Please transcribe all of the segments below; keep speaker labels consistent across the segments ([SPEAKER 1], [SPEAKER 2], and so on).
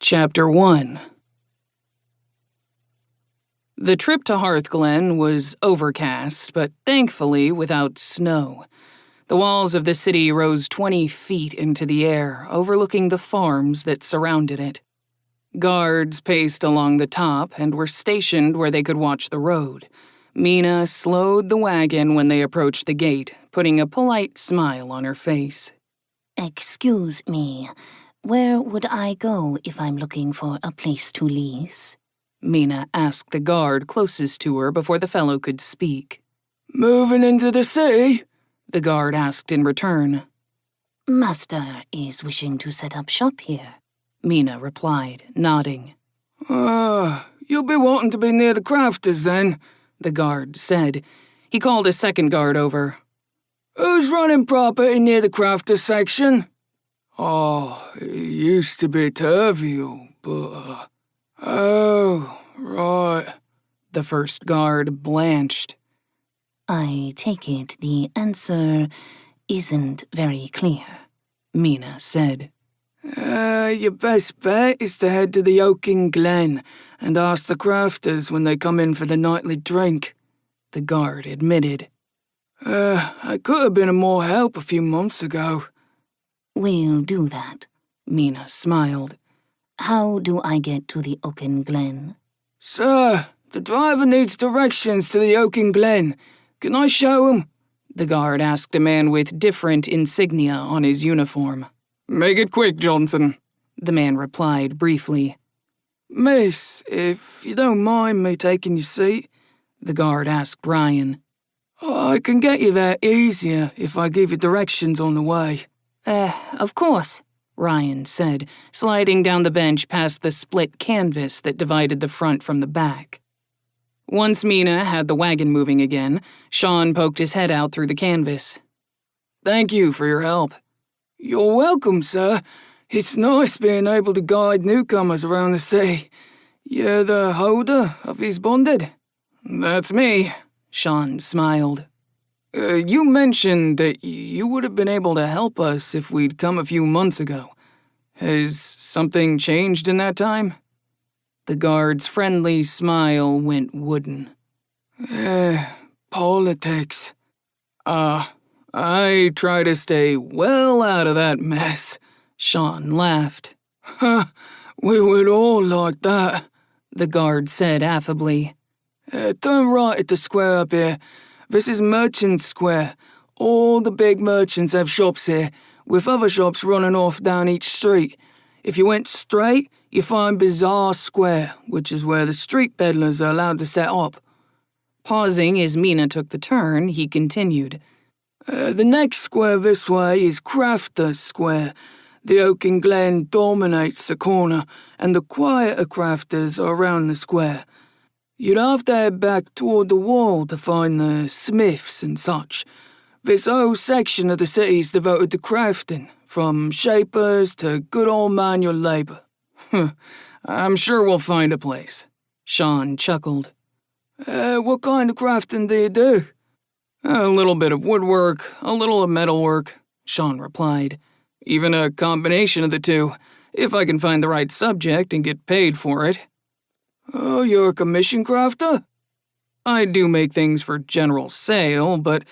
[SPEAKER 1] Chapter 1. The trip to Hearthglen was overcast, but thankfully without snow. The walls of the city rose 20 feet into the air, overlooking the farms that surrounded it. Guards paced along the top and were stationed where they could watch the road. Mina slowed the wagon when they approached the gate, putting a polite smile on her face.
[SPEAKER 2] "Excuse me, where would I go if I'm looking for a place to lease?"
[SPEAKER 1] Mina asked the guard closest to her before the fellow could speak.
[SPEAKER 3] "Moving into the city?"
[SPEAKER 1] the guard asked in return.
[SPEAKER 2] "Master is wishing to set up shop here,"
[SPEAKER 1] Mina replied, nodding.
[SPEAKER 3] You'll be wanting to be near the crafters then,"
[SPEAKER 1] the guard said. He called a second guard over.
[SPEAKER 3] "Who's running property near the crafters section?" "It used to be Turville, but... Oh, right."
[SPEAKER 1] The first guard blanched.
[SPEAKER 2] "I take it the answer isn't very clear,"
[SPEAKER 1] Mina said.
[SPEAKER 3] Your best bet is to head to the Oaken Glen and ask the crafters when they come in for the nightly drink,"
[SPEAKER 1] the guard admitted.
[SPEAKER 3] I could have been of more help a few months ago."
[SPEAKER 2] "We'll do that,"
[SPEAKER 1] Mina smiled.
[SPEAKER 2] "How do I get to the Oaken Glen?"
[SPEAKER 3] "Sir, the driver needs directions to the Oaken Glen. Can I show him?"
[SPEAKER 1] the guard asked a man with different insignia on his uniform.
[SPEAKER 3] "Make it quick, Johnson,"
[SPEAKER 1] the man replied briefly.
[SPEAKER 3] "Miss, if you don't mind me taking your seat,"
[SPEAKER 1] the guard asked Ryan.
[SPEAKER 3] "I can get you there easier if I give you directions on the way."
[SPEAKER 1] Of course," Ryan said, sliding down the bench past the split canvas that divided the front from the back. Once Mina had the wagon moving again, Sean poked his head out through the canvas.
[SPEAKER 3] "Thank you for your help." "You're welcome, sir. It's nice being able to guide newcomers around the city. You're the holder of his bonded?"
[SPEAKER 1] "That's me," Sean smiled.
[SPEAKER 3] You mentioned that you would have been able to help us if we'd come a few months ago. Has something changed in that time?"
[SPEAKER 1] The guard's friendly smile went wooden.
[SPEAKER 3] Politics. I try to stay well out of that mess."
[SPEAKER 1] Sean laughed.
[SPEAKER 3] We would all like that,"
[SPEAKER 1] the guard said affably.
[SPEAKER 3] "Turn right at the square up here. This is Merchant Square. All the big merchants have shops here, with other shops running off down each street. If you went straight, you find Bazaar Square, which is where the street peddlers are allowed to set up."
[SPEAKER 1] Pausing as Mina took the turn, he continued.
[SPEAKER 3] The next square this way is Crafters Square. The Oaken Glen dominates the corner, and the quieter crafters are around the square. You'd have to head back toward the wall to find the smiths and such. This whole section of the city is devoted to crafting, from shapers to good old manual labor.
[SPEAKER 1] "I'm sure we'll find a place," Sean chuckled.
[SPEAKER 3] What kind of crafting do you do?"
[SPEAKER 1] "A little bit of woodwork, a little of metalwork," Sean replied. "Even a combination of the two, if I can find the right subject and get paid for it."
[SPEAKER 3] "Oh, you're a commission crafter?"
[SPEAKER 1] "I do make things for general sale, but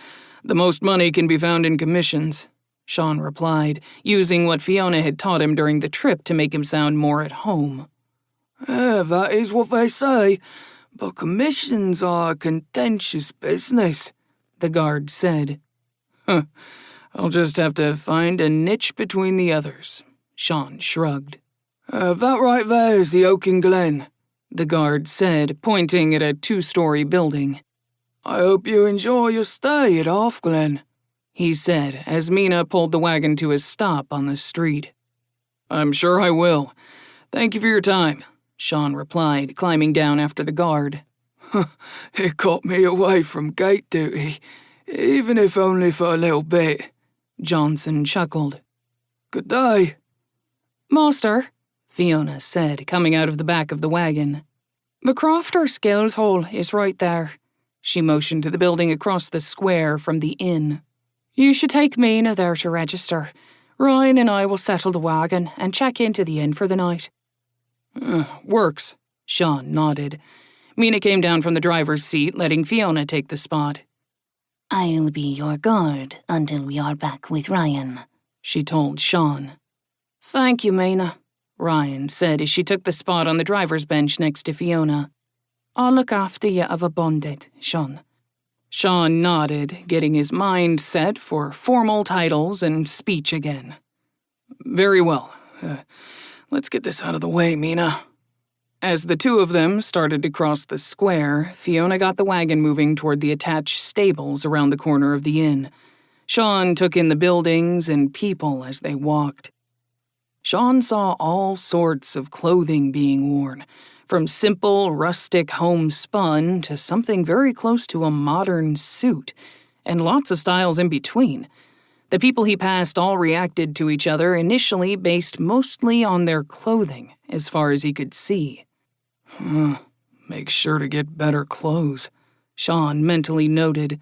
[SPEAKER 1] the most money can be found in commissions," Sean replied, using what Fiona had taught him during the trip to make him sound more at home.
[SPEAKER 3] That is what they say, but commissions are a contentious business,"
[SPEAKER 1] the guard said. "I'll just have to find a niche between the others," Sean shrugged.
[SPEAKER 3] That right there is the Oaken Glen,"
[SPEAKER 1] the guard said, pointing at a 2-story building.
[SPEAKER 3] "I hope you enjoy your stay at Hearthglen,"
[SPEAKER 1] he said as Mina pulled the wagon to a stop on the street. "I'm sure I will. Thank you for your time," Sean replied, climbing down after the guard.
[SPEAKER 3] "It got me away from gate duty, even if only for a little bit,"
[SPEAKER 1] Johnson chuckled.
[SPEAKER 3] "Good day."
[SPEAKER 1] "Master," Fiona said, coming out of the back of the wagon. "The Crofter's Guild Hall is right there." She motioned to the building across the square from the inn. "You should take Mina there to register. Ryan and I will settle the wagon and check into the inn for the night." Works. Sean nodded. Mina came down from the driver's seat, letting Fiona take the spot.
[SPEAKER 2] I'll be your guard until we are back with Ryan,
[SPEAKER 1] she told Sean. Thank you, Mina, Ryan said as she took the spot on the driver's bench next to Fiona. I'll look after you of a bonded, Sean. Sean nodded, getting his mind set for formal titles and speech again. Very well. Let's get this out of the way, Mina. As the two of them started to cross the square, Fiona got the wagon moving toward the attached stables around the corner of the inn. Sean took in the buildings and people as they walked. Sean saw all sorts of clothing being worn, from simple, rustic homespun to something very close to a modern suit, and lots of styles in between. The people he passed all reacted to each other initially based mostly on their clothing, as far as he could see. Make sure to get better clothes, Sean mentally noted.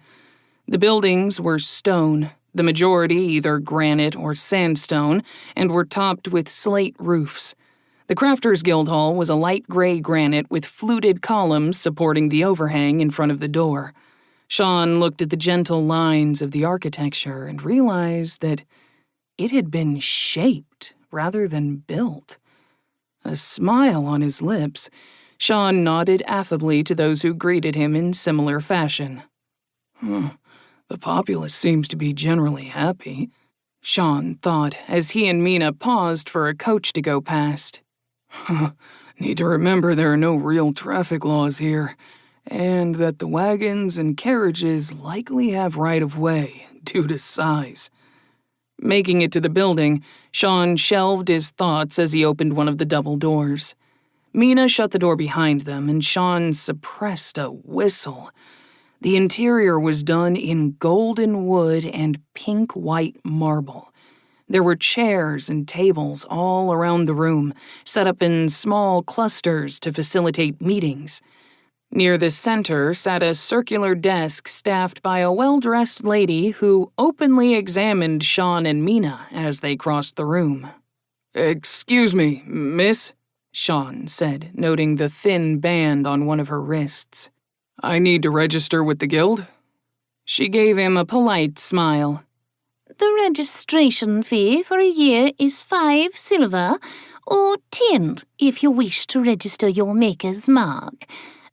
[SPEAKER 1] The buildings were stone, the majority either granite or sandstone, and were topped with slate roofs. The Crafters Guild Hall was a light gray granite with fluted columns supporting the overhang in front of the door. Sean looked at the gentle lines of the architecture and realized that it had been shaped rather than built. A smile on his lips, Sean nodded affably to those who greeted him in similar fashion. The populace seems to be generally happy, Sean thought as he and Mina paused for a coach to go past. Need to remember there are no real traffic laws here, and that the wagons and carriages likely have right-of-way due to size. Making it to the building, Sean shelved his thoughts as he opened one of the double doors. Mina shut the door behind them, and Sean suppressed a whistle. The interior was done in golden wood and pink-white marble. There were chairs and tables all around the room, set up in small clusters to facilitate meetings. Near the center sat a circular desk staffed by a well-dressed lady who openly examined Sean and Mina as they crossed the room. "Excuse me, miss," Sean said, noting the thin band on one of her wrists. "I need to register with the guild?" She gave him a polite smile.
[SPEAKER 2] The registration fee for a year is 5 silver, or 10 if you wish to register your maker's mark.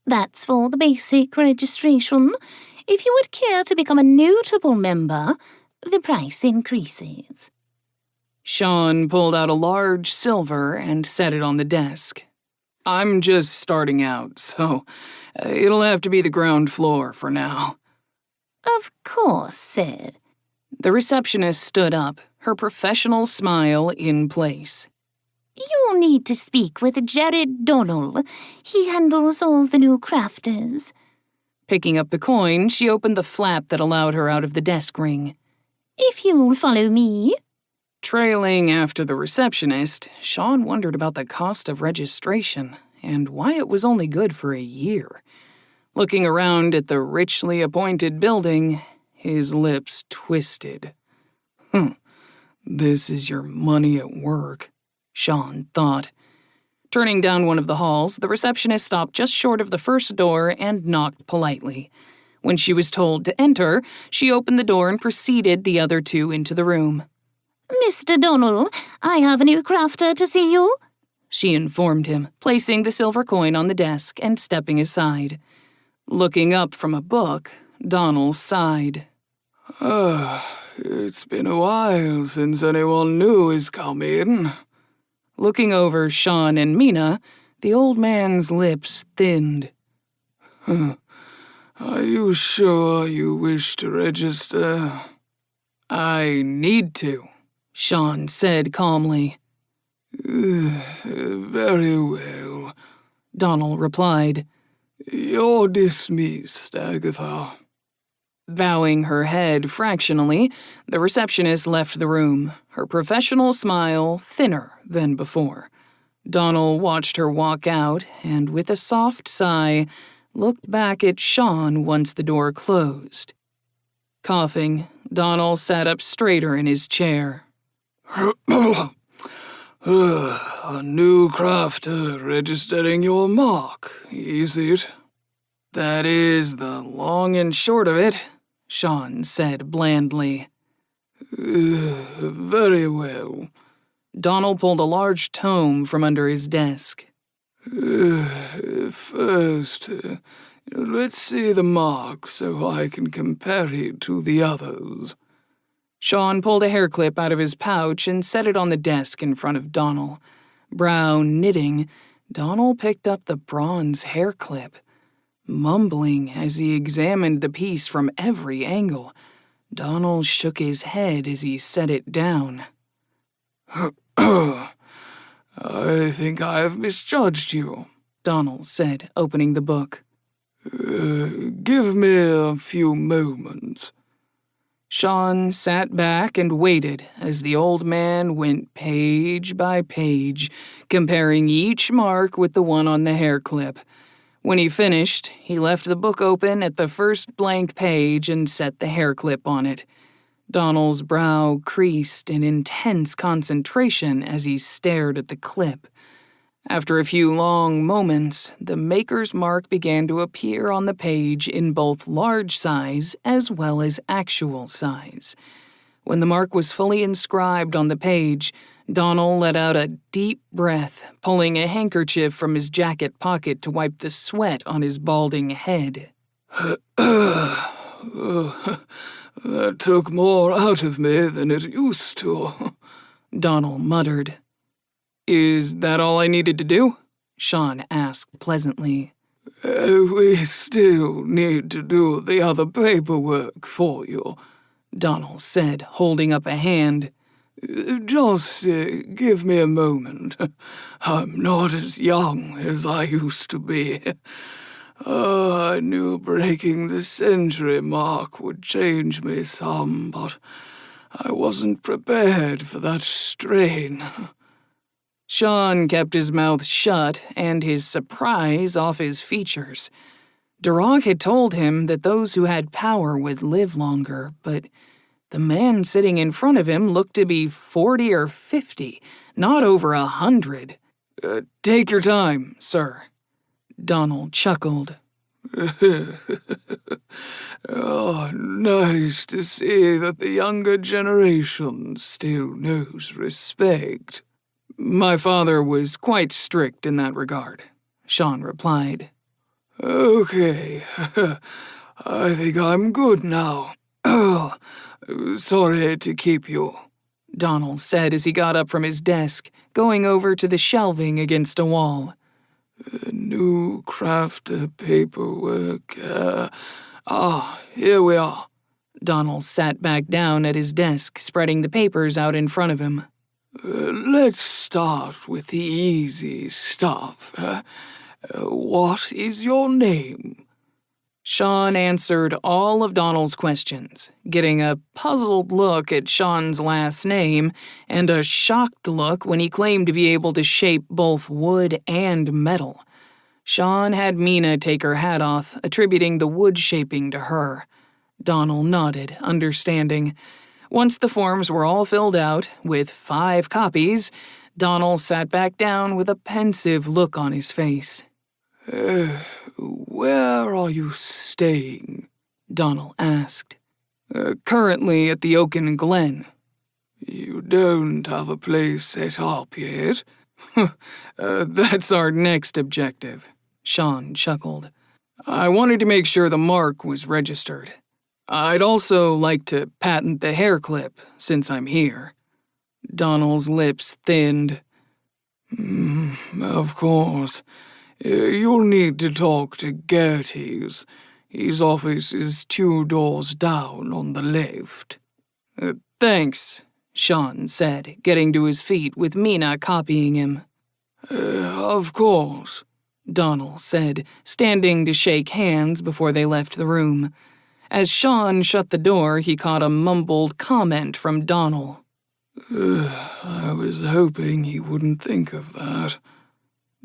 [SPEAKER 2] That's for the basic registration. If you would care to become a notable member, the price increases.
[SPEAKER 1] Sean pulled out a large silver and set it on the desk. "I'm just starting out, so it'll have to be the ground floor for now."
[SPEAKER 2] Of course, sir.
[SPEAKER 1] The receptionist stood up, her professional smile in place.
[SPEAKER 2] You'll need to speak with Jared Donnell. He handles all the new crafters.
[SPEAKER 1] Picking up the coin, she opened the flap that allowed her out of the desk ring.
[SPEAKER 2] If you'll follow me.
[SPEAKER 1] Trailing after the receptionist, Sean wondered about the cost of registration and why it was only good for a year. Looking around at the richly appointed building, his lips twisted. This is your money at work, Sean thought. Turning down one of the halls, the receptionist stopped just short of the first door and knocked politely. When she was told to enter, she opened the door and preceded the other two into the room.
[SPEAKER 2] Mr. Donnell, I have a new crafter to see you,
[SPEAKER 1] she informed him, placing the silver coin on the desk and stepping aside. Looking up from a book, Donnell sighed.
[SPEAKER 3] It's been a while since anyone new has come in.
[SPEAKER 1] Looking over Sean and Mina, the old man's lips thinned.
[SPEAKER 3] Are you sure you wish to register?
[SPEAKER 1] I need to, Sean said calmly.
[SPEAKER 3] Very well,
[SPEAKER 1] Donnell replied.
[SPEAKER 3] You're dismissed, Agatha.
[SPEAKER 1] Bowing her head fractionally, the receptionist left the room, her professional smile thinner than before. Donnell watched her walk out and, with a soft sigh, looked back at Sean once the door closed. Coughing, Donnell sat up straighter in his chair.
[SPEAKER 3] A new crafter registering your mark, is it?
[SPEAKER 1] That is the long and short of it, Sean said blandly.
[SPEAKER 3] Very well.
[SPEAKER 1] Donald pulled a large tome from under his desk.
[SPEAKER 3] First, let's see the mark so I can compare it to the others.
[SPEAKER 1] Sean pulled a hairclip out of his pouch and set it on the desk in front of Donald. Brow knitting, Donald picked up the bronze hairclip. Mumbling as he examined the piece from every angle, Donald shook his head as he set it down.
[SPEAKER 3] I think I have misjudged you,
[SPEAKER 1] Donald said, opening the book.
[SPEAKER 3] Give me a few moments.
[SPEAKER 1] Sean sat back and waited as the old man went page by page, comparing each mark with the one on the hairclip. When he finished, he left the book open at the first blank page and set the hairclip on it. Donald's brow creased in intense concentration as he stared at the clip. After a few long moments, the maker's mark began to appear on the page in both large size as well as actual size. When the mark was fully inscribed on the page, Donald let out a deep breath, pulling a handkerchief from his jacket pocket to wipe the sweat on his balding head.
[SPEAKER 3] That took more out of me than it used to,
[SPEAKER 1] Donald muttered. Is that all I needed to do? Sean asked pleasantly.
[SPEAKER 3] We still need to do the other paperwork for you,
[SPEAKER 1] Donald said, holding up a hand.
[SPEAKER 3] Just give me a moment. I'm not as young as I used to be. I knew breaking the century mark would change me some, but I wasn't prepared for that strain.
[SPEAKER 1] Sean kept his mouth shut and his surprise off his features. Durag had told him that those who had power would live longer, but the man sitting in front of him looked to be 40 or 50, not over 100. Take your time, sir. Donald chuckled.
[SPEAKER 3] Oh, nice to see that the younger generation still knows respect.
[SPEAKER 1] My father was quite strict in that regard, Sean replied.
[SPEAKER 3] Okay, I think I'm good now. Sorry to keep you,
[SPEAKER 1] Donald said as he got up from his desk, going over to the shelving against a wall.
[SPEAKER 3] New crafter paperwork. Here we are.
[SPEAKER 1] Donald sat back down at his desk, spreading the papers out in front of him.
[SPEAKER 3] Let's start with the easy stuff. What is your name?
[SPEAKER 1] Sean answered all of Donald's questions, getting a puzzled look at Sean's last name and a shocked look when he claimed to be able to shape both wood and metal. Sean had Mina take her hat off, attributing the wood shaping to her. Donald nodded, understanding. Once the forms were all filled out, with 5 copies, Donald sat back down with a pensive look on his face.
[SPEAKER 3] Where are you staying?
[SPEAKER 1] Donald asked. Currently at the Oaken Glen.
[SPEAKER 3] You don't have a place set up yet?
[SPEAKER 1] That's our next objective, Sean chuckled. I wanted to make sure the mark was registered. I'd also like to patent the hairclip, since I'm here. Donald's lips thinned.
[SPEAKER 3] Of course. You'll need to talk to Gertie's. His office is 2 doors down on the left.
[SPEAKER 1] Thanks, Sean said, getting to his feet with Mina copying him.
[SPEAKER 3] Of course,
[SPEAKER 1] Donald said, standing to shake hands before they left the room. As Sean shut the door, he caught a mumbled comment from Donald.
[SPEAKER 3] I was hoping he wouldn't think of that.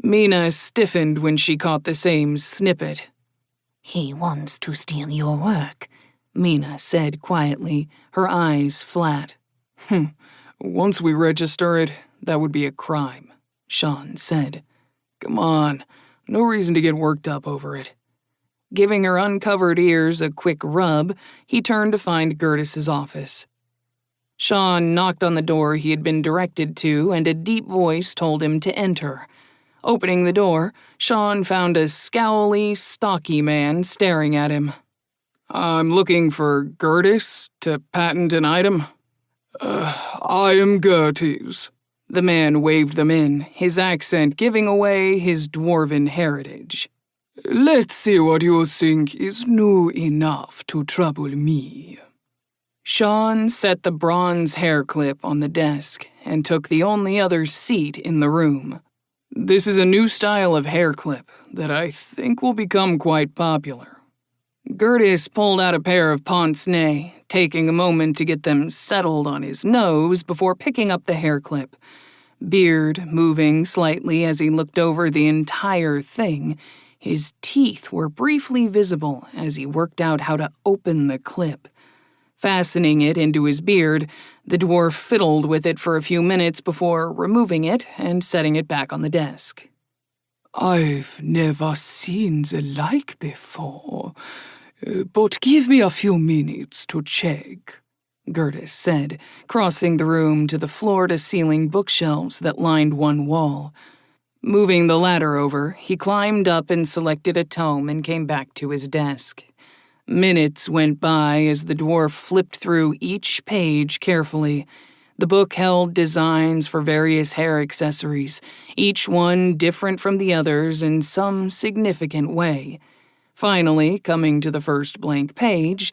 [SPEAKER 1] Mina stiffened when she caught the same snippet.
[SPEAKER 2] He wants to steal your work,
[SPEAKER 1] Mina said quietly, her eyes flat. Once we register it, that would be a crime, Sean said. Come on, no reason to get worked up over it. Giving her uncovered ears a quick rub, he turned to find Gertis's office. Sean knocked on the door he had been directed to, and a deep voice told him to enter. Opening the door, Sean found a scowly, stocky man staring at him. I'm looking for Gertis to patent an item. I am Gertis. The man waved them in, his accent giving away his dwarven heritage. Let's see what you think is new enough to trouble me. Sean set the bronze hair clip on the desk and took the only other seat in the room. This is a new style of hair clip that I think will become quite popular. Gertis pulled out a pair of pince-nez, taking a moment to get them settled on his nose before picking up the hair clip. Beard moving slightly as he looked over the entire thing, his teeth were briefly visible as he worked out how to open the clip. Fastening it into his beard, the dwarf fiddled with it for a few minutes before removing it and setting it back on the desk. I've never seen the like before, but give me a few minutes to check, Gertis said, crossing the room to the floor-to-ceiling bookshelves that lined one wall. Moving the ladder over, he climbed up and selected a tome and came back to his desk. Minutes went by as the dwarf flipped through each page carefully. The book held designs for various hair accessories, each one different from the others in some significant way. Finally, coming to the first blank page,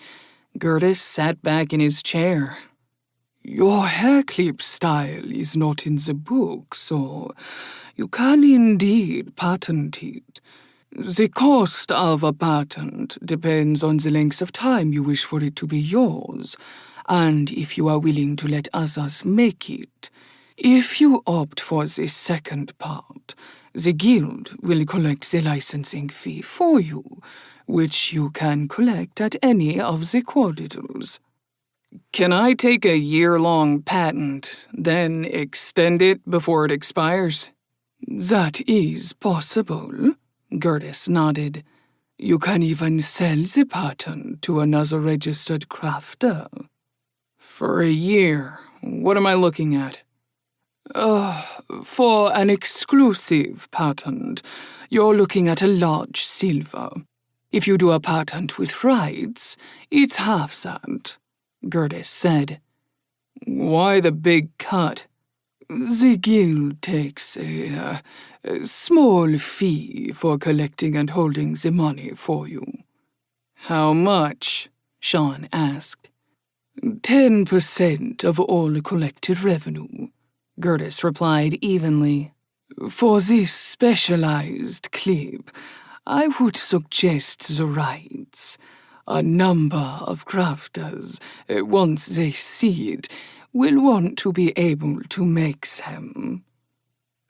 [SPEAKER 1] Gertis sat back in his chair. Your hair clip style is not in the book, so you can indeed patent it. The cost of a patent depends on the length of time you wish for it to be yours, and if you are willing to let others make it. If you opt for the second part, the guild will collect the licensing fee for you, which you can collect at any of the quarters. Can I take a year-long patent, then extend it before it expires? That is possible, Gertis nodded. You can even sell the patent to another registered crafter. For a year, what am I looking at? For an exclusive patent, you're looking at a large silver. If you do a patent with rights, it's half that, Gertis said. Why the big cut? The guild takes a small fee for collecting and holding the money for you. How much? Sean asked. 10% of all collected revenue, Gertis replied evenly. For this specialized clip, I would suggest the rights. A number of crafters, once they see it, will want to be able to make them.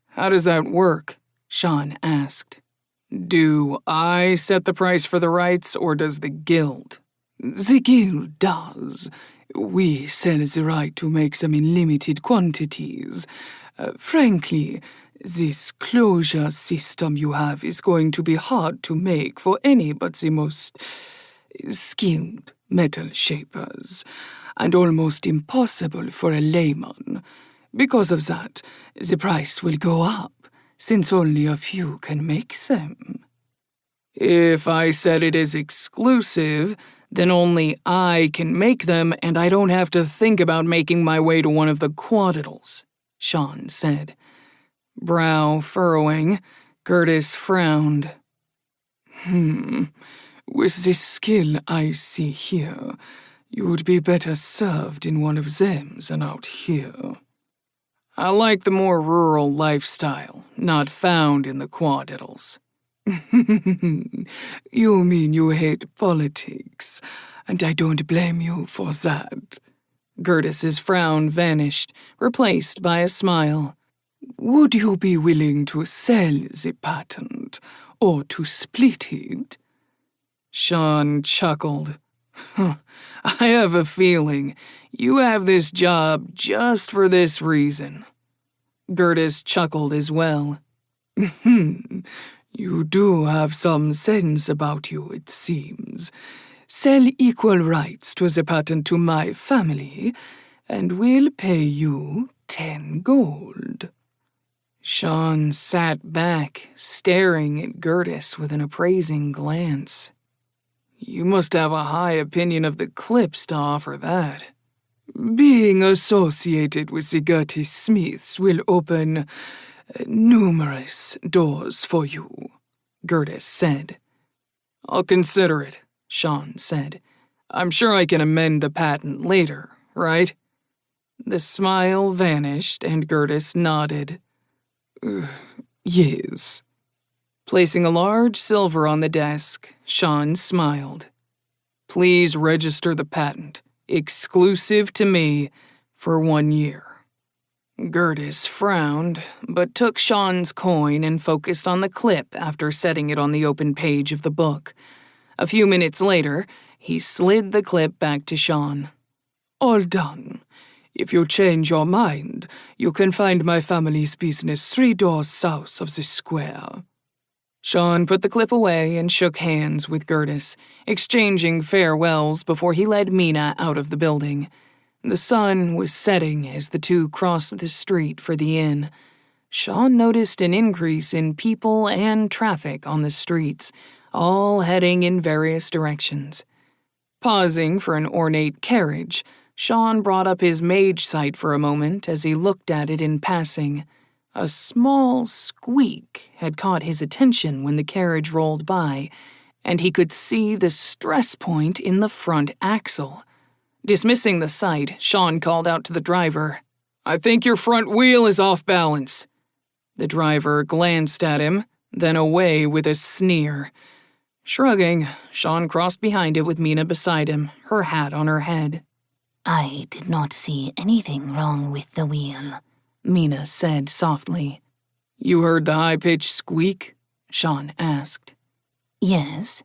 [SPEAKER 1] How does that work? Sean asked. Do I set the price for the rights, or does the guild? The guild does. We sell the right to make them in limited quantities. Frankly, this closure system you have is going to be hard to make for any but the most skilled metal shapers, and almost impossible for a layman. Because of that, the price will go up, since only a few can make them. If I said it is exclusive, then only I can make them, and I don't have to think about making my way to one of the quadrilaterals, Sean said. Brow furrowing, Gertis frowned. With the skill I see here, you would be better served in one of them than out here. I like the more rural lifestyle, not found in the quadrilaterals. You mean you hate politics, and I don't blame you for that. Gertis's frown vanished, replaced by a smile. Would you be willing to sell the patent, or to split it? Sean chuckled. I have a feeling you have this job just for this reason. Gertis chuckled as well.
[SPEAKER 3] You do have some sense about you, it seems. Sell equal rights to the patent to my family, and we'll pay you 10 gold.
[SPEAKER 1] Sean sat back, staring at Gertis with an appraising glance. You must have a high opinion of the clips to offer that.
[SPEAKER 3] Being associated with the Gertis Smiths will open numerous doors for you,
[SPEAKER 1] Gertis said. I'll consider it, Sean said. I'm sure I can amend the patent later, right? The smile vanished and Gertis nodded.
[SPEAKER 3] Yes.
[SPEAKER 1] Placing a large silver on the desk, Sean smiled. Please register the patent, exclusive to me, for 1 year. Gertis frowned, but took Sean's coin and focused on the clip after setting it on the open page of the book. A few minutes later, he slid the clip back to Sean.
[SPEAKER 3] All done. If you change your mind, you can find my family's business 3 doors south of the square.
[SPEAKER 1] Sean put the clip away and shook hands with Gertis, exchanging farewells before he led Mina out of the building. The sun was setting as the two crossed the street for the inn. Sean noticed an increase in people and traffic on the streets, all heading in various directions. Pausing for an ornate carriage, Sean brought up his mage sight for a moment as he looked at it in passing. A small squeak had caught his attention when the carriage rolled by, and he could see the stress point in the front axle. Dismissing the sight, Sean called out to the driver, I think your front wheel is off balance. The driver glanced at him, then away with a sneer. Shrugging, Sean crossed behind it with Mina beside him, her hat on her head.
[SPEAKER 2] I did not see anything wrong with the wheel,
[SPEAKER 1] Mina said softly. You heard the high-pitched squeak? Sean asked.
[SPEAKER 2] Yes.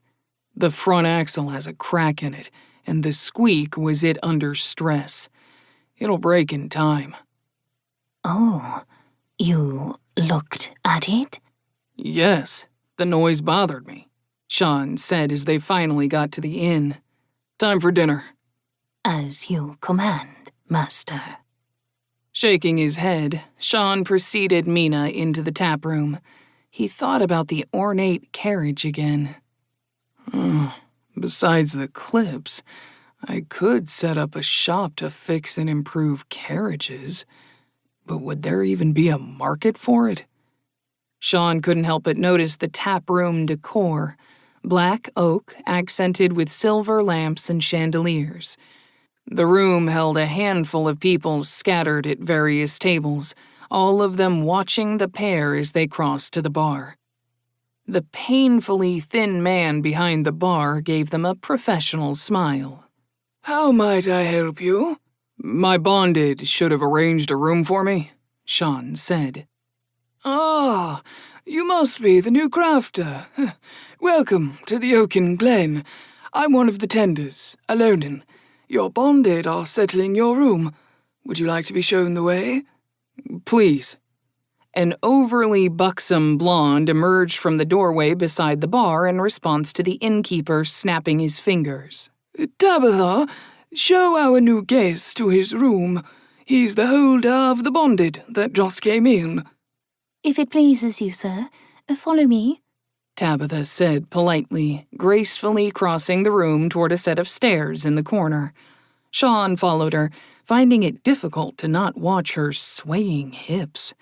[SPEAKER 1] The front axle has a crack in it, and the squeak was it under stress. It'll break in time.
[SPEAKER 2] Oh, you looked at it?
[SPEAKER 1] Yes, the noise bothered me, Sean said as they finally got to the inn. Time for dinner.
[SPEAKER 2] As you command, master.
[SPEAKER 1] Shaking his head, Sean preceded Mina into the tap room. He thought about the ornate carriage again. Besides the clips, I could set up a shop to fix and improve carriages, but would there even be a market for it? Sean couldn't help but notice the tap room decor, black oak accented with silver lamps and chandeliers. The room held a handful of people scattered at various tables, all of them watching the pair as they crossed to the bar. The painfully thin man behind the bar gave them a professional smile.
[SPEAKER 3] How might I help you?
[SPEAKER 1] My bonded should have arranged a room for me, Sean said.
[SPEAKER 3] Ah, you must be the new crafter. Welcome to the Oaken Glen. I'm one of the tenders, Alonin. Your bonded are settling your room. Would you like to be shown the way?
[SPEAKER 1] Please. An overly buxom blonde emerged from the doorway beside the bar in response to the innkeeper snapping his fingers.
[SPEAKER 3] Tabitha, show our new guest to his room. He's the holder of the bonded that just came in.
[SPEAKER 2] If it pleases you, sir, follow me,
[SPEAKER 1] Tabitha said politely, gracefully crossing the room toward a set of stairs in the corner. Sean followed her, finding it difficult to not watch her swaying hips.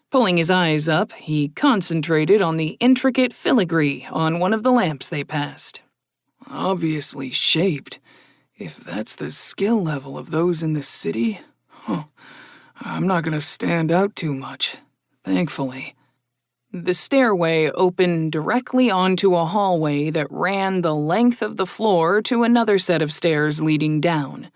[SPEAKER 1] Pulling his eyes up, he concentrated on the intricate filigree on one of the lamps they passed. Obviously shaped. If that's the skill level of those in the city, I'm not going to stand out too much, thankfully. The stairway opened directly onto a hallway that ran the length of the floor to another set of stairs leading down.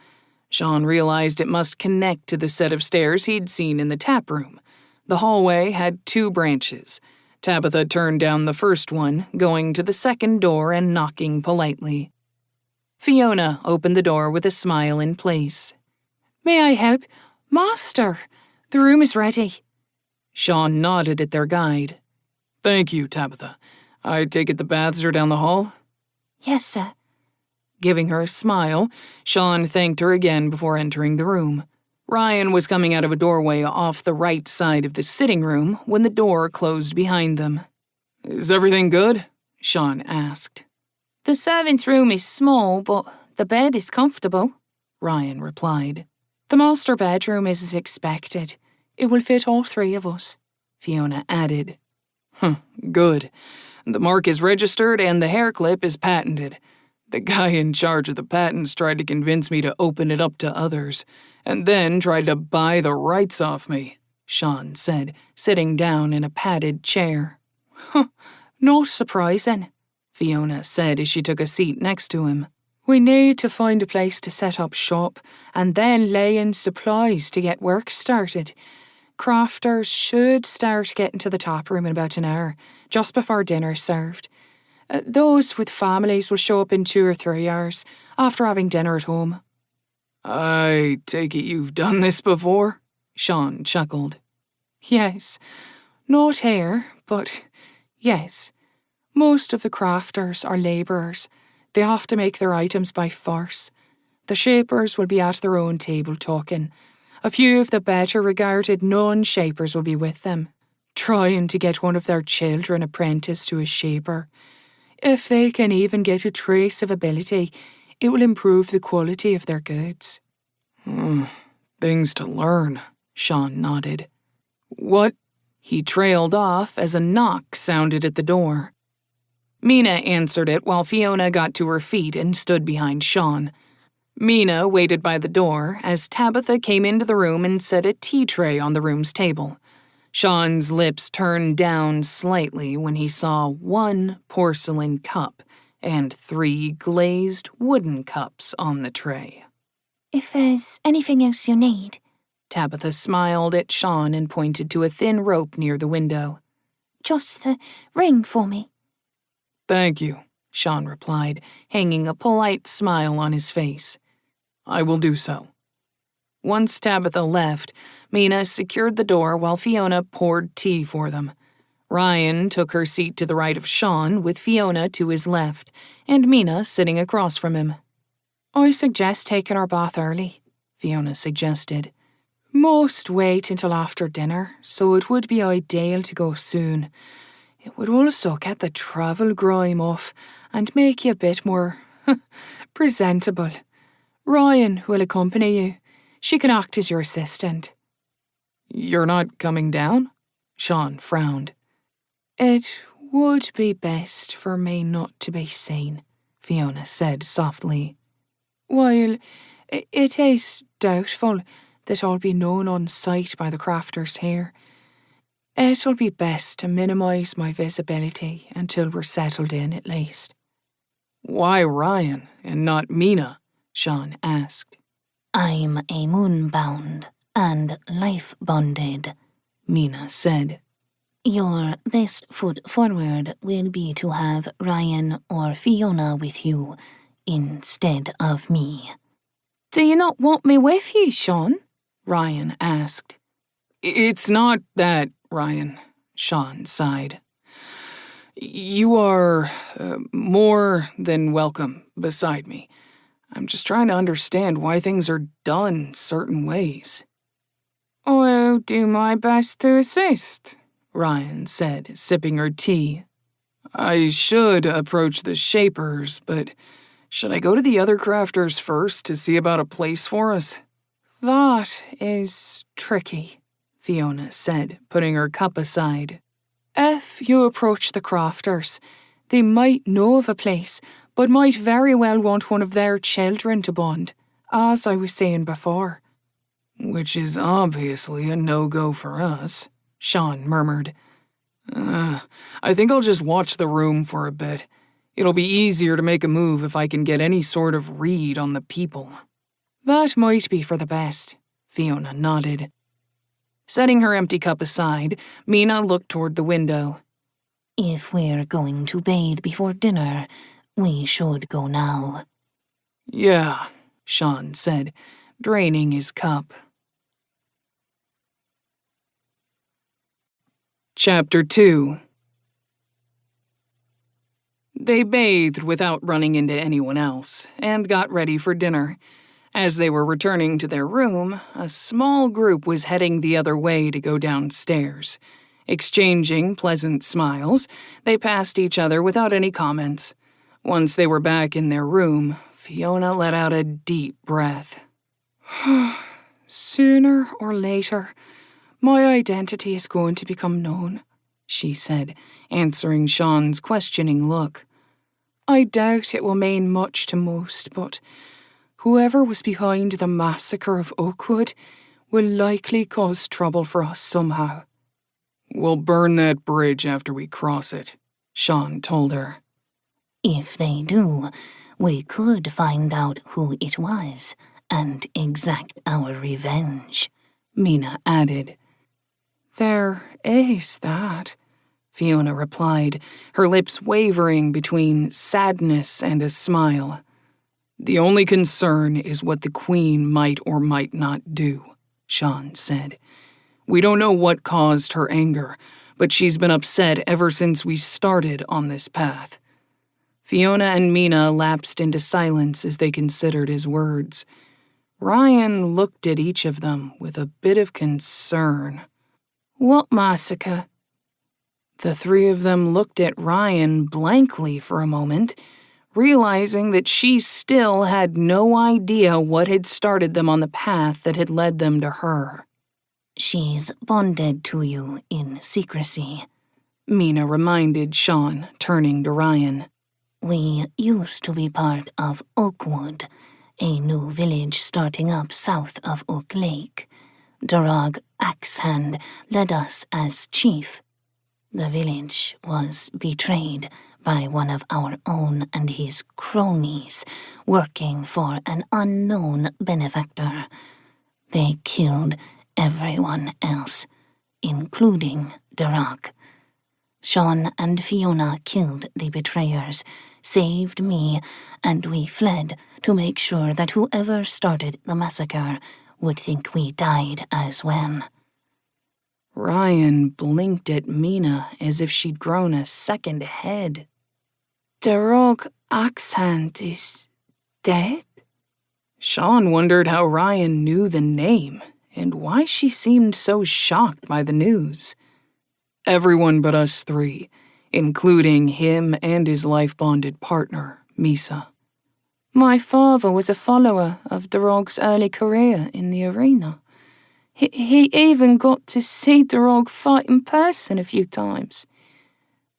[SPEAKER 1] Sean realized it must connect to the set of stairs he'd seen in the tap room. The hallway had 2 branches. Tabitha turned down the first one, going to the second door and knocking politely. Fiona opened the door with a smile in place.
[SPEAKER 4] May I help? Master, the room is ready.
[SPEAKER 1] Sean nodded at their guide. Thank you, Tabitha. I take it the baths are down the hall?
[SPEAKER 2] Yes, sir.
[SPEAKER 1] Giving her a smile, Sean thanked her again before entering the room. Ryan was coming out of a doorway off the right side of the sitting room when the door closed behind them. Is everything good? Sean asked.
[SPEAKER 2] The servant's room is small, but the bed is comfortable, Ryan replied. The master bedroom is as expected. It will fit all three of us, Fiona added.
[SPEAKER 1] Good. The mark is registered and the hair clip is patented. The guy in charge of the patents tried to convince me to open it up to others, and then tried to buy the rights off me, Sean said, sitting down in a padded chair.
[SPEAKER 2] Not surprising, Fiona said as she took a seat next to him. We need to find a place to set up shop and then lay in supplies to get work started. Crafters should start getting to the tap room in about an hour, just before dinner's served. Those with families will show up in 2 or 3 hours, after having dinner at home.
[SPEAKER 1] I take it you've done this before? Sean chuckled.
[SPEAKER 2] Yes. Not here, but yes. Most of the crafters are labourers. They have to make their items by force. The shapers will be at their own table talking. A few of the better regarded non-shapers will be with them, trying to get one of their children apprenticed to a shaper. If they can even get a trace of ability, it will improve the quality of their goods.
[SPEAKER 1] Things to learn, Sean nodded.
[SPEAKER 2] What?
[SPEAKER 1] He trailed off as a knock sounded at the door. Mina answered it while Fiona got to her feet and stood behind Sean. Mina waited by the door as Tabitha came into the room and set a tea tray on the room's table. Sean's lips turned down slightly when he saw 1 porcelain cup and 3 glazed wooden cups on the tray.
[SPEAKER 2] If there's anything else you need,
[SPEAKER 1] Tabitha smiled at Sean and pointed to a thin rope near the window.
[SPEAKER 2] Just ring for me.
[SPEAKER 1] Thank you, Sean replied, hanging a polite smile on his face. I will do so. Once Tabitha left, Mina secured the door while Fiona poured tea for them. Ryan took her seat to the right of Sean with Fiona to his left, and Mina sitting across from him.
[SPEAKER 2] I suggest taking our bath early, Fiona suggested. Most wait until after dinner, so it would be ideal to go soon. It would also get the travel grime off and make you a bit more presentable. Ryan will accompany you. She can act as your assistant.
[SPEAKER 1] You're not coming down? Sean frowned.
[SPEAKER 2] It would be best for me not to be seen, Fiona said softly. While it is doubtful that I'll be known on sight by the crafters here, it'll be best to minimise my visibility until we're settled in at least.
[SPEAKER 1] Why Ryan and not Mina? Sean asked.
[SPEAKER 2] I'm a moonbound and life-bonded, Mina said. Your best foot forward will be to have Ryan or Fiona with you instead of me. Do you not want me with you, Sean? Ryan asked.
[SPEAKER 1] It's not that, Ryan, Sean sighed. You are more than welcome beside me. I'm just trying to understand why things are done certain ways.
[SPEAKER 2] I'll do my best to assist,
[SPEAKER 1] Ryan said, sipping her tea. I should approach the shapers, but should I go to the other crafters first to see about a place for us?
[SPEAKER 2] That is tricky, Fiona said, putting her cup aside. If you approach the crafters, they might know of a place, but might very well want one of their children to bond, as I was saying before.
[SPEAKER 1] Which is obviously a no-go for us, Sean murmured. I think I'll just watch the room for a bit. It'll be easier to make a move if I can get any sort of read on the people.
[SPEAKER 2] That might be for the best, Fiona nodded.
[SPEAKER 1] Setting her empty cup aside, Mina looked toward the window.
[SPEAKER 2] If we're going to bathe before dinner, we should go now.
[SPEAKER 1] Yeah, Sean said, draining his cup. Chapter 2. They bathed without running into anyone else, and got ready for dinner. As they were returning to their room, a small group was heading the other way to go downstairs. Exchanging pleasant smiles, they passed each other without any comments. Once they were back in their room, Fiona let out a deep breath. "Sooner or later, my identity is going to become known," she said, answering Sean's questioning look. "I doubt it will mean much to most, but whoever was behind the massacre of Oakwood will likely cause trouble for us somehow." "We'll burn that bridge after we cross it," Sean told her.
[SPEAKER 2] If they do, we could find out who it was and exact our revenge,
[SPEAKER 1] Mina added. "There is that," Fiona replied, her lips wavering between sadness and a smile. "The only concern is what the Queen might or might not do," Sean said. "We don't know what caused her anger, but she's been upset ever since we started on this path." Fiona and Mina lapsed into silence as they considered his words. Ryan looked at each of them with a bit of concern. "What massacre?" The three of them looked at Ryan blankly for a moment, realizing that she still had no idea what had started them on the path that had led them to her.
[SPEAKER 2] "She's bonded to you in secrecy,"
[SPEAKER 1] Mina reminded Sean, turning to Ryan.
[SPEAKER 2] "We used to be part of Oakwood, a new village starting up south of Oak Lake. Darog Axehand led us as chief. The village was betrayed by one of our own and his cronies working for an unknown benefactor. They killed everyone else, including Darog. Sean and Fiona killed the betrayers, saved me, and we fled to make sure that whoever started the massacre would think we died as well."
[SPEAKER 1] Ryan blinked at Mina as if she'd grown a second head. "Darog Axehand is dead?" Sean wondered how Ryan knew the name and why she seemed so shocked by the news. "Everyone but us three, including him and his life-bonded partner, Misa." "My father was a follower of Darog's early career in the arena. He even got to see Darog fight in person a few times.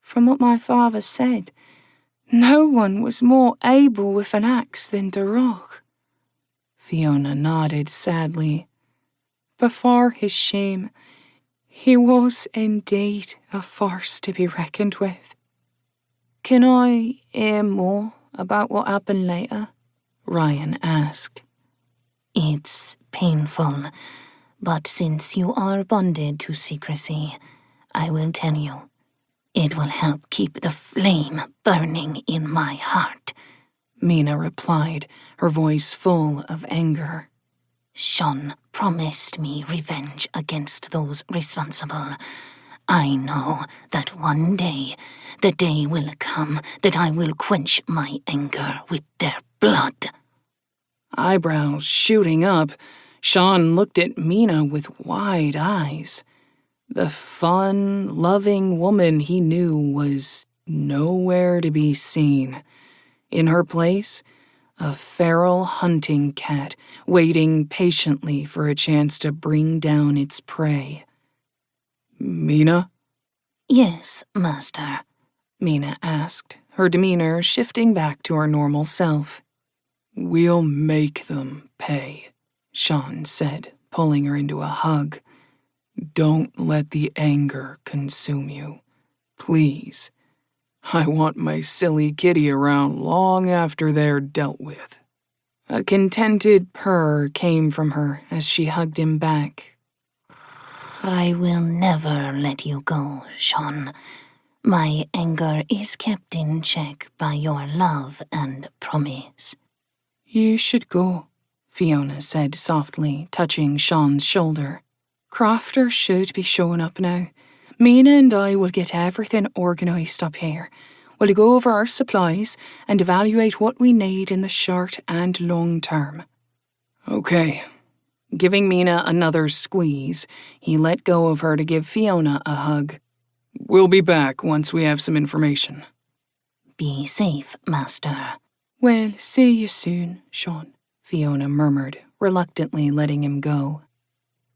[SPEAKER 1] From what my father said, no one was more able with an axe than Darog." Fiona nodded sadly. "Before his shame, he was indeed a force to be reckoned with." "Can I hear more about what happened later?" Ryan asked.
[SPEAKER 2] "It's painful, but since you are bonded to secrecy, I will tell you. It will help keep the flame burning in my heart,"
[SPEAKER 1] Mina replied, her voice full of anger.
[SPEAKER 2] "Sean promised me revenge against those responsible. I know that one day, the day will come that I will quench my anger with their blood."
[SPEAKER 1] Eyebrows shooting up, Sean looked at Mina with wide eyes. The fun, loving woman he knew was nowhere to be seen. In her place, a feral hunting cat waiting patiently for a chance to bring down its prey. "Mina?"
[SPEAKER 2] "Yes, master,"
[SPEAKER 1] Mina asked, her demeanor shifting back to her normal self. "We'll make them pay," Sean said, pulling her into a hug. "Don't let the anger consume you. Please. I want my silly kitty around long after they're dealt with." A contented purr came from her as she hugged him back.
[SPEAKER 2] "I will never let you go, Sean. My anger is kept in check by your love and promise."
[SPEAKER 1] "You should go," Fiona said softly, touching Sean's shoulder. "Crafter should be showing up now. Mina and I will get everything organised up here. We'll go over our supplies and evaluate what we need in the short and long term.
[SPEAKER 3] Okay.
[SPEAKER 1] Giving Mina another squeeze, he let go of her to give Fiona a hug. We'll be back once we have some information.
[SPEAKER 2] Be safe, Master.
[SPEAKER 1] Well, see you soon, Sean, Fiona murmured, reluctantly letting him go.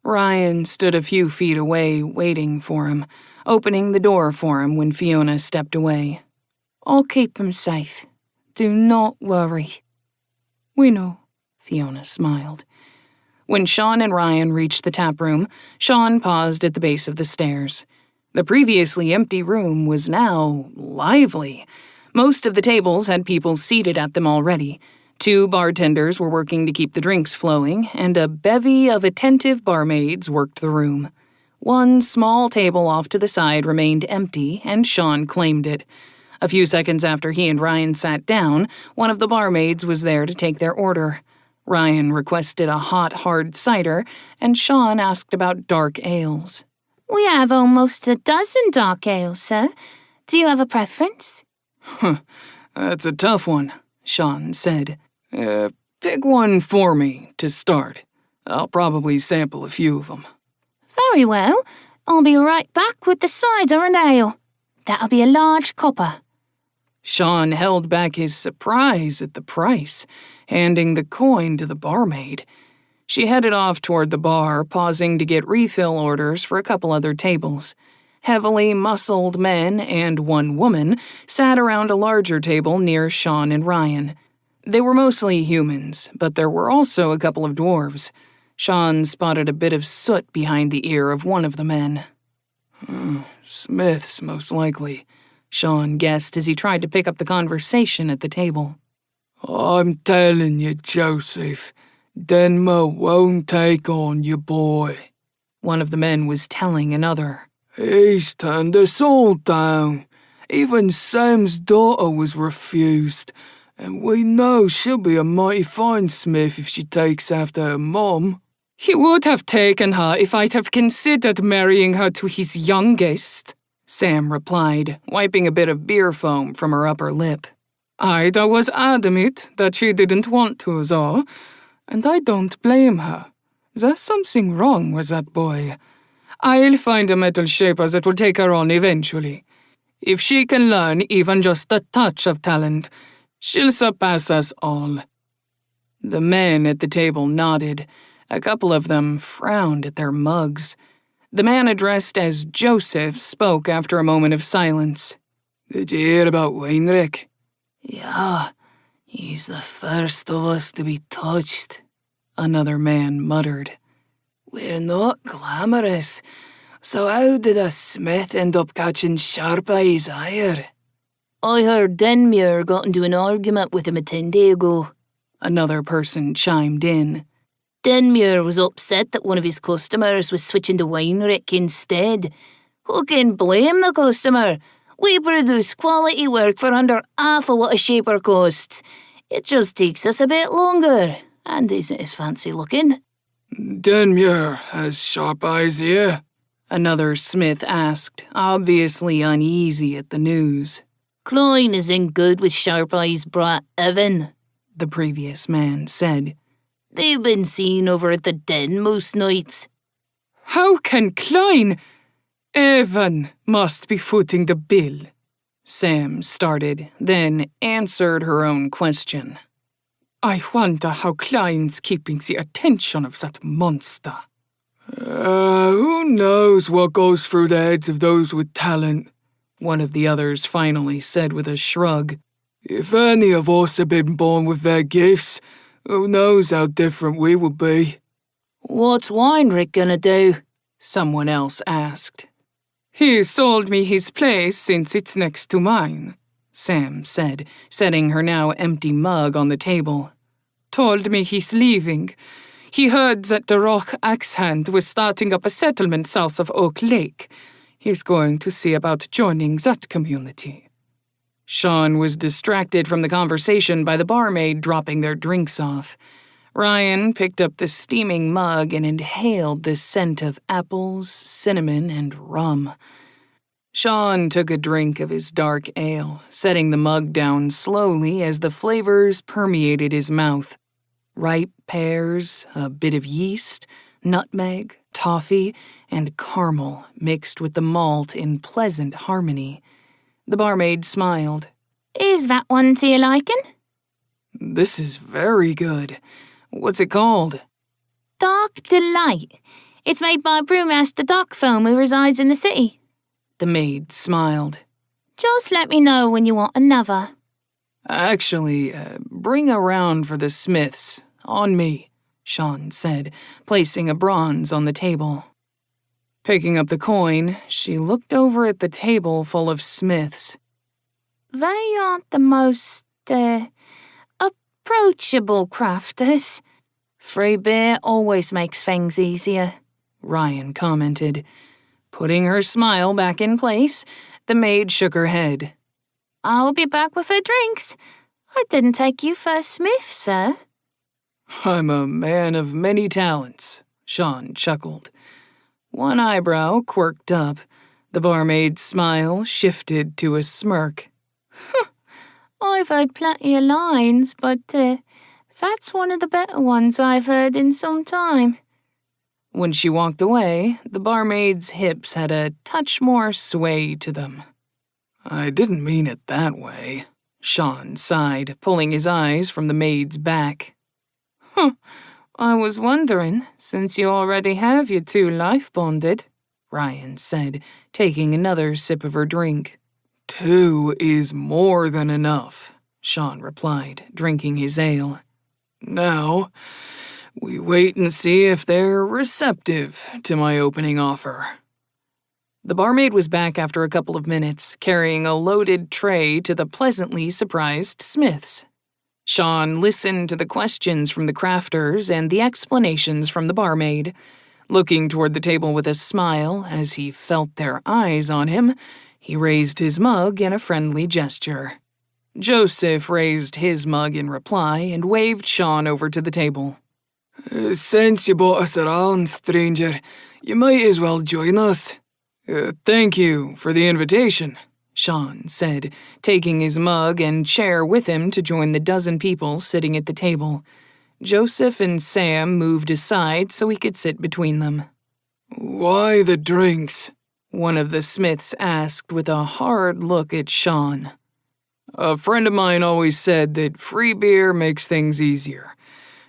[SPEAKER 1] Ryan stood a few feet away, waiting for him, opening the door for him when Fiona stepped away. I'll keep him safe. Do not worry. We know, Fiona smiled. When Sean and Ryan reached the tap room, Sean paused at the base of the stairs. The previously empty room was now lively. Most of the tables had people seated at them already. 2 bartenders were working to keep the drinks flowing, and a bevy of attentive barmaids worked the room. One small table off to the side remained empty, and Sean claimed it. A few seconds after he and Ryan sat down, one of the barmaids was there to take their order. Ryan requested a hot, hard cider, and Sean asked about dark ales.
[SPEAKER 2] We have almost a dozen dark ales, sir. Do you have a preference?
[SPEAKER 3] That's a tough one, Sean said. Pick one for me to start. I'll probably sample a few of them.
[SPEAKER 2] Very well. I'll be right back with the cider and ale. That'll be a large copper.
[SPEAKER 1] Sean held back his surprise at the price, handing the coin to the barmaid. She headed off toward the bar, pausing to get refill orders for a couple other tables. Heavily muscled men and one woman sat around a larger table near Sean and Ryan. They were mostly humans, but there were also a couple of dwarves. Sean spotted a bit of soot behind the ear of one of the men.
[SPEAKER 3] Smiths, most likely,
[SPEAKER 1] Sean guessed as he tried to pick up the conversation at the table.
[SPEAKER 3] I'm telling you, Joseph, Denmo won't take on your boy.
[SPEAKER 1] One of the men was telling another.
[SPEAKER 3] He's turned us all down. Even Sam's daughter was refused, and we know she'll be a mighty fine smith if she takes after her mom.
[SPEAKER 1] He would have taken her if I'd have considered marrying her to his youngest, Sam replied, wiping a bit of beer foam from her upper lip. Ida was adamant that she didn't want to, though, and I don't blame her. There's something wrong with that boy. I'll find a metal shaper that will take her on eventually. If she can learn even just a touch of talent, she'll surpass us all. The men at the table nodded. A couple of them frowned at their mugs. The man addressed as Joseph spoke after a moment of silence.
[SPEAKER 3] Did you hear about Weinrich?
[SPEAKER 4] Yeah, he's the first of us to be touched,
[SPEAKER 1] another man muttered.
[SPEAKER 4] We're not glamorous, so how did a smith end up catching Sharp Eye's ire? I heard Denmuir got into an argument with him a 10 days ago,
[SPEAKER 1] another person chimed in.
[SPEAKER 2] Denmuir was upset that one of his customers was switching to Weinrich instead. Who can blame the customer? We produce quality work for under half of what a shaper costs. It just takes us a bit longer, and isn't as fancy looking.
[SPEAKER 3] Denmuir has Sharp Eye's ear?
[SPEAKER 1] Another smith asked, obviously uneasy at the news.
[SPEAKER 2] Klein isn't good with Sharp Eye's brat Evan,
[SPEAKER 1] the previous man said.
[SPEAKER 2] They've been seen over at the den most nights.
[SPEAKER 1] How can Klein? Evan must be footing the bill. Sam started, then answered her own question. I wonder how Klein's keeping the attention of that monster.
[SPEAKER 3] Who knows what goes through the heads of those with talent,
[SPEAKER 1] one of the others finally said with a shrug.
[SPEAKER 3] If any of us had been born with their gifts, who knows how different we would be.
[SPEAKER 4] What's Weinrich gonna do?
[SPEAKER 1] Someone else asked. He sold me his place since it's next to mine, Sam said, setting her now empty mug on the table. Told me he's leaving. He heard that the Rock Axehand was starting up a settlement south of Oak Lake. He's going to see about joining that community. Sean was distracted from the conversation by the barmaid dropping their drinks off. Ryan picked up the steaming mug and inhaled the scent of apples, cinnamon, and rum. Sean took a drink of his dark ale, setting the mug down slowly as the flavors permeated his mouth. Ripe pears, a bit of yeast, nutmeg, toffee, and caramel mixed with the malt in pleasant harmony. The barmaid smiled.
[SPEAKER 2] Is that one to your liking?
[SPEAKER 1] This is very good. What's it called?
[SPEAKER 2] Dark Delight. It's made by Brewmaster Doc Foam who resides in the city.
[SPEAKER 1] The maid smiled.
[SPEAKER 2] Just let me know when you want another.
[SPEAKER 1] Actually, bring a round for the Smiths. On me, Sean said, placing a bronze on the table. Picking up the coin, she looked over at the table full of Smiths.
[SPEAKER 2] They aren't the most, approachable crafters.
[SPEAKER 1] Free beer always makes things easier, Ryan commented. Putting her smile back in place, the maid shook her head.
[SPEAKER 2] I'll be back with her drinks. I didn't take you for a smith, sir.
[SPEAKER 1] I'm a man of many talents, Sean chuckled. One eyebrow quirked up. The barmaid's smile shifted to a smirk.
[SPEAKER 2] I've heard plenty of lines, but that's one of the better ones I've heard in some time.
[SPEAKER 1] When she walked away, the barmaid's hips had a touch more sway to them. I didn't mean it that way, Sean sighed, pulling his eyes from the maid's back.
[SPEAKER 4] I was wondering, since you already have your two life bonded,
[SPEAKER 1] Ryan said, taking another sip of her drink. 2 is more than enough, Sean replied, drinking his ale. Now, we wait and see if they're receptive to my opening offer. The barmaid was back after a couple of minutes, carrying a loaded tray to the pleasantly surprised Smiths. Sean listened to the questions from the crafters and the explanations from the barmaid. Looking toward the table with a smile as he felt their eyes on him, he raised his mug in a friendly gesture. Joseph raised his mug in reply and waved Sean over to the table. Since you brought us around, stranger, you might as well join us. Thank you for the invitation, Sean said, taking his mug and chair with him to join the dozen people sitting at the table. Joseph and Sam moved aside so he could sit between them. Why the drinks? One of the Smiths asked with a hard look at Sean. A friend of mine always said that free beer makes things easier.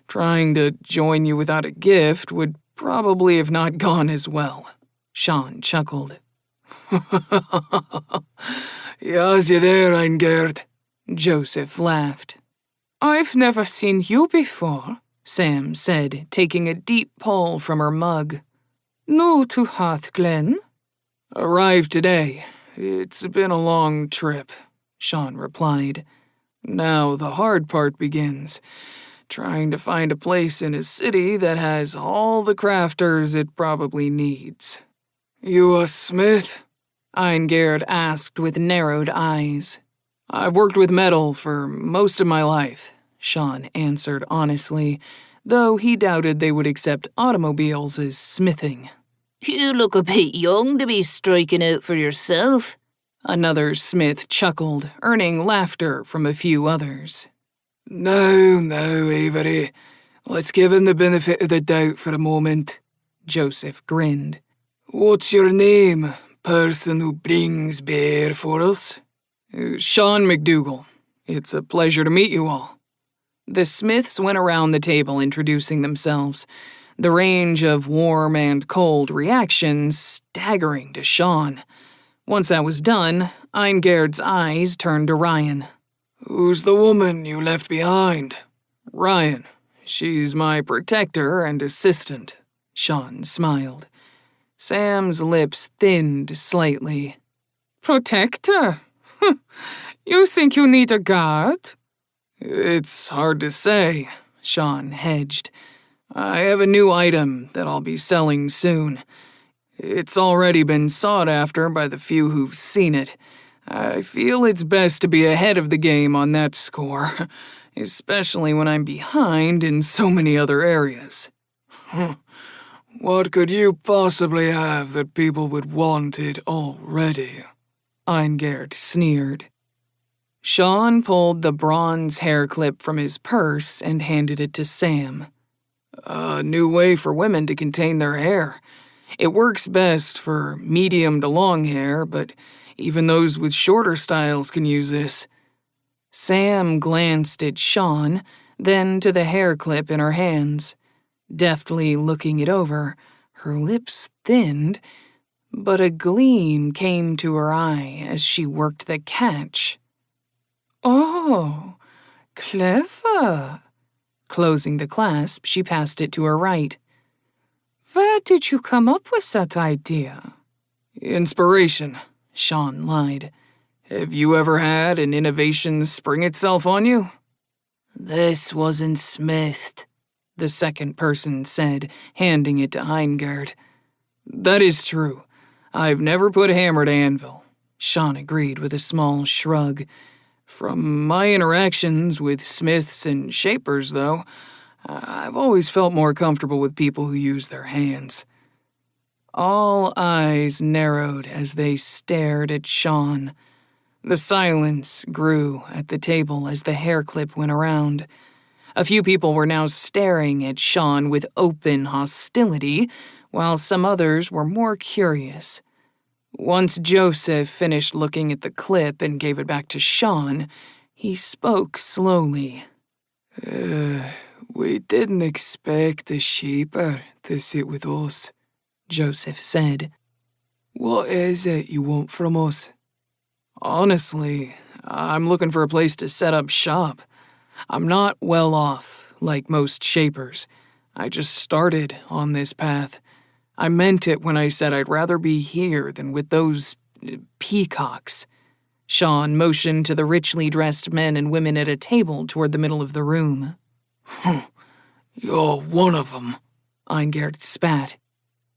[SPEAKER 1] Trying to join you without a gift would probably have not gone as well. Sean chuckled. Yes, you there, Eingerd. Joseph laughed.
[SPEAKER 4] I've never seen you before,
[SPEAKER 1] Sam said, taking a deep pull from her mug.
[SPEAKER 4] New to Hearthglen?
[SPEAKER 1] Arrived today. It's been a long trip, Sean replied. Now the hard part begins. Trying to find a place in a city that has all the crafters it probably needs. You a smith? Eingerd asked with narrowed eyes. I've worked with metal for most of my life, Sean answered honestly, though he doubted they would accept automobiles as smithing.
[SPEAKER 4] You look a bit young to be striking out for yourself.
[SPEAKER 1] Another smith chuckled, earning laughter from a few others. No, Avery. Let's give him the benefit of the doubt for a moment. Joseph grinned. What's your name, person who brings beer for us? Sean McDougal. It's a pleasure to meet you all. The Smiths went around the table introducing themselves, the range of warm and cold reactions staggering to Sean. Once that was done, Eingerd's eyes turned to Ryan. Who's the woman you left behind? Ryan. She's my protector and assistant. Sean smiled. Sam's lips thinned slightly.
[SPEAKER 4] Protector? You think you need a guard?
[SPEAKER 1] It's hard to say, Sean hedged. I have a new item that I'll be selling soon. It's already been sought after by the few who've seen it. I feel it's best to be ahead of the game on that score, especially when I'm behind in so many other areas. What could you possibly have that people would want it already? Eingerd sneered. Sean pulled the bronze hair clip from his purse and handed it to Sam. A new way for women to contain their hair. It works best for medium to long hair, but even those with shorter styles can use this. Sam glanced at Sean, then to the hair clip in her hands. Deftly looking it over, her lips thinned, but a gleam came to her eye as she worked the catch. Oh, clever. Closing the clasp, she passed it to her right. Where did you come up with that idea? Inspiration, Sean lied. Have you ever had an innovation spring itself on you?
[SPEAKER 4] This wasn't smithed, the second person said, handing it to Eingerd.
[SPEAKER 1] That is true. I've never put hammer to anvil, Sean agreed with a small shrug. From my interactions with smiths and shapers, though, I've always felt more comfortable with people who use their hands. All eyes narrowed as they stared at Sean. The silence grew at the table as the hair clip went around. A few people were now staring at Sean with open hostility, while some others were more curious. Once Joseph finished looking at the clip and gave it back to Sean, he spoke slowly.
[SPEAKER 3] We didn't expect a shaper to sit with us,
[SPEAKER 1] Joseph said.
[SPEAKER 3] What is it you want from us?
[SPEAKER 1] Honestly, I'm looking for a place to set up shop. I'm not well off, like most shapers. I just started on this path. I meant it when I said I'd rather be here than with those peacocks. Sean motioned to the richly dressed men and women at a table toward the middle of the room.
[SPEAKER 3] You're one of them,
[SPEAKER 1] Eingerd spat.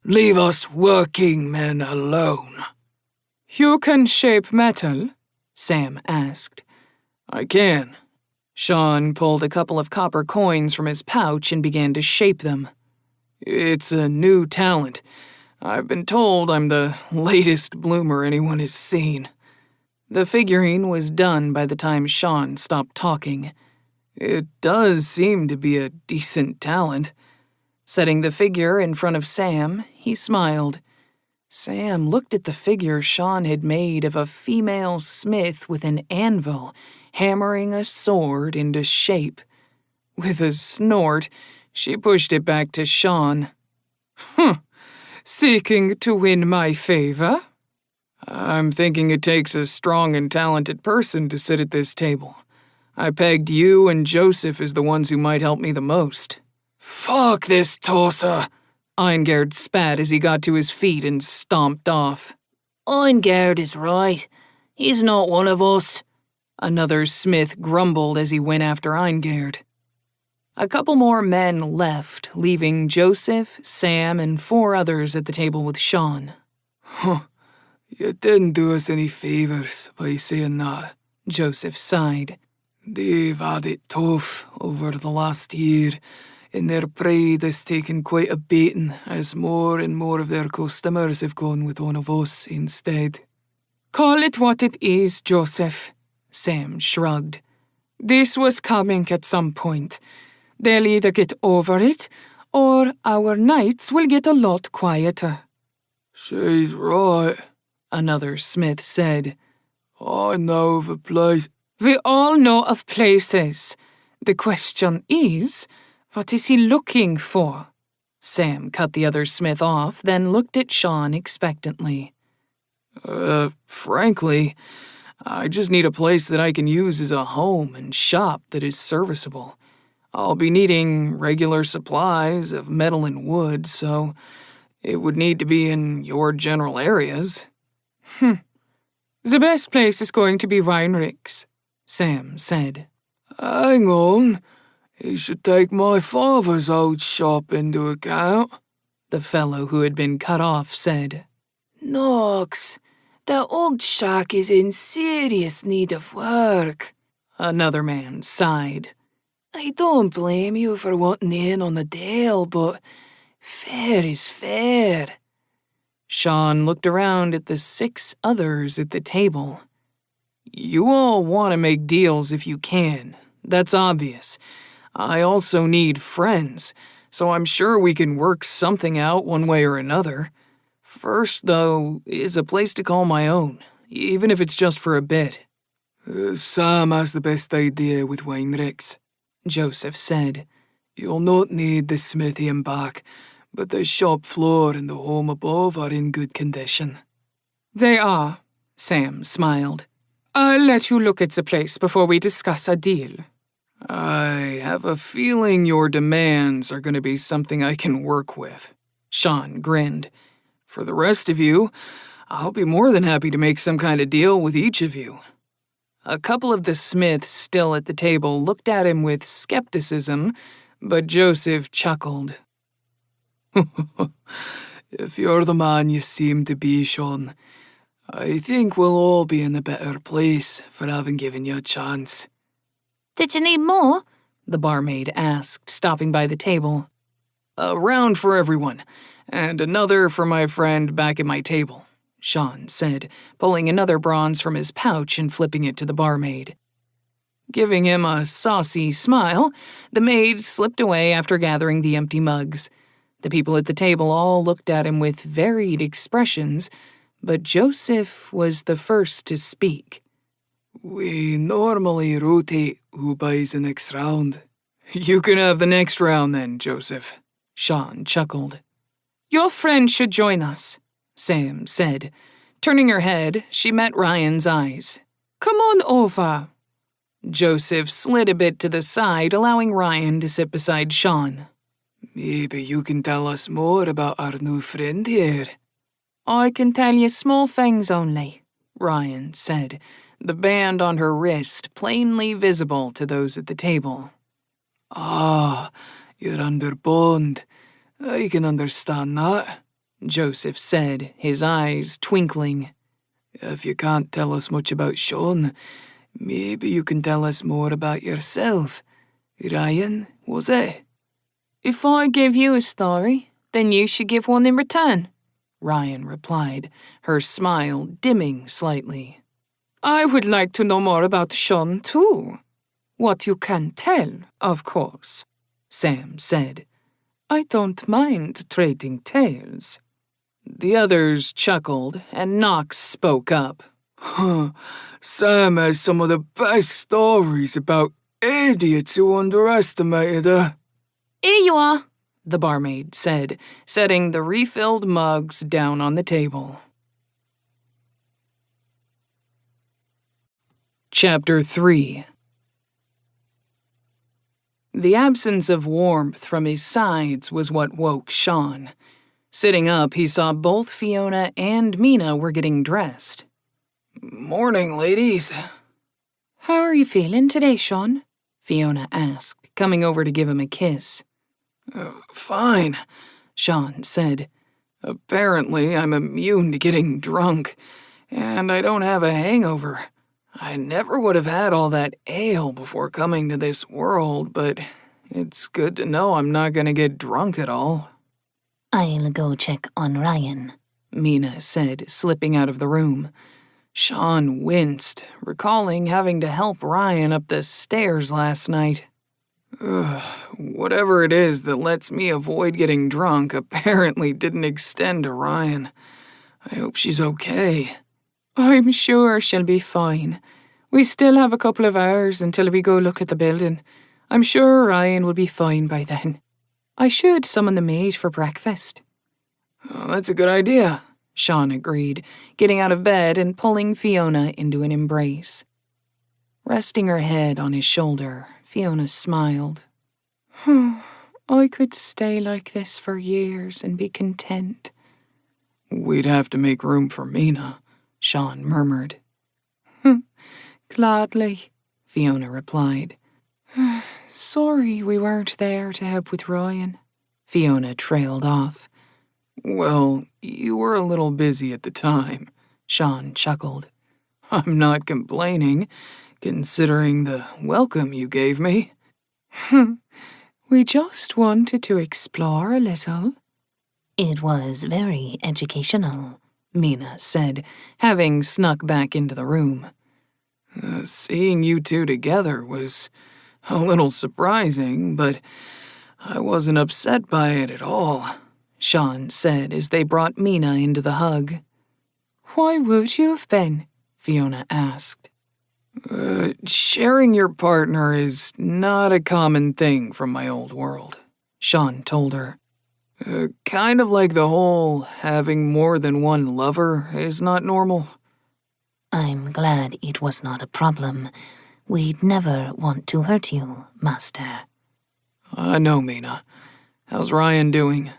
[SPEAKER 3] Leave us working men alone.
[SPEAKER 1] You can shape metal? Sam asked. I can. Sean pulled a couple of copper coins from his pouch and began to shape them. It's a new talent. I've been told I'm the latest bloomer anyone has seen. The figurine was done by the time Sean stopped talking. It does seem to be a decent talent. Setting the figure in front of Sam, he smiled. Sam looked at the figure Sean had made of a female smith with an anvil, hammering a sword into shape. With a snort, she pushed it back to Sean. Seeking to win my favor? I'm thinking it takes a strong and talented person to sit at this table. I pegged you and Joseph as the ones who might help me the most.
[SPEAKER 3] Fuck this tosser!
[SPEAKER 1] Eingerd spat as he got to his feet and stomped off.
[SPEAKER 4] Eingerd is right. He's not one of us.
[SPEAKER 1] Another smith grumbled as he went after Eingerd. A couple more men left, leaving Joseph, Sam, and 4 others at the table with Sean.
[SPEAKER 3] You didn't do us any favors by saying that,
[SPEAKER 1] Joseph sighed.
[SPEAKER 3] They've had it tough over the last year, and their pride has taken quite a beating as more and more of their customers have gone with one of us instead.
[SPEAKER 1] Call it what it is, Joseph, Sam shrugged. This was coming at some point. They'll either get over it, or our nights will get a lot quieter.
[SPEAKER 3] She's right,
[SPEAKER 1] another smith said.
[SPEAKER 3] I know of a place.
[SPEAKER 1] We all know of places. The question is, what is he looking for? Sam cut the other smith off, then looked at Sean expectantly.
[SPEAKER 3] Frankly, I just need a place that I can use as a home and shop that is serviceable. I'll be needing regular supplies of metal and wood, so it would need to be in your general areas.
[SPEAKER 1] The best place is going to be Weinrich's, Sam said.
[SPEAKER 3] Hang on. You should take my father's old shop into account,
[SPEAKER 1] the fellow who had been cut off said.
[SPEAKER 4] Knox, the old shack is in serious need of work,
[SPEAKER 1] another man sighed.
[SPEAKER 4] I don't blame you for wanting in on the deal, but fair is fair.
[SPEAKER 1] Sean looked around at the 6 others at the table. You all want to make deals if you can. That's obvious. I also need friends, so I'm sure we can work something out one way or another. First, though, is a place to call my own, even if it's just for a bit.
[SPEAKER 3] Sam has the best idea with Weinrichs,
[SPEAKER 1] Joseph said.
[SPEAKER 3] You'll not need the smithy and back, but the shop floor and the home above are in good condition.
[SPEAKER 1] They are, Sam smiled. I'll let you look at the place before we discuss a deal.
[SPEAKER 3] I have a feeling your demands are going to be something I can work with.
[SPEAKER 1] Sean grinned.
[SPEAKER 3] For the rest of you, I'll be more than happy to make some kind of deal with each of you.
[SPEAKER 1] A couple of the Smiths still at the table looked at him with skepticism, but Joseph chuckled.
[SPEAKER 3] If you're the man you seem to be, Sean, I think we'll all be in a better place for having given you a chance.
[SPEAKER 2] Did you need more?
[SPEAKER 1] The barmaid asked, stopping by the table.
[SPEAKER 3] A round for everyone, and another for my friend back at my table,
[SPEAKER 1] Sean said, pulling another bronze from his pouch and flipping it to the barmaid. Giving him a saucy smile, the maid slipped away after gathering the empty mugs. The people at the table all looked at him with varied expressions, but Joseph was the first to speak.
[SPEAKER 3] We normally rotate who buys the next round.
[SPEAKER 1] You can have the next round then, Joseph, Sean chuckled. Your friend should join us, Sam said. Turning her head, she met Ryan's eyes. Come on over. Joseph slid a bit to the side, allowing Ryan to sit beside Sean.
[SPEAKER 3] Maybe you can tell us more about our new friend here.
[SPEAKER 1] I can tell you small things only, Ryan said, the band on her wrist plainly visible to those at the table.
[SPEAKER 3] Ah, you're under bond. I can understand that,
[SPEAKER 1] Joseph said, his eyes twinkling.
[SPEAKER 3] If you can't tell us much about Sean, maybe you can tell us more about yourself. Ryan, was it?
[SPEAKER 1] If I give you a story, then you should give one in return, Ryan replied, her smile dimming slightly. I would like to know more about Sean, too. What you can tell, of course, Sam said. I don't mind trading tales. The others chuckled, and Knox spoke up.
[SPEAKER 3] Sam has some of the best stories about idiots who underestimated her.
[SPEAKER 2] Here you are,
[SPEAKER 1] the barmaid said, setting the refilled mugs down on the table. Chapter 3. The absence of warmth from his sides was what woke Sean. Sitting up, he saw both Fiona and Mina were getting dressed.
[SPEAKER 3] Morning, ladies.
[SPEAKER 1] How are you feeling today, Sean? Fiona asked, coming over to give him a kiss.
[SPEAKER 3] Fine,
[SPEAKER 1] Sean said.
[SPEAKER 3] Apparently, I'm immune to getting drunk, and I don't have a hangover. I never would have had all that ale before coming to this world, but it's good to know I'm not going to get drunk at all.
[SPEAKER 2] I'll go check on Ryan,
[SPEAKER 1] Mina said, slipping out of the room. Sean winced, recalling having to help Ryan up the stairs last night.
[SPEAKER 3] Whatever it is that lets me avoid getting drunk apparently didn't extend to Ryan. I hope she's okay.
[SPEAKER 1] I'm sure she'll be fine. We still have a couple of hours until we go look at the building. I'm sure Ryan will be fine by then. I should summon the maid for breakfast.
[SPEAKER 3] Oh, that's a good idea,
[SPEAKER 1] Sean agreed, getting out of bed and pulling Fiona into an embrace. Resting her head on his shoulder, Fiona smiled. I could stay like this for years and be content.
[SPEAKER 3] We'd have to make room for Mina,
[SPEAKER 1] Sean murmured. Gladly, Fiona replied. Sorry we weren't there to help with Ryan. Fiona trailed off.
[SPEAKER 3] Well, you were a little busy at the time,
[SPEAKER 1] Sean chuckled.
[SPEAKER 3] I'm not complaining, considering the welcome you gave me.
[SPEAKER 1] We just wanted to explore a little.
[SPEAKER 2] It was very educational,
[SPEAKER 1] Mina said, having snuck back into the room.
[SPEAKER 3] Seeing you two together was a little surprising, but I wasn't upset by it at all,
[SPEAKER 1] Sean said as they brought Mina into the hug. Why would you have been? Fiona asked.
[SPEAKER 3] Sharing your partner is not a common thing from my old world,
[SPEAKER 1] Sean told her.
[SPEAKER 3] Kind of like the whole having more than one lover is not normal.
[SPEAKER 2] I'm glad it was not a problem. We'd never want to hurt you, Master.
[SPEAKER 3] I know, Mina. How's Ryan doing?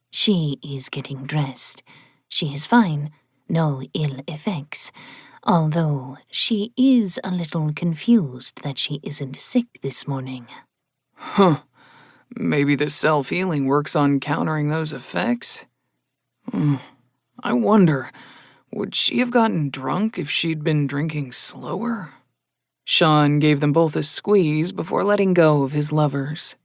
[SPEAKER 2] She is getting dressed. She is fine, no ill effects, although she is a little confused that she isn't sick this morning.
[SPEAKER 3] Huh. Maybe the self-healing works on countering those effects? I wonder, would she have gotten drunk if she'd been drinking slower?
[SPEAKER 1] Sean gave them both a squeeze before letting go of his lovers.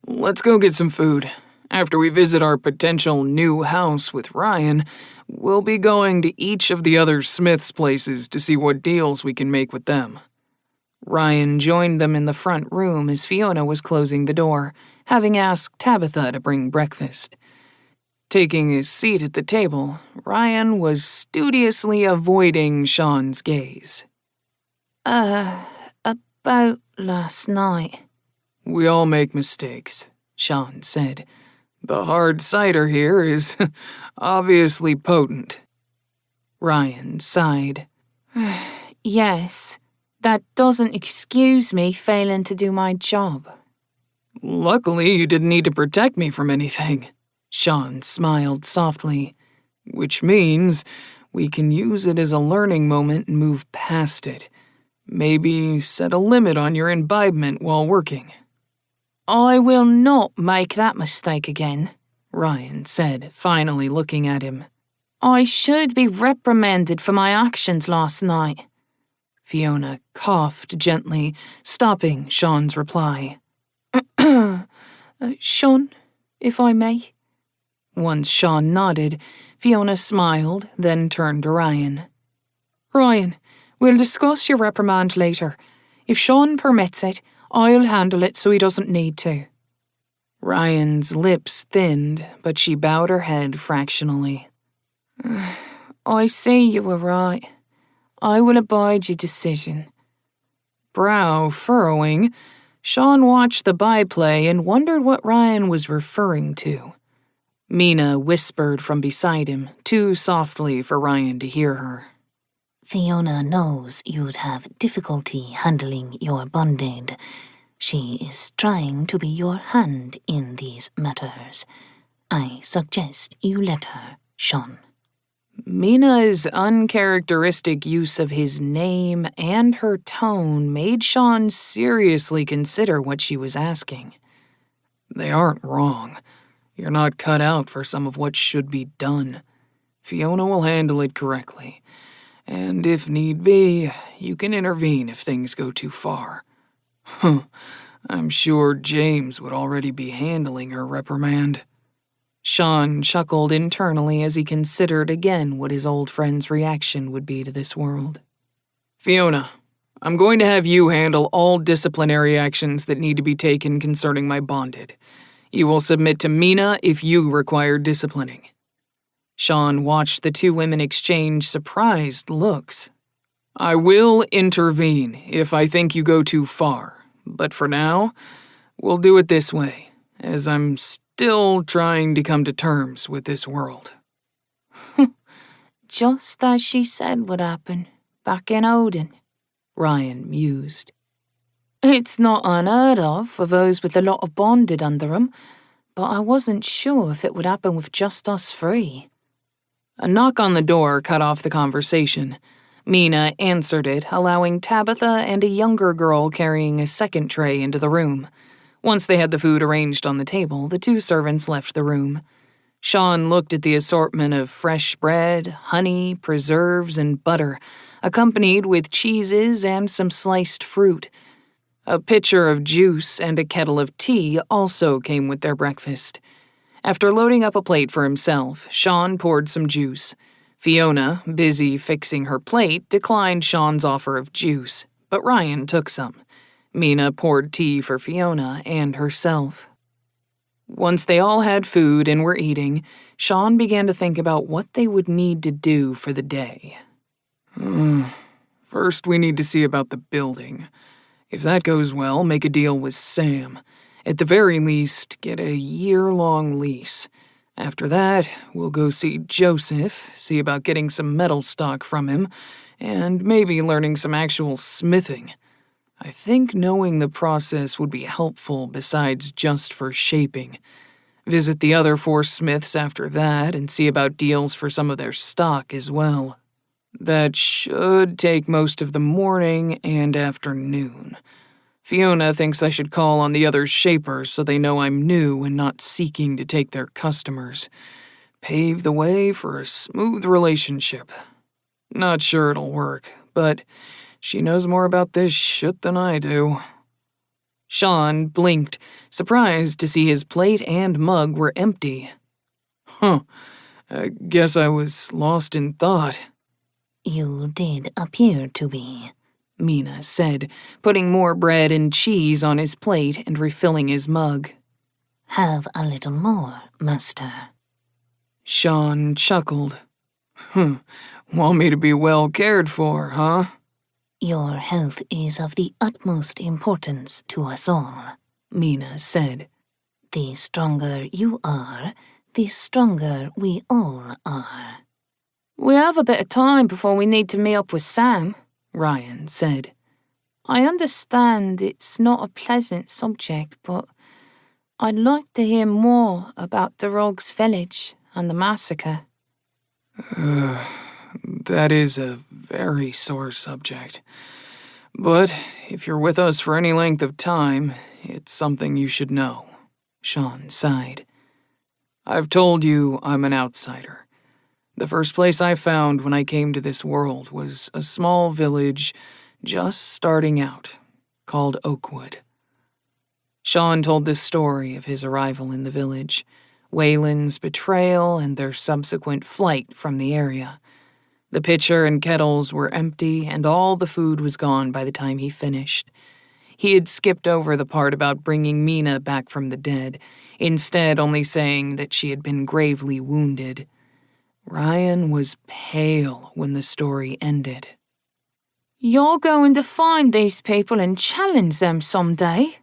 [SPEAKER 3] Let's go get some food. After we visit our potential new house with Ryan, we'll be going to each of the other Smith's places to see what deals we can make with them.
[SPEAKER 1] Ryan joined them in the front room as Fiona was closing the door, having asked Tabitha to bring breakfast. Taking his seat at the table, Ryan was studiously avoiding Sean's gaze.
[SPEAKER 2] About last night.
[SPEAKER 3] We all make mistakes, Sean said. The hard cider here is obviously potent.
[SPEAKER 1] Ryan sighed.
[SPEAKER 2] Yes, that doesn't excuse me failing to do my job.
[SPEAKER 3] Luckily, you didn't need to protect me from anything.
[SPEAKER 1] Sean smiled softly.
[SPEAKER 3] Which means we can use it as a learning moment and move past it. Maybe set a limit on your imbibement while working.
[SPEAKER 2] I will not make that mistake again,
[SPEAKER 1] Ryan said, finally looking at him.
[SPEAKER 2] I should be reprimanded for my actions last night.
[SPEAKER 1] Fiona coughed gently, stopping Sean's reply.
[SPEAKER 2] Sean, if I may.
[SPEAKER 1] Once Sean nodded, Fiona smiled, then turned to Ryan.
[SPEAKER 2] Ryan, we'll discuss your reprimand later. If Sean permits it, I'll handle it so he doesn't need to.
[SPEAKER 1] Ryan's lips thinned, but she bowed her head fractionally.
[SPEAKER 2] I see you were right. I will abide your decision.
[SPEAKER 1] Brow furrowing, Sean watched the byplay and wondered what Ryan was referring to. Mina whispered from beside him, too softly for Ryan to hear her.
[SPEAKER 2] Fiona knows you'd have difficulty handling your bondage. She is trying to be your hand in these matters. I suggest you let her, Sean.
[SPEAKER 1] Mina's uncharacteristic use of his name and her tone made Sean seriously consider what she was asking.
[SPEAKER 3] They aren't wrong. You're not cut out for some of what should be done. Fiona will handle it correctly. And if need be, you can intervene if things go too far. I'm sure James would already be handling her reprimand.
[SPEAKER 1] Sean chuckled internally as he considered again what his old friend's reaction would be to this world.
[SPEAKER 3] Fiona, I'm going to have you handle all disciplinary actions that need to be taken concerning my bonded. You will submit to Mina if you require disciplining.
[SPEAKER 1] Sean watched the two women exchange surprised looks.
[SPEAKER 3] I will intervene if I think you go too far, but for now, we'll do it this way, as I'm still trying to come to terms with this world.
[SPEAKER 2] Just as she said would happen, back in Odin,
[SPEAKER 1] Ryan mused.
[SPEAKER 2] It's not unheard of for those with a lot of bonded under them, but I wasn't sure if it would happen with just us three.
[SPEAKER 1] A knock on the door cut off the conversation. Mina answered it, allowing Tabitha and a younger girl carrying a second tray into the room. Once they had the food arranged on the table, the two servants left the room. Sean looked at the assortment of fresh bread, honey, preserves, and butter, accompanied with cheeses and some sliced fruit. A pitcher of juice and a kettle of tea also came with their breakfast. After loading up a plate for himself, Sean poured some juice. Fiona, busy fixing her plate, declined Sean's offer of juice, but Ryan took some. Mina poured tea for Fiona and herself. Once they all had food and were eating, Sean began to think about what they would need to do for the day.
[SPEAKER 3] First, we need to see about the building. If that goes well, make a deal with Sam. At the very least, get a year-long lease. After that, we'll go see Joseph, see about getting some metal stock from him, and maybe learning some actual smithing. I think knowing the process would be helpful besides just for shaping. Visit the other 4 smiths after that and see about deals for some of their stock as well. That should take most of the morning and afternoon. Fiona thinks I should call on the other shapers so they know I'm new and not seeking to take their customers. Pave the way for a smooth relationship. Not sure it'll work, but she knows more about this shit than I do.
[SPEAKER 1] Sean blinked, surprised to see his plate and mug were empty.
[SPEAKER 3] I guess I was lost in thought.
[SPEAKER 2] You did appear to be,
[SPEAKER 1] Mina said, putting more bread and cheese on his plate and refilling his mug.
[SPEAKER 2] Have a little more, master.
[SPEAKER 3] Sean chuckled. Want me to be well cared for, huh?
[SPEAKER 2] Your health is of the utmost importance to us all,
[SPEAKER 1] Mina said.
[SPEAKER 2] The stronger you are, the stronger we all are.
[SPEAKER 4] We have a bit of time before we need to meet up with Sam, Ryan said. I understand it's not a pleasant subject, but I'd like to hear more about the Rogues Village and the massacre.
[SPEAKER 3] That is a very sore subject. But if you're with us for any length of time, it's something you should know, Sean sighed. I've told you I'm an outsider. The first place I found when I came to this world was a small village just starting out, called Oakwood.
[SPEAKER 1] Sean told the story of his arrival in the village, Waylon's betrayal and their subsequent flight from the area. The pitcher and kettles were empty, and all the food was gone by the time he finished. He had skipped over the part about bringing Mina back from the dead, instead only saying that she had been gravely wounded. Ryan was pale when the story ended.
[SPEAKER 4] You're going to find these people and challenge them someday?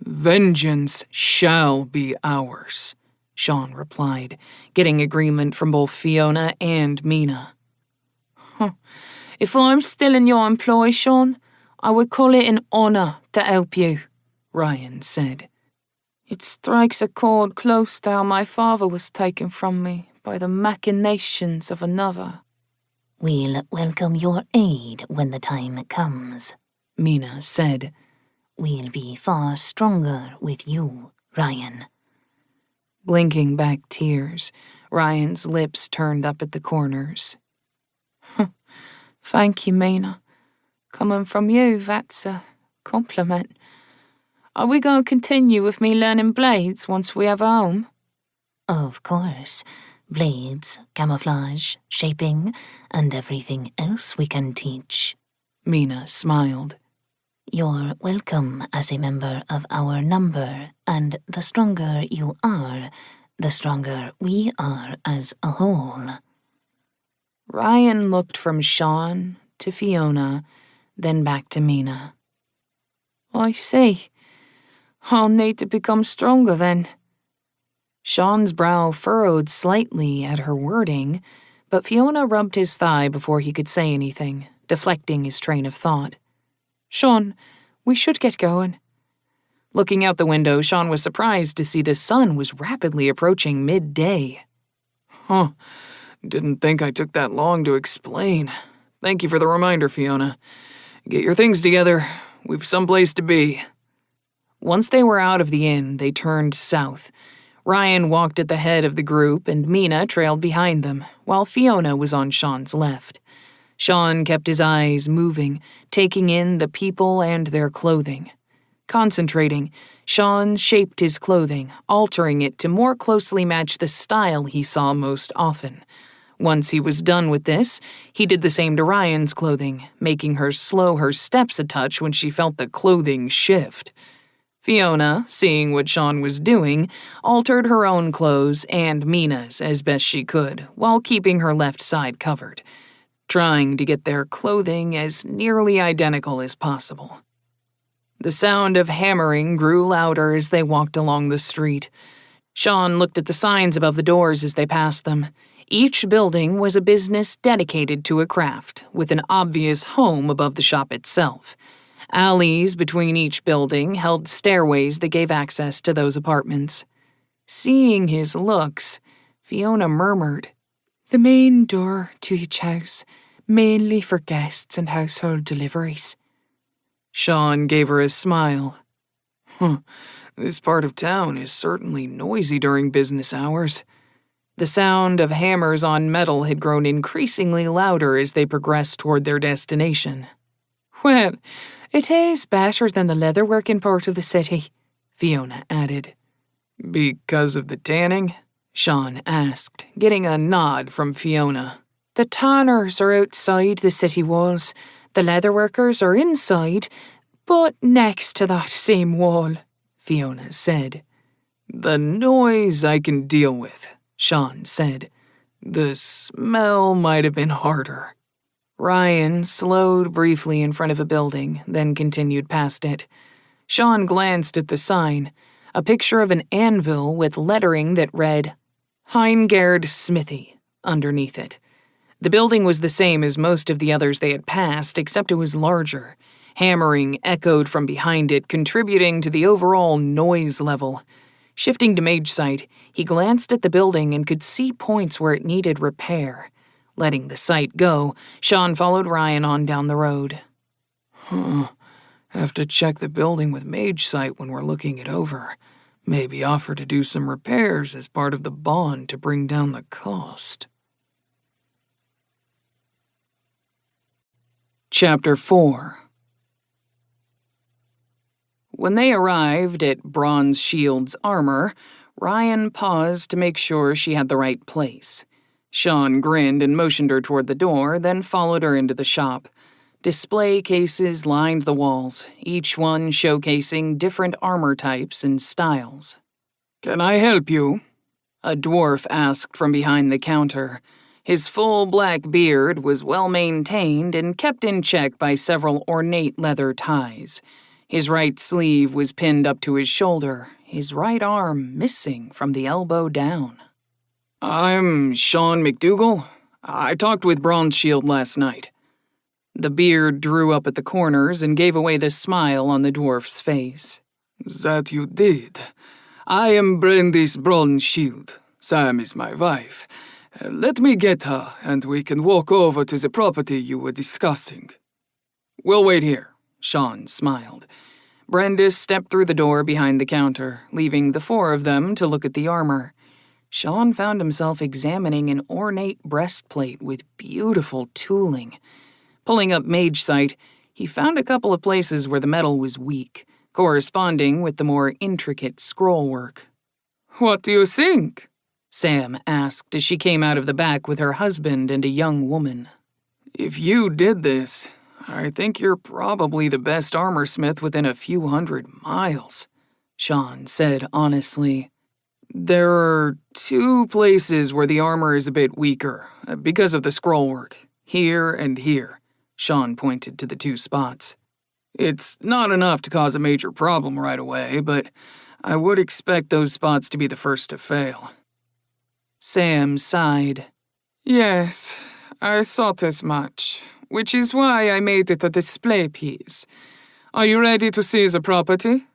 [SPEAKER 3] Vengeance shall be ours,
[SPEAKER 1] Sean replied, getting agreement from both Fiona and Mina.
[SPEAKER 4] If I'm still in your employ, Sean, I would call it an honor to help you,
[SPEAKER 1] Ryan said.
[SPEAKER 4] It strikes a chord close to how my father was taken from me by the machinations of another.
[SPEAKER 2] We'll welcome your aid when the time comes,
[SPEAKER 1] Mina said.
[SPEAKER 2] We'll be far stronger with you, Ryan.
[SPEAKER 1] Blinking back tears, Ryan's lips turned up at the corners.
[SPEAKER 4] Thank you, Mina. Coming from you, that's a compliment. Are we going to continue with me learning blades once we have a home?
[SPEAKER 2] Of course. Blades, camouflage, shaping, and everything else we can teach.
[SPEAKER 1] Mina smiled.
[SPEAKER 2] You're welcome as a member of our number, and the stronger you are, the stronger we are as a whole.
[SPEAKER 1] Ryan looked from Sean to Fiona, then back to Mina.
[SPEAKER 4] I see. I'll need to become stronger then.
[SPEAKER 1] Sean's brow furrowed slightly at her wording, but Fiona rubbed his thigh before he could say anything, deflecting his train of thought. Sean, we should get going. Looking out the window, Sean was surprised to see the sun was rapidly approaching midday.
[SPEAKER 3] Didn't think I took that long to explain. Thank you for the reminder, Fiona. Get your things together. We've someplace to be.
[SPEAKER 1] Once they were out of the inn, they turned south. Ryan walked at the head of the group, and Mina trailed behind them, while Fiona was on Sean's left. Sean kept his eyes moving, taking in the people and their clothing. Concentrating, Sean shaped his clothing, altering it to more closely match the style he saw most often. Once he was done with this, he did the same to Ryan's clothing, making her slow her steps a touch when she felt the clothing shift. Fiona, seeing what Sean was doing, altered her own clothes and Mina's as best she could, while keeping her left side covered, trying to get their clothing as nearly identical as possible. The sound of hammering grew louder as they walked along the street. Sean looked at the signs above the doors as they passed them. Each building was a business dedicated to a craft, with an obvious home above the shop itself. Alleys between each building held stairways that gave access to those apartments. Seeing his looks, Fiona murmured,
[SPEAKER 4] "The main door to each house, mainly for guests and household deliveries."
[SPEAKER 1] Sean gave her a smile.
[SPEAKER 3] This part of town is certainly noisy during business hours.
[SPEAKER 1] The sound of hammers on metal had grown increasingly louder as they progressed toward their destination.
[SPEAKER 4] "Well, it is better than the leatherworking part of the city," Fiona added.
[SPEAKER 1] "Because of the tanning?" Sean asked, getting a nod from Fiona.
[SPEAKER 4] "The tanners are outside the city walls. The leatherworkers are inside, but next to that same wall," Fiona said.
[SPEAKER 1] "The noise I can deal with," Sean said. "The smell might have been harder." Ryan slowed briefly in front of a building, then continued past it. Sean glanced at the sign, a picture of an anvil with lettering that read, Heingerd Smithy, underneath it. The building was the same as most of the others they had passed, except it was larger. Hammering echoed from behind it, contributing to the overall noise level. Shifting to Mage Sight, he glanced at the building and could see points where it needed repair. Letting the sight go, Sean followed Ryan on down the road.
[SPEAKER 3] Have to check the building with Mage Sight when we're looking it over. Maybe offer to do some repairs as part of the bond to bring down the cost.
[SPEAKER 1] Chapter 4. When they arrived at Bronze Shield's armor, Ryan paused to make sure she had the right place. Sean grinned and motioned her toward the door, then followed her into the shop. Display cases lined the walls, each one showcasing different armor types and styles.
[SPEAKER 3] "Can I help you?"
[SPEAKER 1] A dwarf asked from behind the counter. His full black beard was well maintained and kept in check by several ornate leather ties. His right sleeve was pinned up to his shoulder, his right arm missing from the elbow down.
[SPEAKER 3] "I'm Sean McDougal. I talked with Bronze Shield last night."
[SPEAKER 1] The beard drew up at the corners and gave away the smile on the dwarf's face.
[SPEAKER 3] "That you did. I am Brandis Bronze Shield. Sam is my wife. Let me get her, and we can walk over to the property you were discussing."
[SPEAKER 1] "We'll wait here," Sean smiled. Brandis stepped through the door behind the counter, leaving the four of them to look at the armor. Sean found himself examining an ornate breastplate with beautiful tooling. Pulling up Mage Sight, he found a couple of places where the metal was weak, corresponding with the more intricate scroll work.
[SPEAKER 3] "What do you think?"
[SPEAKER 1] Sam asked as she came out of the back with her husband and a young woman.
[SPEAKER 3] "If you did this, I think you're probably the best armorsmith within a few 100 miles,
[SPEAKER 1] Sean said honestly.
[SPEAKER 3] "There are 2 places where the armor is a bit weaker, because of the scroll work. Here and here." Sean pointed to the 2 spots. "It's not enough to cause a major problem right away, but I would expect those spots to be the first to fail."
[SPEAKER 1] Sam sighed.
[SPEAKER 4] "Yes, I thought as much, which is why I made it a display piece. Are you ready to see the property?"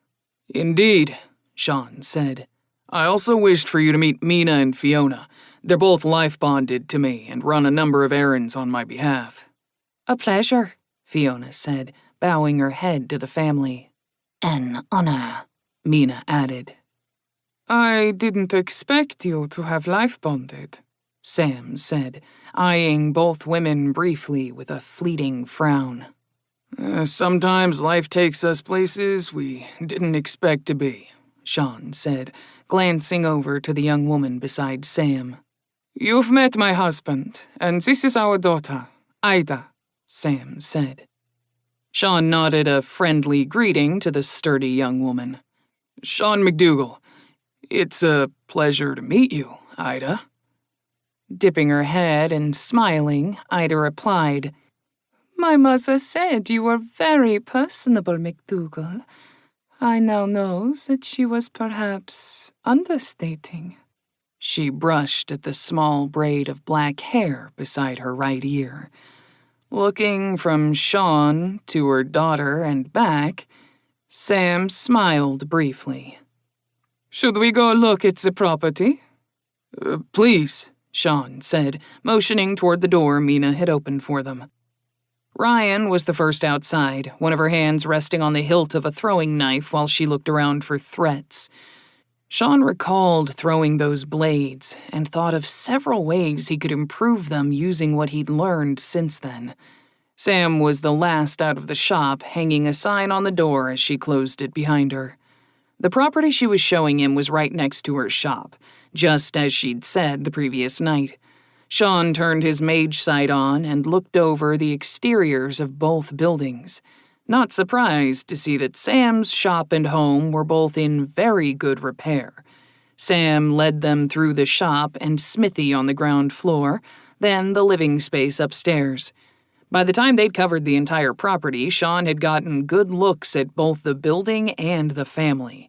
[SPEAKER 3] "Indeed," Sean said. "I also wished for you to meet Mina and Fiona. They're both life-bonded to me and run a number of errands on my behalf."
[SPEAKER 1] "A pleasure," Fiona said, bowing her head to the family.
[SPEAKER 2] An honor,
[SPEAKER 1] Mina added.
[SPEAKER 4] "I didn't expect you to have life-bonded,"
[SPEAKER 1] Sam said, eyeing both women briefly with a fleeting frown.
[SPEAKER 3] Sometimes life takes us places we didn't expect to be,
[SPEAKER 1] Sean said, glancing over to the young woman beside Sam.
[SPEAKER 3] You've met my husband, and this is our daughter, Ida,
[SPEAKER 1] Sam said. Sean nodded a friendly greeting to the sturdy young woman.
[SPEAKER 3] Sean McDougal. It's a pleasure to meet you, Ida.
[SPEAKER 1] Dipping her head and smiling, Ida replied, My mother said you were very personable, McDougal. I now know that she was perhaps understating. She brushed at the small braid of black hair beside her right ear. Looking from Sean to her daughter and back, Sam smiled briefly.
[SPEAKER 3] Should we go look at the property?
[SPEAKER 1] Please, Sean said, motioning toward the door Mina had opened for them. Ryan was the first outside, one of her hands resting on the hilt of a throwing knife while she looked around for threats. Sean recalled throwing those blades and thought of several ways he could improve them using what he'd learned since then. Sam was the last out of the shop, hanging a sign on the door as she closed it behind her. The property she was showing him was right next to her shop, just as she'd said the previous night. Sean turned his mage sight on and looked over the exteriors of both buildings, not surprised to see that Sam's shop and home were both in very good repair. Sam led them through the shop and smithy on the ground floor, then the living space upstairs. By the time they'd covered the entire property, Sean had gotten good looks at both the building and the family.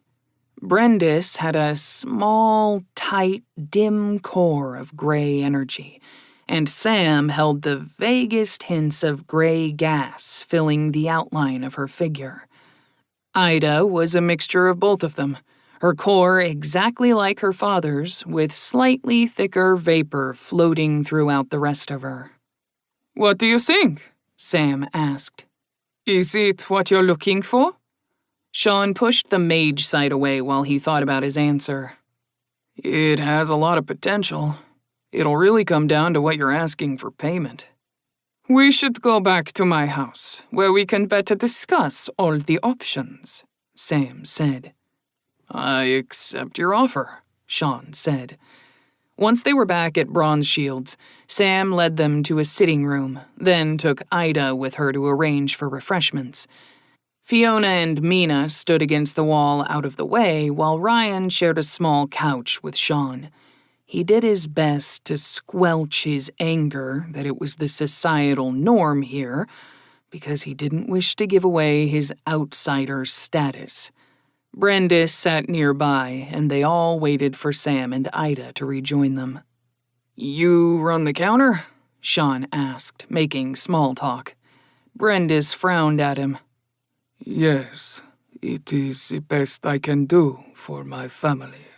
[SPEAKER 1] Brendis had a small, tight, dim core of gray energy, and Sam held the vaguest hints of gray gas filling the outline of her figure. Ida was a mixture of both of them, her core exactly like her father's, with slightly thicker vapor floating throughout the rest of her.
[SPEAKER 3] What do you think?
[SPEAKER 1] Sam asked.
[SPEAKER 3] Is it what you're looking for?
[SPEAKER 1] Sean pushed the mage sight away while he thought about his answer.
[SPEAKER 3] It has a lot of potential. It'll really come down to what you're asking for payment. We should go back to my house, where we can better discuss all the options,
[SPEAKER 1] Sam said.
[SPEAKER 3] I accept your offer,
[SPEAKER 1] Sean said. Once they were back at Bronze Shields, Sam led them to a sitting room, then took Ida with her to arrange for refreshments. Fiona and Mina stood against the wall out of the way, while Ryan shared a small couch with Sean. He did his best to squelch his anger that it was the societal norm here, because he didn't wish to give away his outsider status. Brendis sat nearby, and they all waited for Sam and Ida to rejoin them.
[SPEAKER 3] You run the counter?
[SPEAKER 1] Sean asked, making small talk. Brendis frowned at him.
[SPEAKER 3] Yes, it is the best I can do for my family.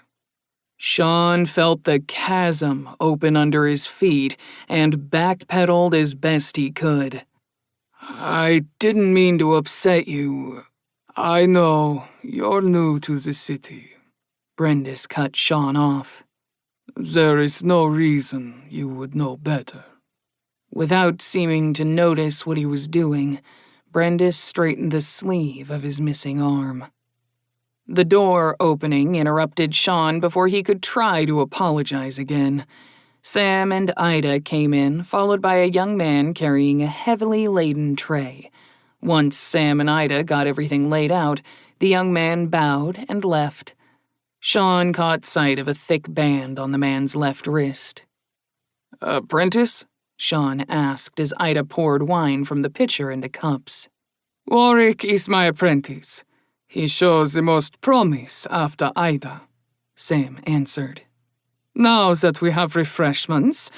[SPEAKER 1] Sean felt the chasm open under his feet and backpedaled as best he could.
[SPEAKER 3] I didn't mean to upset you. I know you're new to the city.
[SPEAKER 1] Brendis cut Sean off.
[SPEAKER 3] There is no reason you would know better.
[SPEAKER 1] Without seeming to notice what he was doing, Brendis straightened the sleeve of his missing arm. The door opening interrupted Sean before he could try to apologize again. Sam and Ida came in, followed by a young man carrying a heavily laden tray. Once Sam and Ida got everything laid out, the young man bowed and left. Sean caught sight of a thick band on the man's left wrist.
[SPEAKER 3] Apprentice?
[SPEAKER 1] Sean asked as Ida poured wine from the pitcher into cups.
[SPEAKER 3] Warwick is my apprentice. He shows the most promise after Ida,
[SPEAKER 1] Sam answered.
[SPEAKER 3] Now that we have refreshments,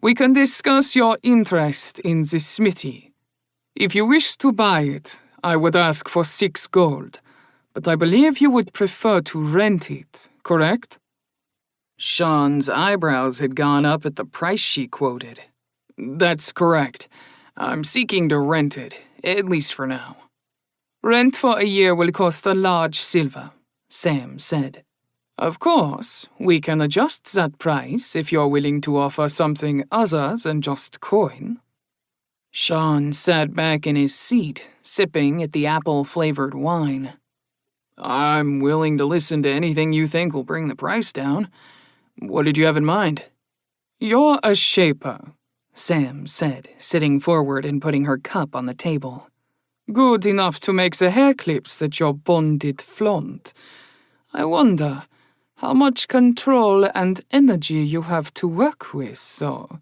[SPEAKER 3] we can discuss your interest in the smithy. If you wish to buy it, I would ask for 6 gold, but I believe you would prefer to rent it, correct?
[SPEAKER 1] Sean's eyebrows had gone up at the price she quoted.
[SPEAKER 3] That's correct. I'm seeking to rent it, at least for now.
[SPEAKER 1] Rent for a year will cost a large silver, Sam said.
[SPEAKER 3] Of course, we can adjust that price if you're willing to offer something other than just coin.
[SPEAKER 1] Sean sat back in his seat, sipping at the apple-flavored wine. I'm willing to listen to anything you think will bring the price down. What did you have in mind?
[SPEAKER 3] You're a shaper,
[SPEAKER 1] Sam said, sitting forward and putting her cup on the table.
[SPEAKER 3] good enough to make the hair clips that your bonded flaunt. I wonder how much control and energy you have to work with, so.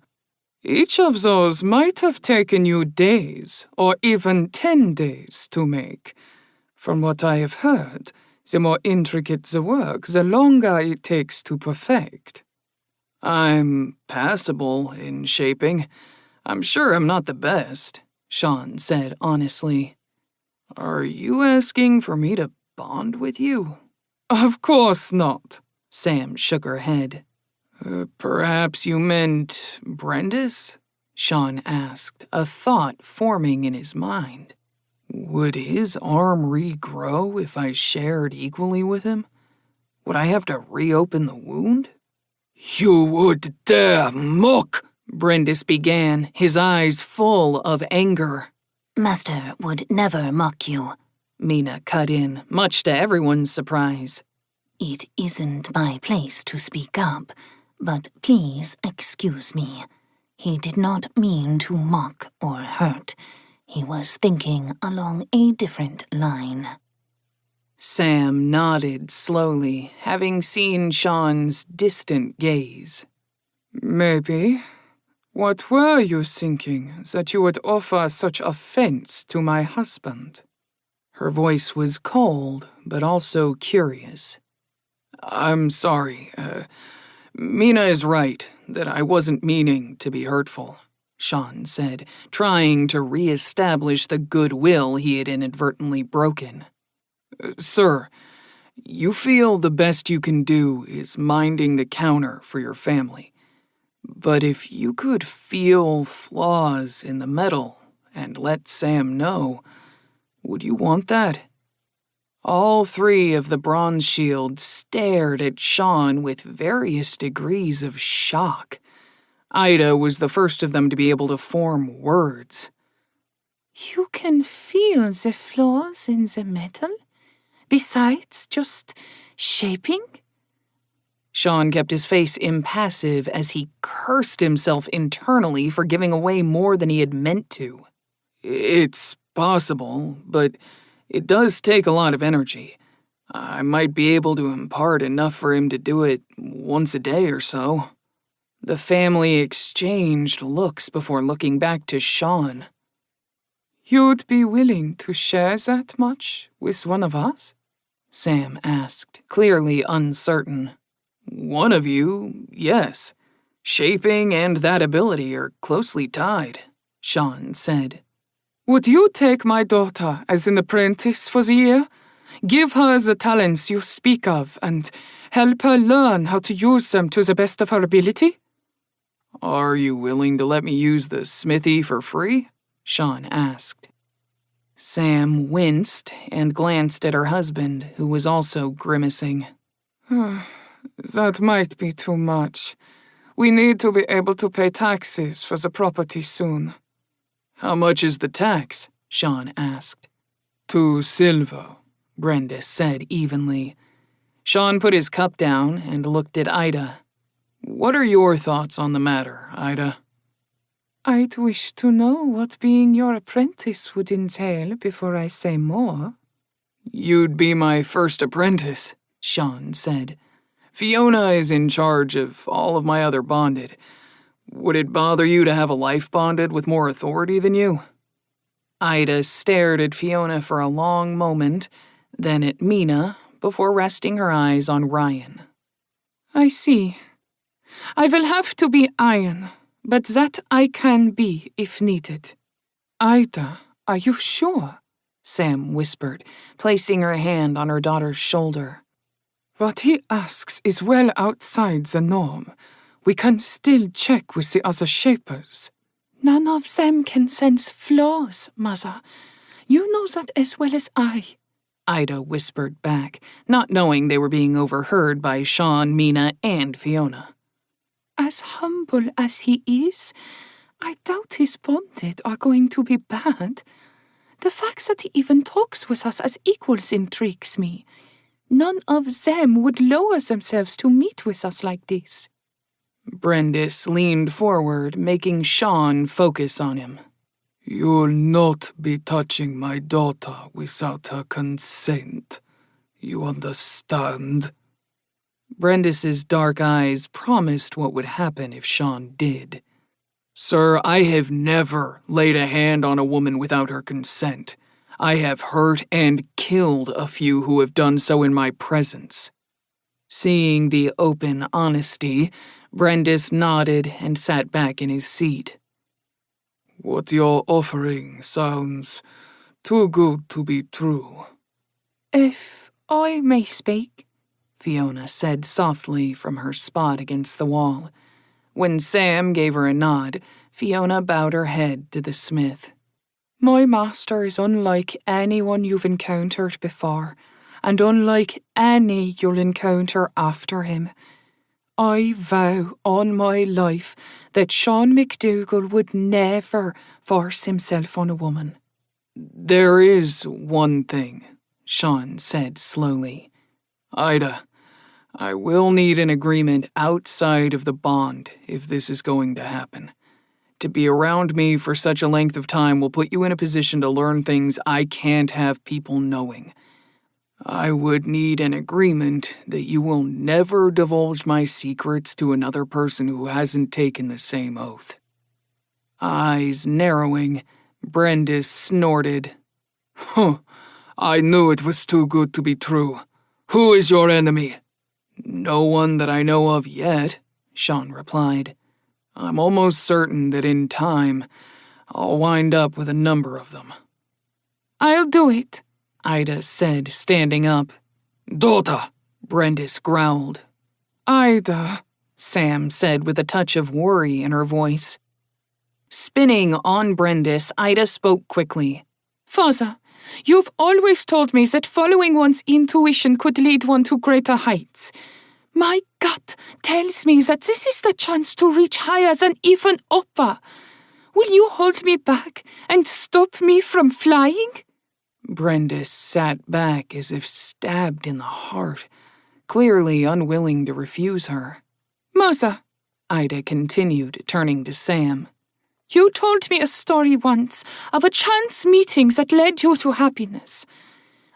[SPEAKER 3] Each of those might have taken you days, or even 10 days to make. From what I have heard, the more intricate the work, the longer it takes to perfect.
[SPEAKER 1] I'm passable in shaping. I'm sure I'm not the best, Sean said honestly. Are you asking for me to bond with you?
[SPEAKER 3] Of course not.
[SPEAKER 1] Sam shook her head. Perhaps you meant Brendis? Sean asked, a thought forming in his mind. Would his arm regrow if I shared equally with him? Would I have to reopen the wound?
[SPEAKER 3] You would dare mock!
[SPEAKER 1] Brendis began, his eyes full of anger.
[SPEAKER 2] Master would never mock you.
[SPEAKER 1] Mina cut in, much to everyone's surprise.
[SPEAKER 2] It isn't my place to speak up, but please excuse me. He did not mean to mock or hurt. He was thinking along a different line.
[SPEAKER 1] Sam nodded slowly, having seen Sean's distant gaze.
[SPEAKER 3] Maybe. What were you thinking, that you would offer such offense to my husband?
[SPEAKER 1] Her voice was cold, but also curious. I'm sorry. Mina is right that I wasn't meaning to be hurtful, Sean said, trying to re-establish the goodwill he had inadvertently broken. Sir, you feel the best you can do is minding the counter for your family. But if you could feel flaws in the metal and let Sam know, would you want that? All three of the bronze shields stared at Sean with various degrees of shock. Ida was the first of them to be able to form words.
[SPEAKER 5] You can feel the flaws in the metal? Besides just shaping?
[SPEAKER 1] Sean kept his face impassive as he cursed himself internally for giving away more than he had meant to. It's possible, but it does take a lot of energy. I might be able to impart enough for him to do it once a day or so. The family exchanged looks before looking back to Sean.
[SPEAKER 3] You'd be willing to share that much with one of us?
[SPEAKER 1] Sam asked, clearly uncertain. One of you, yes. Shaping and that ability are closely tied, Sean said.
[SPEAKER 3] Would you take my daughter as an apprentice for the year? Give her the talents you speak of and help her learn how to use them to the best of her ability?
[SPEAKER 1] Are you willing to let me use the smithy for free? Sean asked. Sam winced and glanced at her husband, who was also grimacing.
[SPEAKER 3] That might be too much. We need to be able to pay taxes for the property soon.
[SPEAKER 1] How much is the tax? Sean asked.
[SPEAKER 3] 2 silver,
[SPEAKER 1] Brendis said evenly. Sean put his cup down and looked at Ida. What are your thoughts on the matter, Ida?
[SPEAKER 5] I'd wish to know what being your apprentice would entail before I say more.
[SPEAKER 1] You'd be my first apprentice, Sean said. Fiona is in charge of all of my other bonded. Would it bother you to have a life bonded with more authority than you? Ida stared at Fiona for a long moment, then at Mina, before resting her eyes on Ryan.
[SPEAKER 5] I see. I will have to be iron, but that I can be if needed.
[SPEAKER 3] Ida, are you sure?
[SPEAKER 1] Sam whispered, placing her hand on her daughter's shoulder.
[SPEAKER 3] What he asks is well outside the norm. We can still check with the other shapers.
[SPEAKER 5] None of them can sense flaws, Mother. You know that as well as I.
[SPEAKER 1] Ida whispered back, not knowing they were being overheard by Sean, Mina, and Fiona.
[SPEAKER 5] As humble as he is, I doubt his bonded are going to be bad. The fact that he even talks with us as equals intrigues me. None of them would lower themselves to meet with us like this.
[SPEAKER 1] Brendis leaned forward, making Sean focus on him.
[SPEAKER 3] You'll not be touching my daughter without her consent. You understand?
[SPEAKER 1] Brendis's dark eyes promised what would happen if Sean did. Sir, I have never laid a hand on a woman without her consent. I have hurt and killed a few who have done so in my presence. Seeing the open honesty, Brendis nodded and sat back in his seat.
[SPEAKER 3] What you're offering sounds too good to be true.
[SPEAKER 5] If I may speak,
[SPEAKER 1] Fiona said softly from her spot against the wall. When Sam gave her a nod, Fiona bowed her head to the smith.
[SPEAKER 5] My master is unlike anyone you've encountered before, and unlike any you'll encounter after him. I vow on my life that Sean McDougall would never force himself on a woman.
[SPEAKER 1] There is one thing, Sean said slowly. Ida, I will need an agreement outside of the bond if this is going to happen. To be around me for such a length of time will put you in a position to learn things I can't have people knowing. I would need an agreement that you will never divulge my secrets to another person who hasn't taken the same oath. Eyes narrowing, Brendis snorted.
[SPEAKER 3] Huh, I knew it was too good to be true. Who is your enemy?
[SPEAKER 1] No one that I know of yet, Sean replied. I'm almost certain that in time, I'll wind up with a number of them.
[SPEAKER 5] I'll do it,
[SPEAKER 1] Ida said, standing up.
[SPEAKER 3] Daughter,
[SPEAKER 1] Brendis growled.
[SPEAKER 5] Ida,
[SPEAKER 1] Sam said with a touch of worry in her voice. Spinning on Brendis, Ida spoke quickly.
[SPEAKER 5] Father, you've always told me that following one's intuition could lead one to greater heights. My gut tells me that this is the chance to reach higher than even upper. Will you hold me back and stop me from flying?
[SPEAKER 1] Brendis sat back as if stabbed in the heart, clearly unwilling to refuse her.
[SPEAKER 5] Mother,
[SPEAKER 1] Ida continued, turning to Sam.
[SPEAKER 5] You told me a story once of a chance meeting that led you to happiness.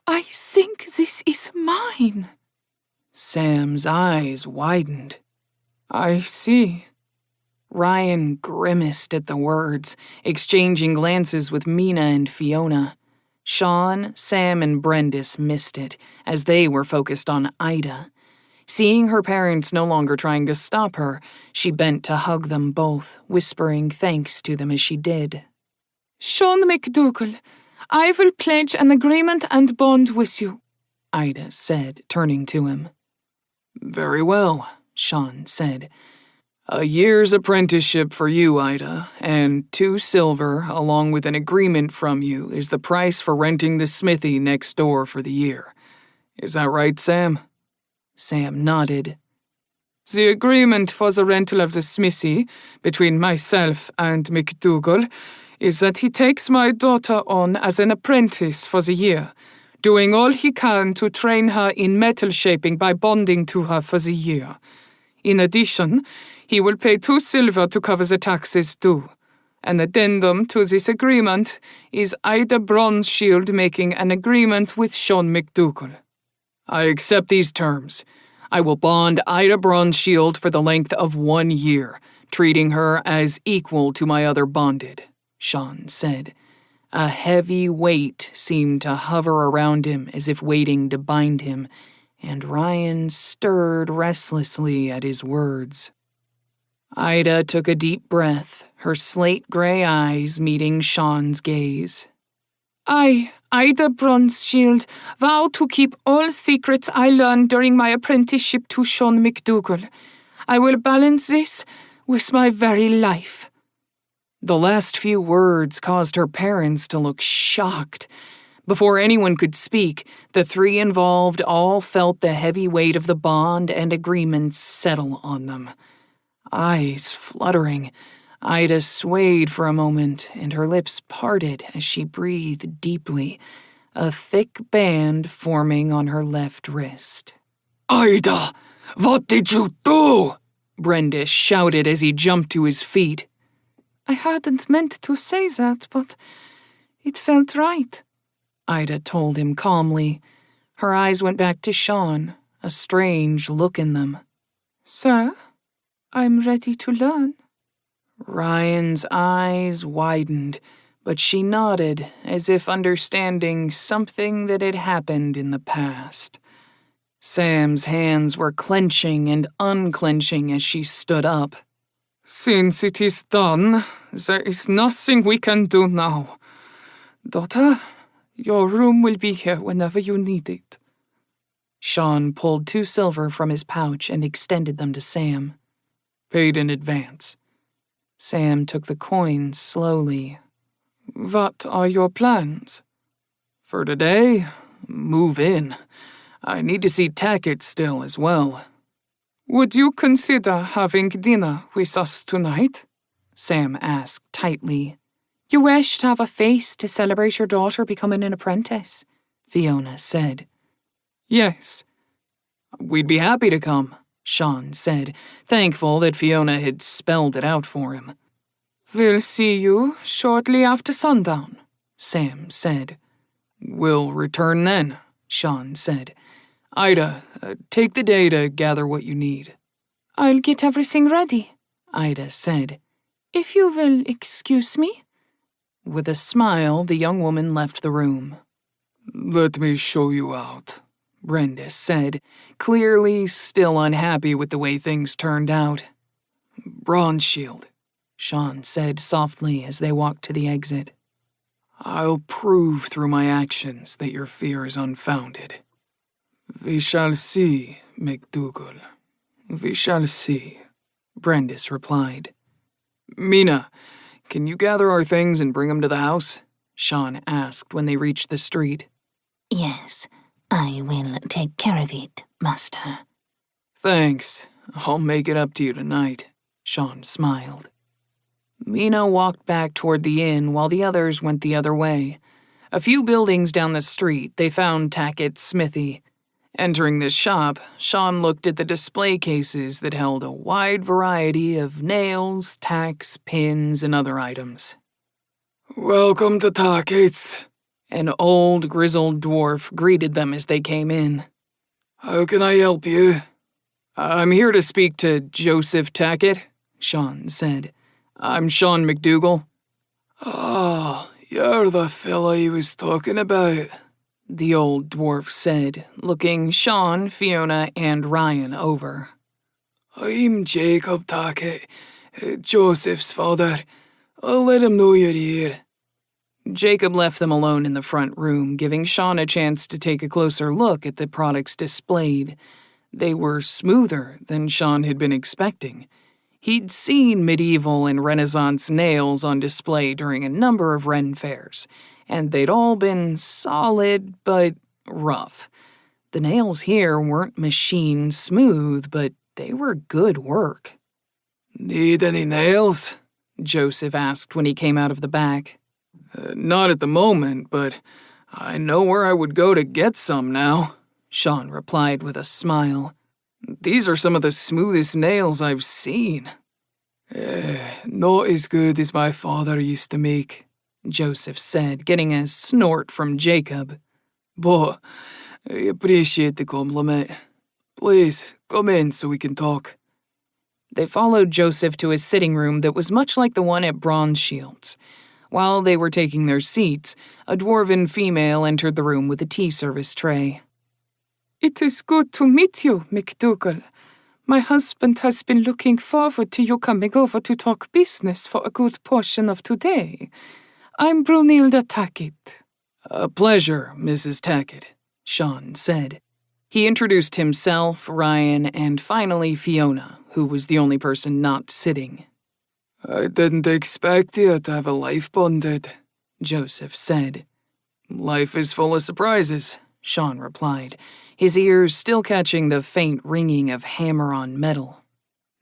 [SPEAKER 5] I think this is mine.
[SPEAKER 1] Sam's eyes widened.
[SPEAKER 5] I see.
[SPEAKER 1] Ryan grimaced at the words, exchanging glances with Mina and Fiona. Sean, Sam, and Brendis missed it, as they were focused on Ida. Seeing her parents no longer trying to stop her, she bent to hug them both, whispering thanks to them as she did.
[SPEAKER 5] Sean McDougall, I will pledge an agreement and bond with you,
[SPEAKER 1] Ida said, turning to him. Very well, Sean said. A year's apprenticeship for you, Ida, and 2 silver, along with an agreement from you, is the price for renting the smithy next door for the year. Is that right, Sam? Sam nodded.
[SPEAKER 5] The agreement for the rental of the smithy between myself and McDougall is that he takes my daughter on as an apprentice for the year, doing all he can to train her in metal shaping by bonding to her for the year. In addition, he will pay 2 silver to cover the taxes due. An addendum to this agreement is Ida Bronzeshield making an agreement with Sean McDougall.
[SPEAKER 1] I accept these terms. I will bond Ida Bronzeshield for the length of 1 year, treating her as equal to my other bonded, Sean said. A heavy weight seemed to hover around him as if waiting to bind him, and Ryan stirred restlessly at his words. Ida took a deep breath, her slate-gray eyes meeting Sean's gaze.
[SPEAKER 5] I, Ida Bronzeshield, vow to keep all secrets I learned during my apprenticeship to Sean McDougall. I will balance this with my very life.
[SPEAKER 1] The last few words caused her parents to look shocked. Before anyone could speak, the 3 involved all felt the heavy weight of the bond and agreement settle on them. Eyes fluttering, Ida swayed for a moment, and her lips parted as she breathed deeply, a thick band forming on her left wrist.
[SPEAKER 3] Ida, what did you do?
[SPEAKER 1] Brendis shouted as he jumped to his feet.
[SPEAKER 5] I hadn't meant to say that, but it felt right,
[SPEAKER 1] Ida told him calmly. Her eyes went back to Sean, a strange look in them.
[SPEAKER 5] Sir, I'm ready to learn.
[SPEAKER 1] Ryan's eyes widened, but she nodded as if understanding something that had happened in the past. Sam's hands were clenching and unclenching as she stood up.
[SPEAKER 5] Since it is done, there is nothing we can do now. Daughter, your room will be here whenever you need it.
[SPEAKER 1] Sean pulled 2 silver from his pouch and extended them to Sam.
[SPEAKER 5] Paid in advance.
[SPEAKER 1] Sam took the coins slowly.
[SPEAKER 5] What are your plans?
[SPEAKER 1] For today, move in. I need to see Tackett still as well.
[SPEAKER 5] Would you consider having dinner with us tonight?
[SPEAKER 1] Sam asked tightly.
[SPEAKER 5] You wish to have a feast to celebrate your daughter becoming an apprentice,
[SPEAKER 1] Fiona said.
[SPEAKER 5] Yes.
[SPEAKER 1] We'd be happy to come, Sean said, thankful that Fiona had spelled it out for him.
[SPEAKER 5] We'll see you shortly after sundown,
[SPEAKER 1] Sam said. We'll return then, Sean said. Ida, take the day to gather what you need.
[SPEAKER 5] I'll get everything ready,
[SPEAKER 1] Ida said.
[SPEAKER 5] If you will excuse me.
[SPEAKER 1] With a smile, the young woman left the room.
[SPEAKER 3] Let me show you out,
[SPEAKER 1] Brendis said, clearly still unhappy with the way things turned out.
[SPEAKER 3] Bronze shield,
[SPEAKER 1] Sean said softly as they walked to the exit.
[SPEAKER 3] I'll prove through my actions that your fear is unfounded. We shall see, MacDougall. We shall see,
[SPEAKER 1] Brendis replied.
[SPEAKER 3] Mina, can you gather our things and bring them to the house?
[SPEAKER 1] Sean asked when they reached the street.
[SPEAKER 2] Yes, I will take care of it, Master.
[SPEAKER 3] Thanks. I'll make it up to you tonight,
[SPEAKER 1] Sean smiled. Mina walked back toward the inn while the others went the other way. A few buildings down the street, they found Tackett's smithy. Entering this shop, Sean looked at the display cases that held a wide variety of nails, tacks, pins, and other items.
[SPEAKER 3] Welcome to Tackett's.
[SPEAKER 1] An old, grizzled dwarf greeted them as they came in.
[SPEAKER 3] How can I help you?
[SPEAKER 1] I'm here to speak to Joseph Tackett, Sean said. I'm Sean MacDougall.
[SPEAKER 3] Ah, you're the fella he was talking about,
[SPEAKER 1] the old dwarf said, looking Sean, Fiona, and Ryan over.
[SPEAKER 3] I'm Jacob Tackett, Joseph's father. I'll let him know you're here.
[SPEAKER 1] Jacob left them alone in the front room, giving Sean a chance to take a closer look at the products displayed. They were smoother than Sean had been expecting. He'd seen medieval and Renaissance nails on display during a number of Ren fairs, and they'd all been solid but rough. The nails here weren't machine smooth, but they were good work.
[SPEAKER 3] Need any nails?
[SPEAKER 1] Joseph asked when he came out of the back.
[SPEAKER 3] Not at the moment, but I know where I would go to get some now,
[SPEAKER 1] Sean replied with a smile.
[SPEAKER 3] These are some of the smoothest nails I've seen. Not as good as my father used to make,
[SPEAKER 1] Joseph said, getting a snort from Jacob.
[SPEAKER 3] But I appreciate the compliment. Please, come in so we can talk.
[SPEAKER 1] They followed Joseph to his sitting room that was much like the one at Bronze Shields. While they were taking their seats, a dwarven female entered the room with a tea service tray.
[SPEAKER 5] It is good to meet you, MacDougall. My husband has been looking forward to you coming over to talk business for a good portion of today. I'm Brunilda Tackett.
[SPEAKER 3] A pleasure, Mrs. Tackett,
[SPEAKER 1] Sean said. He introduced himself, Ryan, and finally Fiona, who was the only person not sitting.
[SPEAKER 3] I didn't expect you to have a life bonded,
[SPEAKER 1] Joseph said.
[SPEAKER 3] Life is full of surprises,
[SPEAKER 1] Sean replied, his ears still catching the faint ringing of hammer on metal.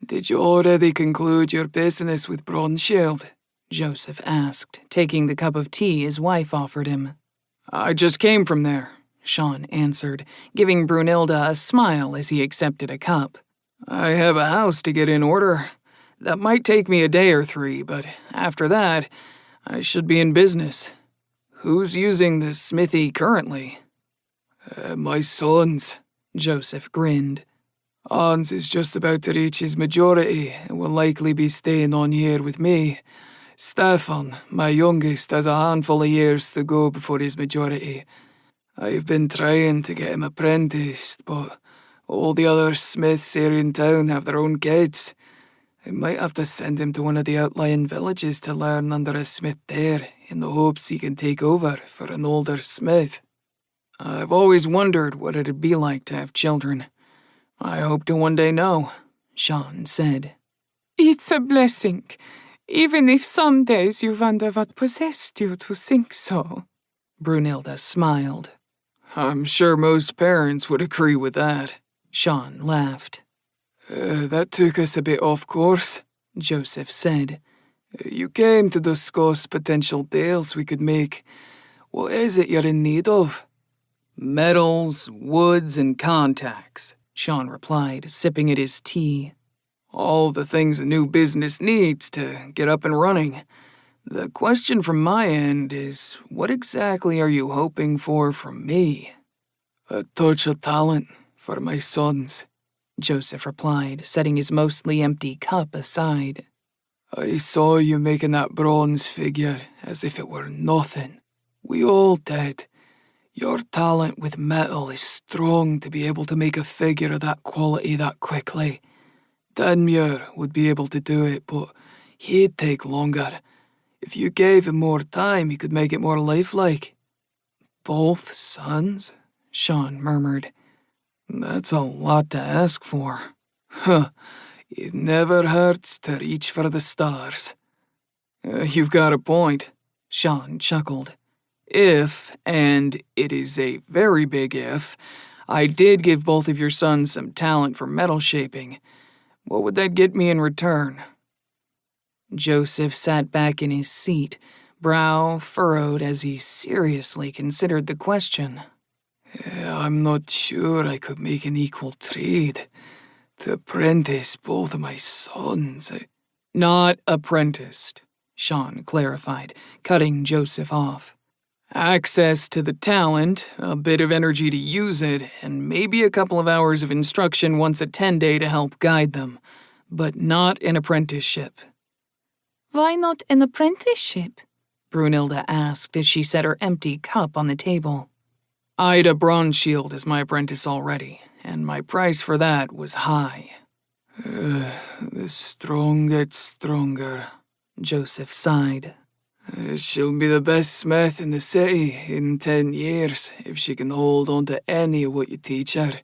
[SPEAKER 3] Did you already conclude your business with Bronshield?
[SPEAKER 1] Joseph asked, taking the cup of tea his wife offered him.
[SPEAKER 5] I just came from there.
[SPEAKER 1] Sean answered, giving Brunilda a smile as he accepted a cup.
[SPEAKER 5] I have a house to get in order. That might take me a day or 3, but after that, I should be in business. Who's using the smithy currently?
[SPEAKER 3] My sons.
[SPEAKER 1] Joseph grinned.
[SPEAKER 3] Hans is just about to reach his majority and will likely be staying on here with me. Stefan, my youngest, has a handful of years to go before his majority. I've been trying to get him apprenticed, but all the other smiths here in town have their own kids. I might have to send him to one of the outlying villages to learn under a smith there, in the hopes he can take over for an older smith.
[SPEAKER 5] I've always wondered what it'd be like to have children. I hope to one day know,
[SPEAKER 1] Sean said.
[SPEAKER 5] It's a blessing, even if some days you wonder what possessed you to think so.
[SPEAKER 1] Brunilda smiled.
[SPEAKER 5] I'm sure most parents would agree with that.
[SPEAKER 1] Sean laughed.
[SPEAKER 3] That took us a bit off course,
[SPEAKER 1] Joseph said.
[SPEAKER 3] You came to discuss potential deals we could make. What is it you're in need of?
[SPEAKER 1] Metals, woods, and contacts, Sean replied, sipping at his tea.
[SPEAKER 5] All the things a new business needs to get up and running. The question from my end is, what exactly are you hoping for from me?
[SPEAKER 3] A touch of talent for my sons,
[SPEAKER 1] Joseph replied, setting his mostly empty cup aside.
[SPEAKER 3] I saw you making that bronze figure as if it were nothing. We all did. Your talent with metal is strong to be able to make a figure of that quality that quickly. Denmuir would be able to do it, but he'd take longer. If you gave him more time, he could make it more lifelike.
[SPEAKER 1] Both sons? Sean murmured.
[SPEAKER 3] That's a lot to ask for. Huh. It never hurts to reach for the stars.
[SPEAKER 5] You've got a point,
[SPEAKER 1] Sean chuckled.
[SPEAKER 5] If, and it is a very big if, I did give both of your sons some talent for metal shaping, what would that get me in return?
[SPEAKER 1] Joseph sat back in his seat, brow furrowed as he seriously considered the question.
[SPEAKER 3] I'm not sure I could make an equal trade. To apprentice both of my sons.
[SPEAKER 5] Not apprenticed,
[SPEAKER 1] Sean clarified, cutting Joseph off.
[SPEAKER 5] Access to the talent, a bit of energy to use it, and maybe a couple of hours of instruction once a 10-day to help guide them, but not an apprenticeship.
[SPEAKER 2] Why not an apprenticeship?
[SPEAKER 1] Brunilda asked as she set her empty cup on the table.
[SPEAKER 5] Ida Bronshield is my apprentice already, and my price for that was high.
[SPEAKER 3] The strong get stronger,
[SPEAKER 1] Joseph sighed.
[SPEAKER 3] She'll be the best smith in the city in 10 years if she can hold on to any of what you teach her.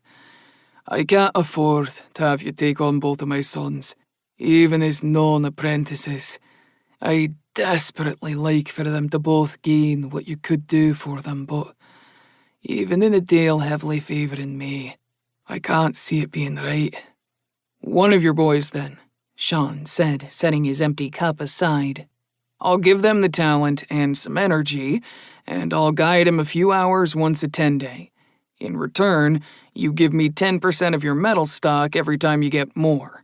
[SPEAKER 3] I can't afford to have you take on both of my sons, even as non-apprentices. I desperately like for them to both gain what you could do for them, but even in a deal heavily favouring me, I can't see it being right.
[SPEAKER 5] One of your boys, then,
[SPEAKER 1] Sean said, setting his empty cup aside.
[SPEAKER 5] I'll give them the talent and some energy, and I'll guide him a few hours once a 10-day. In return, you give me 10% of your metal stock every time you get more.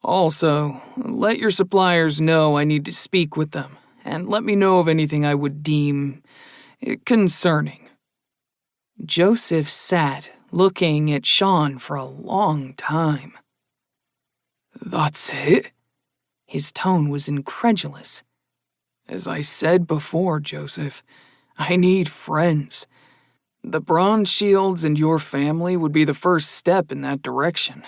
[SPEAKER 5] Also, let your suppliers know I need to speak with them, and let me know of anything I would deem concerning.
[SPEAKER 1] Joseph sat, looking at Sean for a long time.
[SPEAKER 3] That's it?
[SPEAKER 1] His tone was incredulous.
[SPEAKER 5] As I said before, Joseph, I need friends. The Bronshields and your family would be the first step in that direction.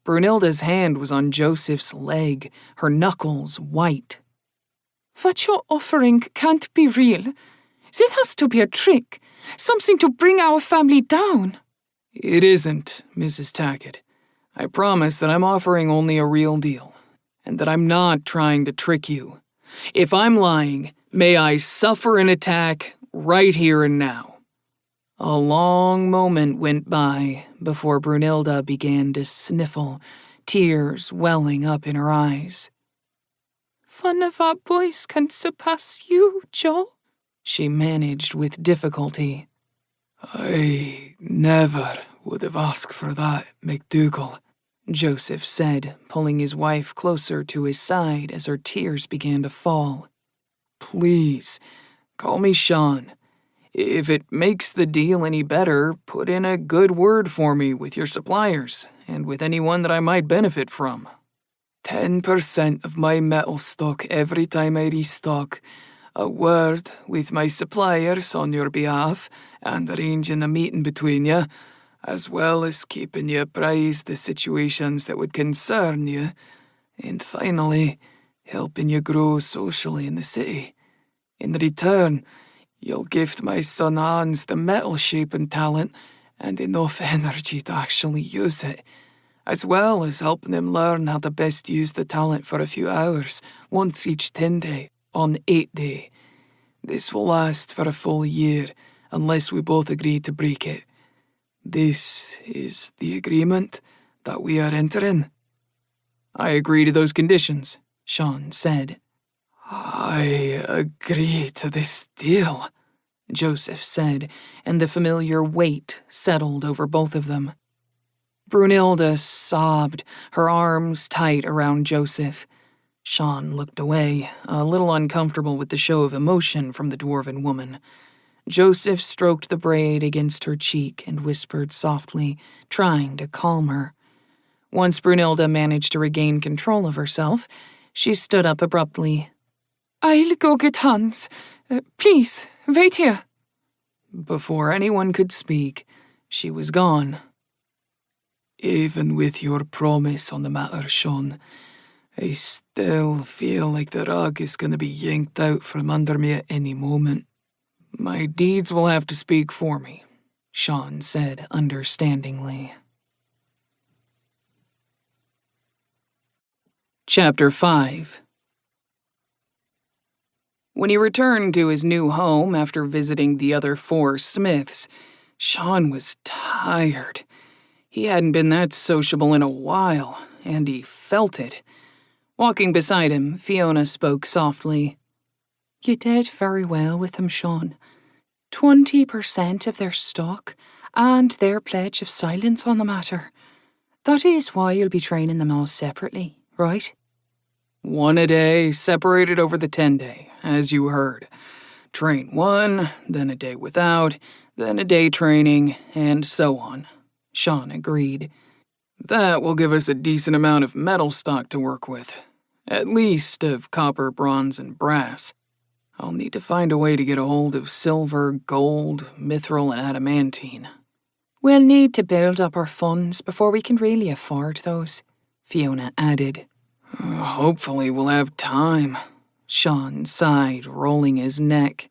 [SPEAKER 1] Brunilda's hand was on Joseph's leg, her knuckles white.
[SPEAKER 2] What you're offering can't be real. This has to be a trick, something to bring our family down.
[SPEAKER 5] It isn't, Mrs. Tackett. I promise that I'm offering only a real deal, and that I'm not trying to trick you. If I'm lying, may I suffer an attack right here and now.
[SPEAKER 1] A long moment went by before Brunilda began to sniffle, tears welling up in her eyes.
[SPEAKER 5] "None of our boys can surpass you, Joe,"
[SPEAKER 1] she managed with difficulty.
[SPEAKER 3] "I never would have asked for that, MacDougall,"
[SPEAKER 1] Joseph said, pulling his wife closer to his side as her tears began to fall.
[SPEAKER 3] "Please, call me Sean. If it makes the deal any better, put in a good word for me with your suppliers and with anyone that I might benefit from. 10% of my metal stock every time I restock. A word with my suppliers on your behalf and arranging a meeting between you, as well as keeping you apprised of situations that would concern you, and finally, helping you grow socially in the city. In return, you'll gift my son Hans the metal-shaping talent and enough energy to actually use it, as well as helping him learn how to best use the talent for a few hours, once each 10-day, on 8-day. This will last for a full year, unless we both agree to break it. This is the agreement that we are entering."
[SPEAKER 1] "I agree to those conditions," Sean said.
[SPEAKER 3] "I agree to this deal,"
[SPEAKER 1] Joseph said, and the familiar weight settled over both of them. Brunilda sobbed, her arms tight around Joseph. Sean looked away, a little uncomfortable with the show of emotion from the dwarven woman. Joseph stroked the braid against her cheek and whispered softly, trying to calm her. Once Brunilda managed to regain control of herself, she stood up abruptly.
[SPEAKER 5] "I'll go get Hans. Please, wait here."
[SPEAKER 1] Before anyone could speak, she was gone.
[SPEAKER 3] "Even with your promise on the matter, Sean, I still feel like the rug is going to be yanked out from under me at any moment."
[SPEAKER 1] "My deeds will have to speak for me," Sean said understandingly. Chapter 5. When he returned to his new home after visiting the other 4 Smiths, Sean was tired. He hadn't been that sociable in a while, and he felt it. Walking beside him, Fiona spoke softly. "You did very well with them, Sean. 20% of their stock, and their pledge of silence on the matter. That is why you'll be training them all separately, right?" "1 a day, separated over the 10-day, as you heard. Train 1, then a day without, then a day training, and so on," Sean agreed.
[SPEAKER 3] "That will give us a decent amount of metal stock to work with. At least of copper, bronze, and brass. I'll need to find a way to get a hold of silver, gold, mithril, and adamantine."
[SPEAKER 1] "We'll need to build up our funds before we can really afford those," Fiona added.
[SPEAKER 3] "Hopefully we'll have time,"
[SPEAKER 1] Sean sighed, rolling his neck.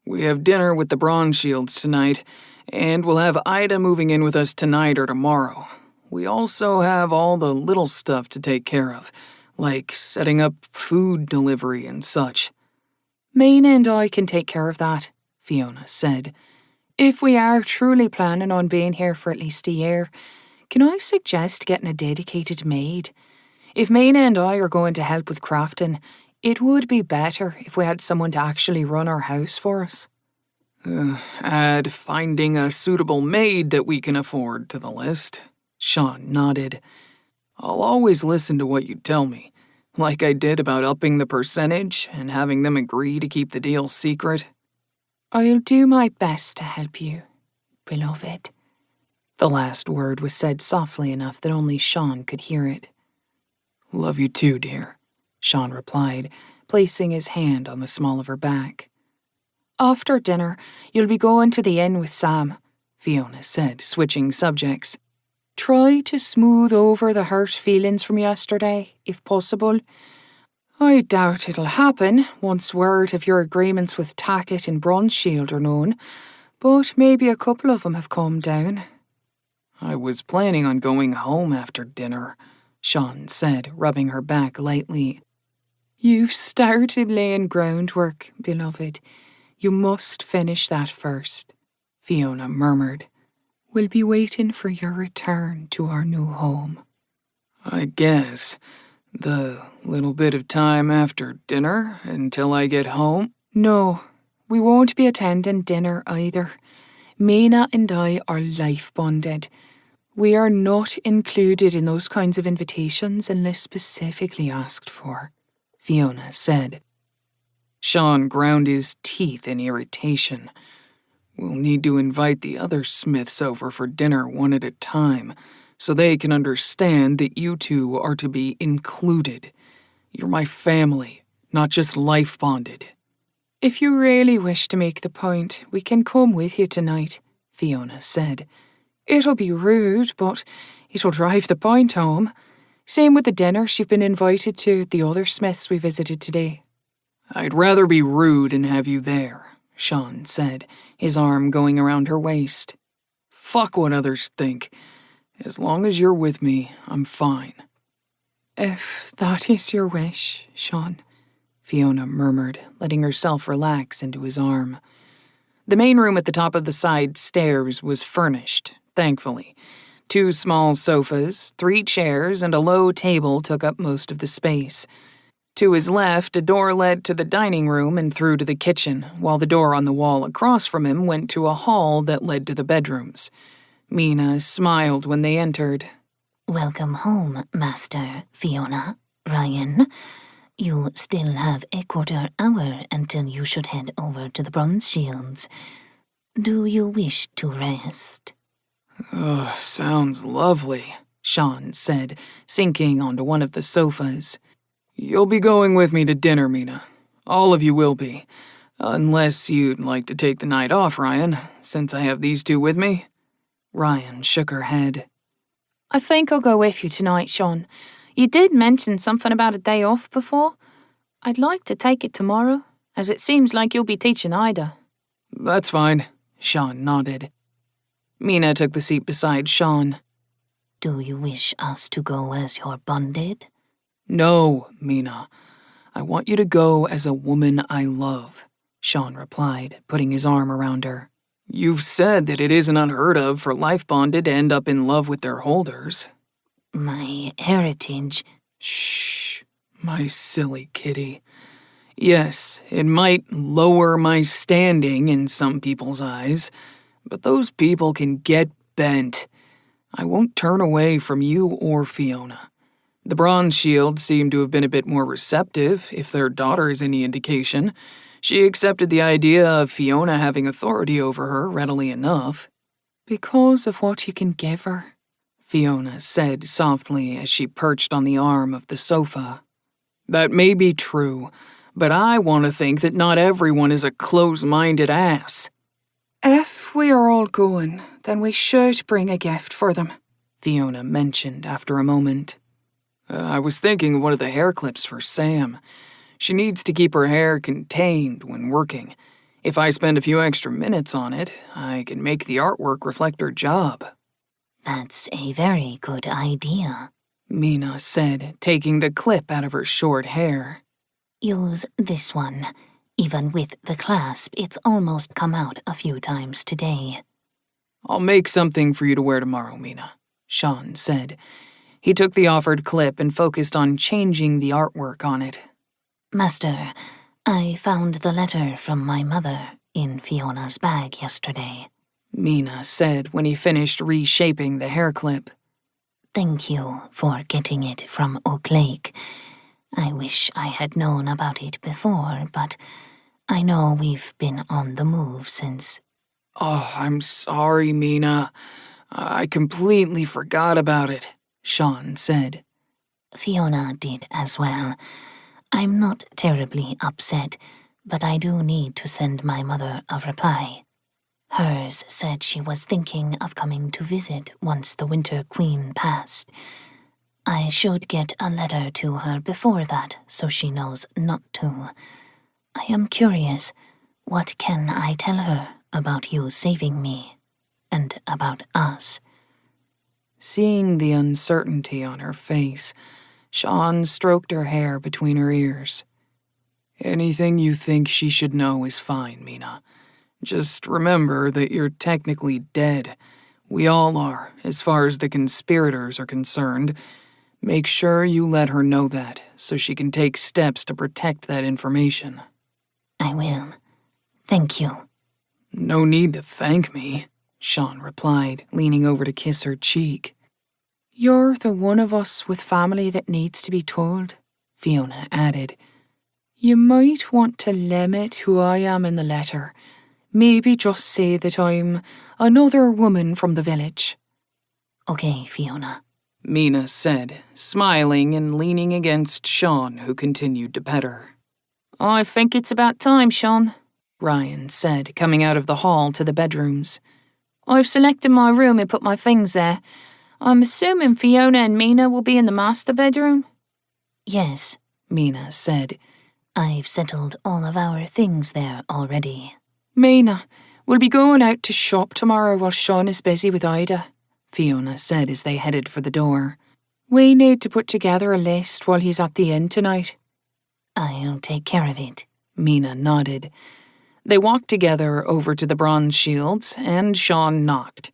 [SPEAKER 3] "We have dinner with the Bronze Shields tonight, and we'll have Ida moving in with us tonight or tomorrow. We also have all the little stuff to take care of, like setting up food delivery and such."
[SPEAKER 1] "Mina and I can take care of that," Fiona said. "If we are truly planning on being here for at least a year, can I suggest getting a dedicated maid? If Mina and I are going to help with crafting, it would be better if we had someone to actually run our house for us."
[SPEAKER 3] Add finding a suitable maid that we can afford to the list."
[SPEAKER 1] Sean nodded.
[SPEAKER 3] "I'll always listen to what you tell me, like I did about upping the percentage and having them agree to keep the deal secret."
[SPEAKER 1] "I'll do my best to help you, beloved." The last word was said softly enough that only Sean could hear it.
[SPEAKER 3] "Love you too, dear,"
[SPEAKER 1] Sean replied, placing his hand on the small of her back. "After dinner, you'll be going to the inn with Sam," Fiona said, switching subjects. "Try to smooth over the hurt feelings from yesterday, if possible. I doubt it'll happen once word of your agreements with Tackett and Bronze Shield are known, but maybe a couple of them have calmed down."
[SPEAKER 3] "I was planning on going home after dinner,"
[SPEAKER 1] Sean said, rubbing her back lightly. "You've started laying groundwork, beloved. You must finish that first," Fiona murmured. "We'll be waiting for your return to our new home."
[SPEAKER 3] I guess. The little bit of time after dinner until I get home?
[SPEAKER 5] No, we won't be attending dinner either. Mina and I are life bonded. We are not included in those kinds of invitations unless specifically asked for, Fiona said.
[SPEAKER 3] Sean ground his teeth in irritation. We'll need to invite the other Smiths over for dinner one at a time, so they can understand that you two are to be included. You're my family, not just life bonded.
[SPEAKER 5] If you really wish to make the point, we can come with you tonight, Fiona said. It'll be rude, but it'll drive the point home. Same with the dinner you've been invited to at the other Smiths we visited today.
[SPEAKER 3] I'd rather be rude and have you there, Sean said, his arm going around her waist. Fuck what others think. As long as you're with me, I'm fine.
[SPEAKER 5] If that is your wish, Sean, Fiona murmured, letting herself relax into his arm.
[SPEAKER 1] The main room at the top of the side stairs was furnished, thankfully. 2 small sofas, 3 chairs, and a low table took up most of the space. To his left, a door led to the dining room and through to the kitchen, while the door on the wall across from him went to a hall that led to the bedrooms. Mina smiled when they entered.
[SPEAKER 2] Welcome home, Master Fiona. Ryan, you still have a quarter hour until you should head over to the Bronze Shields. Do you wish to rest?
[SPEAKER 3] Sounds lovely,
[SPEAKER 1] Sean said, sinking onto one of the sofas.
[SPEAKER 3] You'll be going with me to dinner, Mina. All of you will be. Unless you'd like to take the night off, Ryan, since I have these 2 with me.
[SPEAKER 1] Ryan shook her head.
[SPEAKER 5] I think I'll go with you tonight, Sean. You did mention something about a day off before. I'd like to take it tomorrow, as it seems like you'll be teaching Ida.
[SPEAKER 3] That's fine,
[SPEAKER 1] Sean nodded. Mina took the seat beside Sean.
[SPEAKER 2] Do you wish us to go as your bonded?
[SPEAKER 3] No, Mina. I want you to go as a woman I love,
[SPEAKER 1] Sean replied, putting his arm around her.
[SPEAKER 3] You've said that it isn't unheard of for life bonded to end up in love with their holders.
[SPEAKER 2] My heritage.
[SPEAKER 3] Shh, my silly kitty. Yes, it might lower my standing in some people's eyes, but those people can get bent. I won't turn away from you or Fiona. The Bronze Shield seemed to have been a bit more receptive, if their daughter is any indication. She accepted the idea of Fiona having authority over her readily enough.
[SPEAKER 5] Because of what you can give her,
[SPEAKER 1] Fiona said softly as she perched on the arm of the sofa.
[SPEAKER 3] That may be true, but I want to think that not everyone is a close-minded ass.
[SPEAKER 5] If we are all going, then we should bring a gift for them,
[SPEAKER 1] Fiona mentioned after a moment.
[SPEAKER 3] I was thinking of one of the hair clips for Sam. She needs to keep her hair contained when working. If I spend a few extra minutes on it, I can make the artwork reflect her job.
[SPEAKER 2] That's a very good idea,
[SPEAKER 1] Mina said, taking the clip out of her short hair.
[SPEAKER 2] Use this one. Even with the clasp, it's almost come out a few times today.
[SPEAKER 3] I'll make something for you to wear tomorrow, Mina,
[SPEAKER 1] Sean said. He took the offered clip and focused on changing the artwork on it.
[SPEAKER 2] Master, I found the letter from my mother in Fiona's bag yesterday,
[SPEAKER 1] Mina said when he finished reshaping the hair clip.
[SPEAKER 2] Thank you for getting it from Oak Lake. I wish I had known about it before, but I know we've been on the move since.
[SPEAKER 3] Oh, I'm sorry, Mina. I completely forgot about it,
[SPEAKER 1] Sean said.
[SPEAKER 2] Fiona did as well. I'm not terribly upset, but I do need to send my mother a reply. Hers said she was thinking of coming to visit once the Winter Queen passed. I should get a letter to her before that so she knows not to. I am curious, what can I tell her about you saving me and about us?
[SPEAKER 1] Seeing the uncertainty on her face, Sean stroked her hair between her ears.
[SPEAKER 3] Anything you think she should know is fine, Mina. Just remember that you're technically dead. We all are, as far as the conspirators are concerned.
[SPEAKER 1] Make sure you let her know that, so she can take steps to protect that information.
[SPEAKER 2] I will. Thank you.
[SPEAKER 1] No need to thank me, Sean replied, leaning over to kiss her cheek.
[SPEAKER 4] You're the one of us with family that needs to be told, Fiona added. You might want to limit who I am in the letter. Maybe just say that I'm another woman from the village.
[SPEAKER 2] Okay, Fiona,
[SPEAKER 1] Mina said, smiling and leaning against Sean, who continued to pet her.
[SPEAKER 4] I think it's about time, Sean,
[SPEAKER 1] Ryan said, coming out of the hall to the bedrooms.
[SPEAKER 4] I've selected my room and put my things there. I'm assuming Fiona and Mina will be in the master bedroom?
[SPEAKER 2] Yes,
[SPEAKER 1] Mina said.
[SPEAKER 2] I've settled all of our things there already.
[SPEAKER 4] Mina, we'll be going out to shop tomorrow while Sean is busy with Ida,
[SPEAKER 1] Fiona said as they headed for the door.
[SPEAKER 4] We need to put together a list while he's at the inn tonight.
[SPEAKER 2] I'll take care of it.
[SPEAKER 1] Mina nodded. They walked together over to the bronze shields, and Sean knocked.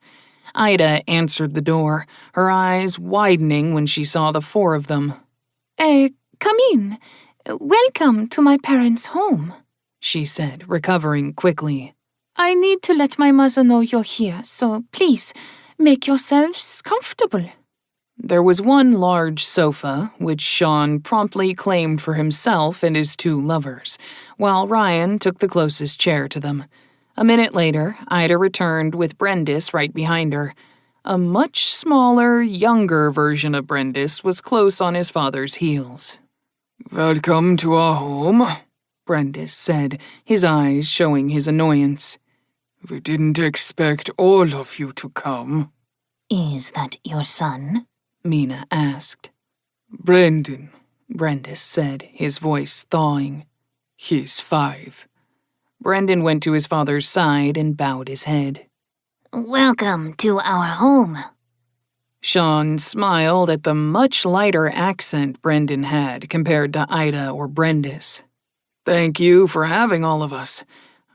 [SPEAKER 1] Ida answered the door, her eyes widening when she saw the four of them.
[SPEAKER 4] Come in. Welcome to my parents' home,
[SPEAKER 1] she said, recovering quickly.
[SPEAKER 4] I need to let my mother know you're here, so please, make yourselves comfortable.
[SPEAKER 1] There was one large sofa, which Sean promptly claimed for himself and his two lovers, while Ryan took the closest chair to them. A minute later, Ida returned with Brendis right behind her. A much smaller, younger version of Brendis was close on his father's heels.
[SPEAKER 3] Welcome to our home,
[SPEAKER 1] Brendis said, his eyes showing his annoyance.
[SPEAKER 3] We didn't expect all of you to come.
[SPEAKER 2] Is that your son?
[SPEAKER 1] Mina asked.
[SPEAKER 3] Brendan,
[SPEAKER 1] Brendis said, his voice thawing.
[SPEAKER 3] He's 5.
[SPEAKER 1] Brendan went to his father's side and bowed his head.
[SPEAKER 2] Welcome to our home.
[SPEAKER 1] Sean smiled at the much lighter accent Brendan had compared to Ida or Brendis.
[SPEAKER 3] Thank you for having all of us.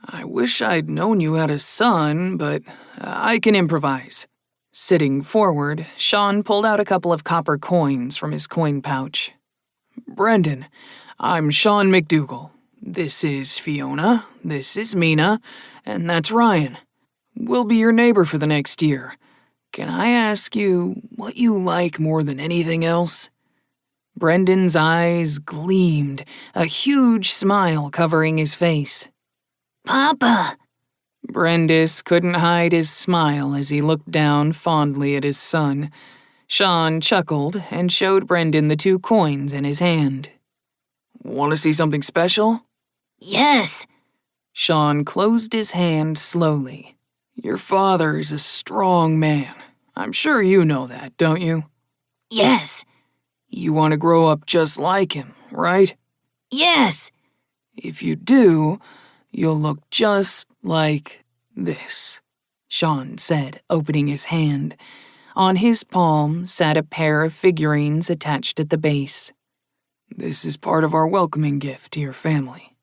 [SPEAKER 3] I wish I'd known you had a son, but I can improvise.
[SPEAKER 1] Sitting forward, Sean pulled out a couple of copper coins from his coin pouch.
[SPEAKER 3] Brendan, I'm Sean McDougal. This is Fiona, this is Mina, and that's Ryan. We'll be your neighbor for the next year. Can I ask you what you like more than anything else?
[SPEAKER 1] Brendan's eyes gleamed, a huge smile covering his face.
[SPEAKER 2] Papa!
[SPEAKER 1] Brendis couldn't hide his smile as he looked down fondly at his son. Sean chuckled and showed Brendan the 2 coins in his hand.
[SPEAKER 3] Want to see something special?
[SPEAKER 2] Yes!
[SPEAKER 1] Sean closed his hand slowly.
[SPEAKER 3] Your father is a strong man. I'm sure you know that, don't you?
[SPEAKER 2] Yes!
[SPEAKER 3] You want to grow up just like him, right?
[SPEAKER 2] Yes!
[SPEAKER 3] If you do, you'll look just like this,
[SPEAKER 1] Sean said, opening his hand. On his palm sat a pair of figurines attached at the base.
[SPEAKER 3] This is part of our welcoming gift to your family.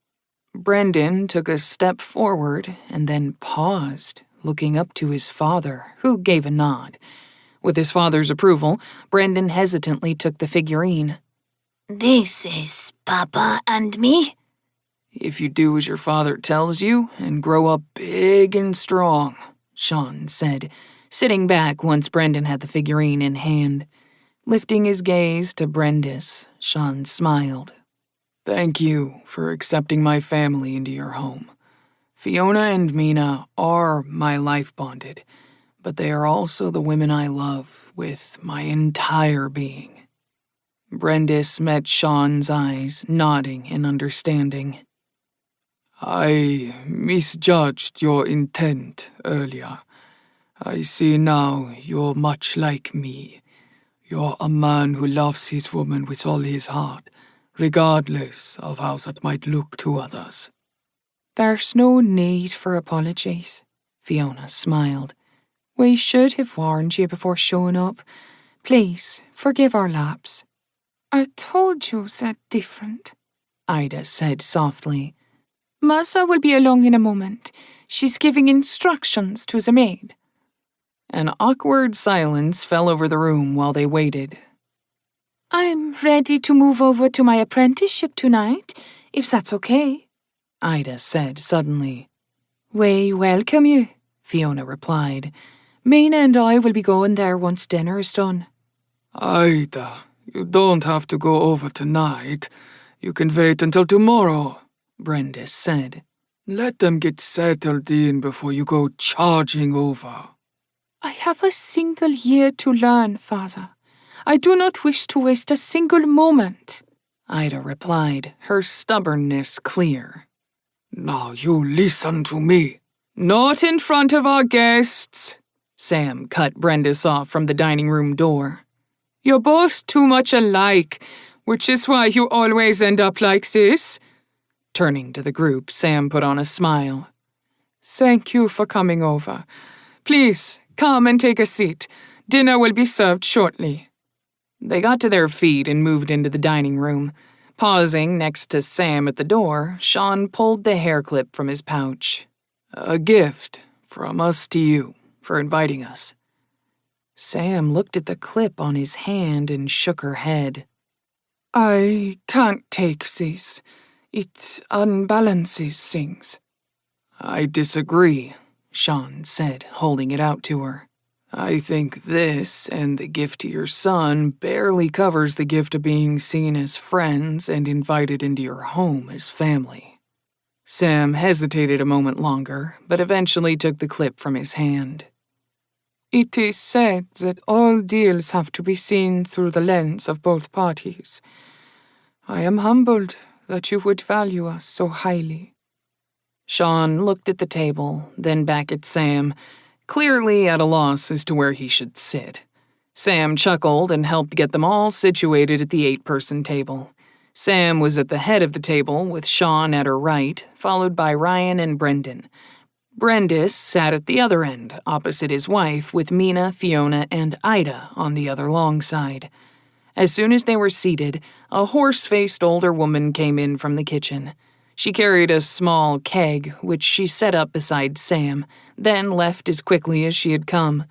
[SPEAKER 1] Brendan took a step forward and then paused, looking up to his father, who gave a nod. With his father's approval, Brendan hesitantly took the figurine.
[SPEAKER 2] This is Papa and me?
[SPEAKER 3] If you do as your father tells you and grow up big and strong,
[SPEAKER 1] Sean said, sitting back once Brendan had the figurine in hand. Lifting his gaze to Brendis, Sean smiled.
[SPEAKER 3] Thank you for accepting my family into your home. Fiona and Mina are my life bonded, but they are also the women I love with my entire being.
[SPEAKER 1] Brendis met Sean's eyes, nodding in understanding.
[SPEAKER 3] I misjudged your intent earlier. I see now you're much like me. You're a man who loves his woman with all his heart, regardless of how that might look to others.
[SPEAKER 4] There's no need for apologies, Fiona smiled. We should have warned you before showing up. Please, forgive our lapse. I told you that different,
[SPEAKER 1] Ida said softly.
[SPEAKER 4] Masa will be along in a moment. She's giving instructions to the maid.
[SPEAKER 1] An awkward silence fell over the room while they waited.
[SPEAKER 5] I'm ready to move over to my apprenticeship tonight, if that's okay, Ida said suddenly. We welcome you, Fiona replied. Mina and I will be going there once dinner is done.
[SPEAKER 3] Ida, you don't have to go over tonight. You can wait until tomorrow, Brenda said. Let them get settled in before you go charging over.
[SPEAKER 5] I have a single year to learn, Father. I do not wish to waste a single moment, Ida replied, her stubbornness clear.
[SPEAKER 3] Now you listen to me.
[SPEAKER 5] Not in front of our guests. Sam cut Brendis off from the dining room door. You're both too much alike, which is why you always end up like this. Turning to the group, Sam put on a smile. Thank you for coming over. Please, come and take a seat. Dinner will be served shortly. They got to their feet and moved into the dining room. Pausing next to Sam at the door, Sean pulled the hair clip from his pouch.
[SPEAKER 3] A gift from us to you for inviting us.
[SPEAKER 5] Sam looked at the clip on his hand and shook her head.
[SPEAKER 3] I can't take this. It unbalances things.
[SPEAKER 5] I disagree, Sean said, holding it out to her.
[SPEAKER 3] I think this and the gift to your son barely covers the gift of being seen as friends and invited into your home as family.
[SPEAKER 5] Sam hesitated a moment longer, but eventually took the clip from his hand. It is said that all deals have to be seen through the lens of both parties. I am humbled that you would value us so highly. Sean looked at the table, then back at Sam, clearly at a loss as to where he should sit. Sam chuckled and helped get them all situated at the 8-person table. Sam was at the head of the table, with Sean at her right, followed by Ryan and Brendan. Brendis sat at the other end, opposite his wife, with Mina, Fiona, and Ida on the other long side. As soon as they were seated, a horse-faced older woman came in from the kitchen. She carried a small keg, which she set up beside Sam, then left as quickly as she had come.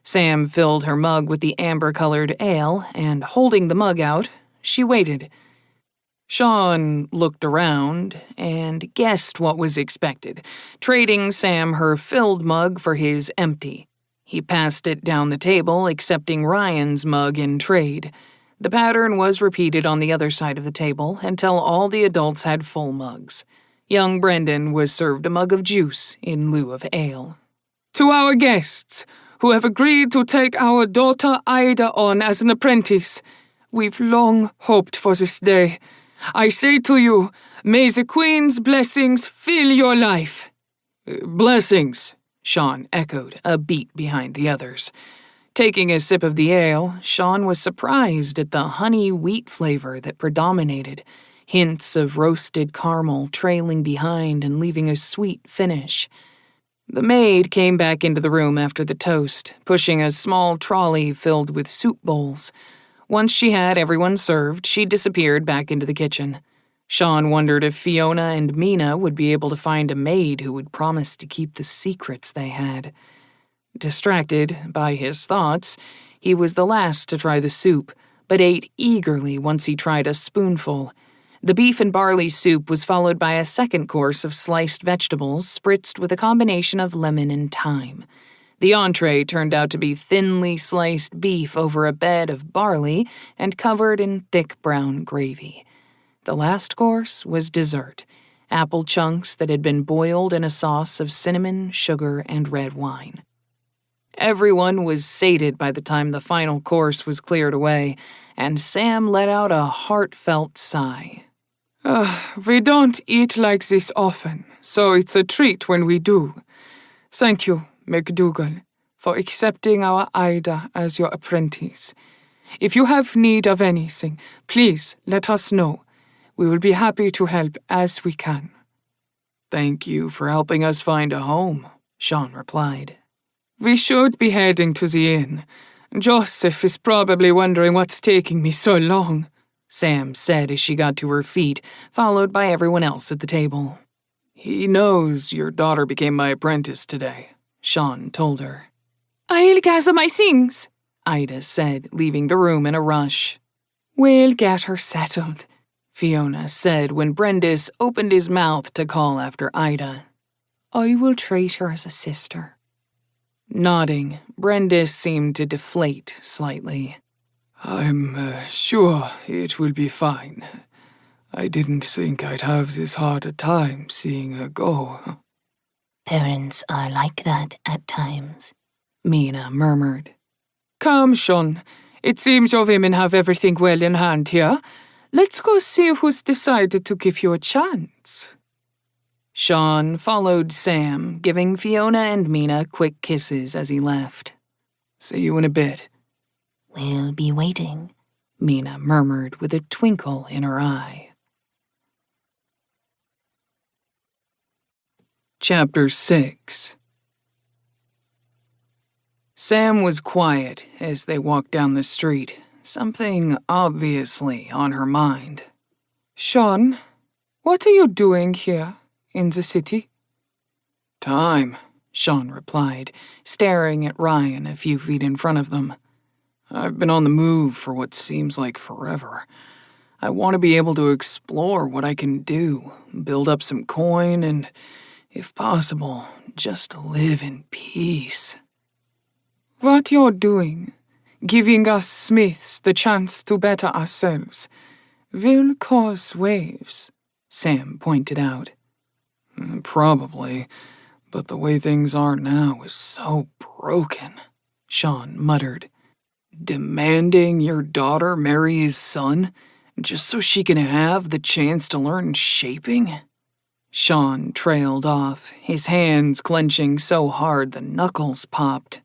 [SPEAKER 5] Sam filled her mug with the amber-colored ale, and holding the mug out, she waited. Sean looked around and guessed what was expected, trading Sam her filled mug for his empty. He passed it down the table, accepting Ryan's mug in trade. The pattern was repeated on the other side of the table until all the adults had full mugs. Young Brendan was served a mug of juice in lieu of ale. To our guests, who have agreed to take our daughter Ida on as an apprentice, we've long hoped for this day. I say to you, may the Queen's blessings fill your life.
[SPEAKER 3] Blessings,
[SPEAKER 5] Sean echoed, a beat behind the others. Taking a sip of the ale, Sean was surprised at the honey wheat flavor that predominated, hints of roasted caramel trailing behind and leaving a sweet finish. The maid came back into the room after the toast, pushing a small trolley filled with soup bowls. Once she had everyone served, she disappeared back into the kitchen. Sean wondered if Fiona and Mina would be able to find a maid who would promise to keep the secrets they had. Distracted by his thoughts, he was the last to try the soup, but ate eagerly once he tried a spoonful. The beef and barley soup was followed by a second course of sliced vegetables spritzed with a combination of lemon and thyme. The entree turned out to be thinly sliced beef over a bed of barley and covered in thick brown gravy. The last course was dessert, apple chunks that had been boiled in a sauce of cinnamon, sugar, and red wine. Everyone was sated by the time the final course was cleared away, and Sam let out a heartfelt sigh.
[SPEAKER 3] We don't eat like this often, so it's a treat when we do. Thank you, McDougal, for accepting our Ida as your apprentice. If you have need of anything, please let us know. We will be happy to help as we can.
[SPEAKER 5] Thank you for helping us find a home, Sean replied.
[SPEAKER 3] We should be heading to the inn. Joseph is probably wondering what's taking me so long,
[SPEAKER 5] Sam said as she got to her feet, followed by everyone else at the table.
[SPEAKER 3] He knows your daughter became my apprentice today, Sean told her.
[SPEAKER 5] I'll gather my things, Ida said, leaving the room in a rush.
[SPEAKER 1] We'll get her settled, Fiona said when Brendis opened his mouth to call after Ida. I will treat her as a sister. Nodding, Brendis seemed to deflate slightly.
[SPEAKER 3] I'm sure it will be fine. I didn't think I'd have this hard a time seeing her go.
[SPEAKER 2] Parents are like that at times,
[SPEAKER 1] Mina murmured.
[SPEAKER 5] Come, Sean. It seems your women have everything well in hand here. Let's go see who's decided to give you a chance.
[SPEAKER 1] Sean followed Sam, giving Fiona and Mina quick kisses as he left.
[SPEAKER 3] See you in a bit.
[SPEAKER 2] We'll be waiting,
[SPEAKER 1] Mina murmured with a twinkle in her eye. Chapter 6. Sam was quiet as they walked down the street, something obviously on her mind.
[SPEAKER 5] Sean, what are you doing here in the city?
[SPEAKER 3] Time,
[SPEAKER 1] Sean replied, staring at Ryan a few feet in front of them.
[SPEAKER 3] I've been on the move for what seems like forever. I want to be able to explore what I can do, build up some coin, and, if possible, just live in peace.
[SPEAKER 5] What you're doing, giving us Smiths the chance to better ourselves, will cause waves,
[SPEAKER 1] Sam pointed out.
[SPEAKER 3] Probably, but the way things are now is so broken,
[SPEAKER 1] Sean muttered.
[SPEAKER 3] Demanding your daughter marry his son, just so she can have the chance to learn shaping?
[SPEAKER 1] Sean trailed off, his hands clenching so hard the knuckles popped.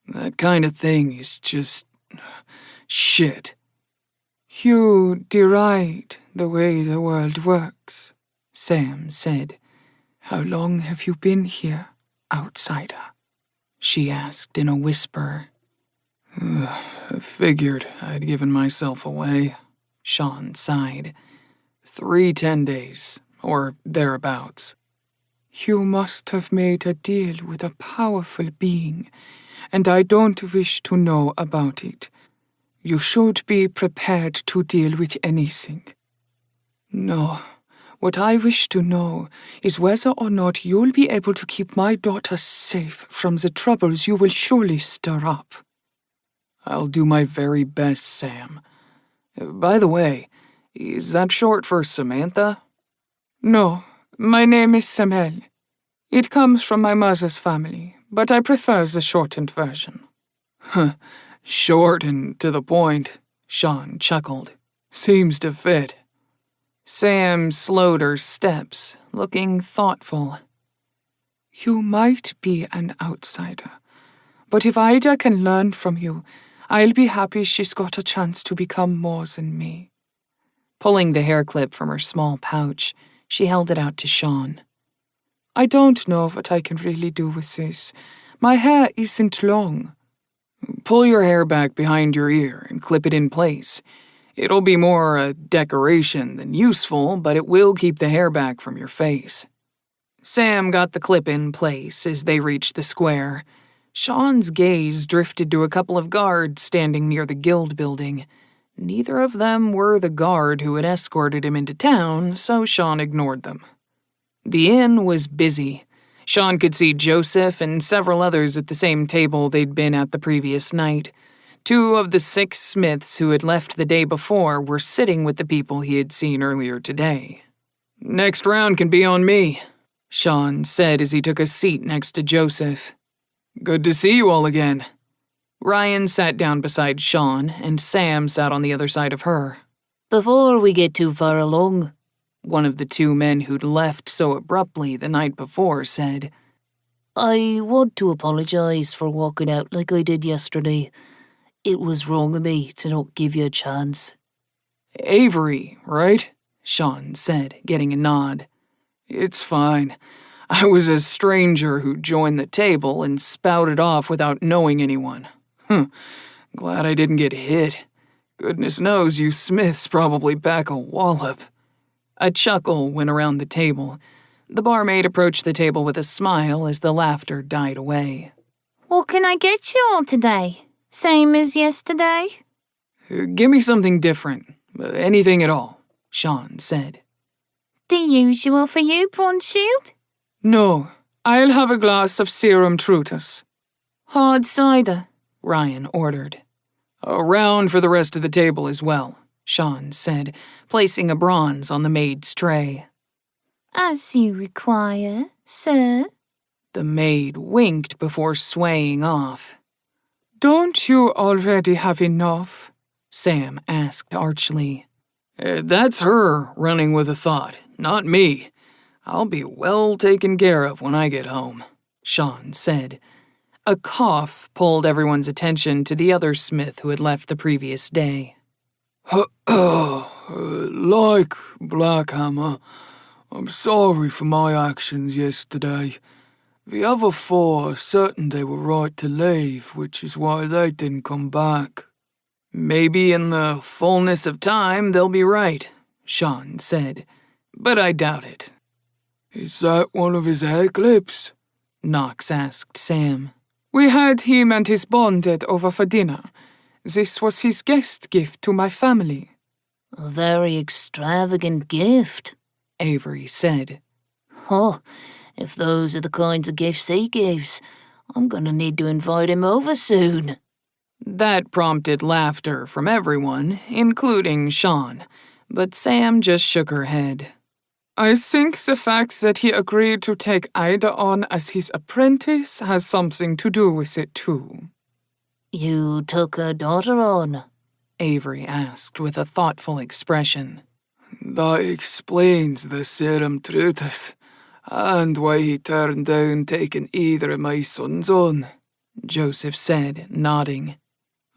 [SPEAKER 3] That kind of thing is just shit.
[SPEAKER 5] You deride the way the world works,
[SPEAKER 1] Sam said.
[SPEAKER 5] How long have you been here, outsider?
[SPEAKER 1] She asked in a whisper.
[SPEAKER 3] I figured I'd given myself away,
[SPEAKER 1] Sean sighed.
[SPEAKER 3] 10 days, or thereabouts.
[SPEAKER 5] You must have made a deal with a powerful being, and I don't wish to know about it. You should be prepared to deal with anything. No, what I wish to know is whether or not you'll be able to keep my daughter safe from the troubles you will surely stir up.
[SPEAKER 3] I'll do my very best, Sam. By the way, is that short for Samantha?
[SPEAKER 5] No, my name is Samuel. It comes from my mother's family, but I prefer the shortened version.
[SPEAKER 3] Short and to the point,
[SPEAKER 1] Sean chuckled.
[SPEAKER 3] Seems to fit.
[SPEAKER 1] Sam slowed her steps, looking thoughtful.
[SPEAKER 5] You might be an outsider, but if Ida can learn from you, I'll be happy she's got a chance to become more than me.
[SPEAKER 1] Pulling the hair clip from her small pouch, she held it out to Sean.
[SPEAKER 5] I don't know what I can really do with this. My hair isn't long.
[SPEAKER 3] Pull your hair back behind your ear and clip it in place. It'll be more a decoration than useful, but it will keep the hair back from your face.
[SPEAKER 1] Sam got the clip in place as they reached the square. Sean's gaze drifted to a couple of guards standing near the guild building. Neither of them were the guard who had escorted him into town, so Sean ignored them. The inn was busy. Sean could see Joseph and several others at the same table they'd been at the previous night. 2 of the 6 Smiths who had left the day before were sitting with the people he had seen earlier today.
[SPEAKER 3] Next round can be on me,
[SPEAKER 1] Sean said as he took a seat next to Joseph.
[SPEAKER 3] Good to see you all again.
[SPEAKER 1] Ryan sat down beside Sean, and Sam sat on the other side of her.
[SPEAKER 4] Before we get too far along,
[SPEAKER 1] one of the 2 men who'd left so abruptly the night before said,
[SPEAKER 4] I want to apologize for walking out like I did yesterday. It was wrong of me to not give you a chance.
[SPEAKER 3] Avery, right?
[SPEAKER 1] Sean said, getting a nod.
[SPEAKER 3] It's fine. I was a stranger who joined the table and spouted off without knowing anyone. Glad I didn't get hit. Goodness knows you Smiths probably back a wallop.
[SPEAKER 1] A chuckle went around the table. The barmaid approached the table with a smile as the laughter died away.
[SPEAKER 2] What can I get you all today? Same as yesterday?
[SPEAKER 5] Give me something different. Anything at all, Sean said.
[SPEAKER 2] The usual for you, Bronshield?
[SPEAKER 5] No, I'll have a glass of serum Trutus.
[SPEAKER 1] Hard cider, Ryan ordered.
[SPEAKER 5] A round for the rest of the table as well,
[SPEAKER 1] Sean said, placing a bronze on the maid's tray.
[SPEAKER 2] As you require, sir.
[SPEAKER 1] The maid winked before swaying off.
[SPEAKER 5] Don't you already have enough?
[SPEAKER 1] Sam asked archly.
[SPEAKER 5] That's her running with a thought, not me. I'll be well taken care of when I get home,
[SPEAKER 1] Sean said. A cough pulled everyone's attention to the other smith who had left the previous day.
[SPEAKER 3] Like Blackhammer, I'm sorry for my actions yesterday. The other four are certain they were right to leave, which is why they didn't come back.
[SPEAKER 1] Maybe in the fullness of time they'll be right, Sean said, but I doubt it.
[SPEAKER 3] Is that one of his hair clips?
[SPEAKER 1] Knox asked Sam.
[SPEAKER 5] We had him and his bonded over for dinner. This was his guest gift to my family.
[SPEAKER 4] A very extravagant gift,
[SPEAKER 1] Avery said.
[SPEAKER 4] Oh, if those are the kinds of gifts he gives, I'm gonna need to invite him over soon.
[SPEAKER 1] That prompted laughter from everyone, including Sean, but Sam just shook her head.
[SPEAKER 5] I think the fact that he agreed to take Ida on as his apprentice has something to do with it too.
[SPEAKER 4] You took her daughter on?
[SPEAKER 1] Avery asked with a thoughtful expression.
[SPEAKER 3] That explains the serum Trutus, and why he turned down taking either of my sons on,
[SPEAKER 1] Joseph said, nodding.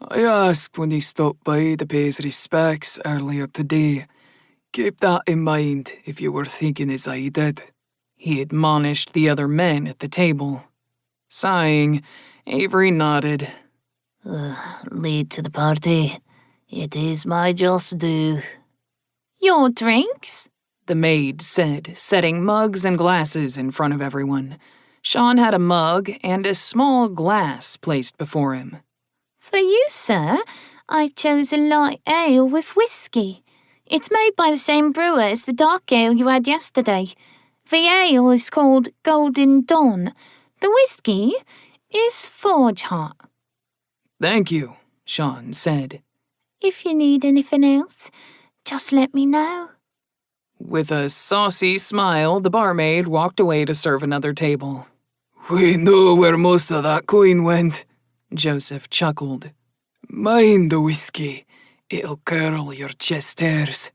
[SPEAKER 3] I asked when he stopped by to pay his respects earlier today. Keep that in mind if you were thinking as I did.
[SPEAKER 1] He admonished the other men at the table. Sighing, Avery nodded.
[SPEAKER 4] Lead to the party. It is my just due.
[SPEAKER 2] Your drinks?
[SPEAKER 1] The maid said, setting mugs and glasses in front of everyone. Sean had a mug and a small glass placed before him.
[SPEAKER 2] For you, sir, I chose a light ale with whiskey. It's made by the same brewer as the dark ale you had yesterday. The ale is called Golden Dawn. The whiskey is Forge Heart.
[SPEAKER 1] Thank you, Sean said.
[SPEAKER 2] If you need anything else, just let me know.
[SPEAKER 1] With a saucy smile, the barmaid walked away to serve another table.
[SPEAKER 3] We know where most of that coin went,
[SPEAKER 1] Joseph chuckled.
[SPEAKER 3] Mind the whiskey. It'll curl your chest hairs.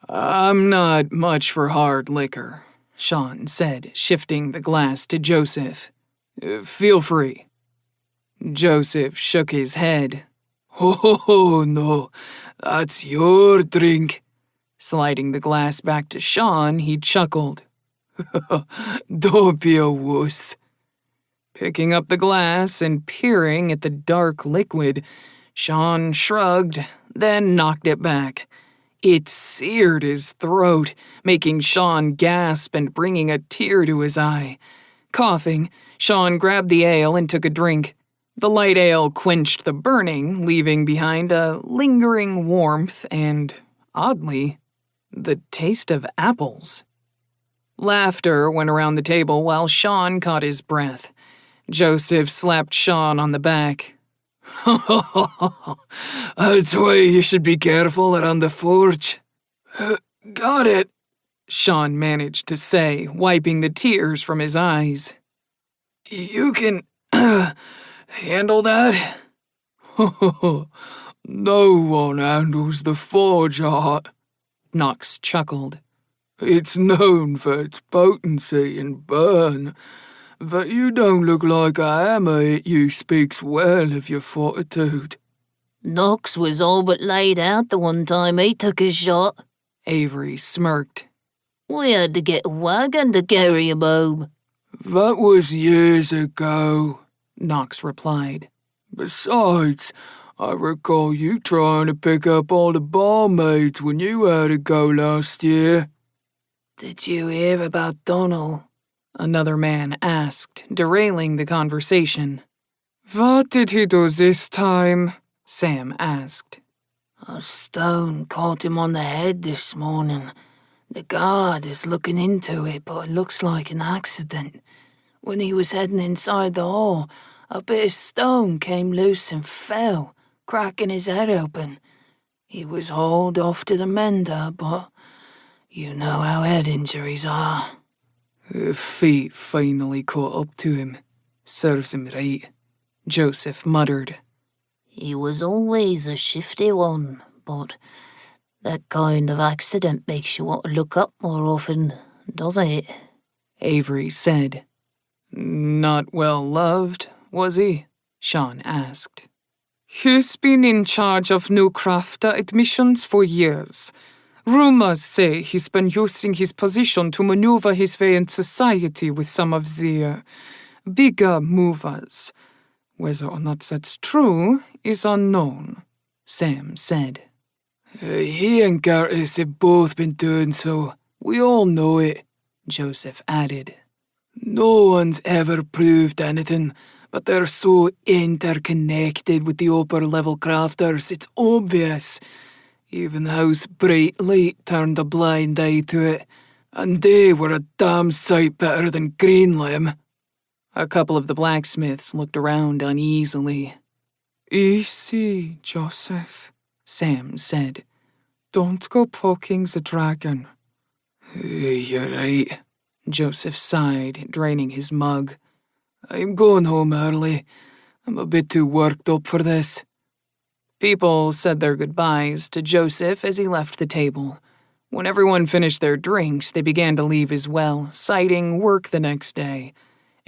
[SPEAKER 1] I'm not much for hard liquor, Sean said, shifting the glass to Joseph. Feel free. Joseph shook his head.
[SPEAKER 3] Oh, no, that's your drink.
[SPEAKER 1] Sliding the glass back to Sean, he chuckled.
[SPEAKER 3] Don't be a wuss.
[SPEAKER 1] Picking up the glass and peering at the dark liquid, Sean shrugged, then knocked it back. It seared his throat, making Sean gasp and bringing a tear to his eye. Coughing, Sean grabbed the ale and took a drink. The light ale quenched the burning, leaving behind a lingering warmth and, oddly, the taste of apples. Laughter went around the table while Sean caught his breath. Joseph slapped Sean on the back.
[SPEAKER 3] That's why you should be careful around the forge. Got it,
[SPEAKER 1] Sean managed to say, wiping the tears from his eyes.
[SPEAKER 3] You can handle that? No one handles the forge art,
[SPEAKER 1] Knox chuckled.
[SPEAKER 3] It's known for its potency and burn. But you don't look like a hammer at you speaks well of your fortitude.
[SPEAKER 4] Knox was all but laid out the one time he took his shot.
[SPEAKER 1] Avery smirked.
[SPEAKER 4] We had to get a wagon to carry him home.
[SPEAKER 3] That was years ago,
[SPEAKER 1] Knox replied.
[SPEAKER 3] Besides, I recall you trying to pick up all the barmaids when you had a go last year.
[SPEAKER 4] Did you hear about Donald?
[SPEAKER 1] Another man asked, derailing the conversation.
[SPEAKER 5] What did he do this time?
[SPEAKER 1] Sam asked.
[SPEAKER 4] A stone caught him on the head this morning. The guard is looking into it, but it looks like an accident. When he was heading inside the hall, a bit of stone came loose and fell, cracking his head open. He was hauled off to the mender, but you know how head injuries are.
[SPEAKER 5] Fate finally caught up to him. Serves him right, Joseph muttered.
[SPEAKER 2] He was always a shifty one, but that kind of accident makes you want to look up more often, doesn't it?
[SPEAKER 1] Avery said.
[SPEAKER 5] Not well loved, was he? Sean asked. He's been in charge of new crafter admissions for years. Rumors say he's been using his position to maneuver his way in society with some of the bigger movers. Whether or not that's true is unknown, Sam said.
[SPEAKER 3] He and Curtis have both been doing so. We all know it,
[SPEAKER 1] Joseph added.
[SPEAKER 3] No one's ever proved anything, but they're so interconnected with the upper-level crafters, it's obvious. Even House Bright Light turned a blind eye to it, and they were a damn sight better than Greenlim.
[SPEAKER 1] A couple of the blacksmiths looked around uneasily.
[SPEAKER 5] Easy, Joseph, Sam said. Don't go poking the dragon.
[SPEAKER 3] You're right,
[SPEAKER 1] Joseph sighed, draining his mug.
[SPEAKER 3] I'm going home early. I'm a bit too worked up for this.
[SPEAKER 1] People said their goodbyes to Joseph as he left the table. When everyone finished their drinks, they began to leave as well, citing work the next day.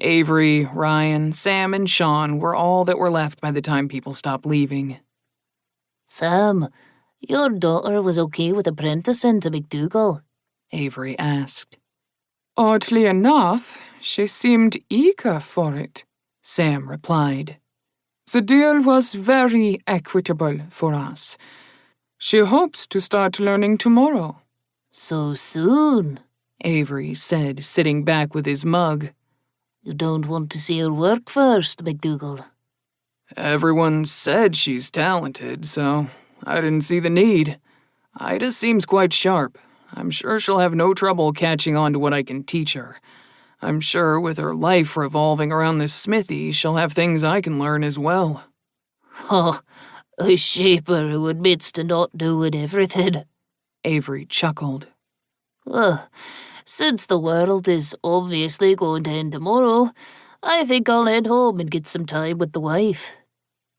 [SPEAKER 1] Avery, Ryan, Sam, and Sean were all that were left by the time people stopped leaving.
[SPEAKER 2] Sam, your daughter was okay with apprenticing to McDougall?
[SPEAKER 1] Avery asked.
[SPEAKER 5] Oddly enough, she seemed eager for it,
[SPEAKER 1] Sam replied.
[SPEAKER 5] The deal was very equitable for us. She hopes to start learning tomorrow.
[SPEAKER 2] So soon?
[SPEAKER 1] Avery said, sitting back with his mug.
[SPEAKER 2] You don't want to see her work first, McDougall?
[SPEAKER 1] Everyone said she's talented, so I didn't see the need. Ida seems quite sharp. I'm sure she'll have no trouble catching on to what I can teach her. I'm sure with her life revolving around this smithy, she'll have things I can learn as well.
[SPEAKER 2] Oh, a shaper who admits to not doing everything.
[SPEAKER 1] Avery chuckled.
[SPEAKER 2] Well, since the world is obviously going to end tomorrow, I think I'll head home and get some time with the wife.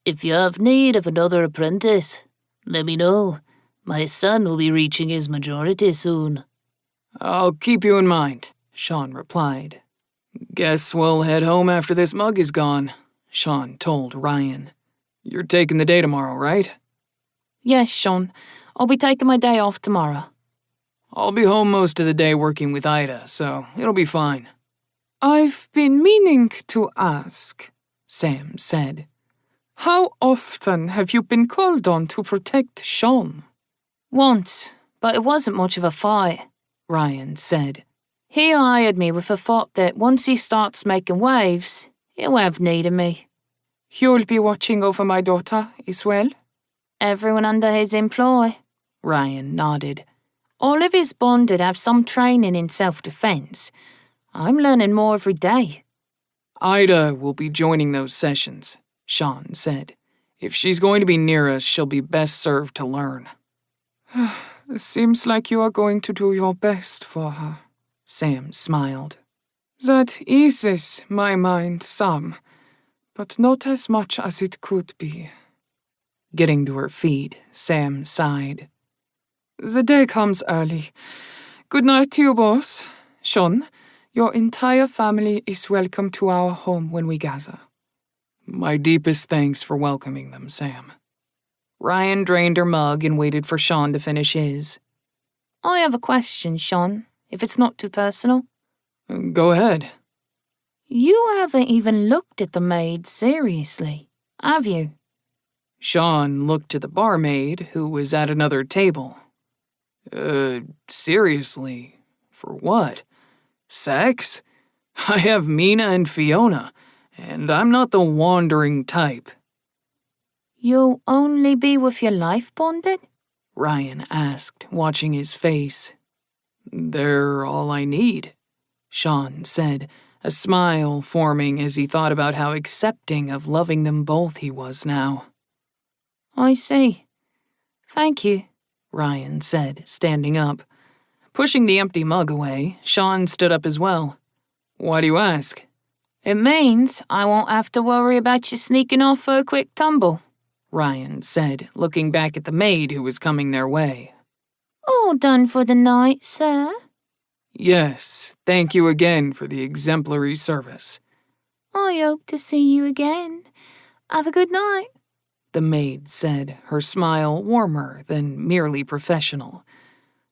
[SPEAKER 2] If you have need of another apprentice, let me know. My son will be reaching his majority soon.
[SPEAKER 1] I'll keep you in mind, Sean replied. Guess we'll head home after this mug is gone, Sean told Ryan. You're taking the day tomorrow, right?
[SPEAKER 4] Yes, Sean. I'll be taking my day off tomorrow.
[SPEAKER 1] I'll be home most of the day working with Ida, so it'll be fine.
[SPEAKER 5] I've been meaning to ask, Sam said. How often have you been called on to protect Sean?
[SPEAKER 4] Once, but it wasn't much of a fight,
[SPEAKER 1] Ryan said.
[SPEAKER 4] He hired me with a thought that once he starts making waves, he'll have need of me.
[SPEAKER 5] You'll be watching over my daughter as well?
[SPEAKER 4] Everyone under his employ,
[SPEAKER 1] Ryan nodded.
[SPEAKER 4] All of his bonded have some training in self-defense. I'm learning more every day.
[SPEAKER 1] Ida will be joining those sessions, Sean said. If she's going to be near us, she'll be best served to learn.
[SPEAKER 5] It seems like you are going to do your best for her,
[SPEAKER 1] Sam smiled.
[SPEAKER 5] That eases my mind some, but not as much as it could be.
[SPEAKER 1] Getting to her feet, Sam sighed.
[SPEAKER 5] The day comes early. Good night to you, boss. Sean, your entire family is welcome to our home when we gather.
[SPEAKER 1] My deepest thanks for welcoming them, Sam. Ryan drained her mug and waited for Sean to finish his.
[SPEAKER 4] I have a question, Sean, if it's not too personal.
[SPEAKER 1] Go ahead.
[SPEAKER 4] You haven't even looked at the maid seriously, have you?
[SPEAKER 1] Sean looked to the barmaid, who was at another table. Seriously? For what? Sex? I have Mina and Fiona, and I'm not the wandering type.
[SPEAKER 2] You'll only be with your life bonded?
[SPEAKER 1] Ryan asked, watching his face. They're all I need, Sean said, a smile forming as he thought about how accepting of loving them both he was now.
[SPEAKER 2] I see. Thank you,
[SPEAKER 1] Ryan said, standing up. Pushing the empty mug away, Sean stood up as well. Why do you ask?
[SPEAKER 2] It means I won't have to worry about you sneaking off for a quick tumble,
[SPEAKER 1] Ryan said, looking back at the maid who was coming their way.
[SPEAKER 2] All done for the night, sir?
[SPEAKER 1] Yes, thank you again for the exemplary service.
[SPEAKER 2] I hope to see you again. Have a good night,
[SPEAKER 1] The maid said, her smile warmer than merely professional.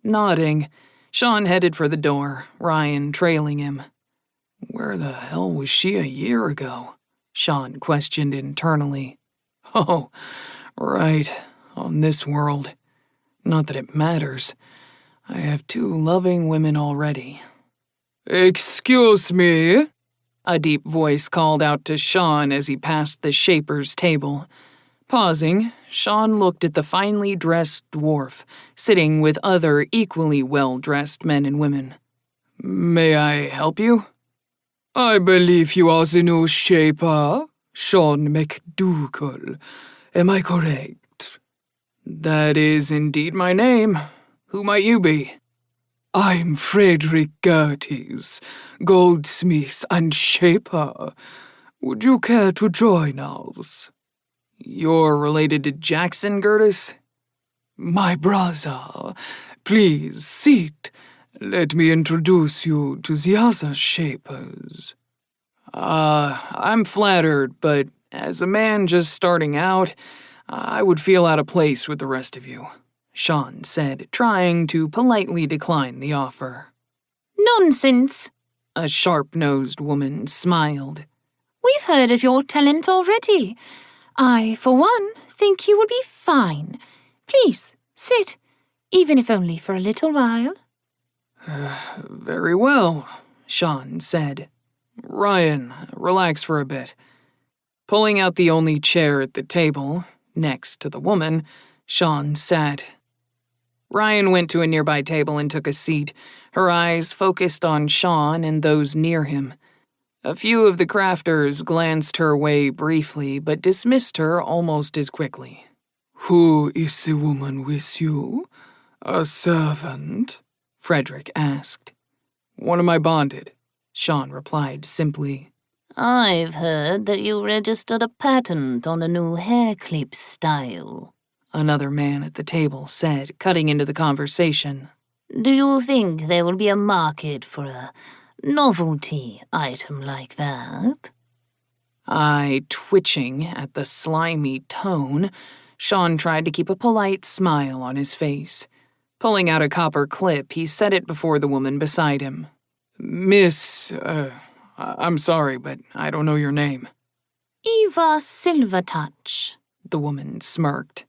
[SPEAKER 1] Nodding, Sean headed for the door, Ryan trailing him. Where the hell was she a year ago? Sean questioned internally. Oh, right, on this world. Not that it matters. I have 2 loving women already. Excuse me? A deep voice called out to Sean as he passed the shaper's table. Pausing, Sean looked at the finely dressed dwarf, sitting with other equally well-dressed men and women. May I help you? I believe you are the new shaper, Sean McDougal. Am I correct? That is indeed my name. Who might you be? I'm Frederick Gerties, goldsmith and shaper. Would you care to join us? You're related to Jackson, Gertis? My brother. Please, sit. Let me introduce you to the other shapers. I'm flattered, but as a man just starting out, I would feel out of place with the rest of you, Sean said, trying to politely decline the offer.
[SPEAKER 2] Nonsense,
[SPEAKER 1] A sharp-nosed woman smiled.
[SPEAKER 2] We've heard of your talent already. I, for one, think you would be fine. Please, sit, even if only for a little while.
[SPEAKER 1] Very well, Sean said. Ryan, relax for a bit. Pulling out the only chair at the table, next to the woman, Sean sat. Ryan went to a nearby table and took a seat, her eyes focused on Sean and those near him. A few of the crafters glanced her way briefly, but dismissed her almost as quickly. Who is the woman with you? A servant? Frederick asked. One of my bonded, Sean replied simply.
[SPEAKER 2] I've heard that you registered a patent on a new hair clip style,
[SPEAKER 1] Another man at the table said, cutting into the conversation.
[SPEAKER 2] Do you think there will be a market for a novelty item like that?
[SPEAKER 1] Eye twitching at the slimy tone, Sean tried to keep a polite smile on his face. Pulling out a copper clip, he set it before the woman beside him. Miss, I'm sorry, but I don't know your name.
[SPEAKER 2] Eva Silvertouch,
[SPEAKER 1] The woman smirked.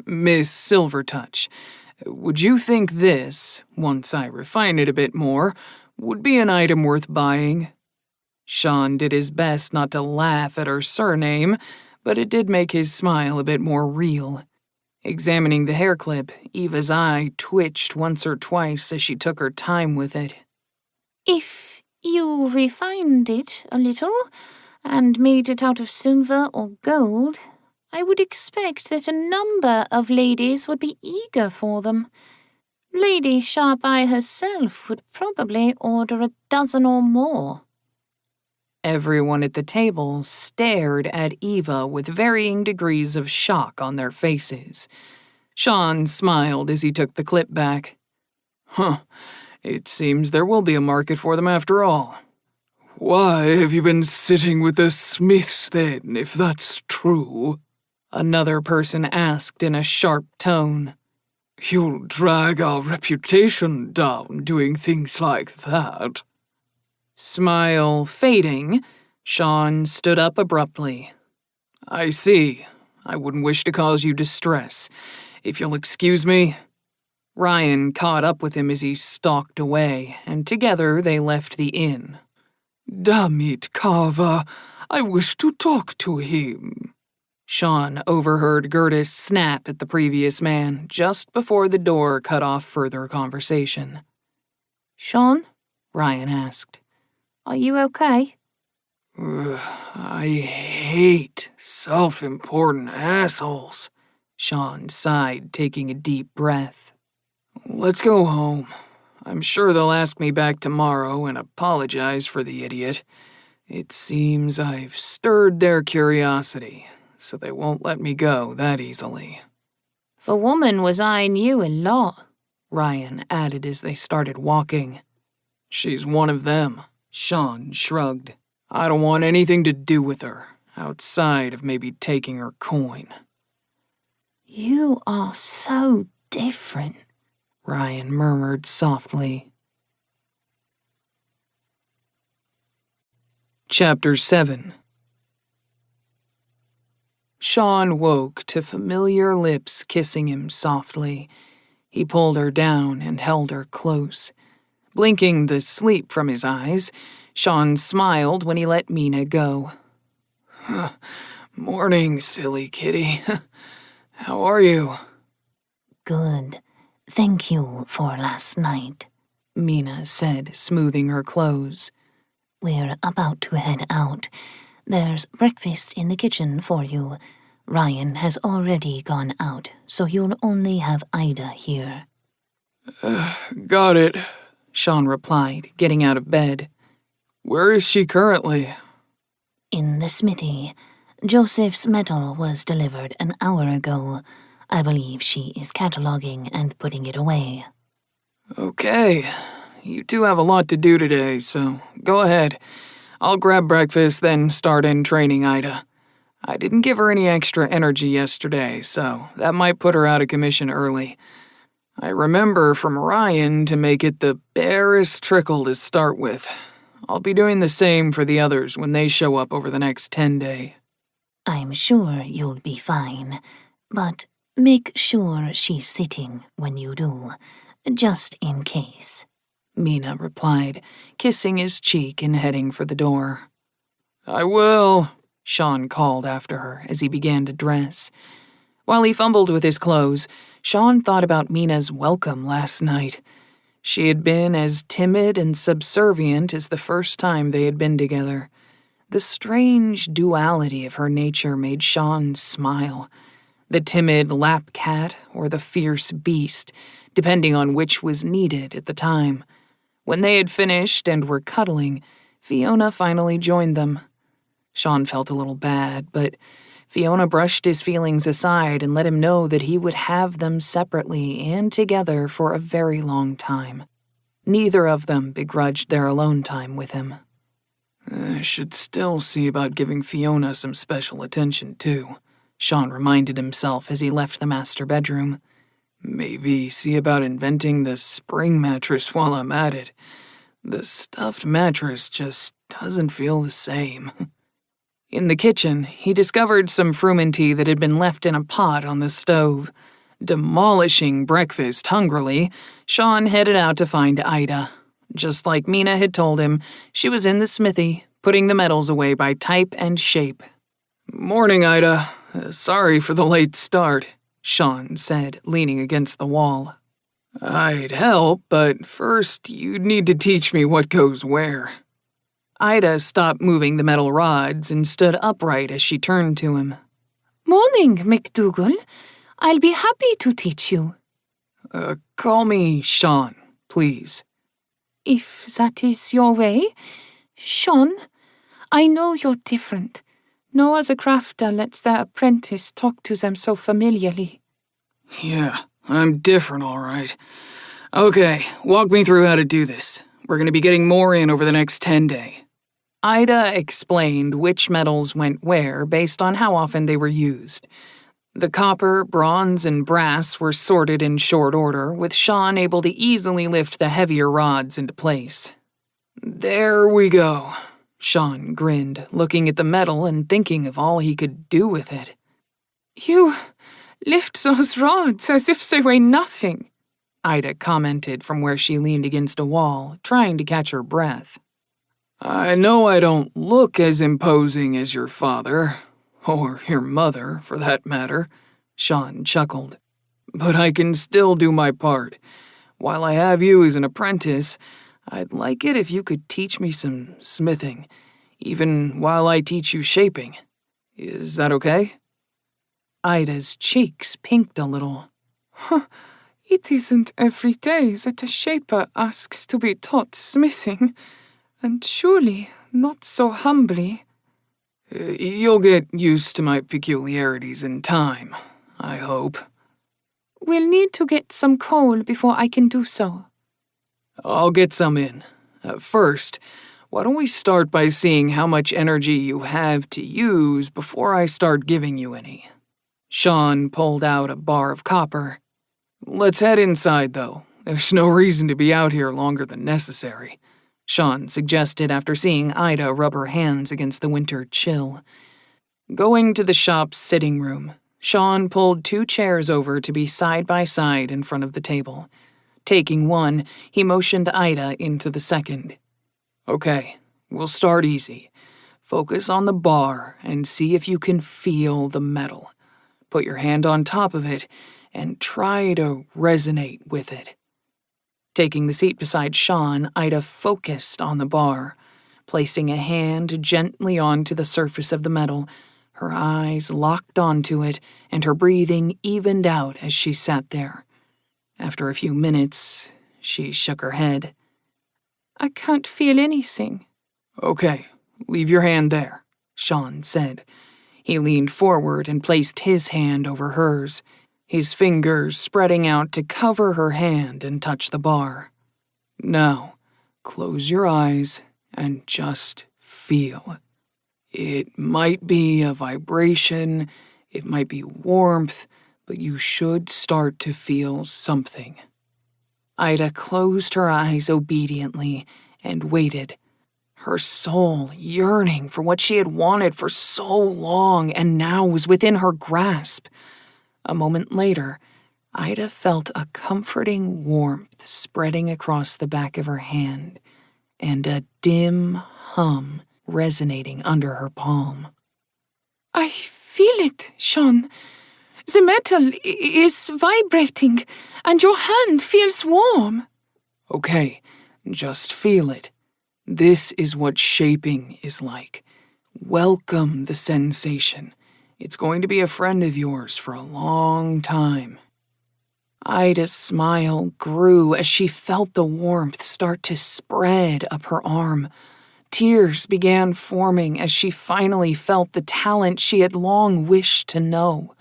[SPEAKER 1] Miss Silvertouch, would you think this, once I refine it a bit more, would be an item worth buying? Sean did his best not to laugh at her surname, but it did make his smile a bit more real. Examining the hair clip, Eva's eye twitched once or twice as she took her time with it.
[SPEAKER 2] If you refined it a little and made it out of silver or gold, I would expect that a number of ladies would be eager for them. Lady Sharp-Eye herself would probably order a dozen or more.
[SPEAKER 1] Everyone at the table stared at Eva with varying degrees of shock on their faces. Sean smiled as he took the clip back. It seems there will be a market for them after all. Why have you been sitting with the Smiths then, if that's true? Another person asked in a sharp tone. You'll drag our reputation down doing things like that. Smile fading, Sean stood up abruptly. I see. I wouldn't wish to cause you distress. If you'll excuse me. Ryan caught up with him as he stalked away, and together they left the inn. Damn it, Carver. I wish to talk to him. Sean overheard Gertis snap at the previous man just before the door cut off further conversation.
[SPEAKER 2] Sean,
[SPEAKER 1] Ryan asked.
[SPEAKER 2] are you okay?
[SPEAKER 3] I hate self-important assholes.
[SPEAKER 1] Sean sighed, taking a deep breath.
[SPEAKER 3] Let's go home. I'm sure they'll ask me back tomorrow and apologize for the idiot. It seems I've stirred their curiosity, so they won't let me go that easily.
[SPEAKER 2] The woman was eyeing you a lot,
[SPEAKER 1] Ryan added as they started walking.
[SPEAKER 3] She's one of them.
[SPEAKER 1] Sean shrugged.
[SPEAKER 3] I don't want anything to do with her, outside of maybe taking her coin.
[SPEAKER 2] You are so different,
[SPEAKER 1] Ryan murmured softly. Chapter 7. Sean woke to familiar lips kissing him softly. He pulled her down and held her close. Blinking the sleep from his eyes, Sean smiled when he let Mina go.
[SPEAKER 3] Morning, silly kitty. How are you?
[SPEAKER 2] Good. Thank you for last night,
[SPEAKER 1] Mina said, smoothing her clothes.
[SPEAKER 2] We're about to head out. There's breakfast in the kitchen for you. Ryan has already gone out, so you'll only have Ida here.
[SPEAKER 3] Got it,
[SPEAKER 1] Sean replied, getting out of bed.
[SPEAKER 3] Where is she currently?
[SPEAKER 2] In the smithy. Joseph's metal was delivered an hour ago. I believe she is cataloging and putting it away.
[SPEAKER 3] Okay. You two have a lot to do today, so go ahead. I'll grab breakfast, then start in training Ida. I didn't give her any extra energy yesterday, so that might put her out of commission early. I remember from Ryan to make it the barest trickle to start with. I'll be doing the same for the others when they show up over the next 10 days.
[SPEAKER 2] I'm sure you'll be fine, but make sure she's sitting when you do, just in case.
[SPEAKER 1] Mina replied, kissing his cheek and heading for the door.
[SPEAKER 3] I will,
[SPEAKER 1] Sean called after her as he began to dress. While he fumbled with his clothes, Sean thought about Mina's welcome last night. She had been as timid and subservient as the first time they had been together. The strange duality of her nature made Sean smile. The timid lap cat or the fierce beast, depending on which was needed at the time. When they had finished and were cuddling, Fiona finally joined them. Sean felt a little bad, but Fiona brushed his feelings aside and let him know that he would have them separately and together for a very long time. Neither of them begrudged their alone time with him.
[SPEAKER 3] I should still see about giving Fiona some special attention, too,
[SPEAKER 1] Sean reminded himself as he left the master bedroom.
[SPEAKER 3] Maybe see about inventing the spring mattress while I'm at it. The stuffed mattress just doesn't feel the same.
[SPEAKER 1] In the kitchen, he discovered some frumenty that had been left in a pot on the stove. Demolishing breakfast hungrily, Sean headed out to find Ida. Just like Mina had told him, she was in the smithy, putting the metals away by type and shape.
[SPEAKER 3] Morning, Ida. Sorry for the late start, Sean said, leaning against the wall. I'd help, but first you'd need to teach me what goes where.
[SPEAKER 1] Ida stopped moving the metal rods and stood upright as she turned to him.
[SPEAKER 2] Morning, McDougal. I'll be happy to teach you.
[SPEAKER 3] Call me Sean, please.
[SPEAKER 2] If that is your way. Sean, I know you're different. No other crafter lets their apprentice talk to them so familiarly.
[SPEAKER 3] Yeah, I'm different, all right. Okay, walk me through how to do this. We're going to be getting more in over the next 10 days.
[SPEAKER 1] Ida explained which metals went where based on how often they were used. The copper, bronze, and brass were sorted in short order, with Sean able to easily lift the heavier rods into place.
[SPEAKER 3] There we go.
[SPEAKER 1] Sean grinned, looking at the metal and thinking of all he could do with it.
[SPEAKER 5] You lift those rods as if they weigh nothing,
[SPEAKER 1] Ida commented from where she leaned against a wall, trying to catch her breath.
[SPEAKER 3] I know I don't look as imposing as your father.
[SPEAKER 1] Or your mother, for that matter, Sean chuckled. But I can still do my part. While I have you as an apprentice, I'd like it if you could teach me some smithing, even while I teach you shaping. Is that okay?
[SPEAKER 5] Ida's cheeks pinked a little. It isn't every day that a shaper asks to be taught smithing, and surely not so humbly.
[SPEAKER 1] You'll get used to my peculiarities in time, I hope.
[SPEAKER 5] We'll need to get some coal before I can do so.
[SPEAKER 1] I'll get some in. First, why don't we start by seeing how much energy you have to use before I start giving you any? Sean pulled out a bar of copper. Let's head inside, though. There's no reason to be out here longer than necessary, Sean suggested after seeing Ida rub her hands against the winter chill. Going to the shop's sitting room, Sean pulled 2 chairs over to be side by side in front of the table. Taking one, he motioned Ida into the second. Okay, we'll start easy. Focus on the bar and see if you can feel the metal. Put your hand on top of it and try to resonate with it. Taking the seat beside Sean, Ida focused on the bar, placing a hand gently onto the surface of the metal. Her eyes locked onto it, and her breathing evened out as she sat there. After a few minutes, she shook her head.
[SPEAKER 5] I can't feel anything.
[SPEAKER 1] Okay, leave your hand there, Sean said. He leaned forward and placed his hand over hers, his fingers spreading out to cover her hand and touch the bar. Now, close your eyes and just feel. It might be a vibration, it might be warmth, but you should start to feel something. Ida closed her eyes obediently and waited, her soul yearning for what she had wanted for so long and now was within her grasp. A moment later, Ida felt a comforting warmth spreading across the back of her hand and a dim hum resonating under her palm.
[SPEAKER 5] I feel it, Sean. The metal is vibrating, and your hand feels warm.
[SPEAKER 1] Okay, just feel it. This is what shaping is like. Welcome the sensation. It's going to be a friend of yours for a long time. Ida's smile grew as she felt the warmth start to spread up her arm. Tears began forming as she finally felt the talent she had long wished to know.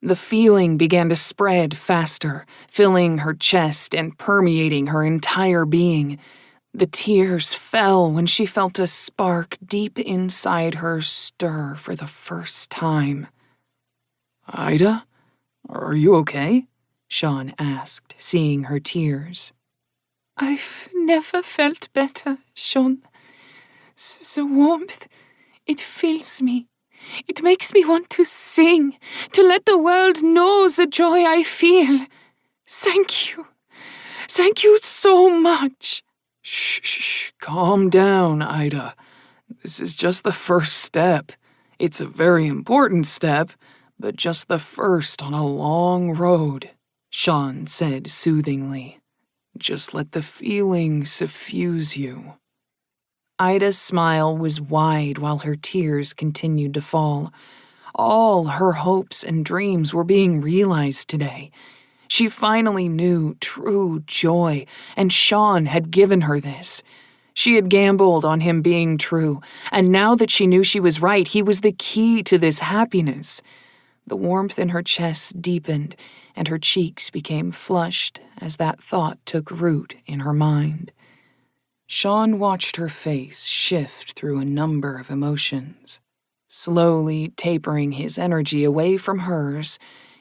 [SPEAKER 1] The feeling began to spread faster, filling her chest and permeating her entire being. The tears fell when she felt a spark deep inside her stir for the first time. Ida, are you okay? Sean asked, seeing her tears.
[SPEAKER 5] I've never felt better, Sean. The warmth, it fills me. It makes me want to sing, to let the world know the joy I feel. Thank you. Thank you so much.
[SPEAKER 1] Shh, calm down, Ida. This is just the first step. It's a very important step, but just the first on a long road, Sean said soothingly. Just let the feeling suffuse you. Ida's smile was wide while her tears continued to fall. All her hopes and dreams were being realized today. She finally knew true joy, and Sean had given her this. She had gambled on him being true, and now that she knew she was right, he was the key to this happiness. The warmth in her chest deepened, and her cheeks became flushed as that thought took root in her mind. Sean watched her face shift through a number of emotions. Slowly tapering his energy away from hers,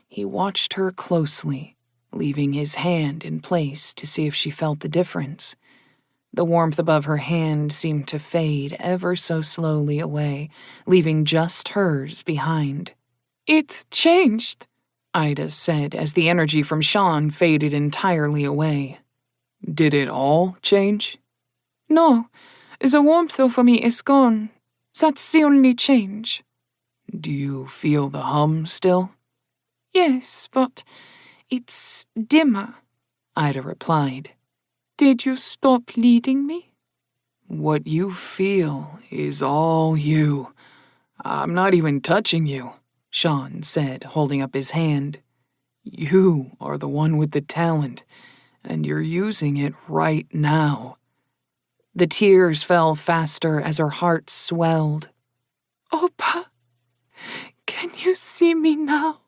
[SPEAKER 1] he watched her closely, leaving his hand in place to see if she felt the difference. The warmth above her hand seemed to fade ever so slowly away, leaving just hers behind.
[SPEAKER 5] It changed,
[SPEAKER 1] Ida said as the energy from Sean faded entirely away. Did it all change?
[SPEAKER 5] No, the warmth over me is gone. That's the only change.
[SPEAKER 1] Do you feel the hum still?
[SPEAKER 5] Yes, but it's dimmer,
[SPEAKER 1] Ida replied.
[SPEAKER 5] Did you stop leading me?
[SPEAKER 1] What you feel is all you. I'm not even touching you, Sean said, holding up his hand. You are the one with the talent, and you're using it right now. The tears fell faster as her heart swelled.
[SPEAKER 5] Opa, can you see me now?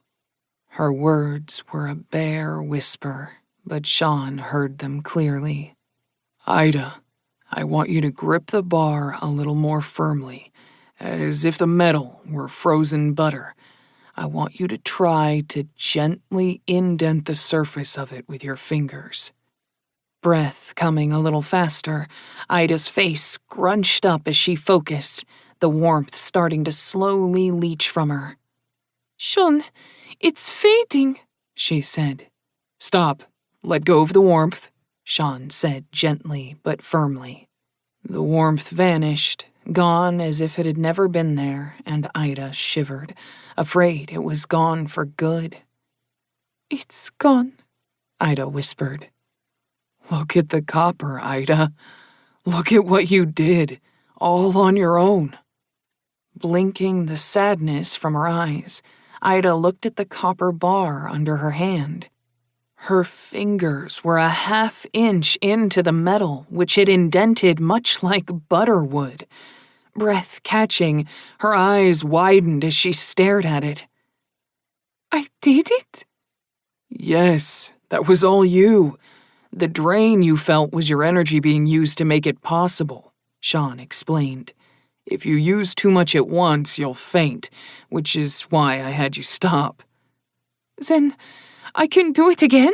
[SPEAKER 1] Her words were a bare whisper, but Sean heard them clearly. Ida, I want you to grip the bar a little more firmly, as if the metal were frozen butter. I want you to try to gently indent the surface of it with your fingers. Breath coming a little faster, Ida's face scrunched up as she focused, the warmth starting to slowly leach from her.
[SPEAKER 5] Sean, it's fading,
[SPEAKER 1] she said. Stop. Let go of the warmth, Sean said gently but firmly. The warmth vanished, gone as if it had never been there, and Ida shivered, afraid it was gone for good.
[SPEAKER 5] It's gone,
[SPEAKER 1] Ida whispered. Look at the copper, Ida. Look at what you did, all on your own. Blinking the sadness from her eyes, Ida looked at the copper bar under her hand. Her fingers were a half-inch into the metal, which had indented much like butter would. Breath catching, her eyes widened as she stared at it.
[SPEAKER 5] I did it?
[SPEAKER 1] Yes, that was all you. The drain you felt was your energy being used to make it possible, Sean explained. If you use too much at once, you'll faint, which is why I had you stop.
[SPEAKER 5] Then I can do it again?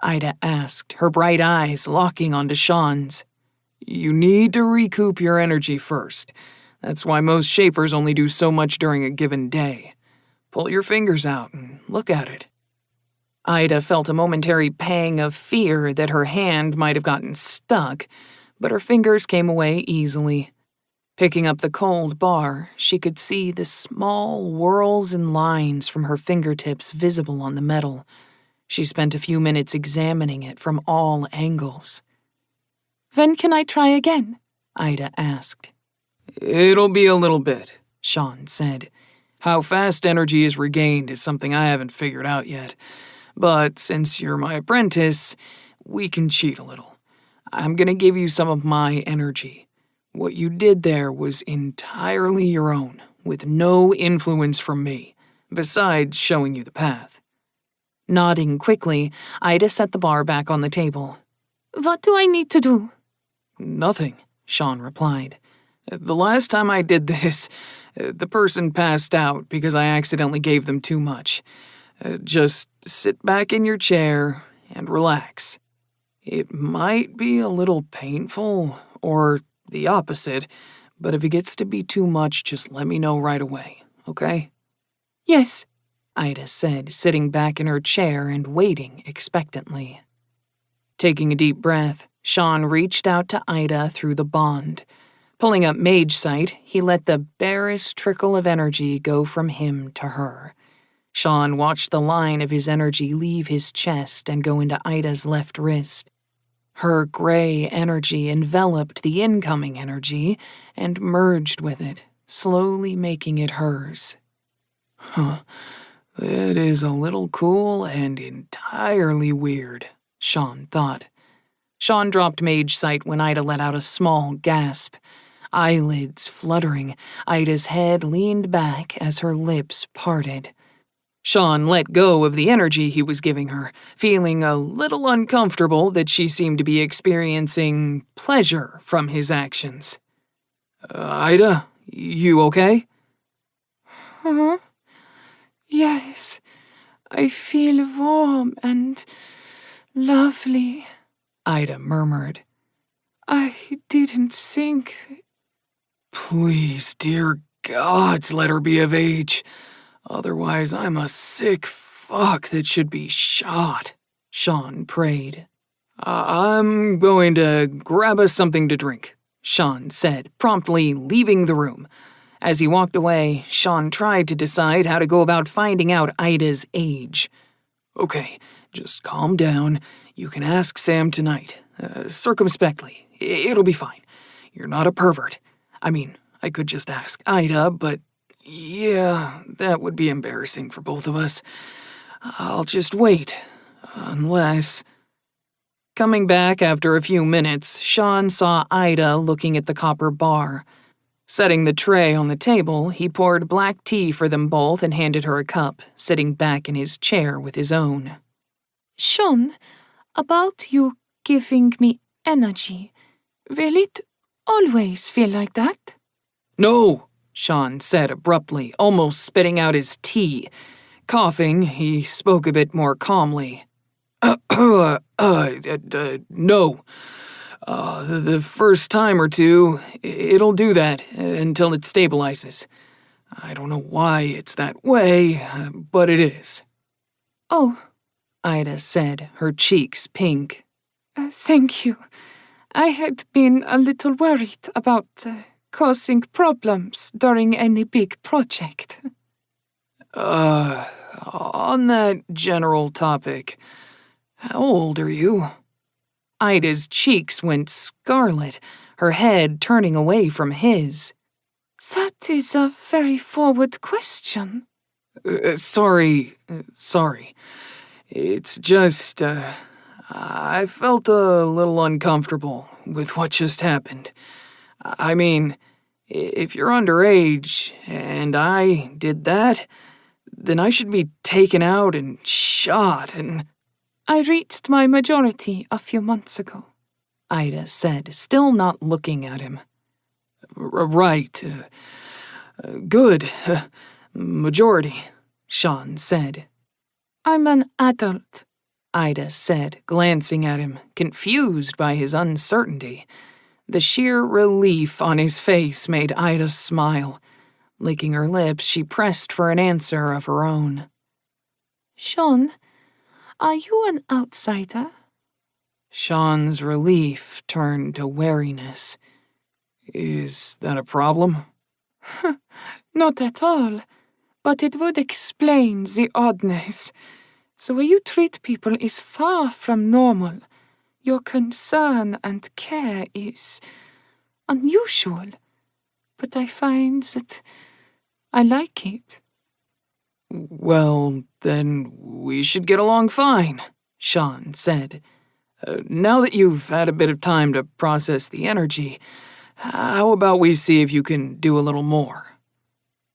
[SPEAKER 1] Ida asked, her bright eyes locking onto Sean's. You need to recoup your energy first. That's why most shapers only do so much during a given day. Pull your fingers out and look at it. Ida felt a momentary pang of fear that her hand might have gotten stuck, but her fingers came away easily. Picking up the cold bar, she could see the small whorls and lines from her fingertips visible on the metal. She spent a few minutes examining it from all angles.
[SPEAKER 5] When can I try again?
[SPEAKER 1] Ida asked. It'll be a little bit, Sean said. How fast energy is regained is something I haven't figured out yet. But since you're my apprentice, we can cheat a little. I'm gonna give you some of my energy. What you did there was entirely your own, with no influence from me, besides showing you the path. Nodding quickly, Ida set the bar back on the table.
[SPEAKER 5] What do I need to do?
[SPEAKER 1] Nothing, Sean replied. The last time I did this, the person passed out because I accidentally gave them too much. Just sit back in your chair and relax. It might be a little painful, or the opposite, but if it gets to be too much, just let me know right away, okay?
[SPEAKER 5] Yes,
[SPEAKER 1] Ida said, sitting back in her chair and waiting expectantly. Taking a deep breath, Sean reached out to Ida through the bond. Pulling up Mage Sight, he let the barest trickle of energy go from him to her. Sean watched the line of his energy leave his chest and go into Ida's left wrist. Her gray energy enveloped the incoming energy and merged with it, slowly making it hers. That is a little cool and entirely weird, Sean thought. Sean dropped Mage Sight when Ida let out a small gasp. Eyelids fluttering, Ida's head leaned back as her lips parted. Sean let go of the energy he was giving her, feeling a little uncomfortable that she seemed to be experiencing pleasure from his actions. Ida, you okay?
[SPEAKER 5] Huh? Yes, I feel warm and lovely,
[SPEAKER 1] Ida murmured.
[SPEAKER 5] I didn't think...
[SPEAKER 3] Please, dear gods, let her be of age. Otherwise, I'm a sick fuck that should be shot,
[SPEAKER 1] Sean prayed. I'm going to grab us something to drink, Sean said, promptly leaving the room. As he walked away, Sean tried to decide how to go about finding out Ida's age.
[SPEAKER 3] Okay, just calm down. You can ask Sam tonight. Circumspectly. It'll be fine. You're not a pervert. I mean, I could just ask Ida, but yeah, that would be embarrassing for both of us. I'll just wait. Unless...
[SPEAKER 1] Coming back after a few minutes, Sean saw Ida looking at the copper bar. Setting the tray on the table, he poured black tea for them both and handed her a cup, sitting back in his chair with his own.
[SPEAKER 5] Sean, about you giving me energy, will it always feel like that?
[SPEAKER 1] No, Sean said abruptly, almost spitting out his tea. Coughing, he spoke a bit more calmly.
[SPEAKER 3] No. The first time or two, it'll do that until it stabilizes. I don't know why it's that way, but it is.
[SPEAKER 5] Oh,
[SPEAKER 1] Ida said, her cheeks pink.
[SPEAKER 5] Thank you. I had been a little worried about causing problems during any big project.
[SPEAKER 3] On that general topic, how old are you?
[SPEAKER 1] Ida's cheeks went scarlet, her head turning away from his.
[SPEAKER 5] That is a very forward question.
[SPEAKER 3] Sorry. It's just, I felt a little uncomfortable with what just happened. I mean, if you're underage and I did that, then I should be taken out and shot and...
[SPEAKER 5] I reached my majority a few months ago,
[SPEAKER 1] Ida said, still not looking at him.
[SPEAKER 3] Right. Good. Majority, Sean said.
[SPEAKER 5] I'm an adult,
[SPEAKER 1] Ida said, glancing at him, confused by his uncertainty. The sheer relief on his face made Ida smile. Licking her lips, she pressed for an answer of her own.
[SPEAKER 5] Sean, are you an outsider?
[SPEAKER 1] Sean's relief turned to wariness.
[SPEAKER 3] Is that a problem?
[SPEAKER 5] Not at all, but it would explain the oddness. The way you treat people is far from normal. Your concern and care is unusual, but I find that I like it.
[SPEAKER 3] Well, then we should get along fine, Sean said. Now that you've had a bit of time to process the energy, how about we see if you can do a little more?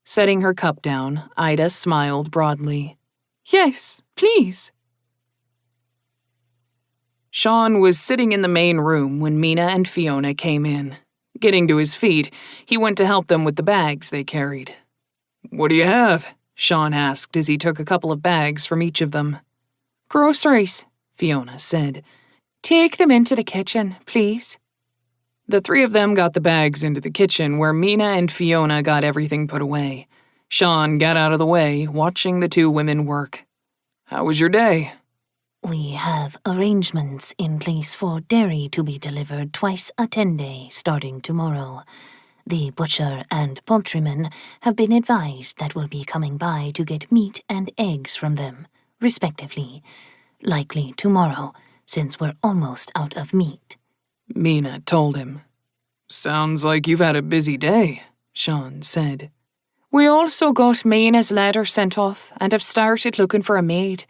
[SPEAKER 1] Setting her cup down, Ida smiled broadly.
[SPEAKER 5] Yes, please.
[SPEAKER 1] Sean was sitting in the main room when Mina and Fiona came in. Getting to his feet, he went to help them with the bags they carried.
[SPEAKER 3] What do you have?
[SPEAKER 1] Sean asked as he took a couple of bags from each of them.
[SPEAKER 5] Groceries,
[SPEAKER 1] Fiona said.
[SPEAKER 5] Take them into the kitchen, please.
[SPEAKER 1] The three of them got the bags into the kitchen where Mina and Fiona got everything put away. Sean got out of the way, watching the two women work. How was your day?
[SPEAKER 2] We have arrangements in place for dairy to be delivered twice a 10-day starting tomorrow. The butcher and poultryman have been advised that we'll be coming by to get meat and eggs from them, respectively. Likely tomorrow, since we're almost out of meat.
[SPEAKER 1] Mina told him.
[SPEAKER 3] Sounds like you've had a busy day, Sean said.
[SPEAKER 5] We also got Mina's letter sent off and have started looking for a maid.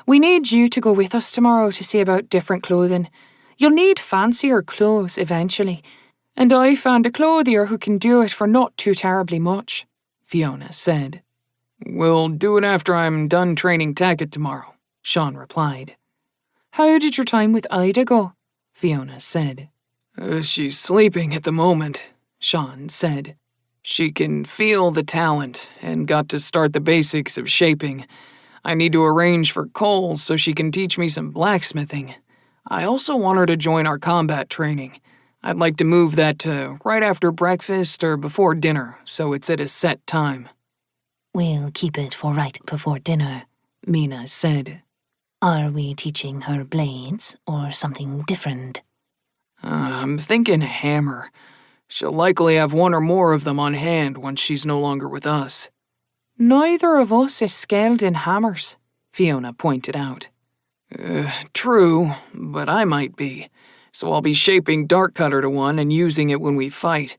[SPEAKER 5] We need you to go with us tomorrow to see about different clothing. You'll need fancier clothes eventually. And I found a clothier who can do it for not too terribly much,
[SPEAKER 1] Fiona said.
[SPEAKER 3] We'll do it after I'm done training Tackett tomorrow, Sean replied.
[SPEAKER 5] How did your time with Ida go?
[SPEAKER 1] Fiona said.
[SPEAKER 3] She's sleeping at the moment, Sean said. She can feel the talent and got to start the basics of shaping. I need to arrange for coals so she can teach me some blacksmithing. I also want her to join our combat training. I'd like to move that to right after breakfast or before dinner, so it's at a set time.
[SPEAKER 2] We'll keep it for right before dinner,
[SPEAKER 1] Mina said.
[SPEAKER 2] Are we teaching her blades or something different?
[SPEAKER 3] I'm thinking hammer.
[SPEAKER 5] She'll likely have one or more of them on hand once she's no longer with us.
[SPEAKER 1] Neither of us is skilled in hammers, Fiona pointed out.
[SPEAKER 5] True, but I might be. So I'll be shaping Dark Cutter to one and using it when we fight.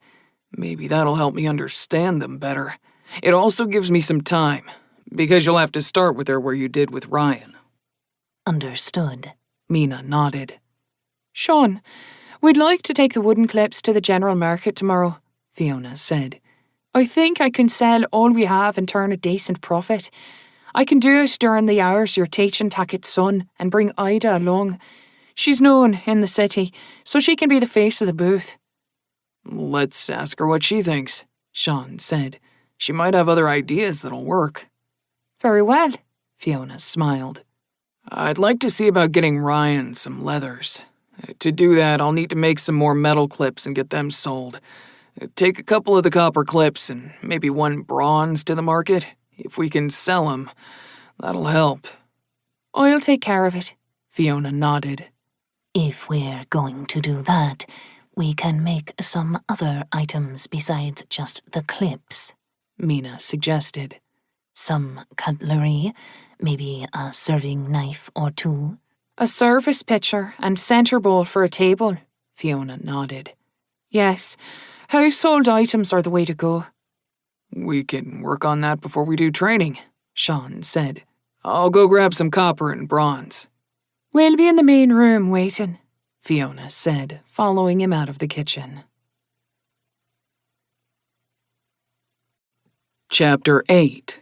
[SPEAKER 5] Maybe that'll help me understand them better. It also gives me some time, because you'll have to start with her where you did with Ryan.
[SPEAKER 2] Understood.
[SPEAKER 1] Mina nodded. Sean, we'd like to take the wooden clips to the general market tomorrow, Fiona said. I think I can sell all we have and turn a decent profit. I can do it during the hours you're teaching Tackett's son and bring Ida along. She's known in the city, so she can be the face of the booth.
[SPEAKER 5] Let's ask her what she thinks, Sean said. She might have other ideas that'll work.
[SPEAKER 1] Very well, Fiona smiled.
[SPEAKER 5] I'd like to see about getting Ryan some leathers. To do that, I'll need to make some more metal clips and get them sold. Take a couple of the copper clips and maybe one bronze to the market. If we can sell them, that'll help.
[SPEAKER 1] I'll take care of it, Fiona nodded.
[SPEAKER 2] If we're going to do that, we can make some other items besides just the clips,
[SPEAKER 1] Mina suggested.
[SPEAKER 2] Some cutlery, maybe a serving knife or two.
[SPEAKER 1] A service pitcher and centre bowl for a table, Fiona nodded. Yes, household items are the way to go.
[SPEAKER 5] We can work on that before we do training, Sean said. I'll go grab some copper and bronze.
[SPEAKER 1] We'll be in the main room waiting, Fiona said, following him out of the kitchen. Chapter 8.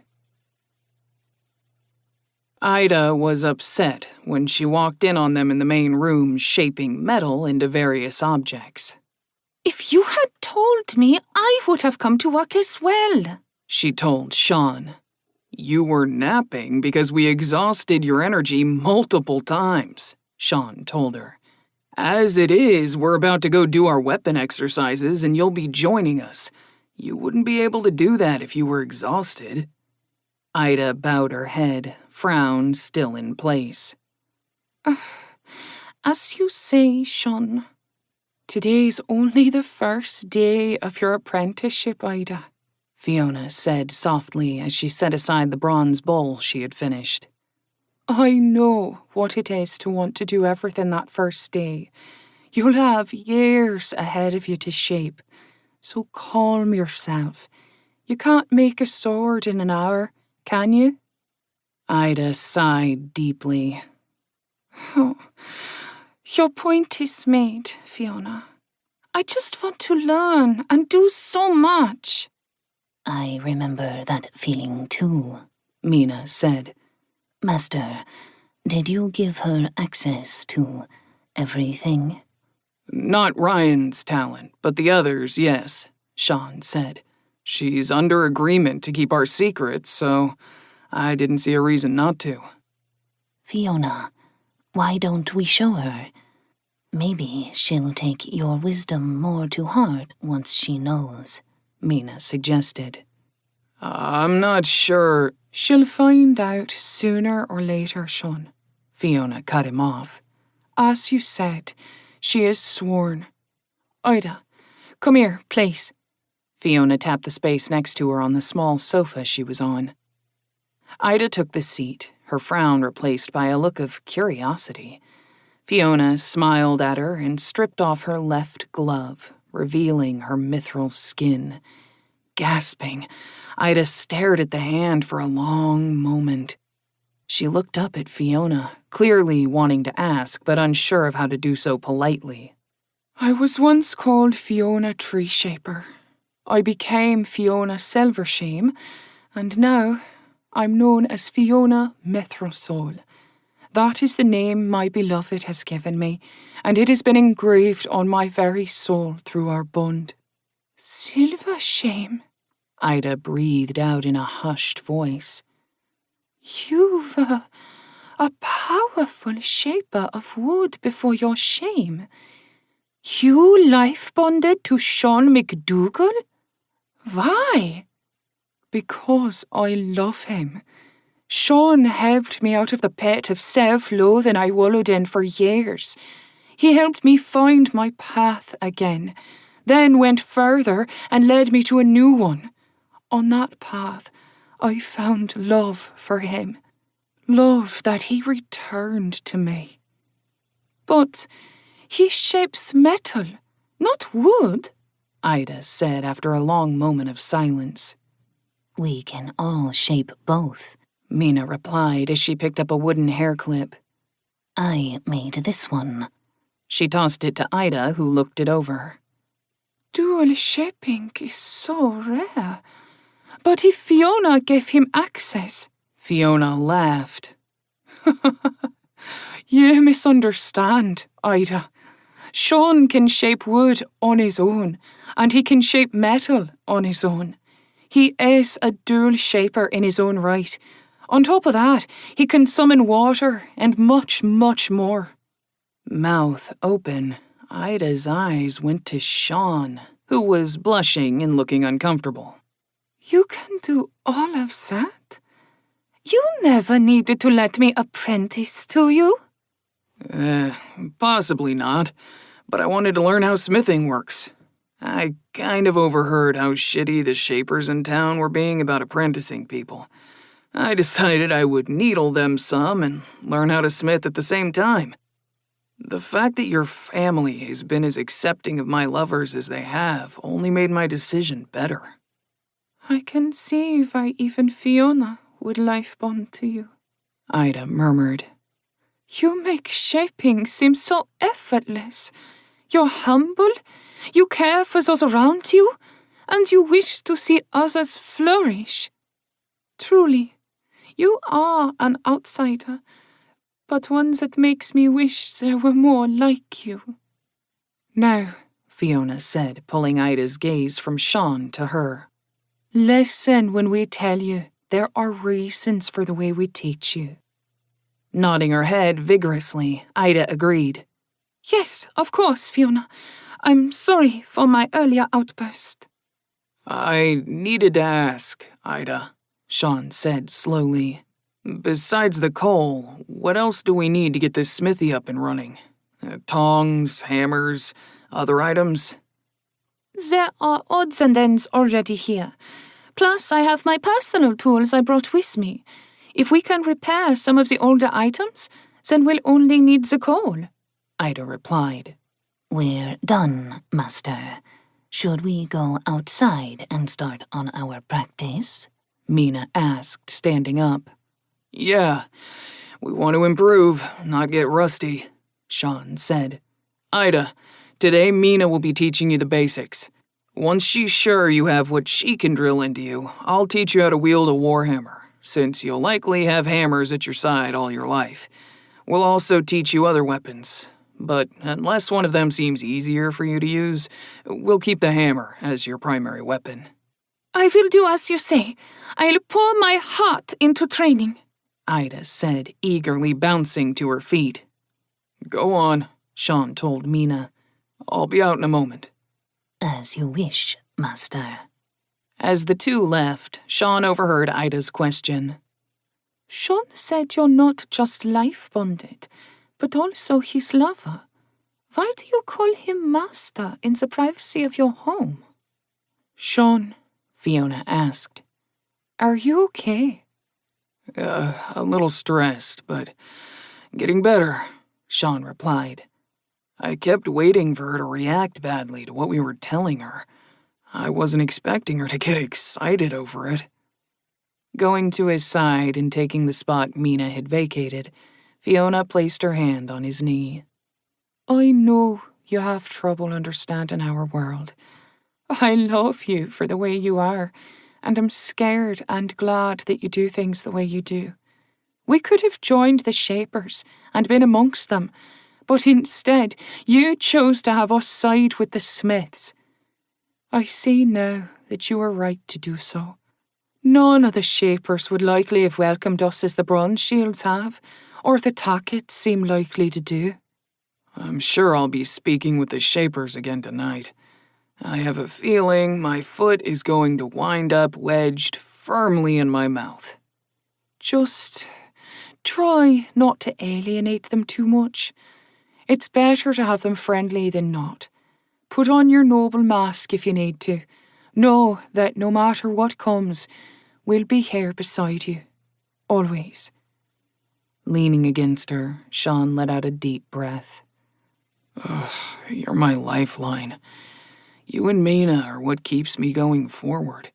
[SPEAKER 1] Ida was upset when she walked in on them in the main room shaping metal into various objects.
[SPEAKER 2] If you had told me, I would have come to work as well,
[SPEAKER 1] she told Sean.
[SPEAKER 5] You were napping because we exhausted your energy multiple times, Sean told her. As it is, we're about to go do our weapon exercises and you'll be joining us. You wouldn't be able to do that if you were exhausted.
[SPEAKER 1] Ida bowed her head, frown still in place.
[SPEAKER 2] As you say, Sean.
[SPEAKER 1] Today's only the first day of your apprenticeship, Ida, Fiona said softly as she set aside the bronze bowl she had finished. I know what it is to want to do everything that first day. You'll have years ahead of you to shape, so calm yourself. You can't make a sword in an hour, can you? Ida sighed deeply.
[SPEAKER 2] Oh, your point is made, Fiona. I just want to learn and do so much. I remember that feeling too, Mina said. Master, did you give her access to everything?
[SPEAKER 5] Not Ryan's talent, but the others, yes, Sean said. She's under agreement to keep our secrets, so I didn't see a reason not to.
[SPEAKER 2] Fiona, why don't we show her? Maybe she'll take your wisdom more to heart once she knows, Mina suggested.
[SPEAKER 5] I'm not sure.
[SPEAKER 1] She'll find out sooner or later, Sean. Fiona cut him off. As you said, she is sworn. Ida, come here, please. Fiona tapped the space next to her on the small sofa she was on. Ida took the seat, her frown replaced by a look of curiosity. Fiona smiled at her and stripped off her left glove, revealing her mithril skin. Gasping, Ida stared at the hand for a long moment. She looked up at Fiona, clearly wanting to ask, but unsure of how to do so politely. I was once called Fiona Treeshaper. I became Fiona Silvershame, and now I'm known as Fiona Mithril. That is the name my beloved has given me, and it has been engraved on my very soul through our bond. Silvershame, Ida breathed out in a hushed voice. You've a powerful shaper of wood before your shame. You life-bonded to Sean McDougal? Why? Because I love him. Sean helped me out of the pit of self-loathing I wallowed in for years. He helped me find my path again,
[SPEAKER 5] then went further and led me to a new one. On that path, I found love for him, love that he returned to me. But he shapes metal, not wood, Ida said after a long moment of silence.
[SPEAKER 2] We can all shape both,
[SPEAKER 1] Mina replied as she picked up a wooden hair clip.
[SPEAKER 2] I made this one.
[SPEAKER 1] She tossed it to Ida, who looked it over.
[SPEAKER 5] Dual shaping is so rare. But if Fiona gave him access...
[SPEAKER 1] Fiona laughed.
[SPEAKER 5] You misunderstand, Ida. Sean can shape wood on his own, and he can shape metal on his own. He is a dual shaper in his own right. On top of that, he can summon water and much, much more.
[SPEAKER 1] Mouth open, Ida's eyes went to Sean, who was blushing and looking uncomfortable.
[SPEAKER 5] You can do all of that? You never needed to let me apprentice to you?
[SPEAKER 3] Possibly not, but I wanted to learn how smithing works. I kind of overheard how shitty the shapers in town were being about apprenticing people. I decided I would needle them some and learn how to smith at the same time. The fact that your family has been as accepting of my lovers as they have only made my decision better.
[SPEAKER 5] I can see why even Fiona would life bond to you,
[SPEAKER 1] Ida murmured.
[SPEAKER 5] You make shaping seem so effortless. You're humble, you care for those around you, and you wish to see others flourish. Truly, you are an outsider, but one that makes me wish there were more like you.
[SPEAKER 1] Now, Fiona said, pulling Ida's gaze from Sean to her.
[SPEAKER 5] Listen when we tell you there are reasons for the way we teach you.
[SPEAKER 1] Nodding her head vigorously, Ida agreed.
[SPEAKER 5] Yes, of course, Fiona. I'm sorry for my earlier outburst.
[SPEAKER 3] I needed to ask, Ida, Sean said slowly. Besides the coal, what else do we need to get this smithy up and running? Tongs, hammers, other items?
[SPEAKER 5] There are odds and ends already here. Plus, I have my personal tools I brought with me. If we can repair some of the older items, then we'll only need the coal,
[SPEAKER 1] Ida replied.
[SPEAKER 2] We're done, Master. Should we go outside and start on our practice?
[SPEAKER 1] Mina asked, standing up.
[SPEAKER 3] Yeah, we want to improve, not get rusty, Sean said. Ida, today Mina will be teaching you the basics. Once she's sure you have what she can drill into you, I'll teach you how to wield a warhammer, since you'll likely have hammers at your side all your life. We'll also teach you other weapons, but unless one of them seems easier for you to use, we'll keep the hammer as your primary weapon.
[SPEAKER 5] I will do as you say. I'll pour my heart into training,
[SPEAKER 1] Ida said, eagerly bouncing to her feet.
[SPEAKER 3] Go on,
[SPEAKER 1] Sean told Mina.
[SPEAKER 3] I'll be out in a moment.
[SPEAKER 2] As you wish, Master.
[SPEAKER 1] As the two left, Sean overheard Ida's question.
[SPEAKER 5] Sean said you're not just life-bonded, but also his lover. Why do you call him Master in the privacy of your home?
[SPEAKER 1] Sean, Fiona asked, are you okay?
[SPEAKER 3] A little stressed, but getting better, Sean replied. I kept waiting for her to react badly to what we were telling her. I wasn't expecting her to get excited over it.
[SPEAKER 1] Going to his side and taking the spot Mina had vacated, Fiona placed her hand on his knee.
[SPEAKER 5] I know you have trouble understanding our world. I love you for the way you are, and I'm scared and glad that you do things the way you do. We could have joined the Shapers and been amongst them, but instead you chose to have us side with the Smiths. I see now that you were right to do so. None of the Shapers would likely have welcomed us as the Bronze Shields have, or the Tackets seem likely to do.
[SPEAKER 3] I'm sure I'll be speaking with the Shapers again tonight. I have a feeling my foot is going to wind up wedged firmly in my mouth.
[SPEAKER 5] Just try not to alienate them too much. It's better to have them friendly than not.
[SPEAKER 1] Put on your noble mask if you need to. Know that no matter what comes, we'll be here beside you. Always. Leaning against her, Sean let out a deep breath.
[SPEAKER 3] You're my lifeline. You and Mina are what keeps me going forward.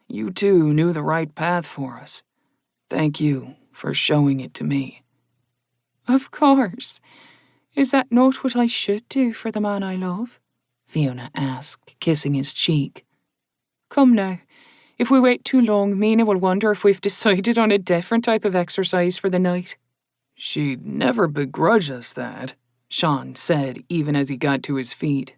[SPEAKER 3] You two knew the right path for us. Thank you for showing it to me.
[SPEAKER 1] Of course. Is that not what I should do for the man I love? Fiona asked, kissing his cheek. Come now. If we wait too long, Mina will wonder if we've decided on a different type of exercise for the night.
[SPEAKER 3] She'd never begrudge us that, Sean said, even as he got to his feet.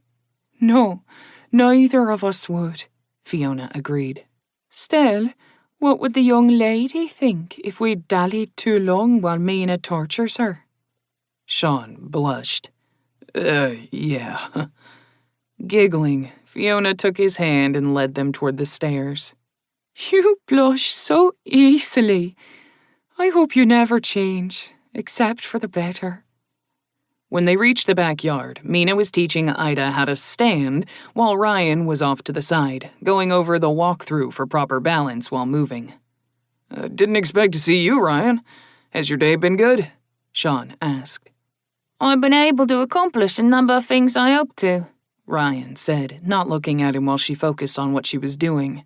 [SPEAKER 1] No, neither of us would, Fiona agreed. Still, what would the young lady think if we dallied too long while Mina tortures her?
[SPEAKER 3] Sean blushed. Yeah.
[SPEAKER 1] Giggling, Fiona took his hand and led them toward the stairs. You blush so easily. I hope you never change, except for the better. When they reached the backyard, Mina was teaching Ida how to stand, while Ryan was off to the side, going over the walkthrough for proper balance while moving.
[SPEAKER 3] Didn't expect to see you, Ryan. Has your day been good? Sean asked.
[SPEAKER 2] I've been able to accomplish a number of things I hoped to,
[SPEAKER 1] Ryan said, not looking at him while she focused on what she was doing.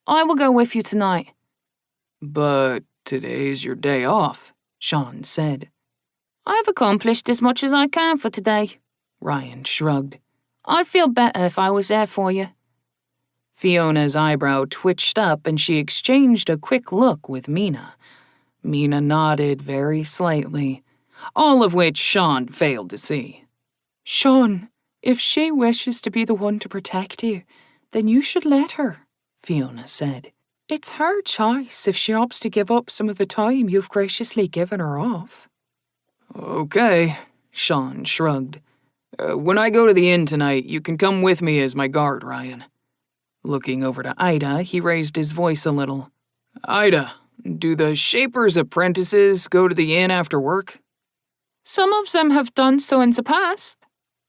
[SPEAKER 2] I will go with you tonight.
[SPEAKER 3] But today's your day off, Sean said.
[SPEAKER 2] I've accomplished as much as I can for today.
[SPEAKER 1] Ryan shrugged.
[SPEAKER 2] I'd feel better if I was there for you.
[SPEAKER 1] Fiona's eyebrow twitched up and she exchanged a quick look with Mina. Mina nodded very slightly, all of which Sean failed to see. Sean, if she wishes to be the one to protect you, then you should let her, Fiona said. It's her choice if she opts to give up some of the time you've graciously given her off.
[SPEAKER 3] Okay, Sean shrugged. When I go to the inn tonight, you can come with me as my guard, Ryan.
[SPEAKER 1] Looking over to Ida, he raised his voice a little.
[SPEAKER 3] Ida, do the Shaper's apprentices go to the inn after work?
[SPEAKER 2] Some of them have done so in the past,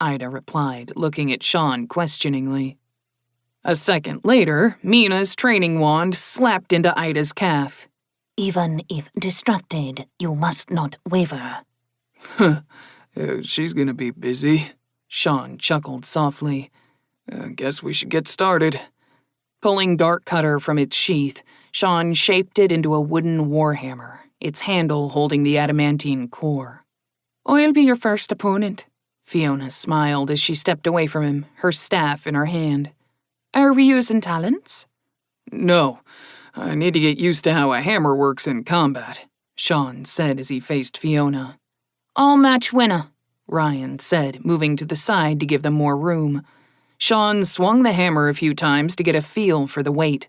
[SPEAKER 1] Ida replied, looking at Sean questioningly. A second later, Mina's training wand slapped into Ida's calf.
[SPEAKER 2] Even if distracted, you must not waver.
[SPEAKER 3] She's gonna be busy.
[SPEAKER 1] Sean chuckled softly.
[SPEAKER 3] Guess we should get started.
[SPEAKER 1] Pulling Dart Cutter from its sheath, Sean shaped it into a wooden warhammer, its handle holding the adamantine core. I'll be your first opponent, Fiona smiled as she stepped away from him, her staff in her hand. Are we using talents?
[SPEAKER 3] No, I need to get used to how a hammer works in combat, Sean said as he faced Fiona.
[SPEAKER 2] All match winner,
[SPEAKER 1] Ryan said, moving to the side to give them more room. Sean swung the hammer a few times to get a feel for the weight.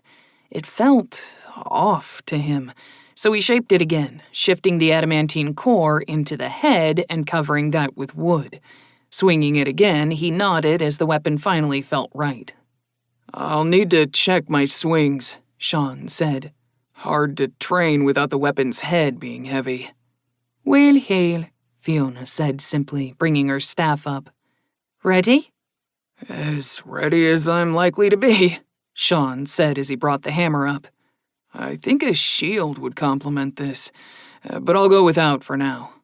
[SPEAKER 1] It felt off to him, so he shaped it again, shifting the adamantine core into the head and covering that with wood. Swinging it again, he nodded as the weapon finally felt right.
[SPEAKER 3] I'll need to check my swings, Sean said. Hard to train without the weapon's head being heavy.
[SPEAKER 1] We'll heal, Fiona said simply, bringing her staff up. Ready?
[SPEAKER 3] As ready as I'm likely to be,
[SPEAKER 1] Sean said as he brought the hammer up.
[SPEAKER 3] I think a shield would complement this, but I'll go without for now.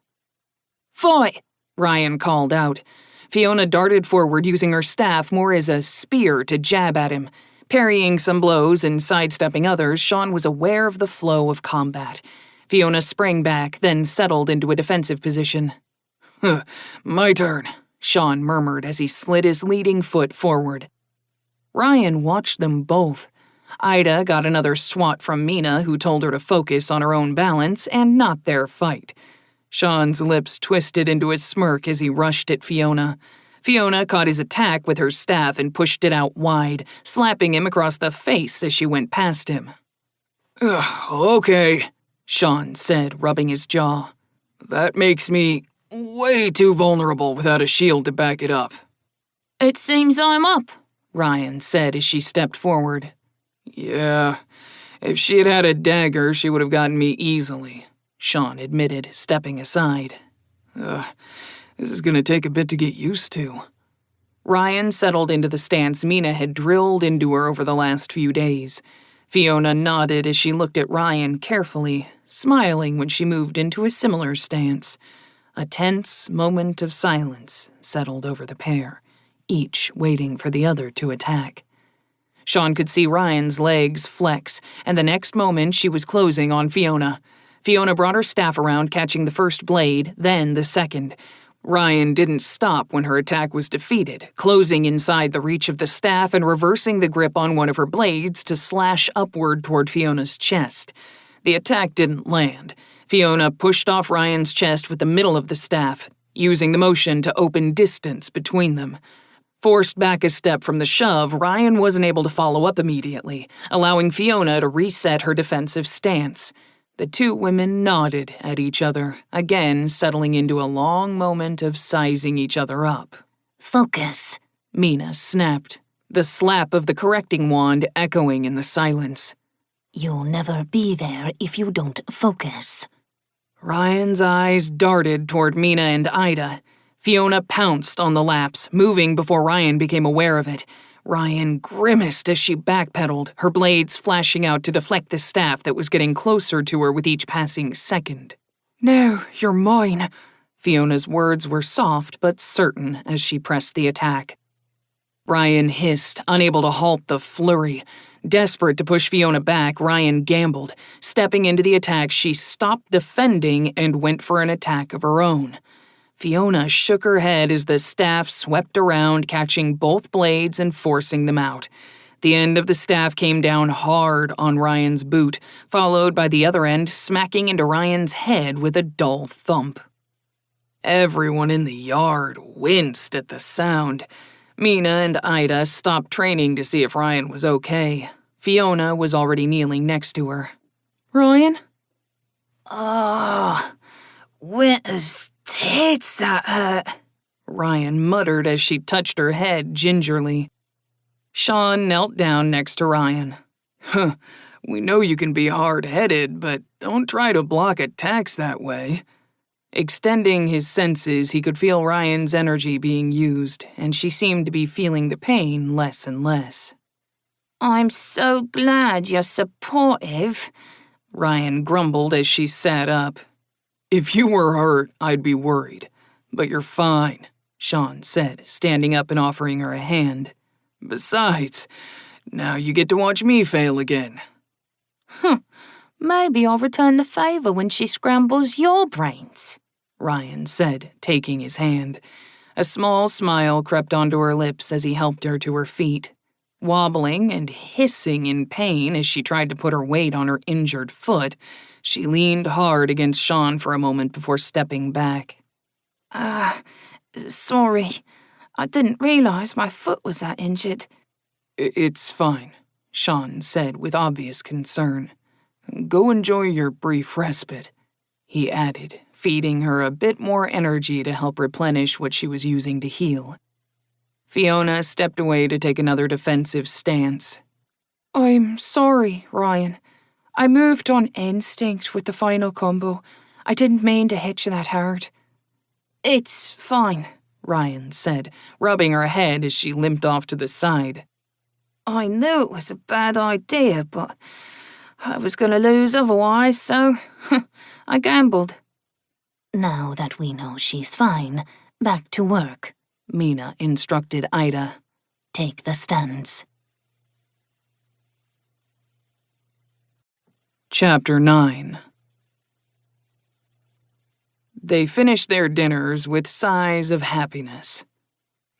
[SPEAKER 1] Fight! Ryan called out. Fiona darted forward using her staff more as a spear to jab at him. Parrying some blows and sidestepping others, Sean was aware of the flow of combat. Fiona sprang back, then settled into a defensive position.
[SPEAKER 3] My turn,
[SPEAKER 1] Sean murmured as he slid his leading foot forward. Ryan watched them both. Ida got another swat from Mina, who told her to focus on her own balance and not their fight. Sean's lips twisted into a smirk as he rushed at Fiona. Fiona caught his attack with her staff and pushed it out wide, slapping him across the face as she went past him.
[SPEAKER 3] Okay,
[SPEAKER 1] Sean said, rubbing his jaw.
[SPEAKER 3] That makes me way too vulnerable without a shield to back it up.
[SPEAKER 2] It seems I'm up,
[SPEAKER 1] Ryan said as she stepped forward.
[SPEAKER 3] Yeah, if she had had a dagger, she would have gotten me easily,
[SPEAKER 1] Sean admitted, stepping aside.
[SPEAKER 3] This is gonna take a bit to get used to.
[SPEAKER 1] Ryan settled into the stance Mina had drilled into her over the last few days. Fiona nodded as she looked at Ryan carefully, smiling when she moved into a similar stance. A tense moment of silence settled over the pair, each waiting for the other to attack. Sean could see Ryan's legs flex, and the next moment she was closing on Fiona. Fiona brought her staff around, catching the first blade, then the second. Ryan didn't stop when her attack was defeated, closing inside the reach of the staff and reversing the grip on one of her blades to slash upward toward Fiona's chest. The attack didn't land. Fiona pushed off Ryan's chest with the middle of the staff, using the motion to open distance between them. Forced back a step from the shove, Ryan wasn't able to follow up immediately, allowing Fiona to reset her defensive stance. The two women nodded at each other, again settling into a long moment of sizing each other up.
[SPEAKER 2] Focus,
[SPEAKER 1] Mina snapped, the slap of the correcting wand echoing in the silence.
[SPEAKER 2] You'll never be there if you don't focus.
[SPEAKER 1] Ryan's eyes darted toward Mina and Ida. Fiona pounced on the lapse, moving before Ryan became aware of it. Ryan grimaced as she backpedaled, her blades flashing out to deflect the staff that was getting closer to her with each passing second. "Now you're mine." Fiona's words were soft but certain as she pressed the attack. Ryan hissed, unable to halt the flurry. Desperate to push Fiona back, Ryan gambled. Stepping into the attack, she stopped defending and went for an attack of her own. Fiona shook her head as the staff swept around, catching both blades and forcing them out. The end of the staff came down hard on Ryan's boot, followed by the other end smacking into Ryan's head with a dull thump. Everyone in the yard winced at the sound. Mina and Ida stopped training to see if Ryan was okay. Fiona was already kneeling next to her. "Ryan?"
[SPEAKER 4] "Oh, wet as tits that hurt,"
[SPEAKER 1] Ryan muttered as she touched her head gingerly. Sean knelt down next to Ryan.
[SPEAKER 3] We know you can be hard-headed, but don't try to block attacks that way."
[SPEAKER 1] Extending his senses, he could feel Ryan's energy being used, and she seemed to be feeling the pain less and less.
[SPEAKER 4] "I'm so glad you're supportive,"
[SPEAKER 1] Ryan grumbled as she sat up.
[SPEAKER 3] "If you were hurt, I'd be worried. But you're fine,"
[SPEAKER 1] Sean said, standing up and offering her a hand.
[SPEAKER 3] "Besides, now you get to watch me fail again."
[SPEAKER 4] "Maybe I'll return the favor when she scrambles your brains,"
[SPEAKER 1] Ryan said, taking his hand. A small smile crept onto her lips as he helped her to her feet. Wobbling and hissing in pain as she tried to put her weight on her injured foot, she leaned hard against Sean for a moment before stepping back.
[SPEAKER 4] Sorry. I didn't realize my foot was that injured."
[SPEAKER 3] "It's fine," Sean said with obvious concern. "Go enjoy your brief respite,"
[SPEAKER 1] he added, feeding her a bit more energy to help replenish what she was using to heal. Fiona stepped away to take another defensive stance. "I'm sorry, Ryan. I moved on instinct with the final combo. I didn't mean to hit you that hard."
[SPEAKER 4] "It's fine,"
[SPEAKER 1] Ryan said, rubbing her head as she limped off to the side.
[SPEAKER 4] "I knew it was a bad idea, but I was going to lose otherwise, so I gambled."
[SPEAKER 2] Now that we know she's fine, back to work,
[SPEAKER 1] Mina instructed Ida.
[SPEAKER 2] Take the stands.
[SPEAKER 1] Chapter 9. They finished their dinners with sighs of happiness.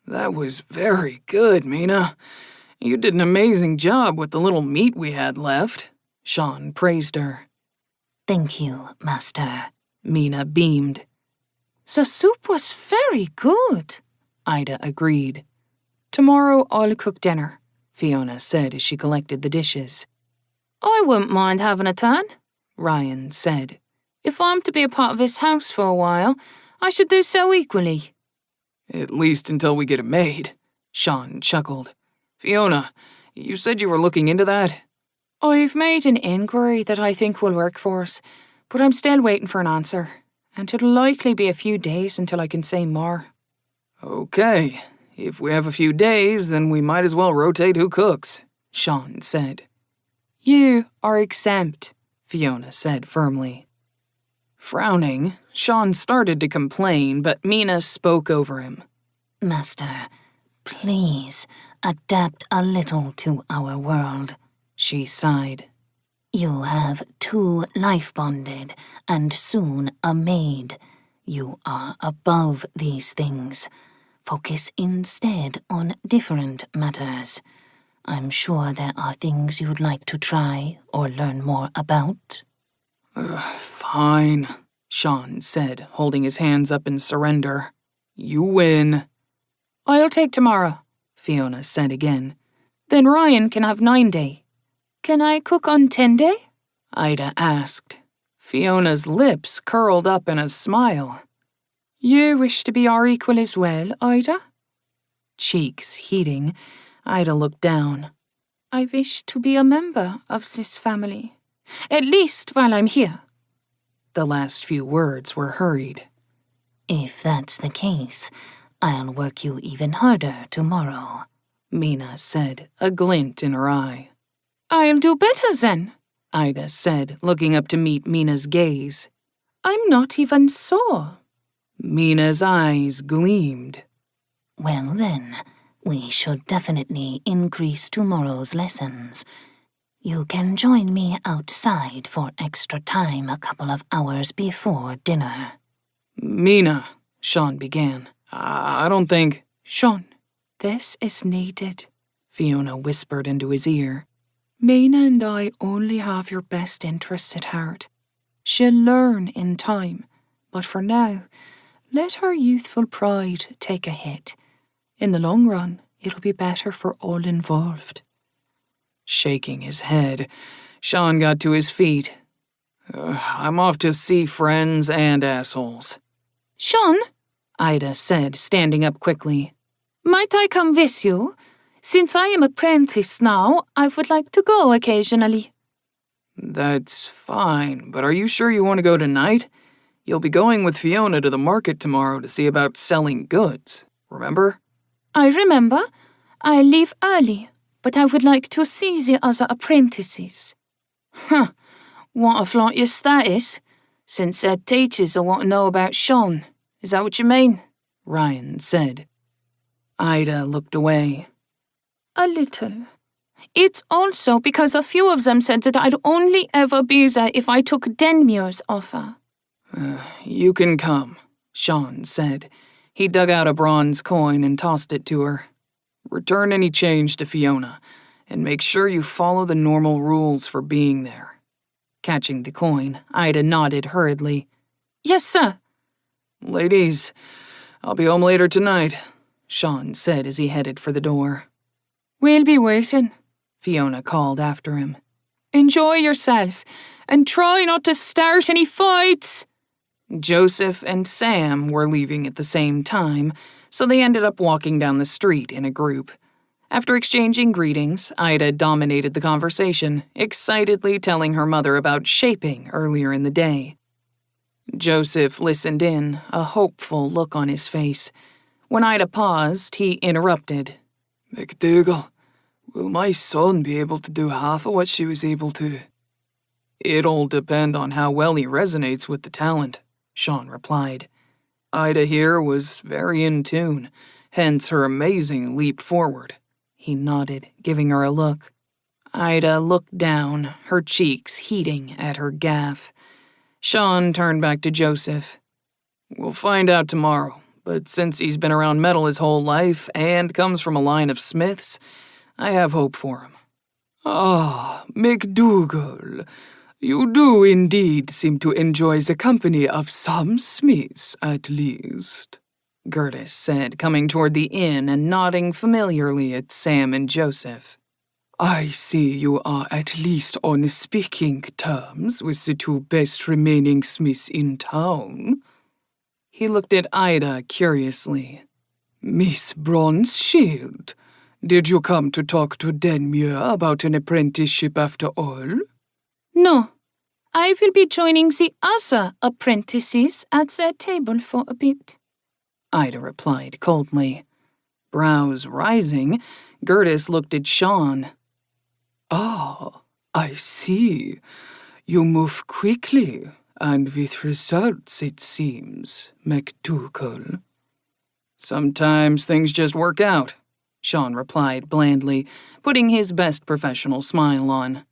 [SPEAKER 3] "That was very good, Mina. You did an amazing job with the little meat we had left,"
[SPEAKER 1] Sean praised her.
[SPEAKER 2] Thank you, Master.
[SPEAKER 1] Mina beamed.
[SPEAKER 4] "The soup was very good,"
[SPEAKER 1] Ida agreed. "Tomorrow I'll cook dinner," Fiona said as she collected the dishes.
[SPEAKER 4] "I wouldn't mind having a turn,"
[SPEAKER 1] Ryan said.
[SPEAKER 4] "If I'm to be a part of this house for a while, I should do so equally."
[SPEAKER 3] "At least until we get a maid,"
[SPEAKER 1] Sean chuckled.
[SPEAKER 3] "Fiona, you said you were looking into that?"
[SPEAKER 1] "I've made an inquiry that I think will work for us, but I'm still waiting for an answer, and it'll likely be a few days until I can say more."
[SPEAKER 3] "Okay.
[SPEAKER 1] If we have a few days, then we might as well rotate who cooks, Sean said.
[SPEAKER 5] You are exempt,
[SPEAKER 1] Fiona said firmly. Frowning, Sean started to complain, but Mina spoke over him.
[SPEAKER 2] Master, please adapt a little to our world,
[SPEAKER 1] she sighed.
[SPEAKER 2] You have 2 life-bonded and soon a maid. You are above these things. Focus instead on different matters. I'm sure there are things you'd like to try or learn more about.
[SPEAKER 1] Fine, Sean said, holding his hands up in surrender. You win.
[SPEAKER 5] I'll take tomorrow,
[SPEAKER 1] Fiona said again.
[SPEAKER 5] Then Ryan can have 9 day. Can I cook on 10 day?
[SPEAKER 1] Ida asked. Fiona's lips curled up in a smile.
[SPEAKER 5] You wish to be our equal as well, Ida?
[SPEAKER 1] Cheeks heating, Ida looked down.
[SPEAKER 5] I wish to be a member of this family, at least while I'm here.
[SPEAKER 1] The last few words were hurried.
[SPEAKER 2] If that's the case, I'll work you even harder tomorrow,
[SPEAKER 1] Mina said, a glint in her eye.
[SPEAKER 5] I'll do better then,
[SPEAKER 1] Ida said, looking up to meet Mina's gaze.
[SPEAKER 5] I'm not even sore.
[SPEAKER 1] Mina's eyes gleamed.
[SPEAKER 2] Well then, we should definitely increase tomorrow's lessons. You can join me outside for extra time a couple of hours before dinner.
[SPEAKER 1] Mina, Sean began. I don't think...
[SPEAKER 5] Sean, this is needed,
[SPEAKER 1] Fiona whispered into his ear.
[SPEAKER 5] Mina and I only have your best interests at heart. She'll learn in time, but for now, let her youthful pride take a hit. In the long run, it'll be better for all involved.
[SPEAKER 1] Shaking his head, Sean got to his feet. I'm off to see friends and assholes.
[SPEAKER 5] Sean,
[SPEAKER 1] Ida said, standing up quickly.
[SPEAKER 5] Might I come with you? Since I am apprentice now, I would like to go occasionally.
[SPEAKER 1] That's fine, but are you sure you want to go tonight? You'll be going with Fiona to the market tomorrow to see about selling goods, remember?
[SPEAKER 5] I remember. I leave early, but I would like to see the other apprentices.
[SPEAKER 4] Huh. Want to flaunt your status? Since said teachers will want to know about Sean. Is that what you mean?
[SPEAKER 1] Ryan said. Ida looked away.
[SPEAKER 5] A little. It's also because a few of them said that I'd only ever be there if I took Denmuir's offer.
[SPEAKER 1] You can come, Sean said. He dug out a bronze coin and tossed it to her. Return any change to Fiona, and make sure you follow the normal rules for being there. Catching the coin, Ida nodded hurriedly.
[SPEAKER 5] Yes, sir.
[SPEAKER 1] Ladies, I'll be home later tonight, Sean said as he headed for the door.
[SPEAKER 5] We'll be waiting,
[SPEAKER 1] Fiona called after him.
[SPEAKER 5] Enjoy yourself, and try not to start any fights.
[SPEAKER 1] Joseph and Sam were leaving at the same time, so they ended up walking down the street in a group. After exchanging greetings, Ida dominated the conversation, excitedly telling her mother about shaping earlier in the day. Joseph listened in, a hopeful look on his face. When Ida paused, he interrupted.
[SPEAKER 3] McDougal, will my son be able to do half of what she was able to?
[SPEAKER 1] It'll depend on how well he resonates with the talent, Sean replied. Ida here was very in tune, hence her amazing leap forward. He nodded, giving her a look. Ida looked down, her cheeks heating at her gaffe. Sean turned back to Joseph. We'll find out tomorrow, but since he's been around metal his whole life and comes from a line of smiths, I have hope for him.
[SPEAKER 3] Ah, McDougal, you do indeed seem to enjoy the company of some smiths, at least,
[SPEAKER 1] Gertis said, coming toward the inn and nodding familiarly at Sam and Joseph.
[SPEAKER 3] I see you are at least on speaking terms with the 2 best remaining smiths in town.
[SPEAKER 1] He looked at Ida curiously.
[SPEAKER 3] Miss Bronze-Shield, did you come to talk to Denmuir about an apprenticeship after all?
[SPEAKER 5] No, I will be joining the other apprentices at their table for a bit,
[SPEAKER 1] Ida replied coldly. Brows rising, Gertis looked at Sean.
[SPEAKER 5] Ah, I see. You move quickly, and with results, it seems, MacDougall.
[SPEAKER 1] Sometimes things just work out, Sean replied blandly, putting his best professional smile on.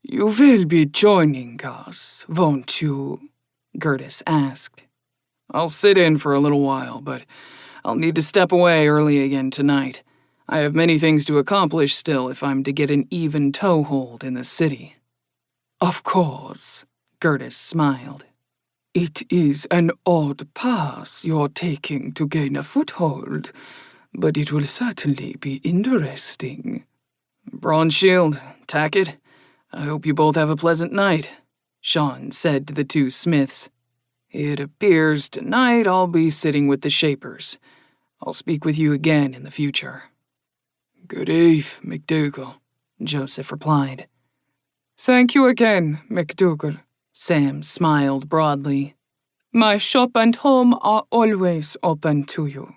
[SPEAKER 5] You will be joining us, won't you?
[SPEAKER 1] Gertis asked.
[SPEAKER 5] I'll sit in for a little while, but I'll need to step away early again tonight. I have many things to accomplish still if I'm to get an even toehold in the city. Of course,
[SPEAKER 1] Gertis smiled.
[SPEAKER 5] It is an odd path you're taking to gain a foothold, but it will certainly be interesting.
[SPEAKER 1] Bronze shield, tack it. I hope you both have a pleasant night, Sean said to the two smiths. It appears tonight I'll be sitting with the Shapers. I'll speak with you again in the future.
[SPEAKER 5] Good eve, MacDougall,
[SPEAKER 1] Joseph replied.
[SPEAKER 5] Thank you again, MacDougall.
[SPEAKER 1] Sam smiled broadly.
[SPEAKER 5] My shop and home are always open to you.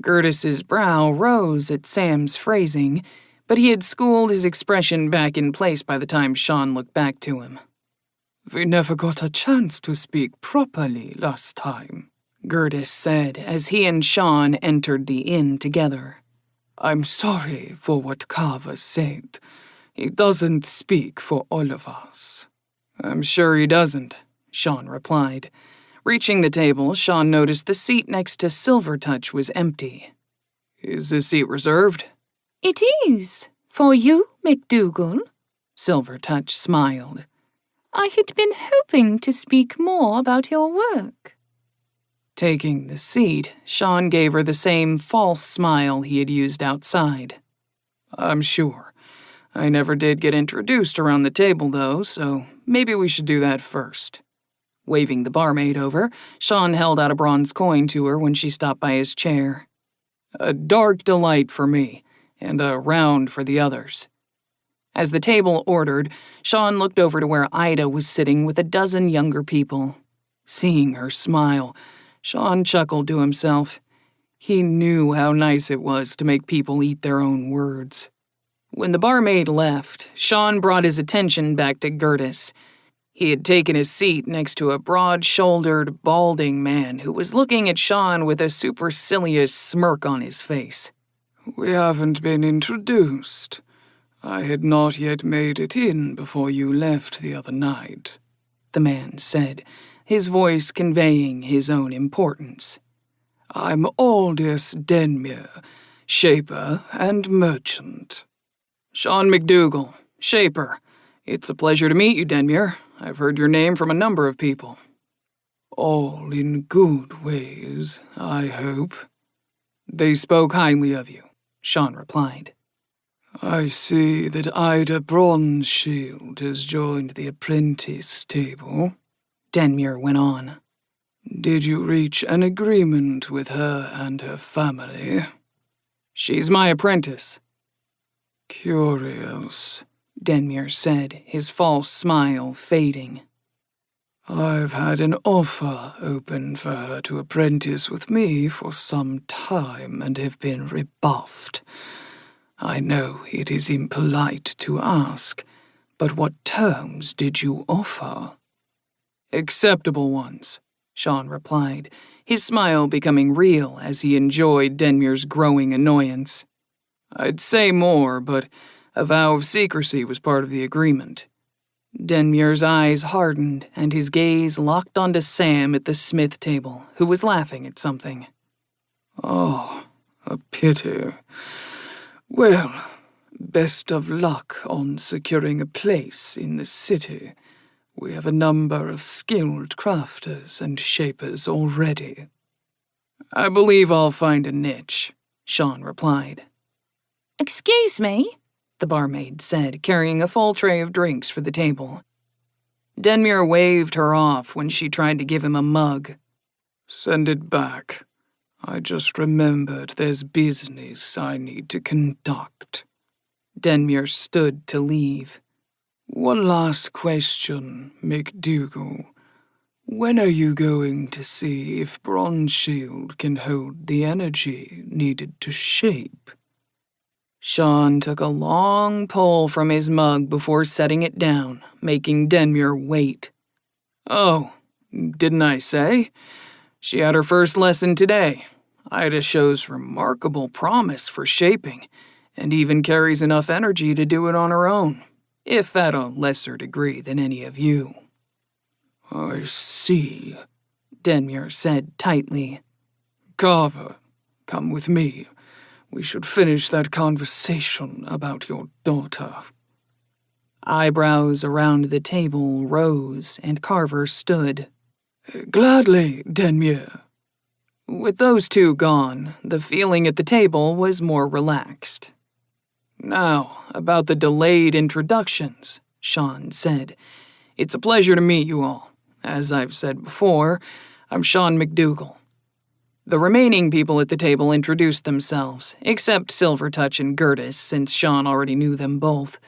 [SPEAKER 1] Gertis's brow rose at Sam's phrasing, but he had schooled his expression back in place by the time Sean looked back to him.
[SPEAKER 5] We never got a chance to speak properly last time,
[SPEAKER 1] Gertis said as he and Sean entered the inn together.
[SPEAKER 5] I'm sorry for what Carve said. He doesn't speak for all of us.
[SPEAKER 1] I'm sure he doesn't, Sean replied. Reaching the table, Sean noticed the seat next to Silvertouch was empty. Is this seat reserved?
[SPEAKER 2] It is. For you, MacDougall.
[SPEAKER 1] Silvertouch smiled.
[SPEAKER 2] I had been hoping to speak more about your work.
[SPEAKER 1] Taking the seat, Sean gave her the same false smile he had used outside. I'm sure. I never did get introduced around the table, though, so maybe we should do that first. Waving the barmaid over, Sean held out a bronze coin to her when she stopped by his chair. A dark delight for me, and a round for the others. As the table ordered, Sean looked over to where Ida was sitting with a dozen younger people. Seeing her smile, Sean chuckled to himself. He knew how nice it was to make people eat their own words. When the barmaid left, Sean brought his attention back to Gertis. He had taken his seat next to a broad-shouldered, balding man who was looking at Sean with a supercilious smirk on his face.
[SPEAKER 5] We haven't been introduced. I had not yet made it in before you left the other night,
[SPEAKER 1] the man said, his voice conveying his own importance.
[SPEAKER 5] I'm Aldous Denmere, shaper and merchant.
[SPEAKER 1] Sean MacDougall, shaper. It's a pleasure to meet you, Denmere. I've heard your name from a number of people.
[SPEAKER 5] All in good ways, I hope.
[SPEAKER 1] They spoke highly of you, Sean replied.
[SPEAKER 5] I see that Ida Bronzeshield has joined the apprentice table,
[SPEAKER 1] Denmere went on.
[SPEAKER 5] Did you reach an agreement with her and her family?
[SPEAKER 1] She's my apprentice.
[SPEAKER 5] Curious,
[SPEAKER 1] Denmere said, his false smile fading.
[SPEAKER 5] I've had an offer open for her to apprentice with me for some time and have been rebuffed. I know it is impolite to ask, but what terms did you offer?
[SPEAKER 1] Acceptable ones, Sean replied, his smile becoming real as he enjoyed Denmere's growing annoyance. I'd say more, but a vow of secrecy was part of the agreement. Denmure's eyes hardened, and his gaze locked onto Sam at the smith table, who was laughing at something.
[SPEAKER 5] Oh, a pity. Well, best of luck on securing a place in the city. We have a number of skilled crafters and shapers already.
[SPEAKER 1] I believe I'll find a niche, Sean replied.
[SPEAKER 2] Excuse me?
[SPEAKER 1] The barmaid said, carrying a full tray of drinks for the table. Denmere waved her off when she tried to give him a mug.
[SPEAKER 5] Send it back. I just remembered there's business I need to conduct.
[SPEAKER 1] Denmere stood to leave.
[SPEAKER 5] One last question, MacDougall.
[SPEAKER 3] When are you going to see if Bronze Shield can hold the energy needed to shape?
[SPEAKER 1] Sean took a long pull from his mug before setting it down, making Denmuir wait.
[SPEAKER 5] Oh, didn't I say? She had her first lesson today. Ida shows remarkable promise for shaping, and even carries enough energy to do it on her own, if at a lesser degree than any of you.
[SPEAKER 3] I see,
[SPEAKER 1] Denmuir said tightly.
[SPEAKER 3] Carve, come with me. We should finish that conversation about your daughter.
[SPEAKER 1] Eyebrows around the table rose, and Carver stood.
[SPEAKER 3] Gladly, Denmuir.
[SPEAKER 1] With those two gone, the feeling at the table was more relaxed.
[SPEAKER 5] Now, about the delayed introductions, Sean said. It's a pleasure to meet you all. As I've said before, I'm Sean McDougal.
[SPEAKER 1] The remaining people at the table introduced themselves, except Silvertouch and Gertis, since Sean already knew them both.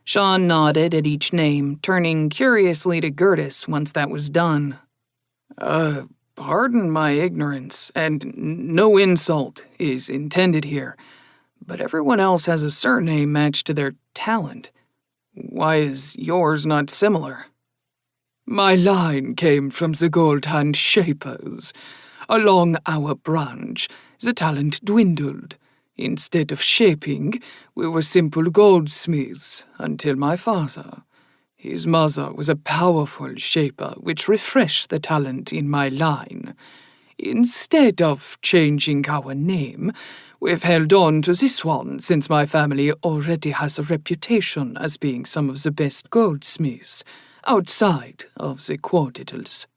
[SPEAKER 1] Sean nodded at each name, turning curiously to Gertis once that was done.
[SPEAKER 5] Pardon my ignorance, and no insult is intended here, but everyone else has a surname matched to their talent. Why is yours not similar?
[SPEAKER 3] My line came from the Gold Hand Shapers. Along our branch, the talent dwindled. Instead of shaping, we were simple goldsmiths until my father. His mother was a powerful shaper, which refreshed the talent in my line. Instead of changing our name, we've held on to this one since my family already has a reputation as being some of the best goldsmiths outside of the quarters.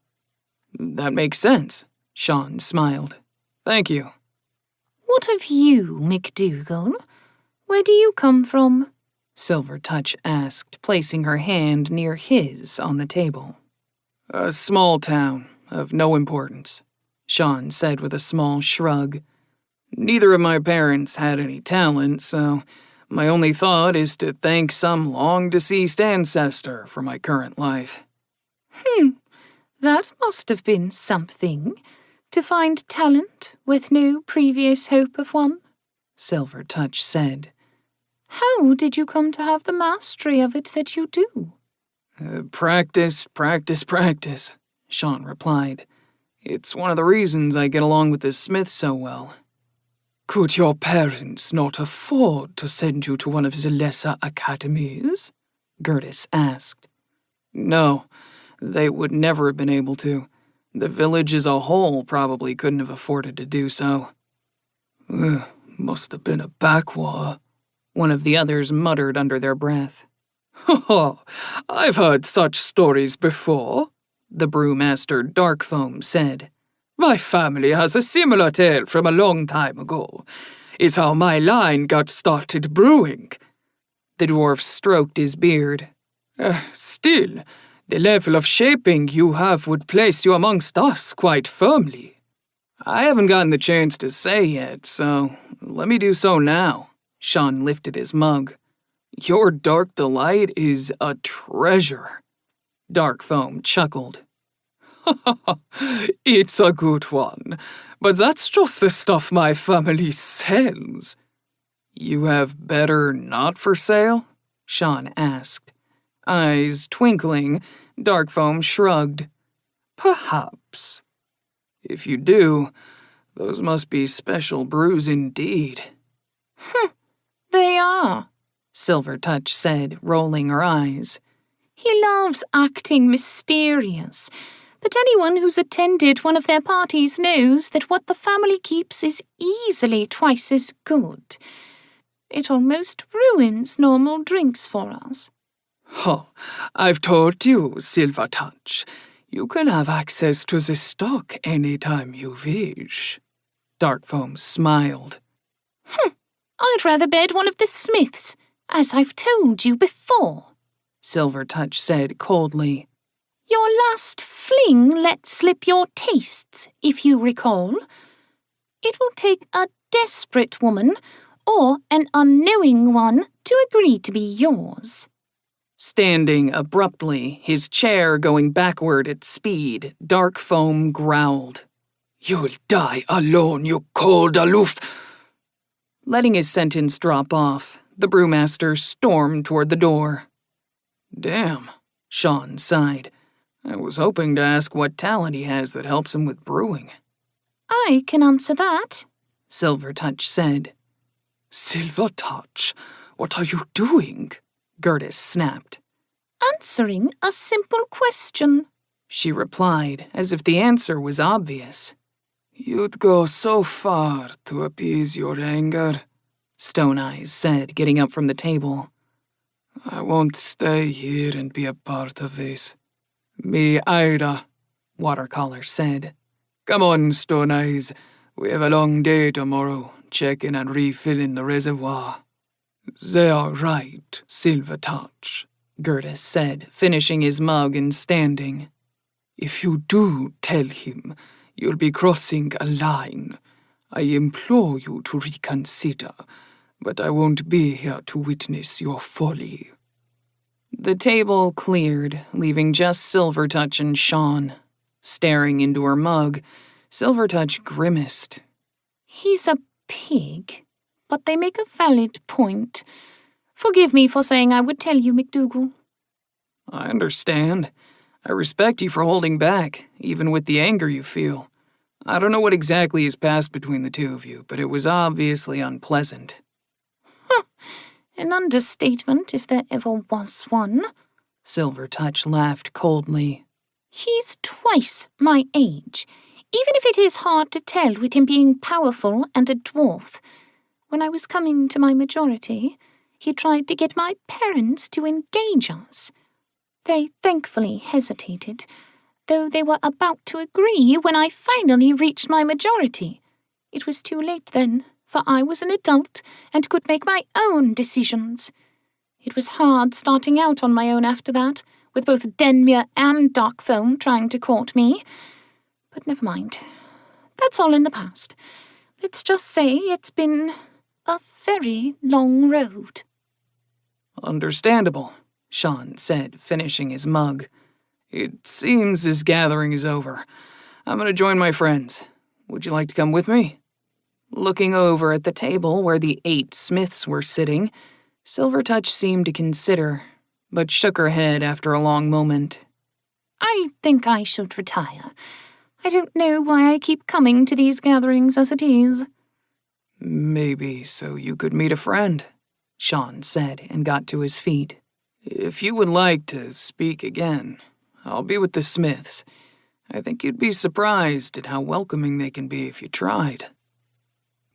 [SPEAKER 5] That makes sense, Sean smiled. Thank you.
[SPEAKER 2] What of you, McDougal? Where do you come from?
[SPEAKER 1] Silvertouch asked, placing her hand near his on the table.
[SPEAKER 5] A small town of no importance, Sean said with a small shrug. Neither of my parents had any talent, so my only thought is to thank some long-deceased ancestor for my current life.
[SPEAKER 2] That must have been something. To find talent with no previous hope of one,
[SPEAKER 1] Silvertouch said.
[SPEAKER 2] How did you come to have the mastery of it that you do?
[SPEAKER 5] Practice, Sean replied. It's one of the reasons I get along with the Smiths so well.
[SPEAKER 3] Could your parents not afford to send you to one of the lesser academies?
[SPEAKER 1] Gertis asked.
[SPEAKER 5] No, they would never have been able to. The village as a whole probably couldn't have afforded to do so.
[SPEAKER 3] Must have been a backwater,
[SPEAKER 1] one of the others muttered under their breath.
[SPEAKER 3] I've heard such stories before,
[SPEAKER 1] the brewmaster Darkfoam said.
[SPEAKER 3] My family has a similar tale from a long time ago. It's how my line got started brewing.
[SPEAKER 1] The dwarf stroked his beard.
[SPEAKER 3] Still, the level of shaping you have would place you amongst us quite firmly.
[SPEAKER 5] I haven't gotten the chance to say yet, so let me do so now. Sean lifted his mug. Your dark delight is a treasure. Darkfoam chuckled.
[SPEAKER 3] It's a good one, but that's just the stuff my family sells.
[SPEAKER 5] You have better not for sale? Sean asked. Eyes twinkling, Darkfoam shrugged.
[SPEAKER 3] Perhaps.
[SPEAKER 5] If you do, those must be special brews indeed.
[SPEAKER 2] They are,
[SPEAKER 1] Silvertouch said, rolling her eyes.
[SPEAKER 2] He loves acting mysterious, but anyone who's attended one of their parties knows that what the family keeps is easily twice as good. It almost ruins normal drinks for us.
[SPEAKER 3] I've told you, Silvertouch. You can have access to the stock any time you wish.
[SPEAKER 1] Darkfoam smiled.
[SPEAKER 2] I'd rather bed one of the Smiths, as I've told you before,
[SPEAKER 1] Silvertouch said coldly.
[SPEAKER 2] Your last fling let slip your tastes, if you recall. It will take a desperate woman or an unknowing one to agree to be yours.
[SPEAKER 1] Standing abruptly, his chair going backward at speed, Dark Foam growled.
[SPEAKER 3] You'll die alone, you cold aloof.
[SPEAKER 1] Letting his sentence drop off, the brewmaster stormed toward the door.
[SPEAKER 5] Damn,
[SPEAKER 1] Sean sighed.
[SPEAKER 5] I was hoping to ask what talent he has that helps him with brewing.
[SPEAKER 2] I can answer that,
[SPEAKER 1] Silvertouch said.
[SPEAKER 3] Silvertouch, what are you doing?
[SPEAKER 1] Gertis snapped.
[SPEAKER 2] Answering a simple question,
[SPEAKER 1] She replied, as if the answer was obvious.
[SPEAKER 3] You'd go so far to appease your anger,
[SPEAKER 1] Stone Eyes said, getting up from the table.
[SPEAKER 3] I won't stay here and be a part of this.
[SPEAKER 5] Me either,
[SPEAKER 1] Watercolor said.
[SPEAKER 3] Come on, Stone Eyes. We have a long day tomorrow, checking and refilling the reservoir. They are right, Silvertouch,
[SPEAKER 1] Gertis said, finishing his mug and standing.
[SPEAKER 3] If you do tell him, you'll be crossing a line. I implore you to reconsider, but I won't be here to witness your folly.
[SPEAKER 1] The table cleared, leaving just Silvertouch and Sean. Staring into her mug, Silvertouch grimaced.
[SPEAKER 2] he's a pig, but they make a valid point. Forgive me for saying I would tell you, McDougal.
[SPEAKER 1] I understand. I respect you for holding back, even with the anger you feel. I don't know what exactly has passed between the two of you, but it was obviously unpleasant.
[SPEAKER 2] An understatement, if there ever was one.
[SPEAKER 1] Silvertouch laughed coldly.
[SPEAKER 2] He's twice my age, even if it is hard to tell with him being powerful and a dwarf. When I was coming to my majority, he tried to get my parents to engage us. They thankfully hesitated, though they were about to agree when I finally reached my majority. It was too late then, for I was an adult and could make my own decisions. It was hard starting out on my own after that, with both Denmere and Dark Foam trying to court me. But never mind. That's all in the past. Let's just say it's been a very long road.
[SPEAKER 1] Understandable, Sean said, finishing his mug. It seems this gathering is over. I'm going to join my friends. Would you like to come with me? Looking over at the table where the 8 Smiths were sitting, Silvertouch seemed to consider, but shook her head after a long moment.
[SPEAKER 2] I think I should retire. I don't know why I keep coming to these gatherings as it is.
[SPEAKER 1] Maybe so you could meet a friend, Sean said, and got to his feet. If you would like to speak again, I'll be with the Smiths. I think you'd be surprised at how welcoming they can be if you tried.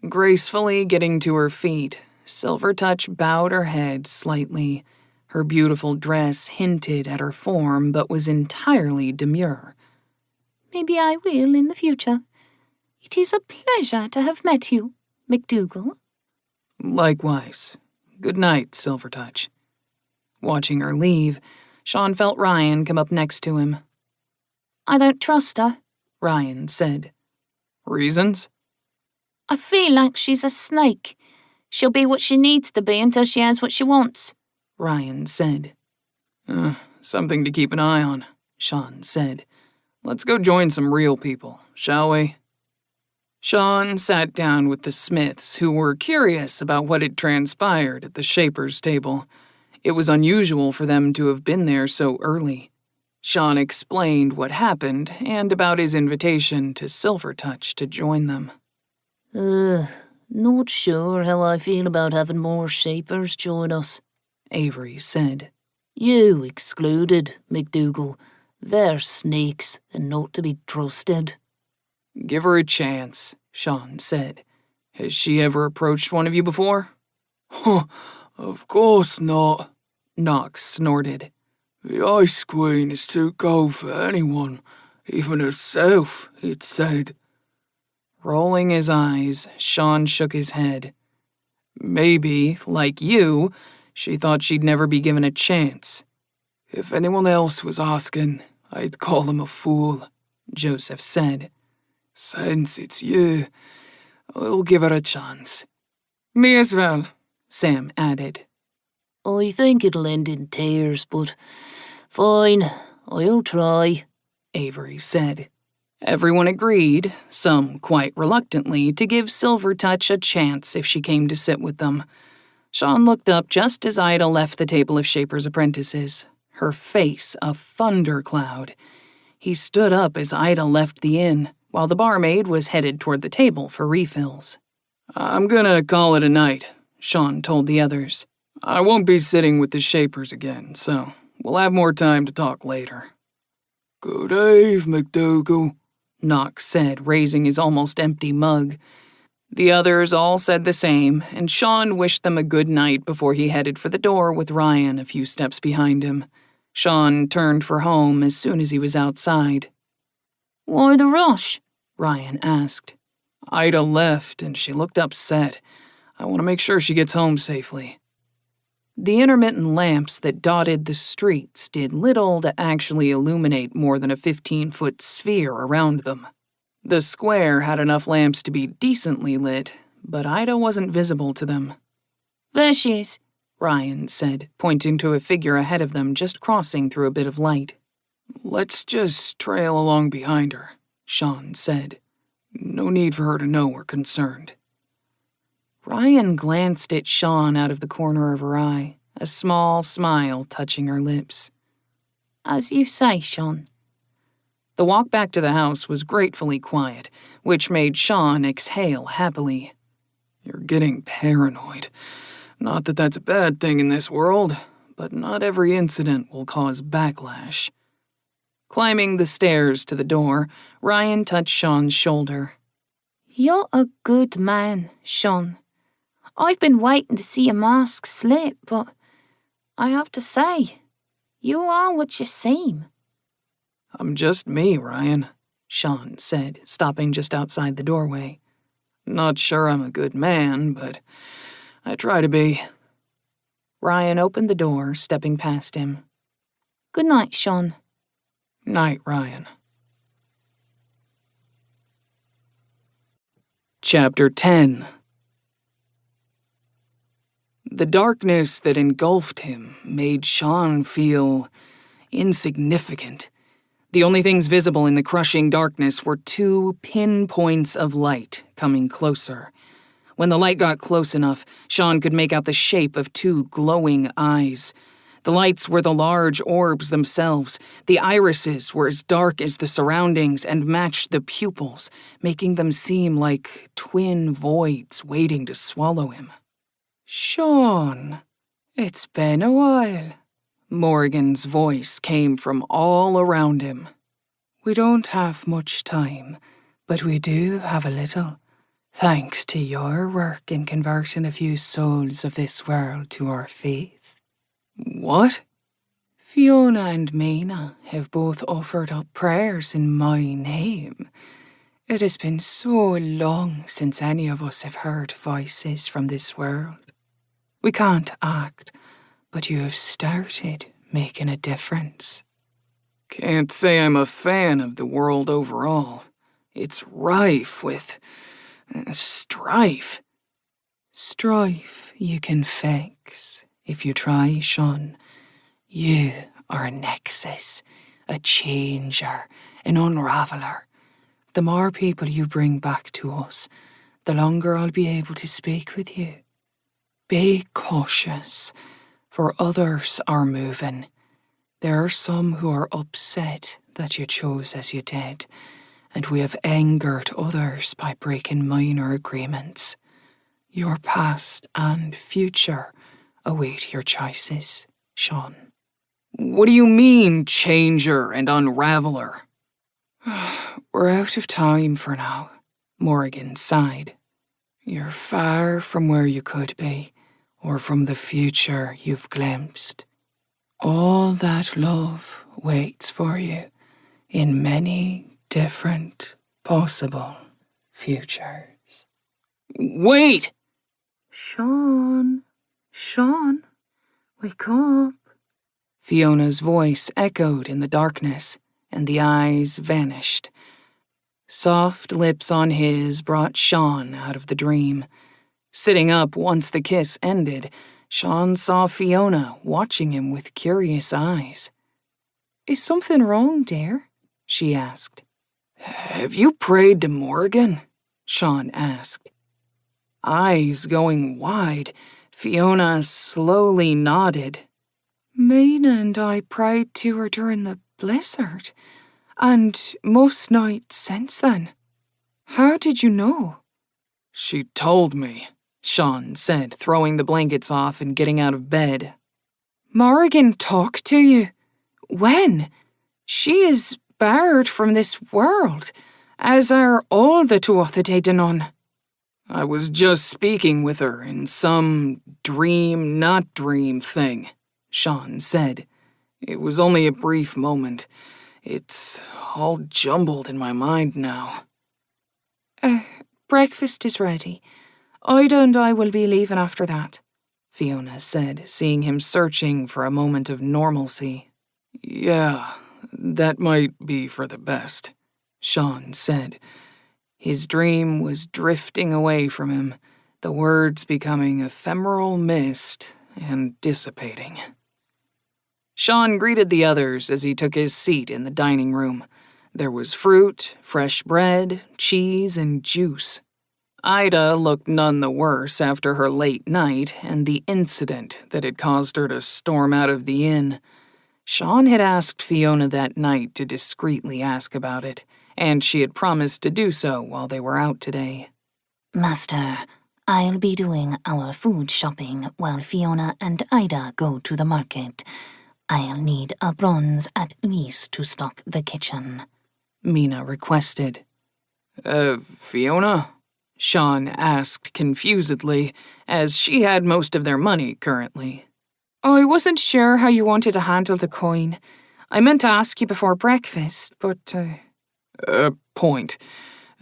[SPEAKER 1] Gracefully getting to her feet, Silvertouch bowed her head slightly. Her beautiful dress hinted at her form, but was entirely demure.
[SPEAKER 2] Maybe I will in the future. It is a pleasure to have met you, McDougal.
[SPEAKER 1] Likewise. Good night, Silvertouch. Watching her leave, Sean felt Ryan come up next to him.
[SPEAKER 2] I don't trust her,
[SPEAKER 1] Ryan said. Reasons?
[SPEAKER 2] I feel like she's a snake. She'll be what she needs to be until she has what she wants,
[SPEAKER 1] Ryan said. Something to keep an eye on, Sean said. Let's go join some real people, shall we? Sean sat down with the Smiths, who were curious about what had transpired at the Shaper's table. It was unusual for them to have been there so early. Sean explained what happened and about his invitation to Silvertouch to join them.
[SPEAKER 4] Not sure how I feel about having more Shapers join us,
[SPEAKER 1] Avery said.
[SPEAKER 4] You excluded, McDougal. They're snakes and not to be trusted.
[SPEAKER 1] Give her a chance, Sean said. Has she ever approached one of you before?
[SPEAKER 3] Of course not,
[SPEAKER 1] Knox snorted.
[SPEAKER 3] The Ice Queen is too cold for anyone, even herself, it said.
[SPEAKER 1] Rolling his eyes, Sean shook his head. Maybe, like you, she thought she'd never be given a chance.
[SPEAKER 3] If anyone else was asking, I'd call them a fool,
[SPEAKER 1] Joseph said.
[SPEAKER 3] Since it's you, I'll give her a chance.
[SPEAKER 5] Me as well,
[SPEAKER 1] Sam added.
[SPEAKER 4] I think it'll end in tears, but fine, I'll try,
[SPEAKER 1] Avery said. Everyone agreed, some quite reluctantly, to give Silvertouch a chance if she came to sit with them. Sean looked up just as Ida left the table of Shaper's apprentices, her face a thundercloud. He stood up as Ida left the inn, while the barmaid was headed toward the table for refills.
[SPEAKER 3] I'm gonna call it a night,
[SPEAKER 1] Sean told the others.
[SPEAKER 3] I won't be sitting with the Shapers again, so we'll have more time to talk later. Good eve, McDougal,
[SPEAKER 1] Knox said, raising his almost empty mug. The others all said the same, and Sean wished them a good night before he headed for the door with Ryan a few steps behind him. Sean turned for home as soon as he was outside.
[SPEAKER 2] Why the rush?
[SPEAKER 1] Ryan asked.
[SPEAKER 3] Ida left, and she looked upset. I want to make sure she gets home safely.
[SPEAKER 1] The intermittent lamps that dotted the streets did little to actually illuminate more than a 15-foot sphere around them. The square had enough lamps to be decently lit, but Ida wasn't visible to them.
[SPEAKER 2] There she is,
[SPEAKER 1] Ryan said, pointing to a figure ahead of them just crossing through a bit of light.
[SPEAKER 3] Let's just trail along behind her,
[SPEAKER 1] Sean said.
[SPEAKER 3] No need for her to know we're concerned.
[SPEAKER 1] Ryan glanced at Sean out of the corner of her eye, a small smile touching her lips.
[SPEAKER 2] As you say, Sean.
[SPEAKER 1] The walk back to the house was gratefully quiet, which made Sean exhale happily.
[SPEAKER 3] You're getting paranoid. Not that that's a bad thing in this world, but not every incident will cause backlash.
[SPEAKER 1] Climbing the stairs to the door, Ryan touched Sean's shoulder.
[SPEAKER 2] You're a good man, Sean. I've been waiting to see a mask slip, but I have to say, you are what you seem.
[SPEAKER 3] I'm just me, Ryan,
[SPEAKER 1] Sean said, stopping just outside the doorway.
[SPEAKER 3] Not sure I'm a good man, but I try to be.
[SPEAKER 1] Ryan opened the door, stepping past him.
[SPEAKER 2] Good night, Sean.
[SPEAKER 3] Night, Ryan.
[SPEAKER 1] Chapter 10. The darkness that engulfed him made Sean feel insignificant. The only things visible in the crushing darkness were 2 pinpoints of light coming closer. When the light got close enough, Sean could make out the shape of 2 glowing eyes. The lights were the large orbs themselves. The irises were as dark as the surroundings and matched the pupils, making them seem like twin voids waiting to swallow him.
[SPEAKER 5] Sean, it's been a while.
[SPEAKER 1] Morgan's voice came from all around him.
[SPEAKER 5] We don't have much time, but we do have a little, thanks to your work in converting a few souls of this world to our faith.
[SPEAKER 1] What?
[SPEAKER 5] Fiona and Mina have both offered up prayers in my name. It has been so long since any of us have heard voices from this world. We can't act, but you have started making a difference.
[SPEAKER 3] Can't say I'm a fan of the world overall. It's rife with strife.
[SPEAKER 5] Strife you can fix if you try, Sean. You are a nexus, a changer, an unraveller. The more people you bring back to us, the longer I'll be able to speak with you. Be cautious, for others are moving. There are some who are upset that you chose as you did, and we have angered others by breaking minor agreements. Your past and future await your choices, Sean.
[SPEAKER 1] What do you mean, changer and unraveller?
[SPEAKER 5] We're out of time for now, Morgan sighed. You're far from where you could be, or from the future you've glimpsed. All that love waits for you in many different possible futures.
[SPEAKER 1] Wait!
[SPEAKER 5] Sean, wake up.
[SPEAKER 1] Fiona's voice echoed in the darkness, and the eyes vanished. Soft lips on his brought Sean out of the dream. Sitting up once the kiss ended, Sean saw Fiona watching him with curious eyes. "Is something wrong, dear?" she asked.
[SPEAKER 3] "Have you prayed to Morgan?"
[SPEAKER 1] Sean asked.
[SPEAKER 3] Eyes going wide, Fiona slowly nodded.
[SPEAKER 1] "Mina and I prayed to her during the blizzard, and most nights since then. How did you know?"
[SPEAKER 3] "She told me,"
[SPEAKER 1] Sean said, throwing the blankets off and getting out of bed.
[SPEAKER 5] "Morrigan talked to you? When?
[SPEAKER 1] "She is barred from this world, as are all the Tuatha De Danann."
[SPEAKER 3] "I was just speaking with her in some dream, not dream thing," Sean said. "It was only a brief moment. It's all jumbled in my mind now."
[SPEAKER 1] Breakfast is ready. Ida and I will be leaving after that," Fiona said, seeing him searching for a moment of normalcy.
[SPEAKER 3] "Yeah, that might be for the best,"
[SPEAKER 1] Sean said. His dream was drifting away from him, the words becoming ephemeral mist and dissipating. Sean greeted the others as he took his seat in the dining room. There was fruit, fresh bread, cheese, and juice. Ida looked none the worse after her late night and the incident that had caused her to storm out of the inn. Sean had asked Fiona that night to discreetly ask about it, and she had promised to do so while they were out today.
[SPEAKER 2] Master, I'll be doing our food shopping while Fiona and Ida go to the market. I'll need a bronze at least to stock the kitchen,"
[SPEAKER 1] Mina requested.
[SPEAKER 3] Fiona?"
[SPEAKER 1] Sean asked confusedly, as she had most of their money currently. "I wasn't sure how you wanted to handle the coin. I meant to ask you before breakfast, but,
[SPEAKER 3] Point.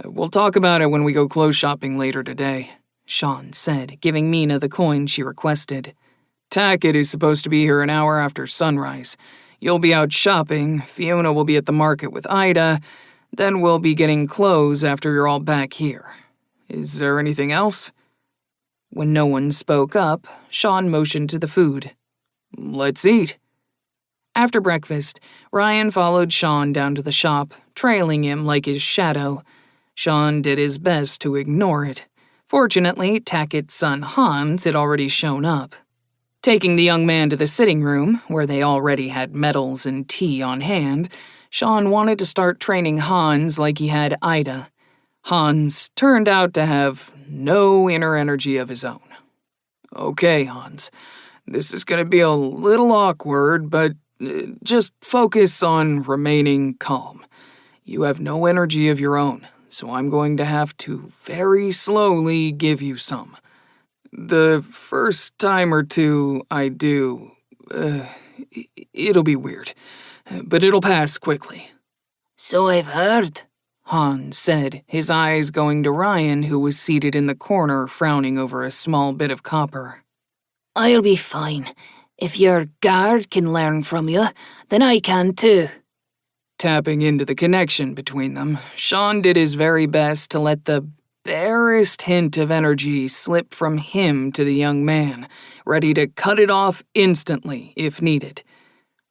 [SPEAKER 3] We'll talk about it when we go clothes shopping later today,"
[SPEAKER 1] Sean said, giving Mina the coin she requested.
[SPEAKER 3] "Tackett is supposed to be here an hour after sunrise. You'll be out shopping, Fiona will be at the market with Ida, then we'll be getting clothes after you're all back here. Is there anything else?"
[SPEAKER 1] When no one spoke up, Sean motioned to the food.
[SPEAKER 3] "Let's eat."
[SPEAKER 1] After breakfast, Ryan followed Sean down to the shop, trailing him like his shadow. Sean did his best to ignore it. Fortunately, Tackett's son Hans had already shown up. Taking the young man to the sitting room, where they already had medals and tea on hand, Sean wanted to start training Hans like he had Ida. Hans turned out to have no inner energy of his own.
[SPEAKER 3] "Okay, Hans, this is gonna be a little awkward, but just focus on remaining calm. You have no energy of your own, so I'm going to have to very slowly give you some. The first time or two I do, it'll be weird, but it'll pass quickly."
[SPEAKER 4] "So I've heard,"
[SPEAKER 1] Hans said, his eyes going to Ryan, who was seated in the corner frowning over a small bit of copper.
[SPEAKER 4] "I'll be fine. If your guard can learn from you, then I can too."
[SPEAKER 3] Tapping into the connection between them, Sean did his very best to let the barest hint of energy slip from him to the young man, ready to cut it off instantly if needed.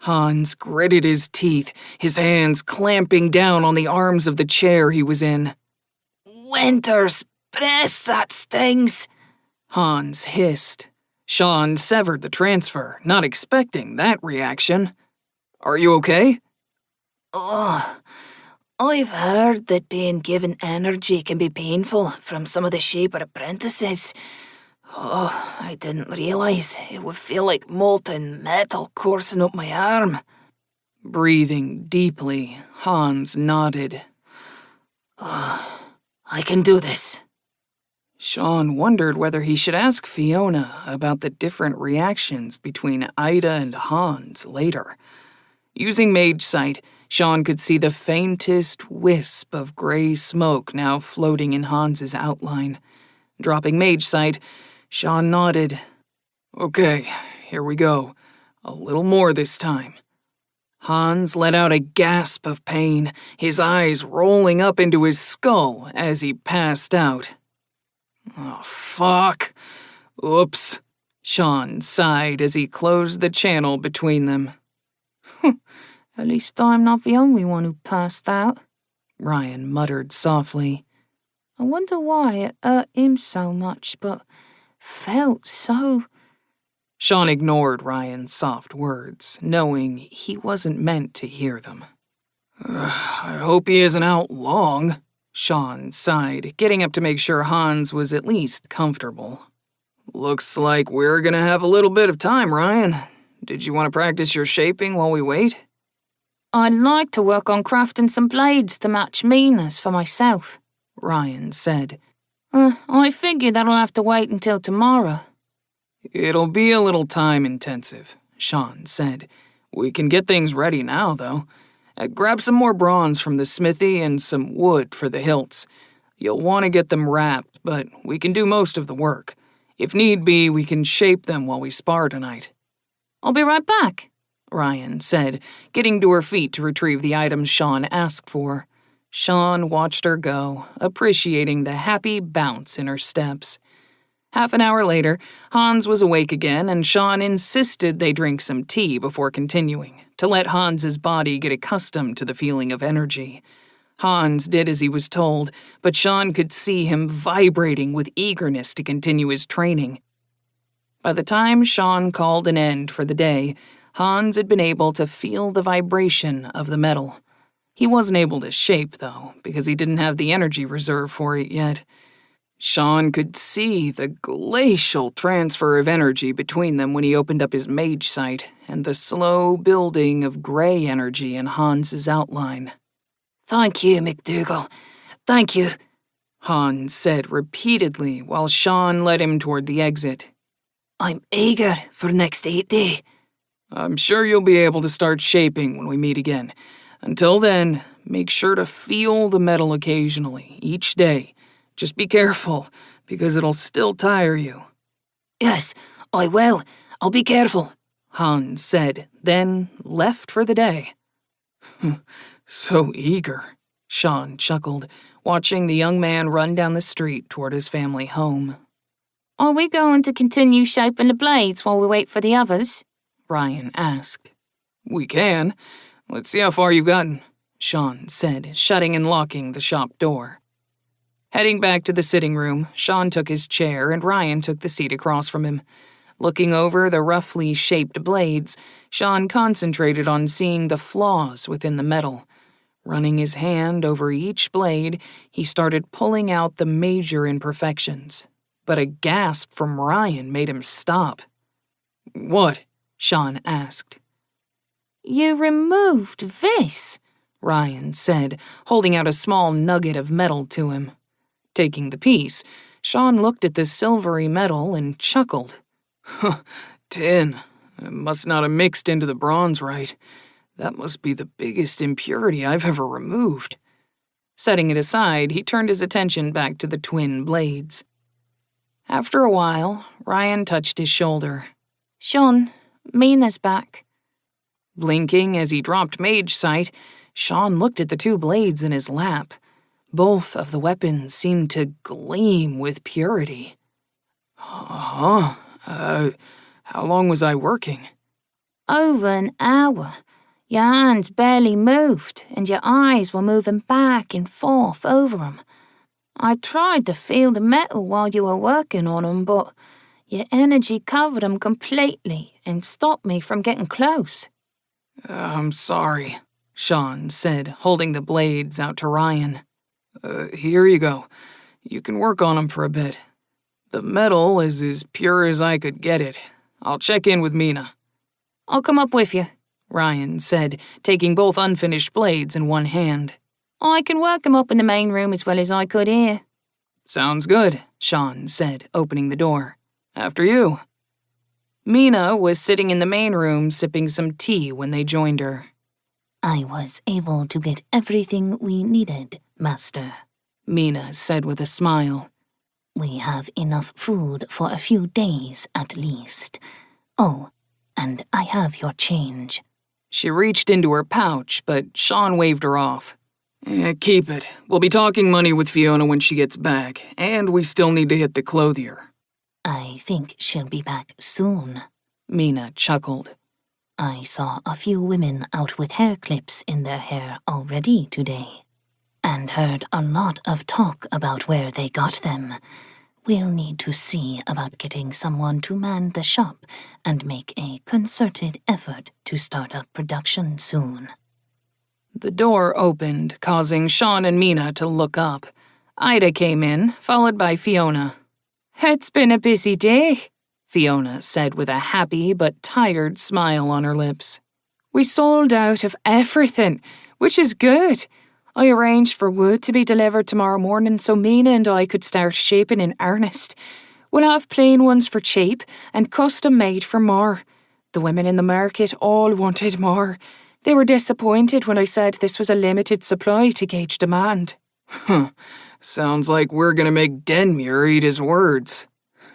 [SPEAKER 3] Hans gritted his teeth, his hands clamping down on the arms of the chair he was in.
[SPEAKER 4] "Winter's breast, that stings,"
[SPEAKER 1] Hans hissed. Sean severed the transfer, not expecting that reaction.
[SPEAKER 3] "Are you okay?"
[SPEAKER 4] "Oh, I've heard that being given energy can be painful from some of the Shaper apprentices. Oh, I didn't realize it would feel like molten metal coursing up my arm."
[SPEAKER 1] Breathing deeply, Hans nodded.
[SPEAKER 4] "Oh, I can do this."
[SPEAKER 1] Sean wondered whether he should ask Fiona about the different reactions between Ida and Hans later. Using mage sight, Sean could see the faintest wisp of gray smoke now floating in Hans's outline. Dropping mage sight, Sean nodded.
[SPEAKER 3] "Okay, here we go. A little more this time."
[SPEAKER 1] Hans let out a gasp of pain, his eyes rolling up into his skull as he passed out.
[SPEAKER 3] "Oh, fuck. Oops,"
[SPEAKER 1] Sean sighed as he closed the channel between them.
[SPEAKER 4] At least I'm not the only one who passed out,
[SPEAKER 1] Ryan muttered softly.
[SPEAKER 4] I wonder why it hurt him so much, but felt so...
[SPEAKER 1] Sean ignored Ryan's soft words, knowing he wasn't meant to hear them. I hope he isn't out long, Sean sighed, getting up to make sure Hans was at least comfortable. Looks like we're gonna have a little bit of time, Ryan. Did you want to practice your shaping while we wait?
[SPEAKER 4] I'd like to work on crafting some blades to match Mina's for myself,
[SPEAKER 1] Ryan said.
[SPEAKER 4] I figure that'll have to wait until tomorrow.
[SPEAKER 1] It'll be a little time-intensive, Sean said. We can get things ready now, though. Grab some more bronze from the smithy and some wood for the hilts. You'll want to get them wrapped, but we can do most of the work. If need be, we can shape them while we spar tonight.
[SPEAKER 4] I'll be right back,
[SPEAKER 1] Ryan said, getting to her feet to retrieve the items Sean asked for. Sean watched her go, appreciating the happy bounce in her steps. Half an hour later, Hans was awake again, and Sean insisted they drink some tea before continuing, to let Hans's body get accustomed to the feeling of energy. Hans did as he was told, but Sean could see him vibrating with eagerness to continue his training. By the time Sean called an end for the day, Hans had been able to feel the vibration of the metal. He wasn't able to shape, though, because he didn't have the energy reserve for it yet. Sean could see the glacial transfer of energy between them when he opened up his mage sight, and the slow building of gray energy in Hans's outline.
[SPEAKER 4] Thank you, McDougal. Thank you,
[SPEAKER 1] Hans said repeatedly while Sean led him toward the exit.
[SPEAKER 4] I'm eager for next 8 day.
[SPEAKER 1] I'm sure you'll be able to start shaping when we meet again. Until then, make sure to feel the metal occasionally, each day. Just be careful, because it'll still tire you.
[SPEAKER 4] Yes, I will. I'll be careful,
[SPEAKER 1] Hans said, then left for the day. So eager, Sean chuckled, watching the young man run down the street toward his family home.
[SPEAKER 2] Are we going to continue shaping the blades while we wait for the others?
[SPEAKER 1] Ryan asked. We can. Let's see how far you've gotten, Sean said, shutting and locking the shop door. Heading back to the sitting room, Sean took his chair and Ryan took the seat across from him. Looking over the roughly shaped blades, Sean concentrated on seeing the flaws within the metal. Running his hand over each blade, he started pulling out the major imperfections. But a gasp from Ryan made him stop. What? Sean asked.
[SPEAKER 2] You removed this,
[SPEAKER 1] Ryan said, holding out a small nugget of metal to him. Taking the piece, Sean looked at the silvery metal and chuckled. Tin. It must not have mixed into the bronze right. That must be the biggest impurity I've ever removed. Setting it aside, he turned his attention back to the twin blades. After a while, Ryan touched his shoulder.
[SPEAKER 2] Sean, Mina's back.
[SPEAKER 1] Blinking as he dropped mage sight, Sean looked at the two blades in his lap. Both of the weapons seemed to gleam with purity. How long was I working?
[SPEAKER 2] Over an hour. Your hands barely moved, and your eyes were moving back and forth over them. I tried to feel the metal while you were working on them, but your energy covered them completely and stopped me from getting close.
[SPEAKER 1] I'm sorry, Sean said, holding the blades out to Ryan. Here you go. You can work on them for a bit. The metal is as pure as I could get it. I'll check in with Mina.
[SPEAKER 2] I'll come up with you,
[SPEAKER 1] Ryan said, taking both unfinished blades in one hand.
[SPEAKER 2] I can work them up in the main room as well as I could here.
[SPEAKER 1] Sounds good, Sean said, opening the door. After you. Mina was sitting in the main room sipping some tea when they joined her.
[SPEAKER 2] I was able to get everything we needed, Master,
[SPEAKER 1] Mina said with a smile.
[SPEAKER 2] We have enough food for a few days at least. Oh, and I have your change.
[SPEAKER 1] She reached into her pouch, but Sean waved her off. Keep it. We'll be talking money with Fiona when she gets back, and we still need to hit the clothier.
[SPEAKER 2] I think she'll be back soon,
[SPEAKER 1] Mina chuckled.
[SPEAKER 2] I saw a few women out with hair clips in their hair already today, and heard a lot of talk about where they got them. We'll need to see about getting someone to man the shop and make a concerted effort to start up production soon.
[SPEAKER 1] The door opened, causing Sean and Mina to look up. Ida came in, followed by Fiona. "It's been a busy day," Fiona said with a happy but tired smile on her lips. "We sold out of everything, which is good. I arranged for wood to be delivered tomorrow morning so Mina and I could start shaping in earnest. We'll have plain ones for cheap and custom made for more. The women in the market all wanted more. They were disappointed when I said this was a limited supply to gauge demand."
[SPEAKER 3] Sounds like we're gonna make Denmuir eat his words.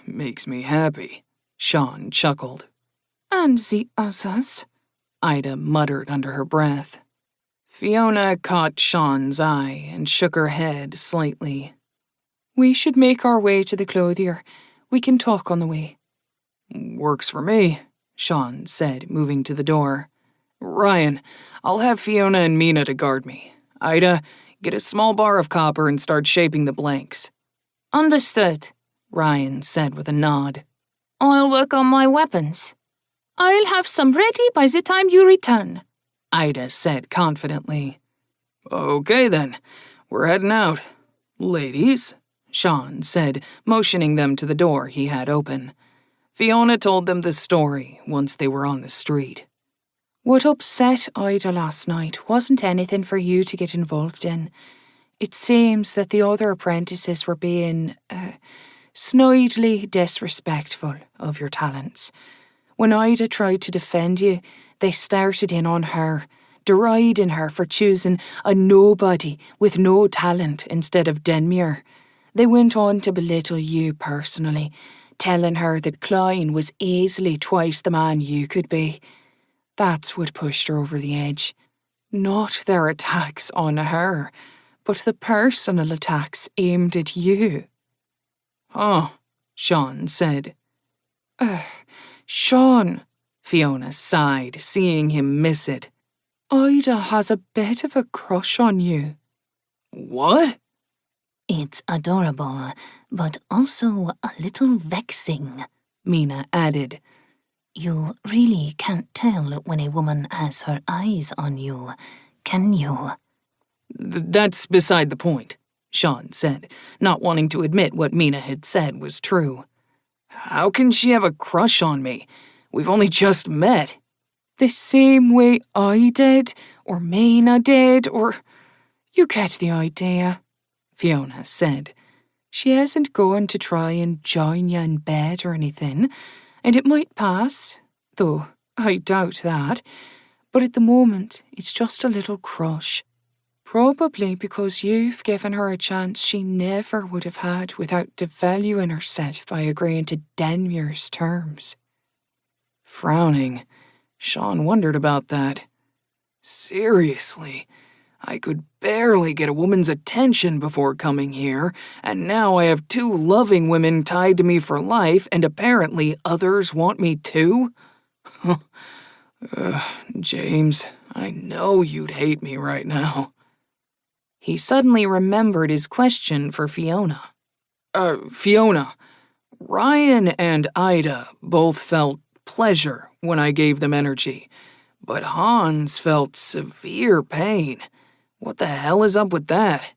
[SPEAKER 3] Makes me happy.
[SPEAKER 1] Sean chuckled.
[SPEAKER 5] "And the others?"
[SPEAKER 1] Ida muttered under her breath. Fiona caught Sean's eye and shook her head slightly.
[SPEAKER 5] "We should make our way to the clothier. We can talk on the way."
[SPEAKER 3] "Works for me," Sean said, moving to the door. "Ryan, I'll have Fiona and Mina to guard me. Ida, get a small bar of copper and start shaping the blanks."
[SPEAKER 4] "Understood,"
[SPEAKER 1] Ryan said with a nod.
[SPEAKER 4] "I'll work on my weapons. I'll have some ready by the time you return,"
[SPEAKER 1] Ida said confidently.
[SPEAKER 3] "Okay then, we're heading out. Ladies,"
[SPEAKER 1] Sean said, motioning them to the door he had open. Fiona told them the story once they were on the street.
[SPEAKER 5] "What upset Ida last night wasn't anything for you to get involved in. It seems that the other apprentices were being, snidely disrespectful of your talents. When Ida tried to defend you, they started in on her, deriding her for choosing a nobody with no talent instead of Denmuir. They went on to belittle you personally, telling her that Klein was easily twice the man you could be. That's what pushed her over the edge. Not their attacks on her, but the personal attacks aimed at you."
[SPEAKER 3] "Huh," Sean said.
[SPEAKER 5] "Sean,"
[SPEAKER 1] Fiona sighed, seeing him miss it.
[SPEAKER 5] "Ida has a bit of a crush on you."
[SPEAKER 3] "What?"
[SPEAKER 2] It's adorable, but also a little vexing,
[SPEAKER 1] Mina added.
[SPEAKER 2] You really can't tell when a woman has her eyes on you, can you?
[SPEAKER 3] "That's beside the point,"
[SPEAKER 1] Sean said, not wanting to admit what Mina had said was true.
[SPEAKER 3] "How can she have a crush on me? We've only just met."
[SPEAKER 5] "The same way I did, or Mina did, or... You get the idea," Fiona said. "She isn't going to try and join you in bed or anything, and it might pass, though I doubt that. But at the moment, it's just a little crush. Probably because you've given her a chance she never would have had without devaluing herself by agreeing to Denmuir's terms."
[SPEAKER 3] Frowning, Sean wondered about that. Seriously, I could barely get a woman's attention before coming here, and now I have 2 loving women tied to me for life, and apparently others want me too? James, I know you'd hate me right now.
[SPEAKER 1] He suddenly remembered his question for Fiona.
[SPEAKER 3] Fiona, Ryan and Ida both felt pleasure when I gave them energy, but Hans felt severe pain. What the hell is up with that?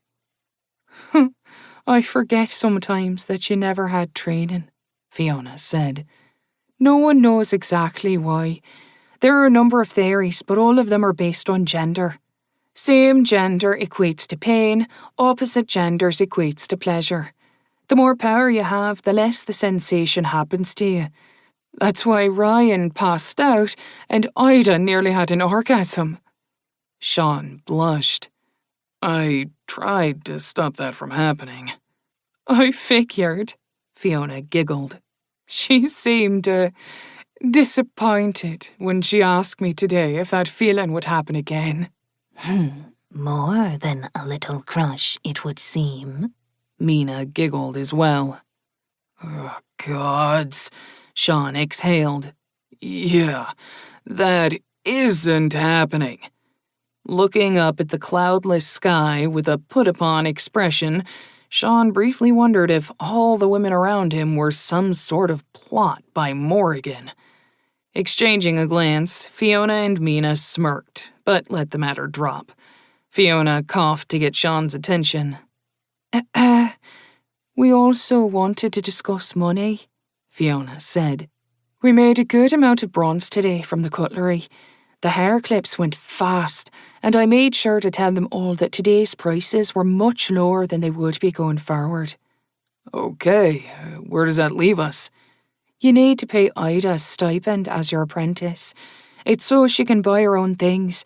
[SPEAKER 5] "I forget sometimes that you never had training," Fiona said. "No one knows exactly why. There are a number of theories, but all of them are based on gender. Same gender equates to pain, opposite genders equates to pleasure. The more power you have, the less the sensation happens to you. That's why Ryan passed out and Ida nearly had an orgasm."
[SPEAKER 3] Sean blushed. I tried to stop that from happening.
[SPEAKER 5] "I figured," Fiona giggled. "She seemed, disappointed when she asked me today if that feeling would happen again."
[SPEAKER 2] More than a little crush, it would seem.
[SPEAKER 1] Mina giggled as well. Oh, gods, Sean exhaled. Yeah, that isn't happening. Looking up at the cloudless sky with a put-upon expression, Sean briefly wondered if all the women around him were some sort of plot by Morrigan. Exchanging a glance, Fiona and Mina smirked, but let the matter drop. Fiona coughed to get Sean's attention.
[SPEAKER 5] We also wanted to discuss money, Fiona said. We made a good amount of bronze today from the cutlery. The hair clips went fast, and I made sure to tell them all that today's prices were much lower than they would be going forward.
[SPEAKER 1] Okay, where does that leave us?
[SPEAKER 5] You need to pay Ida a stipend as your apprentice. It's so she can buy her own things.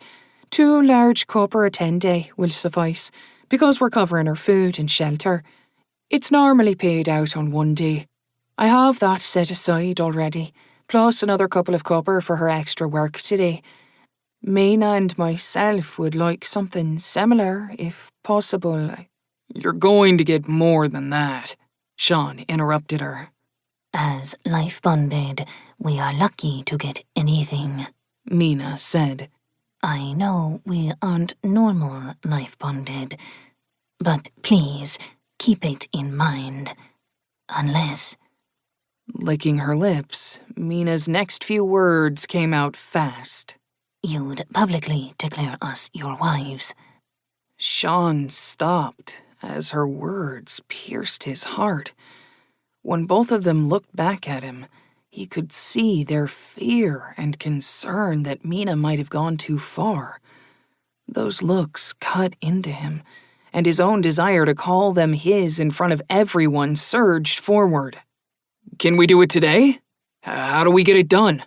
[SPEAKER 5] 2 large copper a 10-day will suffice, because we're covering her food and shelter. It's normally paid out on 1 day. I have that set aside already, plus another couple of copper for her extra work today. Mina and myself would like something similar, if possible.
[SPEAKER 1] You're going to get more than that, Sean interrupted her.
[SPEAKER 2] As life bonded, we are lucky to get anything,
[SPEAKER 1] Mina said.
[SPEAKER 2] I know we aren't normal life bonded, but please keep it in mind. Unless...
[SPEAKER 1] Licking her lips, Mina's next few words came out fast.
[SPEAKER 2] You'd publicly declare us your wives.
[SPEAKER 1] Sean stopped as her words pierced his heart. When both of them looked back at him, he could see their fear and concern that Mina might have gone too far. Those looks cut into him, and his own desire to call them his in front of everyone surged forward. Can we do it today? How do we get it done?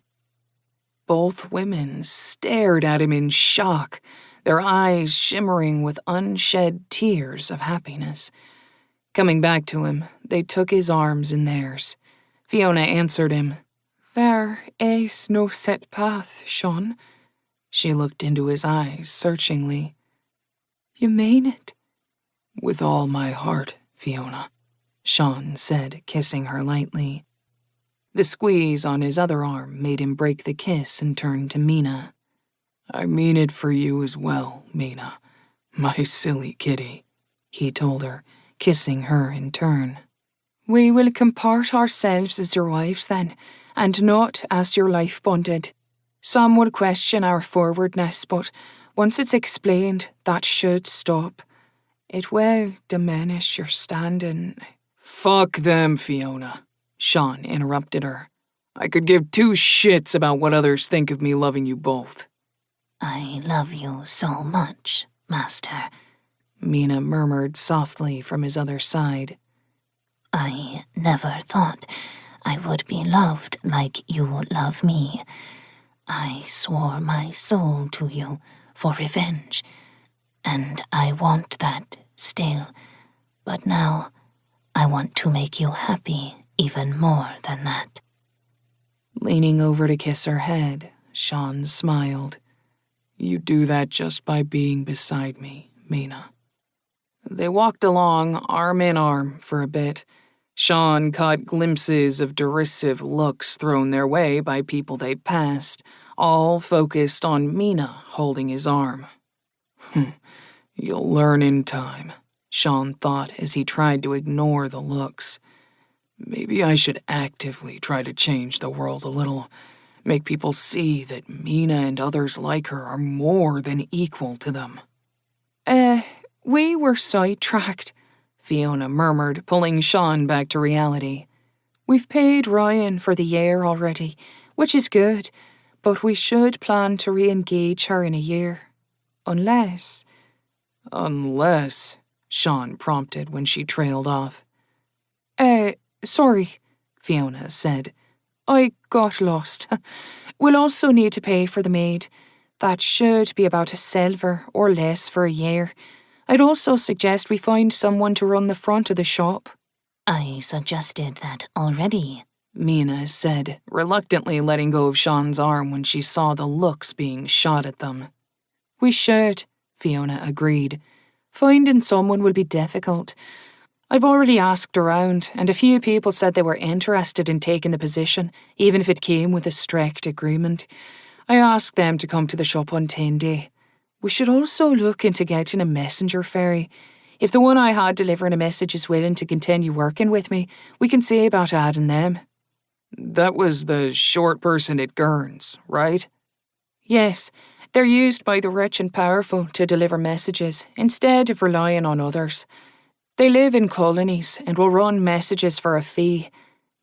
[SPEAKER 1] Both women stared at him in shock, their eyes shimmering with unshed tears of happiness. Coming back to him, they took his arms in theirs. Fiona answered him.
[SPEAKER 5] There is no set path, Sean.
[SPEAKER 1] She looked into his eyes searchingly.
[SPEAKER 5] You mean it?
[SPEAKER 1] With all my heart, Fiona, Sean said, kissing her lightly. The squeeze on his other arm made him break the kiss and turn to Mina. I mean it for you as well, Mina, my silly kitty, he told her, kissing her in turn.
[SPEAKER 5] We will comport ourselves as your wives then, and not as your life bonded. Some will question our forwardness, but once it's explained, that should stop. It will diminish your standing.
[SPEAKER 1] Fuck them, Fiona, Sean interrupted her. I could give 2 shits about what others think of me loving you both.
[SPEAKER 2] I love you so much, Master,
[SPEAKER 1] Mina murmured softly from his other side.
[SPEAKER 2] I never thought I would be loved like you love me. I swore my soul to you for revenge, and I want that still. But now I want to make you happy even more than that.
[SPEAKER 1] Leaning over to kiss her head, Sean smiled. You do that just by being beside me, Mina. They walked along arm in arm for a bit. Sean caught glimpses of derisive looks thrown their way by people they passed, all focused on Mina holding his arm. You'll learn in time, Sean thought as he tried to ignore the looks. Maybe I should actively try to change the world a little, make people see that Mina and others like her are more than equal to them.
[SPEAKER 5] We were sidetracked, Fiona murmured, pulling Sean back to reality. We've paid Ryan for the year already, which is good, but we should plan to re-engage her in a year. Unless,
[SPEAKER 1] Sean prompted when she trailed off.
[SPEAKER 5] Sorry, Fiona said. I got lost. We'll also need to pay for the maid. That should be about a silver or less for a year. I'd also suggest we find someone to run the front of the shop.
[SPEAKER 2] I suggested that already,
[SPEAKER 1] Mina said, reluctantly letting go of Sean's arm when she saw the looks being shot at them.
[SPEAKER 5] We should, Fiona agreed. Finding someone will be difficult.
[SPEAKER 1] I've already asked around, and a few people said they were interested in taking the position, even if it came with a strict agreement. I asked them to come to the shop on 10-day. We should also look into getting a messenger ferry. If the one I had delivering a message is willing to continue working with me, we can see about adding them.
[SPEAKER 5] That was the short person at Gurns, right?
[SPEAKER 1] Yes, they're used by the rich and powerful to deliver messages instead of relying on others. They live in colonies and will run messages for a fee.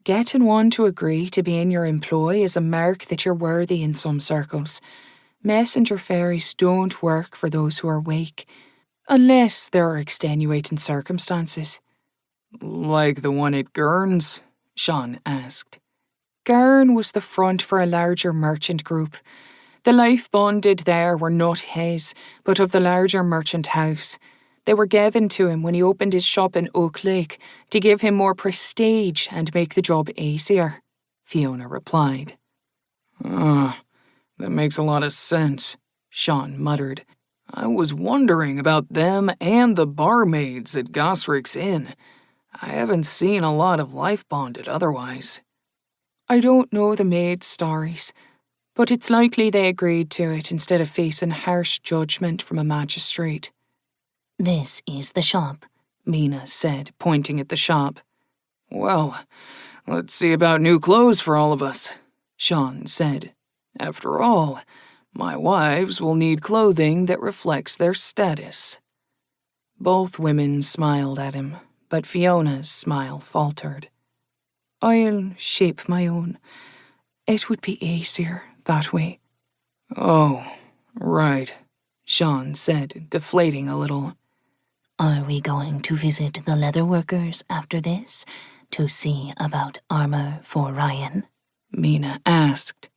[SPEAKER 1] Getting one to agree to be in your employ is a mark that you're worthy in some circles. Messenger ferries don't work for those who are weak, unless there are extenuating circumstances.
[SPEAKER 5] Like the one at Gurns? Sean asked.
[SPEAKER 1] Garn was the front for a larger merchant group. The life bonded there were not his, but of the larger merchant house. They were given to him when he opened his shop in Oak Lake to give him more prestige and make the job easier, Fiona replied.
[SPEAKER 5] That makes a lot of sense, Sean muttered. I was wondering about them and the barmaids at Gosrick's Inn. I haven't seen a lot of life bonded otherwise.
[SPEAKER 1] I don't know the maids' stories, but it's likely they agreed to it instead of facing harsh judgment from a magistrate.
[SPEAKER 2] This is the shop,
[SPEAKER 1] Mina said, pointing at the shop.
[SPEAKER 5] Well, let's see about new clothes for all of us, Sean said. After all, my wives will need clothing that reflects their status.
[SPEAKER 1] Both women smiled at him, but Fiona's smile faltered. I'll shape my own. It would be easier that way.
[SPEAKER 5] Oh, right,
[SPEAKER 1] Sean said, deflating a little.
[SPEAKER 2] Are we going to visit the leather workers after this to see about armor for Ryan?
[SPEAKER 1] Mina asked.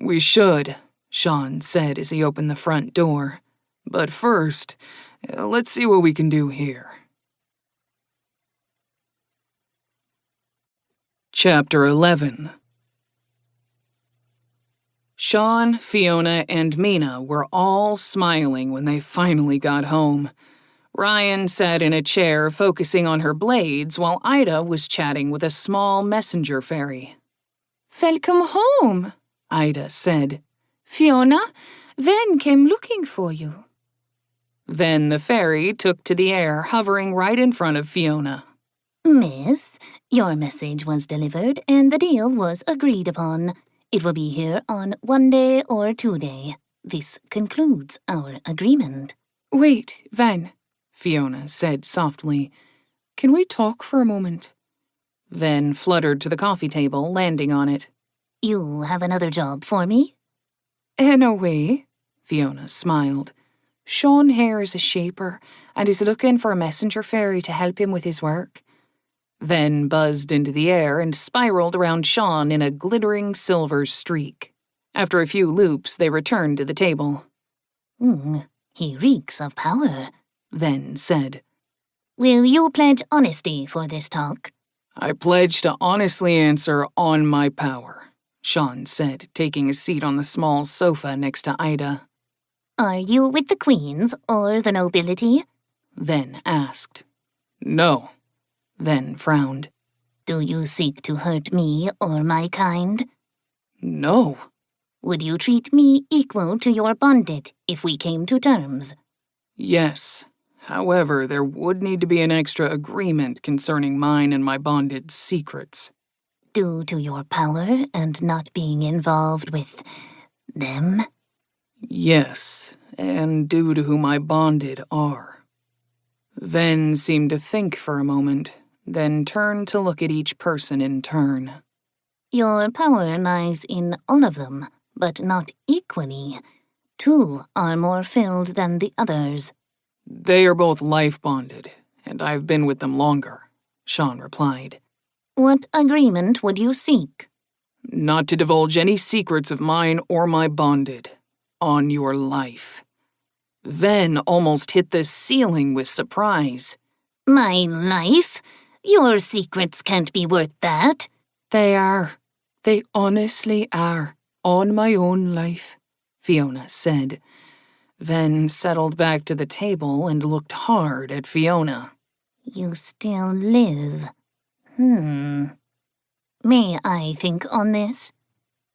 [SPEAKER 5] We should,
[SPEAKER 1] Sean said as he opened the front door.
[SPEAKER 5] But first, let's see what we can do here.
[SPEAKER 1] Chapter 11. Sean, Fiona, and Mina were all smiling when they finally got home. Ryan sat in a chair focusing on her blades while Ida was chatting with a small messenger fairy. "Welcome home," Ida said. "Fiona, Ven came looking for you." Then the fairy took to the air, hovering right in front of Fiona.
[SPEAKER 2] Miss, your message was delivered and the deal was agreed upon. It will be here on 1 day or 2 day. This concludes our agreement.
[SPEAKER 1] "Wait, Ven," Fiona said softly. "Can we talk for a moment?" Ven fluttered to the coffee table, landing on it.
[SPEAKER 2] You have another job for me?
[SPEAKER 1] "In a way," Fiona smiled. "Sean here is a shaper and is looking for a messenger fairy to help him with his work." Ven buzzed into the air and spiraled around Sean in a glittering silver streak. After a few loops, they returned to the table.
[SPEAKER 2] He reeks of power,
[SPEAKER 1] Ven said.
[SPEAKER 2] Will you pledge honesty for this talk?
[SPEAKER 5] I pledge to honestly answer on my power, Sean said, taking a seat on the small sofa next to Ida.
[SPEAKER 2] Are you with the queens or the nobility?
[SPEAKER 1] Ven asked.
[SPEAKER 5] No.
[SPEAKER 1] Ven frowned.
[SPEAKER 2] Do you seek to hurt me or my kind?
[SPEAKER 5] No.
[SPEAKER 2] Would you treat me equal to your bonded if we came to terms?
[SPEAKER 5] Yes. However, there would need to be an extra agreement concerning mine and my bonded secrets.
[SPEAKER 2] Due to your power and not being involved with them?
[SPEAKER 5] Yes, and due to who my bonded are.
[SPEAKER 1] Ven seemed to think for a moment, then turned to look at each person in turn.
[SPEAKER 2] Your power lies in all of them, but not equally. 2 are more filled than the others.
[SPEAKER 5] They are both life-bonded, and I've been with them longer, Sean replied.
[SPEAKER 2] What agreement would you seek?
[SPEAKER 5] Not to divulge any secrets of mine or my bonded. On your life.
[SPEAKER 1] Ven almost hit the ceiling with surprise.
[SPEAKER 2] My life? Your secrets can't be worth that.
[SPEAKER 1] They are. They honestly are. On my own life, Fiona said. Ven settled back to the table and looked hard at Fiona.
[SPEAKER 2] You still live. May I think on this?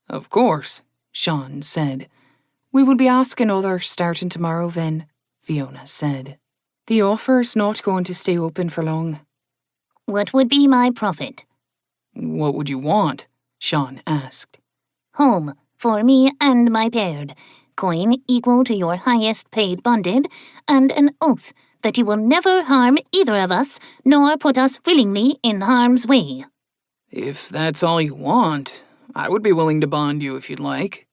[SPEAKER 1] Of course, Sean said. We will be asking others starting tomorrow then, Fiona said. The offer's not going to stay open for long.
[SPEAKER 2] What would be my profit?
[SPEAKER 1] What would you want? Sean asked.
[SPEAKER 2] Home, for me and my paired. Coin equal to your highest paid bonded, and an oath that you will never harm either of us, nor put us willingly in harm's way.
[SPEAKER 1] If that's all you want, I would be willing to bond you if you'd like.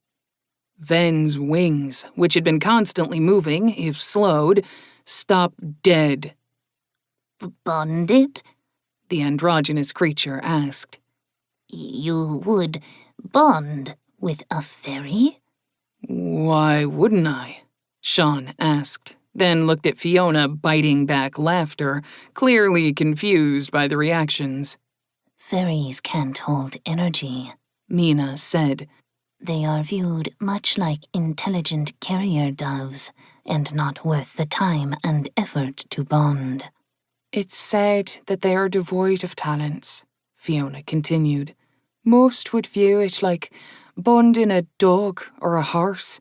[SPEAKER 1] Ven's wings, which had been constantly moving, if slowed, stopped dead.
[SPEAKER 2] Bonded?
[SPEAKER 1] The androgynous creature asked.
[SPEAKER 2] You would bond with a fairy?
[SPEAKER 1] Why wouldn't I? Sean asked, then looked at Fiona, biting back laughter, clearly confused by the reactions.
[SPEAKER 2] Fairies can't hold energy,
[SPEAKER 1] Mina said.
[SPEAKER 2] They are viewed much like intelligent carrier doves, and not worth the time and effort to bond.
[SPEAKER 1] It's said that they are devoid of talents, Fiona continued. Most would view it like bonding a dog or a horse.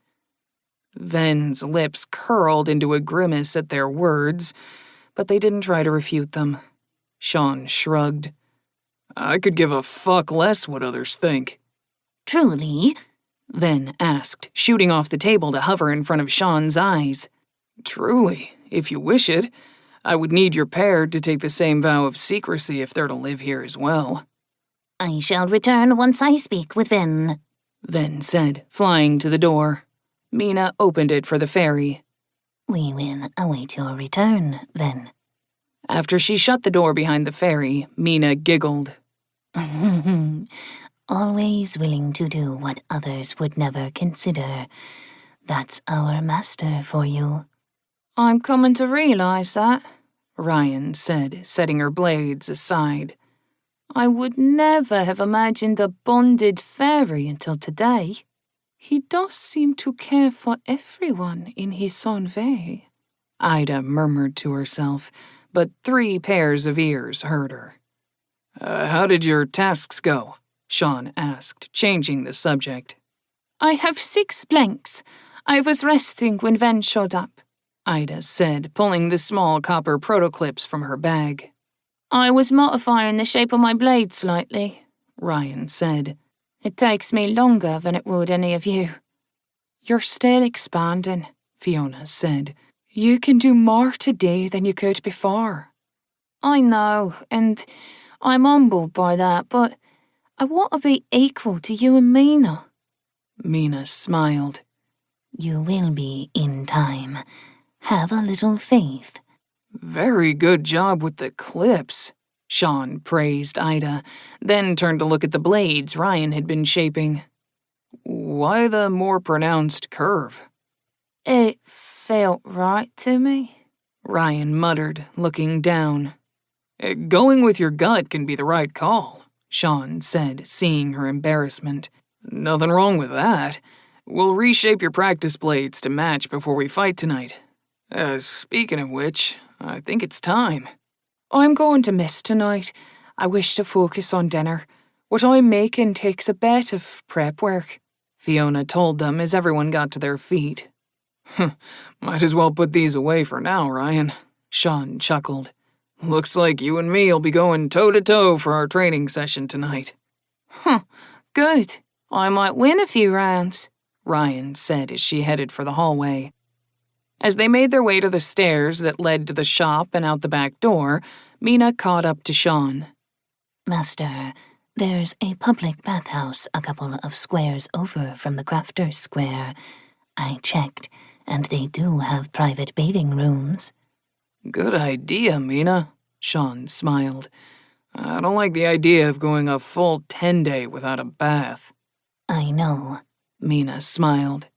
[SPEAKER 1] Ven's lips curled into a grimace at their words, but they didn't try to refute them. Sean shrugged. I could give a fuck less what others think.
[SPEAKER 2] Truly?
[SPEAKER 1] Ven asked, shooting off the table to hover in front of Sean's eyes. Truly, if you wish it. I would need your pair to take the same vow of secrecy if they're to live here as well.
[SPEAKER 2] I shall return once I speak with Ven,
[SPEAKER 1] Ven said, flying to the door. Mina opened it for the fairy.
[SPEAKER 2] We will await your return, Ven.
[SPEAKER 1] After she shut the door behind the fairy, Mina giggled.
[SPEAKER 2] Always willing to do what others would never consider. That's our master for you.
[SPEAKER 1] I'm coming to realize that, Ryan said, setting her blades aside. I would never have imagined a bonded fairy until today. He does seem to care for everyone in his own way, Ida murmured to herself, but 3 pairs of ears heard her. How did your tasks go? Sean asked, changing the subject. I have 6 blanks. I was resting when Ven showed up, Ida said, pulling the small copper protoclips from her bag. I was modifying the shape of my blade slightly, Ryan said. It takes me longer than it would any of you. You're still expanding, Fiona said. You can do more today than you could before. I know, and I'm humbled by that, but I want to be equal to you and Mina. Mina smiled.
[SPEAKER 2] You will be in time. Have a little faith.
[SPEAKER 1] Very good job with the clips, Sean praised Ida, then turned to look at the blades Ryan had been shaping. Why the more pronounced curve? It felt right to me, Ryan muttered, looking down. Going with your gut can be the right call, Sean said, seeing her embarrassment. Nothing wrong with that. We'll reshape your practice blades to match before we fight tonight. Speaking of which, I think it's time. I'm going to miss tonight. I wish to focus on dinner. What I'm making takes a bit of prep work, Fiona told them as everyone got to their feet. Might as well put these away for now, Ryan, Sean chuckled. Looks like you and me'll be going toe-to-toe for our training session tonight. Good. I might win a few rounds, Ryan said as she headed for the hallway. As they made their way to the stairs that led to the shop and out the back door, Mina caught up to Sean.
[SPEAKER 2] Master, there's a public bathhouse a couple of squares over from the Crafters Square. I checked, and they do have private bathing rooms.
[SPEAKER 1] Good idea, Mina, Sean smiled. I don't like the idea of going a full 10-day without a bath.
[SPEAKER 2] I know,
[SPEAKER 1] Mina smiled.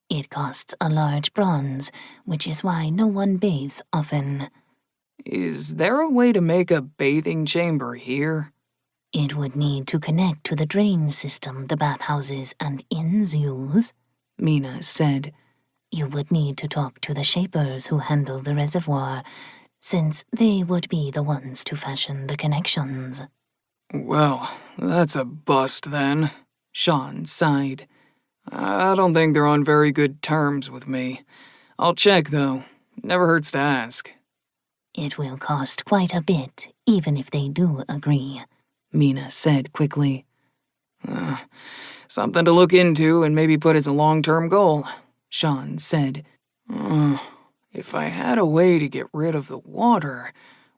[SPEAKER 2] It costs a large bronze, which is why no one bathes often.
[SPEAKER 1] Is there a way to make a bathing chamber here?
[SPEAKER 2] It would need to connect to the drain system the bathhouses and inns use,
[SPEAKER 1] Mina said.
[SPEAKER 2] You would need to talk to the shapers who handle the reservoir. since they would be the ones to fashion the connections.
[SPEAKER 5] Well, that's a bust then, Sean sighed. I don't think they're on very good terms with me. I'll check, though. Never hurts to ask.
[SPEAKER 2] It will cost quite a bit, even if they do agree, Mina said quickly.
[SPEAKER 5] Something to look into and maybe put as a long-term goal, Sean said. If I had a way to get rid of the water,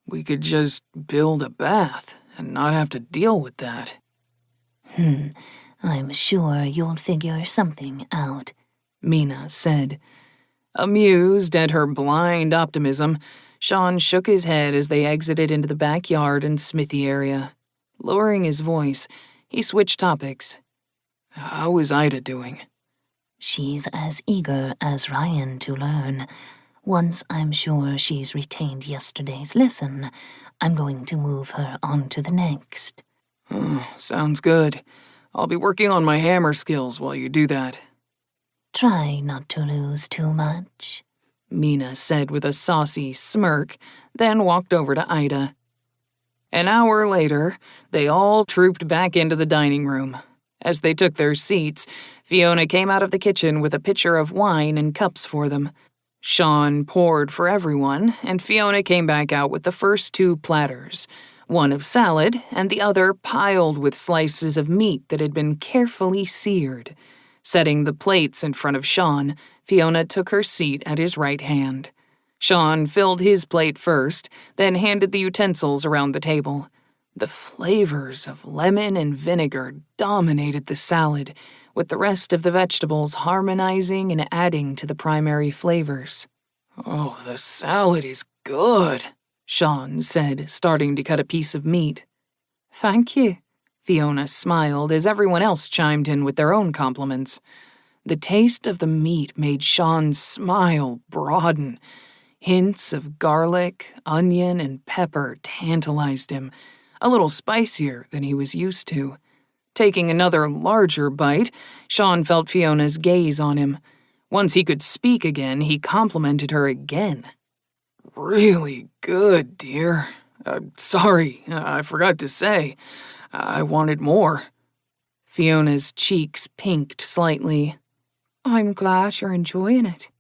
[SPEAKER 5] we could just build a bath and not have to deal with that.
[SPEAKER 2] I'm sure you'll figure something out,
[SPEAKER 5] Mina said. Amused at her blind optimism, Sean shook his head as they exited into the backyard and smithy area. Lowering his voice, he switched topics. How is Ida doing?
[SPEAKER 2] She's as eager as Ryan to learn. Once I'm sure she's retained yesterday's lesson, I'm going to move her on to the next.
[SPEAKER 5] Sounds good. I'll be working on my hammer skills while you do that.
[SPEAKER 2] Try not to lose too much,
[SPEAKER 1] Mina said with a saucy smirk, then walked over to Ida. An hour later, they all trooped back into the dining room. As they took their seats, Fiona came out of the kitchen with a pitcher of wine and cups for them. Sean poured for everyone, and Fiona came back out with the first 2 platters, one of salad and the other piled with slices of meat that had been carefully seared. Setting the plates in front of Sean, Fiona took her seat at his right hand. Sean filled his plate first, then handed the utensils around the table. The flavors of lemon and vinegar dominated the salad, with the rest of the vegetables harmonizing and adding to the primary flavors.
[SPEAKER 5] Oh, the salad is good,
[SPEAKER 1] Sean said, starting to cut a piece of meat. Thank you, Fiona smiled as everyone else chimed in with their own compliments. The taste of the meat made Sean's smile broaden. Hints of garlic, onion, and pepper tantalized him, a little spicier than he was used to. Taking another larger bite, Sean felt Fiona's gaze on him. Once he could speak again, he complimented her again.
[SPEAKER 5] Really good, dear. Sorry, I forgot to say. I wanted more.
[SPEAKER 1] Fiona's cheeks pinked slightly. I'm glad you're enjoying it.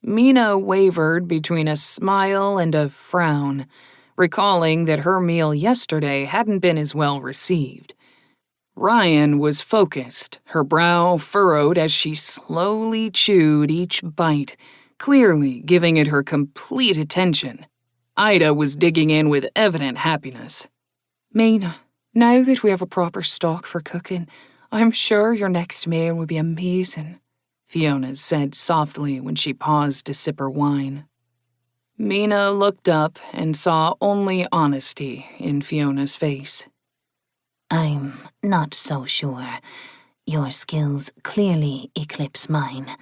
[SPEAKER 1] Mina wavered between a smile and a frown, recalling that her meal yesterday hadn't been as well received. Ryan was focused, her brow furrowed as she slowly chewed each bite, clearly giving it her complete attention. Ida was digging in with evident happiness. Mina, now that we have a proper stock for cooking, I'm sure your next meal will be amazing, Fiona said softly when she paused to sip her wine. Mina looked up and saw only honesty in Fiona's face.
[SPEAKER 2] I'm not so sure. Your skills clearly eclipse mine.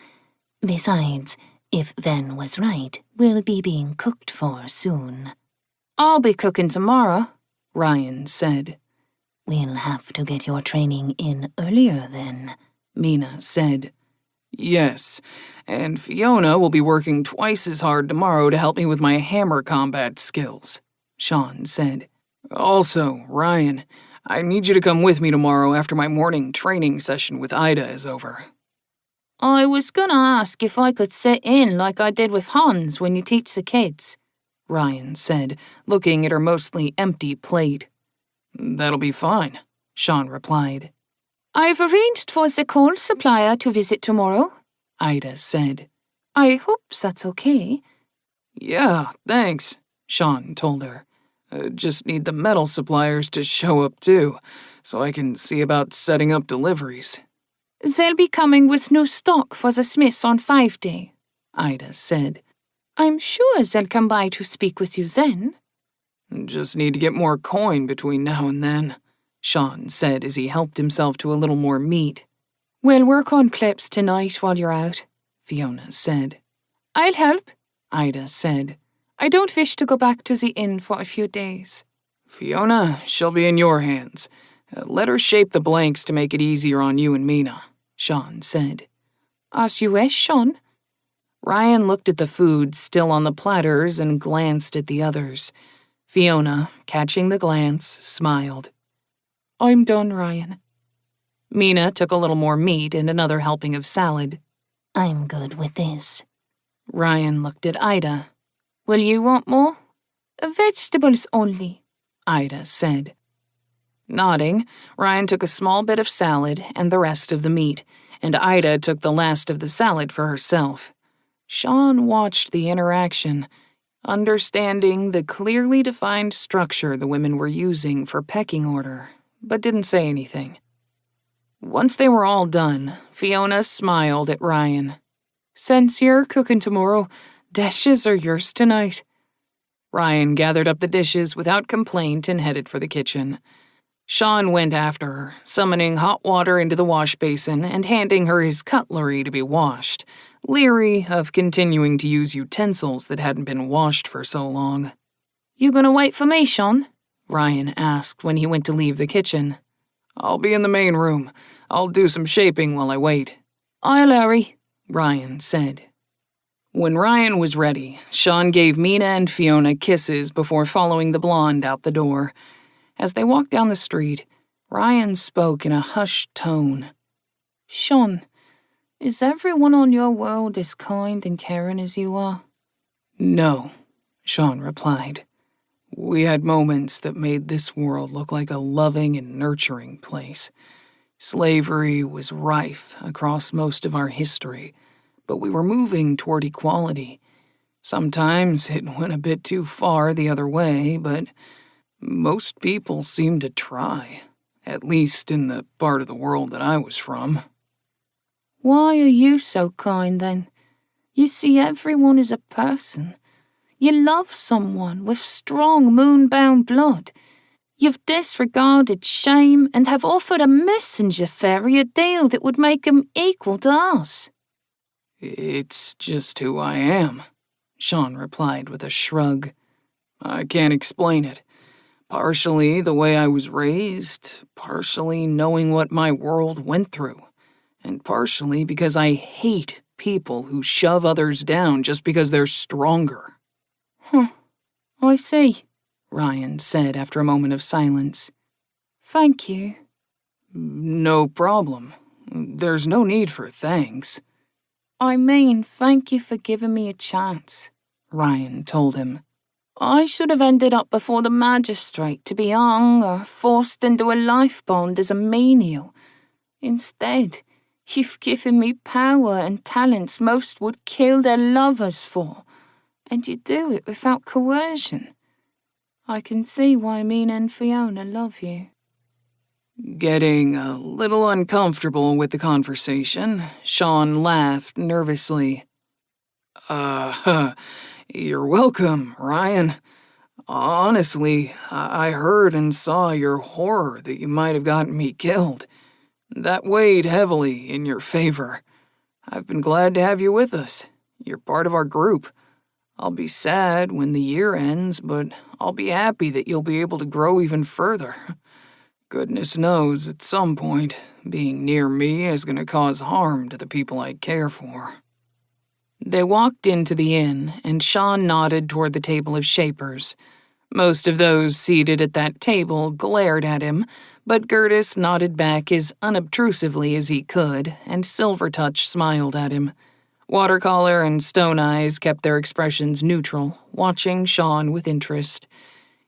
[SPEAKER 2] Besides, if Ven was right, we'll be being cooked for soon.
[SPEAKER 1] I'll be cooking tomorrow, Ryan said.
[SPEAKER 2] We'll have to get your training in earlier then,
[SPEAKER 1] Mina said.
[SPEAKER 5] Yes, and Fiona will be working twice as hard tomorrow to help me with my hammer combat skills, Sean said. Also, Ryan, I need you to come with me tomorrow after my morning training session with Ida is over.
[SPEAKER 1] I was gonna ask if I could sit in like I did with Hans when you teach the kids, Ryan said, looking at her mostly empty plate.
[SPEAKER 5] That'll be fine, Sean replied.
[SPEAKER 1] I've arranged for the coal supplier to visit tomorrow, Ida said. I hope that's okay.
[SPEAKER 5] Yeah, thanks, Sean told her. Just need the metal suppliers to show up too, so I can see about setting up deliveries.
[SPEAKER 1] They'll be coming with new stock for the Smiths on 5 Day, Ida said. I'm sure they'll come by to speak with you then.
[SPEAKER 5] Just need to get more coin between now and then, Sean said as he helped himself to a little more meat.
[SPEAKER 1] We'll work on clips tonight while you're out, Fiona said. I'll help, Ida said. I don't wish to go back to the inn for a few days.
[SPEAKER 5] Fiona, she'll be in your hands. Let her shape the blanks to make it easier on you and Mina, Sean said.
[SPEAKER 1] As you wish, Sean. Ryan looked at the food still on the platters and glanced at the others. Fiona, catching the glance, smiled. I'm done, Ryan. Mina took a little more meat and another helping of salad.
[SPEAKER 2] I'm good with this.
[SPEAKER 1] Ryan looked at Ida. Will you want more?
[SPEAKER 4] Vegetables only,
[SPEAKER 1] Ida said. Nodding, Ryan took a small bit of salad and the rest of the meat, and Ida took the last of the salad for herself. Sean watched the interaction, understanding the clearly defined structure the women were using for pecking order, but didn't say anything. Once they were all done, Fiona smiled at Ryan. Since you're cooking tomorrow, dishes are yours tonight. Ryan gathered up the dishes without complaint and headed for the kitchen. Sean went after her, summoning hot water into the wash basin and handing her his cutlery to be washed, leery of continuing to use utensils that hadn't been washed for so long.
[SPEAKER 4] You gonna wait for me, Sean?
[SPEAKER 1] Ryan asked when he went to leave the kitchen. I'll be in the main room. I'll do some shaping while I wait.
[SPEAKER 4] I'll hurry,
[SPEAKER 1] Ryan said. When Ryan was ready, Sean gave Mina and Fiona kisses before following the blonde out the door. As they walked down the street, Ryan spoke in a hushed tone.
[SPEAKER 4] Sean, is everyone on your world as kind and caring as you are?
[SPEAKER 1] No, Sean replied. We had moments that made this world look like a loving and nurturing place. Slavery was rife across most of our history, but we were moving toward equality. Sometimes it went a bit too far the other way, but most people seemed to try, at least in the part of the world that I was from.
[SPEAKER 4] Why are you so kind, then? You see everyone as a person. You love someone with strong moon-bound blood. You've disregarded shame and have offered a messenger fairy a deal that would make him equal to us.
[SPEAKER 1] It's just who I am, Sean replied with a shrug. I can't explain it. Partially the way I was raised, partially knowing what my world went through, and partially because I hate people who shove others down just because they're stronger.
[SPEAKER 4] I see,
[SPEAKER 1] Ryan said after a moment of silence.
[SPEAKER 4] Thank you.
[SPEAKER 1] No problem. There's no need for thanks.
[SPEAKER 4] I mean, thank you for giving me a chance,
[SPEAKER 1] Ryan told him.
[SPEAKER 4] I should have ended up before the magistrate to be hung or forced into a life bond as a menial. Instead, you've given me power and talents most would kill their lovers for, and you do it without coercion. I can see why Mina and Fiona love you.
[SPEAKER 1] Getting a little uncomfortable with the conversation, Sean laughed nervously. You're welcome, Ryan. Honestly, I heard and saw your horror that you might have gotten me killed. That weighed heavily in your favor. I've been glad to have you with us. You're part of our group. I'll be sad when the year ends, but I'll be happy that you'll be able to grow even further. Goodness knows, at some point, being near me is going to cause harm to the people I care for. They walked into the inn, and Sean nodded toward the table of shapers. Most of those seated at that table glared at him, but Gertis nodded back as unobtrusively as he could, and Silvertouch smiled at him. Watercolor and Stone Eyes kept their expressions neutral, watching Sean with interest.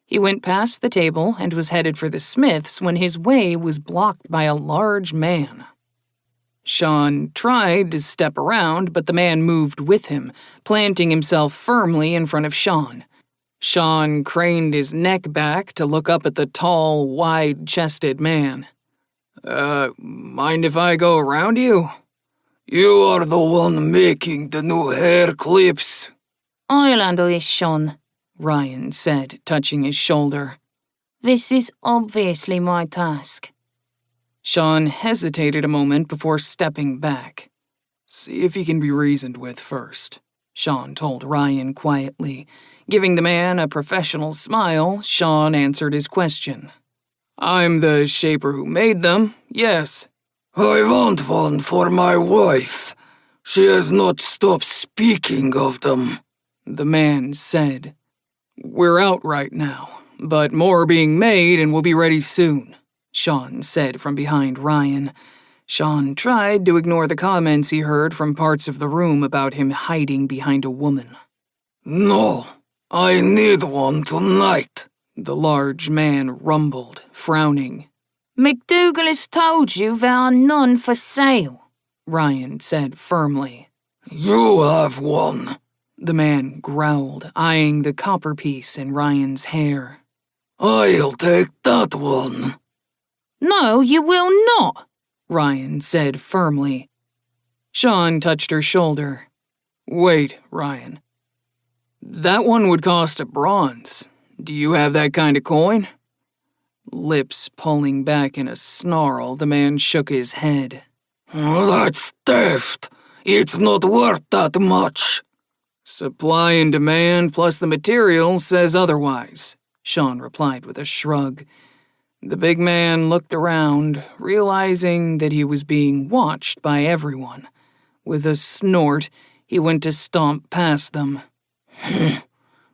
[SPEAKER 1] He went past the table and was headed for the Smiths when his way was blocked by a large man. Sean tried to step around, but the man moved with him, planting himself firmly in front of Sean. Sean craned his neck back to look up at the tall, wide-chested man. Mind if I go around you?
[SPEAKER 3] You are the one making the new hair clips.
[SPEAKER 4] I'll handle this, Sean,
[SPEAKER 1] Ryan said, touching his shoulder.
[SPEAKER 4] This is obviously my task.
[SPEAKER 1] Sean hesitated a moment before stepping back. See if he can be reasoned with first, Sean told Ryan quietly. Giving the man a professional smile, Sean answered his question. I'm the shaper who made them, yes.
[SPEAKER 3] I want one for my wife. She has not stopped speaking of them,
[SPEAKER 1] the man said. We're out right now, but more are being made and will be ready soon, Sean said from behind Ryan. Sean tried to ignore the comments he heard from parts of the room about him hiding behind a woman.
[SPEAKER 3] No, I need one tonight,
[SPEAKER 1] the large man rumbled, frowning.
[SPEAKER 4] McDougal has told you there are none for sale,
[SPEAKER 1] Ryan said firmly.
[SPEAKER 3] You have one,
[SPEAKER 1] the man growled, eyeing the copper piece in Ryan's hair.
[SPEAKER 3] I'll take that one.
[SPEAKER 4] No, you will not,
[SPEAKER 1] Ryan said firmly. Sean touched her shoulder. Wait, Ryan. That one would cost a bronze. Do you have that kind of coin? Lips pulling back in a snarl, the man shook his head.
[SPEAKER 3] That's theft. It's not worth that much.
[SPEAKER 1] Supply and demand plus the material says otherwise, Sean replied with a shrug. The big man looked around, realizing that he was being watched by everyone. With a snort, he went to stomp past them.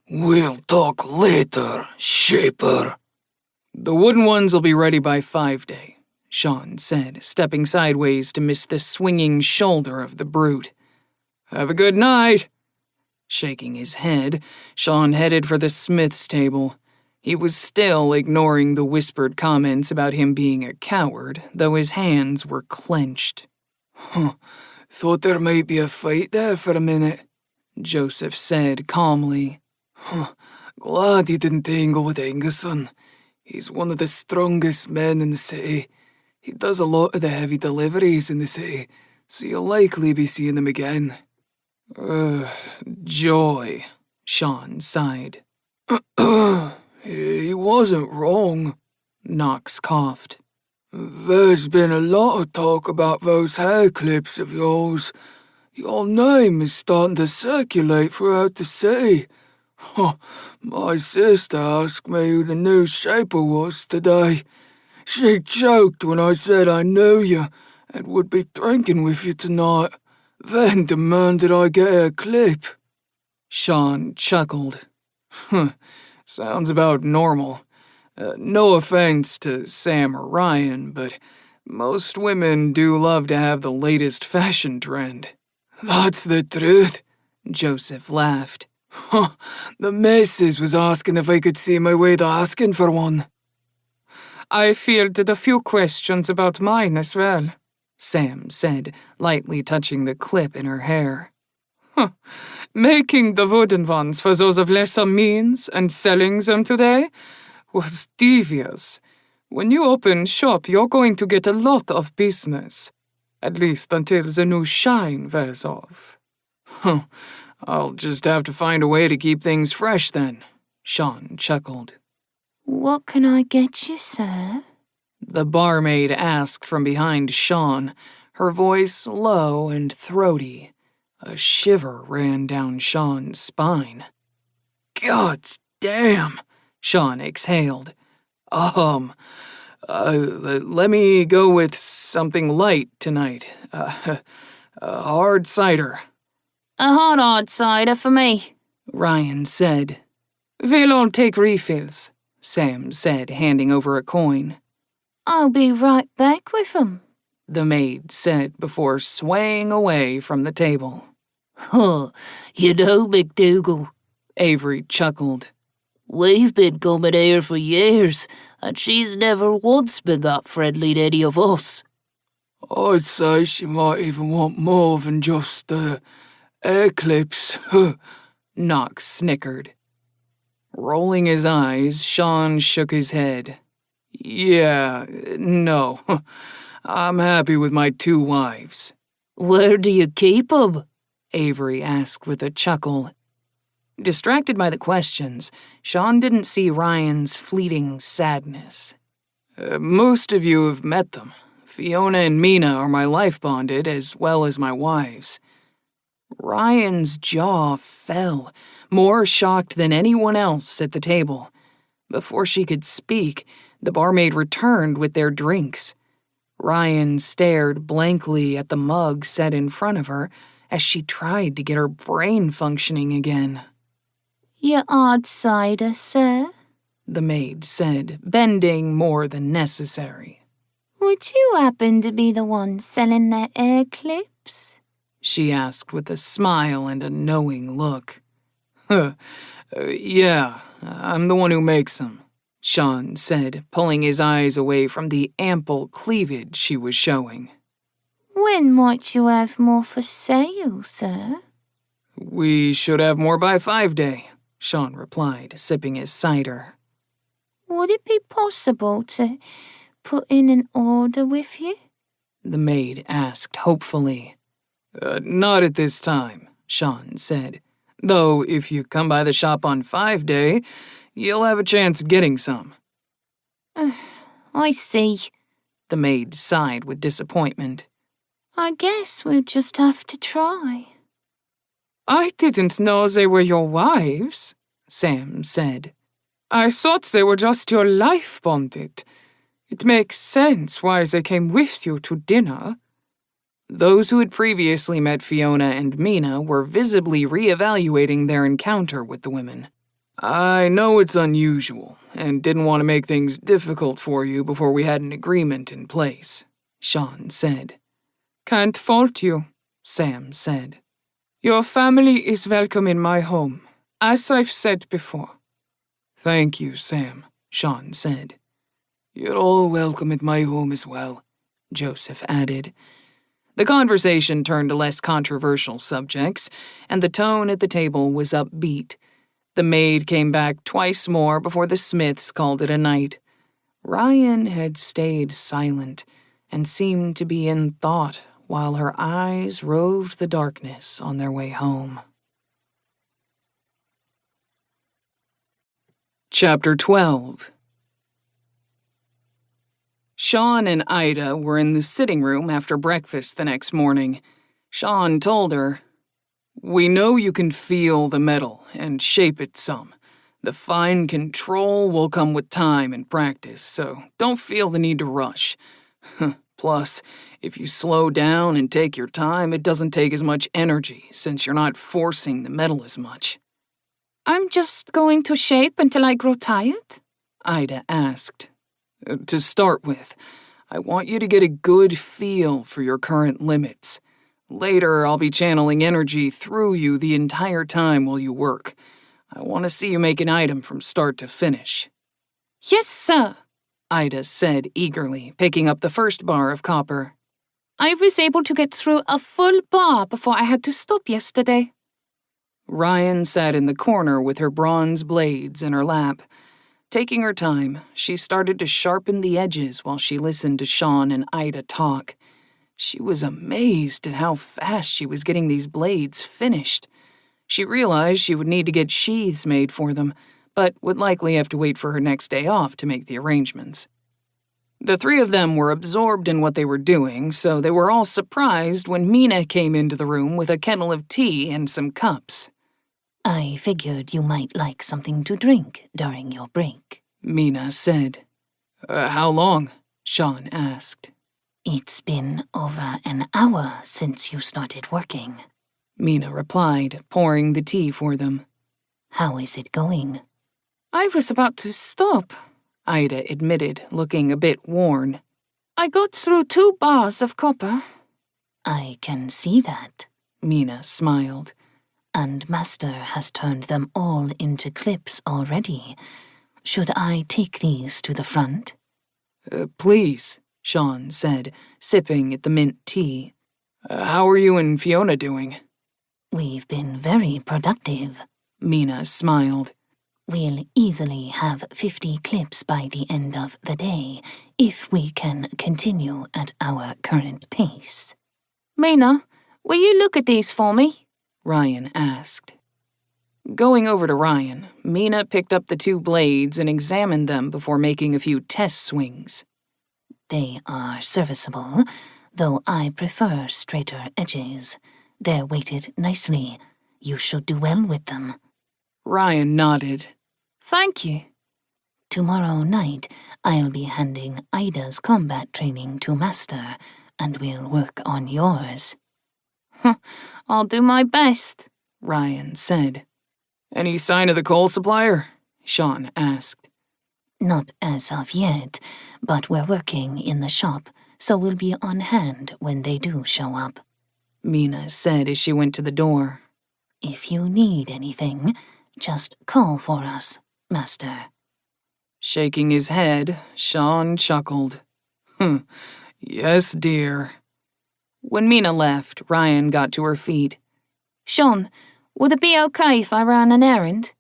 [SPEAKER 3] We'll talk later, shaper.
[SPEAKER 1] The wooden ones will be ready by 5-day, Sean said, stepping sideways to miss the swinging shoulder of the brute. Have a good night. Shaking his head, Sean headed for the smith's table. He was still ignoring the whispered comments about him being a coward, though his hands were clenched.
[SPEAKER 3] Thought there might be a fight there for a minute,
[SPEAKER 1] Joseph said calmly.
[SPEAKER 3] Glad he didn't tangle with Angerson. He's one of the strongest men in the city. He does a lot of the heavy deliveries in the city, so you'll likely be seeing him again.
[SPEAKER 1] Joy, Sean sighed.
[SPEAKER 3] He wasn't wrong,
[SPEAKER 1] Knox coughed.
[SPEAKER 3] There's been a lot of talk about those hair clips of yours. Your name is starting to circulate throughout the city. My sister asked me who the new shaper was today. She joked when I said I knew you and would be drinking with you tonight, then demanded I get her clip.
[SPEAKER 1] Sean chuckled. Sounds about normal. No offense to Sam or Ryan, but most women do love to have the latest fashion trend.
[SPEAKER 3] That's the truth,
[SPEAKER 1] Joseph laughed.
[SPEAKER 3] The missus was asking if I could see my way to asking for one.
[SPEAKER 5] I fielded a few questions about mine as well,
[SPEAKER 1] Sam said, lightly touching the clip in her hair.
[SPEAKER 5] Making the wooden ones for those of lesser means and selling them today was devious. When you open shop, you're going to get a lot of business, at least until the new shine wears off.
[SPEAKER 1] I'll just have to find a way to keep things fresh then, Sean chuckled.
[SPEAKER 2] What can I get you, sir?
[SPEAKER 1] The barmaid asked from behind Sean, her voice low and throaty. A shiver ran down Sean's spine. God damn, Sean exhaled. Let me go with something light tonight. A hard cider.
[SPEAKER 4] A hard cider for me,
[SPEAKER 1] Ryan said.
[SPEAKER 5] We'll all take refills,
[SPEAKER 1] Sam said, handing over a coin.
[SPEAKER 2] I'll be right back with 'em,
[SPEAKER 1] the maid said before swaying away from the table.
[SPEAKER 4] You know, McDougal,
[SPEAKER 1] Avery chuckled.
[SPEAKER 4] We've been coming here for years, and she's never once been that friendly to any of us.
[SPEAKER 3] I'd say she might even want more than just, hair clips.
[SPEAKER 1] Knox snickered. Rolling his eyes, Sean shook his head. Yeah, no. I'm happy with my 2 wives.
[SPEAKER 4] Where do you keep 'em?
[SPEAKER 1] Avery asked with a chuckle. Distracted by the questions, Sean didn't see Ryan's fleeting sadness. Most of you have met them. Fiona and Mina are my life bonded as well as my wives. Ryan's jaw fell, more shocked than anyone else at the table. Before she could speak, the barmaid returned with their drinks. Ryan stared blankly at the mug set in front of her as she tried to get her brain functioning again.
[SPEAKER 2] Your odd cider, sir?
[SPEAKER 1] The maid said, bending more than necessary.
[SPEAKER 2] Would you happen to be the one selling the air clips?
[SPEAKER 1] She asked with a smile and a knowing look. Yeah, I'm the one who makes them, Sean said, pulling his eyes away from the ample cleavage she was showing.
[SPEAKER 2] When might you have more for sale, sir?
[SPEAKER 1] We should have more by 5 day, Sean replied, sipping his cider.
[SPEAKER 2] Would it be possible to put in an order with you?
[SPEAKER 1] The maid asked hopefully. Not at this time, Sean said. Though if you come by the shop on 5 day, you'll have a chance at getting some.
[SPEAKER 2] I see.
[SPEAKER 1] The maid sighed with disappointment.
[SPEAKER 2] I guess we'll just have to try.
[SPEAKER 5] I didn't know they were your wives, Sam said. I thought they were just your life bonded. It makes sense why they came with you to dinner.
[SPEAKER 1] Those who had previously met Fiona and Mina were visibly re-evaluating their encounter with the women. I know it's unusual, and didn't want to make things difficult for you before we had an agreement in place, Sean said.
[SPEAKER 5] Can't fault you, Sam said. Your family is welcome in my home, as I've said before.
[SPEAKER 1] Thank you, Sam, Sean said.
[SPEAKER 3] You're all welcome at my home as well,
[SPEAKER 1] Joseph added. The conversation turned to less controversial subjects, and the tone at the table was upbeat. The maid came back twice more before the Smiths called it a night. Ryan had stayed silent and seemed to be in thought while her eyes roved the darkness on their way home. Chapter 12. Sean and Ida were in the sitting room after breakfast the next morning. Sean told her, "We know you can feel the metal and shape it some. The fine control will come with time and practice, so don't feel the need to rush. Plus, if you slow down and take your time, it doesn't take as much energy since you're not forcing the metal as much."
[SPEAKER 2] I'm just going to shape until I grow tired?
[SPEAKER 1] Ida asked. To start with, I want you to get a good feel for your current limits. Later, I'll be channeling energy through you the entire time while you work. I want to see you make an item from start to finish.
[SPEAKER 2] Yes, sir,
[SPEAKER 1] Ida said eagerly, picking up the first bar of copper.
[SPEAKER 2] I was able to get through a full bar before I had to stop yesterday.
[SPEAKER 1] Ryan sat in the corner with her bronze blades in her lap. Taking her time, she started to sharpen the edges while she listened to Sean and Ida talk. She was amazed at how fast she was getting these blades finished. She realized she would need to get sheaths made for them, but would likely have to wait for her next day off to make the arrangements. The three of them were absorbed in what they were doing, so they were all surprised when Mina came into the room with a kettle of tea and some cups.
[SPEAKER 2] I figured you might like something to drink during your break,
[SPEAKER 1] Mina said. How long? Sean asked.
[SPEAKER 2] It's been over an hour since you started working,
[SPEAKER 1] Mina replied, pouring the tea for them.
[SPEAKER 2] How is it going?
[SPEAKER 5] I was about to stop,
[SPEAKER 1] Ida admitted, looking a bit worn.
[SPEAKER 5] I got through 2 bars of copper.
[SPEAKER 2] I can see that,
[SPEAKER 1] Mina smiled.
[SPEAKER 2] And Master has turned them all into clips already. Should I take these to the front?
[SPEAKER 1] Please, Sean said, sipping at the mint tea. How are you and Fiona doing?
[SPEAKER 2] We've been very productive,
[SPEAKER 1] Mina smiled.
[SPEAKER 2] We'll easily have 50 clips by the end of the day, if we can continue at our current pace.
[SPEAKER 5] Mina, will you look at these for me?
[SPEAKER 1] Ryan asked. Going over to Ryan, Mina picked up the 2 blades and examined them before making a few test swings.
[SPEAKER 2] They are serviceable, though I prefer straighter edges. They're weighted nicely. You should do well with them.
[SPEAKER 1] Ryan nodded.
[SPEAKER 5] Thank you.
[SPEAKER 2] Tomorrow night, I'll be handing Ida's combat training to Master, and we'll work on yours. I'll do my best,
[SPEAKER 1] Ryan said. Any sign of the coal supplier? Sean asked.
[SPEAKER 2] Not as of yet, but we're working in the shop, so we'll be on hand when they do show up,
[SPEAKER 1] Mina said as she went to the door.
[SPEAKER 2] If you need anything, just call for us, Master.
[SPEAKER 1] Shaking his head, Sean chuckled. Yes, dear. When Mina left, Ryan got to her feet.
[SPEAKER 2] Sean, would it be okay if I ran an errand?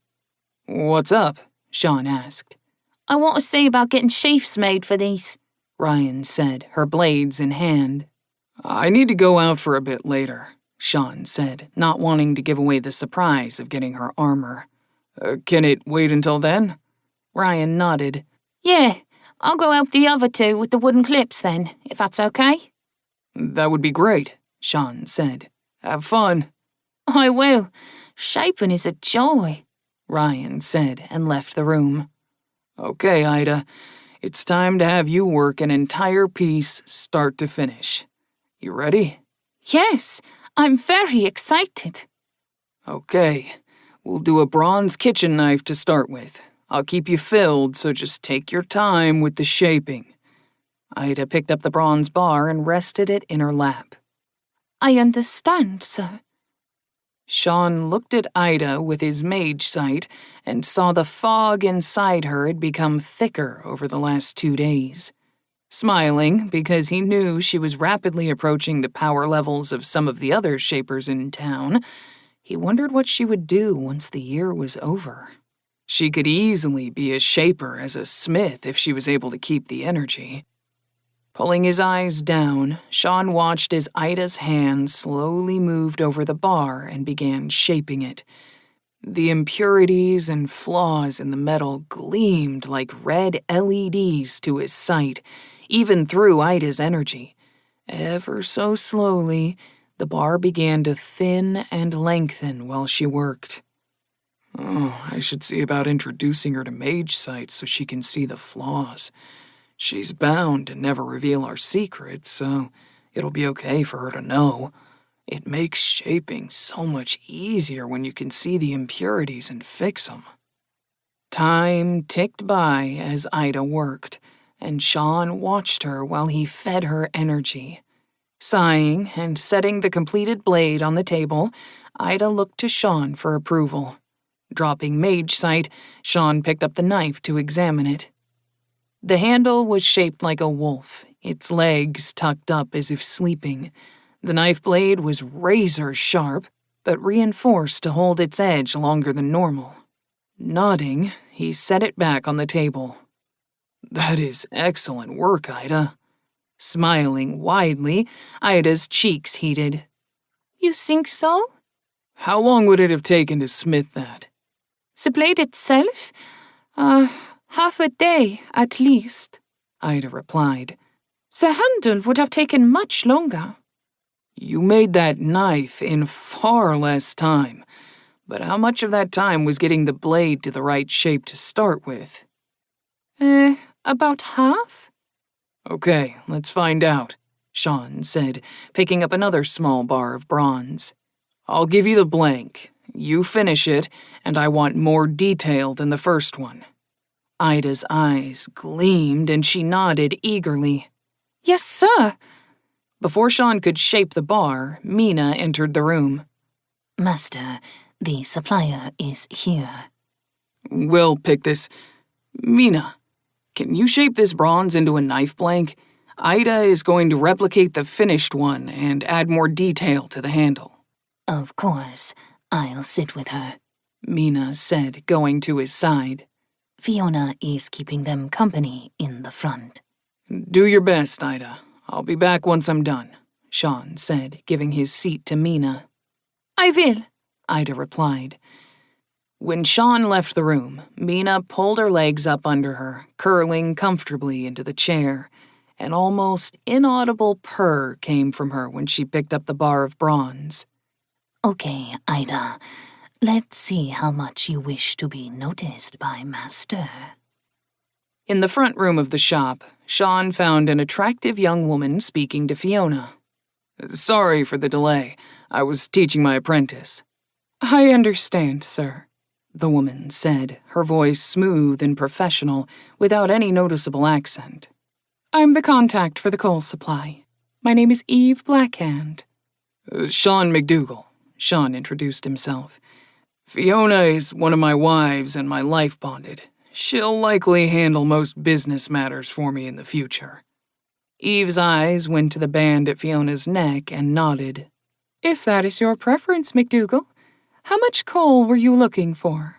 [SPEAKER 1] What's up? Sean asked.
[SPEAKER 2] I want to see about getting sheaths made for these,
[SPEAKER 1] Ryan said, her blades in hand. I need to go out for a bit later, Sean said, not wanting to give away the surprise of getting her armor. Can it wait until then? Ryan nodded.
[SPEAKER 2] Yeah, I'll go help the other two with the wooden clips then, if that's okay.
[SPEAKER 1] That would be great, Sean said. Have fun.
[SPEAKER 2] I will. Shaping is a joy,
[SPEAKER 1] Ryan said and left the room. Okay, Ida, it's time to have you work an entire piece start to finish. You ready?
[SPEAKER 2] Yes, I'm very excited.
[SPEAKER 1] Okay, we'll do a bronze kitchen knife to start with. I'll keep you filled, so just take your time with the shaping. Ida picked up the bronze bar and rested it in her lap.
[SPEAKER 2] I understand, sir.
[SPEAKER 1] Sean looked at Ida with his mage sight and saw the fog inside her had become thicker over the last 2 days. Smiling because he knew she was rapidly approaching the power levels of some of the other shapers in town, he wondered what she would do once the year was over. She could easily be as shaper as a smith if she was able to keep the energy. Pulling his eyes down, Sean watched as Ida's hand slowly moved over the bar and began shaping it. The impurities and flaws in the metal gleamed like red LEDs to his sight, even through Ida's energy. Ever so slowly, the bar began to thin and lengthen while she worked. Oh, I should see about introducing her to mage sight so she can see the flaws. She's bound to never reveal our secrets, so it'll be okay for her to know. It makes shaping so much easier when you can see the impurities and fix them. Time ticked by as Ida worked, and Sean watched her while he fed her energy. Sighing and setting the completed blade on the table, Ida looked to Sean for approval. Dropping mage sight, Sean picked up the knife to examine it. The handle was shaped like a wolf, its legs tucked up as if sleeping. The knife blade was razor sharp, but reinforced to hold its edge longer than normal. Nodding, he set it back on the table. That is excellent work, Ida. Smiling widely, Ida's cheeks heated.
[SPEAKER 2] You think so?
[SPEAKER 1] How long would it have taken to smith that?
[SPEAKER 2] The blade itself? Half a day, at least,
[SPEAKER 1] Ida replied.
[SPEAKER 2] The handle would have taken much longer.
[SPEAKER 1] You made that knife in far less time, but how much of that time was getting the blade to the right shape to start with?
[SPEAKER 2] About half?
[SPEAKER 1] Okay, let's find out, Sean said, picking up another small bar of bronze. I'll give you the blank. You finish it, and I want more detail than the first one. Ida's eyes gleamed and she nodded eagerly.
[SPEAKER 2] Yes, sir.
[SPEAKER 1] Before Sean could shape the bar, Mina entered the room.
[SPEAKER 2] Master, the supplier is here.
[SPEAKER 1] We'll pick this. Mina, can you shape this bronze into a knife blank? Ida is going to replicate the finished one and add more detail to the handle.
[SPEAKER 2] Of course. I'll sit with her,
[SPEAKER 1] Mina said, going to his side.
[SPEAKER 2] Fiona is keeping them company in the front.
[SPEAKER 1] Do your best, Ida. I'll be back once I'm done, Sean said, giving his seat to Mina.
[SPEAKER 2] I will,
[SPEAKER 1] Ida replied. When Sean left the room, Mina pulled her legs up under her, curling comfortably into the chair. An almost inaudible purr came from her when she picked up the bar of bronze.
[SPEAKER 2] Okay, Ida. Let's see how much you wish to be noticed by Master.
[SPEAKER 1] In the front room of the shop, Sean found an attractive young woman speaking to Fiona. Sorry for the delay. I was teaching my apprentice.
[SPEAKER 5] I understand, sir.
[SPEAKER 1] The woman said, her voice smooth and professional, without any noticeable accent.
[SPEAKER 5] I'm the contact for the coal supply. My name is Eve Blackhand.
[SPEAKER 1] Sean McDougal. Sean introduced himself. Fiona is one of my wives and my life bonded. She'll likely handle most business matters for me in the future. Eve's eyes went to the band at Fiona's neck and nodded.
[SPEAKER 5] If that is your preference, McDougal, how much coal were you looking for?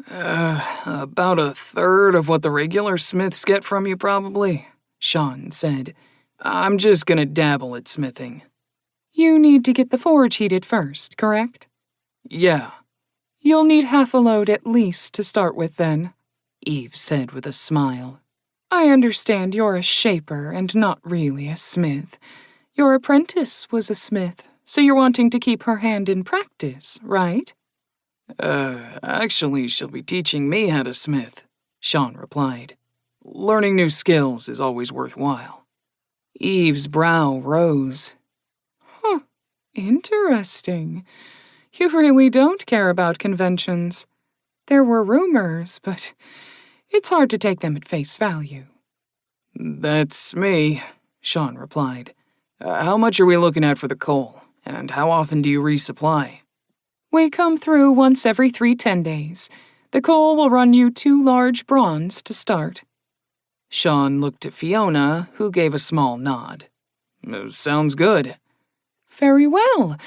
[SPEAKER 1] About a third of what the regular smiths get from you, probably, Sean said. I'm just gonna dabble at smithing.
[SPEAKER 5] You need to get the forge heated first, correct?
[SPEAKER 1] Yeah.
[SPEAKER 5] You'll need half a load at least to start with then,
[SPEAKER 1] Eve said with a smile.
[SPEAKER 5] I understand you're a shaper and not really a smith. Your apprentice was a smith, so you're wanting to keep her hand in practice, right?
[SPEAKER 1] Actually, she'll be teaching me how to smith, Sean replied. Learning new skills is always worthwhile. Eve's brow rose.
[SPEAKER 5] Interesting. You really don't care about conventions. There were rumors, but it's hard to take them at face value.
[SPEAKER 1] That's me, Sean replied. How much are we looking at for the coal, and how often do you resupply?
[SPEAKER 5] We come through once every 3 10 days. The coal will run you 2 large bronze to start.
[SPEAKER 1] Sean looked at Fiona, who gave a small nod. Sounds good.
[SPEAKER 5] Very well.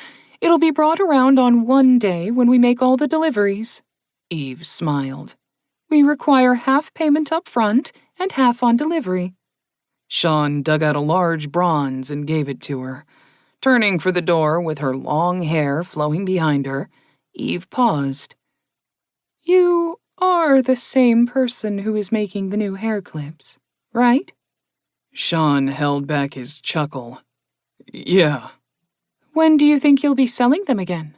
[SPEAKER 5] It'll be brought around on one day when we make all the deliveries.
[SPEAKER 1] Eve smiled.
[SPEAKER 5] We require half payment up front and half on delivery.
[SPEAKER 1] Sean dug out a large bronze and gave it to her. Turning for the door with her long hair flowing behind her, Eve paused.
[SPEAKER 5] You are the same person who is making the new hair clips, right?
[SPEAKER 1] Sean held back his chuckle. Yeah.
[SPEAKER 5] When do you think you'll be selling them again?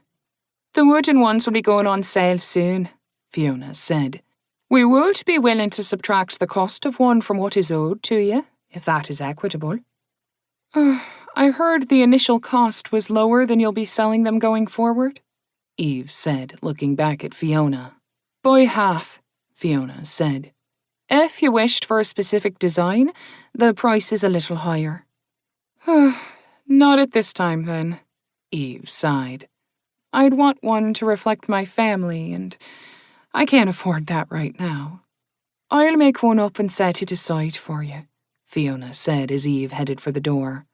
[SPEAKER 4] The wooden ones will be going on sale soon, Fiona said. We would be willing to subtract the cost of one from what is owed to you, if that is equitable.
[SPEAKER 5] I heard the initial cost was lower than you'll be selling them going forward,
[SPEAKER 1] Eve said, looking back at Fiona.
[SPEAKER 4] By half,
[SPEAKER 1] Fiona said.
[SPEAKER 4] If you wished for a specific design, the price is a little higher.
[SPEAKER 5] Not at this time, then,
[SPEAKER 1] Eve sighed.
[SPEAKER 5] I'd want one to reflect my family, and I can't afford that right now.
[SPEAKER 4] I'll make one up and set it aside for you,
[SPEAKER 1] Fiona said as Eve headed for the door.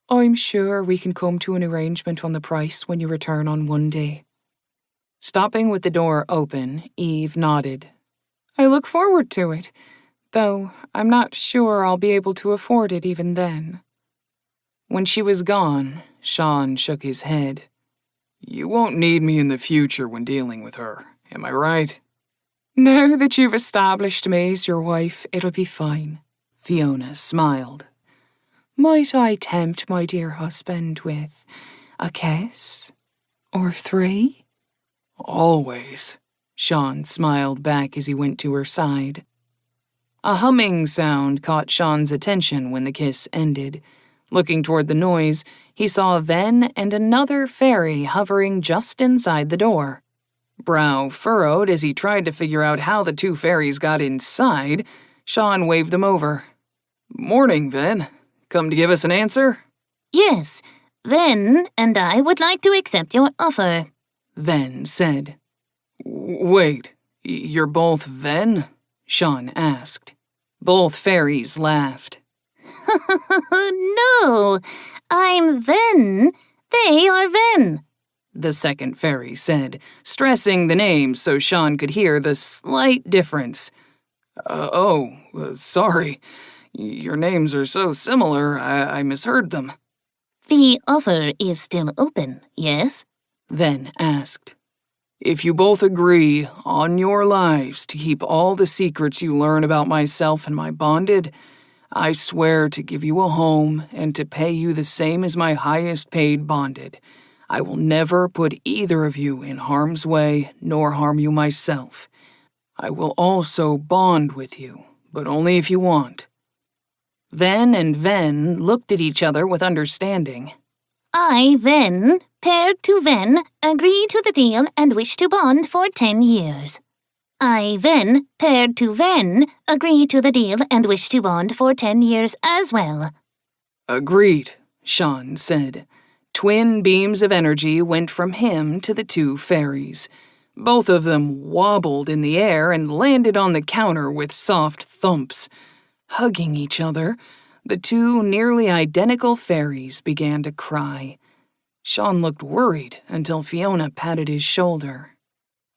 [SPEAKER 4] I'm sure we can come to an arrangement on the price when you return on one day.
[SPEAKER 1] Stopping with the door open, Eve nodded.
[SPEAKER 5] I look forward to it, though I'm not sure I'll be able to afford it even then.
[SPEAKER 1] When she was gone, Sean shook his head. You won't need me in the future when dealing with her, am I right?
[SPEAKER 5] Now that you've established me as your wife, it'll be fine.
[SPEAKER 1] Fiona smiled.
[SPEAKER 4] Might I tempt my dear husband with a kiss? Or 3?
[SPEAKER 1] Always, Sean smiled back as he went to her side. A humming sound caught Sean's attention when the kiss ended. Looking toward the noise, he saw Ven and another fairy hovering just inside the door. Brow furrowed as he tried to figure out how the 2 fairies got inside, Sean waved them over. Morning, Ven. Come to give us an answer?
[SPEAKER 2] Yes, Ven and I would like to accept your offer,
[SPEAKER 1] Ven said. Wait, you're both Ven? Sean asked. Both fairies laughed.
[SPEAKER 2] No, I'm Ven. They are Ven,
[SPEAKER 1] the second fairy said, stressing the name so Sean could hear the slight difference. Sorry. Your names are so similar, I misheard them.
[SPEAKER 2] The offer is still open, yes?
[SPEAKER 1] Ven asked. If you both agree, on your lives, to keep all the secrets you learn about myself and my bonded, I swear to give you a home and to pay you the same as my highest paid bonded. I will never put either of you in harm's way, nor harm you myself. I will also bond with you, but only if you want. Ven and Ven looked at each other with understanding.
[SPEAKER 2] I, Ven, paired to Ven, agree to the deal and wish to bond for 10 years. I, Ven, paired to Ven, agree to the deal and wish to bond for 10 years as well.
[SPEAKER 1] Agreed, Sean said. Twin beams of energy went from him to the two fairies. Both of them wobbled in the air and landed on the counter with soft thumps. Hugging each other, the two nearly identical fairies began to cry. Sean looked worried until Fiona patted his shoulder.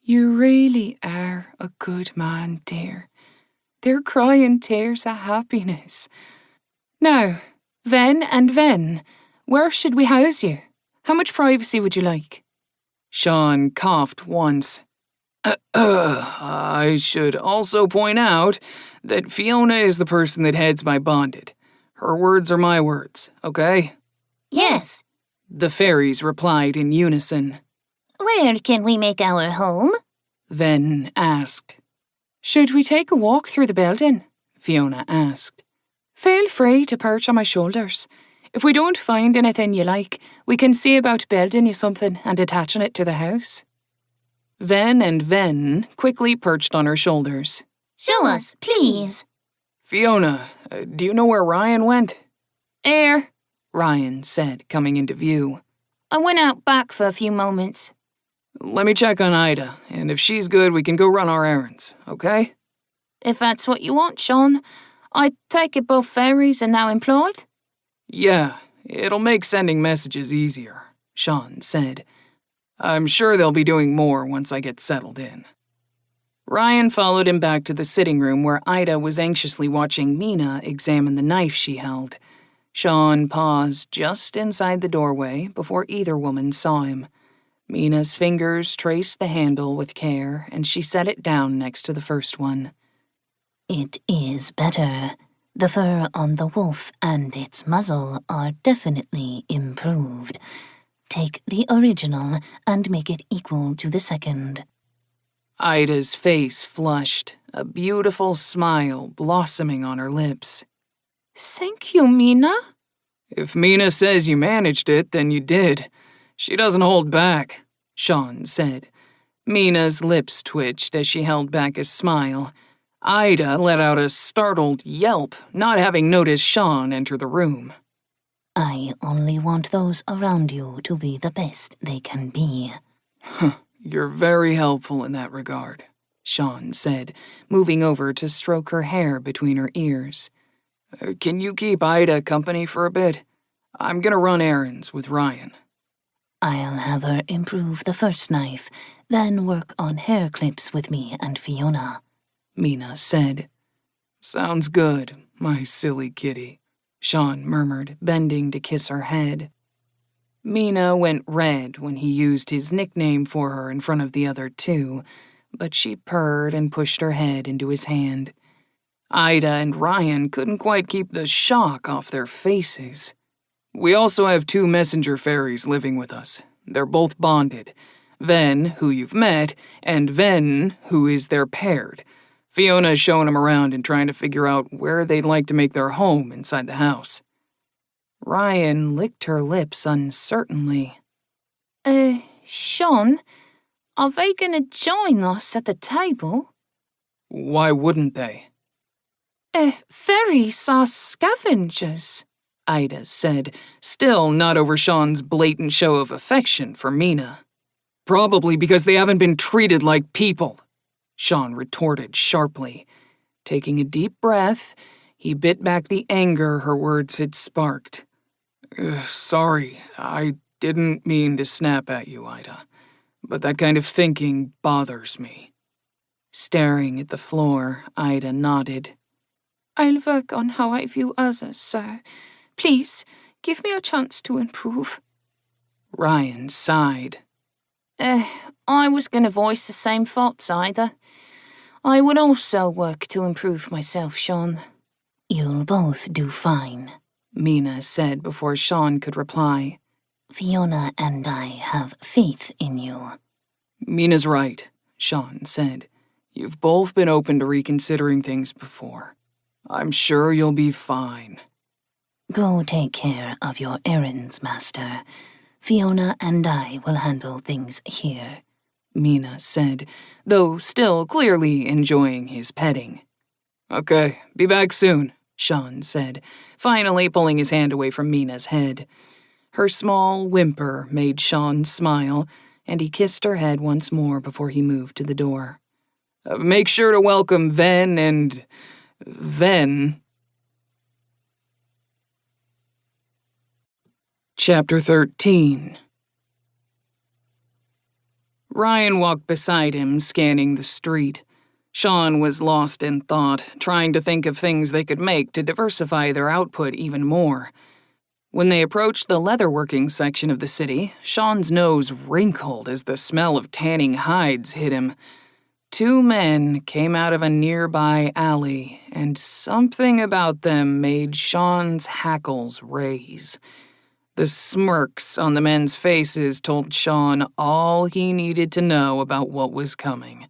[SPEAKER 5] You really are a good man, dear. They're crying tears of happiness. Now, Ven and Ven, where should we house you? How much privacy would you like?
[SPEAKER 1] Sean coughed once. I should also point out that Fiona is the person that heads my bonded. Her words are my words, okay?
[SPEAKER 2] Yes.
[SPEAKER 1] The fairies replied in unison.
[SPEAKER 2] Where can we make our home?
[SPEAKER 1] Ven asked.
[SPEAKER 5] Should we take a walk through the building?
[SPEAKER 1] Fiona asked.
[SPEAKER 5] Feel free to perch on my shoulders. If we don't find anything you like, we can see about building you something and attaching it to the house.
[SPEAKER 1] Ven and Ven quickly perched on her shoulders.
[SPEAKER 2] Show us, please.
[SPEAKER 1] Fiona, do you know where Ryan went?
[SPEAKER 4] Here,
[SPEAKER 1] Ryan said, coming into view.
[SPEAKER 4] I went out back for a few moments.
[SPEAKER 1] Let me check on Ida, and if she's good, we can go run our errands, okay?
[SPEAKER 4] If that's what you want, Sean. I take it both fairies are now employed?
[SPEAKER 1] Yeah, it'll make sending messages easier, Sean said. I'm sure they'll be doing more once I get settled in. Ryan followed him back to the sitting room where Ida was anxiously watching Mina examine the knife she held. Sean paused just inside the doorway before either woman saw him. Mina's fingers traced the handle with care, and she set it down next to the first one.
[SPEAKER 2] It is better. The fur on the wolf and its muzzle are definitely improved. Take the original and make it equal to the second.
[SPEAKER 1] Ida's face flushed, a beautiful smile blossoming on her lips.
[SPEAKER 4] Thank you, Mina.
[SPEAKER 1] If Mina says you managed it, then you did. She doesn't hold back, Sean said. Mina's lips twitched as she held back a smile. Ida let out a startled yelp, not having noticed Sean enter the room.
[SPEAKER 2] I only want those around you to be the best they can be.
[SPEAKER 1] You're very helpful in that regard, Sean said, moving over to stroke her hair between her ears. Can you keep Ida company for a bit? I'm gonna run errands with Ryan.
[SPEAKER 2] I'll have her improve the first knife, then work on hair clips with me and Fiona,
[SPEAKER 1] Mina said. Sounds good, my silly kitty, Sean murmured, bending to kiss her head. Mina went red when he used his nickname for her in front of the other two, but she purred and pushed her head into his hand. Ida and Ryan couldn't quite keep the shock off their faces. We also have two messenger fairies living with us. They're both bonded. Ven, who you've met, and Ven, who is their paired. Fiona's showing them around and trying to figure out where they'd like to make their home inside the house. Ryan licked her lips uncertainly.
[SPEAKER 4] Sean, are they gonna join us at the table?
[SPEAKER 1] Why wouldn't they?
[SPEAKER 4] Fairies are scavengers,
[SPEAKER 1] Ida said, still not over Sean's blatant show of affection for Mina. Probably because they haven't been treated like people, Sean retorted sharply. Taking a deep breath, he bit back the anger her words had sparked. Sorry, I didn't mean to snap at you, Ida, but that kind of thinking bothers me. Staring at the floor, Ida nodded.
[SPEAKER 4] I'll work on how I view others, sir. Please, give me a chance to improve.
[SPEAKER 1] Ryan sighed.
[SPEAKER 4] I was going to voice the same thoughts, Ida. I would also work to improve myself, Sean.
[SPEAKER 2] You'll both do fine,
[SPEAKER 1] Mina said before Sean could reply.
[SPEAKER 2] Fiona and I have faith in you.
[SPEAKER 1] Mina's right, Sean said. You've both been open to reconsidering things before. I'm sure you'll be fine.
[SPEAKER 2] Go take care of your errands, Master. Fiona and I will handle things here,
[SPEAKER 1] Mina said, though still clearly enjoying his petting. Okay, be back soon, Sean said, finally pulling his hand away from Mina's head. Her small whimper made Sean smile, and he kissed her head once more before he moved to the door. Make sure to welcome Ven and... Ven. Chapter 13. Ryan walked beside him, scanning the street. Sean was lost in thought, trying to think of things they could make to diversify their output even more. When they approached the leatherworking section of the city, Sean's nose wrinkled as the smell of tanning hides hit him. 2 men came out of a nearby alley, and something about them made Sean's hackles raise. The smirks on the men's faces told Sean all he needed to know about what was coming.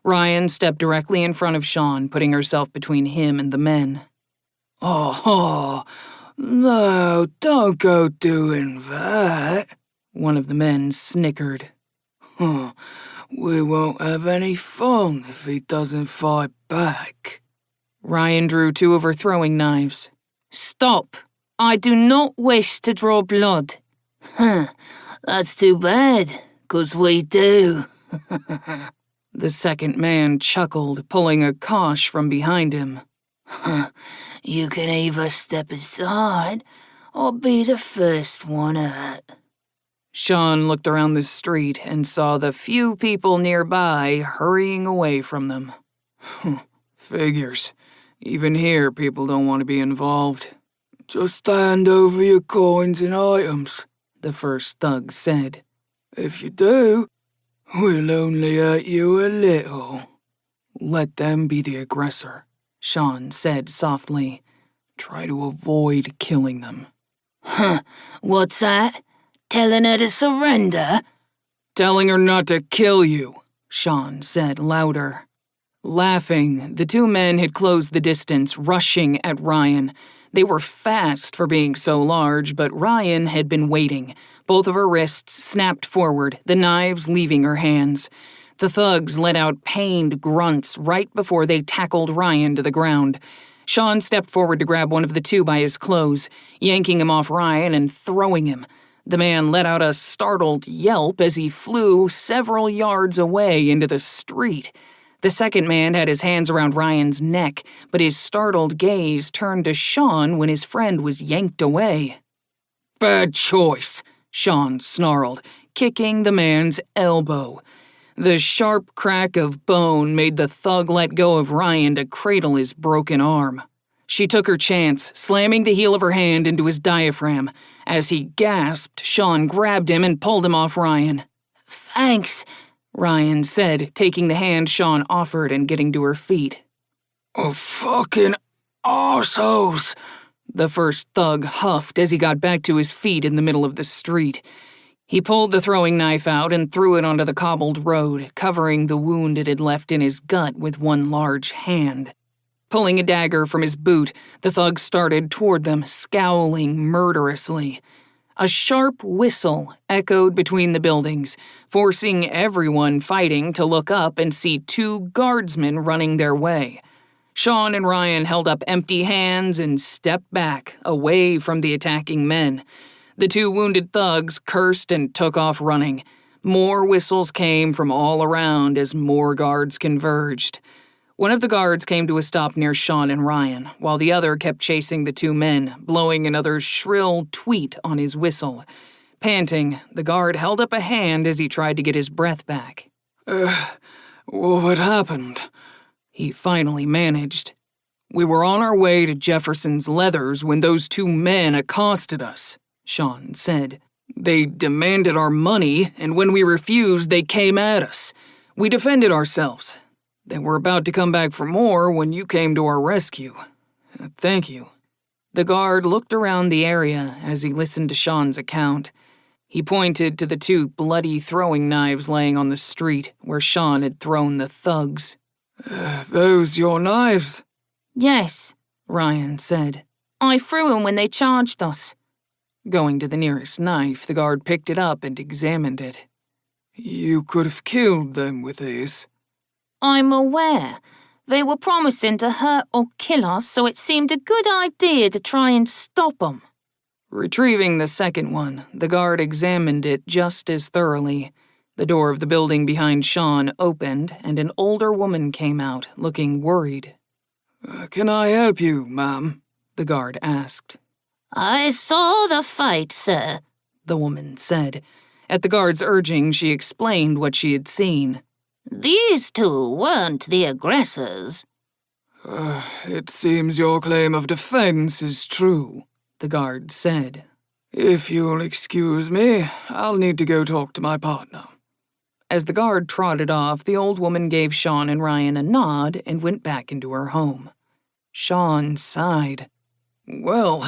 [SPEAKER 1] Ryan stepped directly in front of Sean, putting herself between him and the men.
[SPEAKER 3] Oh, no, don't go doing that,
[SPEAKER 1] one of the men snickered.
[SPEAKER 3] We won't have any fun if he doesn't fight back.
[SPEAKER 1] Ryan drew 2 of her throwing knives.
[SPEAKER 4] Stop! I do not wish to draw blood.
[SPEAKER 6] That's too bad, 'cause we do.
[SPEAKER 1] The second man chuckled, pulling a Kosh from behind him.
[SPEAKER 6] You can either step aside or be the first one hurt.
[SPEAKER 1] Sean looked around the street and saw the few people nearby hurrying away from them.
[SPEAKER 3] Figures. Even here, people don't want to be involved. Just hand over your coins and items,
[SPEAKER 1] the first thug said.
[SPEAKER 3] If you do, we'll only hurt you a little.
[SPEAKER 1] Let them be the aggressor, Sean said softly. Try to avoid killing them.
[SPEAKER 6] What's that? Telling her to surrender?
[SPEAKER 1] Telling her not to kill you, Sean said louder. Laughing, the 2 men had closed the distance, rushing at Ryan. They were fast for being so large, but Ryan had been waiting. Both of her wrists snapped forward, the knives leaving her hands. The thugs let out pained grunts right before they tackled Ryan to the ground. Sean stepped forward to grab one of the 2 by his clothes, yanking him off Ryan and throwing him. The man let out a startled yelp as he flew several yards away into the street. The second man had his hands around Ryan's neck, but his startled gaze turned to Sean when his friend was yanked away.
[SPEAKER 3] Bad choice,
[SPEAKER 1] Sean snarled, kicking the man's elbow. The sharp crack of bone made the thug let go of Ryan to cradle his broken arm. She took her chance, slamming the heel of her hand into his diaphragm. As he gasped, Sean grabbed him and pulled him off Ryan.
[SPEAKER 6] Thanks,
[SPEAKER 1] Ryan said, taking the hand Sean offered and getting to her feet.
[SPEAKER 3] Oh, fucking arseholes,
[SPEAKER 1] the first thug huffed as he got back to his feet in the middle of the street. He pulled the throwing knife out and threw it onto the cobbled road, covering the wound it had left in his gut with one large hand. Pulling a dagger from his boot, the thug started toward them, scowling murderously. A sharp whistle echoed between the buildings, forcing everyone fighting to look up and see 2 guardsmen running their way. Sean and Ryan held up empty hands and stepped back, away from the attacking men. The 2 wounded thugs cursed and took off running. More whistles came from all around as more guards converged. One of the guards came to a stop near Sean and Ryan, while the other kept chasing the 2 men, blowing another shrill tweet on his whistle. Panting, the guard held up a hand as he tried to get his breath back.
[SPEAKER 3] What happened?
[SPEAKER 1] He finally managed. We were on our way to Jefferson's Leathers when those 2 men accosted us, Sean said. They demanded our money, and when we refused, they came at us. We defended ourselves. They were about to come back for more when you came to our rescue. Thank you. The guard looked around the area as he listened to Sean's account. He pointed to the 2 bloody throwing knives laying on the street where Sean had thrown the thugs.
[SPEAKER 3] Those your knives?
[SPEAKER 4] Yes,
[SPEAKER 1] Ryan said. I threw 'em when they charged us.
[SPEAKER 5] Going to the nearest knife, the guard picked it up and examined it. You could have killed them with this.
[SPEAKER 1] I'm aware. They were promising to hurt or kill us, so it seemed a good idea to try and stop 'em.
[SPEAKER 5] Retrieving the second one, the guard examined it just as thoroughly. The door of the building behind Sean opened, and an older woman came out, looking worried. Can I help you, ma'am? The guard asked.
[SPEAKER 2] I saw the fight, sir,
[SPEAKER 5] The woman said. At the guard's urging, she explained what she had seen.
[SPEAKER 2] These two weren't the aggressors.
[SPEAKER 5] It seems your claim of defense is true, the guard said. If you'll excuse me, I'll need to go talk to my partner. As the guard trotted off, the old woman gave Sean and Ryan a nod and went back into her home. Sean sighed. Well,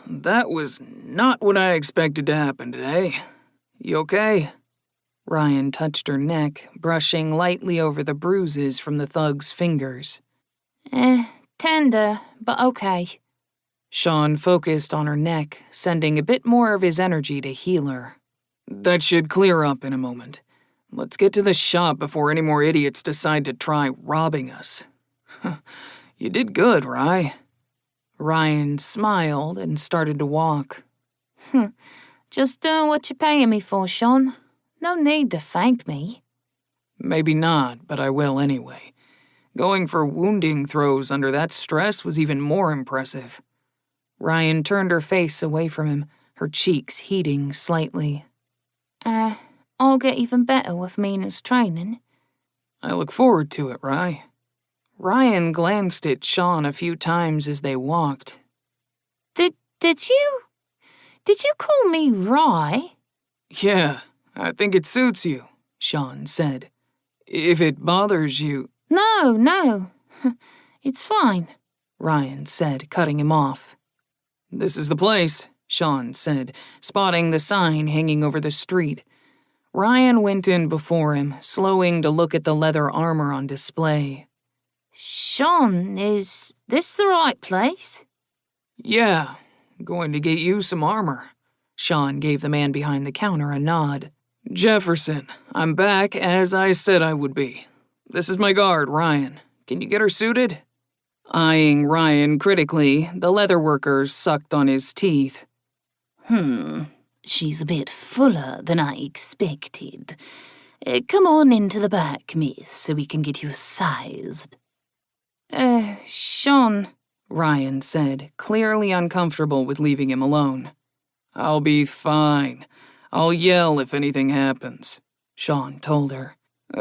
[SPEAKER 5] that was not what I expected to happen today. You okay? Ryan touched her neck, brushing lightly over the bruises from the thug's fingers.
[SPEAKER 1] Tender, but okay.
[SPEAKER 5] Sean focused on her neck, sending a bit more of his energy to heal her. That should clear up in a moment. Let's get to the shop before any more idiots decide to try robbing us. You did good, Rye. Ryan smiled and started to walk.
[SPEAKER 1] Just doing what you're paying me for, Sean. No need to thank me.
[SPEAKER 5] Maybe not, but I will anyway. Going for wounding throws under that stress was even more impressive. Ryan turned her face away from him, her cheeks heating slightly.
[SPEAKER 1] I'll get even better with Mina's training.
[SPEAKER 5] I look forward to it, Rye. Ryan glanced at Sean a few times as they walked.
[SPEAKER 1] Did you call me Rye?
[SPEAKER 5] Yeah, I think it suits you, Sean said. If it bothers you...
[SPEAKER 1] No. It's fine,
[SPEAKER 5] Ryan said, cutting him off. This is the place, Sean said, spotting the sign hanging over the street. Ryan went in before him, slowing to look at the leather armor on display.
[SPEAKER 1] Sean, is this the right place?
[SPEAKER 5] Yeah, going to get you some armor. Sean gave the man behind the counter a nod. Jefferson, I'm back as I said I would be. This is my guard, Ryan. Can you get her suited? Eyeing Ryan critically, the leather worker sucked on his teeth.
[SPEAKER 2] She's a bit fuller than I expected. Come on into the back, miss, so we can get you sized.
[SPEAKER 1] Sean,
[SPEAKER 5] Ryan said, clearly uncomfortable with leaving him alone. I'll be fine. I'll yell if anything happens, Sean told her.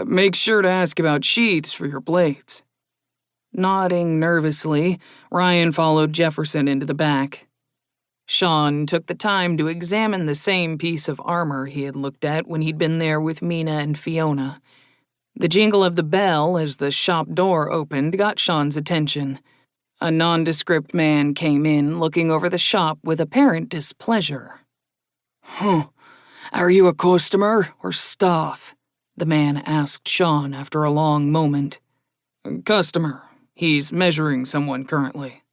[SPEAKER 5] Make sure to ask about sheaths for your blades. Nodding nervously, Ryan followed Jefferson into the back. Sean took the time to examine the same piece of armor he had looked at when he'd been there with Mina and Fiona. The jingle of the bell as the shop door opened got Sean's attention. A nondescript man came in, looking over the shop with apparent displeasure. Are you a customer or staff? The man asked Sean after a long moment. Customer. He's measuring someone currently.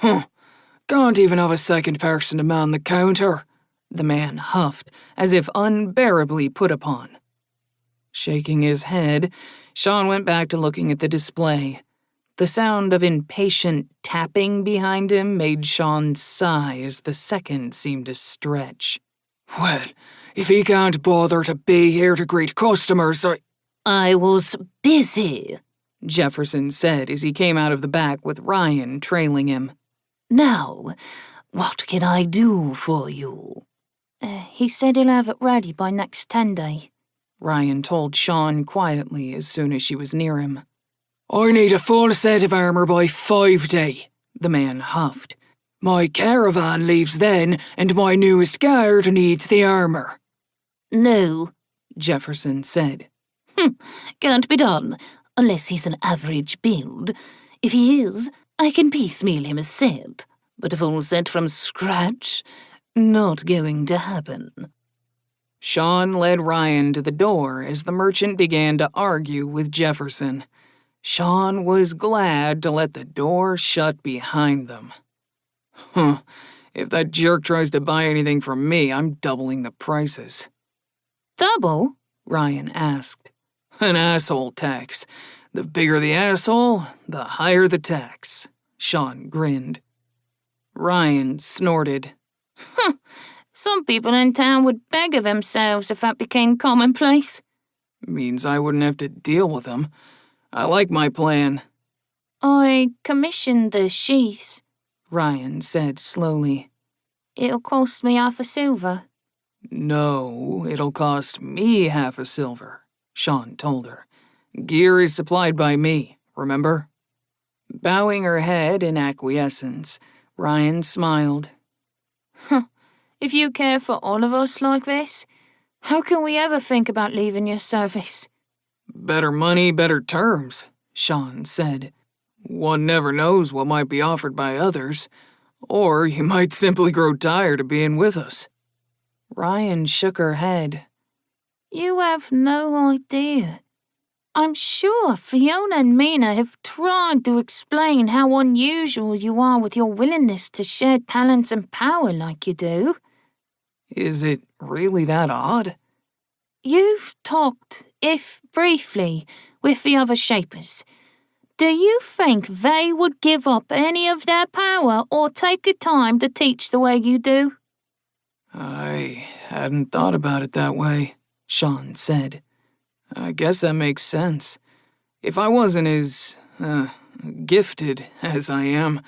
[SPEAKER 5] Can't even have a second person to man the counter, the man huffed, as if unbearably put upon. Shaking his head, Sean went back to looking at the display. The sound of impatient tapping behind him made Sean sigh as the second seemed to stretch. Well, if he can't bother to be here to greet customers,
[SPEAKER 2] I was busy,
[SPEAKER 5] Jefferson said as he came out of the back with Ryan trailing him.
[SPEAKER 2] Now, what can I do for you?
[SPEAKER 1] He said he'll have it ready by next 10 day.
[SPEAKER 5] Ryan told Sean quietly as soon as she was near him. I need a full set of armor by 5 day, the man huffed. My caravan leaves then, and my newest guard needs the armor.
[SPEAKER 2] No,
[SPEAKER 5] Jefferson said.
[SPEAKER 2] Can't be done, unless he's an average build. If he is, I can piecemeal him a set, but a full set from scratch, not going to happen.
[SPEAKER 5] Sean led Ryan to the door as the merchant began to argue with Jefferson. Sean was glad to let the door shut behind them. Huh. If that jerk tries to buy anything from me, I'm doubling the prices.
[SPEAKER 1] Double?
[SPEAKER 5] Ryan asked. An asshole tax. The bigger the asshole, the higher the tax. Sean grinned. Ryan snorted.
[SPEAKER 1] Some people in town would beggar themselves if that became commonplace.
[SPEAKER 5] Means I wouldn't have to deal with them. I like my plan.
[SPEAKER 1] I commissioned the sheaths,
[SPEAKER 5] Ryan said slowly.
[SPEAKER 1] It'll cost me half a silver.
[SPEAKER 5] No, it'll cost me half a silver, Sean told her. Gear is supplied by me, remember? Bowing her head in acquiescence, Ryan smiled.
[SPEAKER 1] If you care for all of us like this, how can we ever think about leaving your service?
[SPEAKER 5] Better money, better terms, Sean said. One never knows what might be offered by others, or you might simply grow tired of being with us.
[SPEAKER 1] Ryan shook her head. You have no idea. I'm sure Fiona and Mina have tried to explain how unusual you are with your willingness to share talents and power like you do.
[SPEAKER 5] Is it really that odd?
[SPEAKER 1] You've talked, if briefly, with the other Shapers. Do you think they would give up any of their power or take the time to teach the way you do?
[SPEAKER 5] I hadn't thought about it that way, Sean said. I guess that makes sense. If I wasn't as, gifted as I am,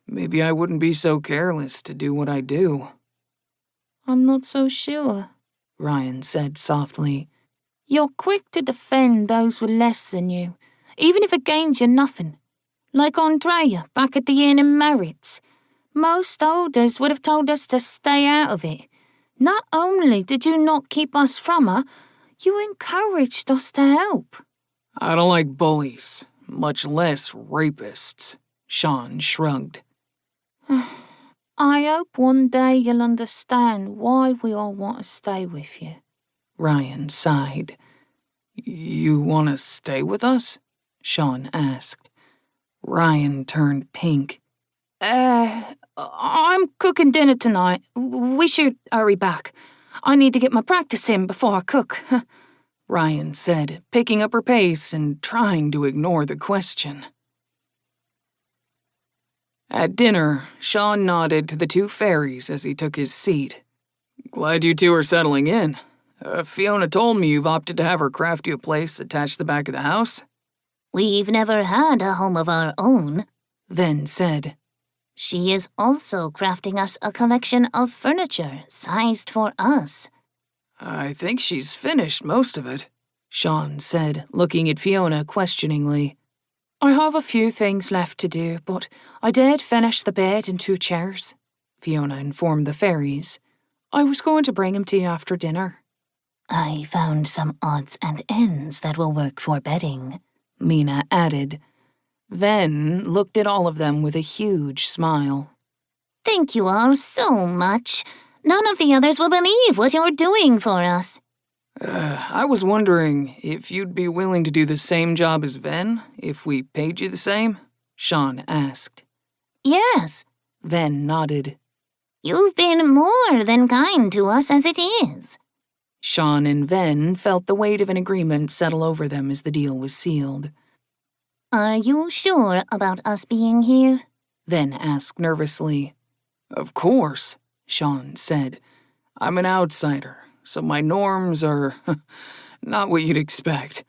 [SPEAKER 5] maybe I wouldn't be so careless to do what I do.
[SPEAKER 1] I'm not so sure, Ryan said softly. You're quick to defend those with less than you, even if it gains you nothing. Like Andrea back at the inn in Merritts. Most elders would have told us to stay out of it. Not only did you not keep us from her, you encouraged us to help.
[SPEAKER 5] I don't like bullies, much less rapists, Sean shrugged.
[SPEAKER 1] I hope one day you'll understand why we all want to stay with you.
[SPEAKER 5] Ryan sighed. You want to stay with us? Sean asked. Ryan turned pink.
[SPEAKER 1] I'm cooking dinner tonight. We should hurry back. I need to get my practice in before I cook.
[SPEAKER 5] Ryan said, picking up her pace and trying to ignore the question. At dinner, Sean nodded to the two fairies as he took his seat. Glad you two are settling in. Fiona told me you've opted to have her craft you a place attached to the back of the house.
[SPEAKER 2] We've never had a home of our own,
[SPEAKER 5] Ven said.
[SPEAKER 2] She is also crafting us a collection of furniture sized for us.
[SPEAKER 5] I think she's finished most of it, Sean said, looking at Fiona questioningly.
[SPEAKER 1] I have a few things left to do, but I did finish the bed and 2 chairs, Fiona informed the fairies. I was going to bring them to you after dinner.
[SPEAKER 2] I found some odds and ends that will work for bedding,
[SPEAKER 1] Mina added. Ven looked at all of them with a huge smile.
[SPEAKER 2] Thank you all so much. None of the others will believe what you're doing for us.
[SPEAKER 5] I was wondering if you'd be willing to do the same job as Ven, if we paid you the same? Sean asked.
[SPEAKER 2] Yes,
[SPEAKER 1] Ven nodded.
[SPEAKER 2] you've been more than kind to us as it is.
[SPEAKER 1] Sean and Ven felt the weight of an agreement settle over them as the deal was sealed.
[SPEAKER 2] Are you sure about us being here?
[SPEAKER 1] Ven asked nervously.
[SPEAKER 5] Of course, Sean said. I'm an outsider, so my norms are not what you'd expect.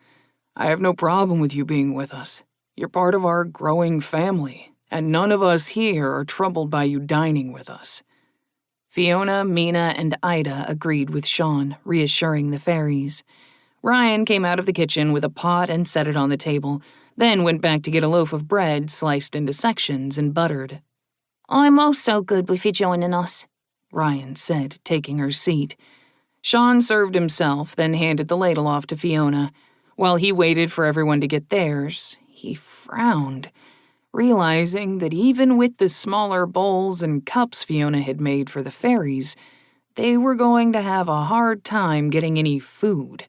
[SPEAKER 5] I have no problem with you being with us. You're part of our growing family, and none of us here are troubled by you dining with us. Fiona, Mina, and Ida agreed with Sean, reassuring the fairies. Ryan came out of the kitchen with a pot and set it on the table, then went back to get a loaf of bread sliced into sections and buttered.
[SPEAKER 1] I'm also good with you joining us,
[SPEAKER 5] Ryan said, taking her seat. Sean served himself, then handed the ladle off to Fiona. While he waited for everyone to get theirs, he frowned, realizing that even with the smaller bowls and cups Fiona had made for the fairies, they were going to have a hard time getting any food.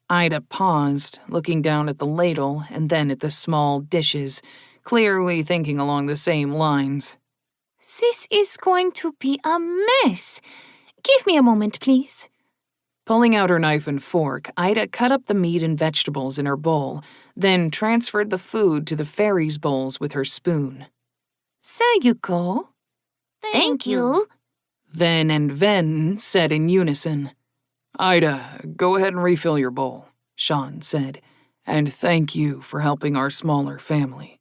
[SPEAKER 5] Ida paused, looking down at the ladle and then at the small dishes, clearly thinking along the same lines.
[SPEAKER 2] This is going to be a mess. Give me a moment, please.
[SPEAKER 1] Pulling out her knife and fork, Ida cut up the meat and vegetables in her bowl, then transferred the food to the fairies' bowls with her spoon.
[SPEAKER 2] There you go. Thank you.
[SPEAKER 1] Ven and Ven said in unison.
[SPEAKER 5] Ida, go ahead and refill your bowl,
[SPEAKER 1] Sean said,
[SPEAKER 5] and thank you for helping our smaller family.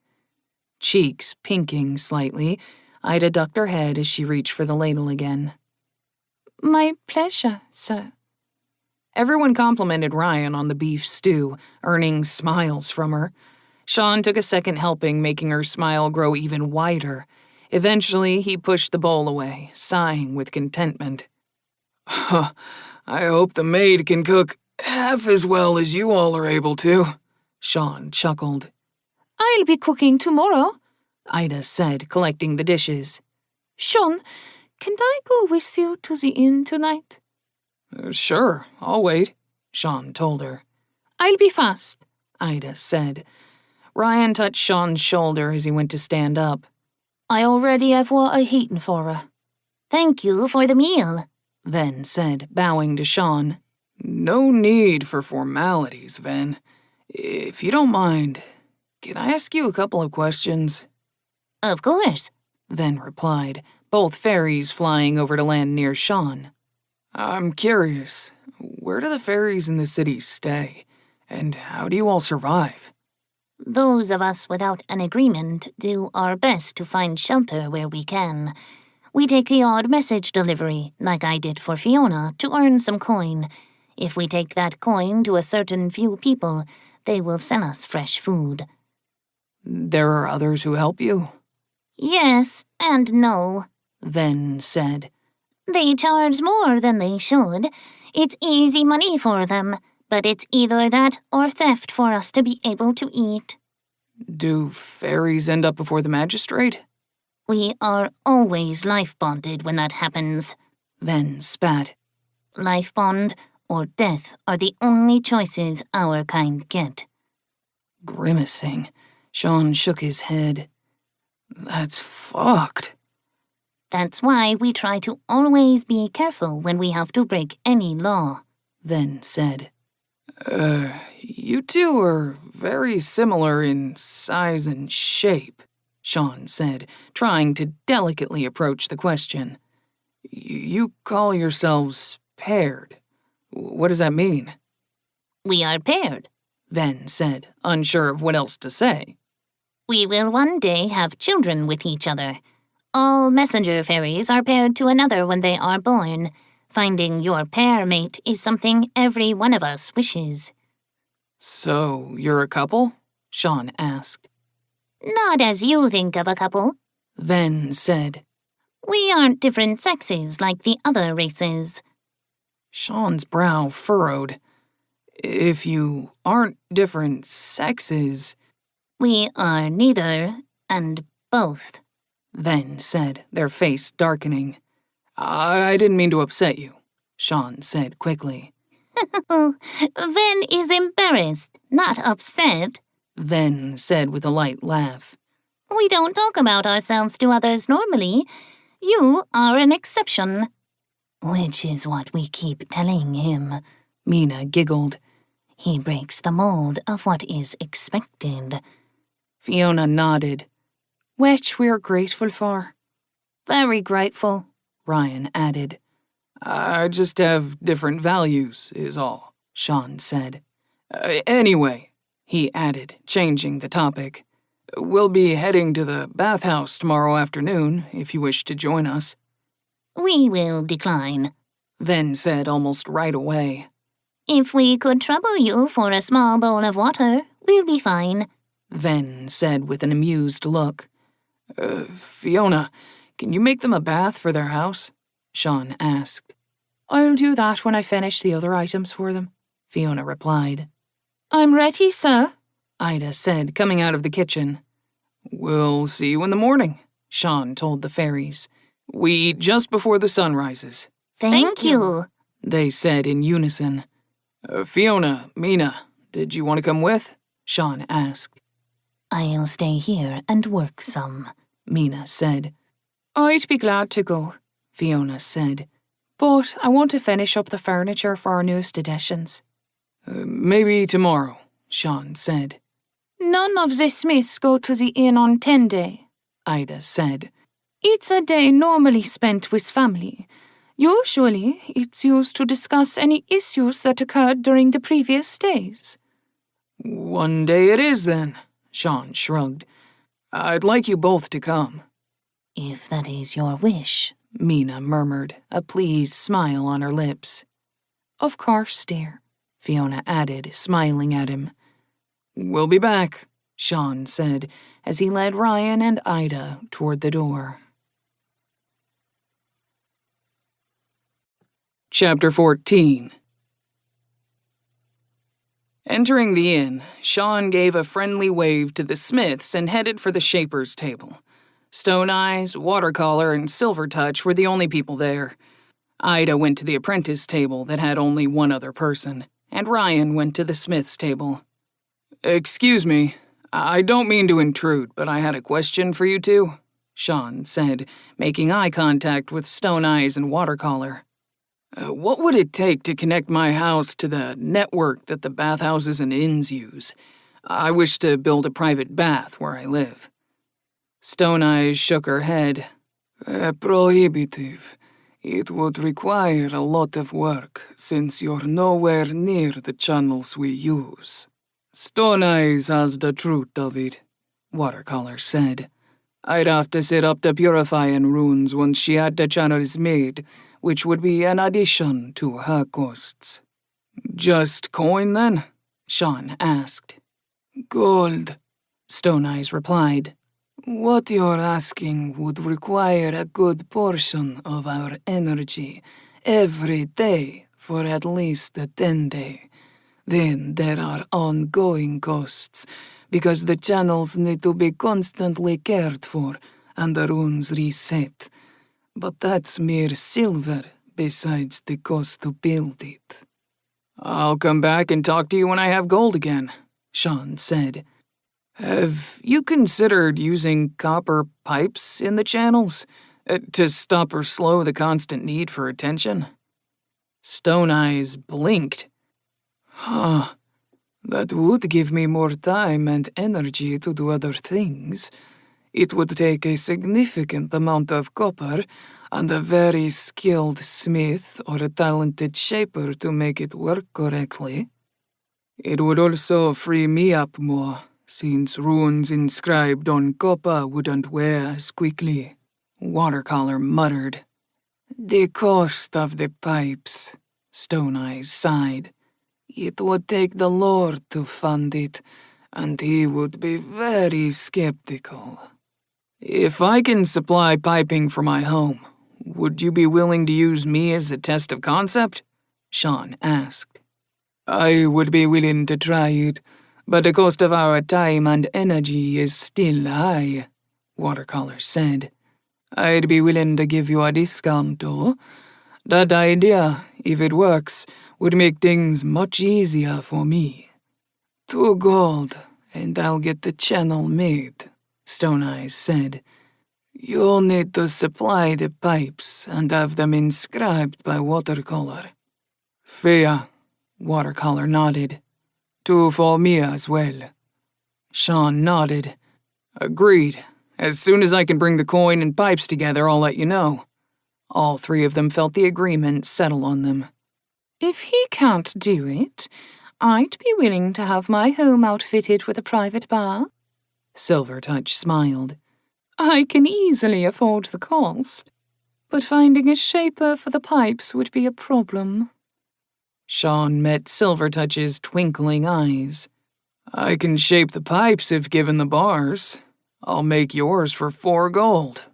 [SPEAKER 1] Cheeks pinking slightly, Ida ducked her head as she reached for the ladle again.
[SPEAKER 2] My pleasure, sir.
[SPEAKER 1] Everyone complimented Ryan on the beef stew, earning smiles from her. Sean took a second helping, making her smile grow even wider. Eventually, he pushed the bowl away, sighing with contentment.
[SPEAKER 3] I hope the maid can cook half as well as you all are able to,
[SPEAKER 1] Sean chuckled.
[SPEAKER 2] I'll be cooking tomorrow,
[SPEAKER 1] Ida said, collecting the dishes.
[SPEAKER 2] Sean, can I go with you to the inn tonight?
[SPEAKER 5] Sure, I'll wait, Sean told her.
[SPEAKER 2] I'll be fast,
[SPEAKER 1] Ida said. Ryan touched Sean's shoulder as he went to stand up.
[SPEAKER 2] I already have water heating for her.
[SPEAKER 6] Thank you for the meal,
[SPEAKER 1] Ven said, bowing to Sean.
[SPEAKER 5] No need for formalities, Ven. If you don't mind, can I ask you a couple of questions?
[SPEAKER 6] Of course,
[SPEAKER 1] Ven replied, both fairies flying over to land near Sean.
[SPEAKER 5] I'm curious, where do the fairies in the city stay? And how do you all survive?
[SPEAKER 6] Those of us without an agreement do our best to find shelter where we can. We take the odd message delivery, like I did for Fiona, to earn some coin. If we take that coin to a certain few people, they will send us fresh food.
[SPEAKER 5] There are others who help you?
[SPEAKER 6] Yes and no,
[SPEAKER 1] Ven said.
[SPEAKER 6] They charge more than they should. It's easy money for them, but it's either that or theft for us to be able to eat.
[SPEAKER 5] Do fairies end up before the magistrate?
[SPEAKER 6] We are always life-bonded when that happens.
[SPEAKER 1] Ven spat.
[SPEAKER 6] Life bond or death are the only choices our kind get.
[SPEAKER 1] Grimacing, Sean shook his head.
[SPEAKER 5] That's fucked.
[SPEAKER 6] That's why we try to always be careful when we have to break any law,
[SPEAKER 1] Ven said.
[SPEAKER 5] You two are very similar in size and shape,
[SPEAKER 1] Sean said, trying to delicately approach the question.
[SPEAKER 5] You call yourselves paired. What does that mean?
[SPEAKER 6] We are paired,
[SPEAKER 1] Ven said, unsure of what else to say.
[SPEAKER 6] We will one day have children with each other. All messenger fairies are paired to another when they are born. Finding your pair mate is something every one of us wishes.
[SPEAKER 5] So, you're a couple?
[SPEAKER 1] Sean asked.
[SPEAKER 6] Not as you think of a couple.
[SPEAKER 1] Ven said.
[SPEAKER 6] We aren't different sexes like the other races.
[SPEAKER 1] Sean's brow furrowed.
[SPEAKER 5] If you aren't different sexes...
[SPEAKER 6] We are neither and both,
[SPEAKER 1] Ven said, their face darkening.
[SPEAKER 5] I didn't mean to upset you,
[SPEAKER 1] Sean said quickly.
[SPEAKER 6] Ven is embarrassed, not upset.
[SPEAKER 1] Ven said with a light laugh.
[SPEAKER 6] We don't talk about ourselves to others normally. You are an exception.
[SPEAKER 2] Which is what we keep telling him,
[SPEAKER 1] Mina giggled.
[SPEAKER 2] He breaks the mold of what is expected.
[SPEAKER 1] Fiona nodded. Which we're grateful for.
[SPEAKER 2] Very grateful,
[SPEAKER 1] Ryan added.
[SPEAKER 5] I just have different values, is all,
[SPEAKER 1] Sean said.
[SPEAKER 5] Anyway, he added, changing the topic. We'll be heading to the bathhouse tomorrow afternoon, if you wish to join us.
[SPEAKER 6] We will decline,
[SPEAKER 1] Ven said almost right away.
[SPEAKER 6] If we could trouble you for a small bowl of water, we'll be fine,
[SPEAKER 1] Ven said with an amused look.
[SPEAKER 5] Fiona, can you make them a bath for their house?
[SPEAKER 1] Sean asked. I'll do that when I finish the other items for them, Fiona replied.
[SPEAKER 2] I'm ready, sir,
[SPEAKER 1] Ida said, coming out of the kitchen.
[SPEAKER 5] We'll see you in the morning,
[SPEAKER 1] Sean told the fairies.
[SPEAKER 5] We eat just before the sun rises.
[SPEAKER 6] Thank you,
[SPEAKER 1] they said in unison.
[SPEAKER 5] Fiona, Mina, did you want to come with?
[SPEAKER 1] Sean asked.
[SPEAKER 2] I'll stay here and work some,
[SPEAKER 1] Mina said. I'd be glad to go, Fiona said, but I want to finish up the furniture for our newest additions.
[SPEAKER 5] Maybe tomorrow, Sean said.
[SPEAKER 1] None of the Smiths go to the inn on Tenday, Ida said. It's a day normally spent with family. Usually, it's used to discuss any issues that occurred during the previous days.
[SPEAKER 5] One day it is, then, Sean shrugged. I'd like you both to come.
[SPEAKER 6] If that is your wish,
[SPEAKER 1] Mina murmured, a pleased smile on her lips. Of course, dear, Fiona added, smiling at him.
[SPEAKER 5] We'll be back,
[SPEAKER 1] Sean said, as he led Ryan and Ida toward the door.
[SPEAKER 5] Chapter 14. Entering the inn, Sean gave a friendly wave to the Smiths and headed for the Shaper's table. Stone Eyes, Watercolor, and Silvertouch were the only people there. Ida went to the apprentice table that had only one other person, and Ryan went to the Smith's table. Excuse me, I don't mean to intrude, but I had a question for you two, Sean said, making eye contact with Stone Eyes and Watercolor. What would it take to connect my house to the network that the bathhouses and inns use? I wish to build a private bath where I live. Stone Eyes shook her head.
[SPEAKER 3] Prohibitive. It would require a lot of work, since you're nowhere near the channels we use. Stone Eyes has the truth of it, Watercolor said. I'd have to set up the purifying runes once she had the channels made, which would be an addition to her costs. Just coin, then? Sean asked. Gold, Stone Eyes replied. What you're asking would require a good portion of our energy every day for at least a 10-day. Then there are ongoing costs, because the channels need to be constantly cared for and the runes reset. But that's mere silver besides the cost to build it.
[SPEAKER 5] I'll come back and talk to you when I have gold again, Sean said. Have you considered using copper pipes in the channels to stop or slow the constant need for attention? Stone Eyes blinked.
[SPEAKER 3] That would give me more time and energy to do other things. It would take a significant amount of copper and a very skilled smith or a talented shaper to make it work correctly. It would also free me up more, since runes inscribed on copper wouldn't wear as quickly.
[SPEAKER 5] Watercolor muttered.
[SPEAKER 3] The cost of the pipes, Stone Eyes sighed. It would take the Lord to fund it, and he would be very skeptical.
[SPEAKER 5] If I can supply piping for my home, would you be willing to use me as a test of concept? Sean asked.
[SPEAKER 3] I would be willing to try it, but the cost of our time and energy is still high, Watercolor said. I'd be willing to give you a discount, though. That idea, if it works, would make things much easier for me. 2 gold, and I'll get the channel made, Stone Eyes said. You'll need to supply the pipes and have them inscribed by Watercolor.
[SPEAKER 5] Fair, Watercolor nodded.
[SPEAKER 3] 2 for me as well.
[SPEAKER 5] Sean nodded. Agreed. As soon as I can bring the coin and pipes together, I'll let you know. All 3 of them felt the agreement settle on them.
[SPEAKER 1] If he can't do it, I'd be willing to have my home outfitted with a private bath. Silvertouch smiled. I can easily afford the cost, but finding a shaper for the pipes would be a problem.
[SPEAKER 5] Sean met Silvertouch's twinkling eyes. I can shape the pipes if given the bars. I'll make yours for 4 gold.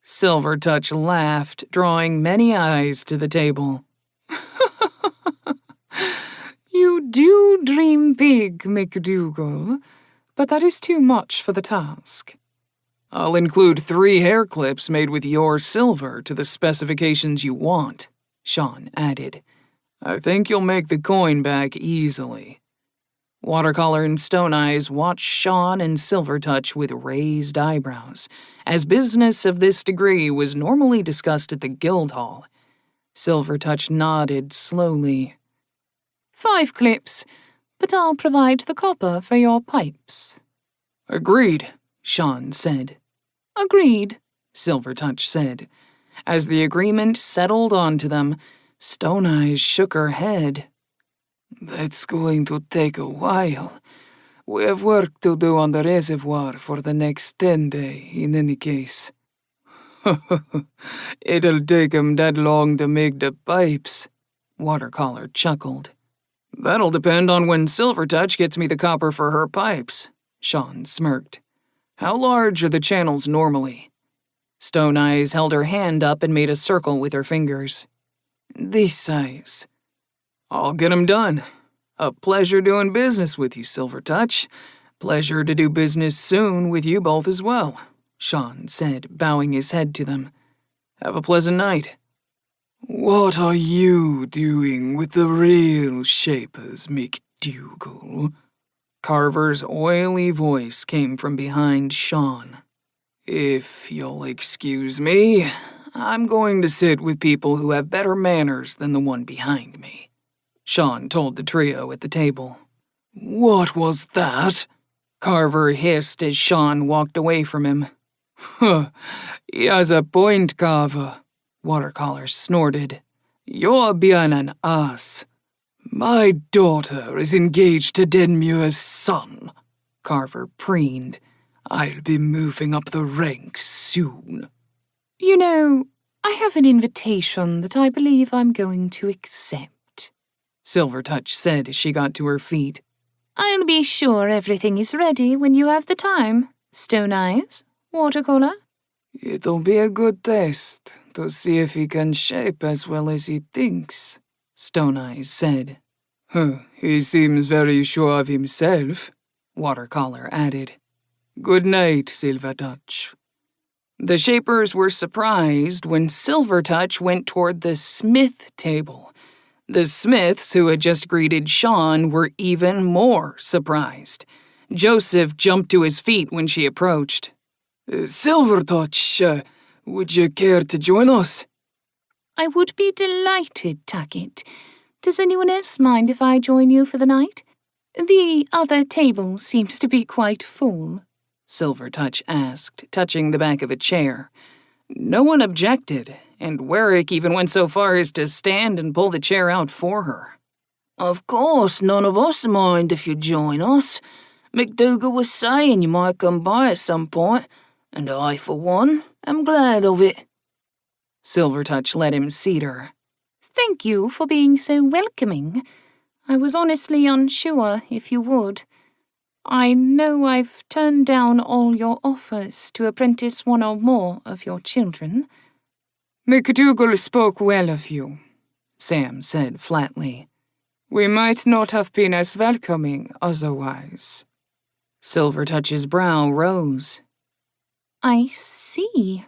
[SPEAKER 5] Silvertouch laughed, drawing many eyes to the table.
[SPEAKER 1] You do dream big, McDougal, but that is too much for the task.
[SPEAKER 5] I'll include 3 hair clips made with your silver to the specifications you want, Sean added. I think you'll make the coin back easily.
[SPEAKER 1] Watercolor and Stone Eyes watched Sean and Silvertouch with raised eyebrows, as business of this degree was normally discussed at the Guildhall. Silvertouch nodded slowly.
[SPEAKER 5] 5 clips, but I'll provide the copper for your pipes.
[SPEAKER 1] Agreed, Sean said.
[SPEAKER 5] Agreed,
[SPEAKER 1] Silvertouch said. As the agreement settled onto them, Stone Eyes shook her head.
[SPEAKER 3] That's going to take a while. We have work to do on the reservoir for the next 10 days, in any case. It'll take 'em that long to make the pipes,
[SPEAKER 1] Watercolor chuckled. That'll depend on when Silvertouch gets me the copper for her pipes, Sean smirked. How large are the channels normally? Stone Eyes held her hand up and made a circle with her fingers.
[SPEAKER 3] This size.
[SPEAKER 1] I'll get 'em done. A pleasure doing business with you, Silvertouch. Pleasure to do business soon with you both as well, Sean said, bowing his head to them. Have a pleasant night.
[SPEAKER 3] What are you doing with the real shapers, McDougal?
[SPEAKER 1] Carver's oily voice came from behind Sean.
[SPEAKER 3] If you'll excuse me, I'm going to sit with people who have better manners than the one behind me,
[SPEAKER 1] Sean told the trio at the table.
[SPEAKER 3] What was that?
[SPEAKER 1] Carver hissed as Sean walked away from him.
[SPEAKER 3] Huh, he has a point, Carver,
[SPEAKER 1] Watercolor snorted.
[SPEAKER 3] You're being an ass. My daughter is engaged to Denmuir's son,
[SPEAKER 1] Carver preened.
[SPEAKER 3] I'll be moving up the ranks soon.
[SPEAKER 5] You know, I have an invitation that I believe I'm going to accept,
[SPEAKER 1] Silvertouch said as she got to her feet.
[SPEAKER 5] I'll be sure everything is ready when you have the time, Stone Eyes, Watercolor.
[SPEAKER 3] It'll be a good test to see if he can shape as well as he thinks,
[SPEAKER 1] Stone Eyes said.
[SPEAKER 3] He seems very sure of himself,
[SPEAKER 1] Watercolor added.
[SPEAKER 3] Good night, Silvertouch.
[SPEAKER 1] The shapers were surprised when Silvertouch went toward the smith table. The smiths who had just greeted Sean were even more surprised. Joseph jumped to his feet when she approached.
[SPEAKER 3] Silvertouch, would you care to join us?
[SPEAKER 5] I would be delighted, Tackett. Does anyone else mind if I join you for the night? The other table seems to be quite full,
[SPEAKER 1] Silvertouch asked, touching the back of a chair. No one objected, and Warwick even went so far as to stand and pull the chair out for her.
[SPEAKER 4] Of course, none of us mind if you join us. McDougal was saying you might come by at some point, and I, for one, am glad of it.
[SPEAKER 1] Silvertouch let him seat her.
[SPEAKER 5] Thank you for being so welcoming. I was honestly unsure if you would. I know I've turned down all your offers to apprentice one or more of your children. McDougal spoke well of you, Sam said flatly. We might not have been as welcoming otherwise.
[SPEAKER 1] Silvertouch's brow rose.
[SPEAKER 5] I see.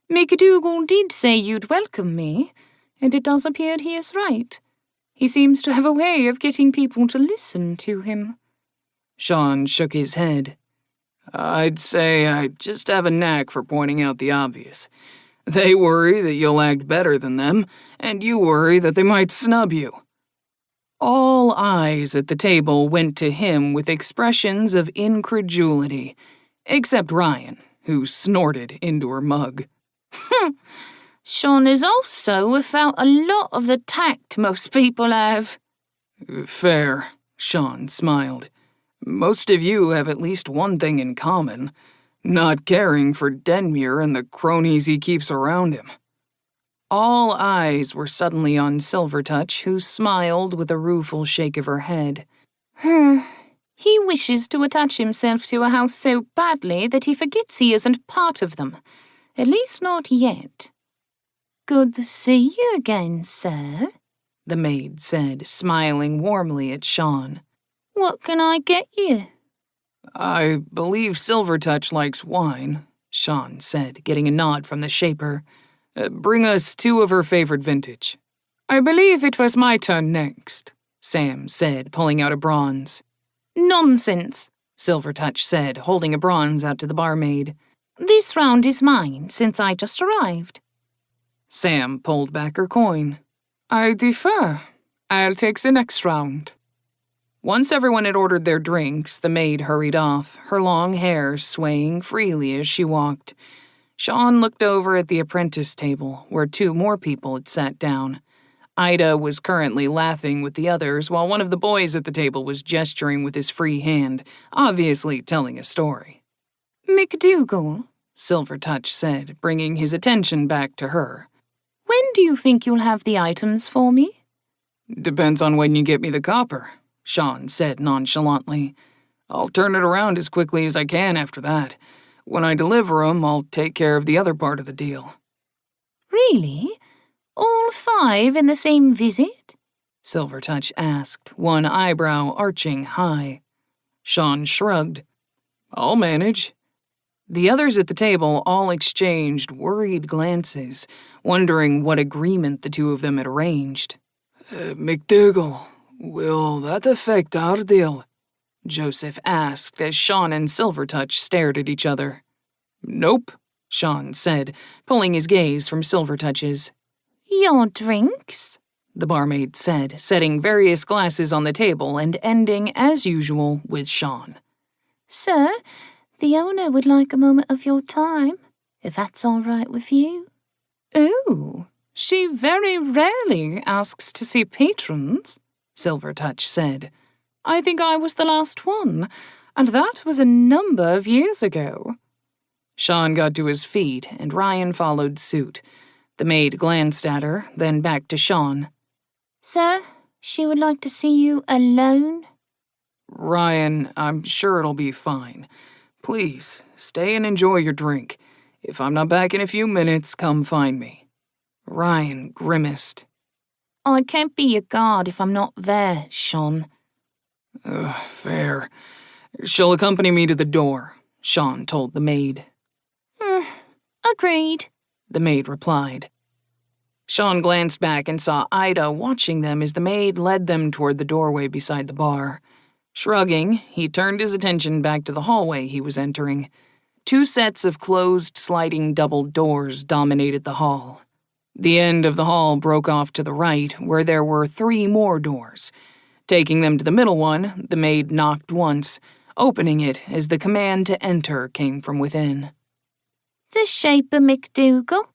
[SPEAKER 5] McDougal did say you'd welcome me, and it does appear he is right. He seems to have a way of getting people to listen to him.
[SPEAKER 1] Sean shook his head. I'd say I just have a knack for pointing out the obvious. They worry that you'll act better than them, and you worry that they might snub you. All eyes at the table went to him with expressions of incredulity, except Ryan, who snorted into her mug.
[SPEAKER 5] Sean is also without a lot of the tact most people have.
[SPEAKER 1] Fair, Sean smiled. Most of you have at least one thing in common, not caring for Denmuir and the cronies he keeps around him. All eyes were suddenly on Silvertouch, who smiled with a rueful shake of her head.
[SPEAKER 5] He wishes to attach himself to a house so badly that he forgets he isn't part of them. At least not yet. Good to see you again, sir,
[SPEAKER 1] the maid said, smiling warmly at Sean.
[SPEAKER 5] What can I get you?
[SPEAKER 1] I believe Silvertouch likes wine, Sean said, getting a nod from the shaper. Bring us 2 of her favorite vintage.
[SPEAKER 5] I believe it was my turn next,
[SPEAKER 1] Sam said, pulling out a bronze. Nonsense, Silvertouch said, holding a bronze out to the barmaid.
[SPEAKER 2] This round is mine, since I just arrived.
[SPEAKER 1] Sam pulled back her coin.
[SPEAKER 5] I defer. I'll take the next round.
[SPEAKER 1] Once everyone had ordered their drinks, the maid hurried off, her long hair swaying freely as she walked. Sean looked over at the apprentice table, where 2 more people had sat down. Ida was currently laughing with the others, while one of the boys at the table was gesturing with his free hand, obviously telling a story.
[SPEAKER 2] McDougal,
[SPEAKER 1] Silvertouch said, bringing his attention back to her.
[SPEAKER 2] when do you think you'll have the items for me?
[SPEAKER 1] Depends on when you get me the copper, Sean said nonchalantly. I'll turn it around as quickly as I can after that. When I deliver 'em, I'll take care of the other part of the deal.
[SPEAKER 2] Really? All 5 in the same visit?
[SPEAKER 1] Silvertouch asked, one eyebrow arching high. Sean shrugged. I'll manage. The others at the table all exchanged worried glances, wondering what agreement the 2 of them had arranged.
[SPEAKER 3] McDougal, will that affect our deal?
[SPEAKER 1] Joseph asked as Sean and Silvertouch stared at each other. Nope, Sean said, pulling his gaze from Silvertouch's.
[SPEAKER 2] Your drinks?
[SPEAKER 1] The barmaid said, setting various glasses on the table and ending, as usual, with Sean.
[SPEAKER 2] Sir, the owner would like a moment of your time, if that's all right with you.
[SPEAKER 1] Oh, she very rarely asks to see patrons, Silvertouch said. I think I was the last one, and that was a number of years ago. Sean got to his feet, and Ryan followed suit. The maid glanced at her, then back to Sean.
[SPEAKER 2] Sir, she would like to see you alone.
[SPEAKER 1] Ryan, I'm sure it'll be fine. Please, stay and enjoy your drink. If I'm not back in a few minutes, come find me. Ryan grimaced.
[SPEAKER 2] I can't be your guard if I'm not there, Sean.
[SPEAKER 1] Fair. She'll accompany me to the door, Sean told the maid.
[SPEAKER 2] Agreed,
[SPEAKER 1] The maid replied. Sean glanced back and saw Ida watching them as the maid led them toward the doorway beside the bar. Shrugging, he turned his attention back to the hallway he was entering. 2 sets of closed sliding double doors dominated the hall. The end of the hall broke off to the right, where there were 3 more doors. Taking them to the middle one, the maid knocked once, opening it as the command to enter came from within.
[SPEAKER 2] The Shaper McDougal,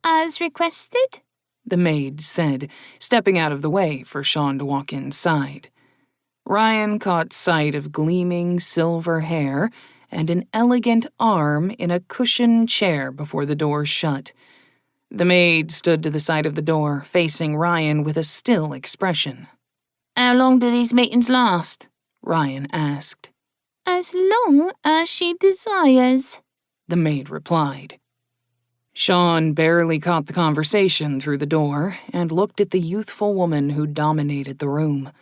[SPEAKER 2] as requested.
[SPEAKER 1] The maid said, stepping out of the way for Sean to walk inside. Ryan caught sight of gleaming silver hair and an elegant arm in a cushioned chair before the door shut. The maid stood to the side of the door, facing Ryan with a still expression.
[SPEAKER 2] How long do these meetings last?
[SPEAKER 1] Ryan asked.
[SPEAKER 2] As long as she desires,
[SPEAKER 1] The maid replied. Sean barely caught the conversation through the door and looked at the youthful woman who dominated the room.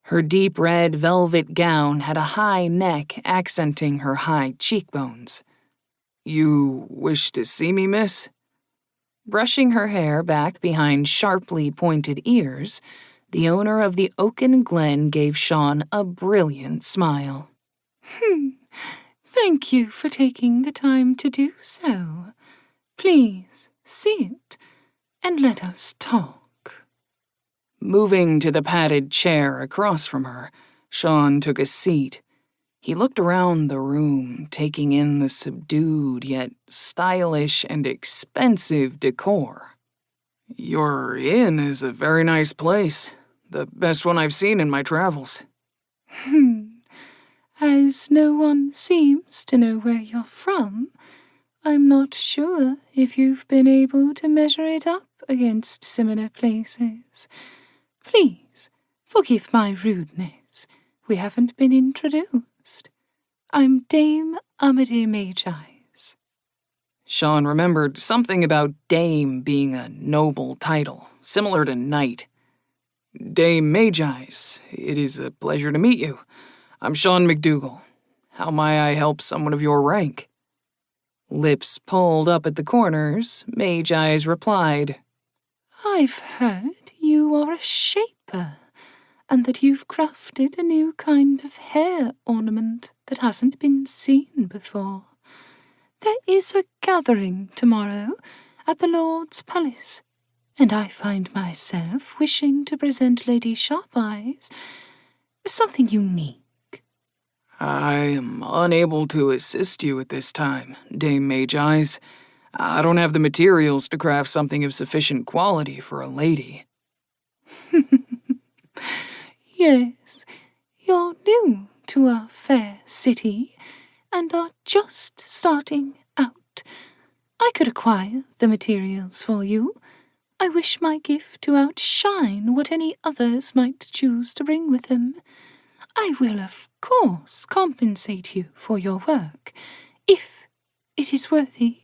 [SPEAKER 1] Her deep red velvet gown had a high neck accenting her high cheekbones. You wish to see me, miss? Brushing her hair back behind sharply pointed ears, the owner of the Oaken Glen gave Sean a brilliant smile.
[SPEAKER 2] thank you for taking the time to do so. Please sit and let us talk.
[SPEAKER 1] Moving to the padded chair across from her, Sean took a seat. He looked around the room, taking in the subdued yet stylish and expensive decor. Your inn is a very nice place, the best one I've seen in my travels.
[SPEAKER 2] As no one seems to know where you're from, I'm not sure if you've been able to measure it up against similar places. Please, forgive my rudeness. We haven't been introduced. I'm Dame Amity Magi's.
[SPEAKER 1] Sean remembered something about Dame being a noble title, similar to knight. Dame Magi's, it is a pleasure to meet you. I'm Sean McDougal. How may I help someone of your rank? Lips pulled up at the corners, Magi's replied.
[SPEAKER 2] I've heard you are a shaper,
[SPEAKER 1] and that you've crafted a new kind of hair ornament that hasn't been seen before. There is a gathering tomorrow at the Lord's Palace, and I find myself wishing to present Lady Sharpeyes something unique.
[SPEAKER 3] I am unable to assist you at this time, Dame Mage-Eyes. I don't have the materials to craft something of sufficient quality for a lady.
[SPEAKER 1] Yes, you're new to our fair city, and are just starting out. I could acquire the materials for you. I wish my gift to outshine what any others might choose to bring with them. I will, of course, compensate you for your work, if it is worthy.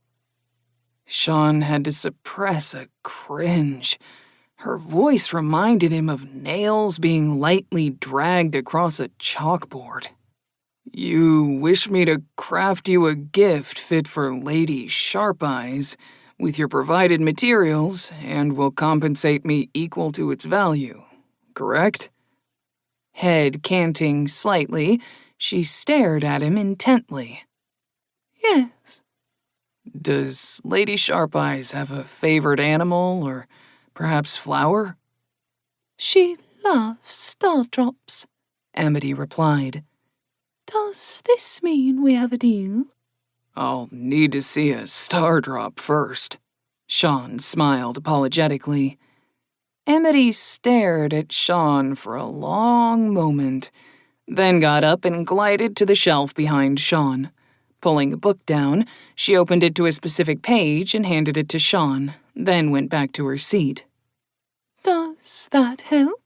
[SPEAKER 3] Sean had to suppress a cringe. Her voice reminded him of nails being lightly dragged across a chalkboard. You wish me to craft you a gift fit for Lady Sharpeyes with your provided materials and will compensate me equal to its value, correct? Head canting slightly, she stared at him intently.
[SPEAKER 1] Yes.
[SPEAKER 3] Does Lady Sharpeyes have a favorite animal or perhaps flower?
[SPEAKER 1] She loves star-drops,
[SPEAKER 3] Amity replied.
[SPEAKER 1] Does this mean we have a deal?
[SPEAKER 3] I'll need to see a star drop first. Sean smiled apologetically. Amity stared at Sean for a long moment, then got up and glided to the shelf behind Sean. Pulling a book down, she opened it to a specific page and handed it to Sean, then went back to her seat.
[SPEAKER 1] Does that help?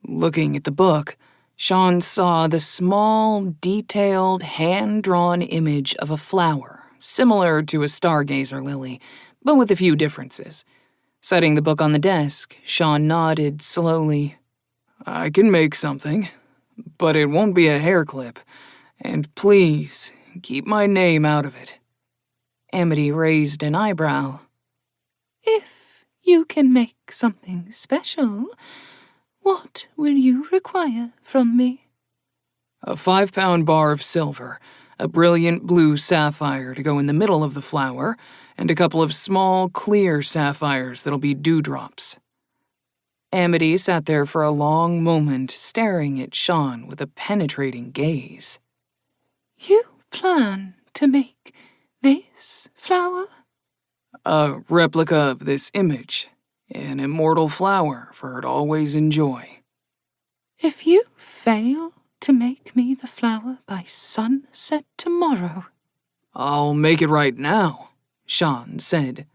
[SPEAKER 3] Looking at the book, Sean saw the small, detailed, hand-drawn image of a flower, similar to a stargazer lily, but with a few differences. Setting the book on the desk, Sean nodded slowly. I can make something, but it won't be a hair clip, and please, keep my name out of it. Amity raised an eyebrow.
[SPEAKER 1] If you can make something special, what will you require from me?
[SPEAKER 3] A 5-pound bar of silver, a brilliant blue sapphire to go in the middle of the flower, and a couple of small, clear sapphires that'll be dewdrops. Amity sat there for a long moment, staring at Sean with a penetrating gaze.
[SPEAKER 1] You plan to make this flower?
[SPEAKER 3] A replica of this image, an immortal flower for her to always enjoy.
[SPEAKER 1] If you fail to make me the flower by sunset tomorrow,
[SPEAKER 3] I'll make it right now, Sean said.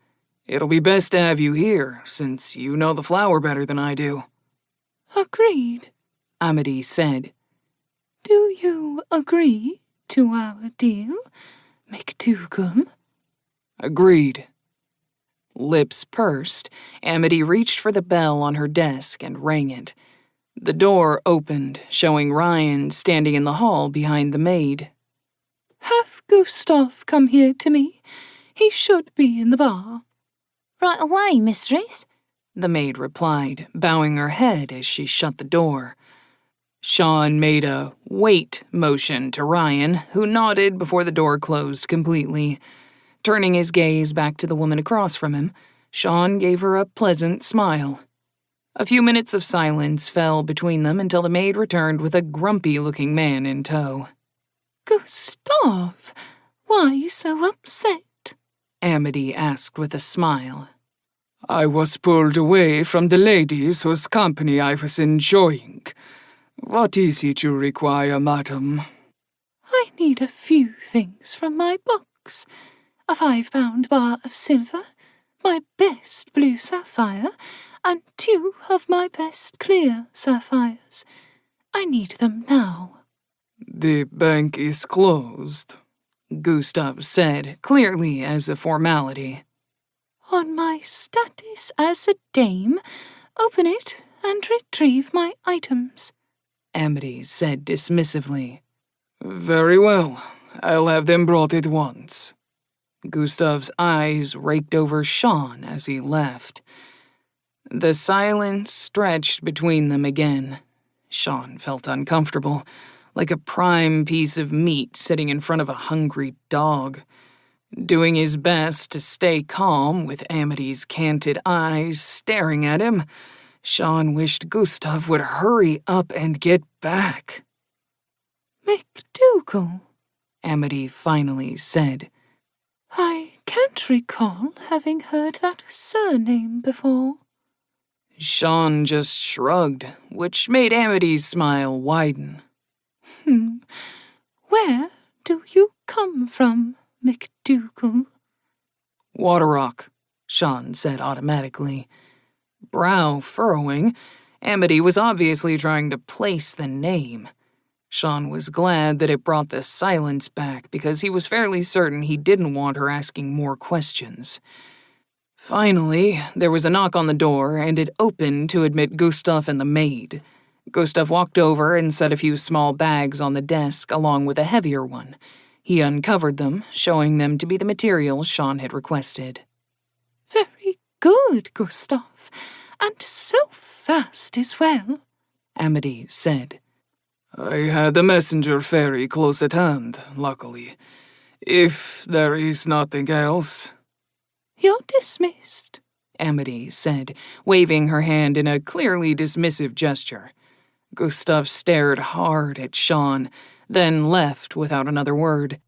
[SPEAKER 3] It'll be best to have you here, since you know the flower better than I do.
[SPEAKER 1] Agreed,
[SPEAKER 3] Amity said.
[SPEAKER 1] Do you agree to our deal, McDougal?
[SPEAKER 3] Agreed. Lips pursed, Amity reached for the bell on her desk and rang it. The door opened, showing Ryan standing in the hall behind the maid.
[SPEAKER 1] Have Gustav come here to me. He should be in the bar.
[SPEAKER 6] Right away, mistress.
[SPEAKER 3] The maid replied, bowing her head as she shut the door. Sean made a wait motion to Ryan, who nodded before the door closed completely. Turning his gaze back to the woman across from him, Sean gave her a pleasant smile. A few minutes of silence fell between them until the maid returned with a grumpy-looking man in tow.
[SPEAKER 1] Gustav, why so upset?
[SPEAKER 3] Amity asked with a smile. I was pulled away from the ladies whose company I was enjoying. What is it you require, madam?
[SPEAKER 1] I need a few things from my box. A 5-pound bar of silver, my best blue sapphire, and 2 of my best clear sapphires. I need them now.
[SPEAKER 3] The bank is closed, Gustav said, clearly as a formality.
[SPEAKER 1] On my status as a dame, open it and retrieve my items,
[SPEAKER 3] Amity said dismissively. Very well, I'll have them brought at once. Gustav's eyes raked over Sean as he left.
[SPEAKER 1] The silence stretched between them again. Sean felt uncomfortable, like a prime piece of meat sitting in front of a hungry dog. Doing his best to stay calm with Amity's canted eyes staring at him, Sean wished Gustav would hurry up and get back.
[SPEAKER 5] McDougal, Amity finally said. I can't recall having heard that surname before.
[SPEAKER 1] Sean just shrugged, which made Amity's smile widen.
[SPEAKER 5] Where do you come from, McDougal?
[SPEAKER 1] Waterrock, Sean said automatically. Brow furrowing, Amity was obviously trying to place the name. Sean was glad that it brought the silence back because he was fairly certain he didn't want her asking more questions. Finally, there was a knock on the door, and it opened to admit Gustav and the maid. Gustav walked over and set a few small bags on the desk along with a heavier one. He uncovered them, showing them to be the materials Sean had requested.
[SPEAKER 5] Very good, Gustav, and so fast as well,
[SPEAKER 1] Amity said.
[SPEAKER 3] I had the messenger very close at hand, luckily. If there is nothing else...
[SPEAKER 5] You're dismissed,
[SPEAKER 1] Amity said, waving her hand in a clearly dismissive gesture. Gustav stared hard at Sean, then left without another word.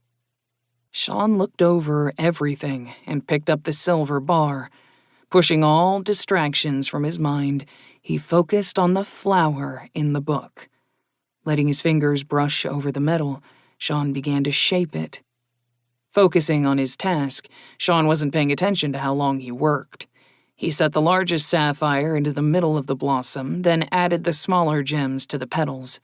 [SPEAKER 1] Sean looked over everything and picked up the silver bar. Pushing all distractions from his mind, he focused on the flower in the book. Letting his fingers brush over the metal, Sean began to shape it. Focusing on his task, Sean wasn't paying attention to how long he worked. He set the largest sapphire into the middle of the blossom, then added the smaller gems to the petals.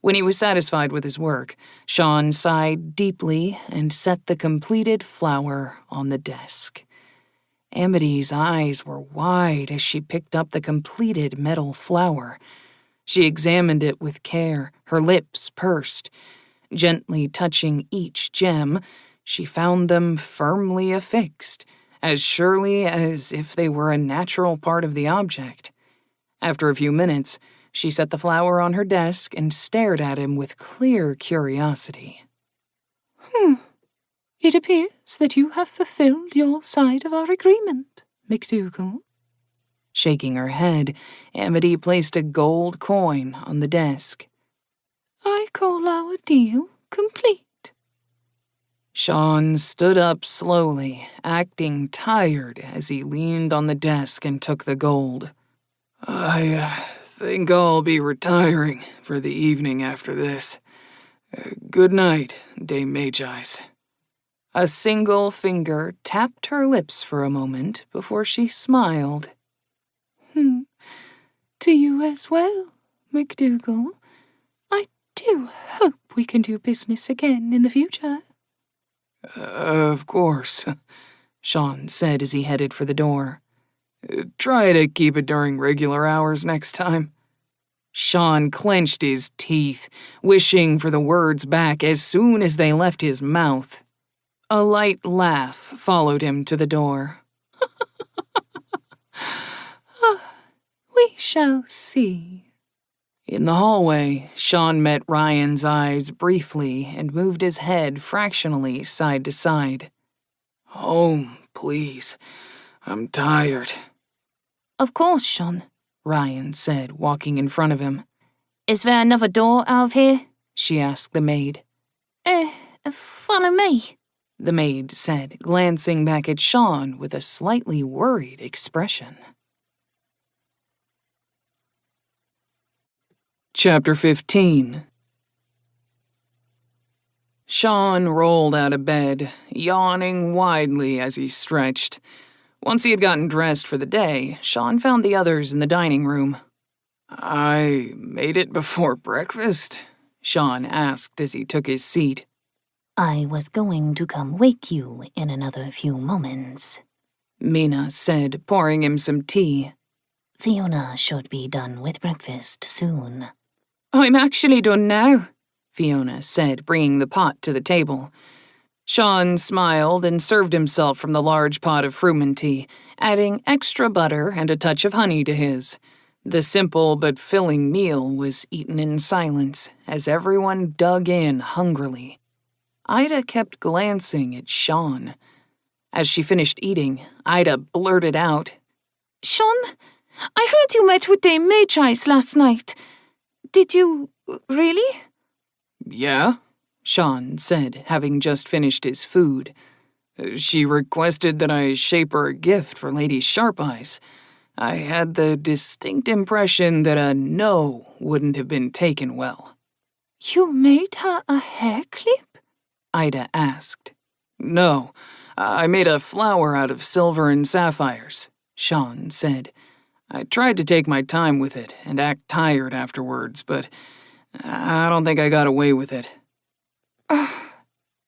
[SPEAKER 1] When he was satisfied with his work, Sean sighed deeply and set the completed flower on the desk. Amity's eyes were wide as she picked up the completed metal flower. She examined it with care, her lips pursed. Gently touching each gem, she found them firmly affixed, as surely as if they were a natural part of the object. After a few minutes, she set the flower on her desk and stared at him with clear curiosity.
[SPEAKER 5] It appears that you have fulfilled your side of our agreement, McDougal.
[SPEAKER 1] Shaking her head, Amity placed a gold coin on the desk.
[SPEAKER 5] I call our deal complete.
[SPEAKER 1] Sean stood up slowly, acting tired as he leaned on the desk and took the gold.
[SPEAKER 3] I think I'll be retiring for the evening after this. Good night, Dame Magi's.
[SPEAKER 1] A single finger tapped her lips for a moment before she smiled.
[SPEAKER 5] To you as well, McDougal. I do hope we can do business again in the future.
[SPEAKER 3] Of course,
[SPEAKER 1] Sean said as he headed for the door.
[SPEAKER 3] Try to keep it during regular hours next time.
[SPEAKER 1] Sean clenched his teeth, wishing for the words back as soon as they left his mouth. A light laugh followed him to the door.
[SPEAKER 5] We shall see.
[SPEAKER 1] In the hallway, Sean met Ryan's eyes briefly and moved his head fractionally side to side.
[SPEAKER 3] Home, please. I'm tired.
[SPEAKER 6] Of course, Sean,
[SPEAKER 1] Ryan said, walking in front of him.
[SPEAKER 6] Is there another door out of here?
[SPEAKER 1] She asked the maid.
[SPEAKER 6] Follow me.
[SPEAKER 1] The maid said, glancing back at Sean with a slightly worried expression. Chapter 15. Sean rolled out of bed, yawning widely as he stretched. Once he had gotten dressed for the day, Sean found the others in the dining room.
[SPEAKER 3] I made it before breakfast?
[SPEAKER 1] Sean asked as he took his seat.
[SPEAKER 2] I was going to come wake you in another few moments,
[SPEAKER 1] Mina said, pouring him some tea.
[SPEAKER 2] Fiona should be done with breakfast soon.
[SPEAKER 1] I'm actually done now, Fiona said, bringing the pot to the table. Sean smiled and served himself from the large pot of frumenty, adding extra butter and a touch of honey to his. The simple but filling meal was eaten in silence as everyone dug in hungrily. Ida kept glancing at Sean. As she finished eating, Ida blurted out,
[SPEAKER 2] Sean, I heard you met with Dame Magi's last night. Did you really?
[SPEAKER 1] Yeah, Sean said, having just finished his food. She requested that I shape her a gift for Lady Sharp-Eyes. I had the distinct impression that a no wouldn't have been taken well.
[SPEAKER 2] You made her a hair clip?
[SPEAKER 1] Ida asked. No, I made a flower out of silver and sapphires, Sean said. I tried to take my time with it and act tired afterwards, but I don't think I got away with it.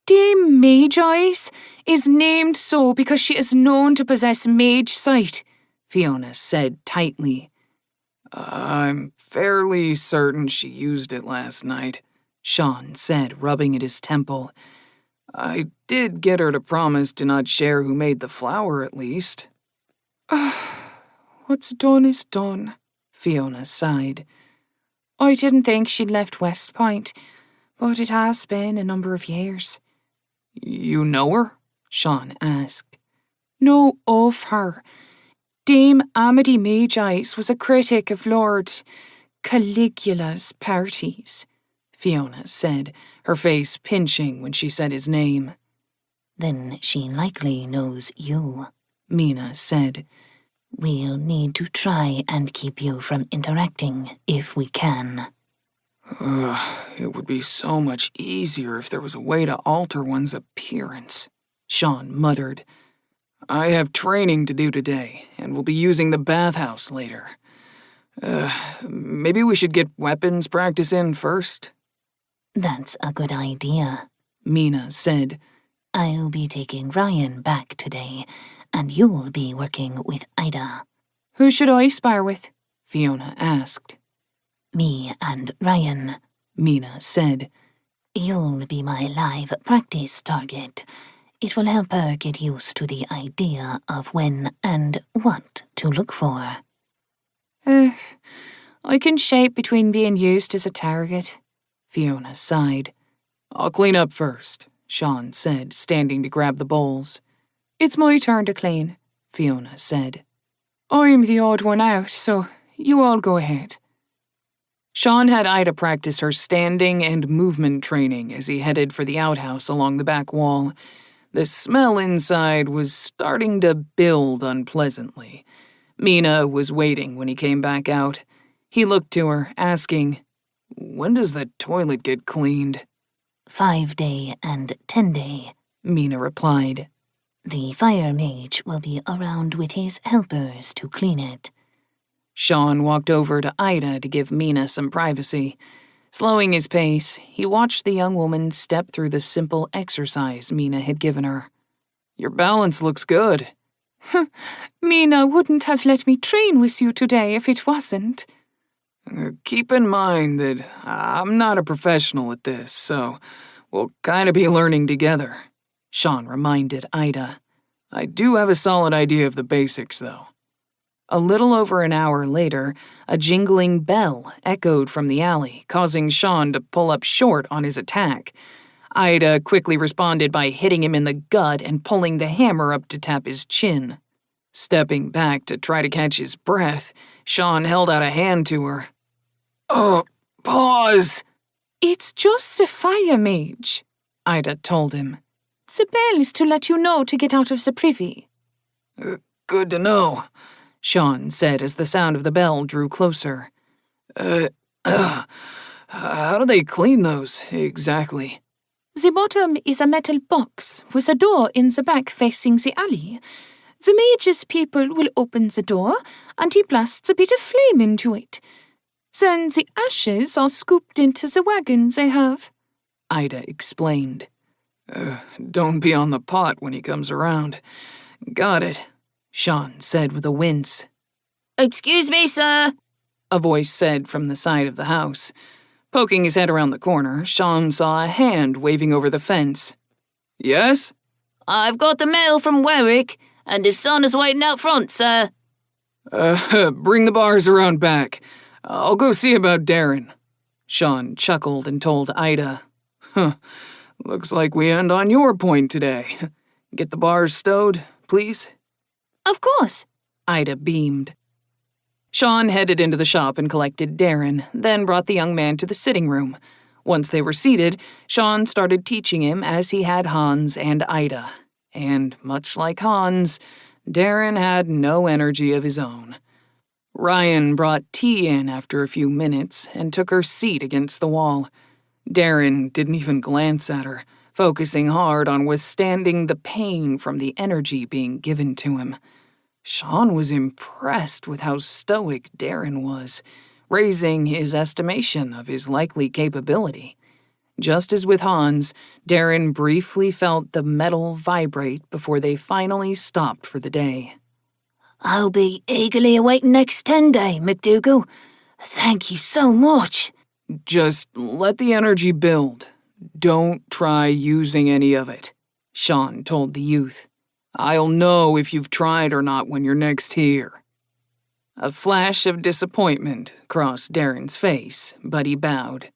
[SPEAKER 2] Dame Magi's is named so because she is known to possess mage sight, Fiona said tightly.
[SPEAKER 1] I'm fairly certain she used it last night, Sean said, rubbing at his temple. I did get her to promise to not share who made the flower, at least.
[SPEAKER 2] What's done is done, Fiona sighed. I didn't think she'd left West Point, but it has been a number of years.
[SPEAKER 1] You know her? Sean asked.
[SPEAKER 2] Know of her. Dame Amity Magi's was a critic of Lord Caligula's parties, Fiona said, her face pinching when she said his name.
[SPEAKER 6] Then she likely knows you,
[SPEAKER 1] Mina said.
[SPEAKER 6] We'll need to try and keep you from interacting if we can.
[SPEAKER 1] It would be so much easier if there was a way to alter one's appearance, Sean muttered. I have training to do today, and we'll be using the bathhouse later. Maybe we should get weapons practice in first?
[SPEAKER 6] That's a good idea,
[SPEAKER 1] Mina said.
[SPEAKER 6] I'll be taking Ryan back today, and you'll be working with Ida.
[SPEAKER 2] Who should I spar with? Fiona asked.
[SPEAKER 6] Me and Ryan,
[SPEAKER 1] Mina said.
[SPEAKER 6] You'll be my live practice target. It will help her get used to the idea of when and what to look for.
[SPEAKER 2] I can shape between being used as a target, Fiona sighed.
[SPEAKER 1] I'll clean up first, Sean said, standing to grab the bowls.
[SPEAKER 2] It's my turn to clean, Fiona said. I'm the odd one out, so you all go ahead.
[SPEAKER 1] Sean had Ida practice her standing and movement training as he headed for the outhouse along the back wall. The smell inside was starting to build unpleasantly. Mina was waiting when he came back out. He looked to her, asking, When does the toilet get cleaned?
[SPEAKER 6] 5-day and 10-day,
[SPEAKER 1] Mina replied.
[SPEAKER 6] The fire mage will be around with his helpers to clean it.
[SPEAKER 1] Sean walked over to Ida to give Mina some privacy. Slowing his pace, he watched the young woman step through the simple exercise Mina had given her. Your balance looks good.
[SPEAKER 2] Mina wouldn't have let me train with you today if it wasn't.
[SPEAKER 1] Keep in mind that I'm not a professional at this, so we'll kind of be learning together, Sean reminded Ida. I do have a solid idea of the basics, though. A little over an hour later, a jingling bell echoed from the alley, causing Sean to pull up short on his attack. Ida quickly responded by hitting him in the gut and pulling the hammer up to tap his chin. Stepping back to try to catch his breath, Sean held out a hand to her. Oh, pause!
[SPEAKER 2] It's just the fire mage, Ida told him. The bell is to let you know to get out of the privy.
[SPEAKER 1] Good to know, Sean said as the sound of the bell drew closer. How do they clean those, exactly?
[SPEAKER 2] The bottom is a metal box with a door in the back facing the alley. The mage's people will open the door, and he blasts a bit of flame into it. Then the ashes are scooped into the wagon they have,
[SPEAKER 1] Ida explained. Don't be on the pot when he comes around. Got it, Sean said with a wince.
[SPEAKER 4] Excuse me, sir,
[SPEAKER 1] a voice said from the side of the house. Poking his head around the corner, Sean saw a hand waving over the fence.
[SPEAKER 5] Yes?
[SPEAKER 4] I've got the mail from Warwick, and his son is waiting out front, sir.
[SPEAKER 5] Bring the bars around back. I'll go see about Darren. Sean chuckled and told Ida. Looks like we end on your point today. Get the bars stowed, please?
[SPEAKER 4] Of course.
[SPEAKER 1] Ida beamed. Sean headed into the shop and collected Darren, then brought the young man to the sitting room. Once they were seated, Sean started teaching him as he had Hans and Ida. And much like Hans, Darren had no energy of his own. Ryan brought tea in after a few minutes and took her seat against the wall. Darren didn't even glance at her, focusing hard on withstanding the pain from the energy being given to him. Sean was impressed with how stoic Darren was, raising his estimation of his likely capability. Just as with Hans, Darren briefly felt the metal vibrate before they finally stopped for the day.
[SPEAKER 4] I'll be eagerly awaiting next 10 day, McDougal. Thank you so much.
[SPEAKER 5] Just let the energy build. Don't try using any of it, Sean told the youth. I'll know if you've tried or not when you're next here. A flash of disappointment crossed Darren's face, but he bowed.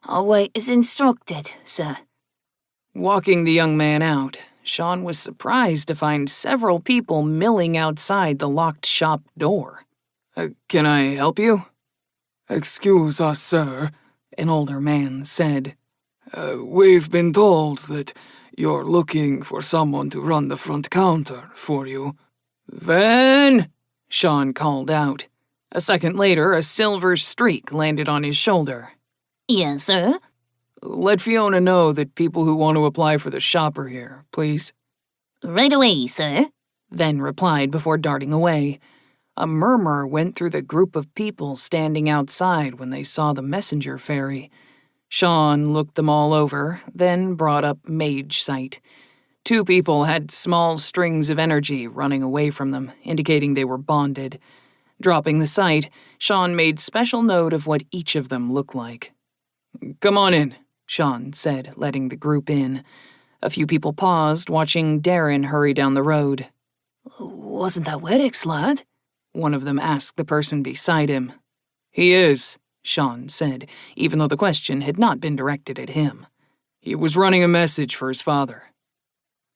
[SPEAKER 4] I'll wait as instructed, sir.
[SPEAKER 1] Walking the young man out, Sean was surprised to find several people milling outside the locked shop door.
[SPEAKER 5] Can I help you?
[SPEAKER 3] Excuse us, sir,
[SPEAKER 1] an older man said.
[SPEAKER 3] We've been told that you're looking for someone to run the front counter for you.
[SPEAKER 5] Van!
[SPEAKER 1] Sean called out. A second later, a silver streak landed on his shoulder.
[SPEAKER 4] Yes, sir?
[SPEAKER 5] Let Fiona know that people who want to apply for the shop are here, please.
[SPEAKER 6] Right away, sir.
[SPEAKER 1] Ven replied before darting away. A murmur went through the group of people standing outside when they saw the messenger fairy. Sean looked them all over, then brought up Mage Sight. 2 people had small strings of energy running away from them, indicating they were bonded. Dropping the sight, Sean made special note of what each of them looked like.
[SPEAKER 5] Come on in,
[SPEAKER 1] Sean said, letting the group in. A few people paused, watching Darren hurry down the road.
[SPEAKER 4] Wasn't that Warwick's lad?
[SPEAKER 1] One of them asked the person beside him.
[SPEAKER 5] He is,
[SPEAKER 1] Sean said, even though the question had not been directed at him.
[SPEAKER 5] He was running a message for his father.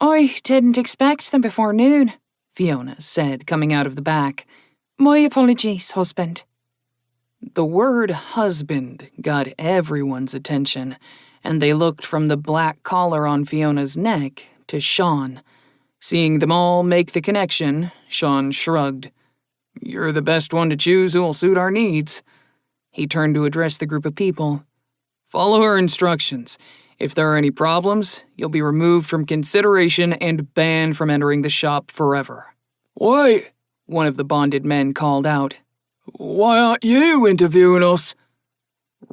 [SPEAKER 1] I didn't expect them before noon, Fiona said, coming out of the back. My apologies, husband. The word husband got everyone's attention, and they looked from the black collar on Fiona's neck to Sean. Seeing them all make the connection, Sean shrugged. You're the best one to choose who'll suit our needs. He turned to address the group of people. Follow her instructions. If there are any problems, you'll be removed from consideration and banned from entering the shop forever.
[SPEAKER 3] Wait,
[SPEAKER 1] one of the bonded men called out.
[SPEAKER 3] Why aren't you interviewing us?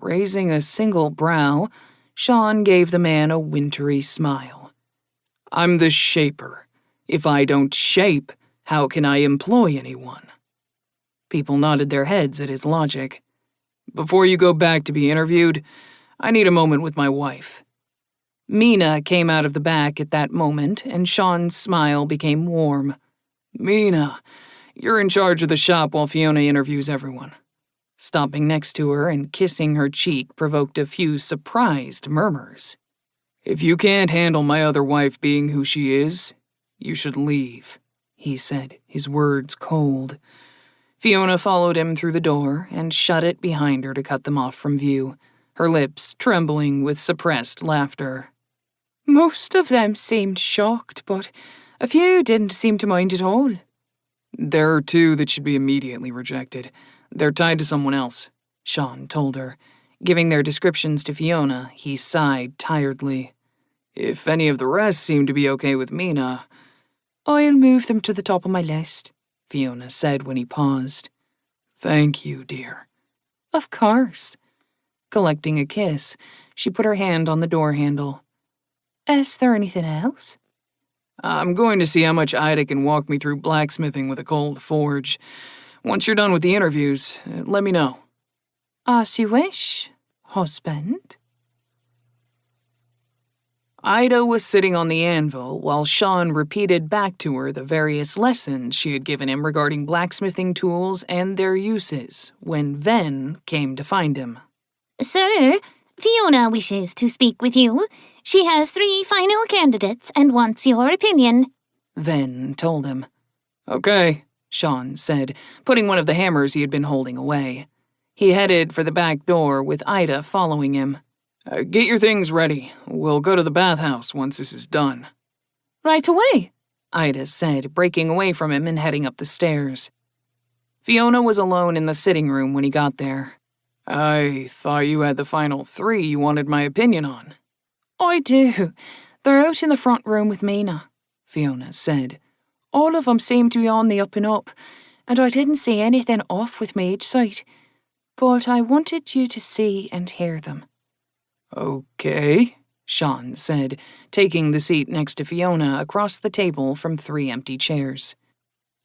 [SPEAKER 1] Raising a single brow, Sean gave the man a wintry smile.
[SPEAKER 5] I'm the shaper. If I don't shape, how can I employ anyone?
[SPEAKER 1] People nodded their heads at his logic.
[SPEAKER 5] Before you go back to be interviewed, I need a moment with my wife.
[SPEAKER 1] Mina came out of the back at that moment, and Sean's smile became warm.
[SPEAKER 5] Mina, you're in charge of the shop while Fiona interviews everyone.
[SPEAKER 1] Stopping next to her and kissing her cheek provoked a few surprised murmurs.
[SPEAKER 5] If you can't handle my other wife being who she is, you should leave, he said, his words cold.
[SPEAKER 1] Fiona followed him through the door and shut it behind her to cut them off from view, her lips trembling with suppressed laughter. Most of them seemed shocked, but a few didn't seem to mind at all.
[SPEAKER 5] There are 2 that should be immediately rejected. They're tied to someone else,
[SPEAKER 1] Sean told her. Giving their descriptions to Fiona, he sighed tiredly.
[SPEAKER 5] If any of the rest seem to be okay with Mina,
[SPEAKER 1] I'll move them to the top of my list, Fiona said when he paused.
[SPEAKER 5] Thank you, dear.
[SPEAKER 1] Of course. Collecting a kiss, she put her hand on the door handle. Is there anything else?
[SPEAKER 5] I'm going to see how much Ida can walk me through blacksmithing with a cold forge. Once you're done with the interviews, let me know.
[SPEAKER 1] As you wish, husband. Ida was sitting on the anvil while Sean repeated back to her the various lessons she had given him regarding blacksmithing tools and their uses when Ven came to find him.
[SPEAKER 6] Sir, Fiona wishes to speak with you. She has 3 final candidates and wants your opinion.
[SPEAKER 1] Ven told him. Okay, Sean said, putting one of the hammers he had been holding away. He headed for the back door with Ida following him. Get your things ready. We'll go to the bathhouse once this is done.
[SPEAKER 4] Right away,
[SPEAKER 1] Ida said, breaking away from him and heading up the stairs. Fiona was alone in the sitting room when he got there. I thought you had the final 3 you wanted my opinion on.
[SPEAKER 4] I do. They're out in the front room with Mina, Fiona said. All of them seem to be on the up and up, and I didn't see anything off with Mage Sight. But I wanted you to see and hear them.
[SPEAKER 1] Okay, Sean said, taking the seat next to Fiona across the table from 3 empty chairs.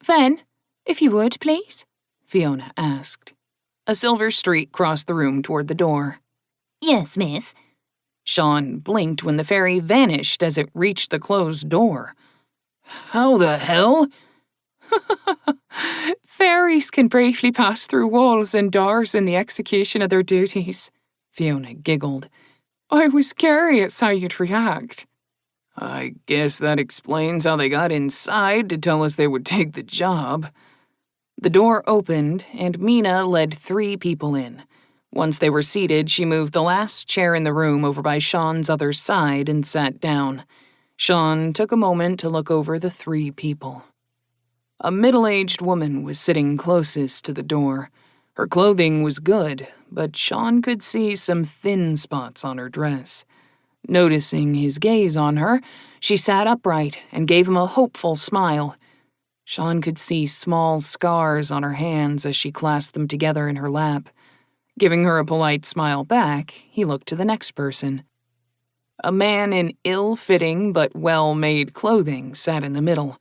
[SPEAKER 4] Ven, if you would, please,
[SPEAKER 1] Fiona asked. A silver streak crossed the room toward the door.
[SPEAKER 6] Yes, miss.
[SPEAKER 1] Sean blinked when the fairy vanished as it reached the closed door. How the hell?
[SPEAKER 4] Fairies can briefly pass through walls and doors in the execution of their duties,
[SPEAKER 1] Fiona giggled.
[SPEAKER 4] I was curious how you'd react.
[SPEAKER 1] I guess that explains how they got inside to tell us they would take the job. The door opened, and Mina led 3 people in. Once they were seated, she moved the last chair in the room over by Sean's other side and sat down. Sean took a moment to look over the 3 people. A middle-aged woman was sitting closest to the door. Her clothing was good, but Sean could see some thin spots on her dress. Noticing his gaze on her, she sat upright and gave him a hopeful smile. Sean could see small scars on her hands as she clasped them together in her lap. Giving her a polite smile back, he looked to the next person. A man in ill-fitting but well-made clothing sat in the middle.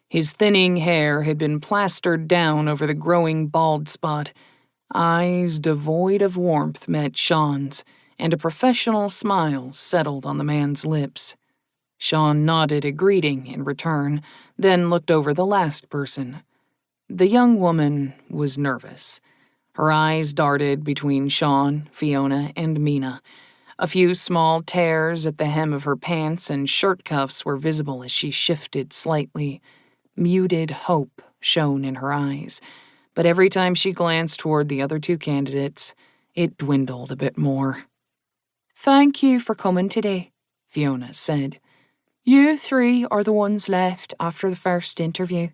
[SPEAKER 1] His thinning hair had been plastered down over the growing bald spot. Eyes devoid of warmth met Sean's, and a professional smile settled on the man's lips. Sean nodded a greeting in return, then looked over the last person. The young woman was nervous. Her eyes darted between Sean, Fiona, and Mina. A few small tears at the hem of her pants and shirt cuffs were visible as she shifted slightly. Muted hope shone in her eyes, but every time she glanced toward the other 2 candidates, it dwindled a bit more.
[SPEAKER 4] Thank you for coming today,
[SPEAKER 1] Fiona said.
[SPEAKER 4] You 3 are the ones left after the first interview.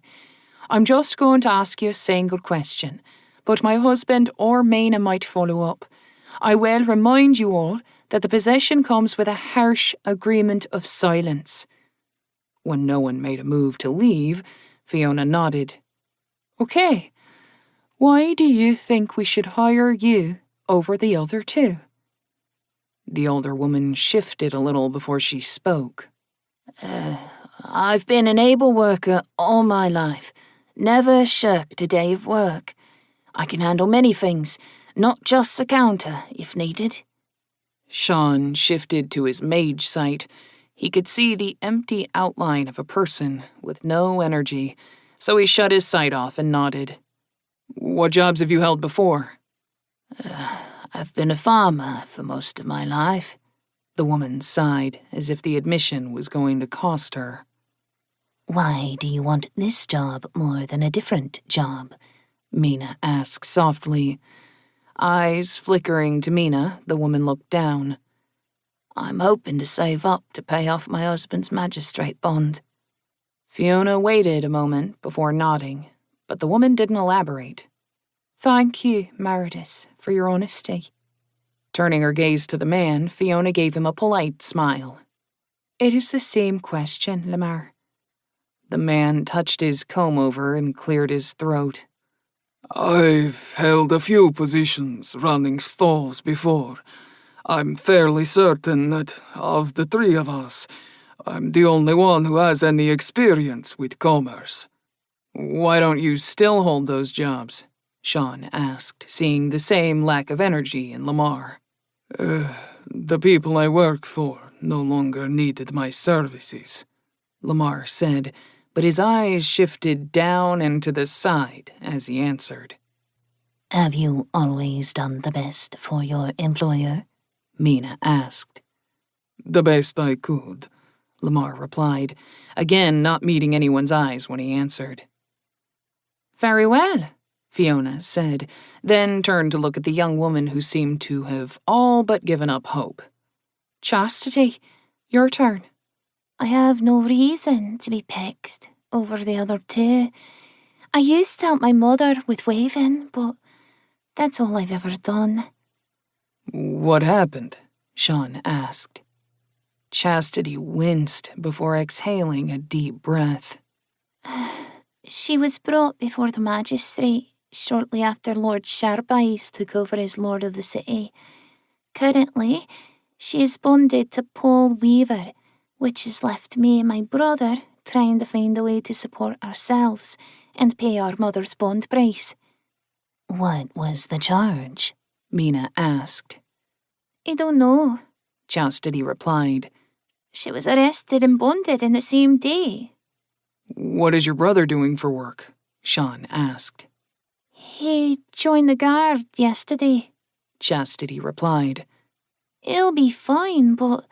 [SPEAKER 4] I'm just going to ask you a single question, but my husband or Mina might follow up. I will remind you all that the position comes with a harsh agreement of silence.
[SPEAKER 1] When no one made a move to leave, Fiona nodded.
[SPEAKER 4] Okay. Why do you think we should hire you over the other 2?
[SPEAKER 1] The older woman shifted a little before she spoke.
[SPEAKER 7] I've been an able worker all my life. Never shirked a day of work. I can handle many things, not just the counter, if needed.
[SPEAKER 1] Sean shifted to his mage sight. He could see the empty outline of a person with no energy, so he shut his sight off and nodded. What jobs have you held before?
[SPEAKER 7] I've been a farmer for most of my life.
[SPEAKER 1] The woman sighed, as if the admission was going to cost her.
[SPEAKER 7] Why do you want this job more than a different job?
[SPEAKER 1] Mina asked softly. Eyes flickering to Mina, the woman looked down.
[SPEAKER 7] I'm hoping to save up to pay off my husband's magistrate bond.
[SPEAKER 1] Fiona waited a moment before nodding, but the woman didn't elaborate.
[SPEAKER 4] Thank you, Meredith, for your honesty.
[SPEAKER 1] Turning her gaze to the man, Fiona gave him a polite smile.
[SPEAKER 4] It is the same question, Lamar.
[SPEAKER 1] The man touched his comb-over and cleared his throat.
[SPEAKER 3] I've held a few positions running stalls before. I'm fairly certain that of the 3 of us, I'm the only one who has any experience with commerce.
[SPEAKER 1] Why don't you still hold those jobs? Sean asked, seeing the same lack of energy in Lamar.
[SPEAKER 3] The people I work for
[SPEAKER 5] no longer needed my services,
[SPEAKER 1] Lamar said, but his eyes shifted down and to the side as he answered.
[SPEAKER 6] Have you always done the best for your employer?
[SPEAKER 1] Mina asked.
[SPEAKER 5] the best I could.
[SPEAKER 1] Lamar replied, again not meeting anyone's eyes when he answered. Very well, Fiona said, then turned to look at the young woman who seemed to have all but given up hope. Chastity, your turn.
[SPEAKER 2] I have no reason to be picked over the other two. I used to help my mother with waving, but that's all I've ever done.
[SPEAKER 5] What happened?
[SPEAKER 1] Sean asked. Chastity winced before exhaling a deep breath.
[SPEAKER 2] She was brought before the magistrate shortly after Lord Sharpeyes took over as Lord of the City. Currently, she is bonded to Paul Weaver, which has left me and my brother trying to find a way to support ourselves and pay our mother's bond price.
[SPEAKER 6] What was the charge?
[SPEAKER 1] Mina asked.
[SPEAKER 2] I don't know,
[SPEAKER 1] Chastity replied.
[SPEAKER 2] She was arrested and bonded in the same day.
[SPEAKER 5] What is your brother doing for work?
[SPEAKER 1] Sean asked.
[SPEAKER 2] He joined the guard yesterday.
[SPEAKER 1] Chastity replied.
[SPEAKER 2] He'll be fine, but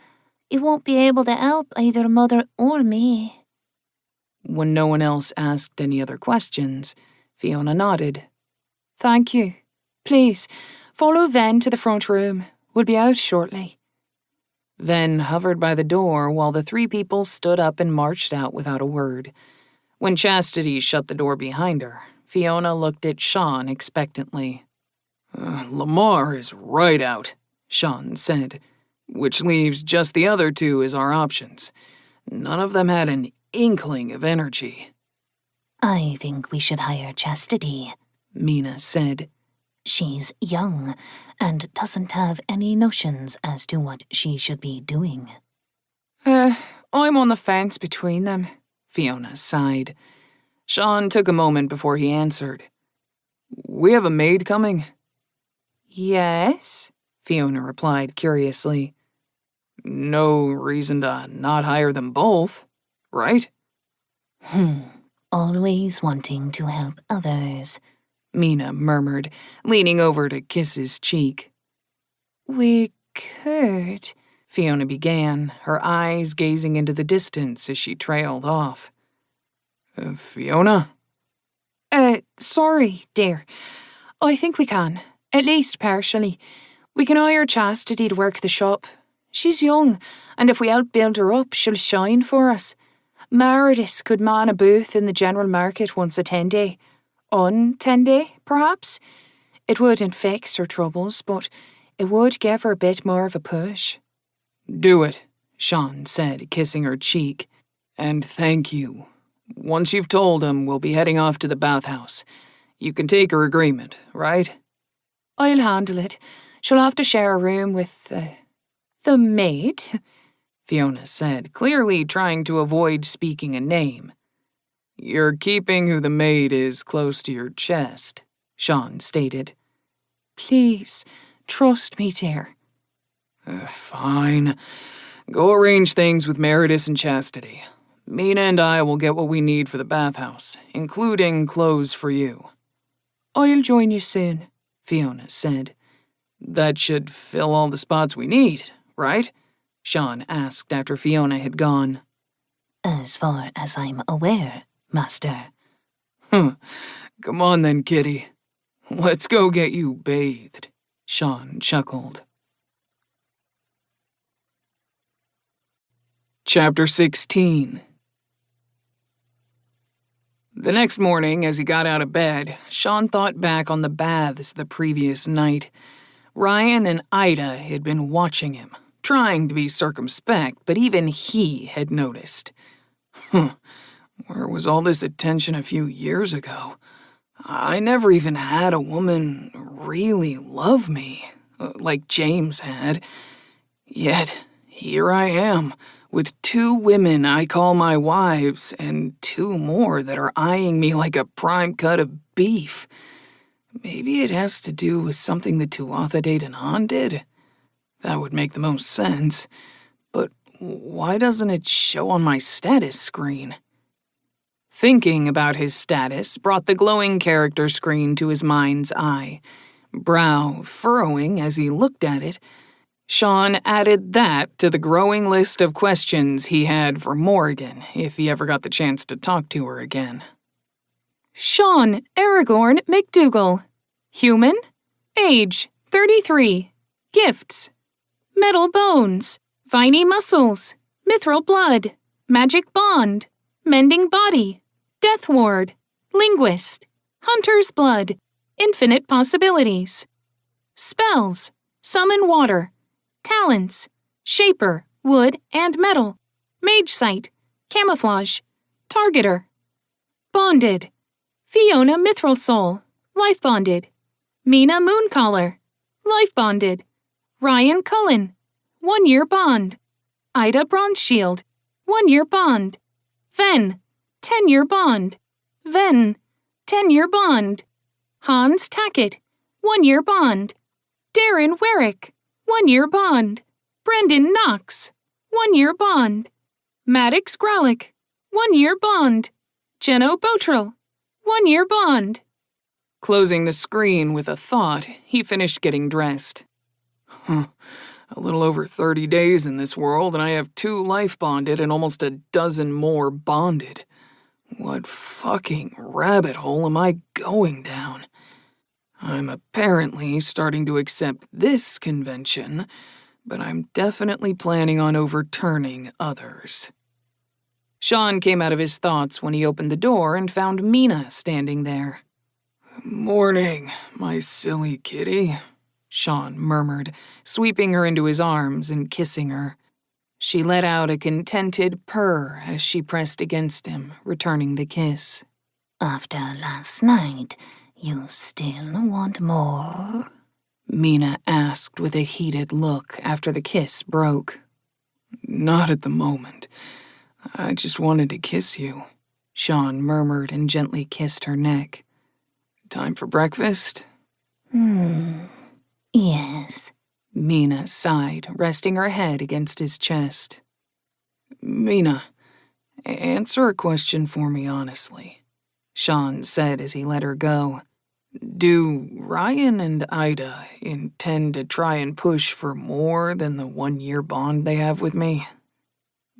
[SPEAKER 2] he won't be able to help either mother or me.
[SPEAKER 1] When no one else asked any other questions, Fiona nodded. Thank you. Please, follow Ven to the front room. We'll be out shortly. Ven hovered by the door while the three people stood up and marched out without a word. When Chastity shut the door behind her, Fiona looked at Sean expectantly.
[SPEAKER 5] Lamar is right out,
[SPEAKER 1] Sean said.
[SPEAKER 5] which leaves just the other two as our options. None of them had an inkling of energy.
[SPEAKER 6] I think we should hire Chastity,
[SPEAKER 1] Mina said.
[SPEAKER 6] She's young and doesn't have any notions as to what she should be doing.
[SPEAKER 1] I'm on the fence between them, Fiona sighed. Sean took a moment before he answered.
[SPEAKER 5] We have a maid coming.
[SPEAKER 1] Yes, Fiona replied curiously.
[SPEAKER 5] No reason to not hire them both, right?
[SPEAKER 6] Always wanting to help others,
[SPEAKER 1] Mina murmured, leaning over to kiss his cheek. We could, Fiona began, her eyes gazing into the distance as she trailed off.
[SPEAKER 5] Fiona?
[SPEAKER 1] Sorry, dear. I think we can, at least partially. We can hire Chastity to work the shop. She's young, and if we help build her up, she'll shine for us. Meredith could man a booth in the general market once a 10-day. On 10-day, perhaps? It wouldn't fix her troubles, but it would give her a bit more of a push.
[SPEAKER 5] Do it,
[SPEAKER 1] Sean said, kissing her cheek.
[SPEAKER 5] and thank you. Once you've told him, we'll be heading off to the bathhouse. You can take her agreement, right?
[SPEAKER 1] I'll handle it. She'll have to share a room with, the maid, Fiona said, clearly trying to avoid speaking a name.
[SPEAKER 5] You're keeping who the maid is close to your chest,
[SPEAKER 1] Sean stated. Please, trust me, dear.
[SPEAKER 5] Fine. Go arrange things with Meredith and Chastity. Mina and I will get what we need for the bathhouse, including clothes for you.
[SPEAKER 1] I'll join you soon, Fiona said.
[SPEAKER 5] That should fill all the spots we need, right?
[SPEAKER 1] Sean asked after Fiona had gone.
[SPEAKER 6] as far as I'm aware, Master.
[SPEAKER 5] Come on then, kitty. Let's go get you bathed.
[SPEAKER 1] Sean chuckled.
[SPEAKER 5] Chapter 16. The next morning, as he got out of bed,
[SPEAKER 1] Sean thought back on the baths the previous night. Ryan and Ida had been watching him, trying to be circumspect, but even he had noticed.
[SPEAKER 5] Where was all this attention a few years ago? I never even had a woman really love me, like James had. Yet, here I am, with 2 women I call my wives, and 2 more that are eyeing me like a prime cut of beef. Maybe it has to do with something the Tuatha De Danann did? That would make the most sense. But
[SPEAKER 1] Why doesn't it show on my status screen? Thinking about his status brought the glowing character screen to his mind's eye. Brow furrowing as he looked at it, Sean added that to the growing list of questions he had for Morgan if he ever got the chance to talk to her again. Sean Aragorn McDougal. Human. Age 33. Gifts. Metal bones. Viney muscles. Mithril blood. Magic bond. Mending body. Death ward. Linguist. Hunter's blood. Infinite possibilities. Spells. Summon water. Talents. Shaper. Wood and metal. Mage sight. Camouflage. Targeter. Bonded. Fiona Mithril Soul. Life bonded. Mina Mooncaller. Life bonded. Ryan Cullen. 1 year bond. Ida Bronze Shield. 1 year bond. Ven. 10-year bond. Ven. 10-year bond. Hans Tackett. 1 year bond. Darren Werrick. 1 year bond. Brendan Knox. 1 year bond. Maddox Gralick. 1 year bond. Jenno Botrel. 1 year bond. Closing the screen with a thought, he finished getting dressed. A little over 30 days in this world, and I have 2 life bonded and almost a dozen more bonded. What fucking rabbit hole am I going down? I'm apparently starting to accept this convention, but I'm definitely planning on overturning others. Sean came out of his thoughts when he opened the door and found Mina standing there. "Morning, my silly kitty," Sean murmured, sweeping her into his arms and kissing her. She let out a contented purr as she pressed against him, returning the kiss.
[SPEAKER 6] After last night, you still want more?
[SPEAKER 1] Mina asked with a heated look after the kiss broke. "Not at the moment. I just wanted to kiss you," Sean murmured and gently kissed her neck. "Time for breakfast?"
[SPEAKER 6] Yes.
[SPEAKER 1] Mina sighed, resting her head against his chest. "Mina, answer a question for me honestly," Sean said as he let her go. "Do Ryan and Ida intend to try and push for more than the 1 year bond they have with me?"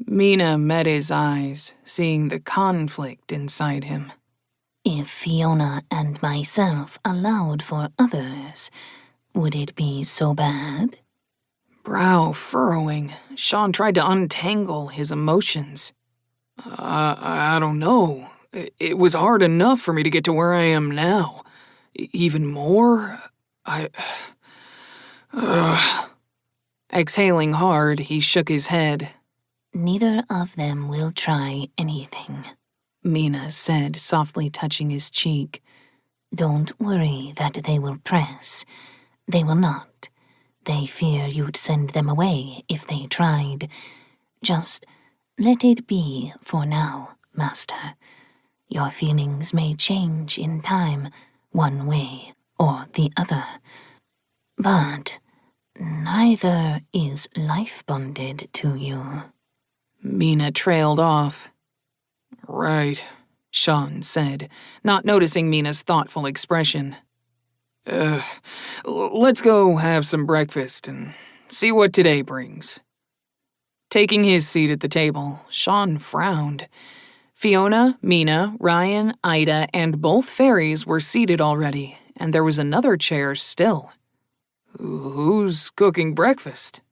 [SPEAKER 1] Mina met his eyes, seeing the conflict inside him.
[SPEAKER 6] If Fiona and myself allowed for others, would it be so bad?
[SPEAKER 1] Brow furrowing, Sean tried to untangle his emotions. I don't know. It was hard enough for me to get to where I am now. Even more? Exhaling hard, he shook his head.
[SPEAKER 6] Neither of them will try anything,
[SPEAKER 1] Mina said, softly touching his cheek.
[SPEAKER 6] Don't worry that they will press. They will not. They fear you'd send them away if they tried. Just let it be for now, Master. Your feelings may change in time, one way or the other. But neither is life-bonded to you.
[SPEAKER 1] Mina trailed off. Right, Sean said, not noticing Mina's thoughtful expression. Let's go have some breakfast and see what today brings. Taking his seat at the table, Sean frowned. Fiona, Mina, Ryan, Ida, and both fairies were seated already, and there was another chair still. Who's cooking breakfast?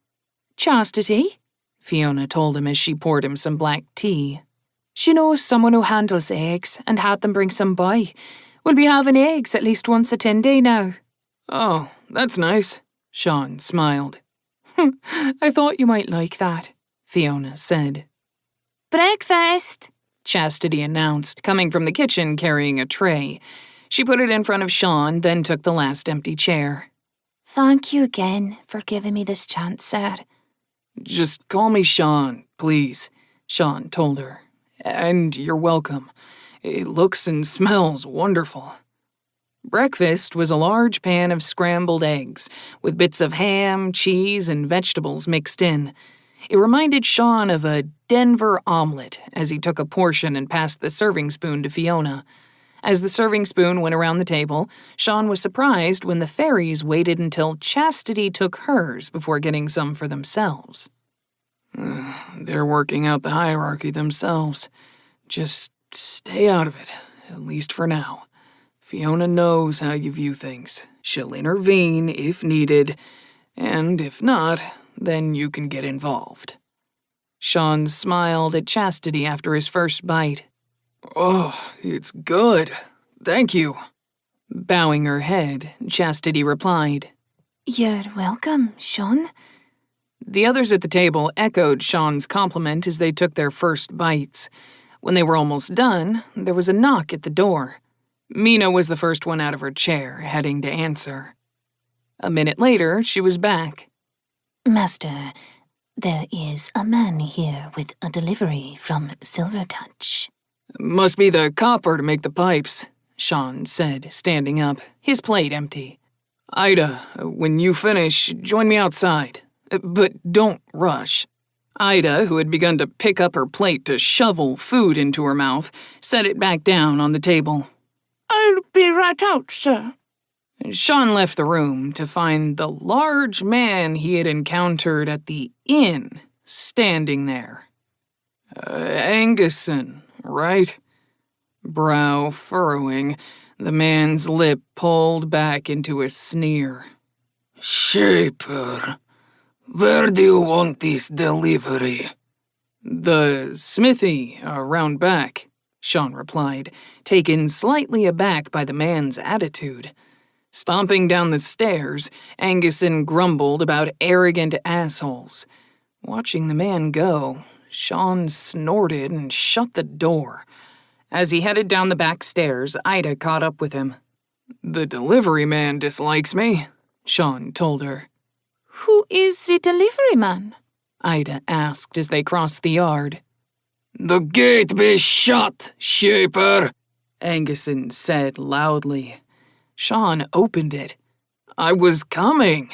[SPEAKER 1] Chastity, Fiona told him as she poured him some black tea. She knows someone who handles eggs and had them bring some by. We'll be having eggs at least once a 10-day now. Oh, that's nice, Sean smiled. I thought you might like that, Fiona said. Breakfast, Chastity announced, coming from the kitchen carrying a tray. She put it in front of Sean, then took the last empty chair.
[SPEAKER 2] Thank you again for giving me this chance, sir.
[SPEAKER 1] Just call me Sean, please, Sean told her. And you're welcome. It looks and smells wonderful. Breakfast was a large pan of scrambled eggs, with bits of ham, cheese, and vegetables mixed in. It reminded Sean of a Denver omelet as he took a portion and passed the serving spoon to Fiona. As the serving spoon went around the table, Sean was surprised when the fairies waited until Chastity took hers before getting some for themselves.
[SPEAKER 3] They're working out the hierarchy themselves. Just stay out of it, at least for now. Fiona knows how you view things. She'll intervene if needed, and if not, then you can get involved.
[SPEAKER 1] Sean smiled at Chastity after his first bite.
[SPEAKER 3] Oh, it's good. Thank you.
[SPEAKER 1] Bowing her head, Chastity replied,
[SPEAKER 2] You're welcome, Sean.
[SPEAKER 1] The others at the table echoed Sean's compliment as they took their first bites. When they were almost done, there was a knock at the door. Mina was the first one out of her chair, heading to answer. A minute later, she was back.
[SPEAKER 2] Master, there is a man here with a delivery from Silvertouch.
[SPEAKER 1] Must be the copper to make the pipes, Sean said, standing up, his plate empty.
[SPEAKER 3] Ida, when you finish, join me outside. But don't rush.
[SPEAKER 1] Ida, who had begun to pick up her plate to shovel food into her mouth, set it back down on the table.
[SPEAKER 5] I'll be right out, sir.
[SPEAKER 1] Sean left the room to find the large man he had encountered at the inn standing there.
[SPEAKER 3] Angusson, right? Brow furrowing, the man's lip pulled back into a sneer. Shaper, where do you want this delivery?
[SPEAKER 1] The smithy, around back, Sean replied, taken slightly aback by the man's attitude. Stomping down the stairs, Angusson grumbled about arrogant assholes. Watching the man go, Sean snorted and shut the door. As he headed down the back stairs, Ida caught up with him.
[SPEAKER 3] The delivery man dislikes me, Sean told her.
[SPEAKER 5] Who is the delivery man?
[SPEAKER 1] Ida asked as they crossed the yard.
[SPEAKER 3] The gate be shut, Shaper,
[SPEAKER 1] Angusson said loudly. Sean opened it.
[SPEAKER 3] I was coming.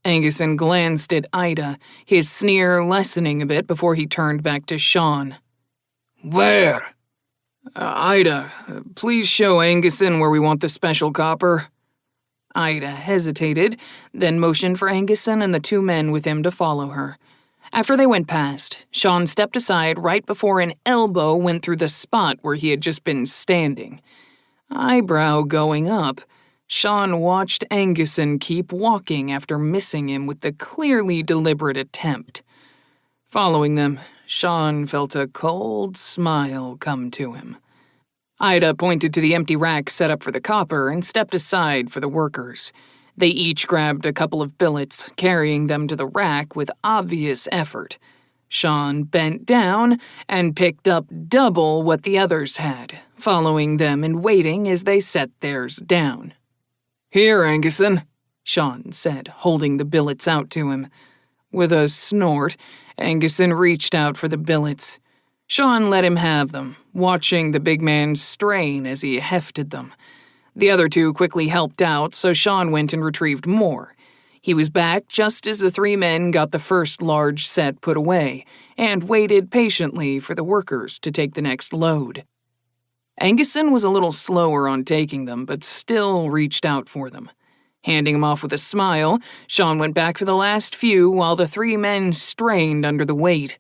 [SPEAKER 1] Angusson glanced at Ida, his sneer lessening a bit before he turned back to Sean.
[SPEAKER 3] Where? Ida, please show Angusson where we want the special copper.
[SPEAKER 1] Ida hesitated, then motioned for Angusson and the two men with him to follow her. After they went past, Sean stepped aside right before an elbow went through the spot where he had just been standing. Eyebrow going up, Sean watched Angusson keep walking after missing him with the clearly deliberate attempt. Following them, Sean felt a cold smile come to him. Ida pointed to the empty rack set up for the copper and stepped aside for the workers. They each grabbed a couple of billets, carrying them to the rack with obvious effort. Sean bent down and picked up double what the others had, following them and waiting as they set theirs down.
[SPEAKER 3] Here, Angusson,
[SPEAKER 1] Sean said, holding the billets out to him. With a snort, Angusson reached out for the billets. Sean let him have them, watching the big man strain as he hefted them. The other two quickly helped out, so Sean went and retrieved more. He was back just as the three men got the first large set put away, and waited patiently for the workers to take the next load. Angusson was a little slower on taking them, but still reached out for them. Handing them off with a smile, Sean went back for the last few while the three men strained under the weight.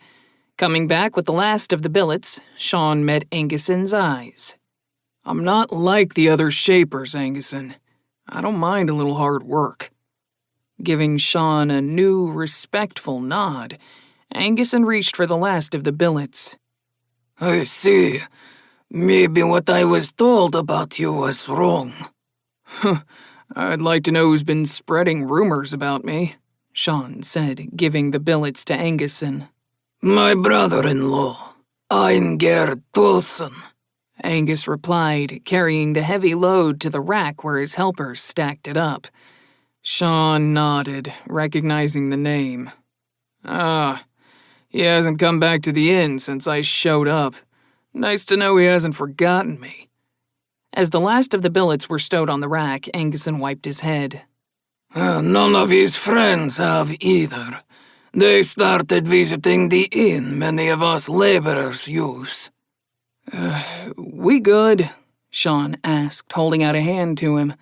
[SPEAKER 1] Coming back with the last of the billets, Sean met Angusson's eyes.
[SPEAKER 3] I'm not like the other shapers, Angusson. I don't mind a little hard work.
[SPEAKER 1] Giving Sean a new, respectful nod, Angusson reached for the last of the billets.
[SPEAKER 3] I see. Maybe what I was told about you was wrong.
[SPEAKER 1] I'd like to know who's been spreading rumors about me, Sean said, giving the billets to Angusson.
[SPEAKER 3] My brother-in-law, Eingerd Tulson,
[SPEAKER 1] Angus replied, carrying the heavy load to the rack where his helpers stacked it up.
[SPEAKER 3] Sean nodded, recognizing the name. He hasn't come back to the inn since I showed up. Nice to know he hasn't forgotten me.
[SPEAKER 1] As the last of the billets were stowed on the rack, Angusson wiped his head.
[SPEAKER 3] None of his friends have either. They started visiting the inn many of us laborers use.
[SPEAKER 1] We good? Sean asked, holding out a hand to him.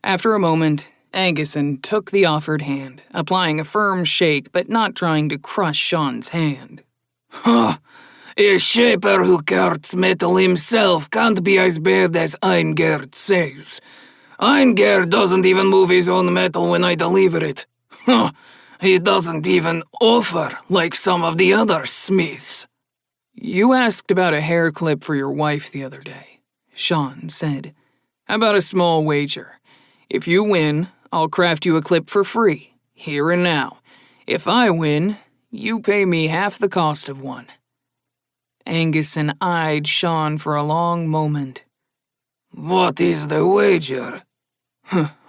[SPEAKER 1] After a moment, Anguson took the offered hand, applying a firm shake but not trying to crush Sean's hand.
[SPEAKER 3] Huh. A shaper who carts metal himself can't be as bad as Eingerd says. Eingerd doesn't even move his own metal when I deliver it. Huh. He doesn't even offer like some of the other smiths.
[SPEAKER 1] You asked about a hair clip for your wife the other day, Sean said. How about a small wager? If you win, I'll craft you a clip for free, here and now. If I win, you pay me half the cost of one. Anguson eyed Sean for a long moment.
[SPEAKER 3] What is the wager?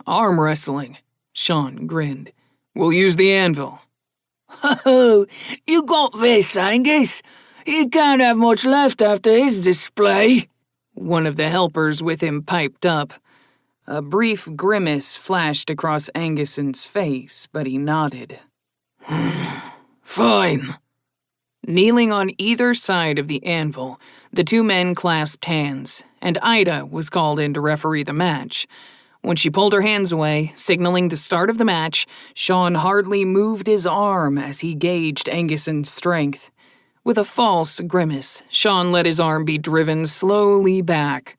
[SPEAKER 1] Arm wrestling, Sean grinned. We'll use the anvil.
[SPEAKER 3] Oh, you got this, Angus. He can't have much left after his display.
[SPEAKER 1] One of the helpers with him piped up. A brief grimace flashed across Anguson's face, but he nodded.
[SPEAKER 3] Fine.
[SPEAKER 1] Kneeling on either side of the anvil, the two men clasped hands, and Ida was called in to referee the match. When she pulled her hands away, signaling the start of the match, Sean hardly moved his arm as he gauged Anguson's strength. With a false grimace, Sean let his arm be driven slowly back.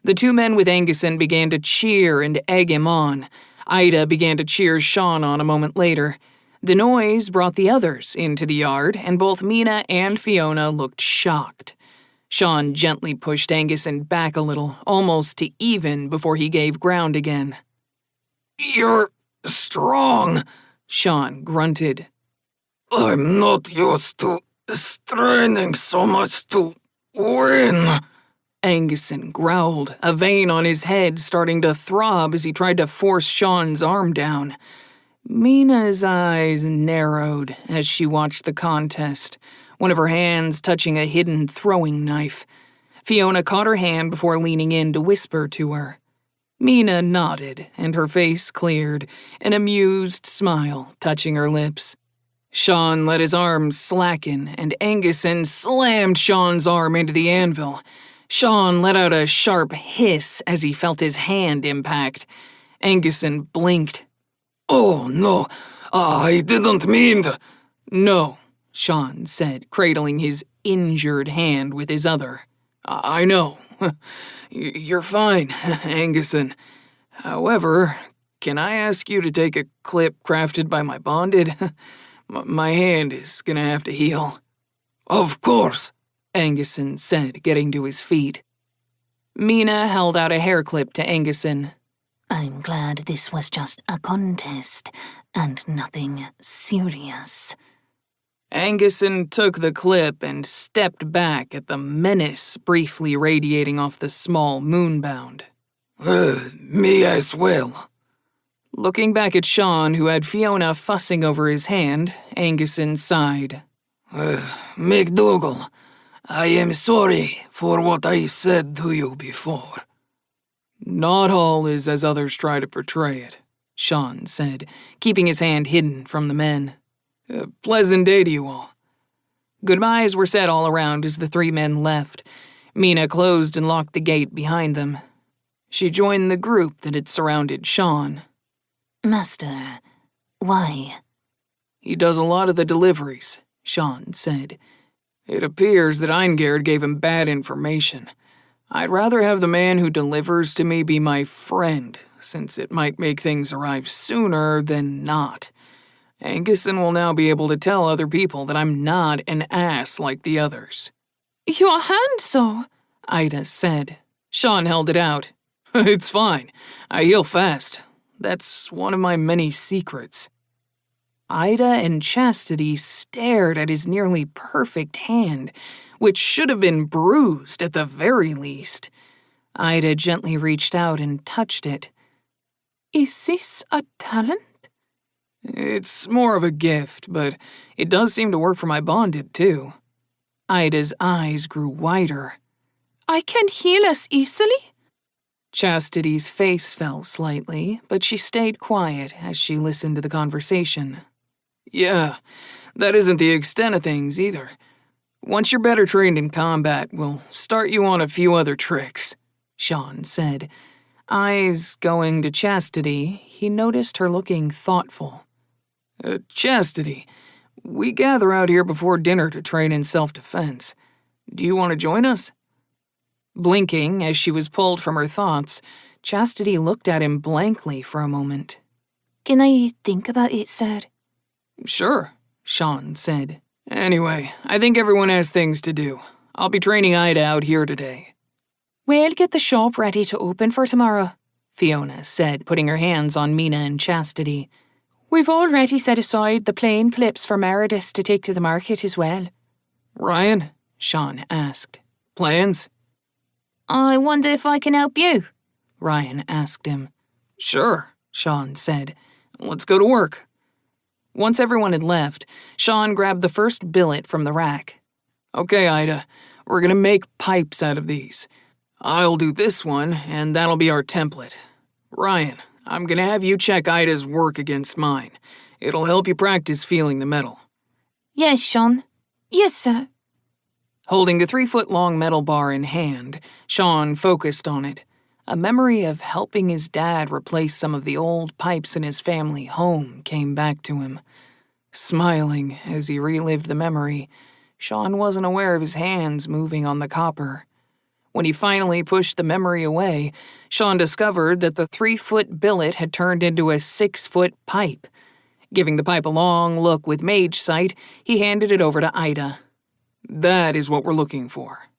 [SPEAKER 1] The two men with Anguson began to cheer and egg him on. Ida began to cheer Sean on a moment later. The noise brought the others into the yard, and both Mina and Fiona looked shocked. Sean gently pushed Anguson back a little, almost to even, before he gave ground again.
[SPEAKER 3] You're strong,
[SPEAKER 1] Sean grunted.
[SPEAKER 3] I'm not used to straining so much to win.
[SPEAKER 1] Anguson growled, a vein on his head starting to throb as he tried to force Sean's arm down. Mina's eyes narrowed as she watched the contest, one of her hands touching a hidden throwing knife. Fiona caught her hand before leaning in to whisper to her. Mina nodded, and her face cleared, an amused smile touching her lips. Sean let his arm slacken, and Anguson slammed Sean's arm into the anvil. Sean let out a sharp hiss as he felt his hand impact. Anguson blinked.
[SPEAKER 3] Oh, no, I didn't mean to.
[SPEAKER 1] No, Sean said, cradling his injured hand with his other. I know. You're fine, Anguson. However, can I ask you to take a clip crafted by my bonded? My hand is gonna have to heal.
[SPEAKER 3] Of course,
[SPEAKER 1] Anguson said, getting to his feet. Mina held out a hair clip to Anguson.
[SPEAKER 2] I'm glad this was just a contest and nothing serious.
[SPEAKER 1] Anguson took the clip and stepped back at the menace briefly radiating off the small moonbound.
[SPEAKER 3] Me as well.
[SPEAKER 1] Looking back at Sean, who had Fiona fussing over his hand, Anguson sighed.
[SPEAKER 3] McDougal, I am sorry for what I said to you before.
[SPEAKER 1] Not all is as others try to portray it, Sean said, keeping his hand hidden from the men. Pleasant day to you all. Goodbyes were said all around as the three men left. Mina closed and locked the gate behind them. She joined the group that had surrounded Sean.
[SPEAKER 2] Master, why?
[SPEAKER 1] He does a lot of the deliveries, Sean said. It appears that Eingerd gave him bad information. I'd rather have the man who delivers to me be my friend, since it might make things arrive sooner than not. Anguson will now be able to tell other people that I'm not an ass like the others. Your hand, so, Ida said. Sean held it out. It's fine. I heal fast. That's one of my many secrets. Ida and Chastity stared at his nearly perfect hand, which should have been bruised at the very least. Ida gently reached out and touched it. Is this a talent? It's more of a gift, but it does seem to work for my bonded, too. Ida's eyes grew wider. I can heal us easily? Chastity's face fell slightly, but she stayed quiet as she listened to the conversation. Yeah, that isn't the extent of things either. Once you're better trained in combat, we'll start you on a few other tricks, Sean said. Eyes going to Chastity, he noticed her looking thoughtful. Chastity, we gather out here before dinner to train in self-defense. Do you want to join us? Blinking as she was pulled from her thoughts, Chastity looked at him blankly for a moment.
[SPEAKER 7] Can I think about it, sir?
[SPEAKER 1] Sure, Sean said. Anyway, I think everyone has things to do. I'll be training Ida out here today.
[SPEAKER 7] We'll get the shop ready to open for tomorrow, Fiona said, putting her hands on Mina and Chastity. We've already set aside the plain clips for Meredith to take to the market as well.
[SPEAKER 1] Ryan? Sean asked. Plans?
[SPEAKER 6] I wonder if I can help you,
[SPEAKER 1] Ryan asked him. Sure, Sean said. Let's go to work. Once everyone had left, Sean grabbed the first billet from the rack. Okay, Ida, we're gonna make pipes out of these. I'll do this one, and that'll be our template. Ryan, I'm gonna have you check Ida's work against mine. It'll help you practice feeling the metal.
[SPEAKER 6] Yes, Sean.
[SPEAKER 7] Yes, sir.
[SPEAKER 1] Holding the 3-foot-long metal bar in hand, Sean focused on it. A memory of helping his dad replace some of the old pipes in his family home came back to him. Smiling as he relived the memory, Sean wasn't aware of his hands moving on the copper. When he finally pushed the memory away, Sean discovered that the 3-foot billet had turned into a 6-foot pipe. Giving the pipe a long look with mage sight, he handed it over to Ida. That is what we're looking for.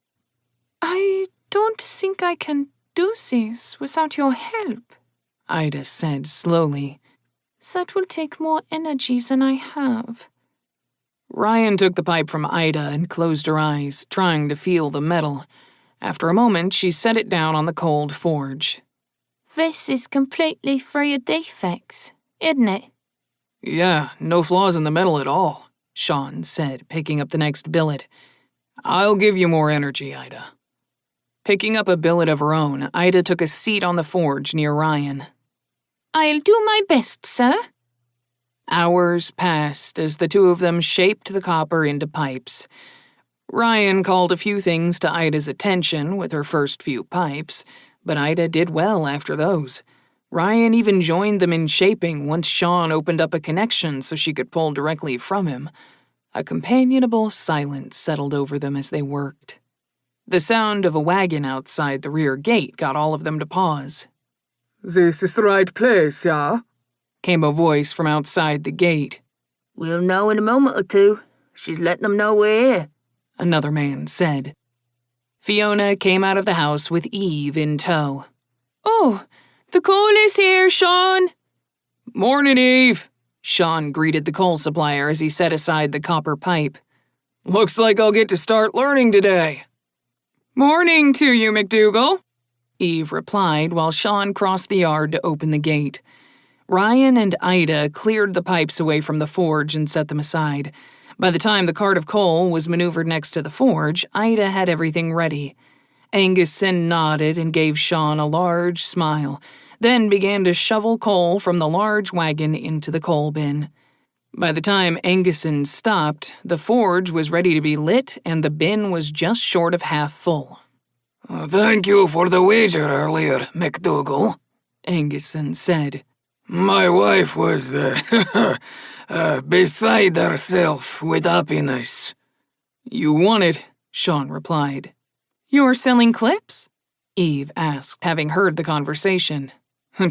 [SPEAKER 7] I don't think I can do this without your help,
[SPEAKER 1] Ida said slowly.
[SPEAKER 7] That will take more energy than I have.
[SPEAKER 1] Ryan took the pipe from Ida and closed her eyes, trying to feel the metal. After a moment, she set it down on the cold forge.
[SPEAKER 6] This is completely free of defects, isn't it?
[SPEAKER 1] Yeah, no flaws in the metal at all, Sean said, picking up the next billet. I'll give you more energy, Ida. Picking up a billet of her own, Ida took a seat on the forge near Ryan.
[SPEAKER 6] I'll do my best, sir.
[SPEAKER 1] Hours passed as the two of them shaped the copper into pipes. Ryan called a few things to Ida's attention with her first few pipes, but Ida did well after those. Ryan even joined them in shaping once Sean opened up a connection so she could pull directly from him. A companionable silence settled over them as they worked. The sound of a wagon outside the rear gate got all of them to pause.
[SPEAKER 5] This is the right place, yeah?
[SPEAKER 1] Came a voice from outside the gate.
[SPEAKER 4] We'll know in a moment or two. She's letting them know we're here,
[SPEAKER 1] Another man said. Fiona came out of the house with Eve in tow.
[SPEAKER 7] Oh, the coal is here, Sean.
[SPEAKER 1] Morning, Eve, Sean greeted the coal supplier as he set aside the copper pipe. Looks like I'll get to start learning today.
[SPEAKER 5] Morning to you, McDougal,
[SPEAKER 1] Eve replied while Sean crossed the yard to open the gate. Ryan and Ida cleared the pipes away from the forge and set them aside. By the time the cart of coal was maneuvered next to the forge, Ida had everything ready. Anguson nodded and gave Sean a large smile, then began to shovel coal from the large wagon into the coal bin. By the time Anguson stopped, the forge was ready to be lit and the bin was just short of half full.
[SPEAKER 3] Thank you for the wager earlier, McDougal,
[SPEAKER 1] Anguson said.
[SPEAKER 3] My wife was beside herself with happiness.
[SPEAKER 1] You won it, Sean replied.
[SPEAKER 7] You're selling clips?
[SPEAKER 1] Eve asked, having heard the conversation.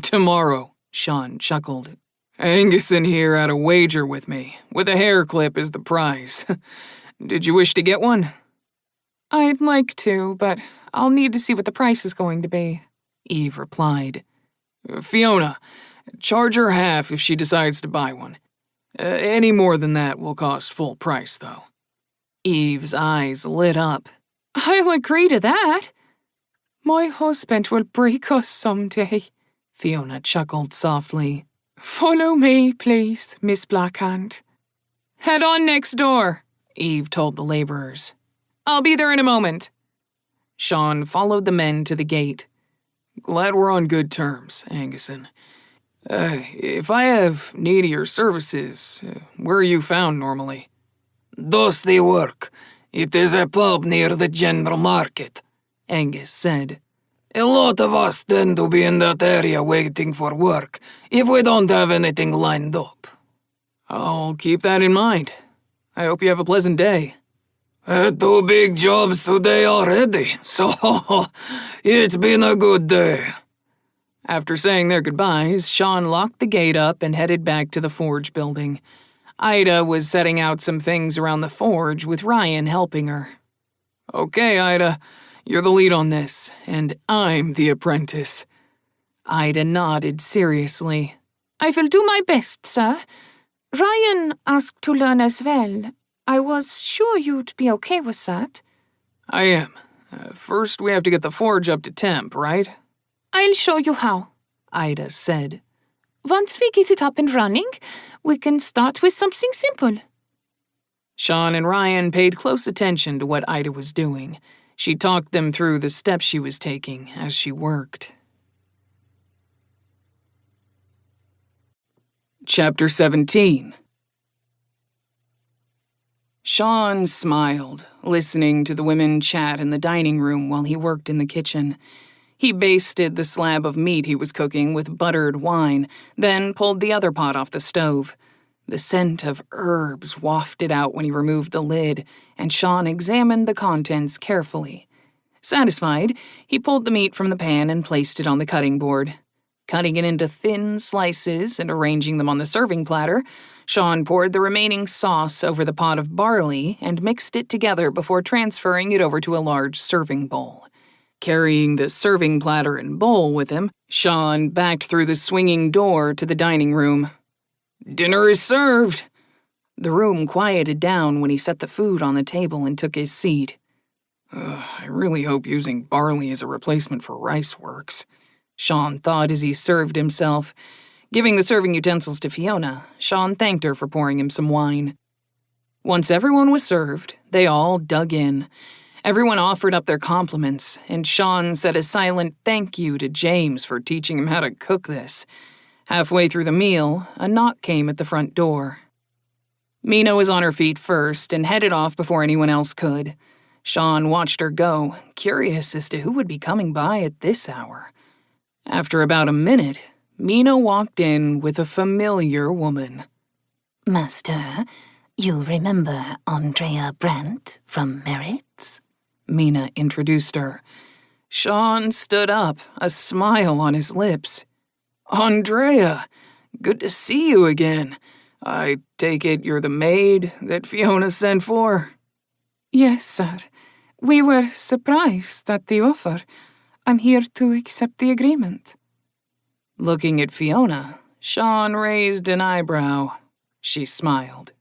[SPEAKER 1] Tomorrow, Sean chuckled. Anguson here had a wager with me, with a hair clip as the prize. Did you wish to get one?
[SPEAKER 7] I'd like to, but I'll need to see what the price is going to be,
[SPEAKER 1] Eve replied. Fiona, charge her half if she decides to buy one. Any more than that will cost full price, though. Eve's eyes lit up.
[SPEAKER 7] I'll agree to that. My husband will break us someday,
[SPEAKER 1] Fiona chuckled softly.
[SPEAKER 7] Follow me, please, Miss Blackhand.
[SPEAKER 1] Head on next door, Eve told the laborers. I'll be there in a moment. Sean followed the men to the gate. Glad we're on good terms, Anguson.
[SPEAKER 5] If I have need of your services, where are you found normally?
[SPEAKER 3] Does they work? It is a pub near the general market,
[SPEAKER 5] Angus said.
[SPEAKER 3] A lot of us tend to be in that area waiting for work if we don't have anything lined up.
[SPEAKER 5] I'll keep that in mind. I hope you have a pleasant day.
[SPEAKER 3] 2 big jobs today already, so it's been a good day.
[SPEAKER 5] After saying their goodbyes, Sean locked the gate up and headed back to the forge building. Ida was setting out some things around the forge with Ryan helping her. Okay, Ida, you're the lead on this, and I'm the apprentice. Ida nodded seriously.
[SPEAKER 2] I will do my best, sir. Ryan asked to learn as well. I was sure you'd be okay with that.
[SPEAKER 5] I am. First, we have to get the forge up to temp, right?
[SPEAKER 2] I'll show you how,
[SPEAKER 5] Ida said.
[SPEAKER 2] Once we get it up and running, we can start with something simple.
[SPEAKER 5] Sean and Ryan paid close attention to what Ida was doing. She talked them through the steps she was taking as she worked. Chapter 17. Sean smiled, listening to the women chat in the dining room while he worked in the kitchen. He basted the slab of meat he was cooking with buttered wine, then pulled the other pot off the stove. The scent of herbs wafted out when he removed the lid, and Sean examined the contents carefully. Satisfied, he pulled the meat from the pan and placed it on the cutting board. Cutting it into thin slices and arranging them on the serving platter, Sean poured the remaining sauce over the pot of barley and mixed it together before transferring it over to a large serving bowl. Carrying the serving platter and bowl with him, Sean backed through the swinging door to the dining room. "Dinner is served." The room quieted down when he set the food on the table and took his seat. I really hope using barley as a replacement for rice works, Sean thought as he served himself. Giving the serving utensils to Fiona, Sean thanked her for pouring him some wine. Once everyone was served, they all dug in. Everyone offered up their compliments, and Sean said a silent thank you to James for teaching him how to cook this. Halfway through the meal, a knock came at the front door. Mina was on her feet first and headed off before anyone else could. Sean watched her go, curious as to who would be coming by at this hour. After about a minute, Mina walked in with a familiar woman.
[SPEAKER 6] Master, you remember Andrea Brandt from Merritt's?
[SPEAKER 5] Mina introduced her. Sean stood up, a smile on his lips. Andrea, good to see you again. I take it you're the maid that Fiona sent for?
[SPEAKER 2] Yes, sir. We were surprised at the offer. I'm here to accept the agreement.
[SPEAKER 5] Looking at Fiona, Sean raised an eyebrow. She smiled.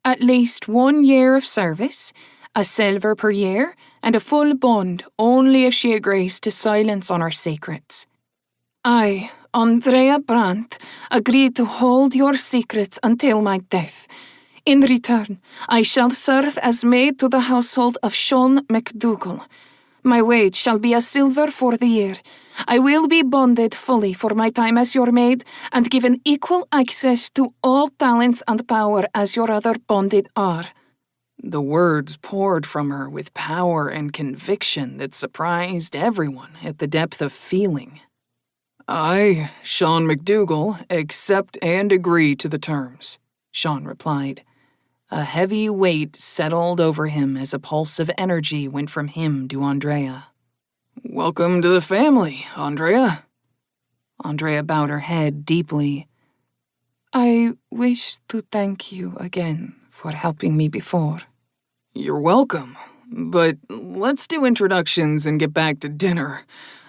[SPEAKER 2] At least 1 year of service, a silver per year, and a full bond only if she agrees to silence on our secrets. I, Andrea Brandt, agree to hold your secrets until my death. In return, I shall serve as maid to the household of Sean McDougall. My wage shall be a silver for the year. I will be bonded fully for my time as your maid and given equal access to all talents and power as your other bonded are.
[SPEAKER 5] The words poured from her with power and conviction that surprised everyone at the depth of feeling. I, Sean McDougall, accept and agree to the terms, Sean replied. A heavy weight settled over him as a pulse of energy went from him to Andrea. Welcome to the family, Andrea. Andrea bowed her head deeply.
[SPEAKER 2] I wish to thank you again for helping me before.
[SPEAKER 5] You're welcome, but let's do introductions and get back to dinner.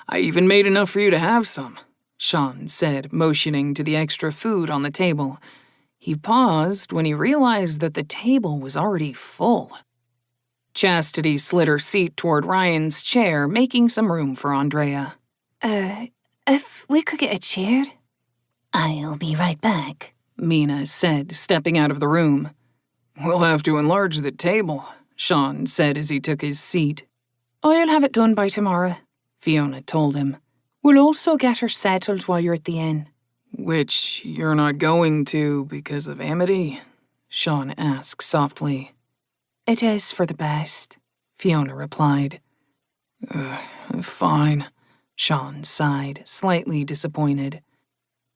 [SPEAKER 5] I even made enough for you to have some, Sean said, motioning to the extra food on the table. He paused when he realized that the table was already full. Chastity slid her seat toward Ryan's chair, making some room for Andrea.
[SPEAKER 2] If we could get a chair?
[SPEAKER 6] I'll be right back,
[SPEAKER 5] Mina said, stepping out of the room. We'll have to enlarge the table, Sean said as he took his seat.
[SPEAKER 2] I'll have it done by tomorrow,
[SPEAKER 5] Fiona told him.
[SPEAKER 2] We'll also get her settled while you're at the inn.
[SPEAKER 1] Which you're not going to because of Amity? Sean asked softly.
[SPEAKER 7] It is for the best, Fiona replied.
[SPEAKER 1] Fine,
[SPEAKER 7] Sean sighed, slightly disappointed.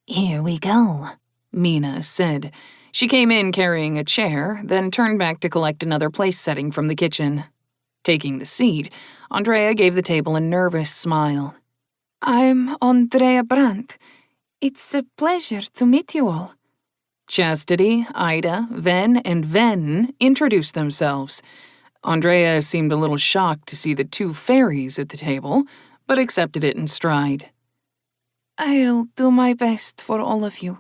[SPEAKER 6] Here we go,
[SPEAKER 7] Mina said. She came in carrying a chair, then turned back to collect another place setting from the kitchen. Taking the seat, Andrea gave the table a nervous smile.
[SPEAKER 5] I'm Andrea Brandt. It's a pleasure to meet you all.
[SPEAKER 7] Chastity, Ida, Ven, and Ven introduced themselves. Andrea seemed a little shocked to see the two fairies at the table, but accepted it in stride.
[SPEAKER 5] I'll do my best for all of you.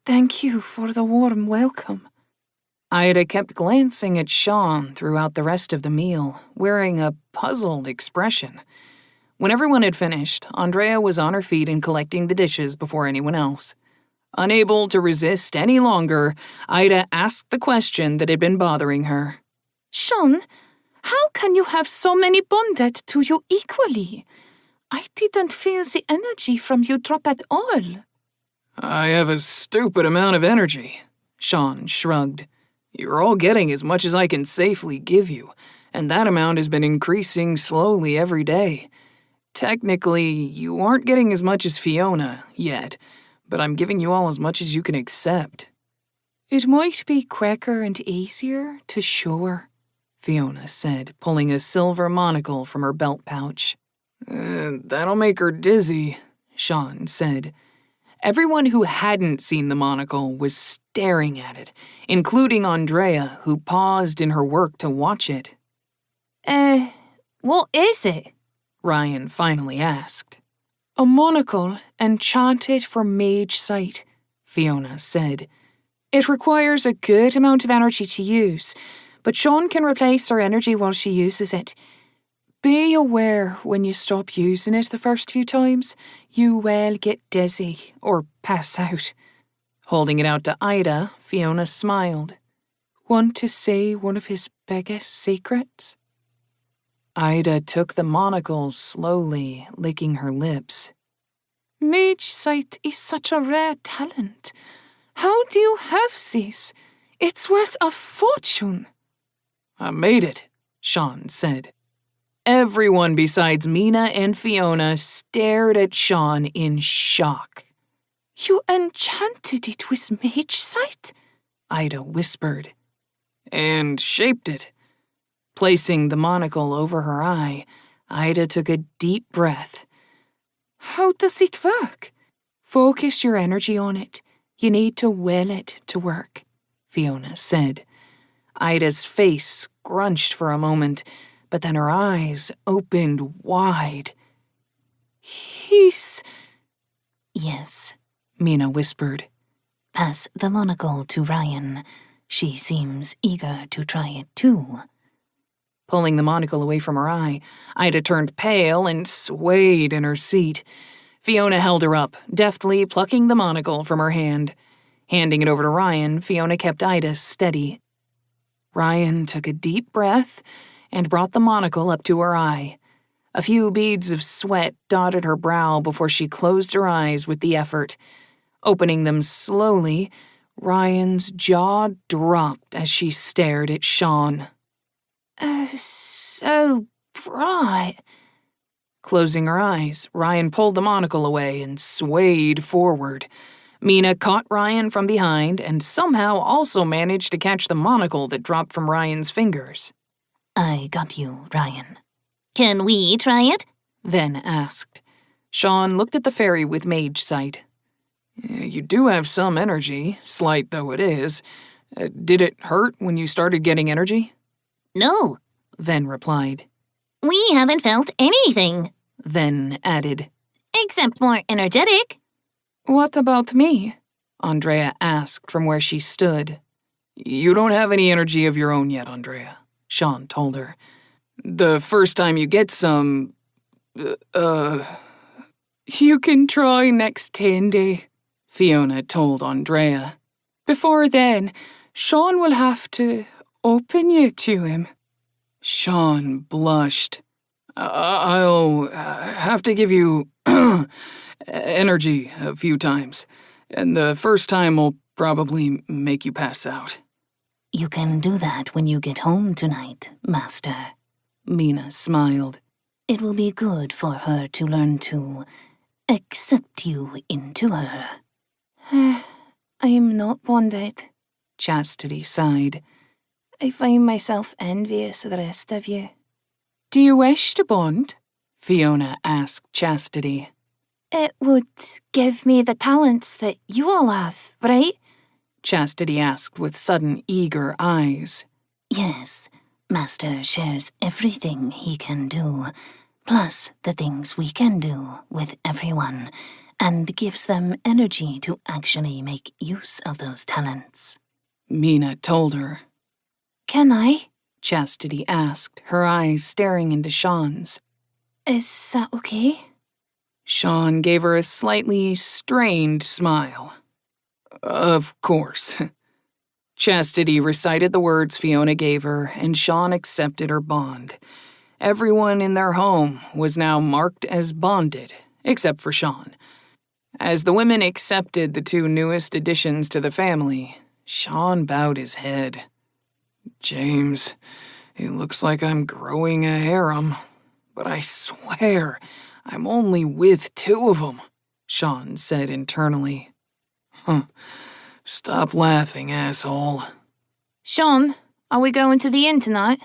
[SPEAKER 5] Thank you for the warm welcome.
[SPEAKER 7] Ida kept glancing at Sean throughout the rest of the meal, wearing a puzzled expression. When everyone had finished, Andrea was on her feet and collecting the dishes before anyone else. Unable to resist any longer, Ida asked the question that had been bothering her.
[SPEAKER 5] Sean, how can you have so many bonded to you equally? I didn't feel the energy from you drop at all.
[SPEAKER 1] I have a stupid amount of energy, Sean shrugged. You're all getting as much as I can safely give you, and that amount has been increasing slowly every day. Technically, you aren't getting as much as Fiona yet, but I'm giving you all as much as you can accept.
[SPEAKER 7] It might be quicker and easier to shore, Fiona said, pulling a silver monocle from her belt pouch.
[SPEAKER 1] That'll make her dizzy, Sean said.
[SPEAKER 7] Everyone who hadn't seen the monocle was staring at it, including Andrea, who paused in her work to watch it.
[SPEAKER 5] What is it?
[SPEAKER 7] Ryan finally asked.
[SPEAKER 5] A monocle
[SPEAKER 7] Enchanted for mage sight, Fiona said. It requires a good amount of energy to use, but Sean can replace her energy while she uses it. Be aware when you stop using it the first few times, you will get dizzy or pass out. Holding it out to Ida, Fiona smiled. Want to see one of his biggest secrets? Ida took the monocle slowly, licking her lips.
[SPEAKER 5] Mage sight is such a rare talent. How do you have this? It's worth a fortune.
[SPEAKER 1] I made it, Sean said. Everyone besides Mina and Fiona stared at Sean in shock.
[SPEAKER 5] You enchanted it with mage sight?
[SPEAKER 7] Ida whispered.
[SPEAKER 1] And shaped it.
[SPEAKER 7] Placing the monocle over her eye, Ida took a deep breath.
[SPEAKER 5] How does it work?
[SPEAKER 7] Focus your energy on it. You need to will it to work, Fiona said. Ida's face scrunched for a moment, but then her eyes opened wide.
[SPEAKER 5] He's...
[SPEAKER 6] Yes,
[SPEAKER 7] Mina whispered.
[SPEAKER 6] Pass the monocle to Ryan. She seems eager to try it too.
[SPEAKER 7] Pulling the monocle away from her eye, Ida turned pale and swayed in her seat. Fiona held her up, deftly plucking the monocle from her hand. Handing it over to Ryan, Fiona kept Ida steady. Ryan took a deep breath and brought the monocle up to her eye. A few beads of sweat dotted her brow before she closed her eyes with the effort. Opening them slowly, Ryan's jaw dropped as she stared at Sean.
[SPEAKER 5] So bright.
[SPEAKER 7] Closing her eyes, Ryan pulled the monocle away and swayed forward. Mina caught Ryan from behind and somehow also managed to catch the monocle that dropped from Ryan's fingers.
[SPEAKER 6] I got you, Ryan.
[SPEAKER 2] Can we try it?
[SPEAKER 7] Ven asked. Sean looked at the fairy with mage sight.
[SPEAKER 1] You do have some energy, slight though it is. Did it hurt when you started getting energy?
[SPEAKER 2] No.
[SPEAKER 7] Ven replied.
[SPEAKER 2] We haven't felt anything.
[SPEAKER 7] Ven added.
[SPEAKER 2] Except more energetic.
[SPEAKER 5] What about me?
[SPEAKER 7] Andrea asked from where she stood.
[SPEAKER 1] You don't have any energy of your own yet, Andrea, Sean told her. The first time you get some...
[SPEAKER 5] You can try next Sunday,
[SPEAKER 7] Fiona told Andrea.
[SPEAKER 5] Before then, Sean will have to open you to him.
[SPEAKER 1] Sean blushed. I'll have to give you energy a few times. and the first time will probably make you pass out.
[SPEAKER 2] You can do that when you get home tonight, Master.
[SPEAKER 1] Mina smiled.
[SPEAKER 2] It will be good for her to learn to accept you into her.
[SPEAKER 7] I am not bonded,
[SPEAKER 1] Chastity sighed.
[SPEAKER 7] I find myself envious of the rest of you. Do you wish to bond?
[SPEAKER 1] Fiona asked Chastity.
[SPEAKER 7] It would give me the talents that you all have, right?
[SPEAKER 1] Chastity asked with sudden eager eyes.
[SPEAKER 2] Yes, Master shares everything he can do, plus the things we can do with everyone, and gives them energy to actually make use of those talents.
[SPEAKER 1] Mina told her.
[SPEAKER 7] Can I?
[SPEAKER 1] Chastity asked, her eyes staring into Sean's.
[SPEAKER 7] Is that okay?
[SPEAKER 1] Sean gave her a slightly strained smile. Of course. Chastity recited the words Fiona gave her, and Sean accepted her bond. Everyone in their home was now marked as bonded, except for Sean. As the women accepted the two newest additions to the family, Sean bowed his head. James, it looks like I'm growing a harem, but I swear I'm only with two of them, Sean said internally. Stop laughing, asshole.
[SPEAKER 7] Sean, are we going to the inn tonight?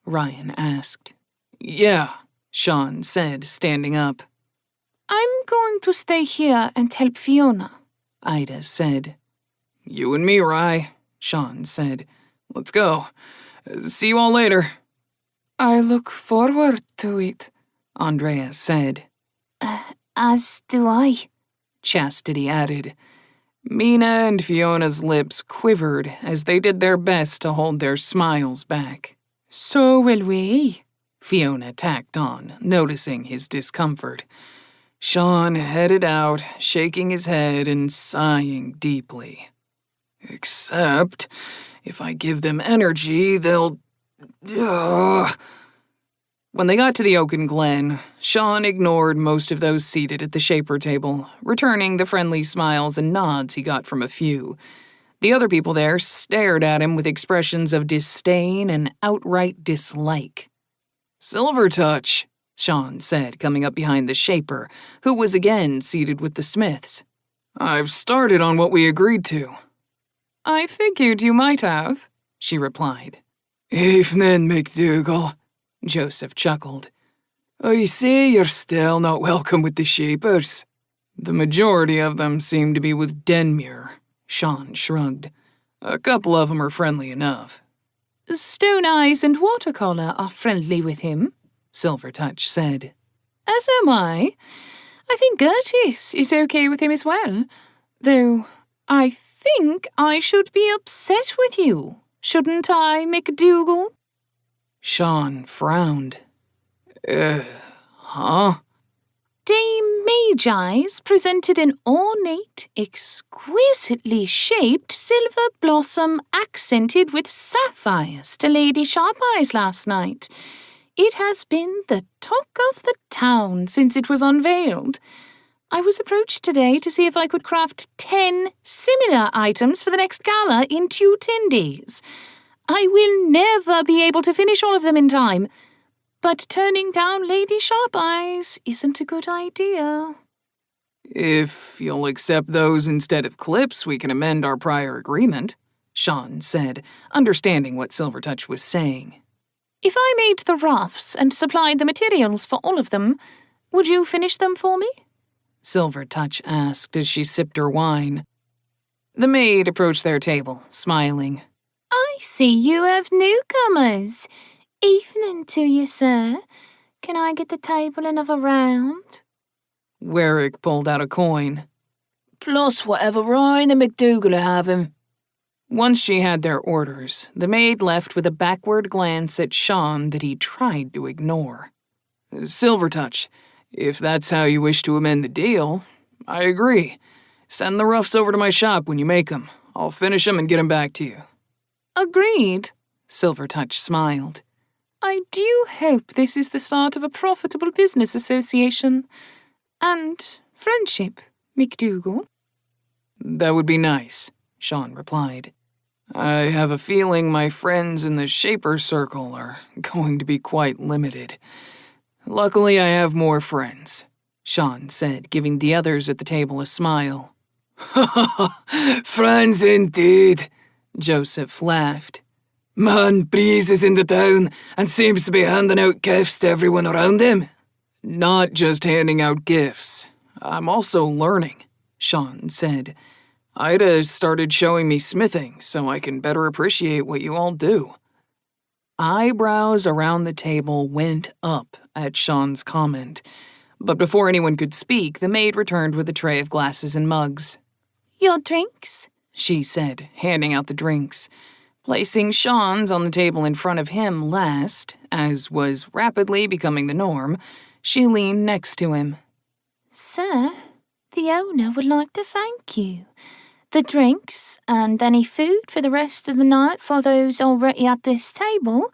[SPEAKER 1] Ryan asked. Yeah, Sean said, standing up.
[SPEAKER 7] I'm going to stay here and help Fiona,
[SPEAKER 1] Ida said. You and me, Rye, Sean said. Let's go. See you all later.
[SPEAKER 5] I look forward to it,
[SPEAKER 1] Andrea said.
[SPEAKER 7] As do I,
[SPEAKER 1] Chastity added. Mina and Fiona's lips quivered as they did their best to hold their smiles back.
[SPEAKER 5] So will we,
[SPEAKER 1] Fiona tacked on, noticing his discomfort. Sean headed out, shaking his head and sighing deeply. Except, if I give them energy, they'll... When they got to the Oaken Glen, Sean ignored most of those seated at the Shaper table, returning the friendly smiles and nods he got from a few. The other people there stared at him with expressions of disdain and outright dislike. Silvertouch, Sean said, coming up behind the Shaper, who was again seated with the Smiths. I've started on what we agreed to.
[SPEAKER 5] I figured you might have,
[SPEAKER 1] she replied.
[SPEAKER 3] Evening, McDougal,
[SPEAKER 1] Joseph chuckled.
[SPEAKER 3] I see you're still not welcome with the Shapers.
[SPEAKER 1] The majority of them seem to be with Denmuir, Sean shrugged. A couple of them are friendly enough.
[SPEAKER 7] Stone Eyes and Watercolor are friendly with him,
[SPEAKER 1] Silvertouch said.
[SPEAKER 7] As am I. I think Gertis is okay with him as well, though I think I should be upset with you, shouldn't I, McDougal?
[SPEAKER 1] Sean frowned. Huh?
[SPEAKER 7] Dame Magi's presented an ornate, exquisitely shaped silver blossom accented with sapphires to Lady Sharpeyes last night. It has been the talk of the town since it was unveiled. I was approached today to see if I could craft 10 similar items for the next gala in 10 days. I will never be able to finish all of them in time, but turning down Lady Sharpeyes isn't a good idea.
[SPEAKER 1] If you'll accept those instead of clips, we can amend our prior agreement, Sean said, understanding what Silvertouch was saying.
[SPEAKER 7] If I made the roughs and supplied the materials for all of them, would you finish them for me?
[SPEAKER 1] Silvertouch asked as she sipped her wine. The maid approached their table, smiling.
[SPEAKER 2] I see you have newcomers. Evening to you, sir. Can I get the table another round?
[SPEAKER 1] Warwick pulled out a coin.
[SPEAKER 4] Plus whatever Ryan and McDougal are having.
[SPEAKER 1] Once she had their orders, the maid left with a backward glance at Sean that he tried to ignore. Silvertouch, if that's how you wish to amend the deal, I agree. Send the roughs over to my shop when you make them. I'll finish them and get them back to you.
[SPEAKER 7] Agreed,
[SPEAKER 1] Silvertouch smiled.
[SPEAKER 7] I do hope this is the start of a profitable business association. And friendship, McDougal.
[SPEAKER 5] That would be nice, Sean replied. I have a feeling my friends in the Shaper Circle are going to be quite limited. Luckily, I have more friends, Sean said, giving the others at the table a smile.
[SPEAKER 3] Friends indeed,
[SPEAKER 5] Joseph laughed.
[SPEAKER 3] Man breezes into town and seems to be handing out gifts to everyone around him.
[SPEAKER 5] Not just handing out gifts. I'm also learning, Sean said. Ida started showing me smithing so I can better appreciate what you all do. Eyebrows around the table went up at Sean's comment, but before anyone could speak, the maid returned with a tray of glasses and mugs.
[SPEAKER 2] Your drinks?
[SPEAKER 5] She said, handing out the drinks. Placing Sean's on the table in front of him last, as was rapidly becoming the norm, she leaned next to him.
[SPEAKER 2] Sir, the owner would like to thank you. The drinks and any food for the rest of the night for those already at this table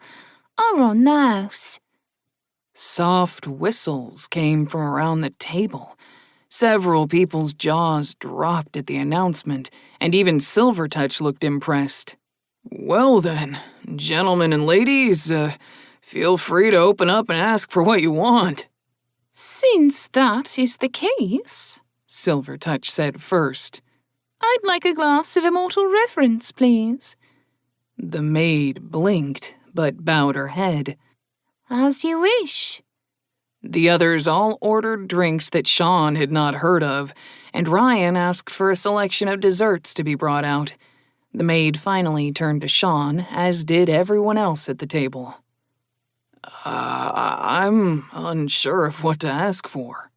[SPEAKER 2] are on the house.
[SPEAKER 5] Soft whistles came from around the table. Several people's jaws dropped at the announcement, and even Silvertouch looked impressed. Well then, gentlemen and ladies, feel free to open up and ask for what you want.
[SPEAKER 7] Since that is the case,
[SPEAKER 5] Silvertouch said first.
[SPEAKER 7] I'd like a glass of immortal reverence, please.
[SPEAKER 5] The maid blinked, but bowed her head.
[SPEAKER 2] As you wish.
[SPEAKER 5] The others all ordered drinks that Sean had not heard of, and Ryan asked for a selection of desserts to be brought out. The maid finally turned to Sean, as did everyone else at the table. I'm unsure of what to ask for.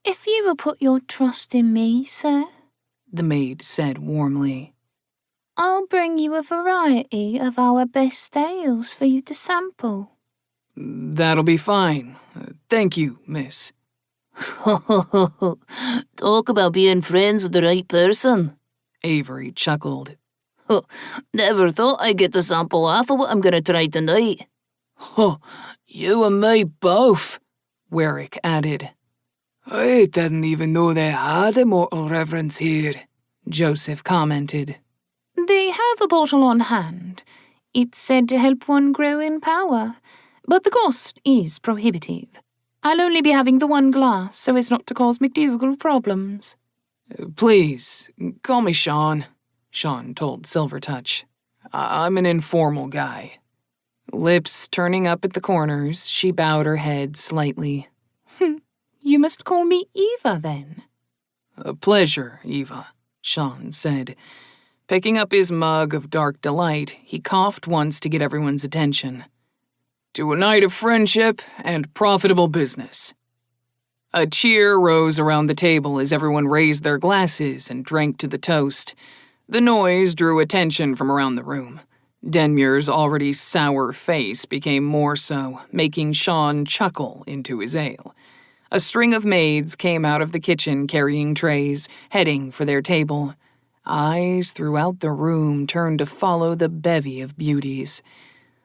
[SPEAKER 2] If you will put your trust in me, sir,
[SPEAKER 5] the maid said warmly,
[SPEAKER 2] I'll bring you a variety of our best ales for you to sample.
[SPEAKER 5] That'll be fine. Thank you, miss.
[SPEAKER 4] Talk about being friends with the right person.
[SPEAKER 5] Avery chuckled.
[SPEAKER 4] Never thought I'd get to sample half of what I'm gonna try tonight.
[SPEAKER 3] You and me both,
[SPEAKER 5] Warwick added.
[SPEAKER 3] I didn't even know they had immortal reverence here,
[SPEAKER 5] Joseph commented.
[SPEAKER 7] They have a bottle on hand. It's said to help one grow in power, but the cost is prohibitive. I'll only be having the one glass so as not to cause McDougal problems.
[SPEAKER 5] Please, call me Sean, Sean told Silvertouch. I'm an informal guy. Lips turning up at the corners, she bowed her head slightly.
[SPEAKER 7] You must call me Eva, then.
[SPEAKER 5] A pleasure, Eva, Sean said. Picking up his mug of dark delight, he coughed once to get everyone's attention. To a night of friendship and profitable business. A cheer rose around the table as everyone raised their glasses and drank to the toast. The noise drew attention from around the room. Denmuir's already sour face became more so, making Sean chuckle into his ale. A string of maids came out of the kitchen carrying trays, heading for their table. Eyes throughout the room turned to follow the bevy of beauties.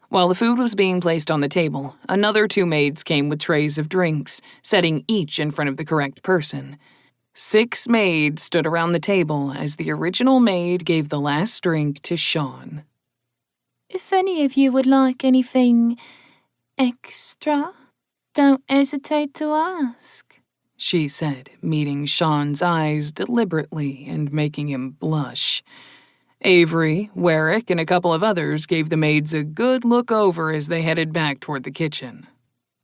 [SPEAKER 5] While the food was being placed on the table, another 2 maids came with trays of drinks, setting each in front of the correct person. 6 maids stood around the table as the original maid gave the last drink to Sean.
[SPEAKER 2] If any of you would like anything extra, don't hesitate to ask,
[SPEAKER 5] she said, meeting Sean's eyes deliberately and making him blush. Avery, Warwick, and a couple of others gave the maids a good look over as they headed back toward the kitchen.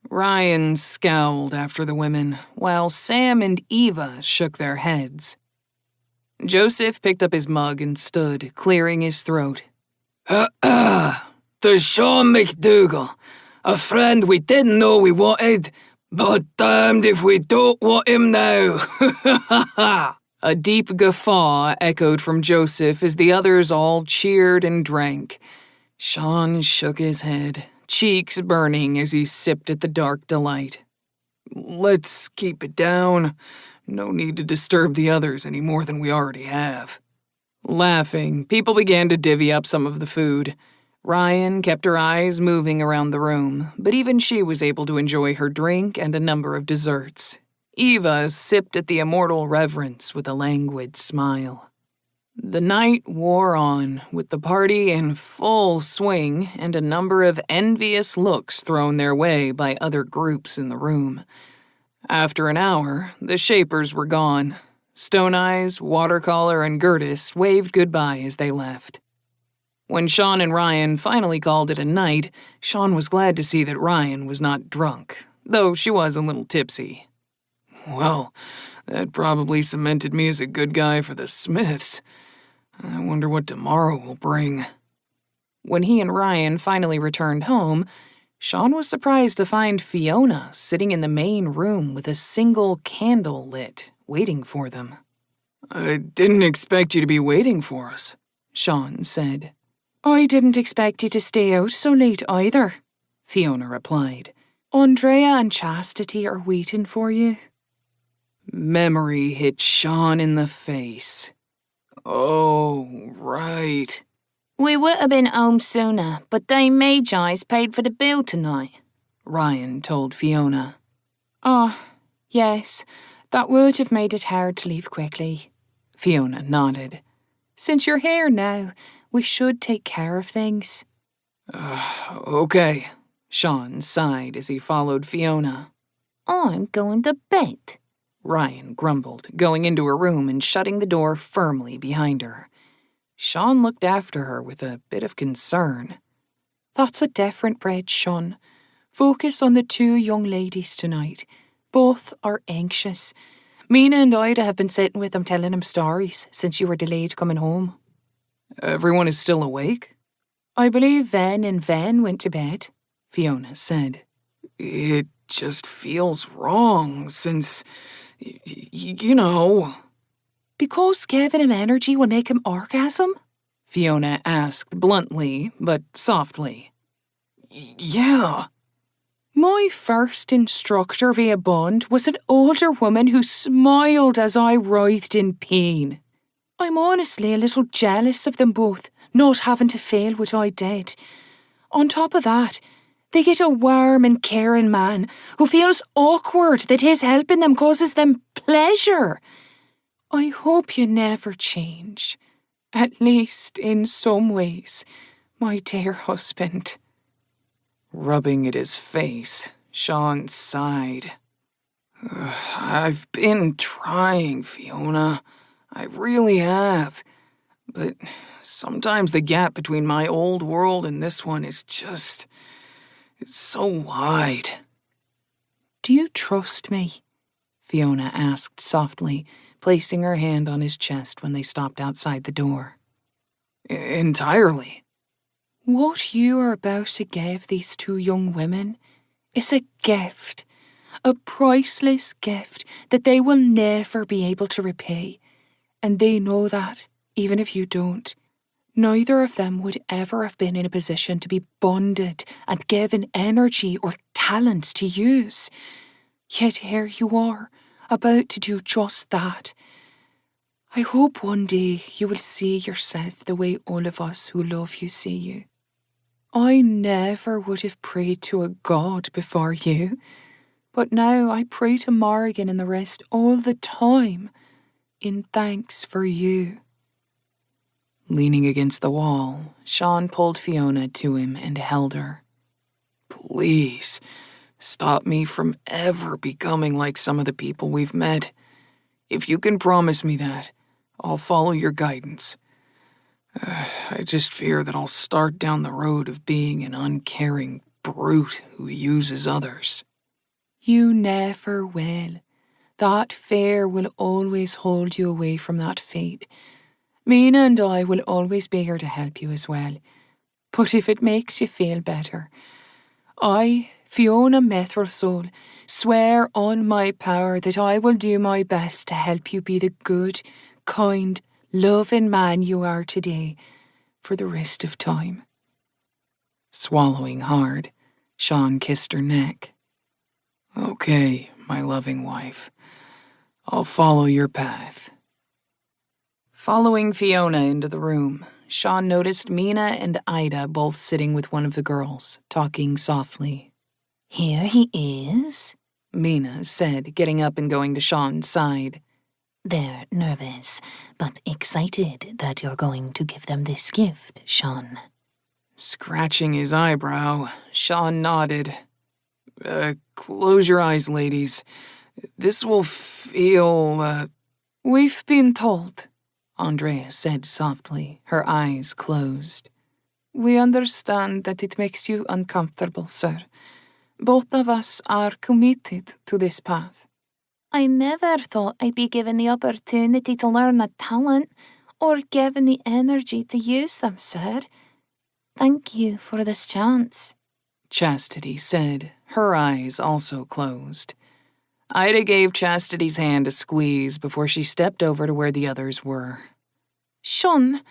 [SPEAKER 5] Ryan scowled after the women, while Sam and Eva shook their heads. Joseph picked up his mug and stood, clearing his throat.
[SPEAKER 3] To Sean McDougal, a friend we didn't know we wanted, but damned if we don't want him now.
[SPEAKER 5] A deep guffaw echoed from Joseph as the others all cheered and drank. Sean shook his head, cheeks burning as he sipped at the dark delight. Let's keep it down. No need to disturb the others any more than we already have. Laughing, people began to divvy up some of the food. Ryan kept her eyes moving around the room, but even she was able to enjoy her drink and a number of desserts.
[SPEAKER 1] Eva sipped at the immortal reverence with a languid smile. The night wore on, with the party in full swing and a number of envious looks thrown their way by other groups in the room. After an hour, the Shapers were gone. Stone Eyes, Watercolor, and Gertis waved goodbye as they left. When Sean and Ryan finally called it a night, Sean was glad to see that Ryan was not drunk, though she was a little tipsy.
[SPEAKER 3] Well, that probably cemented me as a good guy for the Smiths. I wonder what tomorrow will bring.
[SPEAKER 1] When he and Ryan finally returned home, Sean was surprised to find Fiona sitting in the main room with a single candle lit, waiting for them.
[SPEAKER 3] I didn't expect you to be waiting for us,
[SPEAKER 1] Sean said.
[SPEAKER 7] I didn't expect you to stay out so late either,
[SPEAKER 1] Fiona replied.
[SPEAKER 7] Andrea and Chastity are waiting for you.
[SPEAKER 1] Memory hit Sean in the face.
[SPEAKER 3] Oh, right.
[SPEAKER 6] We would have been home sooner, but they Magi's paid for the bill tonight,
[SPEAKER 1] Ryan told Fiona.
[SPEAKER 7] Ah, yes, that would have made it hard to leave quickly.
[SPEAKER 1] Fiona nodded.
[SPEAKER 7] Since you're here now, we should take care of things.
[SPEAKER 3] Okay.
[SPEAKER 1] Sean sighed as he followed Fiona.
[SPEAKER 6] I'm going to bed,
[SPEAKER 1] Ryan grumbled, going into her room and shutting the door firmly behind her. Sean looked after her with a bit of concern.
[SPEAKER 7] That's a different bridge, Sean. Focus on the two young ladies tonight. Both are anxious. Mina and Ida have been sitting with them telling them stories since you were delayed coming home.
[SPEAKER 1] Everyone is still awake?
[SPEAKER 7] I believe Ven and Ven went to bed,
[SPEAKER 1] Fiona said.
[SPEAKER 3] It just feels wrong since, you know.
[SPEAKER 7] Because giving him energy will make him orgasm?
[SPEAKER 1] Fiona asked bluntly, but softly.
[SPEAKER 3] Yeah.
[SPEAKER 7] My first instructor via bond was an older woman who smiled as I writhed in pain. I'm honestly a little jealous of them both, not having to fail what I did. On top of that, they get a warm and caring man who feels awkward that his helping them causes them pleasure. I hope you never change, at least in some ways, my dear husband.
[SPEAKER 1] Rubbing at his face, Sean sighed.
[SPEAKER 3] I've been trying, Fiona. I really have. But sometimes the gap between my old world and this one is just... it's so wide.
[SPEAKER 7] Do you trust me?
[SPEAKER 1] Fiona asked softly, placing her hand on his chest when they stopped outside the door.
[SPEAKER 3] Entirely.
[SPEAKER 7] What you are about to give these two young women is a gift, a priceless gift that they will never be able to repay. And they know that, even if you don't. Neither of them would ever have been in a position to be bonded and given energy or talent to use. Yet here you are, about to do just that. I hope one day you will see yourself the way all of us who love you see you. I never would have prayed to a god before you, but now I pray to Morrigan and the rest all the time, in thanks for you.
[SPEAKER 1] Leaning against the wall, Sean pulled Fiona to him and held her.
[SPEAKER 3] Please, stop me from ever becoming like some of the people we've met. If you can promise me that, I'll follow your guidance. I just fear that I'll start down the road of being an uncaring brute who uses others.
[SPEAKER 7] You never will. That fear will always hold you away from that fate. Mina and I will always be here to help you as well. But if it makes you feel better, I, Fiona Methrelsoul, swear on my power that I will do my best to help you be the good, kind, loving man you are today for the rest of time.
[SPEAKER 1] Swallowing hard, Sean kissed her neck.
[SPEAKER 3] Okay, my loving wife. I'll follow your path.
[SPEAKER 1] Following Fiona into the room, Sean noticed Mina and Ida both sitting with one of the girls, talking softly.
[SPEAKER 6] Here he is,
[SPEAKER 7] Mina said, getting up and going to Sean's side.
[SPEAKER 6] They're nervous, but excited that you're going to give them this gift, Sean.
[SPEAKER 5] Scratching his eyebrow, Sean nodded. Close your eyes, ladies. This will feel,
[SPEAKER 7] We've been told, Andrea said softly, her eyes closed. We understand that it makes you uncomfortable, sir. Both of us are committed to this path.
[SPEAKER 2] I never thought I'd be given the opportunity to learn a talent or given the energy to use them, sir. Thank you for this chance,
[SPEAKER 7] Chastity said, her eyes also closed. Ida gave Chastity's hand a squeeze before she stepped over to where the others were.
[SPEAKER 2] Sean,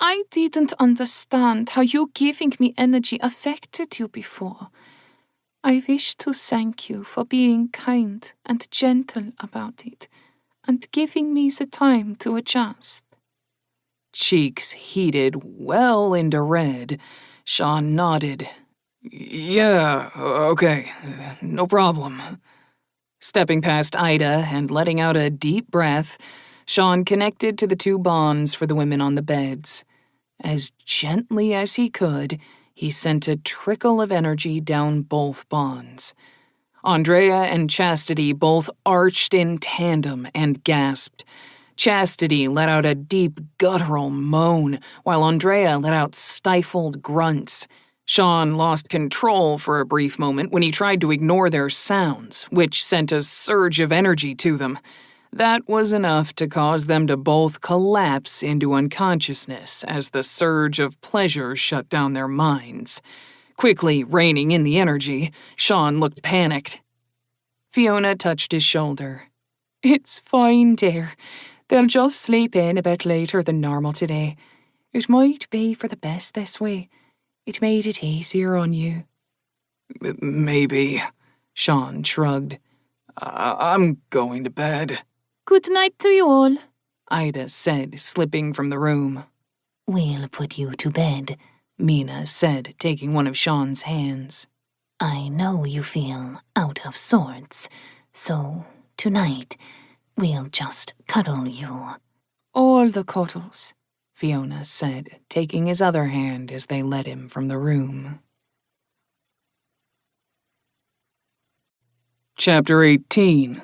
[SPEAKER 2] I didn't understand how you giving me energy affected you before. I wish to thank you for being kind and gentle about it and giving me the time to adjust.
[SPEAKER 7] Cheeks heated well into red, Sean nodded.
[SPEAKER 5] Yeah, okay, no problem.
[SPEAKER 7] Stepping past Ida and letting out a deep breath, Sean connected to the two bonds for the women on the beds. As gently as he could, he sent a trickle of energy down both bonds. Andrea and Chastity both arched in tandem and gasped. Chastity let out a deep guttural moan, while Andrea let out stifled grunts. Sean lost control for a brief moment when he tried to ignore their sounds, which sent a surge of energy to them. That was enough to cause them to both collapse into unconsciousness as the surge of pleasure shut down their minds. Quickly reining in the energy, Sean looked panicked. Fiona touched his shoulder.
[SPEAKER 2] It's fine, dear. They'll just sleep in a bit later than normal today. It might be for the best this way. It made it easier on you.
[SPEAKER 5] Maybe, Sean shrugged. I'm going to bed.
[SPEAKER 2] Good night to you all,
[SPEAKER 7] Ida said, slipping from the room.
[SPEAKER 6] We'll put you to bed,
[SPEAKER 7] Mina said, taking one of Sean's hands.
[SPEAKER 6] I know you feel out of sorts, so tonight we'll just cuddle you.
[SPEAKER 2] All the cuddles,
[SPEAKER 7] Fiona said, taking his other hand as they led him from the room.
[SPEAKER 5] Chapter 18.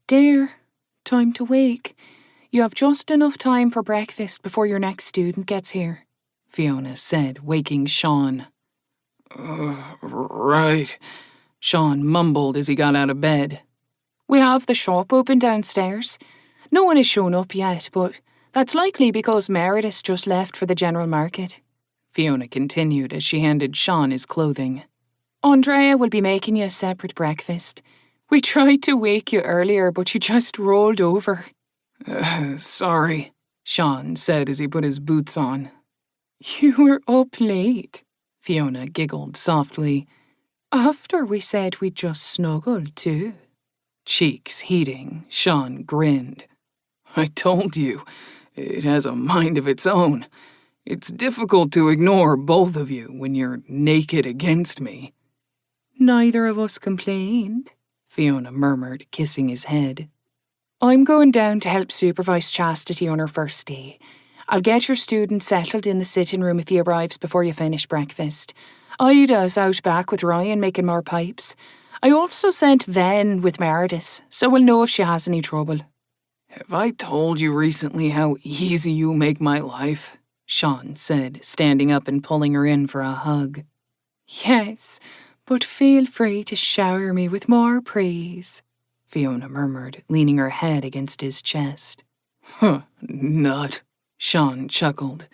[SPEAKER 2] Dear, time to wake. You have just enough time for breakfast before your next student gets here,
[SPEAKER 7] Fiona said, waking Sean.
[SPEAKER 5] Right,
[SPEAKER 7] Sean mumbled as he got out of bed.
[SPEAKER 2] We have the shop open downstairs. No one has shown up yet, but that's likely because Meredith just left for the general market,
[SPEAKER 7] Fiona continued as she handed Sean his clothing.
[SPEAKER 2] Andrea will be making you a separate breakfast. We tried to wake you earlier, but you just rolled over.
[SPEAKER 5] Sorry,
[SPEAKER 7] Sean said as he put his boots on.
[SPEAKER 2] You were up late,
[SPEAKER 7] Fiona giggled softly.
[SPEAKER 2] After we said we'd just snuggle, too.
[SPEAKER 7] Cheeks heating, Sean grinned.
[SPEAKER 5] I told you, it has a mind of its own. It's difficult to ignore both of you when you're naked against me.
[SPEAKER 2] Neither of us complained,
[SPEAKER 7] Fiona murmured, kissing his head.
[SPEAKER 2] I'm going down to help supervise Chastity on her first day. I'll get your student settled in the sitting room if he arrives before you finish breakfast. Ida's out back with Ryan making more pipes. I also sent Ven with Meredith, so we'll know if she has any trouble.
[SPEAKER 5] Have I told you recently how easy you make my life?
[SPEAKER 7] Sean said, standing up and pulling her in for a hug.
[SPEAKER 2] Yes, but feel free to shower me with more praise,
[SPEAKER 7] Fiona murmured, leaning her head against his chest.
[SPEAKER 5] Nut,
[SPEAKER 7] Sean chuckled.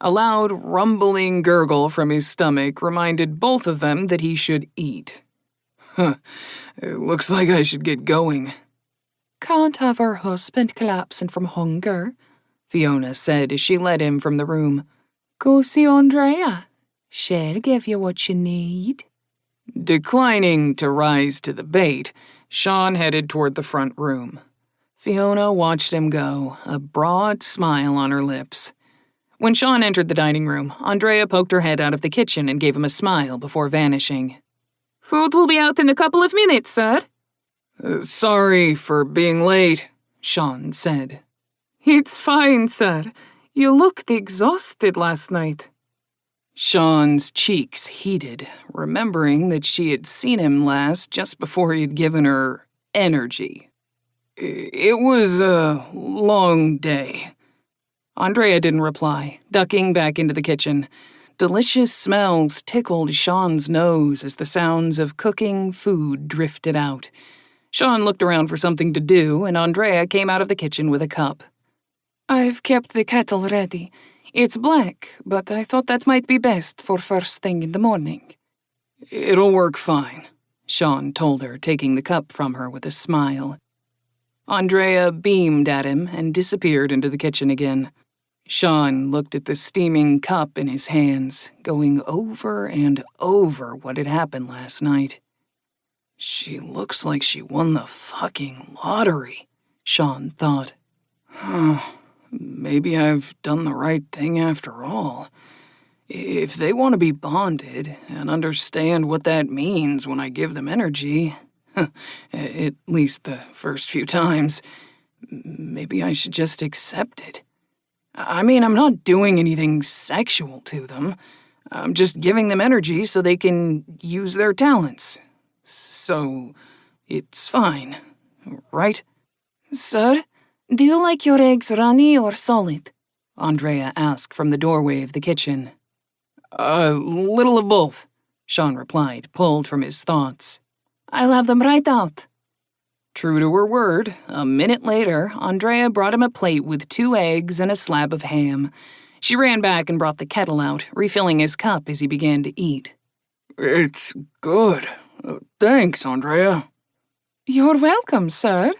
[SPEAKER 7] A loud, rumbling gurgle from his stomach reminded both of them that he should eat.
[SPEAKER 5] It looks like I should get going.
[SPEAKER 2] Can't have her husband collapsing from hunger,
[SPEAKER 7] Fiona said as she led him from the room.
[SPEAKER 2] Go see Andrea. She'll give you what you need.
[SPEAKER 7] Declining to rise to the bait, Sean headed toward the front room. Fiona watched him go, a broad smile on her lips. When Sean entered the dining room, Andrea poked her head out of the kitchen and gave him a smile before vanishing. Food will be out in a couple of minutes, sir.
[SPEAKER 5] Sorry for being late, Sean said.
[SPEAKER 7] It's fine, sir. You looked exhausted last night.
[SPEAKER 1] Sean's cheeks heated, remembering that she had seen him last just before he had given her energy.
[SPEAKER 5] It was a long day.
[SPEAKER 1] Andrea didn't reply, ducking back into the kitchen. Delicious smells tickled Sean's nose as the sounds of cooking food drifted out. Sean looked around for something to do, and Andrea came out of the kitchen with a cup.
[SPEAKER 7] I've kept the kettle ready. It's black, but I thought that might be best for first thing in the morning.
[SPEAKER 1] It'll work fine, Sean told her, taking the cup from her with a smile. Andrea beamed at him and disappeared into the kitchen again. Sean looked at the steaming cup in his hands, going over and over what had happened last night. She looks like she won the fucking lottery, Sean thought. Maybe I've done the right thing after all. If they want to be bonded and understand what that means when I give them energy, at least the first few times, maybe I should just accept it. I mean, I'm not doing anything sexual to them. I'm just giving them energy so they can use their talents. So, it's fine, right?
[SPEAKER 7] Sir, do you like your eggs runny or solid? Andrea asked from the doorway of the kitchen.
[SPEAKER 1] A little of both, Sean replied, pulled from his thoughts.
[SPEAKER 7] I'll have them right out.
[SPEAKER 1] True to her word, a minute later, Andrea brought him a plate with 2 eggs and a slab of ham. She ran back and brought the kettle out, refilling his cup as he began to eat.
[SPEAKER 3] It's good. Thanks, Andrea.
[SPEAKER 7] You're welcome, sir.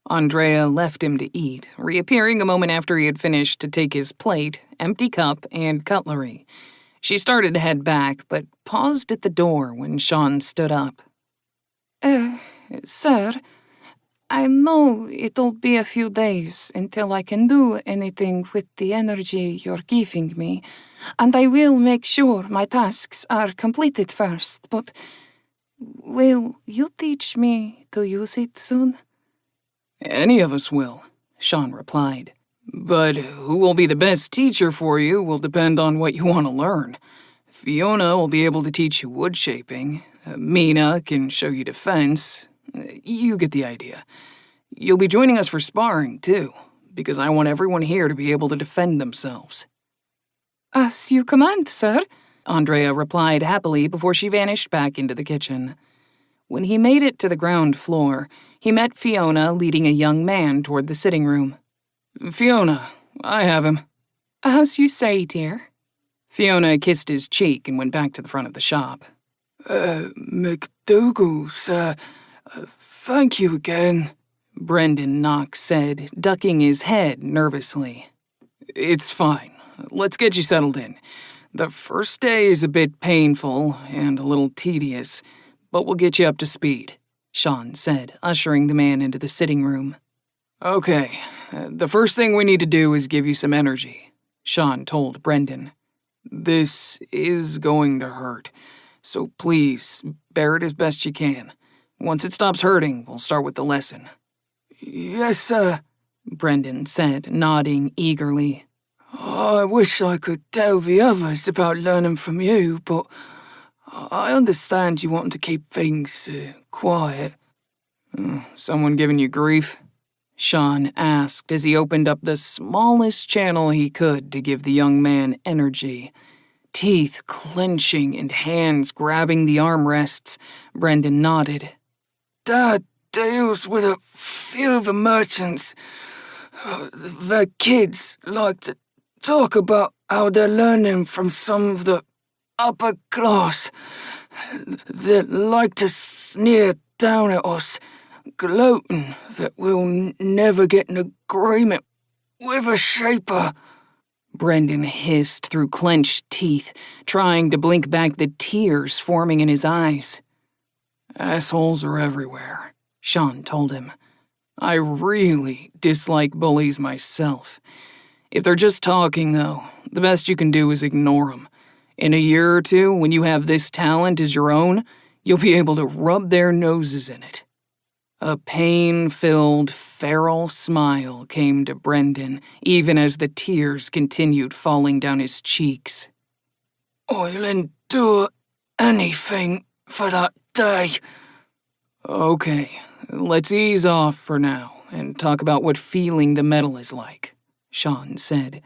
[SPEAKER 1] Andrea left him to eat, reappearing a moment after he had finished to take his plate, empty cup, and cutlery. She started to head back, but paused at the door when Sean stood up.
[SPEAKER 7] Sir, I know it'll be a few days until I can do anything with the energy you're giving me, and I will make sure my tasks are completed first, but will you teach me to use it soon?
[SPEAKER 1] Any of us will, Sean replied. But who will be the best teacher for you will depend on what you want to learn. Fiona will be able to teach you wood shaping. Mina can show you defense. You get the idea. You'll be joining us for sparring, too, because I want everyone here to be able to defend themselves.
[SPEAKER 7] As you command, sir,
[SPEAKER 1] Andrea replied happily before she vanished back into the kitchen. When he made it to the ground floor, he met Fiona leading a young man toward the sitting room. Fiona, I have him.
[SPEAKER 7] As you say, dear.
[SPEAKER 1] Fiona kissed his cheek and went back to the front of the shop.
[SPEAKER 3] McDougal, sir. Thank you again,
[SPEAKER 1] Brendan Knox said, ducking his head nervously. It's fine. Let's get you settled in. The first day is a bit painful and a little tedious, but we'll get you up to speed, Sean said, ushering the man into the sitting room. Okay, the first thing we need to do is give you some energy, Sean told Brendan. This is going to hurt, so please bear it as best you can. Once it stops hurting, we'll start with the lesson.
[SPEAKER 3] Yes, sir,
[SPEAKER 1] Brendan said, nodding eagerly.
[SPEAKER 3] I wish I could tell the others about learning from you, but I understand you want to keep things quiet.
[SPEAKER 1] Someone giving you grief? Sean asked as he opened up the smallest channel he could to give the young man energy. Teeth clenching and hands grabbing the armrests, Brendan nodded.
[SPEAKER 3] Dad deals with a few of the merchants. Their kids like to talk about how they're learning from some of the upper class. They like to sneer down at us, gloating that we'll never get an agreement with a shaper.
[SPEAKER 1] Brendan hissed through clenched teeth, trying to blink back the tears forming in his eyes. Assholes are everywhere, Sean told him. I really dislike bullies myself. If they're just talking, though, the best you can do is ignore them. In a year or two, when you have this talent as your own, You'll be able to rub their noses in it." A pain-filled, feral smile came to Brendan, even as the tears continued falling down his cheeks.
[SPEAKER 3] "I'll endure anything for that day."
[SPEAKER 1] "Okay, let's ease off for now and talk about what feeling the metal is like," Sean said.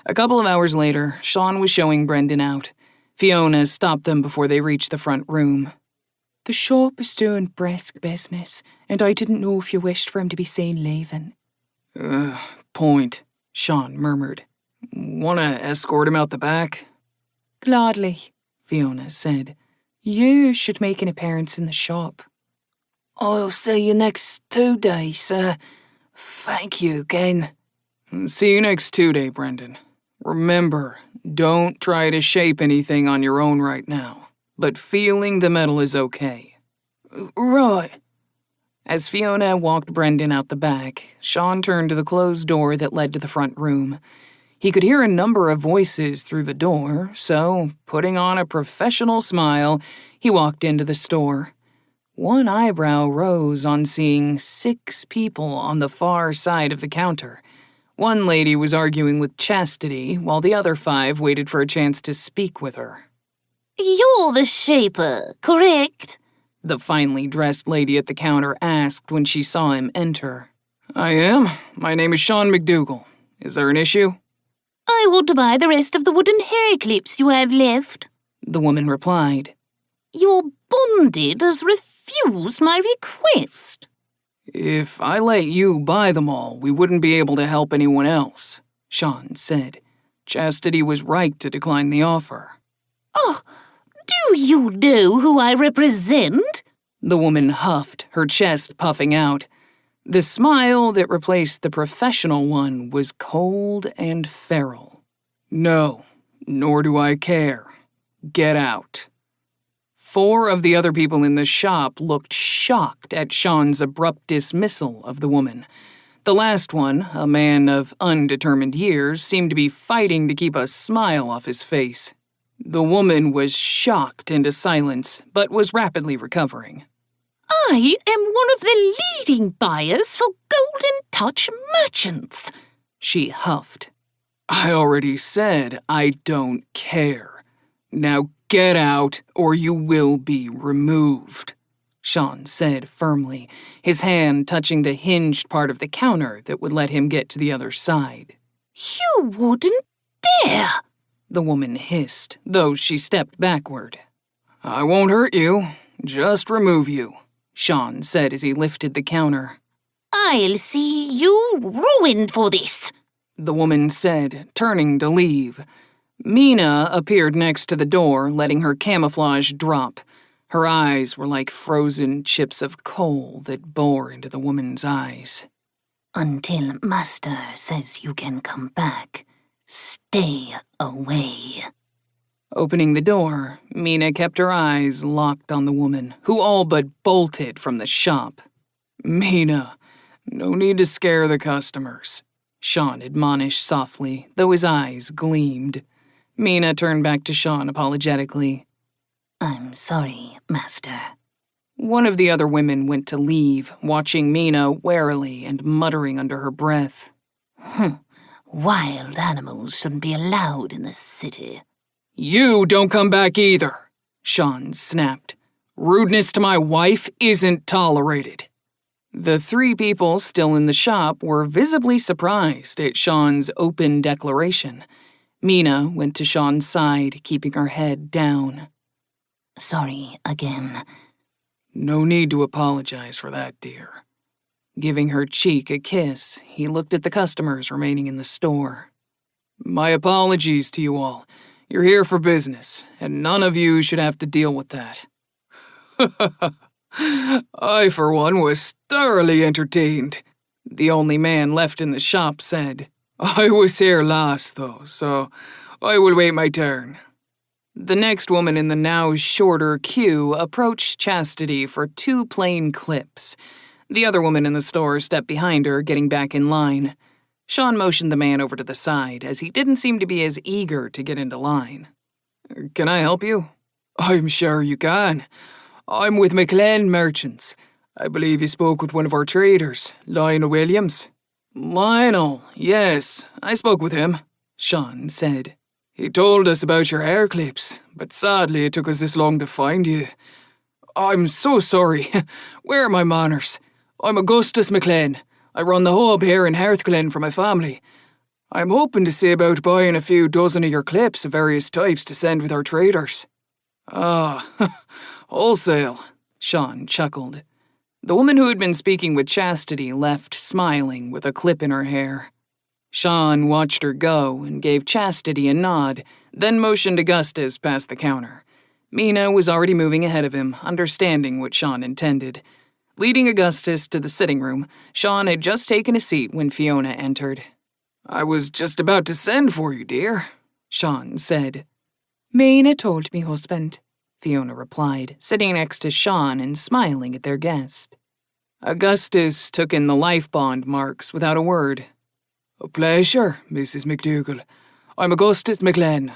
[SPEAKER 1] A couple of hours later, Sean was showing Brendan out. Fiona stopped them before they reached the front room.
[SPEAKER 7] "The shop is doing brisk business, and I didn't know if you wished for him to be seen leaving."
[SPEAKER 1] Point, Sean murmured. "Wanna escort him out the back?"
[SPEAKER 7] "Gladly," Fiona said. "You should make an appearance in the shop."
[SPEAKER 3] "I'll see you next Tuesday, sir. Thank you again."
[SPEAKER 1] "See you next Tuesday, Brendan. Remember, don't try to shape anything on your own right now, but feeling the metal is okay."
[SPEAKER 3] "Right."
[SPEAKER 1] As Fiona walked Brendan out the back, Sean turned to the closed door that led to the front room. He could hear a number of voices through the door, so, putting on a professional smile, he walked into the store. One eyebrow rose on seeing 6 people on the far side of the counter. One lady was arguing with Chastity, while the other 5 waited for a chance to speak with her.
[SPEAKER 2] You're the shaper, correct?
[SPEAKER 1] The finely dressed lady at the counter asked when she saw him enter. "I am. My name is Sean McDougal. Is there an issue?"
[SPEAKER 2] I want to buy the rest of the wooden hair clips you have left.
[SPEAKER 1] The woman replied.
[SPEAKER 2] Your bonded has refused my request.
[SPEAKER 1] "If I let you buy them all, we wouldn't be able to help anyone else," Sean said. Chastity was right to decline the offer.
[SPEAKER 2] Oh, do you know who I represent?
[SPEAKER 1] The woman huffed, her chest puffing out. The smile that replaced the professional one was cold and feral. "No, nor do I care. Get out." 4 of the other people in the shop looked shocked at Sean's abrupt dismissal of the woman. The last one, a man of undetermined years, seemed to be fighting to keep a smile off his face. The woman was shocked into silence, but was rapidly recovering.
[SPEAKER 2] I am one of the leading buyers for Golden Touch merchants, she huffed.
[SPEAKER 1] "I already said I don't care. Now get out or you will be removed," Sean said firmly, his hand touching the hinged part of the counter that would let him get to the other side.
[SPEAKER 2] You wouldn't dare,
[SPEAKER 1] the woman hissed, though she stepped backward. "I won't hurt you, just remove you," Sean said as he lifted the counter.
[SPEAKER 2] I'll see you ruined for this,
[SPEAKER 1] the woman said, turning to leave. Mina appeared next to the door, letting her camouflage drop. Her eyes were like frozen chips of coal that bore into the woman's eyes.
[SPEAKER 2] Until Master says you can come back, stay away.
[SPEAKER 1] Opening the door, Mina kept her eyes locked on the woman, who all but bolted from the shop. "Mina, no need to scare the customers," Sean admonished softly, though his eyes gleamed. Mina turned back to Sean apologetically.
[SPEAKER 2] I'm sorry, Master.
[SPEAKER 1] One of the other women went to leave, watching Mina warily and muttering under her breath.
[SPEAKER 2] Wild animals shouldn't be allowed in the city.
[SPEAKER 1] "You don't come back either," Sean snapped. "Rudeness to my wife isn't tolerated." The 3 people still in the shop were visibly surprised at Sean's open declaration. Mina went to Sean's side, keeping her head down.
[SPEAKER 2] Sorry again.
[SPEAKER 1] "No need to apologize for that, dear." Giving her cheek a kiss, he looked at the customers remaining in the store. "My apologies to you all. You're here for business, and none of you should have to deal with that." "I, for one, was thoroughly entertained," the only man left in the shop said. "I was here last, though, so I will wait my turn." The next woman in the now shorter queue approached Chastity for 2 plain clips. The other woman in the store stepped behind her, getting back in line. Sean motioned the man over to the side, as he didn't seem to be as eager to get into line. "Can I help you?" "I'm sure you can.
[SPEAKER 5] I'm with McLean Merchants. I believe you spoke with one of our traders, Lionel Williams.
[SPEAKER 1] Lionel, yes, I spoke with him, Sean said.
[SPEAKER 5] He told us about your hair clips, but sadly it took us this long to find you. I'm so sorry. Where are my manners? I'm Augustus McLean. I run the hub here in Hearthglen for my family. I'm hoping to see about buying a few dozen of your clips of various types to send with our traders.
[SPEAKER 1] Ah, wholesale, Sean chuckled. The woman who had been speaking with Chastity left smiling with a clip in her hair. Sean watched her go and gave Chastity a nod, then motioned Augustus past the counter. Mina was already moving ahead of him, understanding what Sean intended. Leading Augustus to the sitting room, Sean had just taken a seat when Fiona entered.
[SPEAKER 5] I was just about to send for you, dear,
[SPEAKER 1] Sean said.
[SPEAKER 7] Mina told me, husband,
[SPEAKER 1] Fiona replied, sitting next to Sean and smiling at their guest. Augustus took in the life bond marks without a word.
[SPEAKER 5] A pleasure, Mrs. McDougall. I'm Augustus McLean.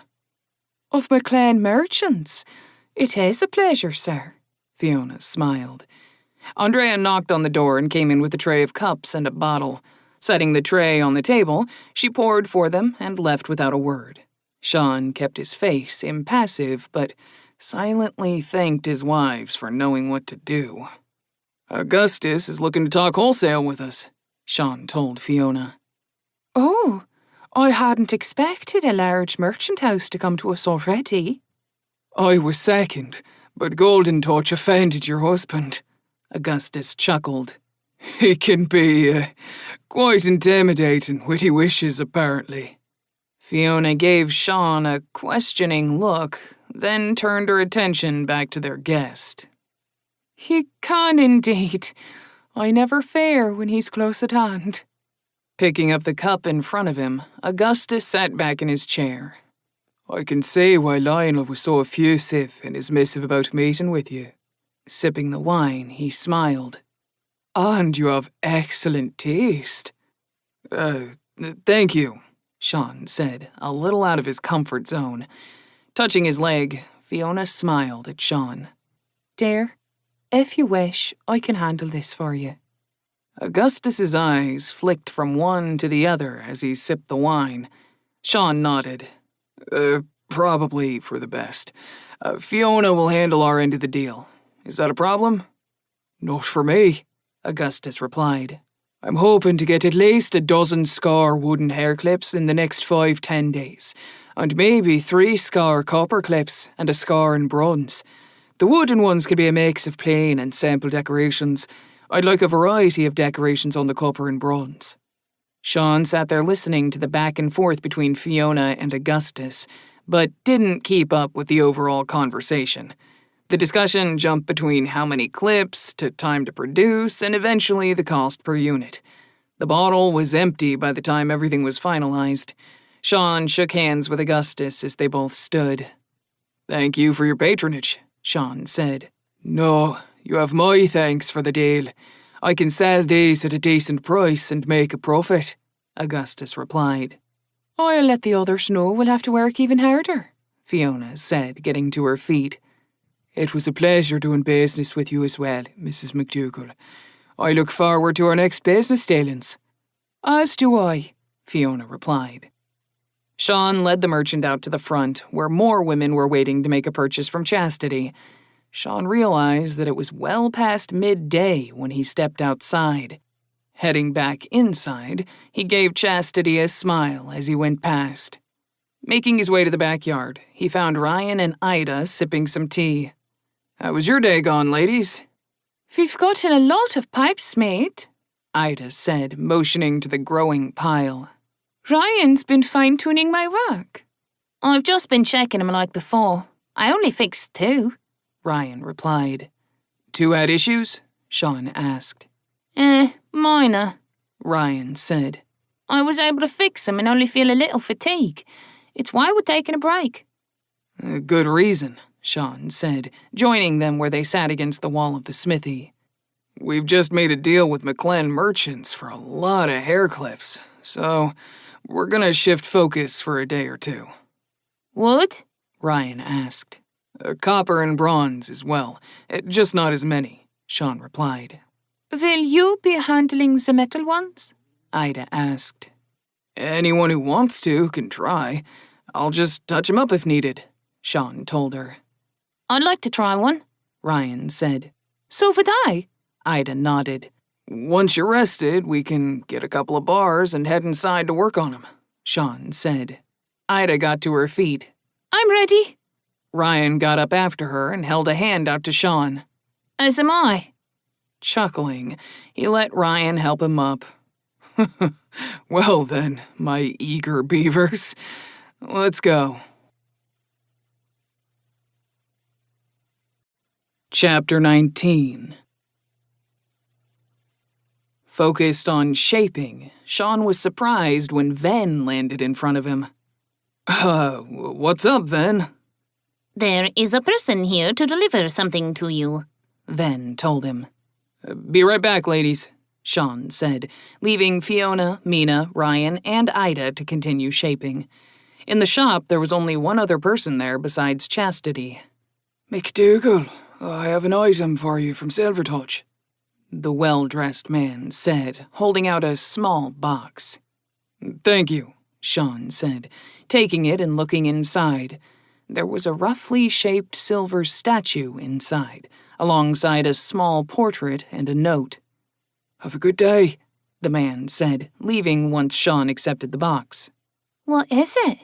[SPEAKER 7] Of McLean Merchants. It is a pleasure, sir,
[SPEAKER 1] Fiona smiled. Andrea knocked on the door and came in with a tray of cups and a bottle. Setting the tray on the table, she poured for them and left without a word. Sean kept his face impassive, but silently thanked his wives for knowing what to do.
[SPEAKER 5] Augustus is looking to talk wholesale with us,
[SPEAKER 1] Sean told Fiona.
[SPEAKER 7] Oh, I hadn't expected a large merchant house to come to us already.
[SPEAKER 5] I was second, but Golden Touch offended your husband,
[SPEAKER 1] Augustus chuckled.
[SPEAKER 5] He can be quite intimidating with his wishes, apparently.
[SPEAKER 1] Fiona gave Sean a questioning look, then turned her attention back to their guest.
[SPEAKER 7] He can indeed. I never fare when he's close at hand.
[SPEAKER 1] Picking up the cup in front of him, Augustus sat back in his chair.
[SPEAKER 5] I can see why Lionel was so effusive in his missive about meeting with you.
[SPEAKER 1] Sipping the wine, he smiled.
[SPEAKER 5] And you have excellent taste. Thank you,
[SPEAKER 1] Sean said, a little out of his comfort zone. Touching his leg, Fiona smiled at Sean.
[SPEAKER 7] Dear, if you wish, I can handle this for you.
[SPEAKER 1] Augustus's eyes flicked from one to the other as he sipped the wine. Sean nodded.
[SPEAKER 5] Probably for the best. Fiona will handle our end of the deal. Is that a problem? Not for me, Augustus replied. I'm hoping to get at least a dozen scar wooden hair clips in the next 5-10 days, and maybe 3 scar copper clips and a scar in bronze. The wooden ones could be a mix of plain and sample decorations. I'd like a variety of decorations on the copper and bronze.
[SPEAKER 1] Sean sat there listening to the back and forth between Fiona and Augustus, but didn't keep up with the overall conversation. The discussion jumped between how many clips to time to produce and eventually the cost per unit. The bottle was empty by the time everything was finalized. Sean shook hands with Augustus as they both stood.
[SPEAKER 5] Thank you for your patronage, Sean said. No, you have my thanks for the deal. I can sell these at a decent price and make a profit, Augustus replied.
[SPEAKER 7] I'll let the others know we'll have to work even harder,
[SPEAKER 1] Fiona said, getting to her feet.
[SPEAKER 5] It was a pleasure doing business with you as well, Mrs. McDougall. I look forward to our next business dealings.
[SPEAKER 7] As do I,
[SPEAKER 1] Fiona replied. Sean led the merchant out to the front, where more women were waiting to make a purchase from Chastity. Sean realized that it was well past midday when he stepped outside. Heading back inside, he gave Chastity a smile as he went past. Making his way to the backyard, he found Ryan and Ida sipping some tea.
[SPEAKER 5] How was your day gone, ladies?
[SPEAKER 7] We've gotten a lot of pipes made,
[SPEAKER 1] Ida said, motioning to the growing pile.
[SPEAKER 7] Ryan's been fine-tuning my work.
[SPEAKER 6] I've just been checking them like before. I only fixed 2,
[SPEAKER 1] Ryan replied. 2 had issues? Sean asked.
[SPEAKER 6] Minor,
[SPEAKER 1] Ryan said.
[SPEAKER 6] I was able to fix them and only feel a little fatigue. It's why we're taking a break.
[SPEAKER 1] A good reason, Sean said, joining them where they sat against the wall of the smithy.
[SPEAKER 5] We've just made a deal with McLean Merchants for a lot of hair clips, so we're gonna shift focus for a day or 2.
[SPEAKER 6] What?
[SPEAKER 1] Ryan asked.
[SPEAKER 5] Copper and bronze as well, just not as many, Sean replied.
[SPEAKER 7] Will you be handling the metal ones?
[SPEAKER 5] Ida asked. Anyone who wants to can try. I'll just touch 'em up if needed, Sean told her.
[SPEAKER 7] I'd like to try one,
[SPEAKER 5] Ryan said.
[SPEAKER 7] So would I.
[SPEAKER 5] Ida nodded. Once you're rested, we can get a couple of bars and head inside to work on 'em, Sean said. Ida got to her feet.
[SPEAKER 7] I'm ready.
[SPEAKER 5] Ryan got up after her and held a hand out to Sean.
[SPEAKER 7] As am I.
[SPEAKER 5] Chuckling, he let Ryan help him up. Well then, my eager beavers, let's go. Chapter 19. Focused on shaping, Sean was surprised when Ven landed in front of him. What's up, Ven?
[SPEAKER 6] There is a person here to deliver something to you,
[SPEAKER 5] Ven told him. Be right back, ladies, Sean said, leaving Fiona, Mina, Ryan, and Ida to continue shaping. In the shop, there was only one other person there besides Chastity.
[SPEAKER 3] McDougal, I have an item for you from Silvertouch,
[SPEAKER 5] the well-dressed man said, holding out a small box. Thank you, Sean said, taking it and looking inside. There was a roughly shaped silver statue inside, alongside a small portrait and a note.
[SPEAKER 3] Have a good day,
[SPEAKER 5] the man said, leaving once Sean accepted the box.
[SPEAKER 2] What is it?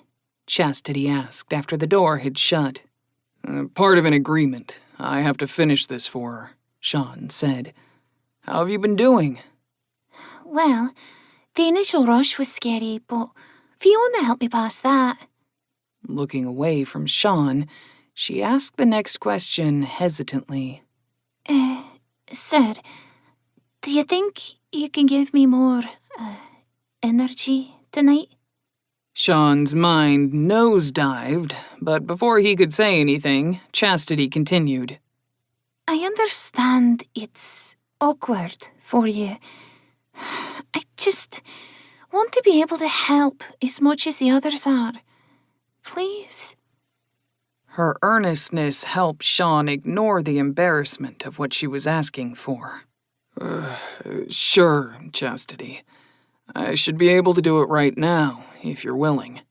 [SPEAKER 5] Chastity asked after the door had shut. Part of an agreement. I have to finish this for her, Sean said. How have you been doing?
[SPEAKER 2] Well, the initial rush was scary, but Fiona helped me past that.
[SPEAKER 5] Looking away from Sean, she asked the next question hesitantly.
[SPEAKER 2] Sir, do you think you can give me more, energy tonight?
[SPEAKER 5] Sean's mind nosedived, but before he could say anything, Chastity continued.
[SPEAKER 2] I understand it's awkward for you. I just want to be able to help as much as the others are. Please?
[SPEAKER 5] Her earnestness helped Sean ignore the embarrassment of what she was asking for. Sure, Chastity. I should be able to do it right now, if you're willing.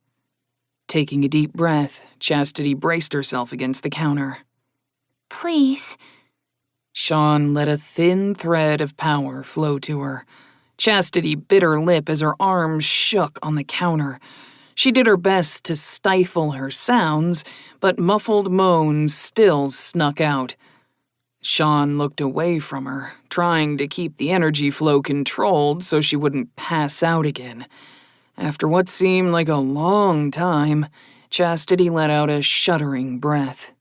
[SPEAKER 5] Taking a deep breath, Chastity braced herself against the counter.
[SPEAKER 2] Please.
[SPEAKER 5] Sean let a thin thread of power flow to her. Chastity bit her lip as her arms shook on the counter. She did her best to stifle her sounds, but muffled moans still snuck out. Sean looked away from her, trying to keep the energy flow controlled so she wouldn't pass out again. After what seemed like a long time, Chastity let out a shuddering breath.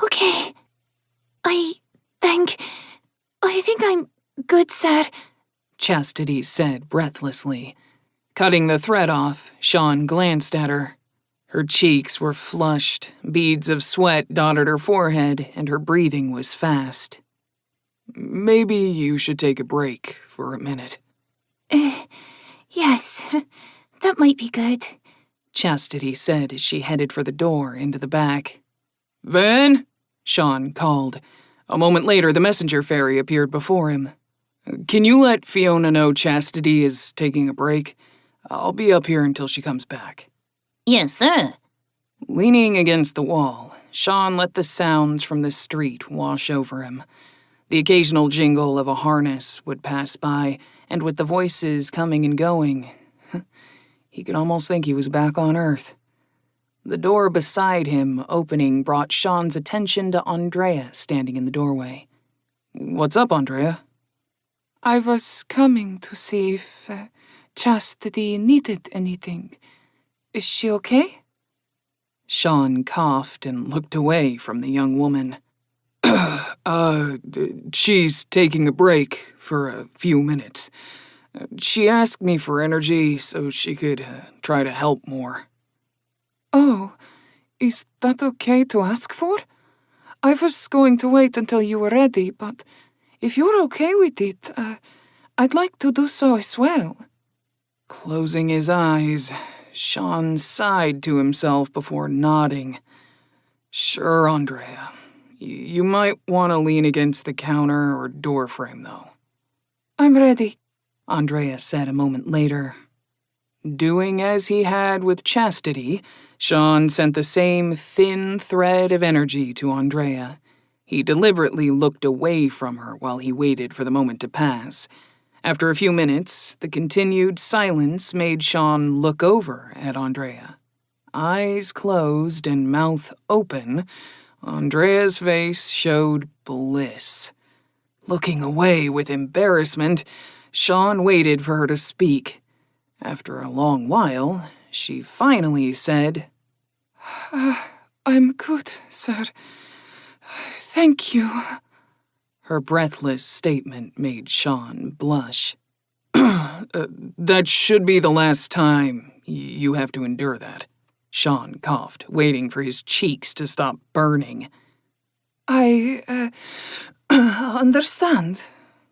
[SPEAKER 2] Okay. I think I'm good, sir,
[SPEAKER 5] Chastity said breathlessly. Cutting the thread off, Sean glanced at her. Her cheeks were flushed, beads of sweat dotted her forehead, and her breathing was fast. Maybe you should take a break for a minute.
[SPEAKER 2] Yes, that might be good,
[SPEAKER 5] Chastity said as she headed for the door into the back. Ven? Sean called. A moment later, the messenger fairy appeared before him. Can you let Fiona know Chastity is taking a break? I'll be up here until she comes back.
[SPEAKER 6] Yes, sir.
[SPEAKER 5] Leaning against the wall, Sean let the sounds from the street wash over him. The occasional jingle of a harness would pass by, and with the voices coming and going, he could almost think he was back on Earth. The door beside him opening brought Sean's attention to Andrea standing in the doorway. What's up, Andrea?
[SPEAKER 7] I was coming to see if Chastity needed anything. Is she okay?
[SPEAKER 5] Sean coughed and looked away from the young woman. She's taking a break for a few minutes. She asked me for energy so she could try to help more.
[SPEAKER 7] Oh, is that okay to ask for? I was going to wait until you were ready, but if you're okay with it, I'd like to do so as well.
[SPEAKER 5] Closing his eyes, Sean sighed to himself before nodding. Sure, Andrea. You might want to lean against the counter or door frame, though.
[SPEAKER 1] I'm ready.
[SPEAKER 7] Andrea said a moment later.
[SPEAKER 5] Doing as he had with Chastity, Sean sent the same thin thread of energy to Andrea. He deliberately looked away from her while he waited for the moment to pass. After a few minutes, the continued silence made Sean look over at Andrea. Eyes closed and mouth open, Andrea's face showed bliss. Looking away with embarrassment, Sean waited for her to speak. After a long while, she finally said,
[SPEAKER 1] I'm good, sir. Thank you.
[SPEAKER 5] Her breathless statement made Sean blush. That should be the last time you have to endure that. Sean coughed, waiting for his cheeks to stop burning.
[SPEAKER 1] I understand,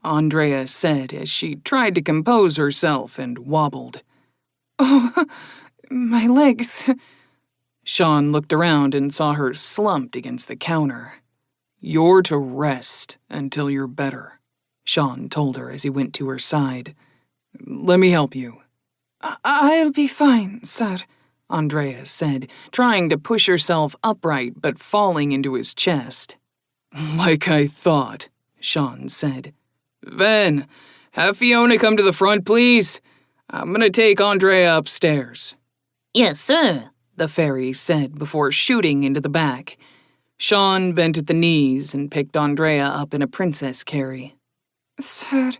[SPEAKER 5] Andrea said as she tried to compose herself and wobbled.
[SPEAKER 1] Oh, my legs.
[SPEAKER 5] Sean looked around and saw her slumped against the counter. You're to rest until you're better, Sean told her as he went to her side. Let me help you.
[SPEAKER 1] I'll be fine, sir,
[SPEAKER 5] Andrea said, trying to push herself upright but falling into his chest. Like I thought, Sean said. Ven, have Fiona come to the front, please. I'm gonna take Andrea upstairs.
[SPEAKER 6] Yes, sir,
[SPEAKER 5] the fairy said before shooting into the back. Sean bent at the knees and picked Andrea up in a princess carry.
[SPEAKER 1] Sir,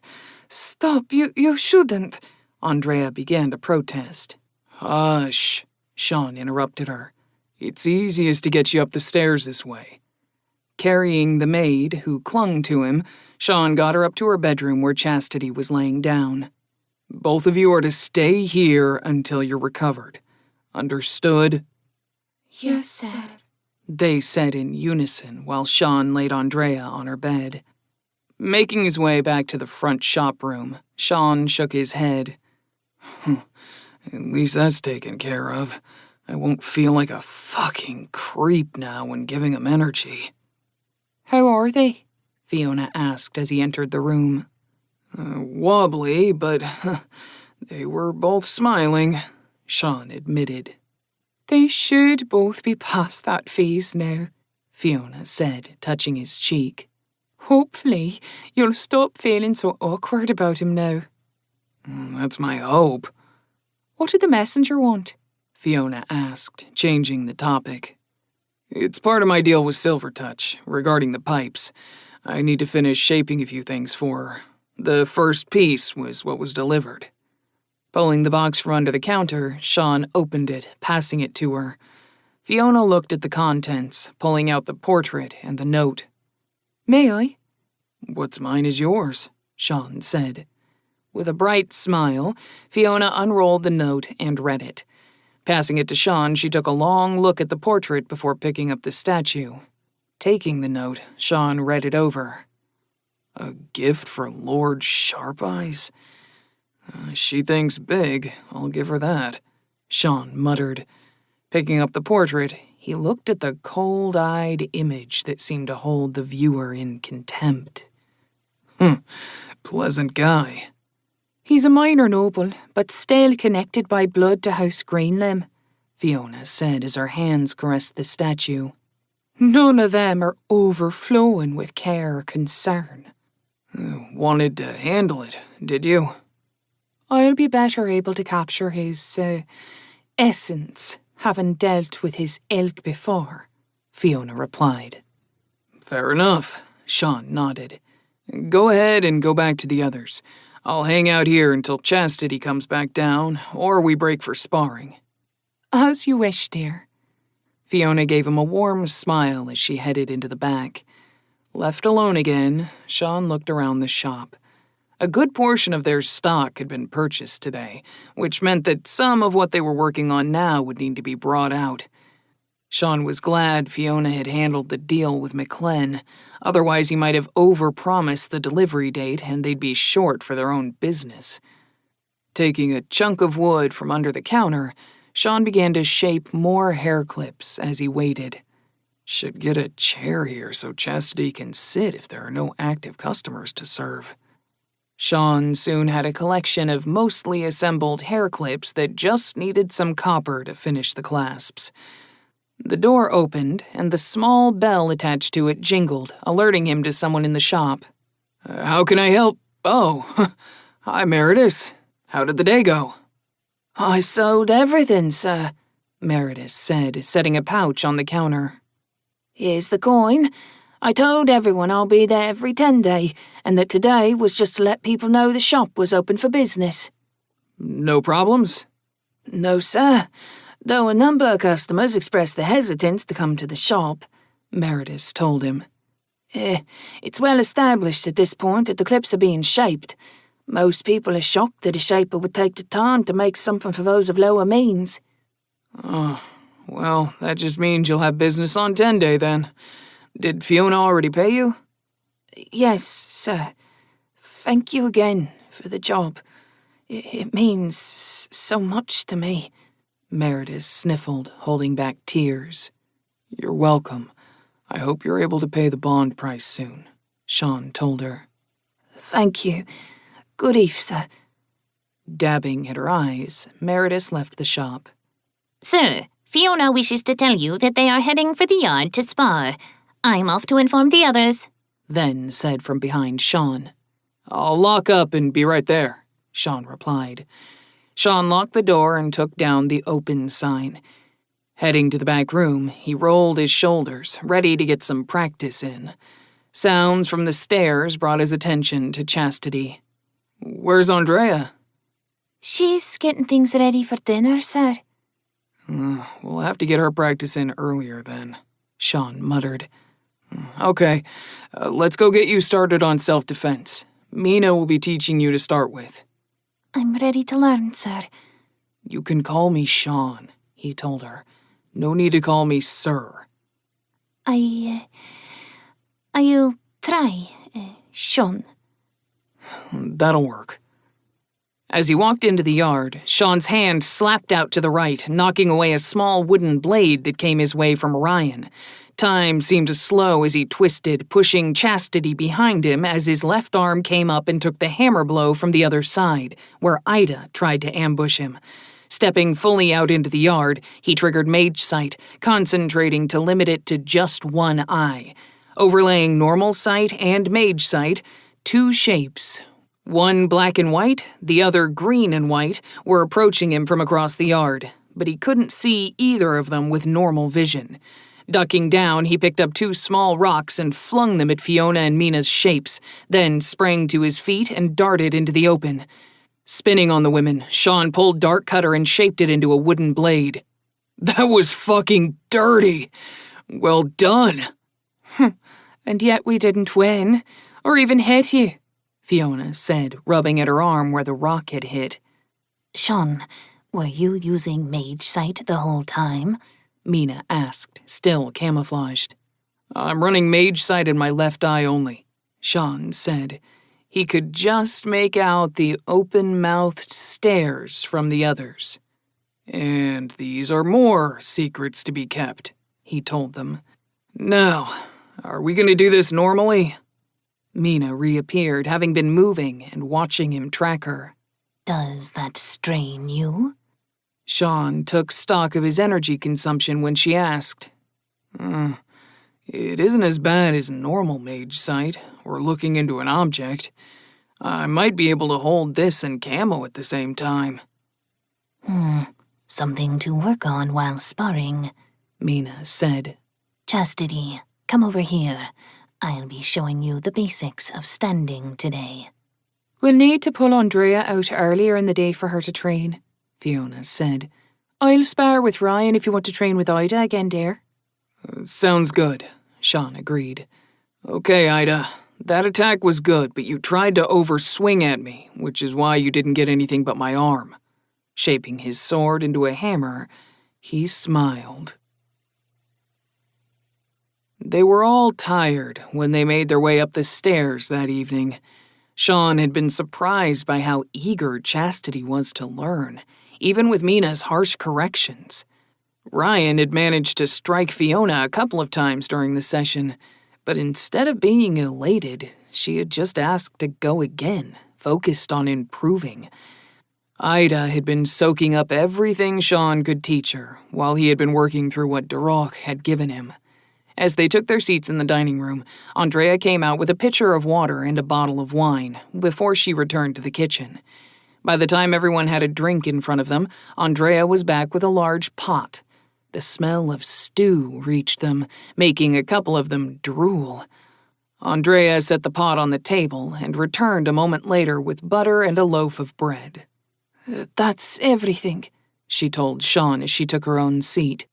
[SPEAKER 1] stop, you shouldn't,
[SPEAKER 5] Andrea began to protest. Hush, Sean interrupted her. It's easiest to get you up the stairs this way. Carrying the maid, who clung to him, Sean got her up to her bedroom where Chastity was laying down. Both of you are to stay here until you're recovered. Understood?
[SPEAKER 2] Yes, sir.
[SPEAKER 5] They said in unison while Sean laid Andrea on her bed. Making his way back to the front shop room, Sean shook his head. At least that's taken care of. I won't feel like a fucking creep now when giving him energy.
[SPEAKER 7] How are they? Fiona asked as he entered the room.
[SPEAKER 5] Wobbly, but they were both smiling, Sean admitted.
[SPEAKER 7] They should both be past that phase now,
[SPEAKER 5] Fiona said, touching his cheek.
[SPEAKER 7] Hopefully, you'll stop feeling so awkward about him now.
[SPEAKER 5] That's my hope.
[SPEAKER 7] What did the messenger want?
[SPEAKER 5] Fiona asked, changing the topic. It's part of my deal with Silvertouch, regarding the pipes. I need to finish shaping a few things for her. The first piece was what was delivered. Pulling the box from under the counter, Sean opened it, passing it to her. Fiona looked at the contents, pulling out the portrait and the note.
[SPEAKER 7] May I?
[SPEAKER 5] What's mine is yours, Sean said. With a bright smile, Fiona unrolled the note and read it. Passing it to Sean, she took a long look at the portrait before picking up the statue. Taking the note, Sean read it over. A gift for Lord Sharp-Eyes? She thinks big, I'll give her that, Sean muttered. Picking up the portrait, he looked at the cold-eyed image that seemed to hold the viewer in contempt. Pleasant guy.
[SPEAKER 7] He's a minor noble, but still connected by blood to House Greenlim, Fiona said as her hands caressed the statue. None of them are overflowing with care or concern.
[SPEAKER 5] Wanted to handle it, did you?
[SPEAKER 7] I'll be better able to capture his, essence, having dealt with his ilk before, Fiona replied.
[SPEAKER 5] Fair enough, Sean nodded. Go ahead and go back to the others. I'll hang out here until Chastity comes back down, or we break for sparring.
[SPEAKER 7] As you wish, dear.
[SPEAKER 5] Fiona gave him a warm smile as she headed into the back. Left alone again, Sean looked around the shop. A good portion of their stock had been purchased today, which meant that some of what they were working on now would need to be brought out. Sean was glad Fiona had handled the deal with McClen, otherwise he might have overpromised the delivery date and they'd be short for their own business. Taking a chunk of wood from under the counter, Sean began to shape more hair clips as he waited.
[SPEAKER 1] Should get a chair here so Chastity can sit if there are no active customers to serve. Sean soon had a collection of mostly assembled hair clips that just needed some copper to finish the clasps. The door opened, and the small bell attached to it jingled, alerting him to someone in the shop. How can I help? Oh, hi, Meredith. How did the day go?
[SPEAKER 4] I sold everything, sir, Meredith said, setting a pouch on the counter. Here's the coin. I told everyone I'll be there every 10 day, and that today was just to let people know the shop was open for business.
[SPEAKER 1] No problems?
[SPEAKER 4] No, sir. Though a number of customers expressed their hesitance to come to the shop, Meredith told him. It's well established at this point that the clips are being shaped. Most people are shocked that a shaper would take the time to make something for those of lower means.
[SPEAKER 1] Oh, well, that just means you'll have business on 10 day then. Did Fiona already pay you?
[SPEAKER 4] Yes, sir. Thank you again for the job. It means so much to me.
[SPEAKER 1] Meredith sniffled, holding back tears. You're welcome. I hope you're able to pay the bond price soon, Sean told her.
[SPEAKER 4] Thank you. Good eve, sir.
[SPEAKER 1] Dabbing at her eyes, Meredith left the shop.
[SPEAKER 6] Sir, Fiona wishes to tell you that they are heading for the yard to spar. I'm off to inform the others.
[SPEAKER 1] Then said from behind Sean. I'll lock up and be right there, Sean replied. Sean locked the door and took down the open sign. Heading to the back room, he rolled his shoulders, ready to get some practice in. Sounds from the stairs brought his attention to Chastity. Where's Andrea?
[SPEAKER 2] She's getting things ready for dinner, sir.
[SPEAKER 1] We'll have to get her practice in earlier then, Sean muttered. Okay, let's go get you started on self-defense. Mina will be teaching you to start with.
[SPEAKER 2] I'm ready to learn, sir.
[SPEAKER 1] You can call me Sean, he told her. No need to call me sir.
[SPEAKER 2] I'll try, Sean.
[SPEAKER 1] That'll work. As he walked into the yard, Sean's hand slapped out to the right, knocking away a small wooden blade that came his way from Orion. Time seemed to slow as he twisted, pushing Chastity behind him as his left arm came up and took the hammer blow from the other side, where Ida tried to ambush him. Stepping fully out into the yard, he triggered Mage Sight, concentrating to limit it to just one eye. Overlaying Normal Sight and Mage Sight, two shapes, one black and white, the other green and white, were approaching him from across the yard, but he couldn't see either of them with normal vision. Ducking down, he picked up two small rocks and flung them at Fiona and Mina's shapes, then sprang to his feet and darted into the open. Spinning on the women, Sean pulled Dart Cutter and shaped it into a wooden blade. That was fucking dirty! Well done!
[SPEAKER 7] And yet we didn't win, or even hit you, Fiona said, rubbing at her arm where the rock had hit.
[SPEAKER 2] Sean, were you using Mage Sight the whole time?
[SPEAKER 1] Mina asked, still camouflaged. I'm running Mage Sight in my left eye only, Sean said. He could just make out the open-mouthed stares from the others. And these are more secrets to be kept, he told them. Now, are we going to do this normally? Mina reappeared, having been moving and watching him track her.
[SPEAKER 2] Does that strain you?
[SPEAKER 1] Sean took stock of his energy consumption when she asked. It isn't as bad as normal Mage Sight, or looking into an object. I might be able to hold this and camo at the same time.
[SPEAKER 2] Something to work on while sparring,
[SPEAKER 1] Mina said.
[SPEAKER 2] Chastity, come over here. I'll be showing you the basics of standing today.
[SPEAKER 7] We'll need to pull Andrea out earlier in the day for her to train, Fiona said. I'll spar with Ryan if you want to train with Ida again, dear.
[SPEAKER 1] Sounds good, Sean agreed. Okay, Ida. That attack was good, but you tried to overswing at me, which is why you didn't get anything but my arm. Shaping his sword into a hammer, he smiled. They were all tired when they made their way up the stairs that evening. Sean had been surprised by how eager Chastity was to learn, even with Mina's harsh corrections. Ryan had managed to strike Fiona a couple of times during the session, but instead of being elated, she had just asked to go again, focused on improving. Ida had been soaking up everything Sean could teach her, while he had been working through what Duroc had given him. As they took their seats in the dining room, Andrea came out with a pitcher of water and a bottle of wine, before she returned to the kitchen. By the time everyone had a drink in front of them, Andrea was back with a large pot. The smell of stew reached them, making a couple of them drool. Andrea set the pot on the table and returned a moment later with butter and a loaf of bread.
[SPEAKER 4] That's everything,
[SPEAKER 1] she told Sean as she took her own seat.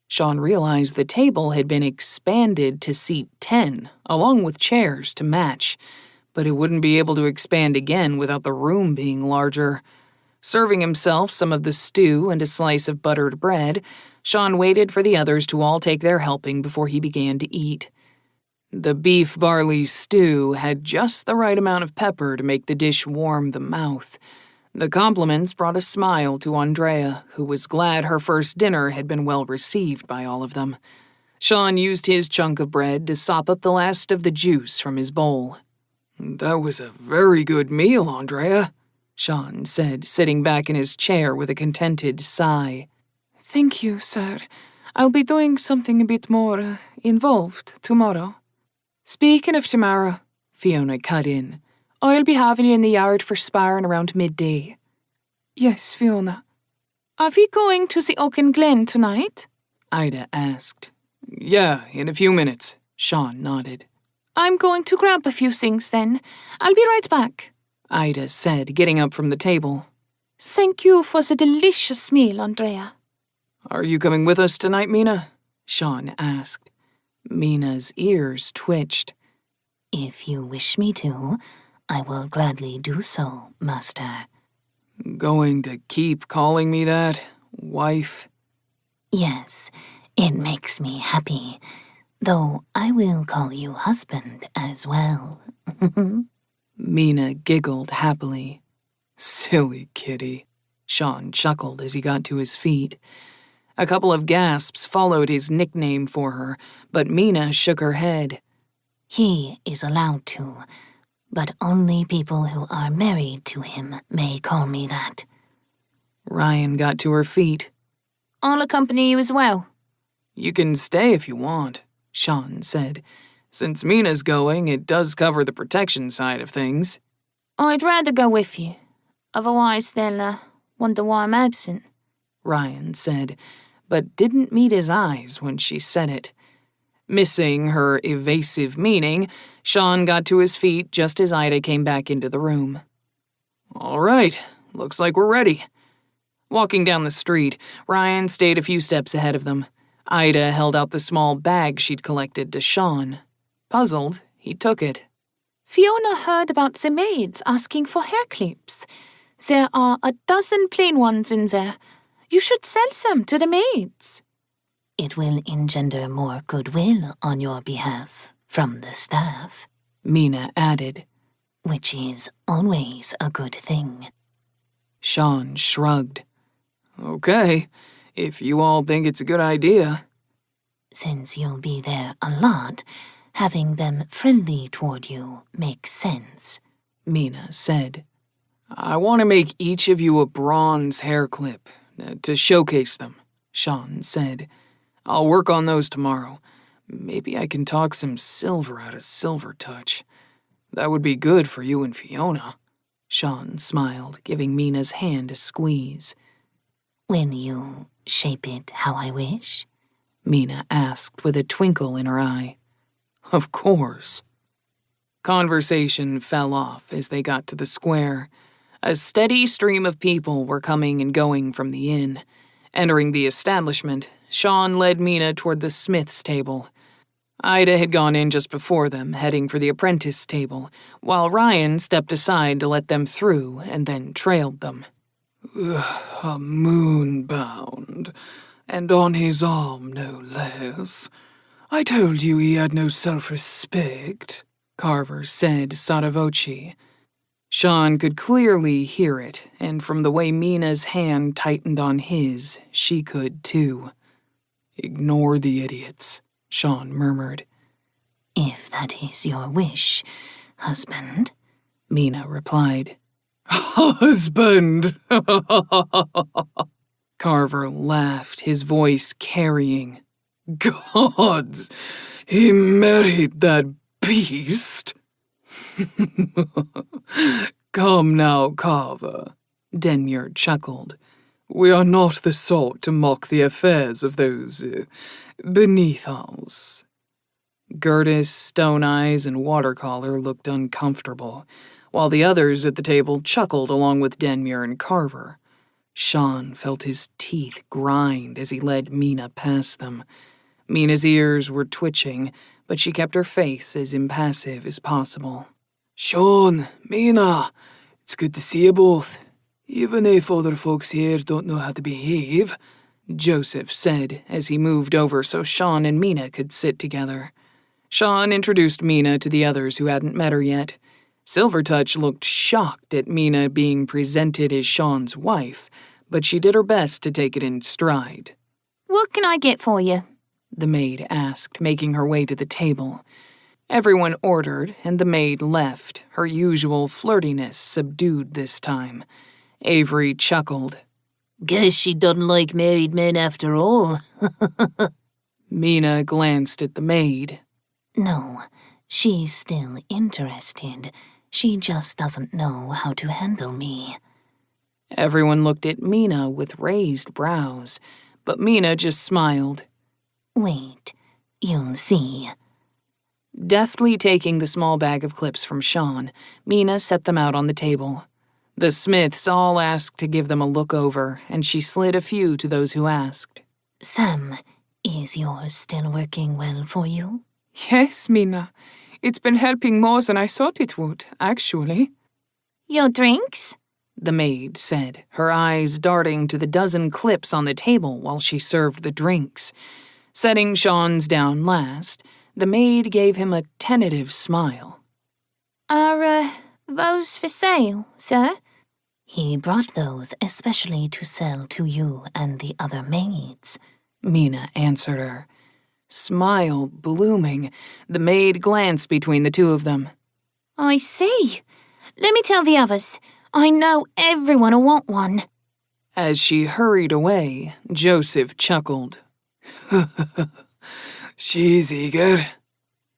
[SPEAKER 1] Sean realized the table had been expanded to seat 10, along with chairs to match, but it wouldn't be able to expand again without the room being larger. Serving himself some of the stew and a slice of buttered bread, Sean waited for the others to all take their helping before he began to eat. The beef barley stew had just the right amount of pepper to make the dish warm the mouth. The compliments brought a smile to Andrea, who was glad her first dinner had been well received by all of them. Sean used his chunk of bread to sop up the last of the juice from his bowl.
[SPEAKER 3] "That was a very good meal, Andrea,"
[SPEAKER 1] Sean said, sitting back in his chair with a contented sigh.
[SPEAKER 5] Thank you, sir. I'll be doing something a bit more involved tomorrow.
[SPEAKER 7] Speaking of tomorrow, Fiona cut in, I'll be having you in the yard for sparring around midday.
[SPEAKER 5] Yes, Fiona. Are we going to the Oaken Glen tonight?
[SPEAKER 1] Ida asked. Yeah, in a few minutes, Sean nodded.
[SPEAKER 5] I'm going to grab a few things then. I'll be right back,
[SPEAKER 1] Ida said, getting up from the table.
[SPEAKER 5] Thank you for the delicious meal, Andrea.
[SPEAKER 1] Are you coming with us tonight, Mina? Sean asked. Mina's ears twitched.
[SPEAKER 6] If you wish me to, I will gladly do so, Master.
[SPEAKER 3] Going to keep calling me that, wife?
[SPEAKER 6] Yes, it makes me happy, though I will call you husband as well.
[SPEAKER 1] Mina giggled happily.
[SPEAKER 3] Silly kitty,
[SPEAKER 1] Sean chuckled as he got to his feet. A couple of gasps followed his nickname for her, but Mina shook her head.
[SPEAKER 6] He is allowed to, but only people who are married to him may call me that.
[SPEAKER 1] Ryan got to her feet.
[SPEAKER 5] I'll accompany you as well.
[SPEAKER 3] You can stay if you want,
[SPEAKER 1] Sean said.
[SPEAKER 3] Since Mina's going, it does cover the protection side of things.
[SPEAKER 5] I'd rather go with you. Otherwise they'll wonder why I'm absent,
[SPEAKER 1] Ryan said, but didn't meet his eyes when she said it. Missing her evasive meaning, Sean got to his feet just as Ida came back into the room.
[SPEAKER 3] All right, looks like we're ready.
[SPEAKER 1] Walking down the street, Ryan stayed a few steps ahead of them. Ida held out the small bag she'd collected to Sean. Puzzled, he took it.
[SPEAKER 5] Fiona heard about the maids asking for hair clips. There are 12 plain ones in there. You should sell them to the maids.
[SPEAKER 6] It will engender more goodwill on your behalf from the staff,
[SPEAKER 1] Mina added,
[SPEAKER 6] which is always a good thing.
[SPEAKER 1] Sean shrugged.
[SPEAKER 3] Okay, if you all think it's a good idea.
[SPEAKER 6] Since you'll be there a lot, having them friendly toward you makes sense,
[SPEAKER 1] Mina said.
[SPEAKER 3] I want to make each of you a bronze hair clip to showcase them, Sean said. I'll work on those tomorrow. Maybe I can talk some silver out of Silver Touch. That would be good for you and Fiona.
[SPEAKER 1] Sean smiled, giving Mina's hand a squeeze.
[SPEAKER 6] When you shape it how I wish?
[SPEAKER 1] Mina asked with a twinkle in her eye.
[SPEAKER 3] Of course.
[SPEAKER 1] Conversation fell off as they got to the square. A steady stream of people were coming and going from the inn. Entering the establishment, Sean led Mina toward the smith's table. Ida had gone in just before them, heading for the apprentice table, while Ryan stepped aside to let them through and then trailed them.
[SPEAKER 3] A moon-bound, and on his arm no less. I told you he had no self-respect,
[SPEAKER 1] Carver said sotto voce. Sean could clearly hear it, and from the way Mina's hand tightened on his, she could too. "Ignore the idiots," Sean murmured.
[SPEAKER 6] If that is your wish, husband,
[SPEAKER 1] Mina replied.
[SPEAKER 5] Husband!
[SPEAKER 1] Carver laughed, his voice carrying.
[SPEAKER 5] Gods, he married that beast?
[SPEAKER 1] Come now, Carver, Denmure chuckled.
[SPEAKER 5] We are not the sort to mock the affairs of those beneath us.
[SPEAKER 1] Gertis, Stone Eyes, and Watercollar looked uncomfortable, while the others at the table chuckled along with Denmure and Carver. Sean felt his teeth grind as he led Mina past them. Mina's ears were twitching, but she kept her face as impassive as possible.
[SPEAKER 3] Sean, Mina, it's good to see you both. Even if other folks here don't know how to behave,
[SPEAKER 1] Joseph said as he moved over so Sean and Mina could sit together. Sean introduced Mina to the others who hadn't met her yet. Silvertouch looked shocked at Mina being presented as Sean's wife, but she did her best to take it in stride.
[SPEAKER 2] What can I get for you?
[SPEAKER 1] The maid asked, making her way to the table. Everyone ordered, and the maid left, her usual flirtiness subdued this time. Avery chuckled.
[SPEAKER 4] Guess she doesn't like married men after all.
[SPEAKER 1] Mina glanced at the maid.
[SPEAKER 6] no, she's still interested. She just doesn't know how to handle me.
[SPEAKER 1] Everyone looked at Mina with raised brows, but Mina just smiled.
[SPEAKER 6] Wait, you'll see.
[SPEAKER 1] Deftly taking the small bag of clips from Sean, Mina set them out on the table. The Smiths all asked to give them a look over, and she slid a few to those who asked.
[SPEAKER 6] Sam, is yours still working well for you?
[SPEAKER 5] Yes, Mina. It's been helping more than I thought it would, actually.
[SPEAKER 2] Your drinks?
[SPEAKER 1] The maid said, her eyes darting to the dozen clips on the table while she served the drinks. Setting Sean's down last, the maid gave him a tentative smile.
[SPEAKER 2] Are, those for sale, sir?
[SPEAKER 6] He brought those especially to sell to you and the other maids.
[SPEAKER 1] Mina answered her. Smile blooming, the maid glanced between the two of them.
[SPEAKER 2] I see. Let me tell the others. I know everyone will want one.
[SPEAKER 1] As she hurried away, Joseph chuckled.
[SPEAKER 3] she's eager.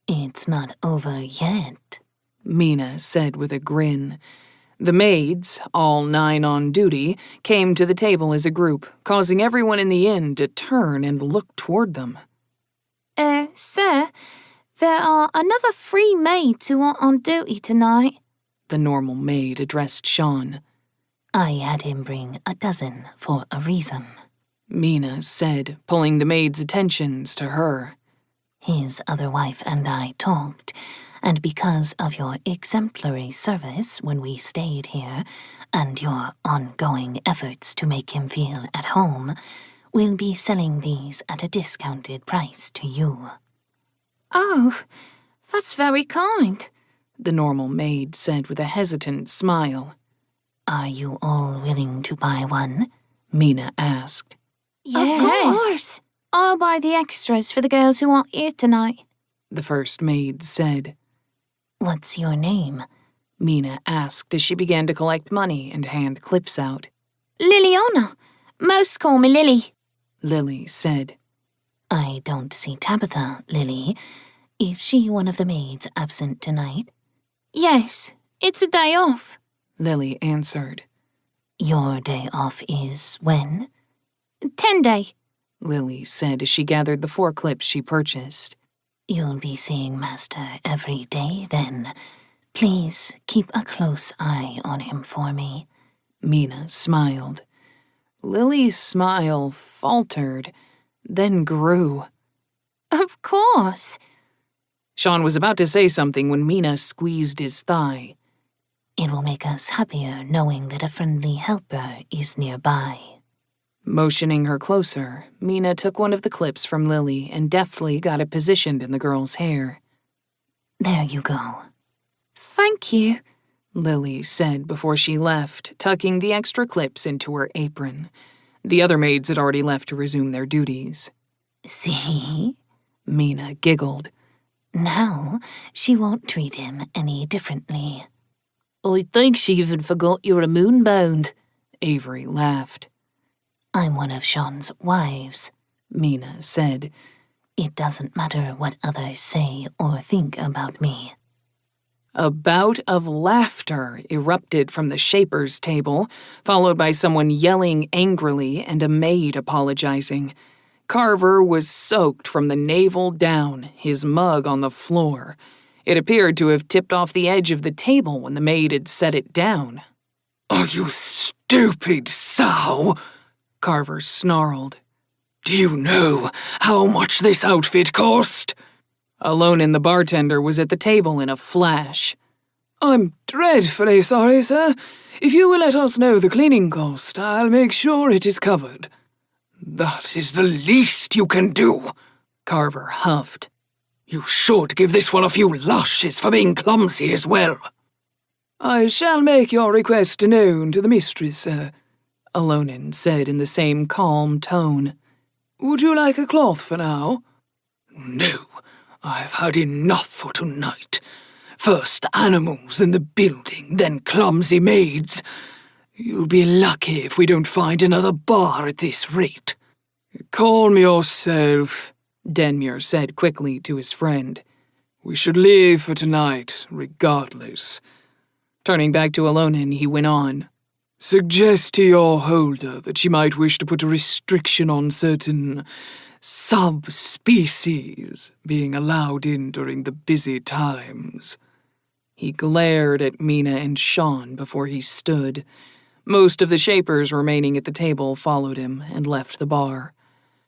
[SPEAKER 6] It's not over yet,
[SPEAKER 1] Mina said with a grin. The maids, all 9 on duty, came to the table as a group, causing everyone in the inn to turn and look toward them.
[SPEAKER 2] Sir, there are another 3 maids who are on duty tonight.
[SPEAKER 1] The normal maid addressed Sean.
[SPEAKER 6] I had him bring a dozen for a reason.
[SPEAKER 1] Mina said, pulling the maid's attentions to her.
[SPEAKER 6] His other wife and I talked, and because of your exemplary service when we stayed here, and your ongoing efforts to make him feel at home, we'll be selling these at a discounted price to you.
[SPEAKER 2] Oh, that's very kind.
[SPEAKER 1] The normal maid said with a hesitant smile.
[SPEAKER 6] Are you all willing to buy one?
[SPEAKER 1] Mina asked.
[SPEAKER 2] Yes. Of course. I'll buy the extras for the girls who aren't here tonight.
[SPEAKER 1] The first maid said.
[SPEAKER 6] What's your name?
[SPEAKER 1] Mina asked as she began to collect money and hand clips out.
[SPEAKER 2] Liliana. Most call me Lily.
[SPEAKER 1] Lily said.
[SPEAKER 6] I don't see Tabitha, Lily. Is she one of the maids absent tonight?
[SPEAKER 2] Yes, it's a day off.
[SPEAKER 1] Lily answered.
[SPEAKER 6] Your day off is when?
[SPEAKER 2] 10 day.
[SPEAKER 1] Lily said as she gathered the 4 clips she purchased.
[SPEAKER 6] You'll be seeing Master every day, then. Please keep a close eye on him for me.
[SPEAKER 1] Mina smiled. Lily's smile faltered, then grew.
[SPEAKER 2] Of course.
[SPEAKER 1] Sean was about to say something when Mina squeezed his thigh.
[SPEAKER 6] It will make us happier knowing that a friendly helper is nearby.
[SPEAKER 1] Motioning her closer, Mina took one of the clips from Lily and deftly got it positioned in the girl's hair.
[SPEAKER 6] There you go.
[SPEAKER 2] Thank you.
[SPEAKER 7] Lily said before she left, tucking the extra clips into her apron. The other maids had already left to resume their duties.
[SPEAKER 2] See?
[SPEAKER 7] Mina giggled.
[SPEAKER 2] Now she won't treat him any differently.
[SPEAKER 4] I think she even forgot you were moonbound,
[SPEAKER 7] Avery laughed.
[SPEAKER 2] I'm one of Sean's wives,
[SPEAKER 7] Mina said.
[SPEAKER 2] It doesn't matter what others say or think about me.
[SPEAKER 7] A bout of laughter erupted from the Shaper's table, followed by someone yelling angrily and a maid apologizing. Carver was soaked from the navel down, his mug on the floor. It appeared to have tipped off the edge of the table when the maid had set it down.
[SPEAKER 3] "Are you stupid sow?"
[SPEAKER 7] Carver snarled.
[SPEAKER 3] "Do you know how much this outfit cost?"
[SPEAKER 7] Alonin the bartender was at the table in a flash.
[SPEAKER 3] "I'm dreadfully sorry, sir. If you will let us know the cleaning cost, I'll make sure it is covered." "That is the least you can do," Carver huffed. "You should give this one a few lashes for being clumsy as well." "I shall make your request known to the mistress, sir," Alonin said in the same calm tone. "Would you like a cloth for now?" "No, I've had enough for tonight. First animals in the building, then clumsy maids. You'll be lucky if we don't find another bar at this rate." "Calm yourself," Denmure said quickly to his friend. "We should leave for tonight, regardless." Turning back to Alonin, he went on. "Suggest to your holder that she might wish to put a restriction on certain subspecies being allowed in during the busy times." He glared at Mina and Sean before he stood. Most of the Shapers remaining at the table followed him and left the bar.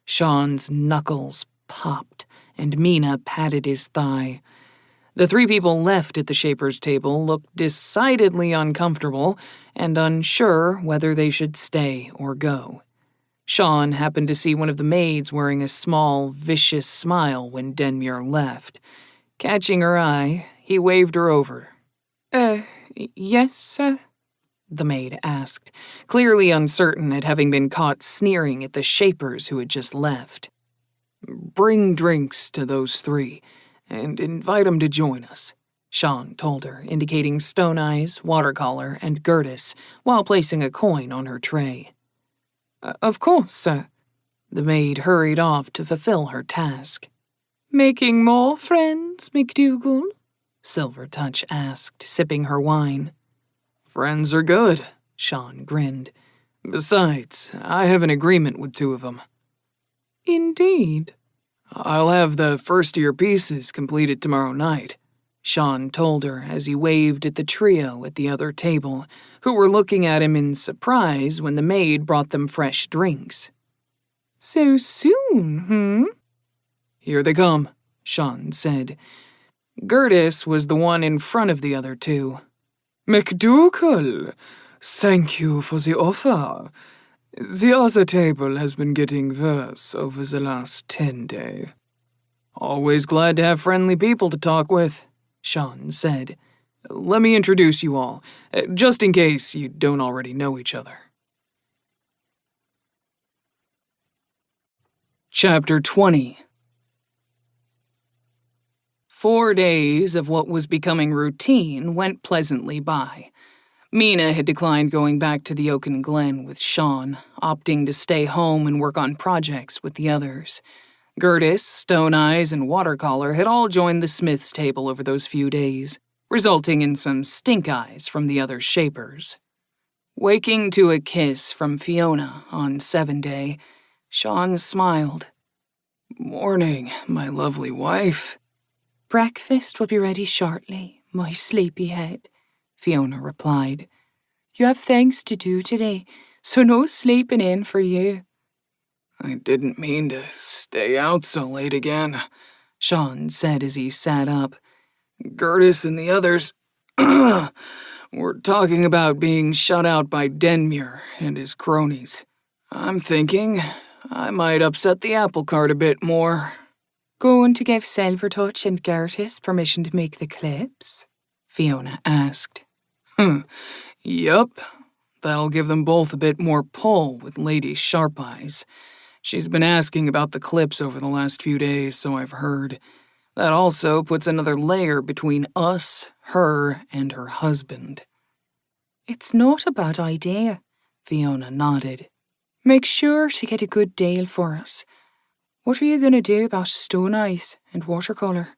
[SPEAKER 3] Sean's knuckles popped, and Mina patted his thigh. The three people left at the Shapers' table looked decidedly uncomfortable and unsure whether they should stay or go. Sean happened to see one of the maids wearing a small, vicious smile when Denmure left. Catching her eye, he waved her over. Yes, sir?" the maid asked, clearly uncertain at having been caught sneering at the Shapers who had just left. "Bring drinks to those three, and invite 'em to join us," Sean told her, indicating Stone Eyes, Watercollar, and Gertis, while placing a coin on her tray. Of course, sir." The maid hurried off to fulfill her task. "Making more friends, McDougal?" Silvertouch asked, sipping her wine. "Friends are good," Sean grinned. "Besides, I have an agreement with two of them." "Indeed?" "I'll have the first-year pieces completed tomorrow night," Sean told her as he waved at the trio at the other table, who were looking at him in surprise when the maid brought them fresh drinks. "So soon, "Here they come," Sean said. Gertis was the one in front of the other two. "McDougal, thank you for the offer. The other table has been getting worse over the last 10 days. "Always glad to have friendly people to talk with," Sean said. "Let me introduce you all, just in case you don't already know each other." Chapter 20. 4 days of what was becoming routine went pleasantly by. Mina had declined going back to the Oaken Glen with Sean, opting to stay home and work on projects with the others. Gertis, Stone Eyes, and Watercollar had all joined the Smith's table over those few days, resulting in some stink eyes from the other Shapers. Waking to a kiss from Fiona on 7-Day, Sean smiled. "Morning, my lovely wife." "Breakfast will be ready shortly, my sleepyhead," Fiona replied. "You have things to do today, so no sleeping in for you." "I didn't mean to stay out so late again," Sean said as he sat up. "Gertis and the others were talking about being shut out by Denmure and his cronies. I'm thinking I might upset the apple cart a bit more." "Going to give Silvertouch and Gertis permission to make the clips?" Fiona asked.
[SPEAKER 1] Yup. That'll give them both a bit more pull with Lady's sharp eyes. She's been asking about the clips over the last few days, so I've heard. That also puts another layer between us, her, and her husband.
[SPEAKER 7] It's not a bad idea, Fiona nodded. Make sure to get a good deal for us. What are you going to do about stone eyes and watercolour?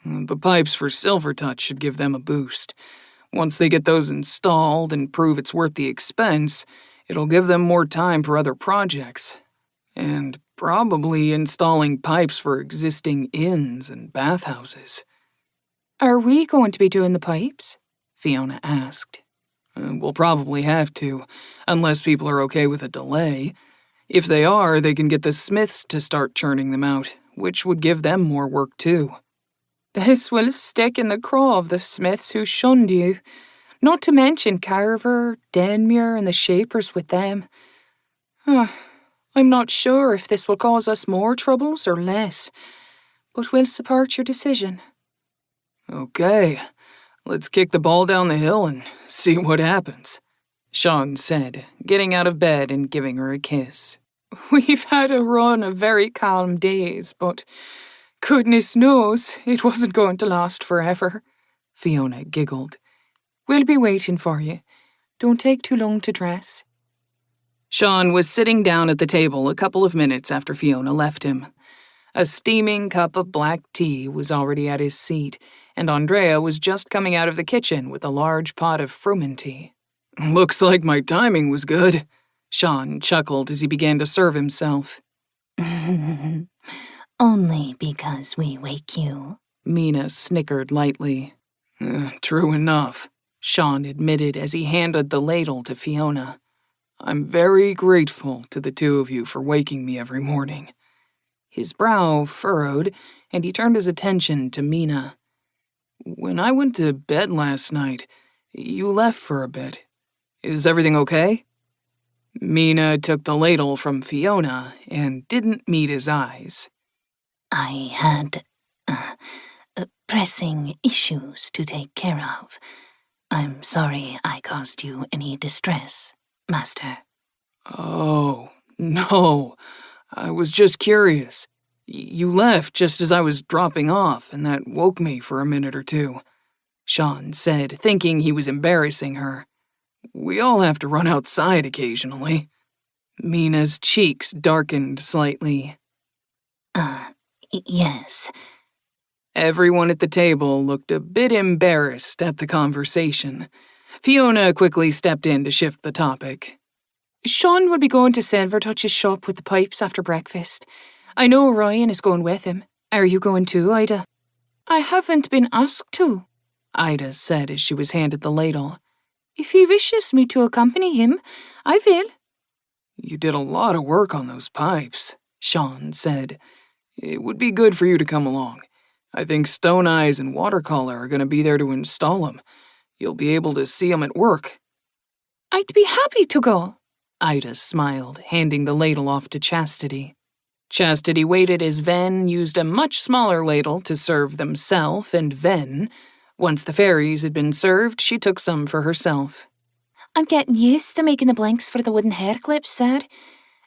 [SPEAKER 1] The pipes for Silvertouch should give them a boost. Once they get those installed and prove it's worth the expense, it'll give them more time for other projects. And probably installing pipes for existing inns and bathhouses.
[SPEAKER 7] Are we going to be doing the pipes? Fiona asked.
[SPEAKER 1] We'll probably have to, unless people are okay with a delay. If they are, they can get the smiths to start churning them out, which would give them more work too.
[SPEAKER 7] This will stick in the craw of the smiths who shunned you, not to mention Carver, Denmuir, and the shapers with them. I'm not sure if this will cause us more troubles or less, but we'll support your decision.
[SPEAKER 1] Okay, let's kick the ball down the hill and see what happens, Sean said, getting out of bed and giving her a kiss.
[SPEAKER 7] We've had a run of very calm days, but goodness knows it wasn't going to last forever, Fiona giggled. We'll be waiting for you. Don't take too long to dress.
[SPEAKER 1] Sean was sitting down at the table a couple of minutes after Fiona left him. A steaming cup of black tea was already at his seat, and Andrea was just coming out of the kitchen with a large pot of frumenty. Looks like my timing was good, Sean chuckled as he began to serve himself.
[SPEAKER 6] Only because we wake you,
[SPEAKER 1] Mina snickered lightly. True enough, Sean admitted as he handed the ladle to Fiona. I'm very grateful to the two of you for waking me every morning. His brow furrowed, and he turned his attention to Mina. When I went to bed last night, you left for a bit. Is everything okay? Mina took the ladle from Fiona and didn't meet his eyes.
[SPEAKER 6] I had pressing issues to take care of. I'm sorry I caused you any distress, Master.
[SPEAKER 1] Oh, no. I was just curious. You left just as I was dropping off, and that woke me for a minute or two, Sean said, thinking he was embarrassing her. We all have to run outside occasionally. Mina's cheeks darkened slightly.
[SPEAKER 6] Yes.
[SPEAKER 1] Everyone at the table looked a bit embarrassed at the conversation. Fiona quickly stepped in to shift the topic.
[SPEAKER 7] Sean will be going to Silvertouch's shop with the pipes after breakfast. I know Ryan is going with him. Are you going too, Ida? I haven't been asked to, Ida said as she was handed the ladle. If he wishes me to accompany him, I will.
[SPEAKER 1] You did a lot of work on those pipes, Sean said. It would be good for you to come along. I think Stone Eyes and Watercolor are going to be there to install them. You'll be able to see them at work.
[SPEAKER 7] I'd be happy to go,
[SPEAKER 1] Ida smiled, handing the ladle off to Chastity. Chastity waited as Ven used a much smaller ladle to serve themself and Ven. Once the fairies had been served, she took some for herself.
[SPEAKER 2] I'm getting used to making the blanks for the wooden hair clips, sir.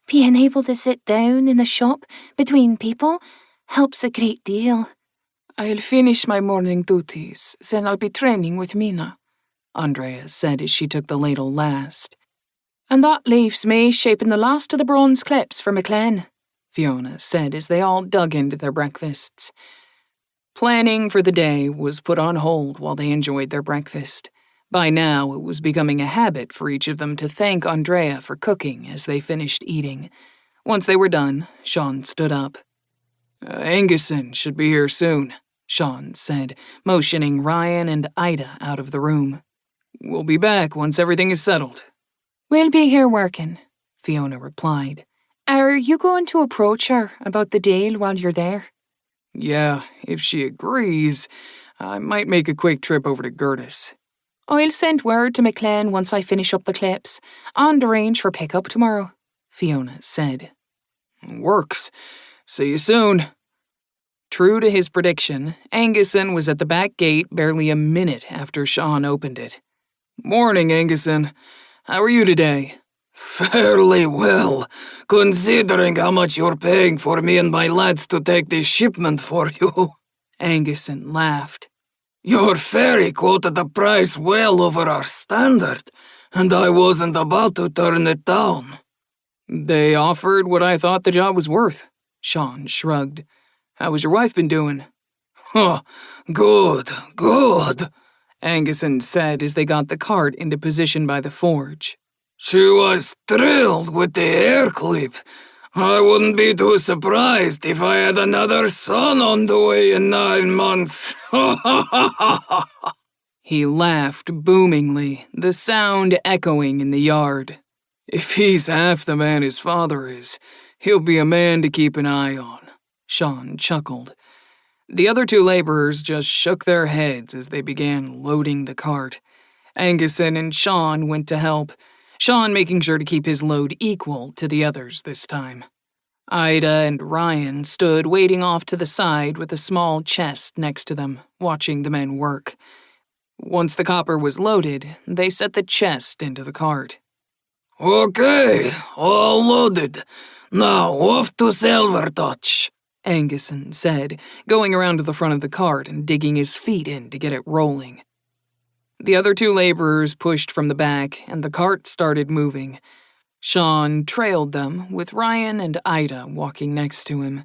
[SPEAKER 2] Being able to sit down in the shop between people helps a great deal.
[SPEAKER 7] I'll finish my morning duties, then I'll be training with Mina, Andrea said as she took the ladle last. And that leaves me shaping the last of the bronze clips for McLean, Fiona said as they all dug into their breakfasts. Planning for the day was put on hold while they enjoyed their breakfast. By now, it was becoming a habit for each of them to thank Andrea for cooking as they finished eating. Once they were done, Sean stood up. Anguson should be here soon, Sean said, motioning Ryan and Ida out of the room. We'll be back once everything is settled. We'll be here working, Fiona replied. Are you going to approach her about the deal while you're there?
[SPEAKER 1] Yeah, if she agrees, I might make a quick trip over to Gertis.
[SPEAKER 7] I'll send word to McLean once I finish up the clips, and arrange for pickup tomorrow, Fiona said.
[SPEAKER 1] Works. See you soon. True to his prediction, Anguson was at the back gate barely a minute after Sean opened it.
[SPEAKER 5] Morning, Anguson. How are you today?
[SPEAKER 3] Fairly well, considering how much you're paying for me and my lads to take this shipment for you.
[SPEAKER 1] Anguson laughed.
[SPEAKER 3] Your ferry quoted a price well over our standard, and I wasn't about to turn it down.
[SPEAKER 1] They offered what I thought the job was worth. Sean shrugged. How has your wife been doing?
[SPEAKER 3] Huh, good.
[SPEAKER 1] Anguson said as they got the cart into position by the forge.
[SPEAKER 3] She was thrilled with the air clip. I wouldn't be too surprised if I had another son on the way in 9 months.
[SPEAKER 1] He laughed boomingly, the sound echoing in the yard.
[SPEAKER 5] If he's half the man his father is, he'll be a man to keep an eye on.
[SPEAKER 1] Sean chuckled. The other 2 laborers just shook their heads as they began loading the cart. Anguson and Sean went to help, Sean making sure to keep his load equal to the others this time. Ida and Ryan stood waiting off to the side with a small chest next to them, watching the men work. Once the copper was loaded, they set the chest into the cart.
[SPEAKER 3] Okay, all loaded. Now off to Silvertouch,
[SPEAKER 1] Anguson said, going around to the front of the cart and digging his feet in to get it rolling. The other 2 laborers pushed from the back, and the cart started moving. Sean trailed them, with Ryan and Ida walking next to him.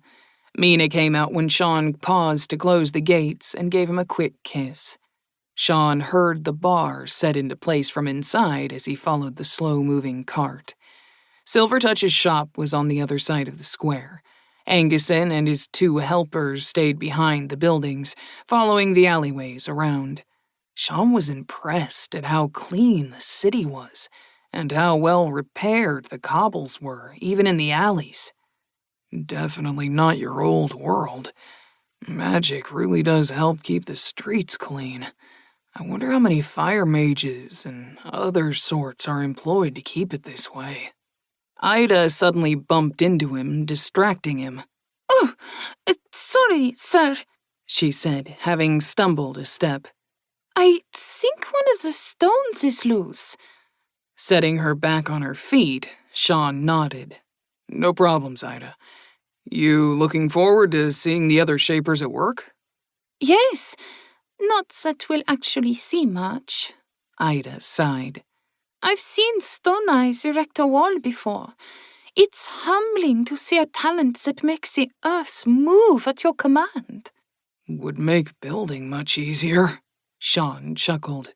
[SPEAKER 1] Mina came out when Sean paused to close the gates and gave him a quick kiss. Sean heard the bar set into place from inside as he followed the slow-moving cart. Silvertouch's shop was on the other side of the square. Anguson and his 2 helpers stayed behind the buildings, following the alleyways around. Sean was impressed at how clean the city was, and how well repaired the cobbles were, even in the alleys.
[SPEAKER 5] Definitely not your old world. Magic really does help keep the streets clean. I wonder how many fire mages and other sorts are employed to keep it this way.
[SPEAKER 1] Ida suddenly bumped into him, distracting him.
[SPEAKER 2] Oh, sorry, sir,
[SPEAKER 1] she said, having stumbled a step.
[SPEAKER 2] I think one of the stones is loose.
[SPEAKER 1] Setting her back on her feet, Sean nodded.
[SPEAKER 5] No problems, Ida. You looking forward to seeing the other shapers at work?
[SPEAKER 2] Yes, not that we'll actually see much.
[SPEAKER 1] Ida sighed.
[SPEAKER 2] I've seen Stone Eyes erect a wall before. It's humbling to see a talent that makes the earth move at your command.
[SPEAKER 5] Would make building much easier, Sean chuckled.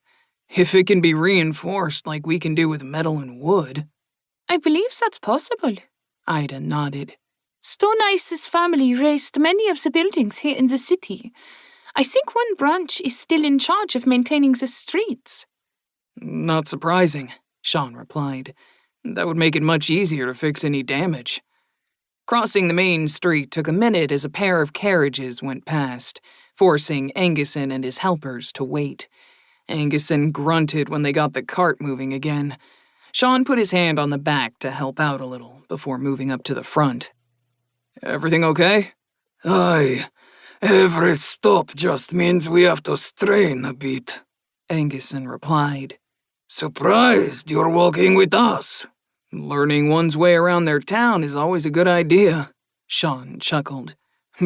[SPEAKER 5] If it can be reinforced like we can do with metal and wood.
[SPEAKER 2] I believe that's possible.
[SPEAKER 1] Ida nodded.
[SPEAKER 2] Stone Ice's family raised many of the buildings here in the city. I think one branch is still in charge of maintaining the streets.
[SPEAKER 5] Not surprising, Sean replied. That would make it much easier to fix any damage.
[SPEAKER 1] Crossing the main street took a minute as a pair of carriages went past, forcing Anguson and his helpers to wait. Anguson grunted when they got the cart moving again. Sean put his hand on the back to help out a little before moving up to the front.
[SPEAKER 5] Everything okay?
[SPEAKER 3] Aye. Every stop just means we have to strain a bit,
[SPEAKER 1] Anguson replied.
[SPEAKER 3] Surprised you're walking with us.
[SPEAKER 5] Learning one's way around their town is always a good idea,
[SPEAKER 1] Sean chuckled.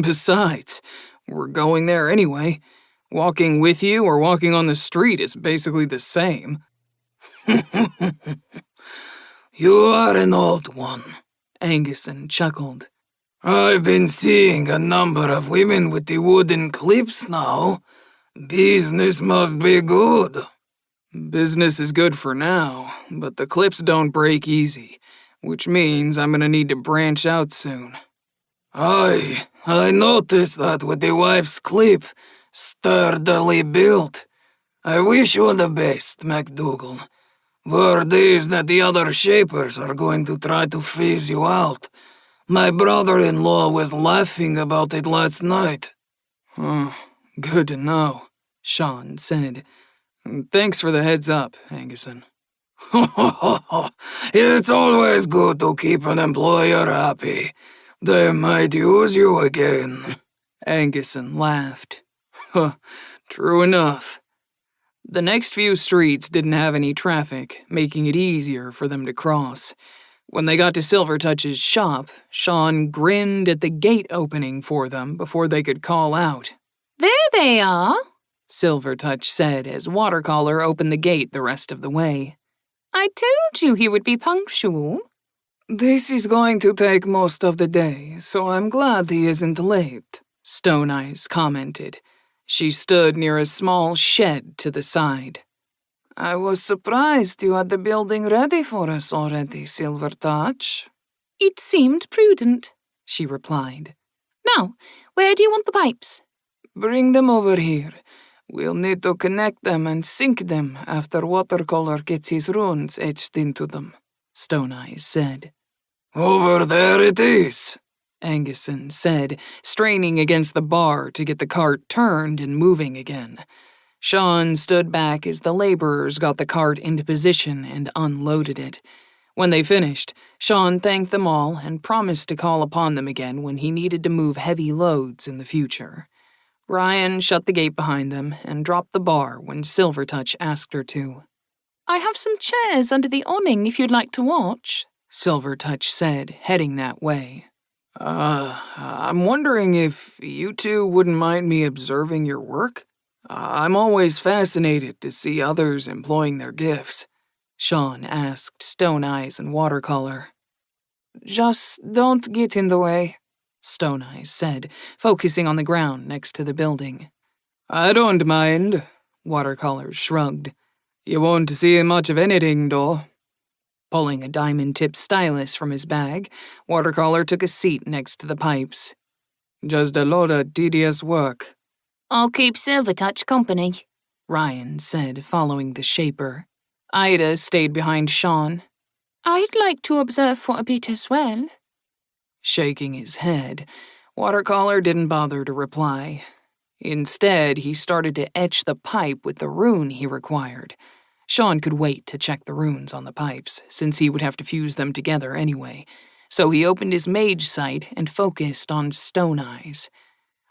[SPEAKER 5] Besides, we're going there anyway. Walking with you or walking on the street is basically the same.
[SPEAKER 3] You are an old one,
[SPEAKER 1] Anguson chuckled.
[SPEAKER 3] I've been seeing a number of women with the wooden clips now. Business must be good.
[SPEAKER 5] Business is good for now, but the clips don't break easy, which means I'm gonna need to branch out soon.
[SPEAKER 3] Aye, I noticed that with the wife's clip, sturdily built. I wish you the best, MacDougall. Word is that the other shapers are going to try to phase you out. My brother-in-law was laughing about it last night.
[SPEAKER 5] Good to know, Sean said. Thanks for the heads up, Anguson.
[SPEAKER 3] It's always good to keep an employer happy. They might use you again.
[SPEAKER 5] Anguson laughed. True enough.
[SPEAKER 1] The next few streets didn't have any traffic, making it easier for them to cross. When they got to Silvertouch's shop, Sean grinned at the gate opening for them before they could call out.
[SPEAKER 7] There they are,
[SPEAKER 1] Silvertouch said as Watercolor opened the gate the rest of the way.
[SPEAKER 7] I told you he would be punctual.
[SPEAKER 3] This is going to take most of the day, so I'm glad he isn't late,
[SPEAKER 1] Stone Eyes commented. She stood near a small shed to the side.
[SPEAKER 3] I was surprised you had the building ready for us already, Silvertouch.
[SPEAKER 7] It seemed prudent,
[SPEAKER 1] she replied.
[SPEAKER 7] Now, where do you want the pipes?
[SPEAKER 3] Bring them over here. We'll need to connect them and sync them after Watercolor gets his runes etched into them,
[SPEAKER 1] Stone Eyes said.
[SPEAKER 3] Over there it is,
[SPEAKER 1] Anguson said, straining against the bar to get the cart turned and moving again. Sean stood back as the laborers got the cart into position and unloaded it. When they finished, Sean thanked them all and promised to call upon them again when he needed to move heavy loads in the future. Ryan shut the gate behind them and dropped the bar when Silvertouch asked her to.
[SPEAKER 7] I have some chairs under the awning if you'd like to watch,
[SPEAKER 1] Silvertouch said, heading that way. I'm wondering if you two wouldn't mind me observing your work? I'm always fascinated to see others employing their gifts, Sean asked Stone Eyes and Watercolor.
[SPEAKER 3] Just don't get in the way,
[SPEAKER 1] Stone Eyes said, focusing on the ground next to the building.
[SPEAKER 3] I don't mind, Watercolor shrugged. You won't see much of anything, though.
[SPEAKER 1] Pulling a diamond-tipped stylus from his bag, Watercolor took a seat next to the pipes.
[SPEAKER 3] Just a lot of tedious work.
[SPEAKER 6] I'll keep Silvertouch company,
[SPEAKER 1] Ryan said, following the shaper. Ida stayed behind Sean.
[SPEAKER 7] I'd like to observe for a bit as well.
[SPEAKER 1] Shaking his head, Watercolor didn't bother to reply. Instead, he started to etch the pipe with the rune he required. Sean could wait to check the runes on the pipes, since he would have to fuse them together anyway, so he opened his mage sight and focused on Stone Eyes.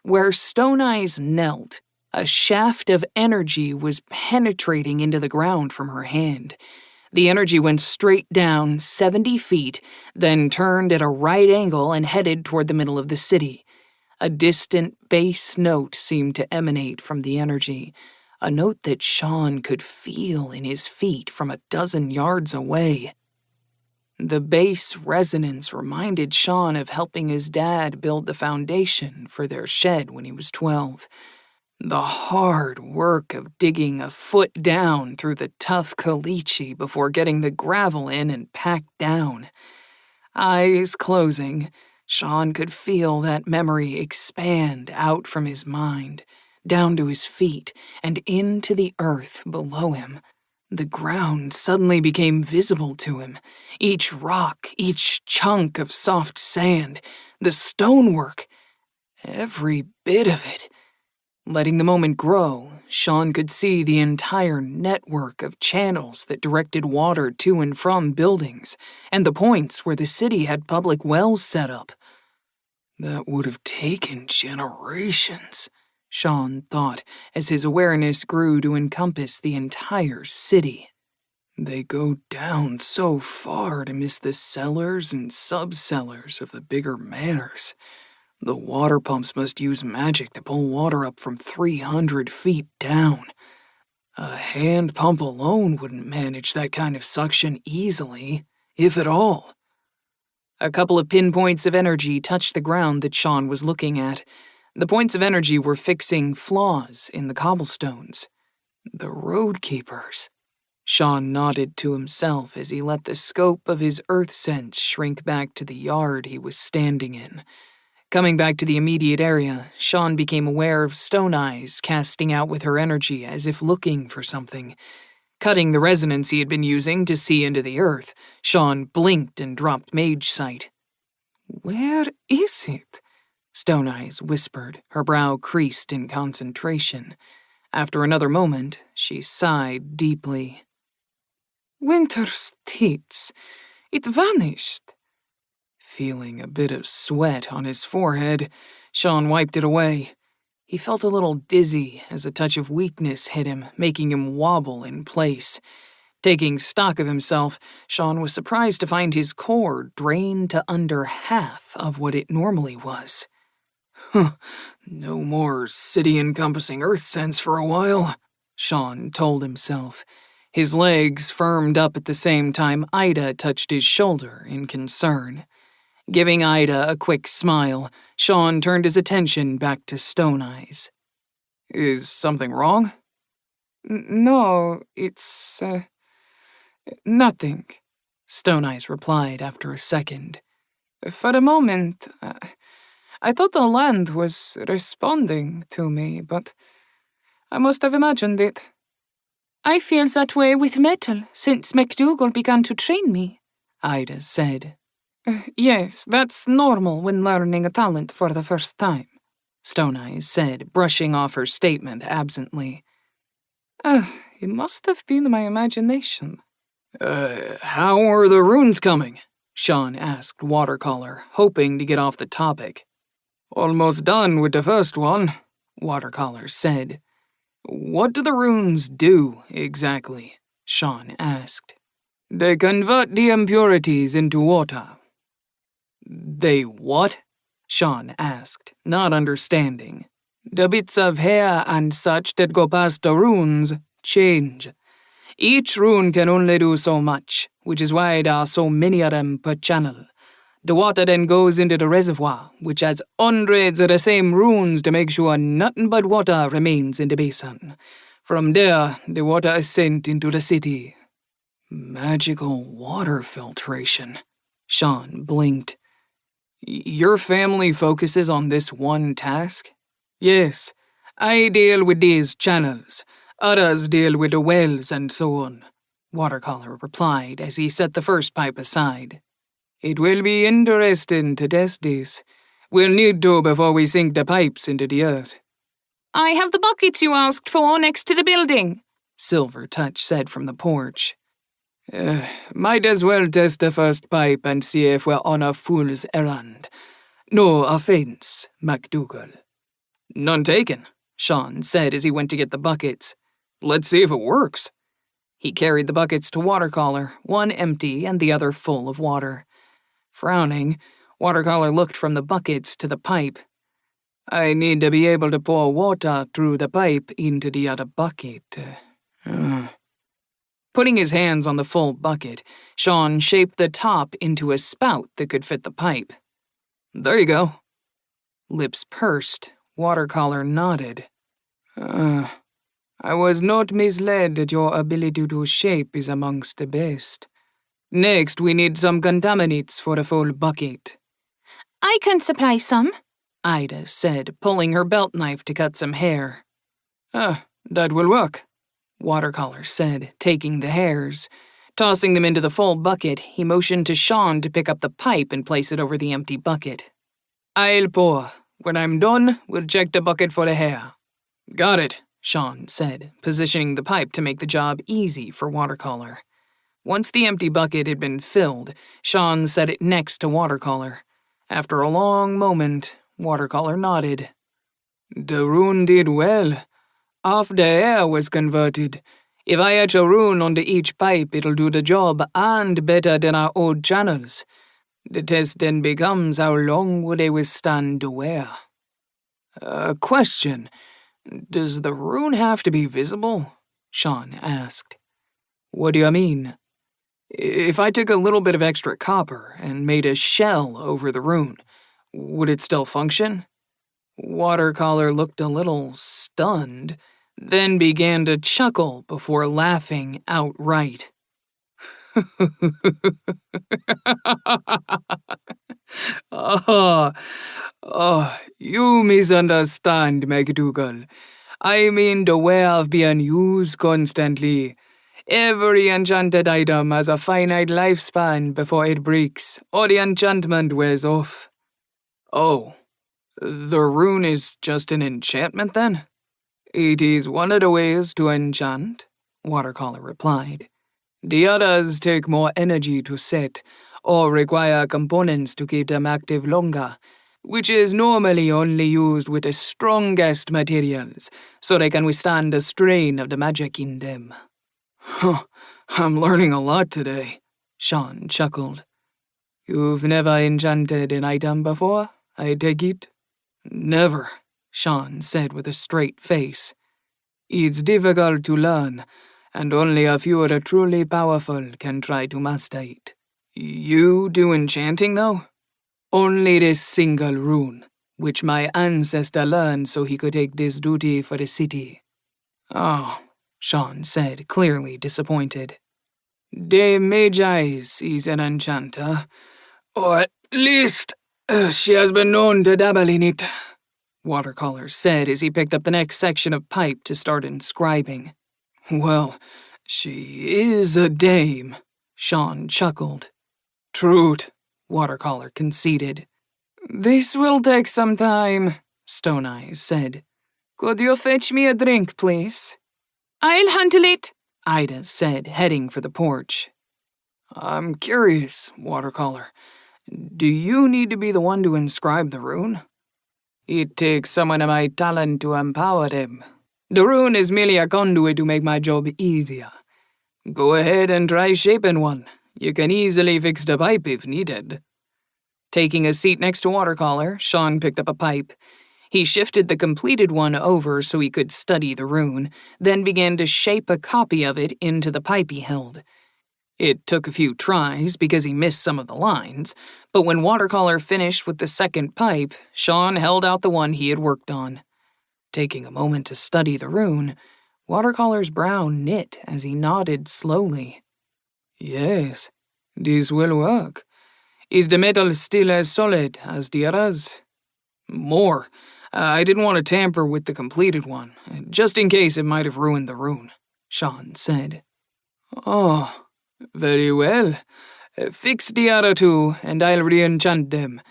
[SPEAKER 1] Where Stone Eyes knelt, a shaft of energy was penetrating into the ground from her hand. The energy went straight down 70 feet, then turned at a right angle and headed toward the middle of the city. A distant bass note seemed to emanate from the energy, a note that Sean could feel in his feet from a dozen yards away. The bass resonance reminded Sean of helping his dad build the foundation for their shed when he was 12. The hard work of digging a foot down through the tough caliche before getting the gravel in and packed down. Eyes closing, Sean could feel that memory expand out from his mind, down to his feet, and into the earth below him. The ground suddenly became visible to him. Each rock, each chunk of soft sand, the stonework, every bit of it. Letting the moment grow, Sean could see the entire network of channels that directed water to and from buildings, and the points where the city had public wells set up. That would have taken generations, Sean thought, as his awareness grew to encompass the entire city. They go down so far to miss the cellars and sub-cellars of the bigger manors. The water pumps must use magic to pull water up from 300 feet down. A hand pump alone wouldn't manage that kind of suction easily, if at all. A couple of pinpoints of energy touched the ground that Sean was looking at. The points of energy were fixing flaws in the cobblestones. The road keepers. Sean nodded to himself as he let the scope of his earth sense shrink back to the yard he was standing in. Coming back to the immediate area, Sean became aware of Stone Eyes casting out with her energy as if looking for something. Cutting the resonance he had been using to see into the earth, Sean blinked and dropped mage sight.
[SPEAKER 3] Where is it?
[SPEAKER 1] Stone Eyes whispered, her brow creased in concentration. After another moment, she sighed deeply.
[SPEAKER 3] Winter's teats. It vanished.
[SPEAKER 1] Feeling a bit of sweat on his forehead, Sean wiped it away. He felt a little dizzy as a touch of weakness hit him, making him wobble in place. Taking stock of himself, Sean was surprised to find his core drained to under half of what it normally was.
[SPEAKER 3] No more city-encompassing Earth sense for a while,
[SPEAKER 1] Sean told himself. His legs firmed up at the same time Ida touched his shoulder in concern. Giving Ida a quick smile, Sean turned his attention back to Stone Eyes.
[SPEAKER 5] Is something wrong? No, it's, nothing,
[SPEAKER 1] Stone Eyes replied after a second.
[SPEAKER 5] For a moment, I thought the land was responding to me, but I must have imagined it.
[SPEAKER 7] I feel that way with metal since MacDougall began to train me,
[SPEAKER 1] Ida said.
[SPEAKER 5] Yes, that's normal when learning a talent for the first time,
[SPEAKER 1] Stone Eyes said, brushing off her statement absently.
[SPEAKER 5] It must have been my imagination.
[SPEAKER 3] How are the runes coming?
[SPEAKER 1] Sean asked Watercolor, hoping to get off the topic.
[SPEAKER 5] Almost done with the first one,
[SPEAKER 1] Watercolor said. What do the runes do, exactly? Sean asked.
[SPEAKER 5] They convert the impurities into water.
[SPEAKER 1] They what? Sean asked, not understanding.
[SPEAKER 5] The bits of hair and such that go past the runes change. Each rune can only do so much, which is why there are so many of them per channel. The water then goes into the reservoir, which has hundreds of the same runes to make sure nothing but water remains in the basin. From there, the water is sent into the city.
[SPEAKER 1] Magical water filtration. Sean blinked. Your family focuses on this one task?
[SPEAKER 5] Yes, I deal with these channels. Others deal with the wells and so on,
[SPEAKER 1] Watercolor replied as he set the first pipe aside.
[SPEAKER 5] It will be interesting to test this. We'll need to before we sink the pipes into the earth.
[SPEAKER 7] I have the buckets you asked for next to the building,
[SPEAKER 1] Silver Touch said from the porch.
[SPEAKER 5] Might as well test the first pipe and see if we're on a fool's errand. No offense, MacDougall.
[SPEAKER 1] None taken, Sean said as he went to get the buckets.
[SPEAKER 5] Let's see if it works.
[SPEAKER 1] He carried the buckets to Watercolor, one empty and the other full of water. Frowning, Watercolor looked from the buckets to the pipe.
[SPEAKER 5] I need to be able to pour water through the pipe into the other bucket.
[SPEAKER 1] Putting his hands on the full bucket, Sean shaped the top into a spout that could fit the pipe.
[SPEAKER 5] There you go.
[SPEAKER 1] Lips pursed, Watercolor nodded.
[SPEAKER 5] I was not misled that your ability to shape is amongst the best. Next, we need some contaminants for the full bucket.
[SPEAKER 7] I can supply some,
[SPEAKER 1] Ida said, pulling her belt knife to cut some hair.
[SPEAKER 5] That will work,
[SPEAKER 1] Watercolor said, taking the hairs. Tossing them into the full bucket, he motioned to Sean to pick up the pipe and place it over the empty bucket.
[SPEAKER 5] I'll pour. When I'm done, we'll check the bucket for the hair.
[SPEAKER 1] Got it, Sean said, positioning the pipe to make the job easy for Watercolor. Once the empty bucket had been filled, Sean set it next to Watercolor. After a long moment, Watercolor nodded.
[SPEAKER 5] The rune did well. Half the air was converted. If I etch a rune onto each pipe, it'll do the job and better than our old channels. The test then becomes how long will they withstand the wear.
[SPEAKER 1] Question. Does the rune have to be visible? Sean asked.
[SPEAKER 5] What do you mean?
[SPEAKER 1] If I took a little bit of extra copper and made a shell over the rune, would it still function? Watercolor looked a little stunned, then began to chuckle before laughing outright.
[SPEAKER 5] You misunderstand, MacDougall. I mean the way of being used constantly. Every enchanted item has a finite lifespan before it breaks, or the enchantment wears off.
[SPEAKER 1] Oh, the rune is just an enchantment then?
[SPEAKER 5] It is one of the ways to enchant, Watercolor replied. The others take more energy to set, or require components to keep them active longer, which is normally only used with the strongest materials, so they can withstand the strain of the magic in them.
[SPEAKER 3] Huh, I'm learning a lot today,
[SPEAKER 5] Sean chuckled. You've never enchanted an item before, I take it?
[SPEAKER 3] Never,
[SPEAKER 5] Sean said with a straight face. It's difficult to learn, and only a few of the truly powerful can try to master it.
[SPEAKER 3] You do enchanting, though?
[SPEAKER 5] Only this single rune, which my ancestor learned so he could take this duty for the city.
[SPEAKER 3] Oh,
[SPEAKER 5] Sean said, clearly disappointed.
[SPEAKER 3] The Magi's is an enchanter, or at least she has been known to dabble in it,
[SPEAKER 5] Watercolor said as he picked up the next section of pipe to start inscribing.
[SPEAKER 3] Well, she is a dame,
[SPEAKER 5] Sean chuckled.
[SPEAKER 3] Truth,
[SPEAKER 5] Watercolor conceded.
[SPEAKER 7] This will take some time,
[SPEAKER 5] Stone Eyes said.
[SPEAKER 7] Could you fetch me a drink, please?
[SPEAKER 1] I'll handle it,
[SPEAKER 5] Ida said, heading for the porch.
[SPEAKER 3] I'm curious, Watercolor. Do you need to be the one to inscribe the rune?
[SPEAKER 5] It takes someone of my talent to empower them. The rune is merely a conduit to make my job easier. Go ahead and try shaping one. You can easily fix the pipe if needed. Taking a seat next to Watercolor, Sean picked up a pipe. He shifted the completed one over so he could study the rune, then began to shape a copy of it into the pipe he held. It took a few tries because he missed some of the lines, but when Watercolor finished with the second pipe, Sean held out the one he had worked on. Taking a moment to study the rune, Watercolor's brow knit as he nodded slowly.
[SPEAKER 3] Yes, this will work.
[SPEAKER 5] Is the metal still as solid as the others?
[SPEAKER 3] More. I didn't want to tamper with the completed one, just in case it might have ruined the rune,
[SPEAKER 5] Sean said.
[SPEAKER 3] Oh, very well. Fix the other two, and I'll re-enchant them.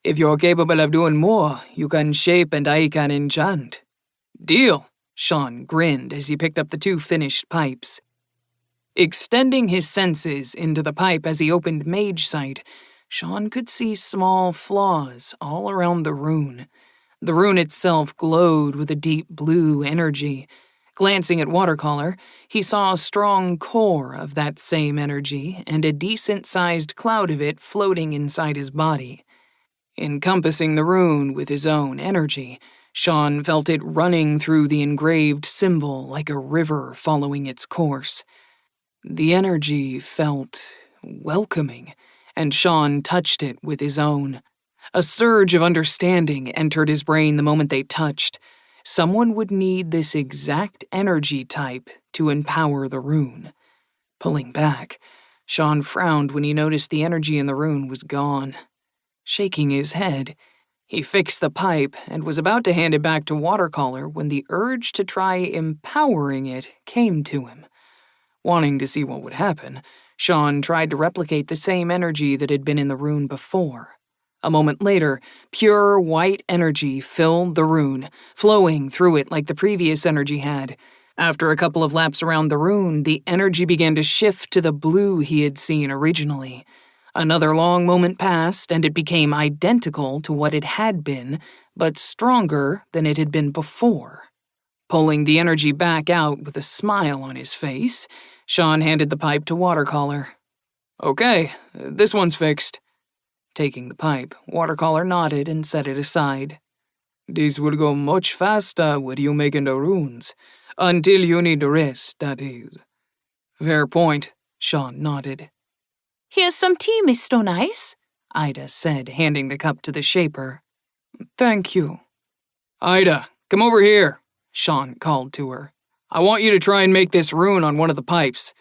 [SPEAKER 3] If you're capable of doing more, you can shape and I can enchant.
[SPEAKER 5] Deal, Sean grinned as he picked up the two finished pipes. Extending his senses into the pipe as he opened Mage Sight, Sean could see small flaws all around the rune. The rune itself glowed with a deep blue energy. Glancing at Watercolor, he saw a strong core of that same energy and a decent-sized cloud of it floating inside his body. Encompassing the rune with his own energy, Sean felt it running through the engraved symbol like a river following its course. The energy felt welcoming, and Sean touched it with his own. A surge of understanding entered his brain the moment they touched. Someone would need this exact energy type to empower the rune. Pulling back, Sean frowned when he noticed the energy in the rune was gone. Shaking his head, he fixed the pipe and was about to hand it back to Watercolor when the urge to try empowering it came to him. Wanting to see what would happen, Sean tried to replicate the same energy that had been in the rune before. A moment later, pure white energy filled the rune, flowing through it like the previous energy had. After a couple of laps around the rune, the energy began to shift to the blue he had seen originally. Another long moment passed, and it became identical to what it had been, but stronger than it had been before. Pulling the energy back out with a smile on his face, Sean handed the pipe to Watercolor.
[SPEAKER 3] Okay, this one's fixed.
[SPEAKER 5] Taking the pipe, Watercolor nodded and set it aside.
[SPEAKER 3] This will go much faster with you making the runes. Until you need to rest, that is.
[SPEAKER 5] Fair point, Sean nodded.
[SPEAKER 1] Here's some tea, Miss Stone Eyes,
[SPEAKER 5] Ida said, handing the cup to the shaper.
[SPEAKER 3] Thank you. Ida, come over here,
[SPEAKER 5] Sean called to her.
[SPEAKER 3] I want you to try and make this rune on one of the pipes.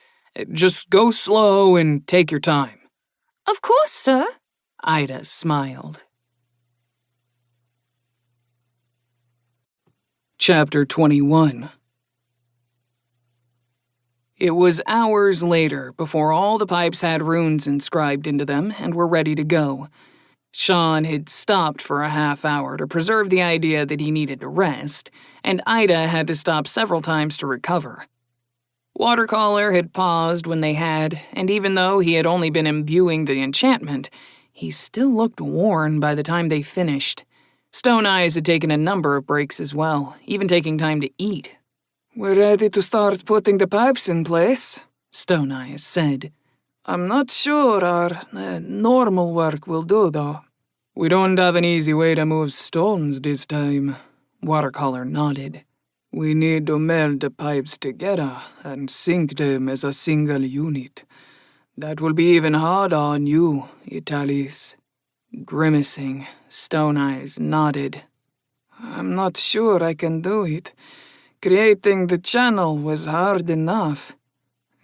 [SPEAKER 3] Just go slow and take your time.
[SPEAKER 1] Of course, sir.
[SPEAKER 5] Ida smiled. Chapter 21. It was hours later before all the pipes had runes inscribed into them and were ready to go. Sean had stopped for a half hour to preserve the idea that he needed to rest, and Ida had to stop several times to recover. Watercolor had paused when they had, and even though he had only been imbuing the enchantment, he still looked worn by the time they finished.
[SPEAKER 1] Stone Eyes had taken a number of breaks as well, even taking time to eat.
[SPEAKER 3] We're ready to start putting the pipes in place,
[SPEAKER 1] Stone Eyes said.
[SPEAKER 3] I'm not sure our normal work will do, though.
[SPEAKER 5] We don't have an easy way to move stones this time.
[SPEAKER 1] Watercolor nodded.
[SPEAKER 3] We need to meld the pipes together and sink them as a single unit. That will be even harder on you, Italis.
[SPEAKER 1] Grimacing, Stone Eyes nodded.
[SPEAKER 3] I'm not sure I can do it. Creating the channel was hard enough.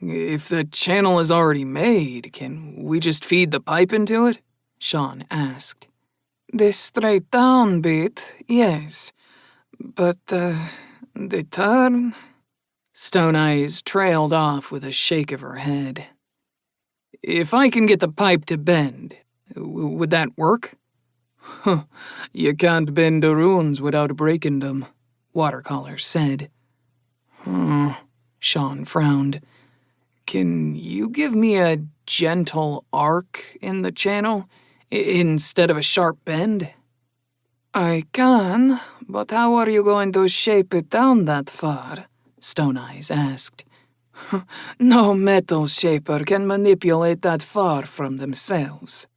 [SPEAKER 1] If the channel is already made, can we just feed the pipe into it? Sean asked.
[SPEAKER 3] The straight down bit, yes. But, the turn?
[SPEAKER 1] Stone Eyes trailed off with a shake of her head. If I can get the pipe to bend, would that work?
[SPEAKER 3] You can't bend the runes without breaking them,
[SPEAKER 1] Watercolor said.
[SPEAKER 3] Sean frowned. Can you give me a gentle arc in the channel instead of a sharp bend? I can, but how are you going to shape it down that far? Stone Eyes asked. No metal shaper can manipulate that far from themselves.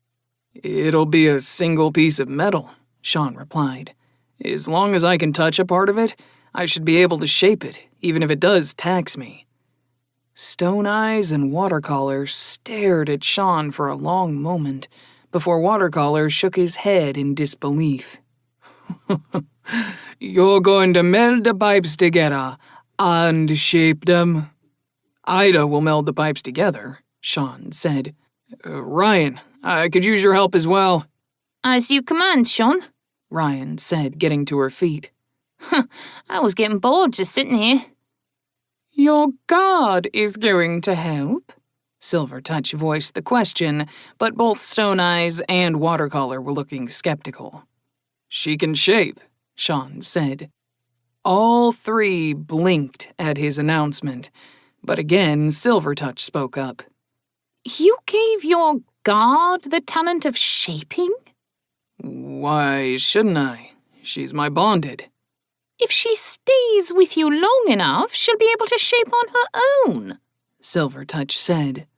[SPEAKER 1] It'll be a single piece of metal, Sean replied. As long as I can touch a part of it, I should be able to shape it, even if it does tax me. Stone Eyes and Watercolor stared at Sean for a long moment before Watercolor shook his head in disbelief.
[SPEAKER 3] You're going to meld the pipes together and shape them?
[SPEAKER 1] Ida will meld the pipes together, Sean said. Ryan, I could use your help as well.
[SPEAKER 6] As you command, Sean,
[SPEAKER 1] Ryan said, getting to her feet.
[SPEAKER 6] I was getting bored just sitting here.
[SPEAKER 7] Your guard is going to help?
[SPEAKER 1] Silvertouch voiced the question, but both Stone Eyes and Watercolor were looking skeptical.
[SPEAKER 3] She can shape,
[SPEAKER 1] Sean said. All three blinked at his announcement, but again Silvertouch spoke up.
[SPEAKER 6] You gave your guard the talent of shaping?
[SPEAKER 3] Why shouldn't I? She's my bonded.
[SPEAKER 6] If she stays with you long enough, she'll be able to shape on her own,
[SPEAKER 1] Silvertouch said.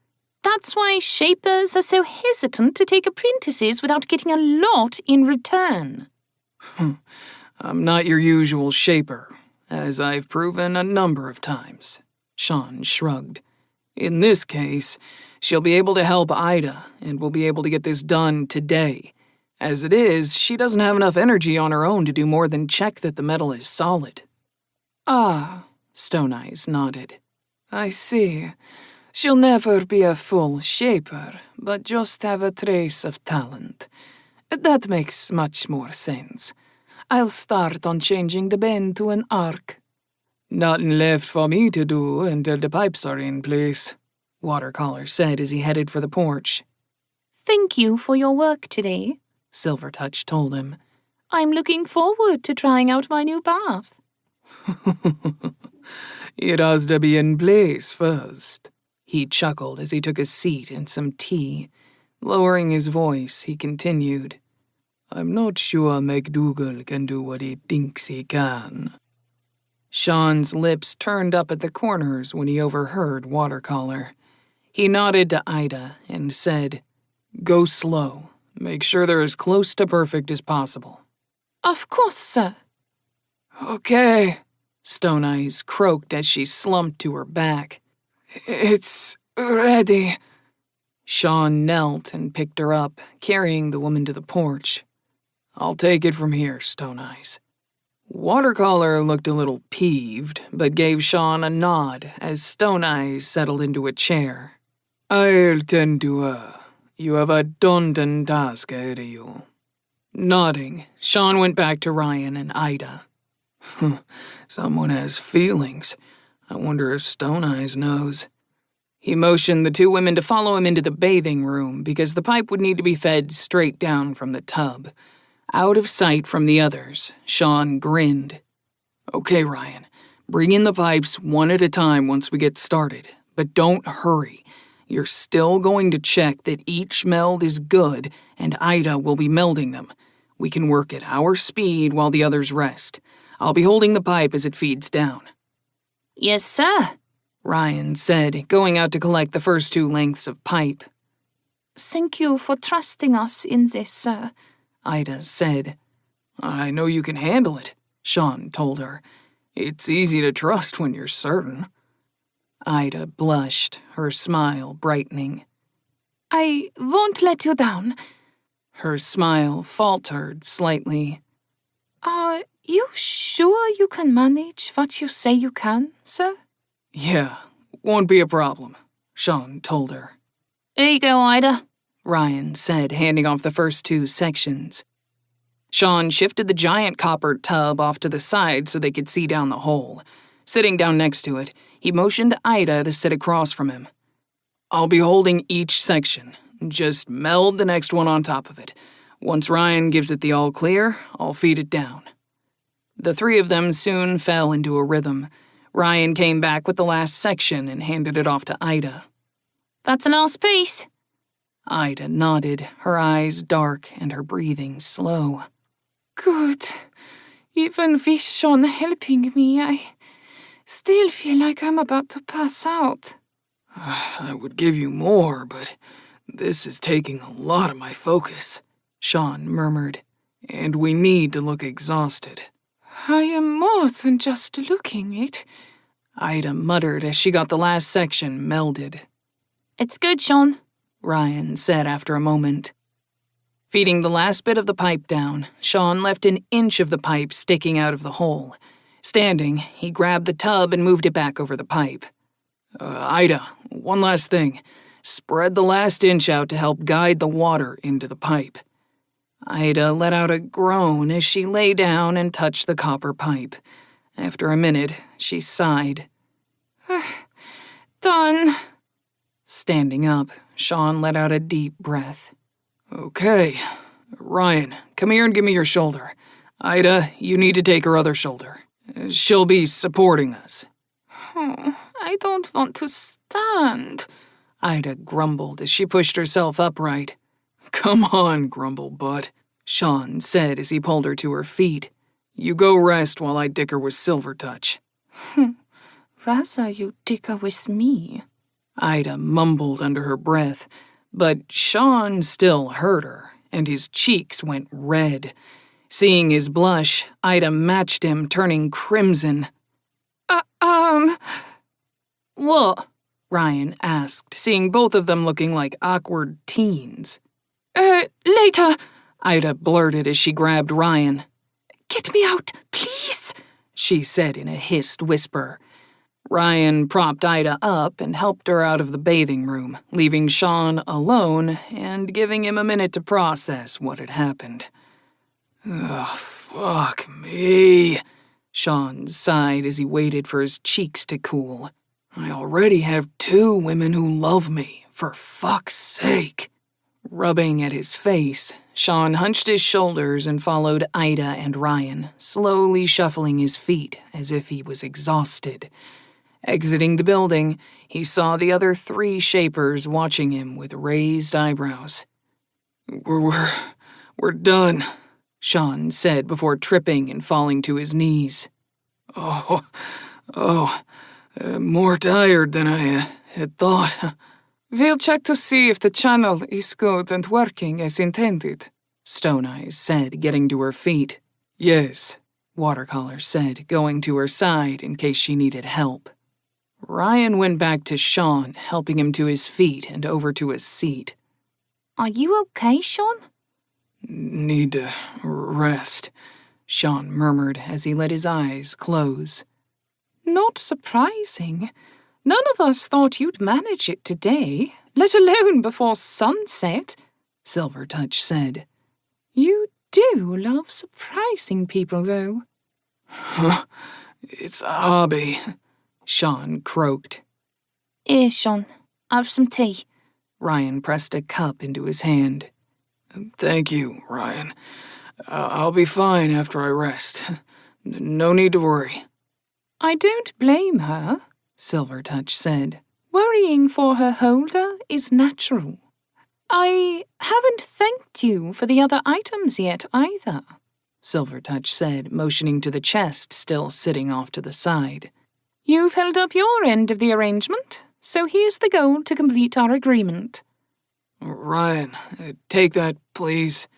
[SPEAKER 6] That's why shapers are so hesitant to take apprentices without getting a lot in return.
[SPEAKER 3] I'm not your usual shaper, as I've proven a number of times, Sean shrugged. In this case, she'll be able to help Ida, and we'll be able to get this done today. As it is, she doesn't have enough energy on her own to do more than check that the metal is solid.
[SPEAKER 1] Ah, Stone Eyes nodded.
[SPEAKER 3] I see. She'll never be a full shaper, but just have a trace of talent. That makes much more sense. I'll start on changing the bend to an arc. Nothing left for me to do until the pipes are in place,
[SPEAKER 1] Watercolor said as he headed for the porch.
[SPEAKER 6] Thank you for your work today,
[SPEAKER 1] Silvertouch told him.
[SPEAKER 6] I'm looking forward to trying out my new bath.
[SPEAKER 3] It has to be in place first.
[SPEAKER 1] He chuckled as he took a seat and some tea. Lowering his voice, he continued.
[SPEAKER 3] I'm not sure MacDougall can do what he thinks he can.
[SPEAKER 1] Sean's lips turned up at the corners when he overheard Watercolor. He nodded to Ida and said, Go slow. Make sure they're as close to perfect as possible.
[SPEAKER 6] Of course, sir.
[SPEAKER 3] Okay,
[SPEAKER 1] Stone Eyes croaked as she slumped to her back.
[SPEAKER 3] It's ready.
[SPEAKER 1] Sean knelt and picked her up, carrying the woman to the porch. I'll take it from here, Stone Eyes. Watercolor looked a little peeved, but gave Sean a nod as Stone Eyes settled into a chair.
[SPEAKER 3] I'll tend to her. You have a daunting task ahead of you.
[SPEAKER 1] Nodding, Sean went back to Ryan and Ida.
[SPEAKER 3] Someone has feelings. I wonder if Stone Eyes knows.
[SPEAKER 1] He motioned the two women to follow him into the bathing room because the pipe would need to be fed straight down from the tub. Out of sight from the others, Sean grinned. Okay, Ryan, bring in the pipes one at a time once we get started, but don't hurry. You're still going to check that each meld is good, and Ida will be melding them. We can work at our speed while the others rest. I'll be holding the pipe as it feeds down.
[SPEAKER 6] Yes, sir.
[SPEAKER 1] Ryan said, going out to collect the first 2 lengths of pipe.
[SPEAKER 7] Thank you for trusting us in this, sir,
[SPEAKER 1] Ida said. I know you can handle it, Sean told her. It's easy to trust when you're certain. Ida blushed, her smile brightening.
[SPEAKER 7] I won't let you down.
[SPEAKER 1] Her smile faltered slightly.
[SPEAKER 7] Are you sure you can manage what you say you can, sir?
[SPEAKER 1] Yeah, won't be a problem, Sean told her.
[SPEAKER 6] Here you go, Ida,
[SPEAKER 1] Ryan said, handing off the first 2 sections. Sean shifted the giant copper tub off to the side so they could see down the hole. Sitting down next to it, he motioned Ida to sit across from him. I'll be holding each section. Just meld the next one on top of it. Once Ryan gives it the all clear, I'll feed it down. The 3 of them soon fell into a rhythm. Ryan came back with the last section and handed it off to Ida.
[SPEAKER 6] That's a nice piece.
[SPEAKER 1] Ida nodded, her eyes dark and her breathing slow.
[SPEAKER 7] Good. Even with Sean helping me, I still feel like I'm about to pass out.
[SPEAKER 3] I would give you more, but this is taking a lot of my focus,
[SPEAKER 1] Sean murmured.
[SPEAKER 3] and we need to look exhausted.
[SPEAKER 7] I am more than just looking it.
[SPEAKER 1] Ida muttered as she got the last section melded.
[SPEAKER 6] It's good, Sean,
[SPEAKER 1] Ryan said after a moment. Feeding the last bit of the pipe down, Sean left an inch of the pipe sticking out of the hole. Standing, he grabbed the tub and moved it back over the pipe. Ida, one last thing. Spread the last inch out to help guide the water into the pipe. Ida let out a groan as she lay down and touched the copper pipe. After a minute, she sighed.
[SPEAKER 7] Done.
[SPEAKER 1] Standing up, Sean let out a deep breath.
[SPEAKER 3] Okay. Ryan, come here and give me your shoulder. Ida, you need to take her other shoulder. She'll be supporting us.
[SPEAKER 7] I don't want to stand.
[SPEAKER 1] Ida grumbled as she pushed herself upright.
[SPEAKER 3] Come on, grumble butt,
[SPEAKER 1] Sean said as he pulled her to her feet.
[SPEAKER 3] You go rest while I dick her with Silver Touch.
[SPEAKER 7] Rather you dicker with me.
[SPEAKER 1] Ida mumbled under her breath, but Sean still heard her, and his cheeks went red. Seeing his blush, Ida matched him, turning crimson.
[SPEAKER 6] What?
[SPEAKER 1] Ryan asked, seeing both of them looking like awkward teens.
[SPEAKER 7] Later.
[SPEAKER 1] Ida blurted as she grabbed Ryan.
[SPEAKER 7] Get me out, please,
[SPEAKER 1] she said in a hissed whisper. Ryan propped Ida up and helped her out of the bathing room, leaving Sean alone and giving him a minute to process what had happened.
[SPEAKER 3] Ugh, fuck me,
[SPEAKER 1] Sean sighed as he waited for his cheeks to cool.
[SPEAKER 3] I already have 2 women who love me, for fuck's sake.
[SPEAKER 1] Rubbing at his face, Sean hunched his shoulders and followed Ida and Ryan, slowly shuffling his feet as if he was exhausted. Exiting the building, he saw the other 3 shapers watching him with raised eyebrows.
[SPEAKER 3] We're done,
[SPEAKER 1] Sean said before tripping and falling to his knees.
[SPEAKER 3] More tired than I had thought.
[SPEAKER 5] We'll check to see if the channel is good and working as intended,
[SPEAKER 1] Stone Eyes said, getting to her feet.
[SPEAKER 3] Yes,
[SPEAKER 1] Watercolor said, going to her side in case she needed help. Ryan went back to Sean, helping him to his feet and over to his seat.
[SPEAKER 6] Are you okay, Sean?
[SPEAKER 3] need to rest,
[SPEAKER 1] Sean murmured as he let his eyes close.
[SPEAKER 7] Not surprising. None of us thought you'd manage it today, let alone before sunset,
[SPEAKER 1] Silvertouch said.
[SPEAKER 7] You do love surprising people, though.
[SPEAKER 3] Huh? It's a hobby,
[SPEAKER 1] Sean croaked.
[SPEAKER 6] Here, Sean, have some tea.
[SPEAKER 1] Ryan pressed a cup into his hand.
[SPEAKER 3] Thank you, Ryan. I'll be fine after I rest. No need to worry.
[SPEAKER 7] I don't blame her,
[SPEAKER 1] Silvertouch said.
[SPEAKER 7] Worrying for her holder is natural. I haven't thanked you for the other items yet, either, Silvertouch said, motioning to the chest still sitting off to the side. You've held up your end of the arrangement, so here's the gold to complete our agreement.
[SPEAKER 3] Ryan, take that, please,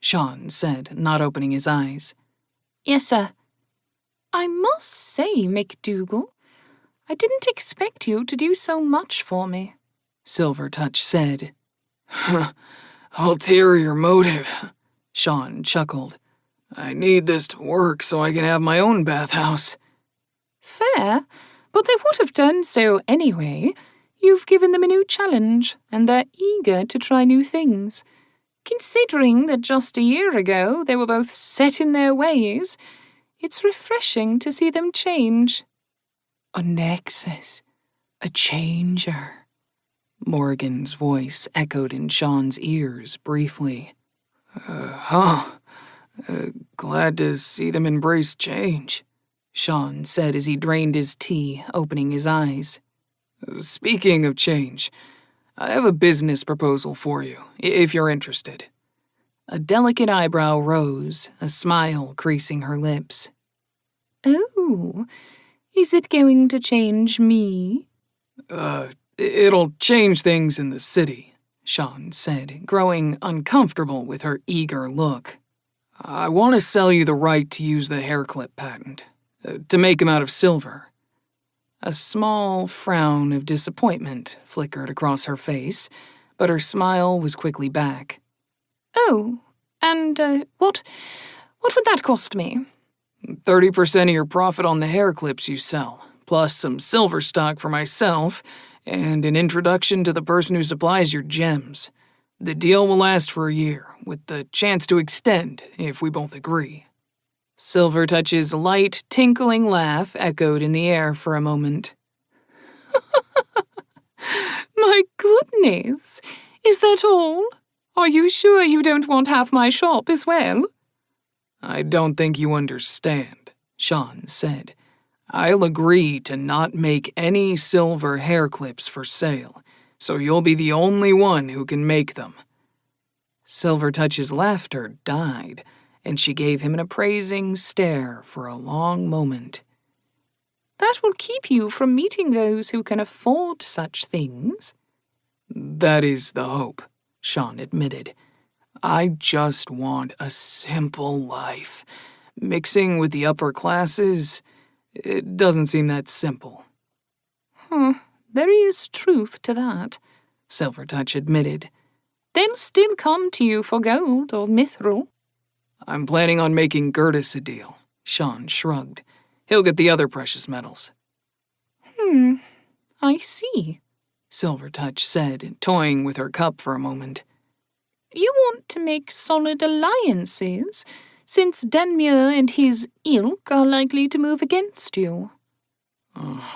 [SPEAKER 3] Sean said, not opening his eyes.
[SPEAKER 7] Yes, sir. I must say, McDougal, I didn't expect you to do so much for me, Silvertouch said.
[SPEAKER 3] Ulterior motive, Sean chuckled. I need this to work so I can have my own bathhouse.
[SPEAKER 7] Fair, but they would have done so anyway. You've given them a new challenge, and they're eager to try new things. Considering that just a year ago they were both set in their ways, it's refreshing to see them change. A nexus, a changer. Morgan's voice echoed in Sean's ears briefly.
[SPEAKER 3] Glad to see them embrace change, Sean said as he drained his tea, opening his eyes. Speaking of change, I have a business proposal for you, if you're interested.
[SPEAKER 7] A delicate eyebrow rose, a smile creasing her lips. Oh, is it going to change me?
[SPEAKER 3] It'll change things in the city, Sean said, growing uncomfortable with her eager look. I want to sell you the right to use the hair clip patent, to make them out of silver. A small frown of disappointment flickered across her face, but her smile was quickly back. Oh, and what would that cost me? 30% of your profit on the hair clips you sell, plus some silver stock for myself, and an introduction to the person who supplies your gems. The deal will last for a year, with the chance to extend if we both agree. Silvertouch's light, tinkling laugh echoed in the air for a moment.
[SPEAKER 7] My goodness! Is that all? Are you sure you don't want half my shop as well?
[SPEAKER 3] I don't think you understand, Sean said. I'll agree to not make any silver hair clips for sale, so you'll be the only one who can make them. Silvertouch's laughter died, and she gave him an appraising stare for a long moment.
[SPEAKER 7] That will keep you from meeting those who can afford such things.
[SPEAKER 3] That is the hope, Sean admitted. I just want a simple life. Mixing with the upper classes, it doesn't seem that simple.
[SPEAKER 7] There is truth to that, Silvertouch admitted. They'll still come to you for gold or mithril.
[SPEAKER 3] I'm planning on making Gertis a deal, Sean shrugged. He'll get the other precious metals.
[SPEAKER 7] I see,
[SPEAKER 3] Silvertouch said, toying with her cup for a moment.
[SPEAKER 7] You want to make solid alliances, since Denmure and his ilk are likely to move against you.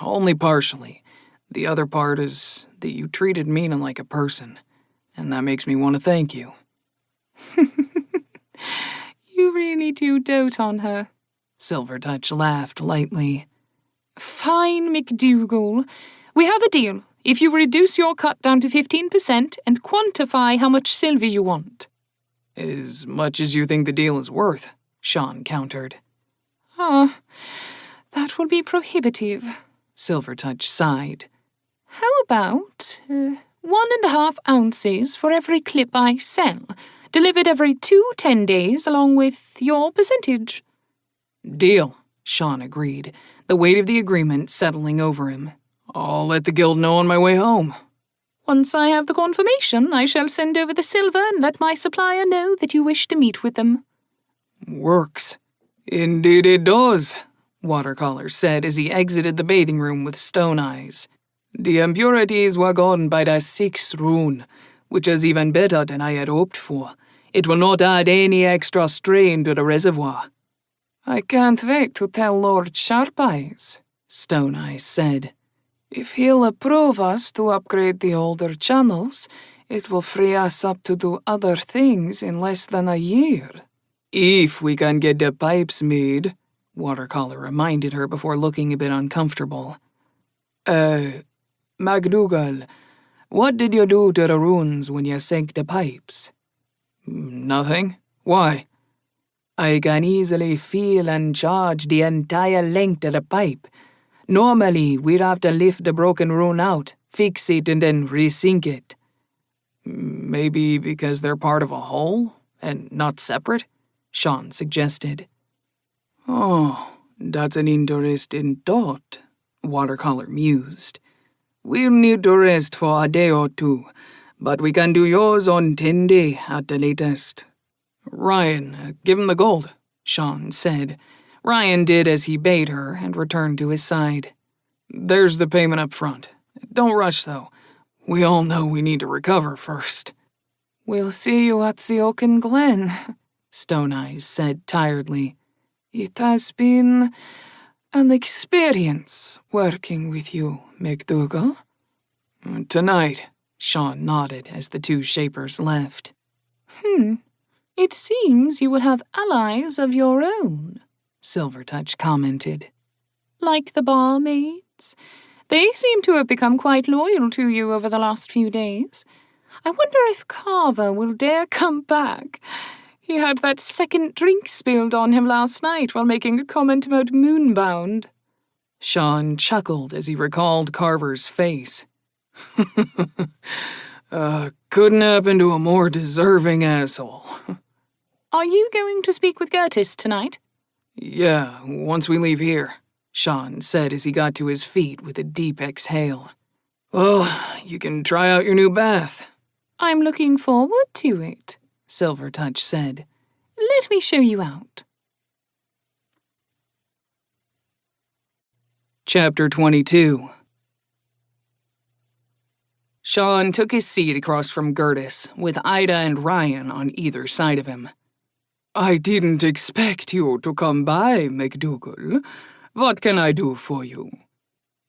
[SPEAKER 3] Only partially. The other part is that you treated Mina like a person, and that makes me want to thank you.
[SPEAKER 7] You really do dote on her,
[SPEAKER 3] Silvertouch laughed lightly.
[SPEAKER 7] Fine, McDougal. We have a deal. If you reduce your cut down to 15% and quantify how much silver you want.
[SPEAKER 3] As much as you think the deal is worth, Sean countered.
[SPEAKER 7] That would be prohibitive, Silvertouch sighed. How about 1.5 ounces for every clip I sell, delivered every 2 10 days along with your percentage?
[SPEAKER 3] Deal, Sean agreed, the weight of the agreement settling over him. I'll let the guild know on my way home.
[SPEAKER 7] Once I have the confirmation, I shall send over the silver and let my supplier know that you wish to meet with them.
[SPEAKER 3] Works. Indeed it does, Watercolor said as he exited the bathing room with stone eyes. The impurities were gone by the 6th rune, which is even better than I had hoped for. It will not add any extra strain to the reservoir.
[SPEAKER 5] I can't wait to tell Lord Sharpeyes,
[SPEAKER 3] Stone Eyes said.
[SPEAKER 5] If he'll approve us to upgrade the older channels, it will free us up to do other things in less than a year.
[SPEAKER 3] If we can get the pipes made, Watercolor reminded her before looking a bit uncomfortable. MacDougall,
[SPEAKER 1] What did you do to the runes when you sank the pipes?
[SPEAKER 5] Nothing. Why?
[SPEAKER 1] I can easily feel and charge the entire length of the pipe. Normally, we'd have to lift the broken rune out, fix it, and then resync it.
[SPEAKER 5] Maybe because they're part of a whole and not separate? Sean suggested.
[SPEAKER 3] Oh, that's an interesting thought, Watercolor mused. We'll need to rest for a day or two, but we can do yours on 10 day at the latest.
[SPEAKER 5] Ryan, give him the gold, Sean said.
[SPEAKER 1] Ryan did as he bade her and returned to his side.
[SPEAKER 5] There's the payment up front. Don't rush, though. We all know we need to recover first.
[SPEAKER 7] We'll see you at the Oaken Glen,
[SPEAKER 1] Stone Eyes said tiredly.
[SPEAKER 7] It has been an experience working with you, McDougal.
[SPEAKER 5] Tonight,
[SPEAKER 1] Sean nodded as the two shapers left.
[SPEAKER 7] It seems you will have allies of your own,
[SPEAKER 1] Silvertouch commented.
[SPEAKER 7] like the barmaids. They seem to have become quite loyal to you over the last few days. I wonder if Carve will dare come back. He had that second drink spilled on him last night while making a comment about Moonbound.
[SPEAKER 1] Sean chuckled as he recalled Carver's face.
[SPEAKER 5] Couldn't happen to a more deserving asshole.
[SPEAKER 7] Are you going to speak with Gertis tonight?
[SPEAKER 5] Yeah, once we leave here,
[SPEAKER 1] Sean said as he got to his feet with a deep exhale.
[SPEAKER 5] Well, you can try out your new bath.
[SPEAKER 7] I'm looking forward to it,
[SPEAKER 1] Silvertouch said.
[SPEAKER 7] Let me show you out.
[SPEAKER 1] Chapter 22. Sean took his seat across from Gertis, with Ida and Ryan on either side of him.
[SPEAKER 3] I didn't expect you to come by, McDougal. What can I do for you?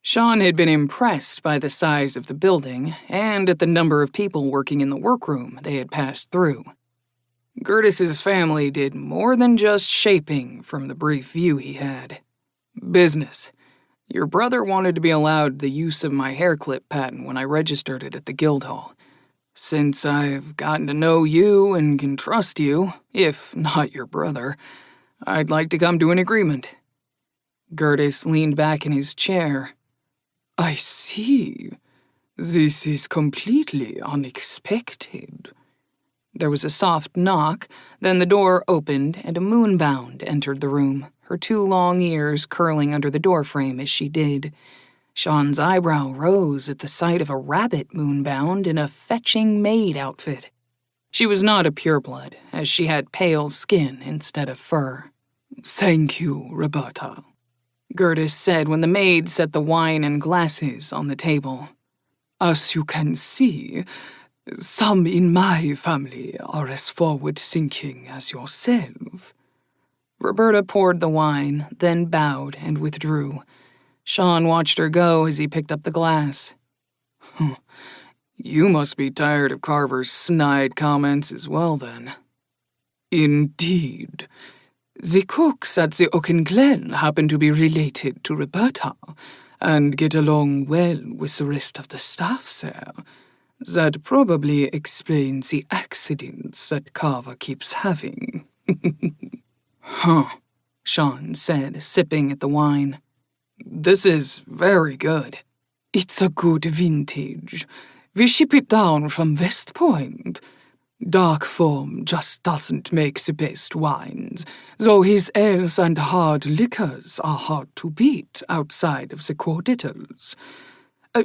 [SPEAKER 1] Sean had been impressed by the size of the building and at the number of people working in the workroom they had passed through. Gertis's family did more than just shaping from the brief view he had. Business. Your brother wanted to be allowed the use of my hair clip patent when I registered it at the Guildhall. Since I've gotten to know you and can trust you, if not your brother, I'd like to come to an agreement. Gertis leaned back in his chair.
[SPEAKER 3] I see. This is completely unexpected.
[SPEAKER 1] There was a soft knock, then the door opened and a Moonbound entered the room, her two long ears curling under the doorframe as she did. Sean's eyebrow rose at the sight of a rabbit Moonbound in a fetching maid outfit. She was not a pureblood, as she had pale skin instead of fur.
[SPEAKER 3] Thank you, Roberta,
[SPEAKER 1] Gertis said when the maid set the wine and glasses on the table.
[SPEAKER 3] As you can see, some in my family are as forward-thinking as yourself.
[SPEAKER 1] Roberta poured the wine, then bowed and withdrew. Sean watched her go as he picked up the glass.
[SPEAKER 5] You must be tired of Carver's snide comments as well, then.
[SPEAKER 3] Indeed. The cooks at the Oaken Glen happen to be related to Roberta, and get along well with the rest of the staff there. That probably explains the accidents that Carver keeps having.
[SPEAKER 1] Sean said, sipping at the wine.
[SPEAKER 5] This is very good.
[SPEAKER 3] It's a good vintage. We ship it down from West Point. Dark form just doesn't make the best wines, though his ales and hard liquors are hard to beat outside of the quarters.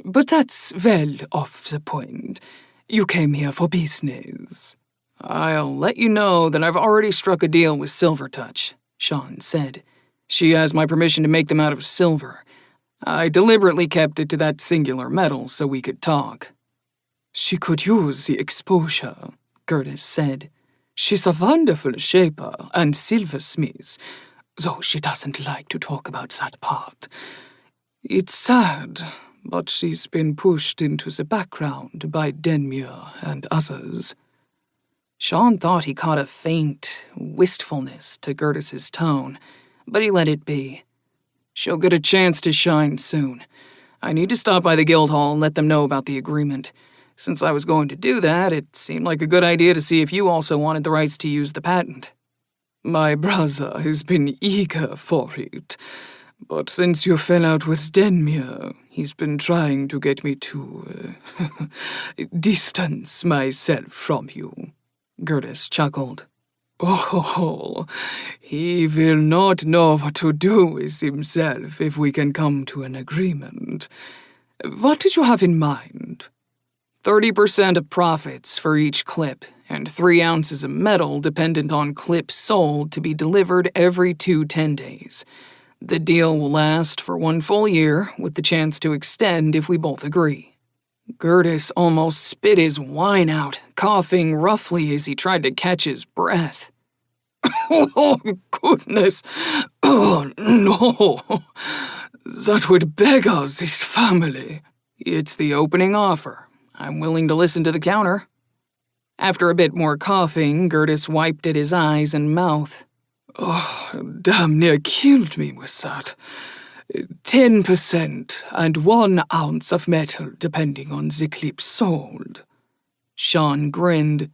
[SPEAKER 3] But that's well off the point. You came here for business.
[SPEAKER 5] I'll let you know that I've already struck a deal with Silvertouch, Sean said. She has my permission to make them out of silver. I deliberately kept it to that singular metal so we could talk.
[SPEAKER 3] She could use the exposure, Gertis said. She's a wonderful shaper and silversmith, though she doesn't like to talk about that part. It's sad, but she's been pushed into the background by Denmuir and others.
[SPEAKER 1] Sean thought he caught a faint wistfulness to Gertis's tone, but he let it be.
[SPEAKER 5] She'll get a chance to shine soon. I need to stop by the Guildhall and let them know about the agreement.
[SPEAKER 1] Since I was going to do that, it seemed like a good idea to see if you also wanted the rights to use the patent.
[SPEAKER 5] My brother has been eager for it, but since you fell out with Denmere, he's been trying to get me to distance myself from you.
[SPEAKER 1] Gertis chuckled.
[SPEAKER 5] Oh, he will not know what to do with himself if we can come to an agreement. What did you have in mind?
[SPEAKER 1] 30% of profits for each clip, and 3 ounces of metal dependent on clips sold to be delivered every 10 days. The deal will last for 1 full year, with the chance to extend if we both agree. Gertis almost spit his wine out, coughing roughly as he tried to catch his breath.
[SPEAKER 3] Oh, goodness! Oh, no! That would beggar this family.
[SPEAKER 1] It's the opening offer. I'm willing to listen to the counter. After a bit more coughing, Gertis wiped at his eyes and mouth.
[SPEAKER 3] Oh, damn near killed me with that. 10% and 1 ounce of metal, depending on the clip sold.
[SPEAKER 1] Sean grinned.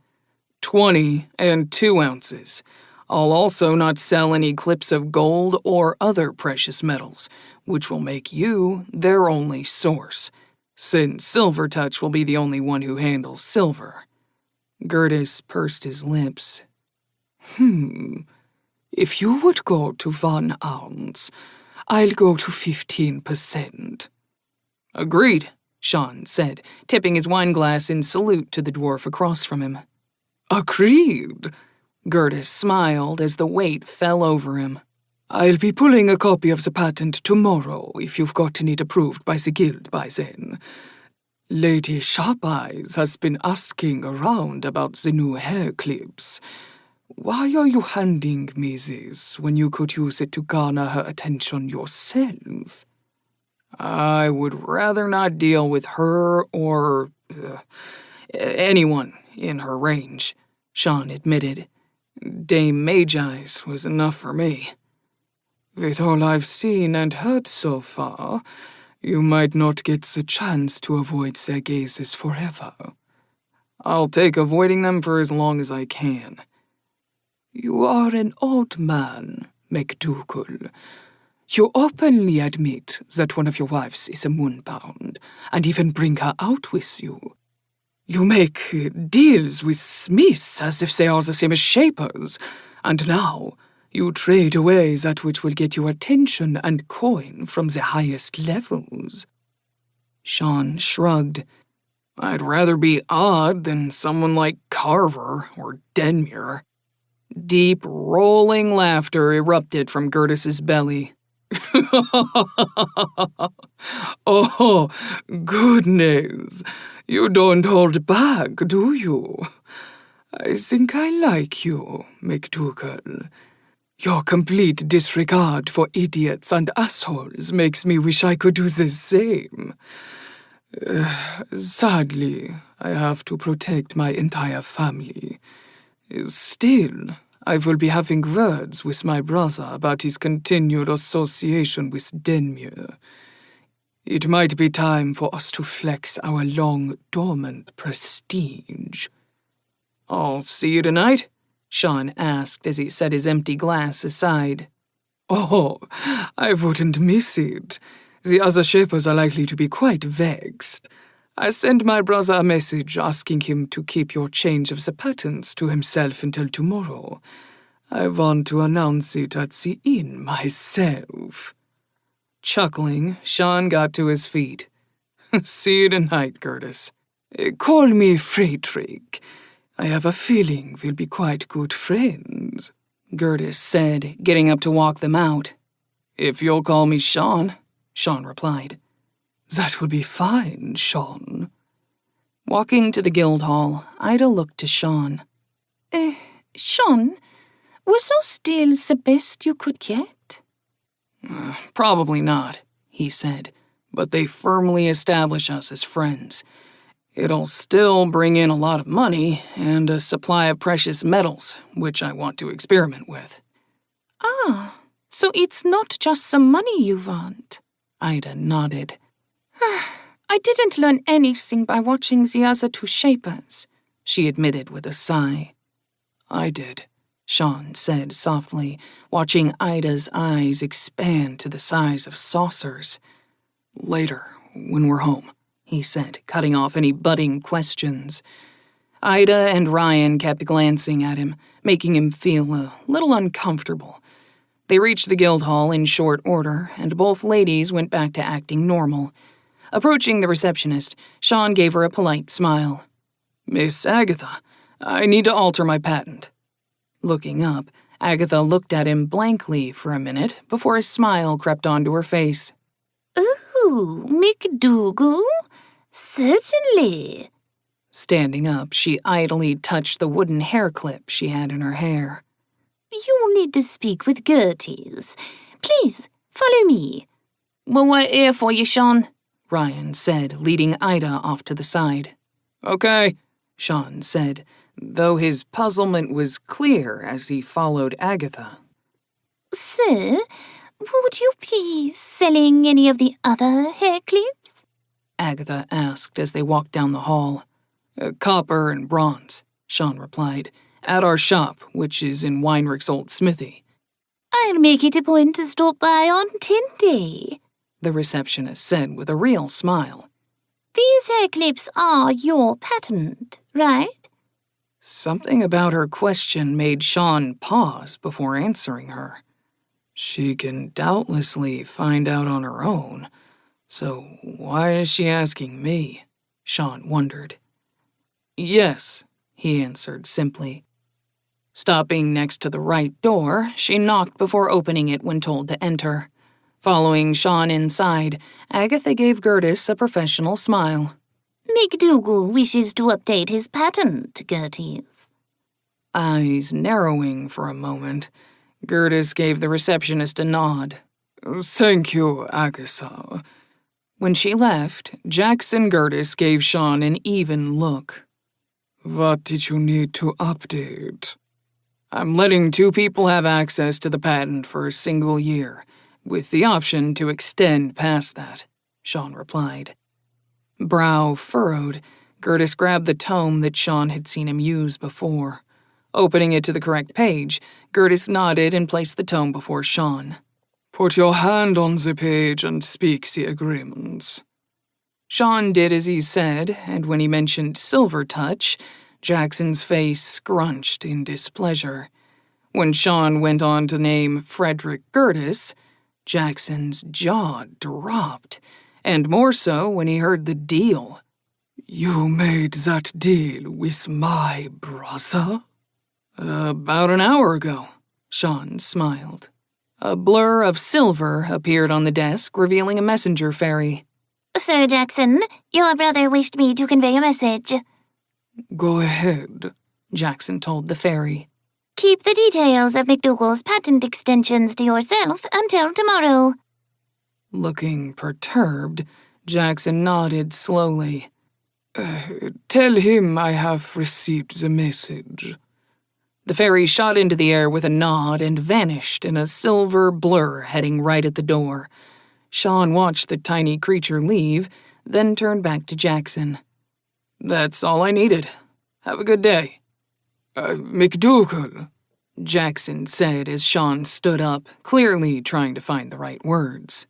[SPEAKER 1] 20 and 2 ounces. I'll also not sell any clips of gold or other precious metals, which will make you their only source, since Silvertouch will be the only one who handles silver. Gertis pursed his lips.
[SPEAKER 3] If you would go to 1 ounce, I'll go to 15%.
[SPEAKER 1] Agreed, Sean said, tipping his wineglass in salute to the dwarf across from him.
[SPEAKER 3] Agreed.
[SPEAKER 1] Gertis smiled as the weight fell over him.
[SPEAKER 3] I'll be pulling a copy of the patent tomorrow if you've gotten it approved by the guild by then. Lady Sharp-Eyes has been asking around about the new hair clips. Why are you handing me this when you could use it to garner her attention yourself?
[SPEAKER 1] I would rather not deal with her or anyone in her range, Sean admitted. Dame Magi-Eyes was enough for me.
[SPEAKER 3] With all I've seen and heard so far, you might not get the chance to avoid their gazes forever.
[SPEAKER 1] I'll take avoiding them for as long as I can.
[SPEAKER 3] You are an odd man, MacDougall. You openly admit that one of your wives is a moonbound, and even bring her out with you. You make deals with smiths as if they are the same as shapers, and now you trade away that which will get you attention and coin from the highest levels.
[SPEAKER 1] Sean shrugged. I'd rather be odd than someone like Carver or Denmere. Deep, rolling laughter erupted from Gertis's belly.
[SPEAKER 3] Oh, goodness. You don't hold back, do you? I think I like you, MacDougall. Your complete disregard for idiots and assholes makes me wish I could do the same. Sadly, I have to protect my entire family. Still, I will be having words with my brother about his continued association with Denmere. It might be time for us to flex our long-dormant prestige.
[SPEAKER 1] I'll see you tonight? Sean asked as he set his empty glass aside.
[SPEAKER 3] Oh, I wouldn't miss it. The other shapers are likely to be quite vexed. I sent my brother a message asking him to keep your change of the patents to himself until tomorrow. I want to announce it at the inn myself.
[SPEAKER 1] Chuckling, Sean got to his feet.
[SPEAKER 5] See you tonight, Gertis.
[SPEAKER 3] Call me Friedrich. I have a feeling we'll be quite good friends,
[SPEAKER 1] Gertis said, getting up to walk them out.
[SPEAKER 5] If you'll call me Sean,
[SPEAKER 1] Sean replied.
[SPEAKER 3] That will be fine, Sean.
[SPEAKER 1] Walking to the guild hall, Ida looked to Sean.
[SPEAKER 2] Sean, was those deals the best you could get?
[SPEAKER 1] Probably not, he said, but they firmly establish us as friends. It'll still bring in a lot of money and a supply of precious metals, which I want to experiment with.
[SPEAKER 2] Ah, so it's not just some money you want?
[SPEAKER 1] Ida nodded.
[SPEAKER 7] I didn't learn anything by watching the other two shapers, she admitted with a sigh.
[SPEAKER 1] I did, Sean said softly, watching Ida's eyes expand to the size of saucers. Later, when we're home, he said, cutting off any budding questions. Ida and Ryan kept glancing at him, making him feel a little uncomfortable. They reached the guild hall in short order, and both ladies went back to acting normal. Approaching the receptionist, Sean gave her a polite smile. Miss Agatha, I need to alter my patent. Looking up, Agatha looked at him blankly for a minute before a smile crept onto her face.
[SPEAKER 2] Ooh, McDougal? Certainly.
[SPEAKER 1] Standing up, she idly touched the wooden hair clip she had in her hair.
[SPEAKER 2] You need to speak with Gerties. Please, follow me.
[SPEAKER 7] We'll wait here for you, Sean,
[SPEAKER 1] Ryan said, leading Ida off to the side. Okay, Sean said, though his puzzlement was clear as he followed Agatha.
[SPEAKER 2] Sir, would you be selling any of the other hair clips?
[SPEAKER 1] Agatha asked as they walked down the hall. Copper and bronze, Sean replied, at our shop, which is in Weinrich's old smithy.
[SPEAKER 2] I'll make it a point to stop by on Tuesday,
[SPEAKER 1] the receptionist said with a real smile.
[SPEAKER 2] These hair clips are your patent, right?
[SPEAKER 1] Something about her question made Sean pause before answering her. She can doubtlessly find out on her own, so why is she asking me? Sean wondered. Yes, he answered simply. Stopping next to the right door, she knocked before opening it when told to enter. Following Sean inside, Agatha gave Gertis a professional smile.
[SPEAKER 2] McDougal wishes to update his patent, Gerties.
[SPEAKER 1] Eyes narrowing for a moment, Gertis gave the receptionist a nod. Thank you, Agatha. When she left, Jackson Gertis gave Sean an even look. What did you need to update? I'm letting 2 people have access to the patent for a single year, with the option to extend past that, Sean replied. Brow furrowed, Gertis grabbed the tome that Sean had seen him use before. Opening it to the correct page, Gertis nodded and placed the tome before Sean. Put your hand on the page and speak the agreements. Sean did as he said, and when he mentioned Silver Touch, Jackson's face scrunched in displeasure. When Sean went on to name Frederick Gertis, Jackson's jaw dropped, and more so when he heard the deal. You made that deal with my brother? About an hour ago, Sean smiled. A blur of silver appeared on the desk, revealing a messenger fairy.
[SPEAKER 2] Sir Jackson, your brother wished me to convey a message.
[SPEAKER 3] Go ahead,
[SPEAKER 1] Jackson told the fairy.
[SPEAKER 2] Keep the details of McDougal's patent extensions to yourself until tomorrow.
[SPEAKER 1] Looking perturbed, Jackson nodded slowly.
[SPEAKER 3] Tell him I have received the message.
[SPEAKER 1] The fairy shot into the air with a nod and vanished in a silver blur heading right at the door. Sean watched the tiny creature leave, then turned back to Jackson. That's all I needed. Have a good day.
[SPEAKER 3] McDougal,
[SPEAKER 1] Jackson said as Sean stood up, clearly trying to find the right words.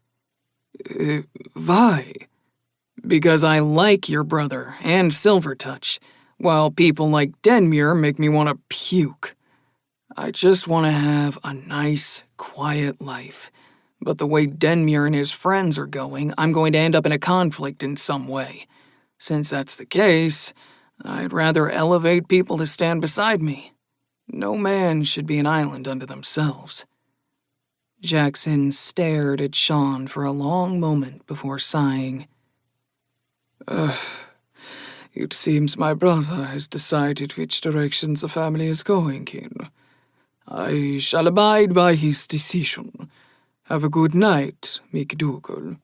[SPEAKER 3] Why?
[SPEAKER 1] Because I like your brother and Silvertouch, while people like Denmuir make me want to puke. I just want to have a nice, quiet life. But the way Denmuir and his friends are going, I'm going to end up in a conflict in some way. Since that's the case, I'd rather elevate people to stand beside me. No man should be an island unto themselves. Jackson stared at Sean for a long moment before sighing.
[SPEAKER 3] It seems my brother has decided which direction the family is going in. I shall abide by his decision. Have a good night, McDougal.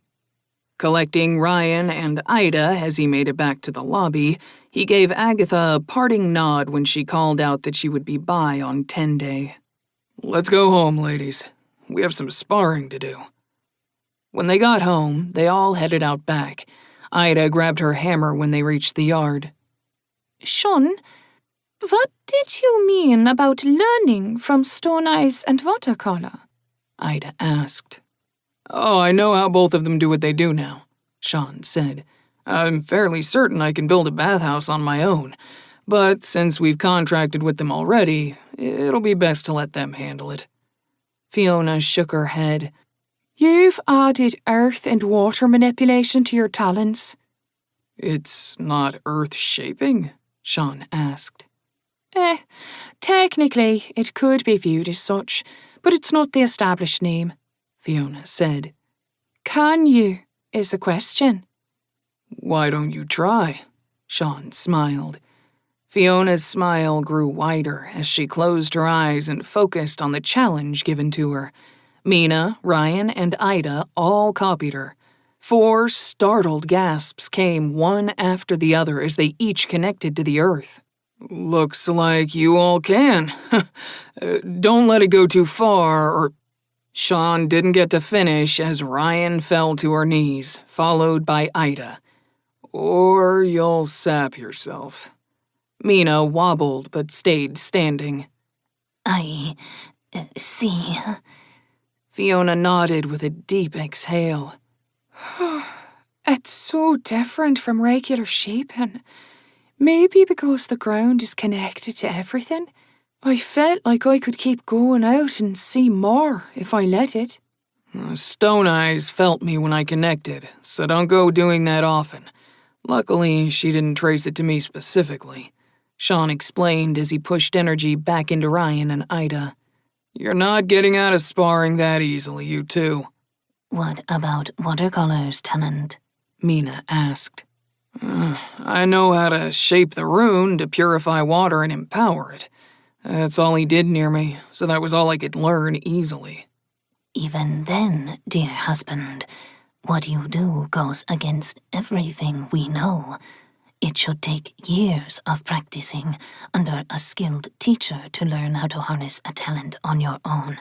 [SPEAKER 1] Collecting Ryan and Ida as he made it back to the lobby, he gave Agatha a parting nod when she called out that she would be by on 10-day. Let's go home, ladies. We have some sparring to do. When they got home, they all headed out back. Ida grabbed her hammer when they reached the yard.
[SPEAKER 7] Sean, what did you mean about learning from Stone Eyes and Watercolor?
[SPEAKER 1] Ida asked. Oh, I know how both of them do what they do now, Sean said. I'm fairly certain I can build a bathhouse on my own, but since we've contracted with them already, it'll be best to let them handle it. Fiona shook her head.
[SPEAKER 7] You've added earth and water manipulation to your talents.
[SPEAKER 1] It's not earth-shaping? Sean asked.
[SPEAKER 7] Technically, it could be viewed as such, but it's not the established name, Fiona said. Can you, is the question.
[SPEAKER 1] Why don't you try? Sean smiled. Fiona's smile grew wider as she closed her eyes and focused on the challenge given to her. Mina, Ryan, and Ida all copied her. 4 startled gasps came one after the other as they each connected to the earth. Looks like you all can. Don't let it go too far, or... Sean didn't get to finish as Ryan fell to her knees, followed by Ida. Or you'll sap yourself. Mina wobbled but stayed standing.
[SPEAKER 2] I see.
[SPEAKER 1] Fiona nodded with a deep exhale.
[SPEAKER 7] It's so different from regular shaping. Maybe because the ground is connected to everything. I felt like I could keep going out and see more if I let it.
[SPEAKER 1] Stone Eyes felt me when I connected, so don't go doing that often. Luckily, she didn't trace it to me specifically. Sean explained as he pushed energy back into Ryan and Ida. You're not getting out of sparring that easily, you two.
[SPEAKER 2] What about watercolors, Tenant?
[SPEAKER 1] Mina asked. I know how to shape the rune to purify water and empower it. That's all he did near me, so that was all I could learn easily.
[SPEAKER 2] Even then, dear husband, what you do goes against everything we know. It should take years of practicing under a skilled teacher to learn how to harness a talent on your own.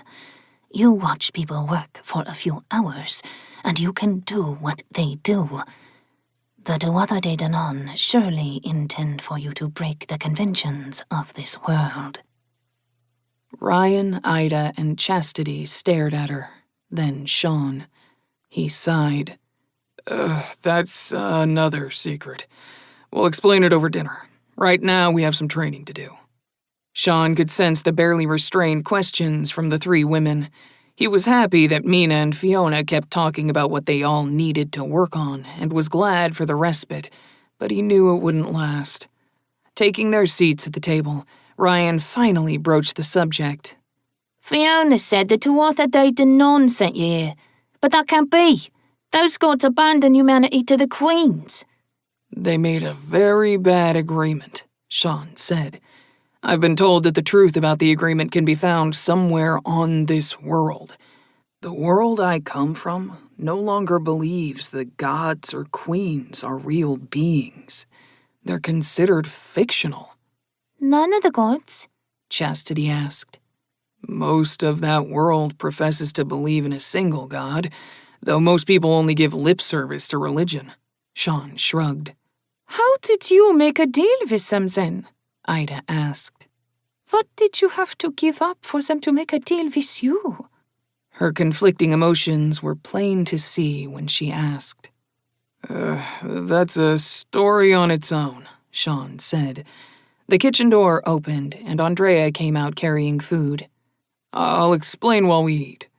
[SPEAKER 2] You watch people work for a few hours, and you can do what they do. The Duwatha De Danann surely intend for you to break the conventions of this world.
[SPEAKER 1] Ryan, Ida, and Chastity stared at her, then Sean. He sighed. That's another secret. We'll explain it over dinner. Right now, we have some training to do. Sean could sense the barely restrained questions from the 3 women. He was happy that Mina and Fiona kept talking about what they all needed to work on, and was glad for the respite, but he knew it wouldn't last. Taking their seats at the table, Ryan finally broached the subject.
[SPEAKER 6] Fiona said the Tuatha De Danann sent you here, but that can't be. Those gods abandon humanity to the queens.
[SPEAKER 1] They made a very bad agreement, Sean said. I've been told that the truth about the agreement can be found somewhere on this world. The world I come from no longer believes the gods or queens are real beings. They're considered fictional.
[SPEAKER 6] None of the gods?
[SPEAKER 1] Chastity asked. Most of that world professes to believe in a single god, though most people only give lip service to religion. Sean shrugged.
[SPEAKER 7] How did you make a deal with them then?
[SPEAKER 1] Ida asked.
[SPEAKER 7] What did you have to give up for them to make a deal with you?
[SPEAKER 1] Her conflicting emotions were plain to see when she asked. That's a story on its own, Sean said. The kitchen door opened, and Andrea came out carrying food. I'll explain while we eat.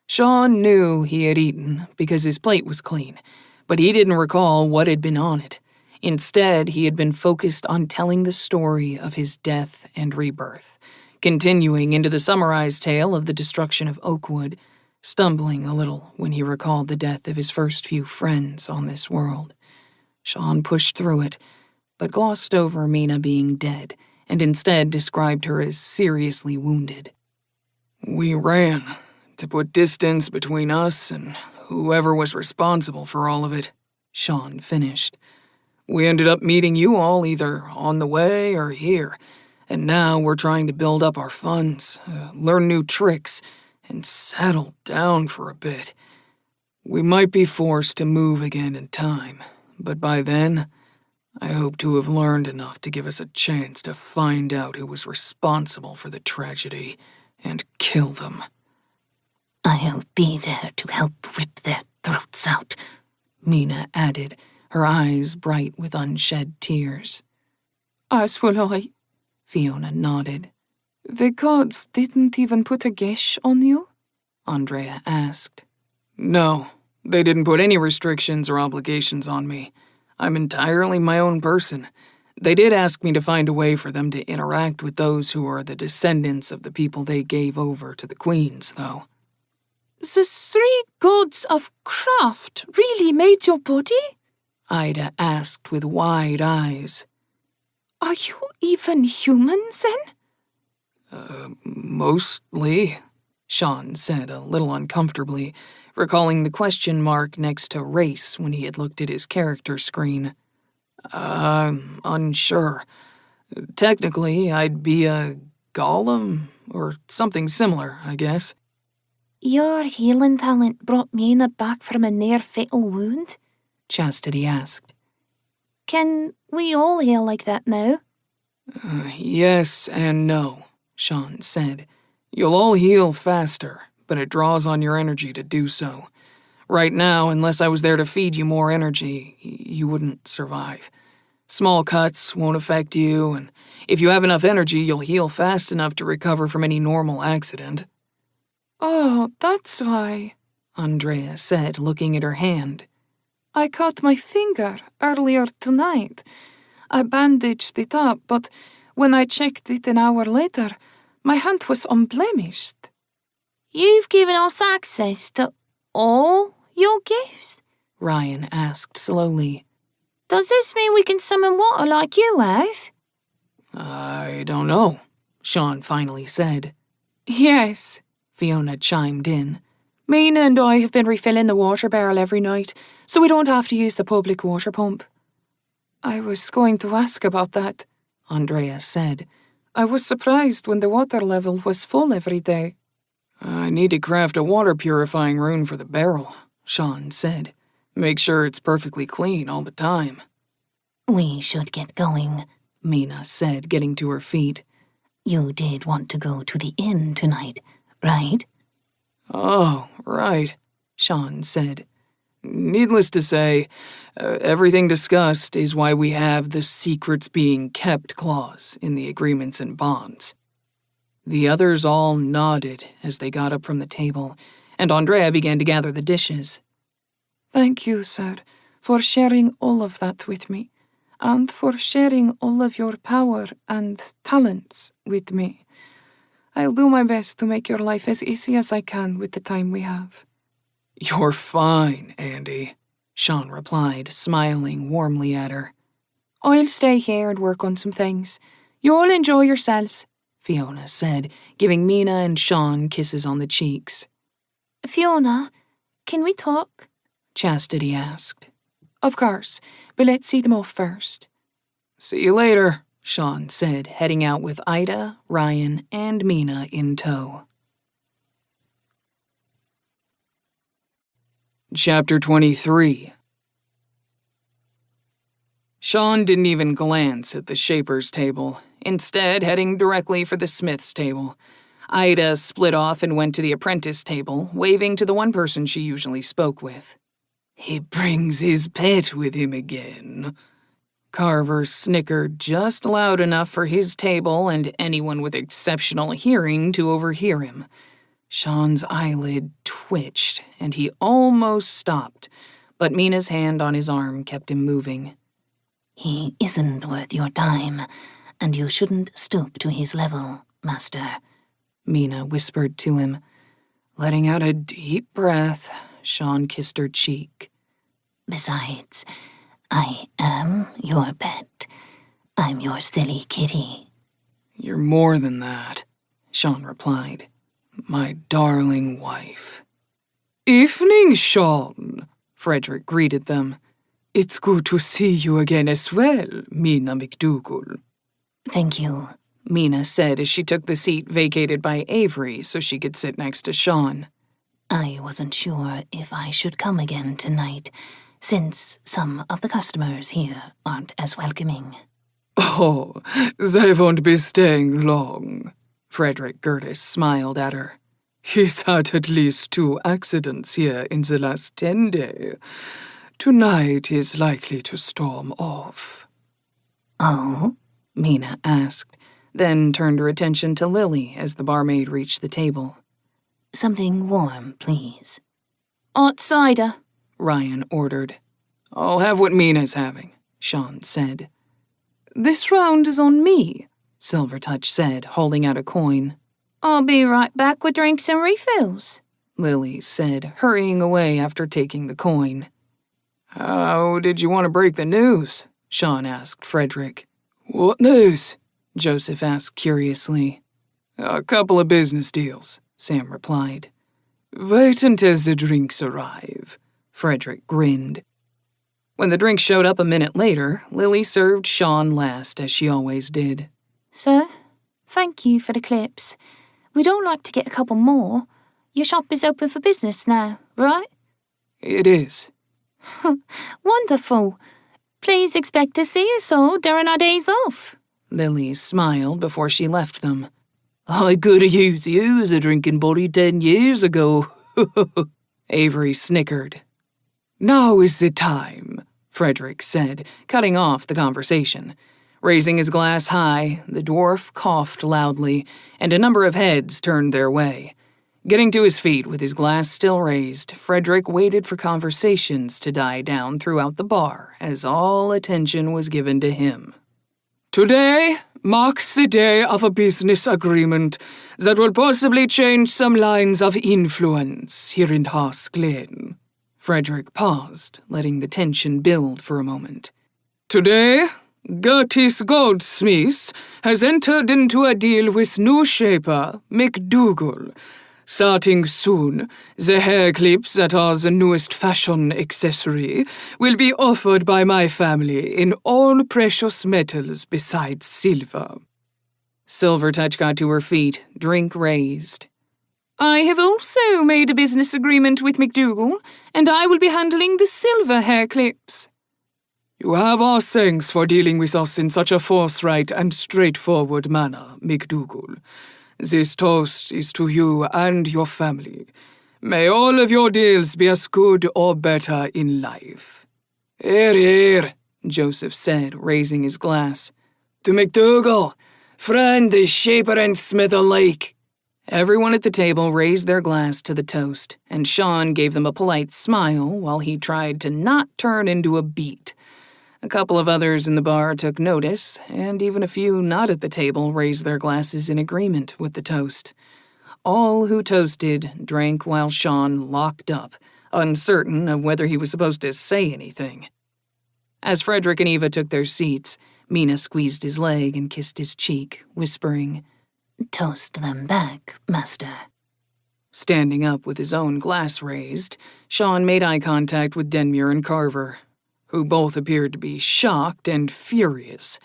[SPEAKER 1] Sean knew he had eaten because his plate was clean, but he didn't recall what had been on it. Instead, he had been focused on telling the story of his death and rebirth, continuing into the summarized tale of the destruction of Oakwood, stumbling a little when he recalled the death of his first few friends on this world. Sean pushed through it, but glossed over Mina being dead, and instead described her as seriously wounded. We ran to put distance between us and whoever was responsible for all of it, Sean finished. We ended up meeting you all either on the way or here, and now we're trying to build up our funds, learn new tricks, and settle down for a bit. We might be forced to move again in time,
[SPEAKER 3] but by then, I hope to have learned enough to give us a chance to find out who was responsible for the tragedy and kill them.
[SPEAKER 6] I'll be there to help rip their throats out,
[SPEAKER 7] Mina added, her eyes bright with unshed tears.
[SPEAKER 5] As will I,
[SPEAKER 7] Fiona nodded.
[SPEAKER 5] The gods didn't even put a gesh on you?
[SPEAKER 7] Andrea asked.
[SPEAKER 3] No, they didn't put any restrictions or obligations on me. I'm entirely my own person. They did ask me to find a way for them to interact with those who are the descendants of the people they gave over to the queens, though.
[SPEAKER 5] The 3 gods of craft really made your body?
[SPEAKER 7] Ida asked with wide eyes.
[SPEAKER 5] Are you even human, then?
[SPEAKER 3] Mostly,
[SPEAKER 7] Sean said a little uncomfortably, recalling the question mark next to race when he had looked at his character screen.
[SPEAKER 3] I'm unsure. Technically, I'd be a golem, or something similar, I guess.
[SPEAKER 5] Your healing talent brought Mina back from a near-fatal wound?
[SPEAKER 7] Chastity asked.
[SPEAKER 5] Can we all heal like that now?
[SPEAKER 3] Yes and no, Sean said. You'll all heal faster, but it draws on your energy to do so. Right now, unless I was there to feed you more energy, you wouldn't survive. Small cuts won't affect you, and if you have enough energy, you'll heal fast enough to recover from any normal accident.
[SPEAKER 5] Oh, that's why,
[SPEAKER 7] Andrea said, looking at her hand.
[SPEAKER 5] I cut my finger earlier tonight. I bandaged it up, but when I checked it an hour later, my hand was unblemished. You've given us access to all your gifts?
[SPEAKER 7] Ryan asked slowly.
[SPEAKER 5] Does this mean we can summon water like you have?
[SPEAKER 3] I don't know, Sean finally said.
[SPEAKER 5] Yes,
[SPEAKER 7] Fiona chimed in.
[SPEAKER 5] Mina and I have been refilling the water barrel every night, so we don't have to use the public water pump. I was going to ask about that,
[SPEAKER 7] Andrea said.
[SPEAKER 5] I was surprised when the water level was full every day.
[SPEAKER 3] I need to craft a water purifying rune for the barrel, Sean said. Make sure it's perfectly clean all the time.
[SPEAKER 6] We should get going,
[SPEAKER 7] Mina said, getting to her feet.
[SPEAKER 6] You did want to go to the inn tonight, right?
[SPEAKER 3] Oh, right,
[SPEAKER 7] Sean said.
[SPEAKER 3] Needless to say, everything discussed is why we have the secrets being kept clause in the agreements and bonds.
[SPEAKER 7] The others all nodded as they got up from the table, and Andrea began to gather the dishes.
[SPEAKER 5] Thank you, sir, for sharing all of that with me, and for sharing all of your power and talents with me. I'll do my best to make your life as easy as I can with the time we have.
[SPEAKER 3] You're fine, Andy,
[SPEAKER 7] Sean replied, smiling warmly at her.
[SPEAKER 5] I'll stay here and work on some things. You all enjoy yourselves,
[SPEAKER 7] Fiona said, giving Mina and Sean kisses on the cheeks.
[SPEAKER 5] Fiona, can we talk?
[SPEAKER 7] Chastity asked.
[SPEAKER 5] Of course, but let's see them off first.
[SPEAKER 3] See you later,
[SPEAKER 7] Sean said, heading out with Ida, Ryan, and Mina in tow.
[SPEAKER 3] Chapter 23. Sean didn't even glance at the shaper's table, instead heading directly for the smith's table. Ida split off and went to the apprentice table, waving to the one person she usually spoke with. He brings his pet with him again. Carver snickered just loud enough for his table and anyone with exceptional hearing to overhear him. Sean's eyelid twitched, and he almost stopped, but Mina's hand on his arm kept him moving.
[SPEAKER 6] He isn't worth your time, and you shouldn't stoop to his level, Master,
[SPEAKER 7] Mina whispered to him. Letting out a deep breath, Sean kissed her cheek.
[SPEAKER 6] Besides, I am your pet. I'm your silly kitty.
[SPEAKER 3] You're more than that, Sean replied. My darling wife. Evening, Sean, Frederick greeted them. It's good to see you again as well, Mina McDougal.
[SPEAKER 6] Thank you,
[SPEAKER 7] Mina said as she took the seat vacated by Avery so she could sit next to Sean.
[SPEAKER 6] I wasn't sure if I should come again tonight. since some of the customers here aren't as welcoming.
[SPEAKER 5] Oh, they won't be staying long. Frederick Curtis smiled at her. He's had at least 2 accidents here in the last 10 days. Tonight he's likely to storm off.
[SPEAKER 7] Oh? Mina asked, then turned her attention to Lily as the barmaid reached the table.
[SPEAKER 6] Something warm, please.
[SPEAKER 2] Hot cider,
[SPEAKER 7] Ryan ordered.
[SPEAKER 5] I'll have what Mina's having, Sean said.
[SPEAKER 7] This round is on me, Silvertouch said, holding out a coin.
[SPEAKER 2] I'll be right back with drinks and refills,
[SPEAKER 7] Lily said, hurrying away after taking the coin.
[SPEAKER 5] How did you want to break the news?
[SPEAKER 7] Sean asked Frederick.
[SPEAKER 3] What news?
[SPEAKER 7] Joseph asked curiously.
[SPEAKER 5] A couple of business deals,
[SPEAKER 7] Sam replied.
[SPEAKER 5] Wait until the drinks arrive.
[SPEAKER 7] Frederick grinned. When the drink showed up a minute later, Lily served Sean last, as she always did.
[SPEAKER 2] Sir, thank you for the clips. We'd all like to get a couple more. Your shop is open for business now, right?
[SPEAKER 5] It is.
[SPEAKER 2] Wonderful. Please expect to see us all during our days off.
[SPEAKER 7] Lily smiled before she left them.
[SPEAKER 4] I could have used you as a drinking buddy 10 years ago.
[SPEAKER 7] Avery snickered.
[SPEAKER 5] Now is the time,
[SPEAKER 7] Frederick said, cutting off the conversation. Raising his glass high, the dwarf coughed loudly, and a number of heads turned their way. Getting to his feet with his glass still raised, Frederick waited for conversations to die down throughout the bar as all attention was given to him.
[SPEAKER 5] Today marks the day of a business agreement that will possibly change some lines of influence here in House Glen.
[SPEAKER 7] Frederick paused, letting the tension build for a moment.
[SPEAKER 5] Today, Gertis Goldsmith has entered into a deal with new shaper McDougal. Starting soon, the hair clips that are the newest fashion accessory will be offered by my family in all precious metals besides silver.
[SPEAKER 7] Silvertouch got to her feet, drink raised.
[SPEAKER 2] I have also made a business agreement with McDougal, and I will be handling the silver hair clips.
[SPEAKER 5] You have our thanks for dealing with us in such a forthright and straightforward manner, McDougal. This toast is to you and your family. May all of your deals be as good or better in life.
[SPEAKER 3] Here, here,
[SPEAKER 7] Joseph said, raising his glass.
[SPEAKER 3] To McDougal, friend is shaper and smith alike.
[SPEAKER 7] Everyone at the table raised their glass to the toast, and Sean gave them a polite smile while he tried to not turn into a beat. A couple of others in the bar took notice, and even a few not at the table raised their glasses in agreement with the toast. All who toasted drank while Sean locked up, uncertain of whether he was supposed to say anything. As Frederick and Eva took their seats, Mina squeezed his leg and kissed his cheek, whispering,
[SPEAKER 6] Toast them back, master.
[SPEAKER 7] Standing up with his own glass raised, Sean made eye contact with Denmuir and Carver, who both appeared to be shocked and furious.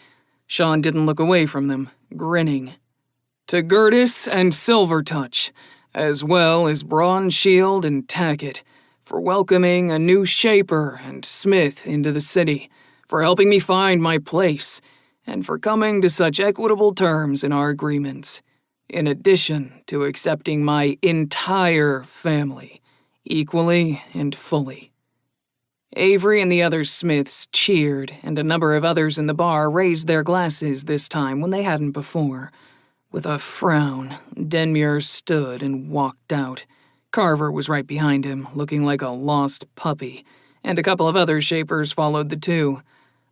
[SPEAKER 7] Sean didn't look away from them, grinning.
[SPEAKER 5] To Gertis and Silvertouch, as well as Bronze Shield and Tackett, for welcoming a new shaper and smith into the city, for helping me find my place, and for coming to such equitable terms in our agreements, in addition to accepting my entire family, equally and fully.
[SPEAKER 7] Avery and the other Smiths cheered, and a number of others in the bar raised their glasses this time when they hadn't before. With a frown, Denmuir stood and walked out. Carver was right behind him, looking like a lost puppy, and a couple of other shapers followed the two.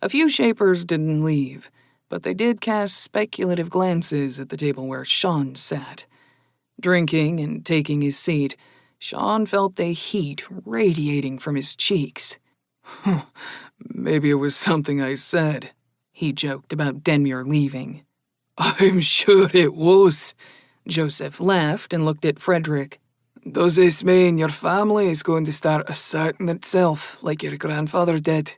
[SPEAKER 7] A few shapers didn't leave, but they did cast speculative glances at the table where Sean sat. Drinking and taking his seat, Sean felt the heat radiating from his cheeks.
[SPEAKER 5] Maybe it was something I said,
[SPEAKER 7] he joked about Denmuir leaving.
[SPEAKER 3] I'm sure it was.
[SPEAKER 7] Joseph laughed and looked at Frederick.
[SPEAKER 3] Does this mean your family is going to start asserting itself like your grandfather did?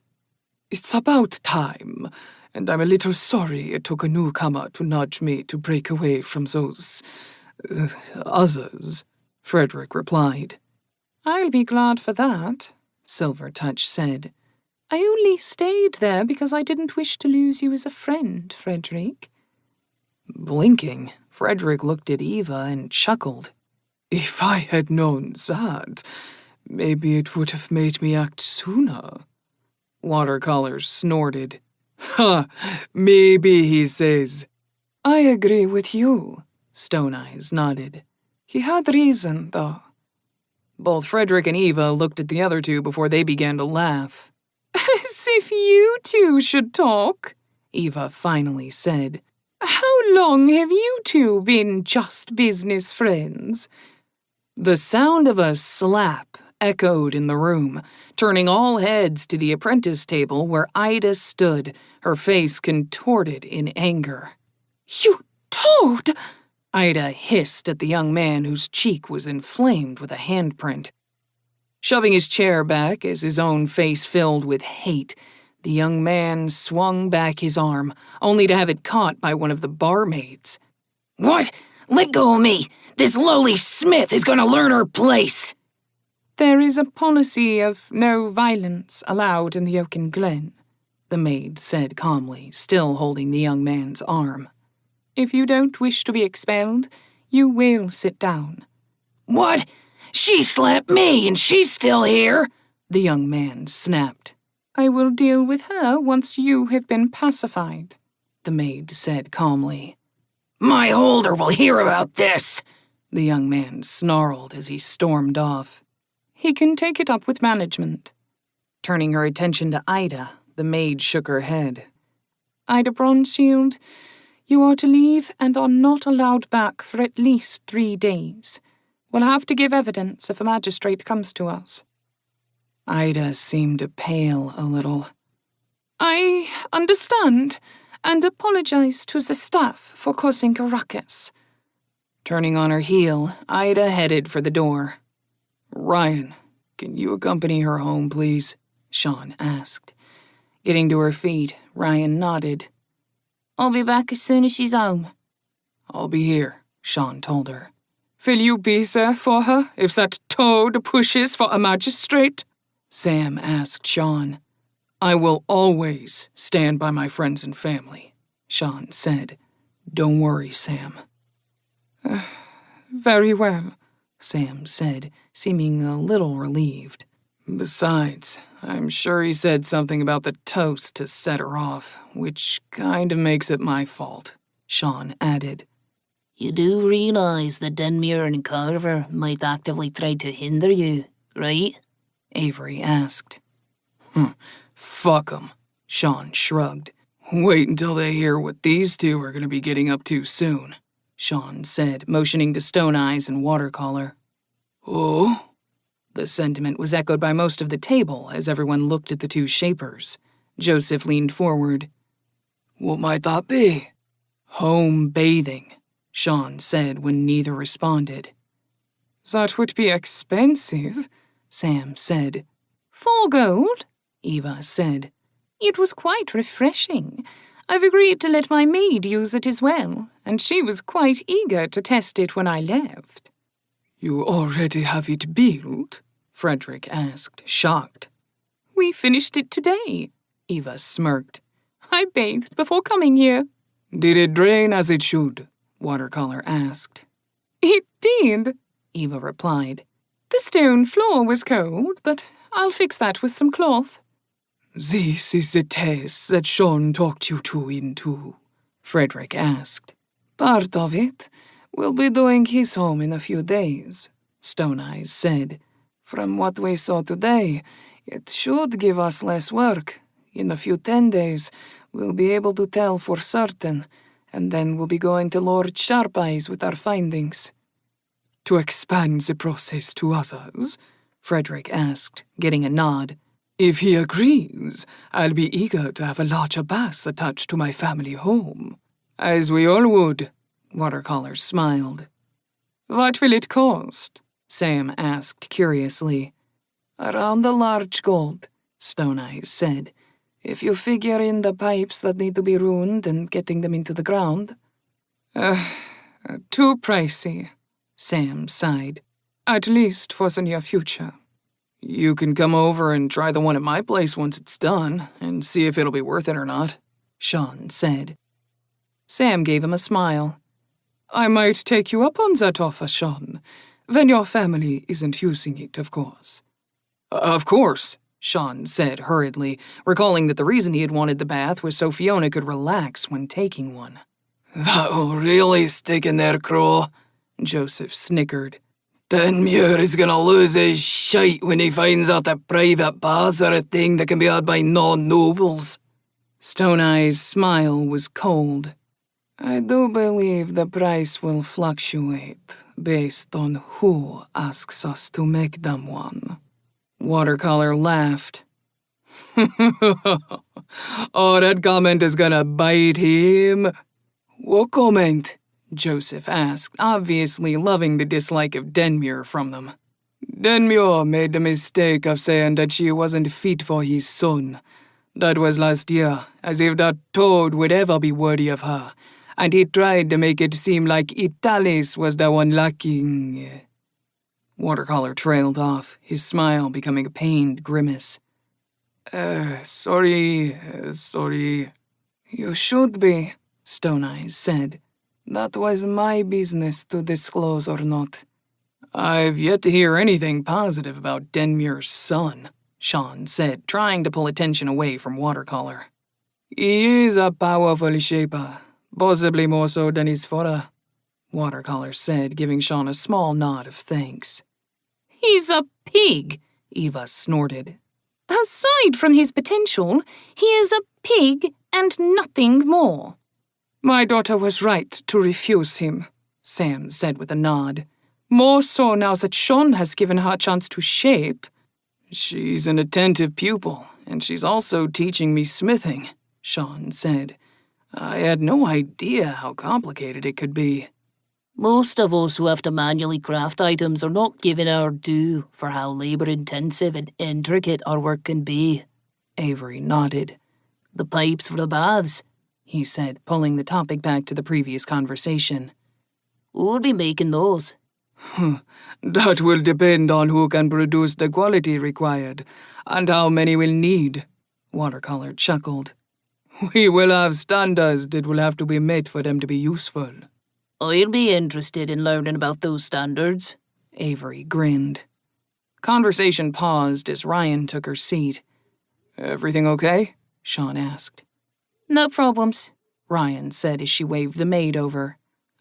[SPEAKER 5] It's about time, and I'm a little sorry it took a newcomer to nudge me to break away from those others, Frederick replied.
[SPEAKER 7] I'll be glad for that, Silvertouch said. I only stayed there because I didn't wish to lose you as a friend, Frederick.
[SPEAKER 1] Blinking, Frederick looked at Eva and chuckled.
[SPEAKER 5] If I had known that, maybe it would have made me act sooner.
[SPEAKER 1] Watercolor snorted.
[SPEAKER 5] Ha! Maybe, he says.
[SPEAKER 1] I agree with you, Stone Eyes nodded. He had reason, though. Both Frederick and Eva looked at the other two before they began to laugh.
[SPEAKER 7] As if you two should talk,
[SPEAKER 1] Eva finally said.
[SPEAKER 7] How long have you two been just business friends?
[SPEAKER 1] The sound of a slap echoed in the room, turning all heads to the apprentice table where Ida stood, her face contorted in anger.
[SPEAKER 7] You toad!
[SPEAKER 1] Ida hissed at the young man whose cheek was inflamed with a handprint. Shoving his chair back as his own face filled with hate, the young man swung back his arm, only to have it caught by one of the barmaids.
[SPEAKER 4] What? Let go of me! This lowly Smith is gonna learn her place!
[SPEAKER 7] There is a policy of no violence allowed in the Oaken Glen,
[SPEAKER 1] the maid said calmly, still holding the young man's arm.
[SPEAKER 7] If you don't wish to be expelled, you will sit down.
[SPEAKER 4] What? She slapped me and she's still here?
[SPEAKER 1] The young man snapped.
[SPEAKER 7] I will deal with her once you have been pacified,
[SPEAKER 1] the maid said calmly.
[SPEAKER 4] My holder will hear about this,
[SPEAKER 1] the young man snarled as he stormed off.
[SPEAKER 7] He can take it up with management.
[SPEAKER 1] Turning her attention to Ida, the maid shook her head.
[SPEAKER 7] Ida Bronshield, you are to leave and are not allowed back for at least 3 days. We'll have to give evidence if a magistrate comes to us.
[SPEAKER 1] Ida seemed to pale a little.
[SPEAKER 7] I understand, and apologize to the staff for causing a ruckus.
[SPEAKER 1] Turning on her heel, Ida headed for the door.
[SPEAKER 5] Ryan, can you accompany her home, please?
[SPEAKER 1] Sean asked. Getting to her feet, Ryan nodded.
[SPEAKER 6] I'll be back as soon as she's home.
[SPEAKER 5] I'll be here,
[SPEAKER 1] Sean told her.
[SPEAKER 5] Will you be there for her if that toad pushes for a magistrate?
[SPEAKER 1] Sam asked Sean.
[SPEAKER 5] I will always stand by my friends and family,
[SPEAKER 1] Sean said. Don't worry, Sam.
[SPEAKER 5] Very well,
[SPEAKER 1] Sam said, seeming a little relieved.
[SPEAKER 5] Besides, I'm sure he said something about the toast to set her off, which kind of makes it my fault,
[SPEAKER 1] Sean added.
[SPEAKER 4] You do realize that Denmere and Carver might actively try to hinder you, right?
[SPEAKER 1] Avery asked.
[SPEAKER 5] Fuck 'em,
[SPEAKER 1] Sean shrugged.
[SPEAKER 5] Wait until they hear what these two are going to be getting up to soon,
[SPEAKER 1] Sean said, motioning to Stone Eyes and Watercolor.
[SPEAKER 5] Oh?
[SPEAKER 1] The sentiment was echoed by most of the table as everyone looked at the two shapers. Joseph leaned forward.
[SPEAKER 5] What might that be?
[SPEAKER 1] Home bathing, Sean said when neither responded.
[SPEAKER 5] That would be expensive,
[SPEAKER 1] Sam said.
[SPEAKER 7] 4 gold,
[SPEAKER 1] Eva said.
[SPEAKER 7] It was quite refreshing. I've agreed to let my maid use it as well, and she was quite eager to test it when I left.
[SPEAKER 5] You already have it built?
[SPEAKER 1] Frederick asked, shocked.
[SPEAKER 7] We finished it today,
[SPEAKER 1] Eva smirked.
[SPEAKER 7] I bathed before coming here.
[SPEAKER 5] Did it drain as it should?
[SPEAKER 1] Watercolor asked.
[SPEAKER 7] It did,
[SPEAKER 1] Eva replied.
[SPEAKER 7] The stone floor was cold, but I'll fix that with some cloth.
[SPEAKER 5] This is the test that Sean talked you two into,
[SPEAKER 1] Frederick asked.
[SPEAKER 5] Part of it. We'll be doing his home in a few days,
[SPEAKER 1] Stone Eyes said.
[SPEAKER 5] From what we saw today, it should give us less work. In a few 10 days, we'll be able to tell for certain, and then we'll be going to Lord Sharp Eyes with our findings. To expand the process to others?
[SPEAKER 1] Frederick asked, getting a nod.
[SPEAKER 5] If he agrees, I'll be eager to have a larger bass attached to my family home. As we all would,
[SPEAKER 1] Watercolor smiled.
[SPEAKER 5] What will it cost?
[SPEAKER 1] Sam asked curiously.
[SPEAKER 5] Around a large gold,
[SPEAKER 1] Stone Eyes said.
[SPEAKER 5] If you figure in the pipes that need to be ruined and getting them into the ground. Too pricey,
[SPEAKER 1] Sam sighed.
[SPEAKER 5] At least for the near future. You can come over and try the one at my place once it's done, and see if it'll be worth it or not, Sean said.
[SPEAKER 7] Sam gave him a smile.
[SPEAKER 5] I might take you up on that offer, Sean, when your family isn't using it, of course. Of course, Sean said hurriedly, recalling that the reason he had wanted the bath was so Fiona could relax when taking one.
[SPEAKER 3] That'll really stick in their craw,
[SPEAKER 5] Joseph snickered.
[SPEAKER 3] Denmuir is gonna lose his shite when he finds out that private baths are a thing that can be had by non-nobles.
[SPEAKER 1] Stone Eye's smile was cold.
[SPEAKER 5] I do believe the price will fluctuate based on who asks us to make them one.
[SPEAKER 1] Watercolor laughed.
[SPEAKER 3] Oh, that comment is gonna bite him.
[SPEAKER 1] What comment? Joseph asked, obviously loving the dislike of Denmuir from them.
[SPEAKER 3] Denmuir made the mistake of saying that she wasn't fit for his son. That was last year, as if that toad would ever be worthy of her, and he tried to make it seem like Italis was the one lacking.
[SPEAKER 1] Watercolor trailed off, his smile becoming a pained grimace.
[SPEAKER 3] Sorry.
[SPEAKER 5] You should be,
[SPEAKER 1] Stone Eyes said.
[SPEAKER 5] That was my business to disclose or not.
[SPEAKER 1] I've yet to hear anything positive about Denmuir's son, Sean said, trying to pull attention away from Watercolor.
[SPEAKER 3] He is a powerful shaper, possibly more so than his father,
[SPEAKER 1] Watercolor said, giving Sean a small nod of thanks.
[SPEAKER 7] He's a pig,
[SPEAKER 1] Eva snorted.
[SPEAKER 7] Aside from his potential, he is a pig and nothing more.
[SPEAKER 5] My daughter was right to refuse him, Sam said with a nod. More so now that Sean has given her a chance to shape.
[SPEAKER 3] She's an attentive pupil, and she's also teaching me smithing, Sean said. I had no idea how complicated it could be.
[SPEAKER 4] Most of us who have to manually craft items are not given our due for how labour-intensive and intricate our work can be.
[SPEAKER 1] Avery nodded.
[SPEAKER 4] The pipes for the baths,
[SPEAKER 1] he said, pulling the topic back to the previous conversation.
[SPEAKER 4] Who'll be making those?
[SPEAKER 3] That will depend on who can produce the quality required, and how many we'll need,
[SPEAKER 1] Watercolor chuckled.
[SPEAKER 3] We will have standards that will have to be met for them to be useful.
[SPEAKER 4] I'll be interested in learning about those standards.
[SPEAKER 1] Avery grinned. Conversation paused as Ryan took her seat.
[SPEAKER 3] Everything okay?
[SPEAKER 1] Sean asked.
[SPEAKER 7] No problems,
[SPEAKER 1] Ryan said as she waved the maid over.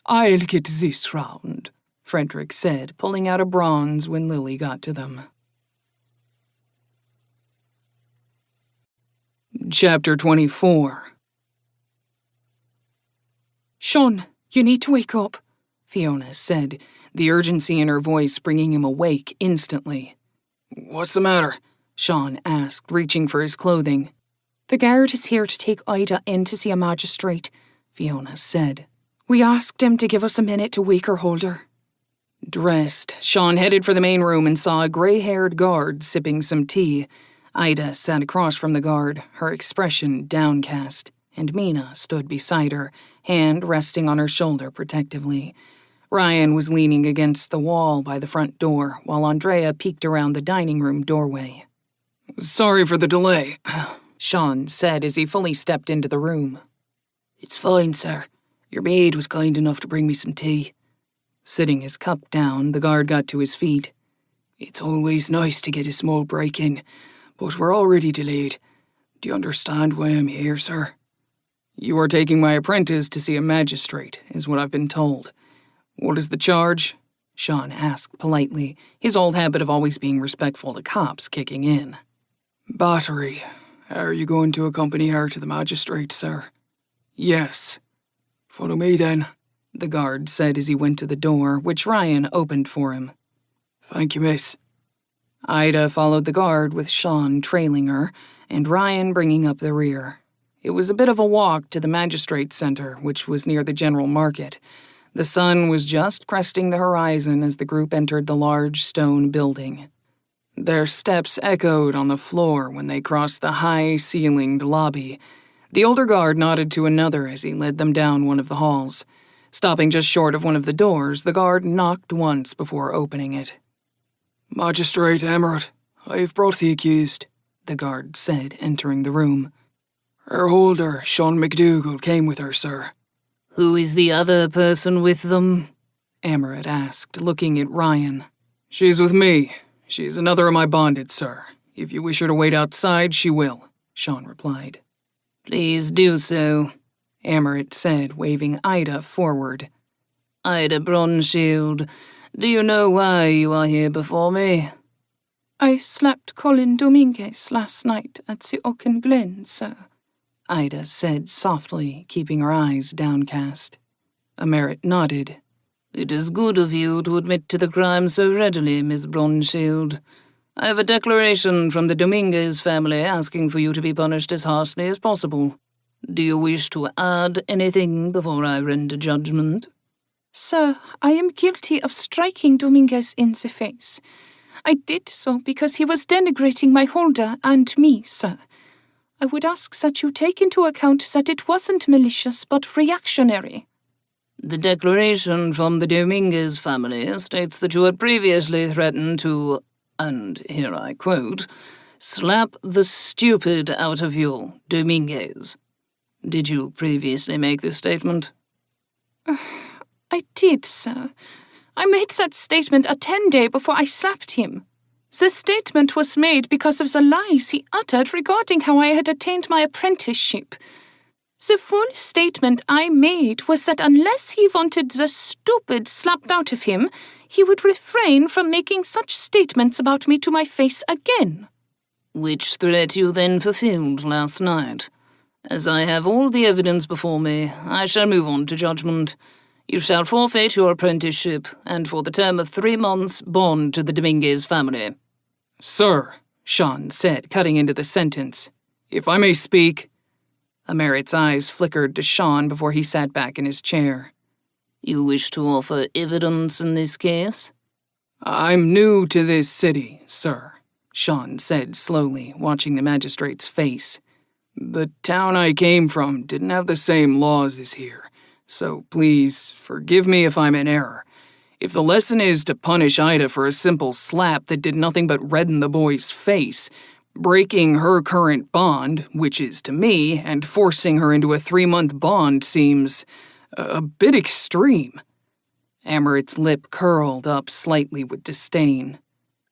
[SPEAKER 3] I'll get this round,
[SPEAKER 1] Frederick said, pulling out a bronze when Lily got to them. Chapter 24.
[SPEAKER 7] Sean, you need to wake up,
[SPEAKER 1] Fiona said, the urgency in her voice bringing him awake instantly.
[SPEAKER 3] What's the matter?
[SPEAKER 1] Sean asked, reaching for his clothing.
[SPEAKER 7] The guard is here to take Ida in to see a magistrate,
[SPEAKER 1] Fiona said.
[SPEAKER 7] We asked him to give us a minute to wake or hold her.
[SPEAKER 1] Dressed, Sean headed for the main room and saw a gray-haired guard sipping some tea. Ida sat across from the guard, her expression downcast, and Mina stood beside her, hand resting on her shoulder protectively. Ryan was leaning against the wall by the front door, while Andrea peeked around the dining room doorway.
[SPEAKER 3] Sorry for the delay,
[SPEAKER 1] Sean said as he fully stepped into the room.
[SPEAKER 3] It's fine, sir. Your maid was kind enough to bring me some tea.
[SPEAKER 1] Sitting his cup down, the guard got to his feet.
[SPEAKER 3] It's always nice to get a small break in, but we're already delayed. Do you understand why I'm here, sir?
[SPEAKER 1] You are taking my apprentice to see a magistrate, is what I've been told. What is the charge? Sean asked politely, his old habit of always being respectful to cops kicking in.
[SPEAKER 3] Battery. Are you going to accompany her to the magistrate, sir?
[SPEAKER 1] Yes.
[SPEAKER 3] Follow me, then,
[SPEAKER 1] the guard said as he went to the door, which Ryan opened for him.
[SPEAKER 3] Thank you, miss.
[SPEAKER 1] Ida followed the guard with Sean trailing her, and Ryan bringing up the rear. It was a bit of a walk to the magistrate's center, which was near the general market. The sun was just cresting the horizon as the group entered the large stone building. Their steps echoed on the floor when they crossed the high-ceilinged lobby. The older guard nodded to another as he led them down one of the halls. Stopping just short of one of the doors, the guard knocked once before opening it.
[SPEAKER 3] Magistrate Emerald, I have brought the accused, the guard said, entering the room. Her holder, Sean McDougal, came with her, sir.
[SPEAKER 4] Who is the other person with them?
[SPEAKER 1] Amaret asked, looking at Ryan.
[SPEAKER 3] She's with me. She's another of my bonded, sir. If you wish her to wait outside, she will, Sean replied.
[SPEAKER 4] Please do so,
[SPEAKER 1] Amaret said, waving Ida forward.
[SPEAKER 4] Ida Bronshield, do you know why you are here before me?
[SPEAKER 5] I slapped Colin Dominguez last night at the Oaken Glen, sir,
[SPEAKER 1] Ida said softly, keeping her eyes downcast. Amaret nodded.
[SPEAKER 4] It is good of you to admit to the crime so readily, Miss Bronshield. I have a declaration from the Dominguez family asking for you to be punished as harshly as possible. Do you wish to add anything before I render judgment?
[SPEAKER 5] Sir, I am guilty of striking Dominguez in the face. I did so because he was denigrating my holder and me, sir. I would ask that you take into account that it wasn't malicious but reactionary.
[SPEAKER 4] The declaration from the Dominguez family states that you had previously threatened to, and here I quote, slap the stupid out of you, Dominguez. Did you previously make this statement?
[SPEAKER 5] I did, sir. I made that statement a 10-day before I slapped him. The statement was made because of the lies he uttered regarding how I had attained my apprenticeship. The full statement I made was that unless he wanted the stupid slapped out of him, he would refrain from making such statements about me to my face again.
[SPEAKER 4] Which threat you then fulfilled last night. As I have all the evidence before me, I shall move on to judgment. You shall forfeit your apprenticeship, and for the term of 3 months, bond to the Dominguez family.
[SPEAKER 1] Sir, Sean said, cutting into the sentence, if I may speak. Amaret's eyes flickered to Sean before he sat back in his chair.
[SPEAKER 4] You wish to offer evidence in this case?
[SPEAKER 1] I'm new to this city, sir, Sean said slowly, watching the magistrate's face. The town I came from didn't have the same laws as here, so please forgive me if I'm in error. If the lesson is to punish Ida for a simple slap that did nothing but redden the boy's face, breaking her current bond, which is to me, and forcing her into a 3-month bond seems a bit extreme. Amaret's lip curled up slightly with disdain.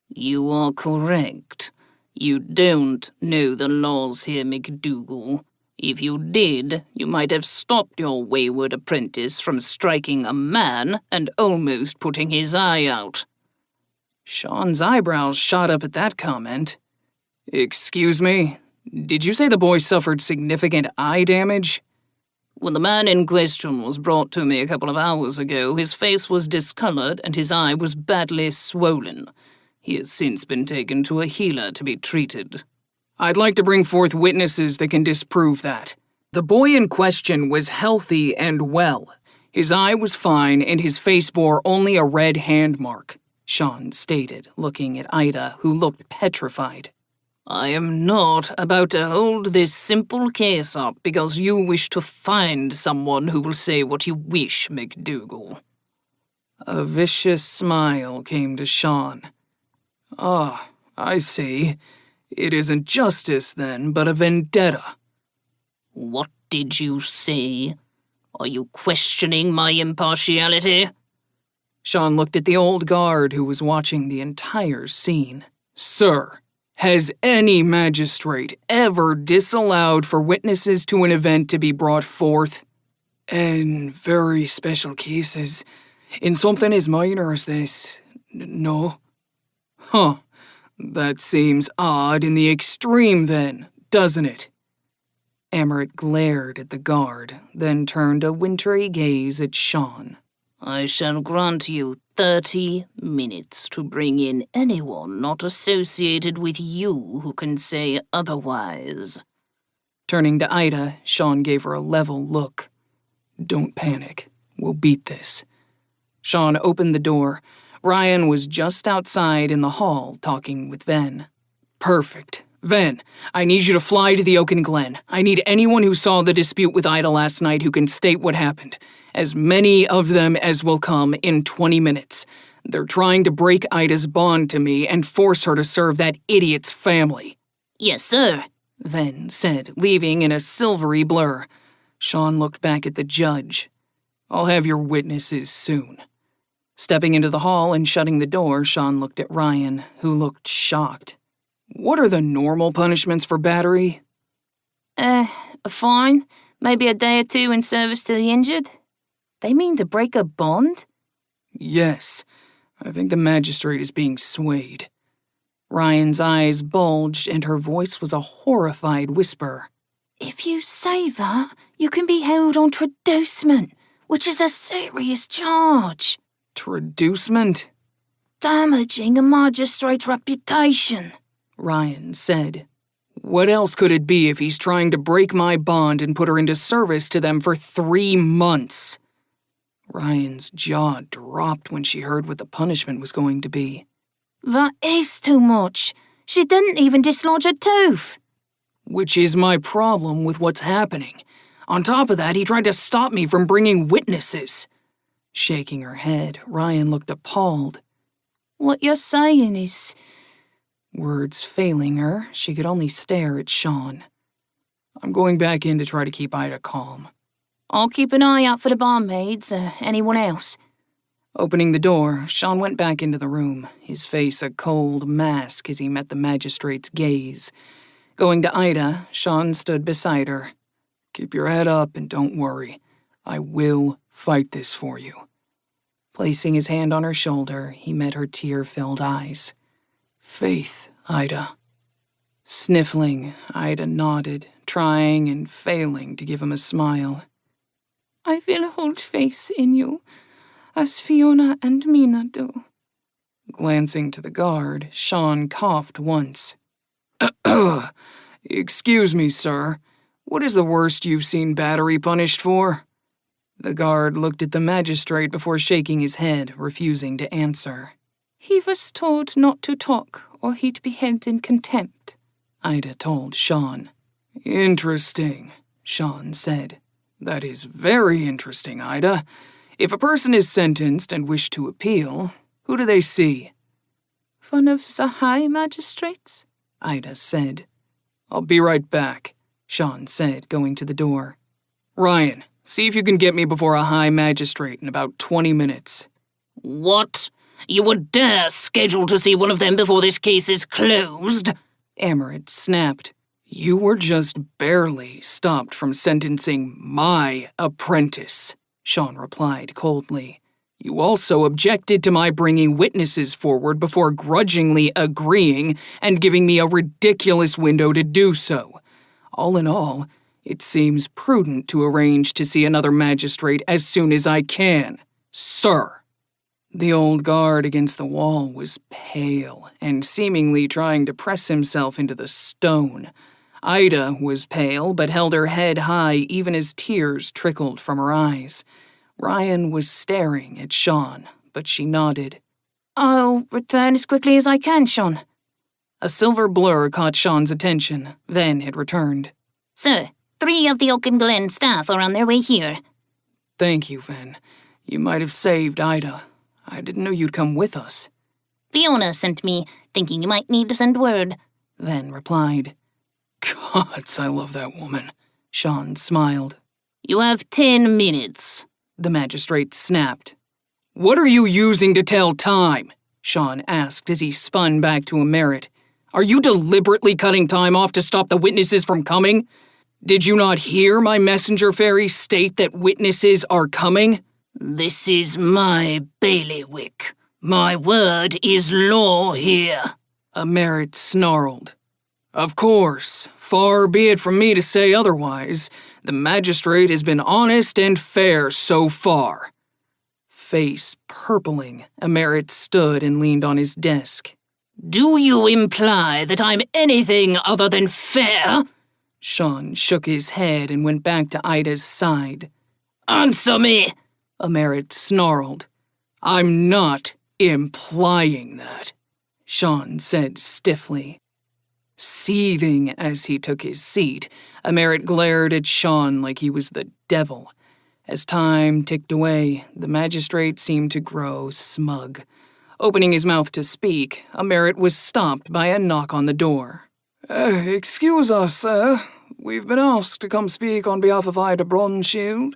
[SPEAKER 4] You are correct. You don't know the laws here, McDougal. If you did, you might have stopped your wayward apprentice from striking a man and almost putting his eye out.
[SPEAKER 1] Sean's eyebrows shot up at that comment. Excuse me? Did you say the boy suffered significant eye damage?
[SPEAKER 4] When the man in question was brought to me a couple of hours ago, his face was discolored and his eye was badly swollen. He has since been taken to a healer to be treated.
[SPEAKER 1] I'd like to bring forth witnesses that can disprove that. The boy in question was healthy and well. His eye was fine and his face bore only a red hand mark, Sean stated, looking at Ida, who looked petrified.
[SPEAKER 4] I am not about to hold this simple case up because you wish to find someone who will say what you wish, McDougal.
[SPEAKER 1] A vicious smile came to Sean. Ah, I see. It isn't justice, then, but a vendetta.
[SPEAKER 4] What did you say? Are you questioning my impartiality?
[SPEAKER 1] Sean looked at the old guard who was watching the entire scene. Sir, has any magistrate ever disallowed for witnesses to an event to be brought forth?
[SPEAKER 3] In very special cases. In something as minor as this, no.
[SPEAKER 1] Huh. That seems odd in the extreme, then, doesn't it? Amaret glared at the guard, then turned a wintry gaze at Sean.
[SPEAKER 4] I shall grant you 30 minutes to bring in anyone not associated with you who can say otherwise.
[SPEAKER 1] Turning to Ida, Sean gave her a level look. Don't panic. We'll beat this. Sean opened the door. Ryan was just outside in the hall talking with Ven. Perfect. Ven, I need you to fly to the Oaken Glen. I need anyone who saw the dispute with Ida last night who can state what happened. As many of them as will come in 20 minutes. They're trying to break Ida's bond to me and force her to serve that idiot's family.
[SPEAKER 6] Yes, sir,
[SPEAKER 1] Ven said, leaving in a silvery blur. Sean looked back at the judge. I'll have your witnesses soon. Stepping into the hall and shutting the door, Sean looked at Ryan, who looked shocked. What are the normal punishments for battery?
[SPEAKER 4] A fine, maybe a day or two in service to the injured. They mean to break a bond?
[SPEAKER 1] Yes, I think the magistrate is being swayed. Ryan's eyes bulged and her voice was a horrified whisper.
[SPEAKER 4] If you say that, you can be held on traducement, which is a serious charge.
[SPEAKER 1] Traducement?
[SPEAKER 4] Damaging a magistrate's reputation,
[SPEAKER 1] Ryan said. What else could it be if he's trying to break my bond and put her into service to them for 3 months? Ryan's jaw dropped when she heard what the punishment was going to be.
[SPEAKER 4] That is too much. She didn't even dislodge a tooth.
[SPEAKER 1] Which is my problem with what's happening. On top of that, he tried to stop me from bringing witnesses. Shaking her head, Ryan looked appalled.
[SPEAKER 4] What you're saying is...
[SPEAKER 1] Words failing her, she could only stare at Sean. I'm going back in to try to keep Ida calm.
[SPEAKER 4] I'll keep an eye out for the barmaids, anyone else.
[SPEAKER 1] Opening the door, Sean went back into the room, his face a cold mask as he met the magistrate's gaze. Going to Ida, Sean stood beside her. Keep your head up and don't worry. I will fight this for you. Placing his hand on her shoulder, he met her tear-filled eyes. Faith, Ida. Sniffling, Ida nodded, trying and failing to give him a smile.
[SPEAKER 4] I will hold faith in you, as Fiona and Mina do.
[SPEAKER 1] Glancing to the guard, Sean coughed once. Excuse me, sir. What is the worst you've seen battery punished for? The guard looked at the magistrate before shaking his head, refusing to answer.
[SPEAKER 4] He was told not to talk, or he'd be held in contempt,
[SPEAKER 1] Ida told Sean. Interesting, Sean said. That is very interesting, Ida. If a person is sentenced and wish to appeal, who do they see?
[SPEAKER 4] One of the high magistrates,
[SPEAKER 1] Ida said. I'll be right back, Sean said, going to the door. Ryan, see if you can get me before a high magistrate in about 20 minutes.
[SPEAKER 6] What? You would dare schedule to see one of them before this case is closed?
[SPEAKER 1] Amaret snapped. You were just barely stopped from sentencing my apprentice, Sean replied coldly. You also objected to my bringing witnesses forward before grudgingly agreeing and giving me a ridiculous window to do so. All in all, it seems prudent to arrange to see another magistrate as soon as I can, sir. The old guard against the wall was pale and seemingly trying to press himself into the stone. Ida was pale but held her head high even as tears trickled from her eyes. Ryan was staring at Sean, but she nodded.
[SPEAKER 4] I'll return as quickly as I can, Sean.
[SPEAKER 1] A silver blur caught Sean's attention, then it returned.
[SPEAKER 6] Sir, 3 of the Oaken Glen staff are on their way here.
[SPEAKER 1] Thank you, Ven. You might have saved Ida. I didn't know you'd come with us.
[SPEAKER 6] Fiona sent me, thinking you might need to send word.
[SPEAKER 1] Ven replied. Gods, I love that woman. Sean smiled.
[SPEAKER 6] You have 10 minutes.
[SPEAKER 1] The magistrate snapped. What are you using to tell time? Sean asked as he spun back to Amaret. Are you deliberately cutting time off to stop the witnesses from coming? Did you not hear my messenger fairy state that witnesses are coming?
[SPEAKER 6] This is my bailiwick. My word is law here.
[SPEAKER 1] Amaret snarled. Of course, far be it from me to say otherwise. The magistrate has been honest and fair so far. Face purpling, Amaret stood and leaned on his desk.
[SPEAKER 6] Do you imply that I'm anything other than fair?
[SPEAKER 1] Sean shook his head and went back to Ida's side.
[SPEAKER 6] Answer me!
[SPEAKER 1] Amaret snarled. I'm not implying that, Sean said stiffly. Seething as he took his seat, Amaret glared at Sean like he was the devil. As time ticked away, the magistrate seemed to grow smug. Opening his mouth to speak, Emerit was stopped by a knock on the door.
[SPEAKER 3] Excuse us, sir. We've been asked to come speak on behalf of Ida Bronshield,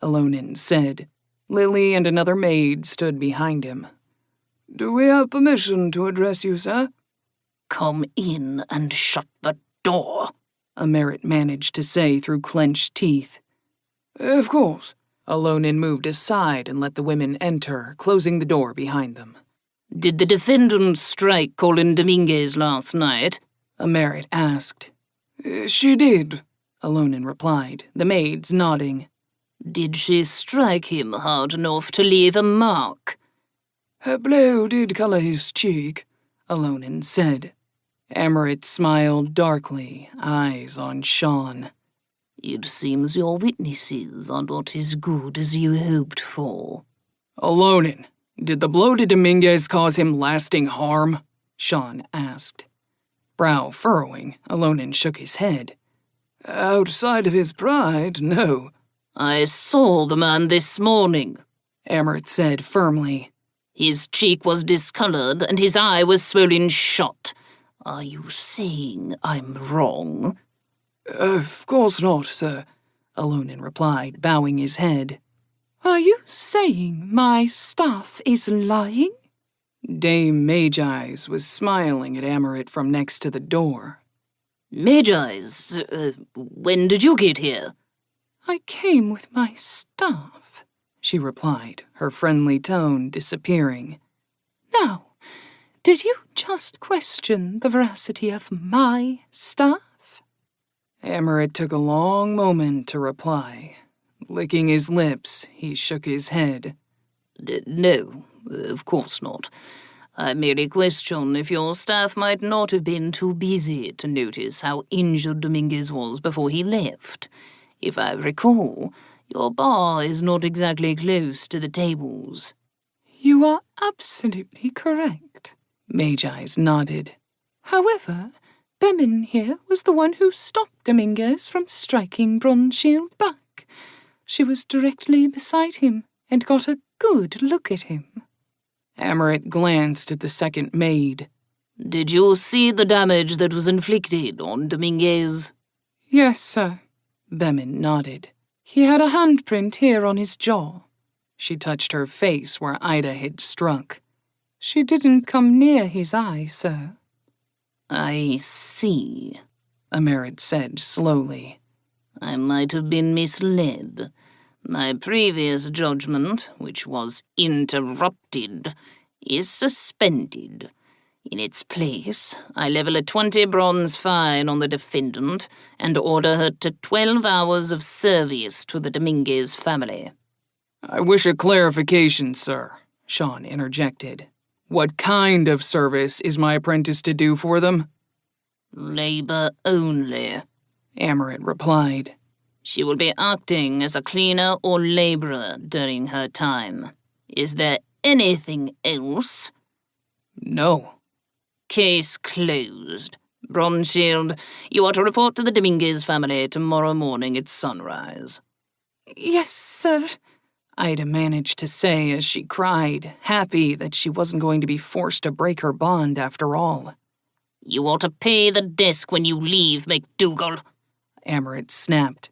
[SPEAKER 1] Alonin said. Lily and another maid stood behind him.
[SPEAKER 3] Do we have permission to address you, sir?
[SPEAKER 4] Come in and shut the door,
[SPEAKER 1] Emerit managed to say through clenched teeth.
[SPEAKER 3] Of course.
[SPEAKER 1] Alonin moved aside and let the women enter, closing the door behind them.
[SPEAKER 4] Did the defendant strike Colin Dominguez last night?
[SPEAKER 1] Emerit asked.
[SPEAKER 3] She did,
[SPEAKER 1] Alonin replied, the maids nodding.
[SPEAKER 4] Did she strike him hard enough to leave a mark?
[SPEAKER 3] Her blow did colour his cheek,
[SPEAKER 1] Alonin said. Emerit smiled darkly, eyes on Sean.
[SPEAKER 4] It seems your witnesses are not as good as you hoped for.
[SPEAKER 1] Alonin, did the blow to Dominguez cause him lasting harm? Sean asked. Brow furrowing, Alonin shook his head.
[SPEAKER 3] Outside of his pride, no.
[SPEAKER 4] I saw the man this morning,
[SPEAKER 1] Emerit said firmly.
[SPEAKER 4] His cheek was discolored and his eye was swollen shut. Are you saying I'm wrong?
[SPEAKER 3] Of course not, sir,
[SPEAKER 1] Alonin replied, bowing his head. Are you saying my staff is lying? Dame Mage-Eyes was smiling at Emerit from next to the door.
[SPEAKER 4] Mage-Eyes, when did you get here?
[SPEAKER 1] I came with my staff, she replied, her friendly tone disappearing. Now, did you just question the veracity of my staff? Emerit took a long moment to reply. Licking his lips, he shook his head.
[SPEAKER 4] No, of course not. I merely question if your staff might not have been too busy to notice how injured Dominguez was before he left. If I recall, your bar is not exactly close to the tables.
[SPEAKER 1] You are absolutely correct, Mage-Eyes nodded. However, Bemin here was the one who stopped Dominguez from striking Bronshield back. She was directly beside him and got a good look at him. Emerit glanced at the second maid.
[SPEAKER 4] Did you see the damage that was inflicted on Dominguez?
[SPEAKER 1] Yes, sir. Bemin nodded. He had a handprint here on his jaw. She touched her face where Ida had struck. She didn't come near his eye, sir.
[SPEAKER 4] I see,
[SPEAKER 1] Emerit said slowly.
[SPEAKER 4] I might have been misled. My previous judgment, which was interrupted, is suspended. In its place, I level a 20 bronze fine on the defendant and order her to 12 hours of service to the Dominguez family.
[SPEAKER 1] I wish a clarification, sir, Sean interjected. What kind of service is my apprentice to do for them?
[SPEAKER 4] Labor only,
[SPEAKER 1] Emerit replied.
[SPEAKER 4] She will be acting as a cleaner or laborer during her time. Is there anything else?
[SPEAKER 1] No.
[SPEAKER 4] Case closed. Bronshield, you are to report to the Dominguez family tomorrow morning at sunrise.
[SPEAKER 1] Yes, sir, Ida managed to say as she cried, happy that she wasn't going to be forced to break her bond after all.
[SPEAKER 4] You are to pay the desk when you leave, McDougal,
[SPEAKER 1] Emerit snapped.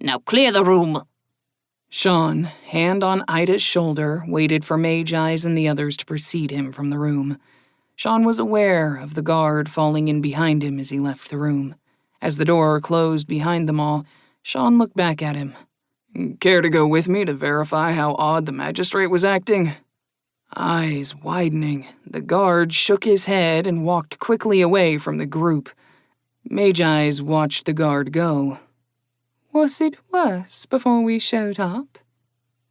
[SPEAKER 4] Now clear the room.
[SPEAKER 1] Sean, hand on Ida's shoulder, waited for Mage-Eyes and the others to precede him from the room. Sean was aware of the guard falling in behind him as he left the room. As the door closed behind them all, Sean looked back at him. Care to go with me to verify how odd the magistrate was acting? Eyes widening, the guard shook his head and walked quickly away from the group. Mage-Eyes watched the guard go. Was it worse before we showed up?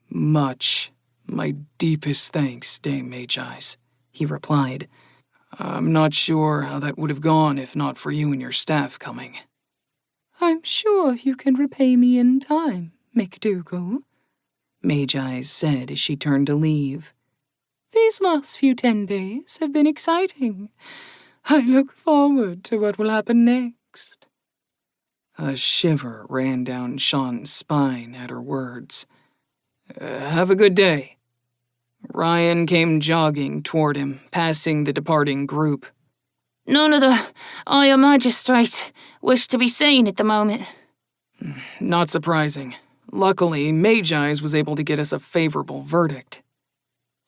[SPEAKER 1] Much. My deepest thanks, Dame Mage-Eyes, he replied. I'm not sure how that would have gone if not for you and your staff coming. I'm sure you can repay me in time, McDougal, Mage-Eyes said as she turned to leave. These last few 10 days have been exciting. I look forward to what will happen next. A shiver ran down Sean's spine at her words. Have a good day. Ryan came jogging toward him, passing the departing group.
[SPEAKER 6] None of the higher magistrates wish to be seen at the moment.
[SPEAKER 1] Not surprising. Luckily, Magi's was able to get us a favorable verdict.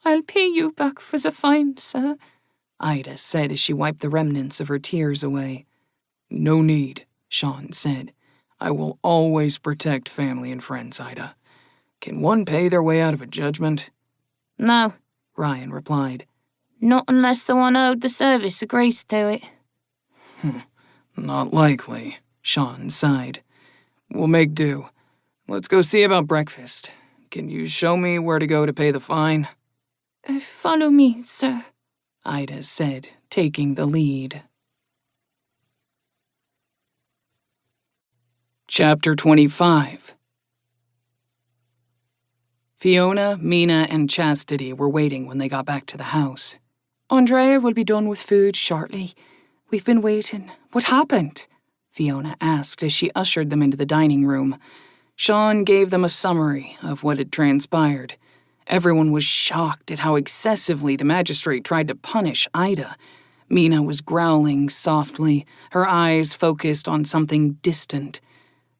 [SPEAKER 7] I'll pay you back for the fine, sir,
[SPEAKER 1] Ida said as she wiped the remnants of her tears away. No need, Sean said. I will always protect family and friends, Ida. Can one pay their way out of a judgment?
[SPEAKER 6] No,
[SPEAKER 1] Ryan replied.
[SPEAKER 6] not unless the one owed the service agrees to it.
[SPEAKER 1] Not likely, Sean sighed. We'll make do. Let's go see about breakfast. Can you show me where to go to pay the fine?
[SPEAKER 7] Follow me, sir,
[SPEAKER 1] Ida said, taking the lead. Chapter 25. Fiona, Mina, and Chastity were waiting when they got back to the house.
[SPEAKER 7] Andrea will be done with food shortly. We've been waiting. What happened?
[SPEAKER 1] Fiona asked as she ushered them into the dining room. Sean gave them a summary of what had transpired. Everyone was shocked at how excessively the magistrate tried to punish Ida. Mina was growling softly, her eyes focused on something distant.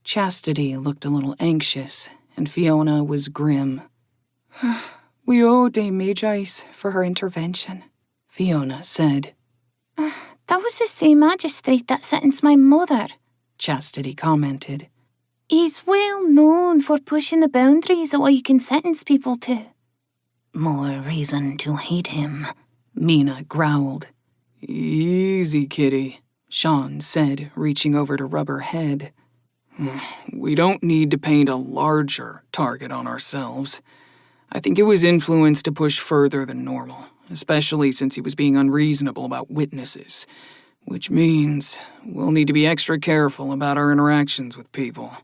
[SPEAKER 1] Chastity looked a little anxious, and Fiona was grim.
[SPEAKER 7] We owe Dame Magi's for her intervention,
[SPEAKER 1] Fiona said.
[SPEAKER 2] That was the same magistrate that sentenced my mother.
[SPEAKER 1] Chastity commented.
[SPEAKER 2] He's well known for pushing the boundaries of what you can sentence people to.
[SPEAKER 6] More reason to hate him,
[SPEAKER 1] Mina growled. Easy, kitty, Sean said, reaching over to rub her head. We don't need to paint a larger target on ourselves. I think it was influenced to push further than normal, especially since he was being unreasonable about witnesses, which means we'll need to be extra careful about our interactions with people.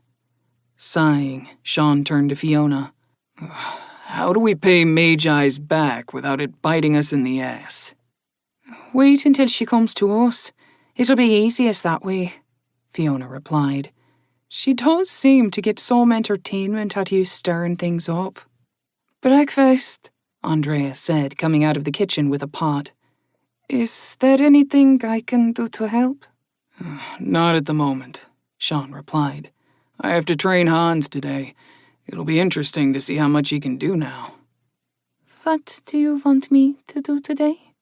[SPEAKER 1] Sighing, Sean turned to Fiona. How do we pay Magi's back without it biting us in the ass?
[SPEAKER 7] Wait until she comes to us. It'll be easiest that way, Fiona replied. She does seem to get some entertainment out of you stirring things up. Breakfast, Andrea said, coming out of the kitchen with a pot. Is there anything I can do to help?
[SPEAKER 1] Not at the moment, Sean replied. I have to train Hans today. It'll be interesting to see how much he can do now.
[SPEAKER 7] What do you want me to do today?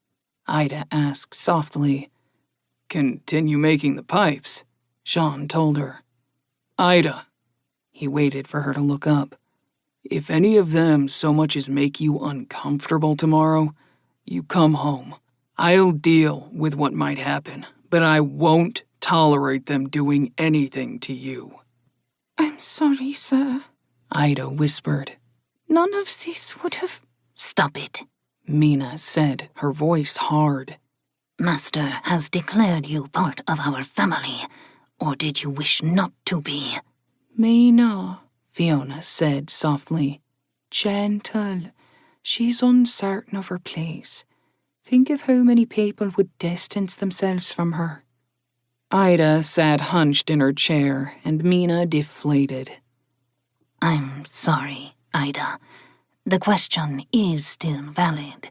[SPEAKER 1] Ida asked softly. Continue making the pipes, Sean told her. Ida, he waited for her to look up. If any of them so much as make you uncomfortable tomorrow, you come home. I'll deal with what might happen, but I won't tolerate them doing anything to you.
[SPEAKER 7] I'm sorry, sir,
[SPEAKER 1] Ida whispered.
[SPEAKER 7] None of this would have...
[SPEAKER 6] Stop it,
[SPEAKER 1] Mina said, her voice hard.
[SPEAKER 6] Master has declared you part of our family, or did you wish not to be?
[SPEAKER 7] Mina,
[SPEAKER 1] Fiona said softly.
[SPEAKER 7] Gentle. She's uncertain of her place. Think of how many people would distance themselves from her.
[SPEAKER 1] Ida sat hunched in her chair, and Mina deflated.
[SPEAKER 6] I'm sorry, Ida. The question is still valid.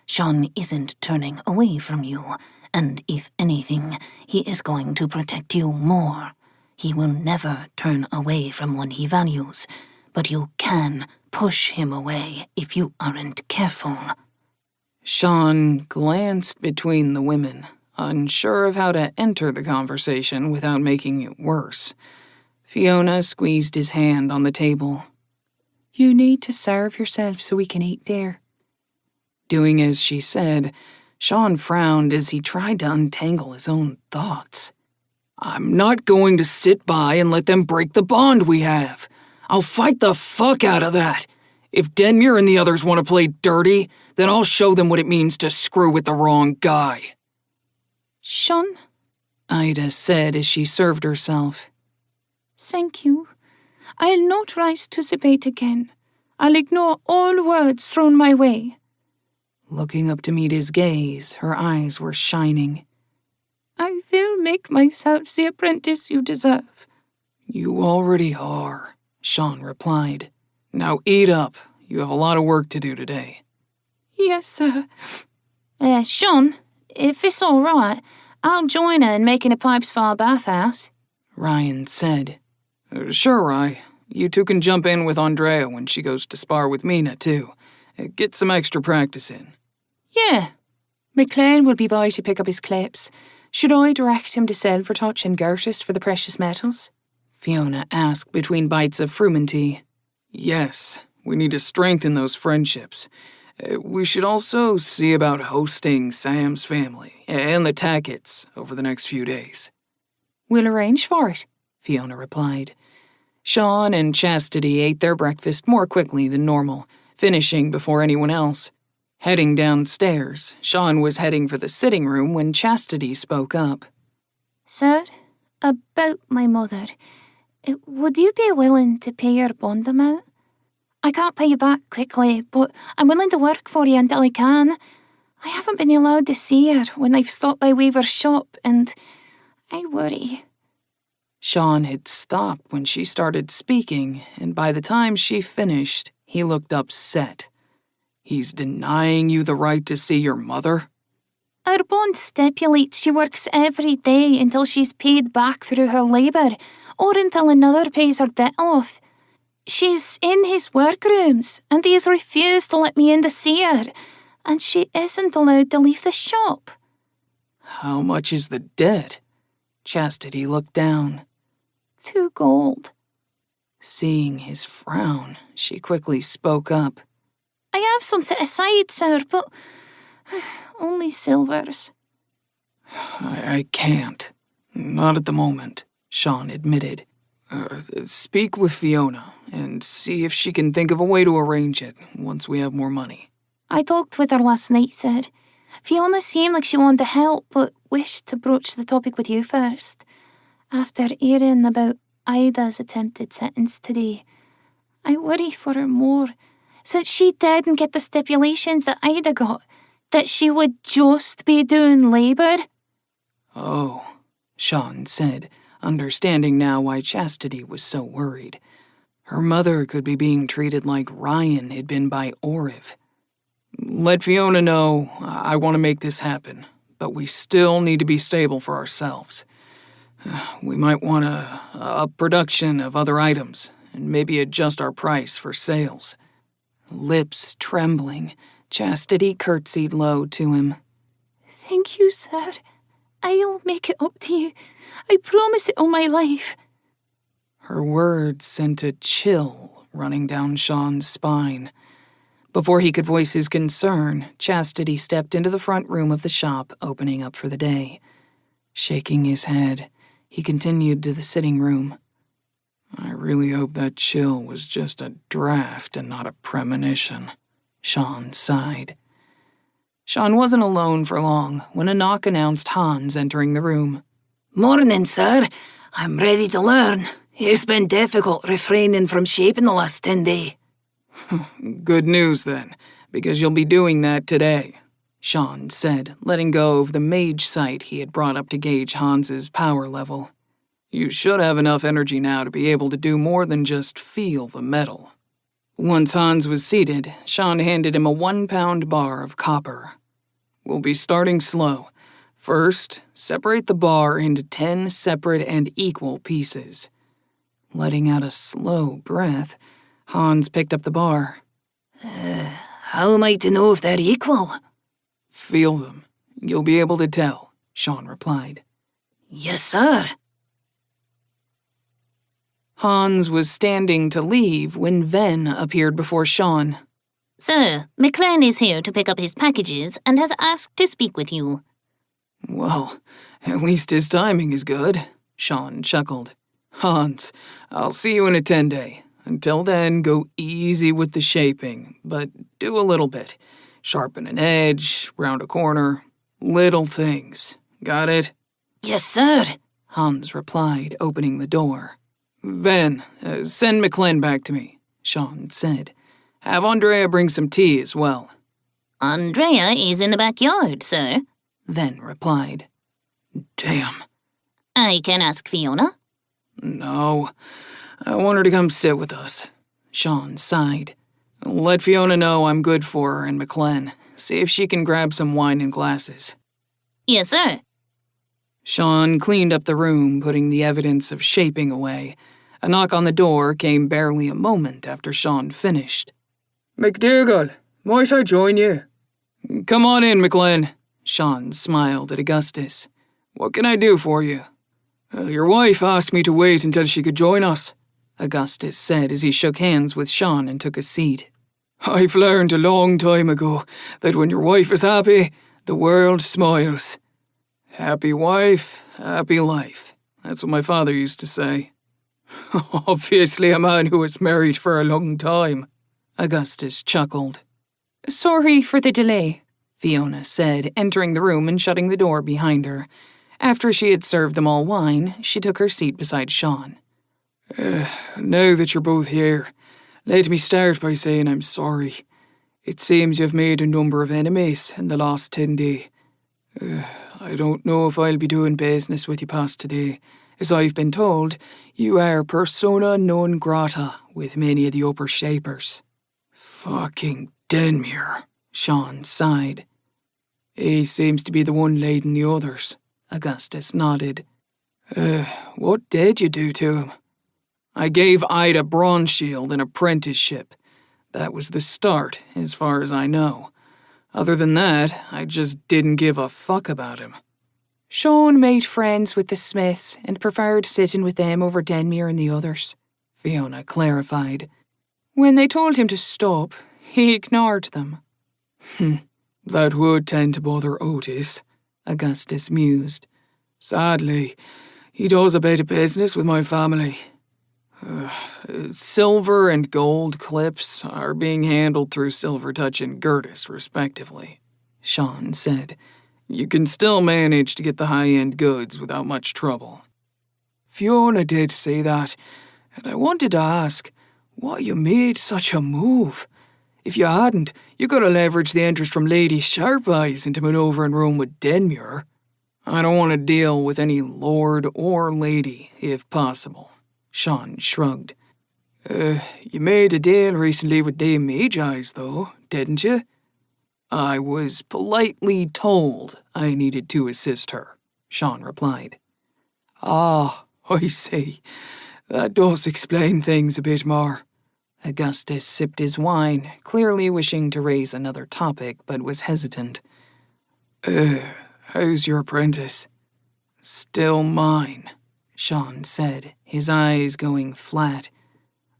[SPEAKER 6] Sean isn't turning away from you, and if anything, he is going to protect you more. He will never turn away from what he values, but you can push him away if you aren't careful.
[SPEAKER 1] Sean glanced between the women, unsure of how to enter the conversation without making it worse. Fiona squeezed his hand on the table.
[SPEAKER 7] You need to serve yourself so we can eat there.
[SPEAKER 1] Doing as she said, Sean frowned as he tried to untangle his own thoughts. I'm not going to sit by and let them break the bond we have. I'll fight the fuck out of that. If Denmuir and the others want to play dirty, then I'll show them what it means to screw with the wrong guy.
[SPEAKER 7] Sean,
[SPEAKER 1] Ida said as she served herself.
[SPEAKER 7] Thank you. I'll not rise to the bait again. I'll ignore all words thrown my way.
[SPEAKER 1] Looking up to meet his gaze, her eyes were shining.
[SPEAKER 7] I will make myself the apprentice you deserve.
[SPEAKER 1] You already are, Sean replied. Now eat up. You have a lot of work to do today.
[SPEAKER 7] Yes, sir.
[SPEAKER 2] Sean, if it's all right, I'll join her in making the pipes for our bathhouse.
[SPEAKER 1] Ryan said. Sure, Rye. You two can jump in with Andrea when she goes to spar with Mina, too. Get some extra practice in.
[SPEAKER 7] Yeah. McLean will be by to pick up his clips. Should I direct him to Silvertouch and Gertis for the precious metals?
[SPEAKER 1] Fiona asked between bites of frumenty. Yes, we need to strengthen those friendships. We should also see about hosting Sam's family and the Tacketts over the next few days.
[SPEAKER 7] We'll arrange for it,
[SPEAKER 1] Fiona replied. Sean and Chastity ate their breakfast more quickly than normal, finishing before anyone else. Heading downstairs, Sean was heading for the sitting room when Chastity spoke up.
[SPEAKER 2] Sir, about my mother, would you be willing to pay your bond amount? I can't pay you back quickly, but I'm willing to work for you until I can. I haven't been allowed to see her when I've stopped by Weaver's shop, and I worry.
[SPEAKER 1] Sean had stopped when she started speaking, and by the time she finished, he looked upset. He's denying you the right to see your mother?
[SPEAKER 2] Our bond stipulates she works every day until she's paid back through her labour, or until another pays her debt off. She's in his workrooms, and he has refused to let me in to see her, and she isn't allowed to leave the shop.
[SPEAKER 1] How much is the debt? Chastity looked down.
[SPEAKER 2] 2 gold.
[SPEAKER 1] Seeing his frown, she quickly spoke up.
[SPEAKER 2] I have some set aside, sir, but only silvers.
[SPEAKER 1] I can't. Not at the moment, Sean admitted. Speak with Fiona and see if she can think of a way to arrange it once we have more money.
[SPEAKER 2] I talked with her last night, sir. Fiona seemed like she wanted to help, but wished to broach the topic with you first. After hearing about Ida's attempted sentence today, I worry for her more. Since she didn't get the stipulations that Ida got, that she would just be doing labour.
[SPEAKER 1] Oh, Sean said, understanding now why Chastity was so worried. Her mother could be being treated like Ryan had been by Oriv. Let Fiona know I want to make this happen, but we still need to be stable for ourselves. We might want to up production of other items and maybe adjust our price for sales. Lips trembling, Chastity curtsied low to him.
[SPEAKER 2] Thank you, sir. I'll make it up to you. I promise it on my life.
[SPEAKER 1] Her words sent a chill running down Sean's spine. Before he could voice his concern, Chastity stepped into the front room of the shop, opening up for the day. Shaking his head, he continued to the sitting room. I really hope that chill was just a draft and not a premonition, Sean sighed. Sean wasn't alone for long when a knock announced Hans entering the room.
[SPEAKER 4] Morning, sir. I'm ready to learn. It's been difficult refraining from shaping the last 10 days.
[SPEAKER 1] Good news, then, because you'll be doing that today, Sean said, letting go of the mage sight he had brought up to gauge Hans's power level. You should have enough energy now to be able to do more than just feel the metal. Once Hans was seated, Sean handed him a 1-pound bar of copper. We'll be starting slow. First, separate the bar into 10 separate and equal pieces. Letting out a slow breath, Hans picked up the bar.
[SPEAKER 4] How am I to know if they're equal?
[SPEAKER 1] Feel them. You'll be able to tell, Sean replied.
[SPEAKER 4] Yes, sir.
[SPEAKER 1] Hans was standing to leave when Ven appeared before Sean.
[SPEAKER 6] Sir, McLean is here to pick up his packages and has asked to speak with you.
[SPEAKER 1] Well, at least his timing is good, Sean chuckled. Hans, I'll see you in a 10-day. Until then, go easy with the shaping, but do a little bit. Sharpen an edge, round a corner, little things. Got it?
[SPEAKER 4] Yes, sir,
[SPEAKER 1] Hans replied, opening the door. Ven, send McLean back to me, Sean said. Have Andrea bring some tea as well.
[SPEAKER 6] Andrea is in the backyard, sir,
[SPEAKER 1] Ven replied. Damn.
[SPEAKER 6] I can ask Fiona.
[SPEAKER 1] No, I want her to come sit with us, Sean sighed. Let Fiona know I'm good for her and McLean. see if she can grab some wine and glasses.
[SPEAKER 6] Yes, sir.
[SPEAKER 1] Sean cleaned up the room, putting the evidence of shaping away. A knock on the door came barely a moment after Sean finished.
[SPEAKER 5] McDougall, might I join you?
[SPEAKER 1] Come on in, McLean. Sean smiled at Augustus. What can I do for you?
[SPEAKER 3] Your wife asked me to wait until she could join us,
[SPEAKER 1] Augustus said as he shook hands with Sean and took a seat.
[SPEAKER 3] I've learned a long time ago that when your wife is happy, the world smiles.
[SPEAKER 1] Happy wife, happy life. That's what my father used to say.
[SPEAKER 3] Obviously a man who was married for a long time,
[SPEAKER 1] Augustus chuckled.
[SPEAKER 7] Sorry for the delay,
[SPEAKER 1] Fiona said, entering the room and shutting the door behind her. After she had served them all wine, she took her seat beside Sean.
[SPEAKER 3] Now that you're both here, let me start by saying I'm sorry. It seems you've made a number of enemies in the last 10 days. I don't know if I'll be doing business with you past today. As I've been told, you are persona non grata with many of the upper shapers.
[SPEAKER 1] Fucking Denmure, Sean sighed.
[SPEAKER 3] He seems to be the one leading the others,
[SPEAKER 1] Augustus nodded.
[SPEAKER 3] What did you do to him?
[SPEAKER 1] I gave Ida Bronzeshield an apprenticeship. That was the start, as far as I know. Other than that, I just didn't give a fuck about him.
[SPEAKER 7] Sean made friends with the Smiths and preferred sitting with them over Denmure and the others,
[SPEAKER 1] Fiona clarified.
[SPEAKER 7] When they told him to stop, he ignored them.
[SPEAKER 3] That would tend to bother Otis,
[SPEAKER 1] Augustus mused.
[SPEAKER 3] Sadly, he does a bit of business with my family.
[SPEAKER 1] Silver and gold clips are being handled through Silvertouch and Gertis, respectively, Sean said. You can still manage to get the high-end goods without much trouble.
[SPEAKER 3] Fiona did say that, and I wanted to ask why you made such a move. If you hadn't, you could have leveraged the interest from Lady Sharp Eyes into manoeuvring room with Denmure.
[SPEAKER 1] I don't want to deal with any lord or lady, if possible, Sean shrugged.
[SPEAKER 3] You made a deal recently with Dame Mage Eyes, though, didn't you?
[SPEAKER 1] I was politely told I needed to assist her, Sean replied.
[SPEAKER 3] Ah, I see. That does explain things a bit more.
[SPEAKER 1] Augustus sipped his wine, clearly wishing to raise another topic, but was hesitant.
[SPEAKER 3] How's your apprentice?
[SPEAKER 1] Still mine, Sean said, his eyes going flat.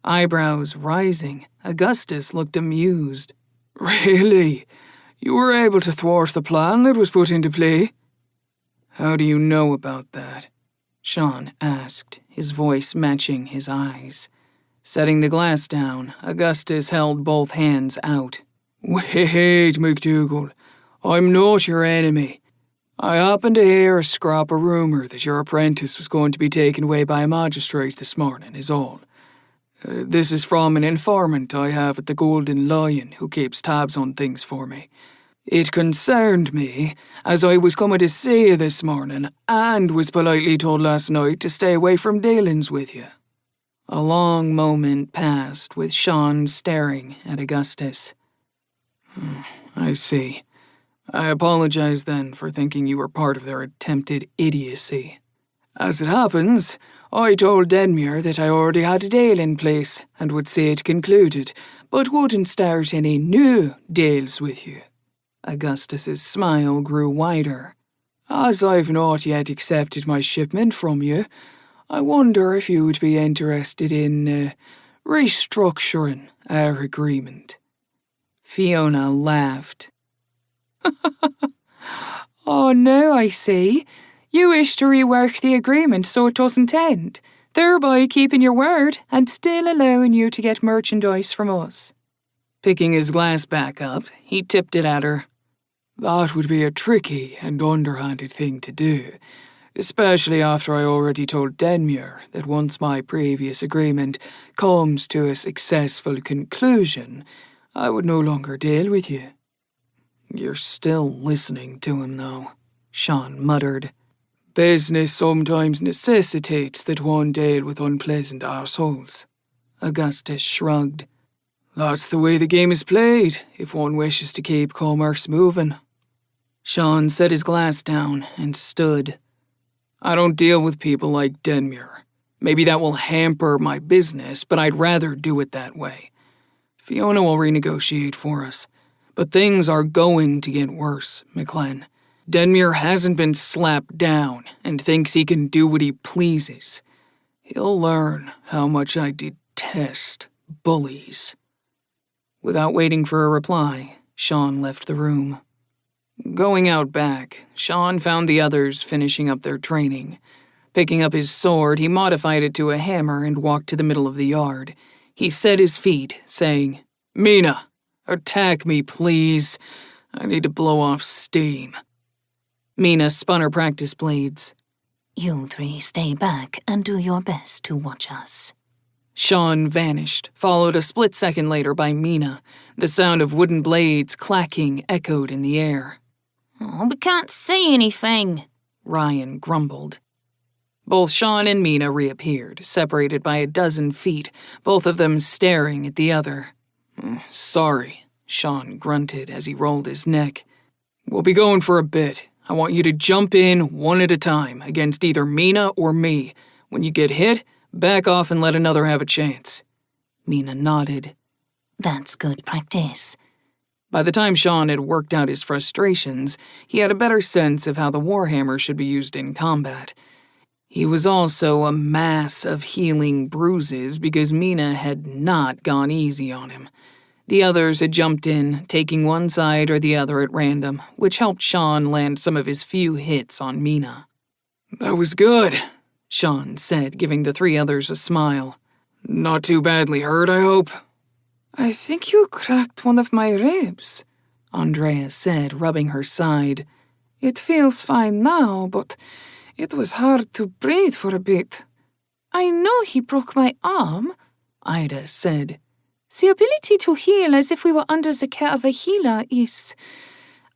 [SPEAKER 1] Eyebrows rising, Augustus looked amused.
[SPEAKER 3] Really? You were able to thwart the plan that was put into play?
[SPEAKER 1] How do you know about that? Sean asked, his voice matching his eyes. Setting the glass down, Augustus held both hands out.
[SPEAKER 3] Wait, McDougall. I'm not your enemy. I happened to hear a scrap of rumour that your apprentice was going to be taken away by a magistrate this morning, is all. This is from an informant I have at the Golden Lion who keeps tabs on things for me. It concerned me, as I was coming to see you this morning and was politely told last night to stay away from dealings with you.
[SPEAKER 1] A long moment passed with Sean staring at Augustus. I see. I apologize then for thinking you were part of their attempted idiocy.
[SPEAKER 3] As it happens, I told Denmure that I already had a deal in place and would see it concluded, but wouldn't start any new deals with you.
[SPEAKER 1] Augustus's smile grew wider.
[SPEAKER 3] As I've not yet accepted my shipment from you, I wonder if you would be interested in restructuring our agreement.
[SPEAKER 1] Fiona laughed.
[SPEAKER 7] Oh, now I see. You wish to rework the agreement so it doesn't end, thereby keeping your word and still allowing you to get merchandise from us.
[SPEAKER 1] Picking his glass back up, he tipped it at her.
[SPEAKER 3] That would be a tricky and underhanded thing to do, especially after I already told Denmure that once my previous agreement comes to a successful conclusion, I would no longer deal with you.
[SPEAKER 1] You're still listening to him, though, Sean muttered.
[SPEAKER 3] Business sometimes necessitates that one deal with unpleasant arseholes.
[SPEAKER 1] Augustus shrugged.
[SPEAKER 3] That's the way the game is played, if one wishes to keep commerce moving.
[SPEAKER 1] Sean set his glass down and stood.
[SPEAKER 5] I don't deal with people like Denmuir. Maybe that will hamper my business, but I'd rather do it that way. Fiona will renegotiate for us. But things are going to get worse, McLean. Denmuir hasn't been slapped down and thinks he can do what he pleases. He'll learn how much I detest bullies.
[SPEAKER 1] Without waiting for a reply, Sean left the room.
[SPEAKER 5] Going out back, Sean found the others finishing up their training. Picking up his sword, he modified it to a hammer and walked to the middle of the yard. He set his feet, saying, "Mina, attack me, please. I need to blow off steam."
[SPEAKER 1] Mina spun her practice blades.
[SPEAKER 2] You three stay back and do your best to watch us.
[SPEAKER 1] Sean vanished, followed a split second later by Mina. The sound of wooden blades clacking echoed in the air.
[SPEAKER 6] Oh, we can't see anything,
[SPEAKER 1] Ryan grumbled. Both Sean and Mina reappeared, separated by a dozen feet, both of them staring at the other.
[SPEAKER 5] Sorry, Sean grunted as he rolled his neck. We'll be going for a bit. I want you to jump in one at a time against either Mina or me. When you get hit, back off and let another have a chance.
[SPEAKER 1] Mina nodded.
[SPEAKER 2] That's good practice.
[SPEAKER 1] By the time Sean had worked out his frustrations, he had a better sense of how the warhammer should be used in combat. He was also a mass of healing bruises because Mina had not gone easy on him. The others had jumped in, taking one side or the other at random, which helped Sean land some of his few hits on Mina.
[SPEAKER 5] "That was good,"
[SPEAKER 1] Sean said, giving the three others a smile.
[SPEAKER 5] "Not too badly hurt, I hope?"
[SPEAKER 7] I think you cracked one of my ribs,
[SPEAKER 1] Andrea said, rubbing her side.
[SPEAKER 7] It feels fine now, but it was hard to breathe for a bit. I know he broke my arm,
[SPEAKER 1] Ida said.
[SPEAKER 7] The ability to heal as if we were under the care of a healer is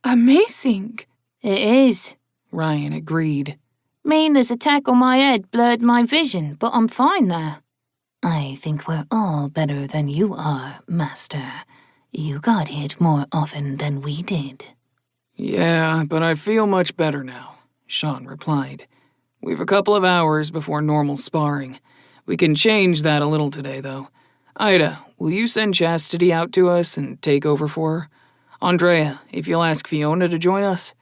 [SPEAKER 7] amazing.
[SPEAKER 6] It is,
[SPEAKER 1] Ryan agreed.
[SPEAKER 6] Mina's attack on my head blurred my vision, but I'm fine there.
[SPEAKER 2] I think we're all better than you are, Master. You got hit more often than we did.
[SPEAKER 5] "Yeah, but I feel much better now," Sean replied. "We've a couple of hours before normal sparring. We can change that a little today, though. Ida, will you send Chastity out to us and take over for her? Andrea, if you'll ask Fiona to join us.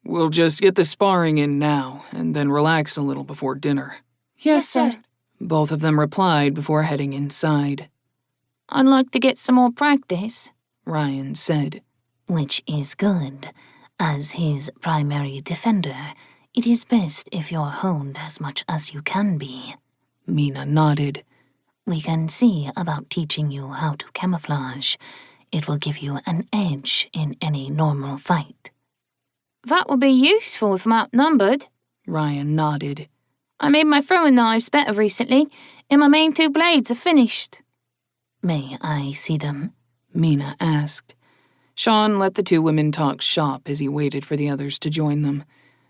[SPEAKER 5] We'll just get the sparring in now, and then relax a little before dinner."
[SPEAKER 7] Yes, sir.
[SPEAKER 1] Both of them replied before heading inside.
[SPEAKER 6] I'd like to get some more practice,
[SPEAKER 1] Ryan said.
[SPEAKER 2] Which is good. As his primary defender, it is best if you're honed as much as you can be.
[SPEAKER 1] Mina nodded.
[SPEAKER 2] We can see about teaching you how to camouflage. It will give you an edge in any normal fight.
[SPEAKER 6] That would be useful if I'm outnumbered.
[SPEAKER 1] Ryan nodded.
[SPEAKER 6] I made my throwing knives better recently, and my main two blades are finished.
[SPEAKER 2] May I see them?
[SPEAKER 1] Mina asked. Sean let the two women talk shop as he waited for the others to join them.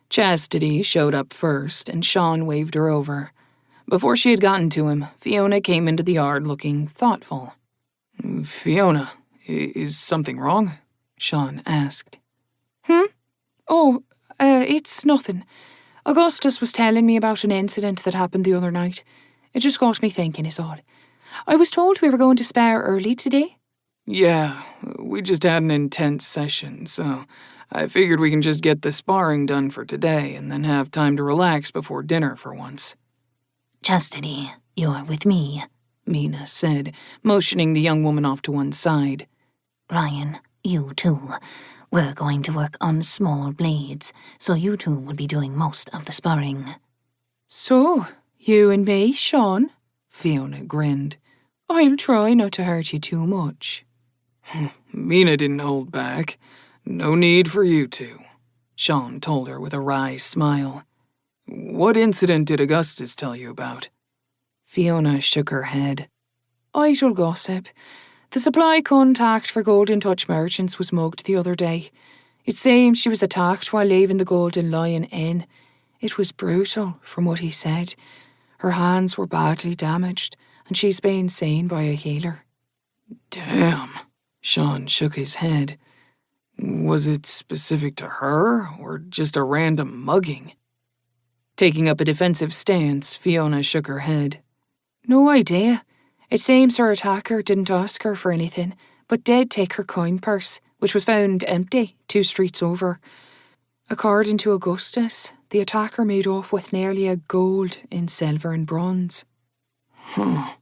[SPEAKER 1] Chastity showed up first, and Sean waved her over. Before she had gotten to him, Fiona came into the yard looking thoughtful.
[SPEAKER 5] "Fiona, is something wrong?" Sean asked.
[SPEAKER 7] Oh, it's nothing. Augustus was telling me about an incident that happened the other night. It just got me thinking, is all. I was told we were going to spar early today.
[SPEAKER 5] "Yeah, we just had an intense session, so I figured we can just get the sparring done for today and then have time to relax before dinner for once."
[SPEAKER 2] Chastity, you're with me,
[SPEAKER 1] Mina said, motioning the young woman off to one side.
[SPEAKER 2] Ryan, you too. We're going to work on small blades, so you two will be doing most of the sparring.
[SPEAKER 7] So, you and me, Sean?
[SPEAKER 1] Fiona grinned.
[SPEAKER 7] I'll try not to hurt you too much.
[SPEAKER 5] "Mina didn't hold back. No need for you to," Sean told her with a wry smile. "What incident did Augustus tell you about?"
[SPEAKER 1] Fiona shook her head.
[SPEAKER 7] Idle gossip. The supply contact for Golden Touch merchants was mugged the other day. It seems she was attacked while leaving the Golden Lion Inn. It was brutal, from what he said. Her hands were badly damaged, and she's being seen by a healer.
[SPEAKER 5] Damn. Sean shook his head. Was it specific to her, or just a random mugging?
[SPEAKER 7] Taking up a defensive stance, Fiona shook her head. No idea. It seems her attacker didn't ask her for anything, but did take her coin purse, which was found empty 2 streets over. According to Augustus, the attacker made off with nearly a gold in silver and bronze.
[SPEAKER 5] Huh.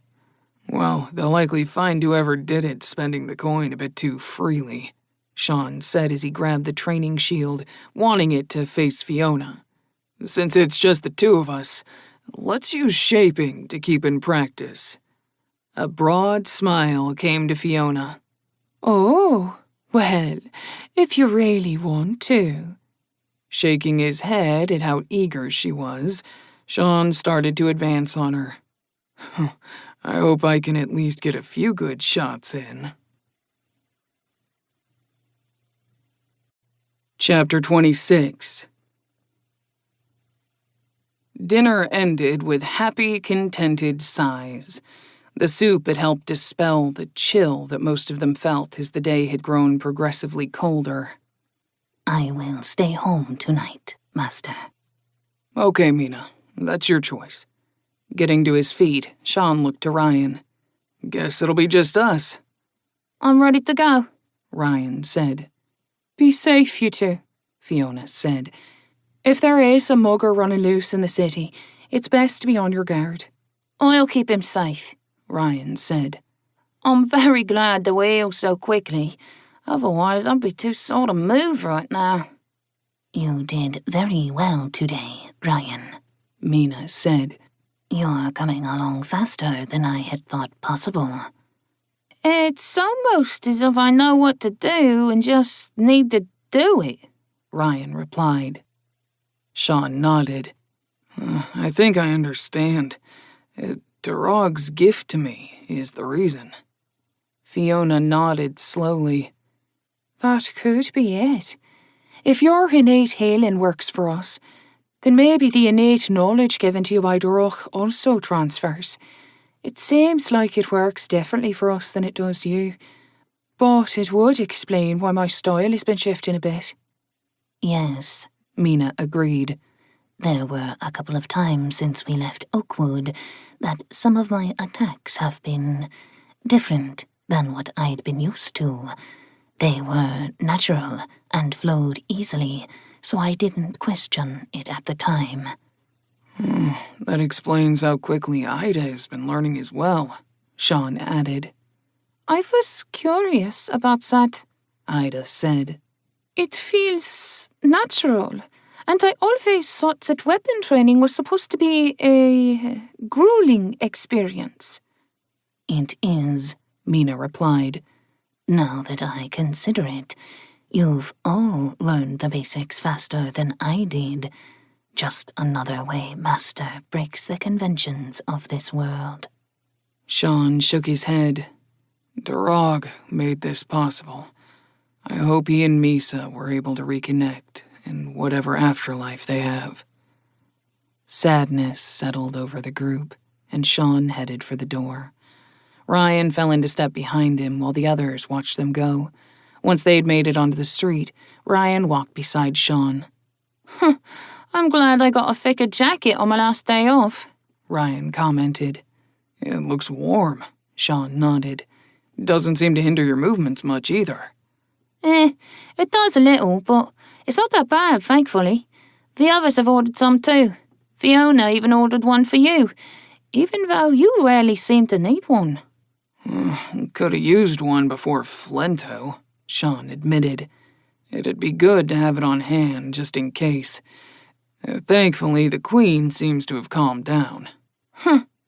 [SPEAKER 5] Well, they'll likely find whoever did it spending the coin a bit too freely, Sean said as he grabbed the training shield, wanting it to face Fiona. Since it's just the 2 of us, let's use shaping to keep in practice. A broad smile came to Fiona.
[SPEAKER 7] Oh, well, if you really want to.
[SPEAKER 5] Shaking his head at how eager she was, Sean started to advance on her. I hope I can at least get a few good shots in. Chapter 26. Dinner ended with happy, contented sighs. The soup had helped dispel the chill that most of them felt as the day had grown progressively colder.
[SPEAKER 2] I will stay home tonight, Master.
[SPEAKER 5] Okay, Mina, that's your choice. Getting to his feet, Sean looked to Ryan. Guess it'll be just us.
[SPEAKER 6] I'm ready to go,
[SPEAKER 5] Ryan said.
[SPEAKER 7] Be safe, you two, Fiona said. If there is a mugger running loose in the city, it's best to be on your guard.
[SPEAKER 6] I'll keep him safe,
[SPEAKER 5] Ryan said.
[SPEAKER 6] I'm very glad the healed so quickly. Otherwise, I'd be too sore to move right now.
[SPEAKER 2] You did very well today, Ryan,
[SPEAKER 5] Mina said.
[SPEAKER 2] You're coming along faster than I had thought possible.
[SPEAKER 6] It's almost as if I know what to do and just need to do it,
[SPEAKER 5] Ryan replied. Sean nodded. I think I understand. Durog's gift to me is the reason. Fiona nodded slowly.
[SPEAKER 7] That could be it. If your innate healing works for us, then maybe the innate knowledge given to you by Durog also transfers. It seems like it works differently for us than it does you, but it would explain why my style has been shifting a bit.
[SPEAKER 2] Yes,
[SPEAKER 5] Mina agreed.
[SPEAKER 2] There were a couple of times since we left Oakwood that some of my attacks have been different than what I'd been used to. They were natural and flowed easily, so I didn't question it at the time.
[SPEAKER 5] That explains how quickly Ida has been learning as well, Sean added.
[SPEAKER 7] I was curious about that,
[SPEAKER 5] Ida said.
[SPEAKER 7] It feels natural, and I always thought that weapon training was supposed to be a grueling experience.
[SPEAKER 2] It is,
[SPEAKER 5] Mina replied.
[SPEAKER 2] Now that I consider it, you've all learned the basics faster than I did. Just another way Master breaks the conventions of this world.
[SPEAKER 5] Sean shook his head. Durog made this possible. I hope he and Misa were able to reconnect in whatever afterlife they have. Sadness settled over the group, and Sean headed for the door. Ryan fell into step behind him while the others watched them go. Once they'd made it onto the street, Ryan walked beside Sean.
[SPEAKER 6] I'm glad I got a thicker jacket on my last day off,
[SPEAKER 5] Ryan commented. It looks warm, Sean nodded. Doesn't seem to hinder your movements much either.
[SPEAKER 6] It does a little, but it's not that bad, thankfully. The others have ordered some too. Fiona even ordered one for you, even though you rarely seem to need one.
[SPEAKER 5] Could have used one before Flento, Sean admitted. It'd be good to have it on hand, just in case. Thankfully, the Queen seems to have calmed down.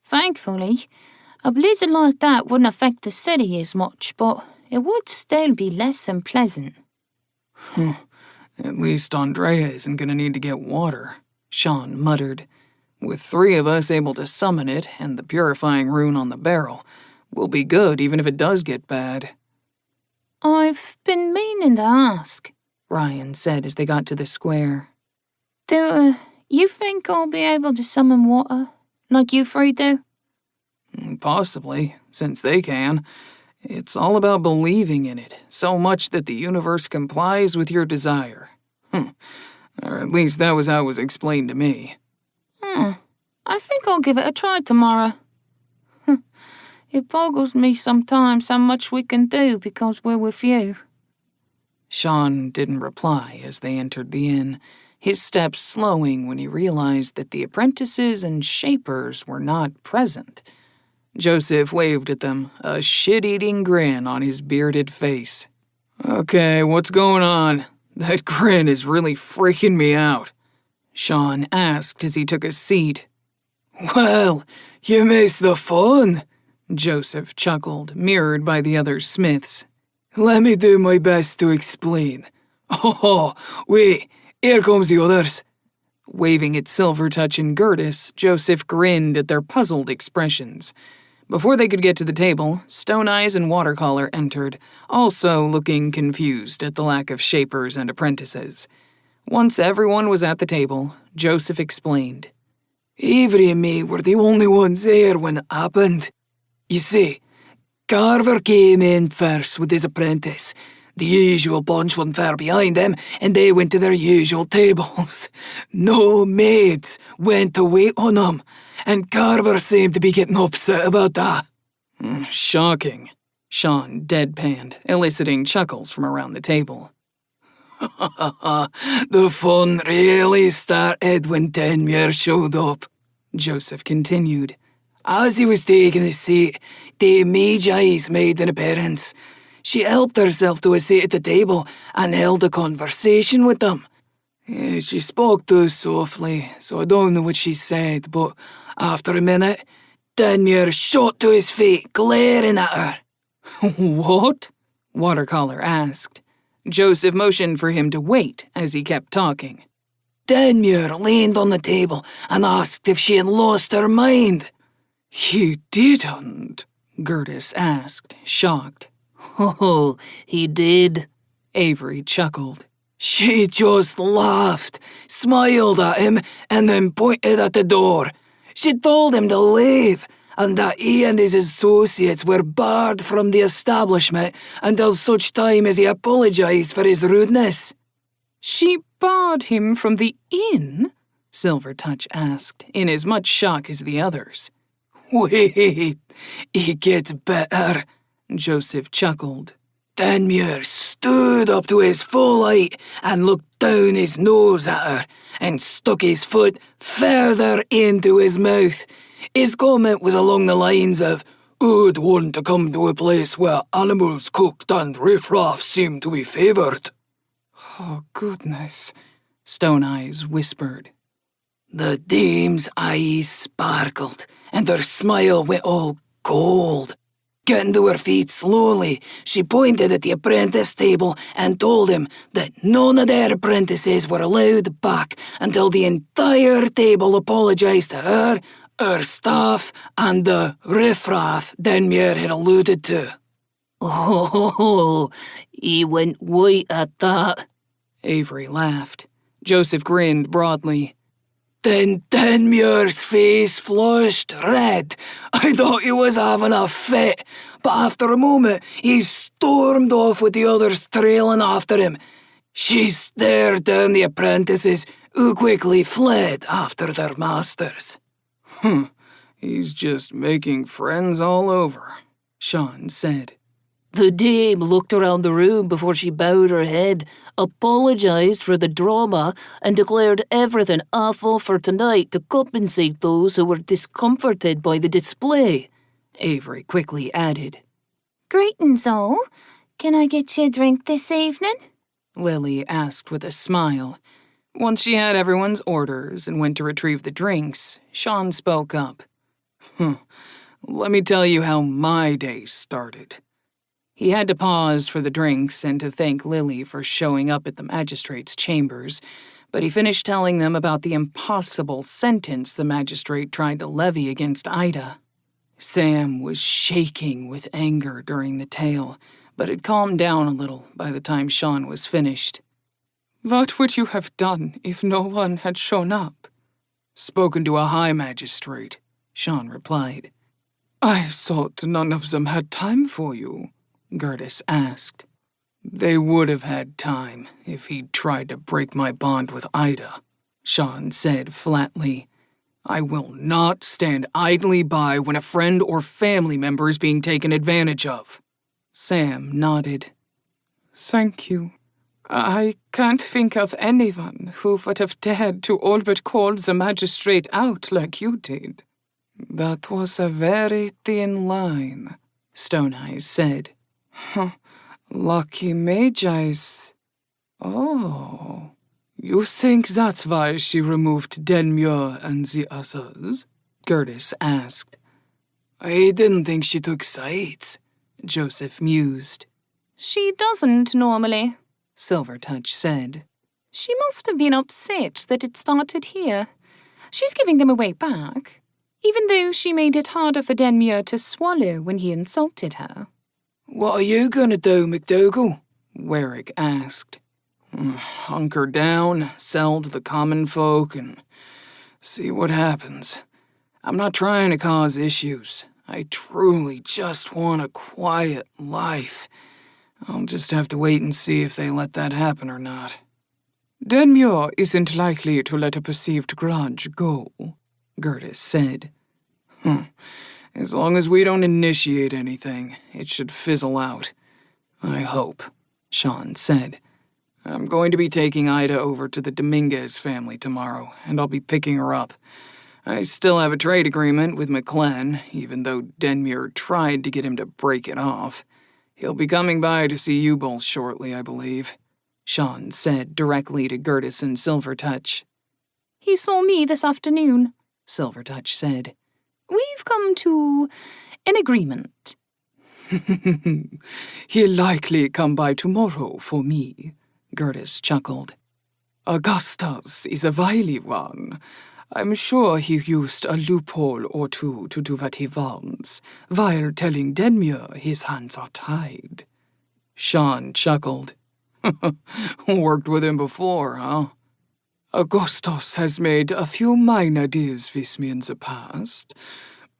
[SPEAKER 6] Thankfully. A blizzard like that wouldn't affect the city as much, but it would still be less than pleasant.
[SPEAKER 5] At least Andrea isn't going to need to get water, Sean muttered. With 3 of us able to summon it and the purifying rune on the barrel, we'll be good even if it does get bad.
[SPEAKER 6] I've been meaning to ask,
[SPEAKER 5] Ryan said as they got to the square.
[SPEAKER 6] Do you think I'll be able to summon water, like you 3 do?
[SPEAKER 5] Possibly, since they can.
[SPEAKER 1] It's all about believing in it, so much that the universe complies with your desire. Or at least that was how it was explained to me.
[SPEAKER 7] I think I'll give it a try tomorrow. It boggles me sometimes how much we can do because we're with you.
[SPEAKER 1] Sean didn't reply as they entered the inn, his steps slowing when he realized that the apprentices and shapers were not present. Joseph waved at them, a shit-eating grin on his bearded face. Okay, what's going on? That grin is really freaking me out, Sean asked as he took a seat.
[SPEAKER 3] Well, you missed the fun,
[SPEAKER 1] Joseph chuckled, mirrored by the other smiths.
[SPEAKER 3] Let me do my best to explain. Oh, wait, here comes the others.
[SPEAKER 1] Waving at Silvertouch and Gertis, Joseph grinned at their puzzled expressions. Before they could get to the table, Stone Eyes and Watercolor entered, also looking confused at the lack of shapers and apprentices. Once everyone was at the table, Joseph explained.
[SPEAKER 3] Avery and me were the only ones there when it happened. You see, Carver came in first with his apprentice. The usual bunch wasn't far behind them, and they went to their usual tables. No maids went to wait on them, and Carver seemed to be getting upset about that.
[SPEAKER 1] Shocking, Sean deadpanned, eliciting chuckles from around the table.
[SPEAKER 3] The fun really started when Denmuir showed up, Joseph continued. As he was taking his seat, Dame Magi's made an appearance. She helped herself to a seat at the table and held a conversation with them. She spoke too softly, so I don't know what she said, but after a minute, Denmuir shot to his feet, glaring at her.
[SPEAKER 1] What? Watercolor asked. Joseph motioned for him to wait as he kept talking.
[SPEAKER 3] Denmuir leaned on the table and asked if she had lost her mind.
[SPEAKER 1] You didn't? Gertis asked, shocked.
[SPEAKER 3] Oh, he did,
[SPEAKER 1] Avery chuckled.
[SPEAKER 3] She just laughed, smiled at him, and then pointed at the door. She told him to leave, and that he and his associates were barred from the establishment until such time as he apologized for his rudeness.
[SPEAKER 1] She barred him from the inn? Silvertouch asked, in as much shock as the others.
[SPEAKER 3] Wait, it gets better,
[SPEAKER 1] Joseph chuckled.
[SPEAKER 3] Denmuir stood up to his full height and looked down his nose at her and stuck his foot further into his mouth. His comment was along the lines of, who'd want to come to a place where animals cooked and riffraff seem to be favoured?
[SPEAKER 1] Oh, goodness, Stone Eyes whispered.
[SPEAKER 3] The dame's eyes sparkled, and her smile went all cold. Getting to her feet slowly, she pointed at the apprentice table and told him that none of their apprentices were allowed back until the entire table apologised to her, her staff, and the riffraff Denmuir had alluded to. Oh, he went white at that,
[SPEAKER 1] Avery laughed. Joseph grinned broadly.
[SPEAKER 3] Then Denmuir's face flushed red. I thought he was having a fit, but after a moment he stormed off with the others trailing after him. She stared down the apprentices, who quickly fled after their masters.
[SPEAKER 1] He's just making friends all over, Sean said.
[SPEAKER 3] The dame looked around the room before she bowed her head, apologised for the drama, and declared everything awful for tonight to compensate those who were discomforted by the display,
[SPEAKER 1] Avery quickly added.
[SPEAKER 2] Greetings all. Can I get you a drink this evening?
[SPEAKER 1] Lily asked with a smile. Once she had everyone's orders and went to retrieve the drinks, Sean spoke up. Let me tell you how my day started. He had to pause for the drinks and to thank Lily for showing up at the magistrate's chambers, but he finished telling them about the impossible sentence the magistrate tried to levy against Ida. Sam was shaking with anger during the tale, but had calmed down a little by the time Sean was finished.
[SPEAKER 5] What would you have done if no one had shown up?
[SPEAKER 1] Spoken to a high magistrate, Sean replied.
[SPEAKER 5] I thought none of them had time for you, Gertis asked. They would have had time if he'd tried to break my bond with Ida, Sean said flatly. I will not stand idly by when a friend or family member is being taken advantage of. Sam nodded. Thank you. I can't think of anyone who would have dared to all but call the magistrate out like you did. That was a very thin line, Stone Eyes said. Lucky Magi's. Oh, you think that's why she removed Denmuir and the others? Gertis asked.
[SPEAKER 3] I didn't think she took sides,
[SPEAKER 1] Joseph mused.
[SPEAKER 7] She doesn't normally,
[SPEAKER 1] Silvertouch said.
[SPEAKER 7] She must have been upset that it started here. She's giving them away back, even though she made it harder for Denmuir to swallow when he insulted her.
[SPEAKER 3] What are you going to do, McDougal?
[SPEAKER 1] Warwick asked. Hunker down, sell to the common folk, and see what happens. I'm not trying to cause issues. I truly just want a quiet life. I'll just have to wait and see if they let that happen or not.
[SPEAKER 5] Denmuir isn't likely to let a perceived grudge go, Gertis said.
[SPEAKER 1] As long as we don't initiate anything, it should fizzle out. I hope, Sean said. I'm going to be taking Ida over to the Dominguez family tomorrow, and I'll be picking her up. I still have a trade agreement with McClenn, even though Denmuir tried to get him to break it off. He'll be coming by to see you both shortly, I believe, Sean said directly to Gertis and Silvertouch.
[SPEAKER 7] He saw me this afternoon,
[SPEAKER 1] Silvertouch said.
[SPEAKER 7] We've come to an agreement.
[SPEAKER 5] He'll likely come by tomorrow for me, Gertis chuckled. Augustus is a wily one. I'm sure he used a loophole or two to do what he wants, while telling Denmuir his hands are tied.
[SPEAKER 1] Sean chuckled. Worked with him before, huh?
[SPEAKER 5] Augustus has made a few minor deals with me in the past.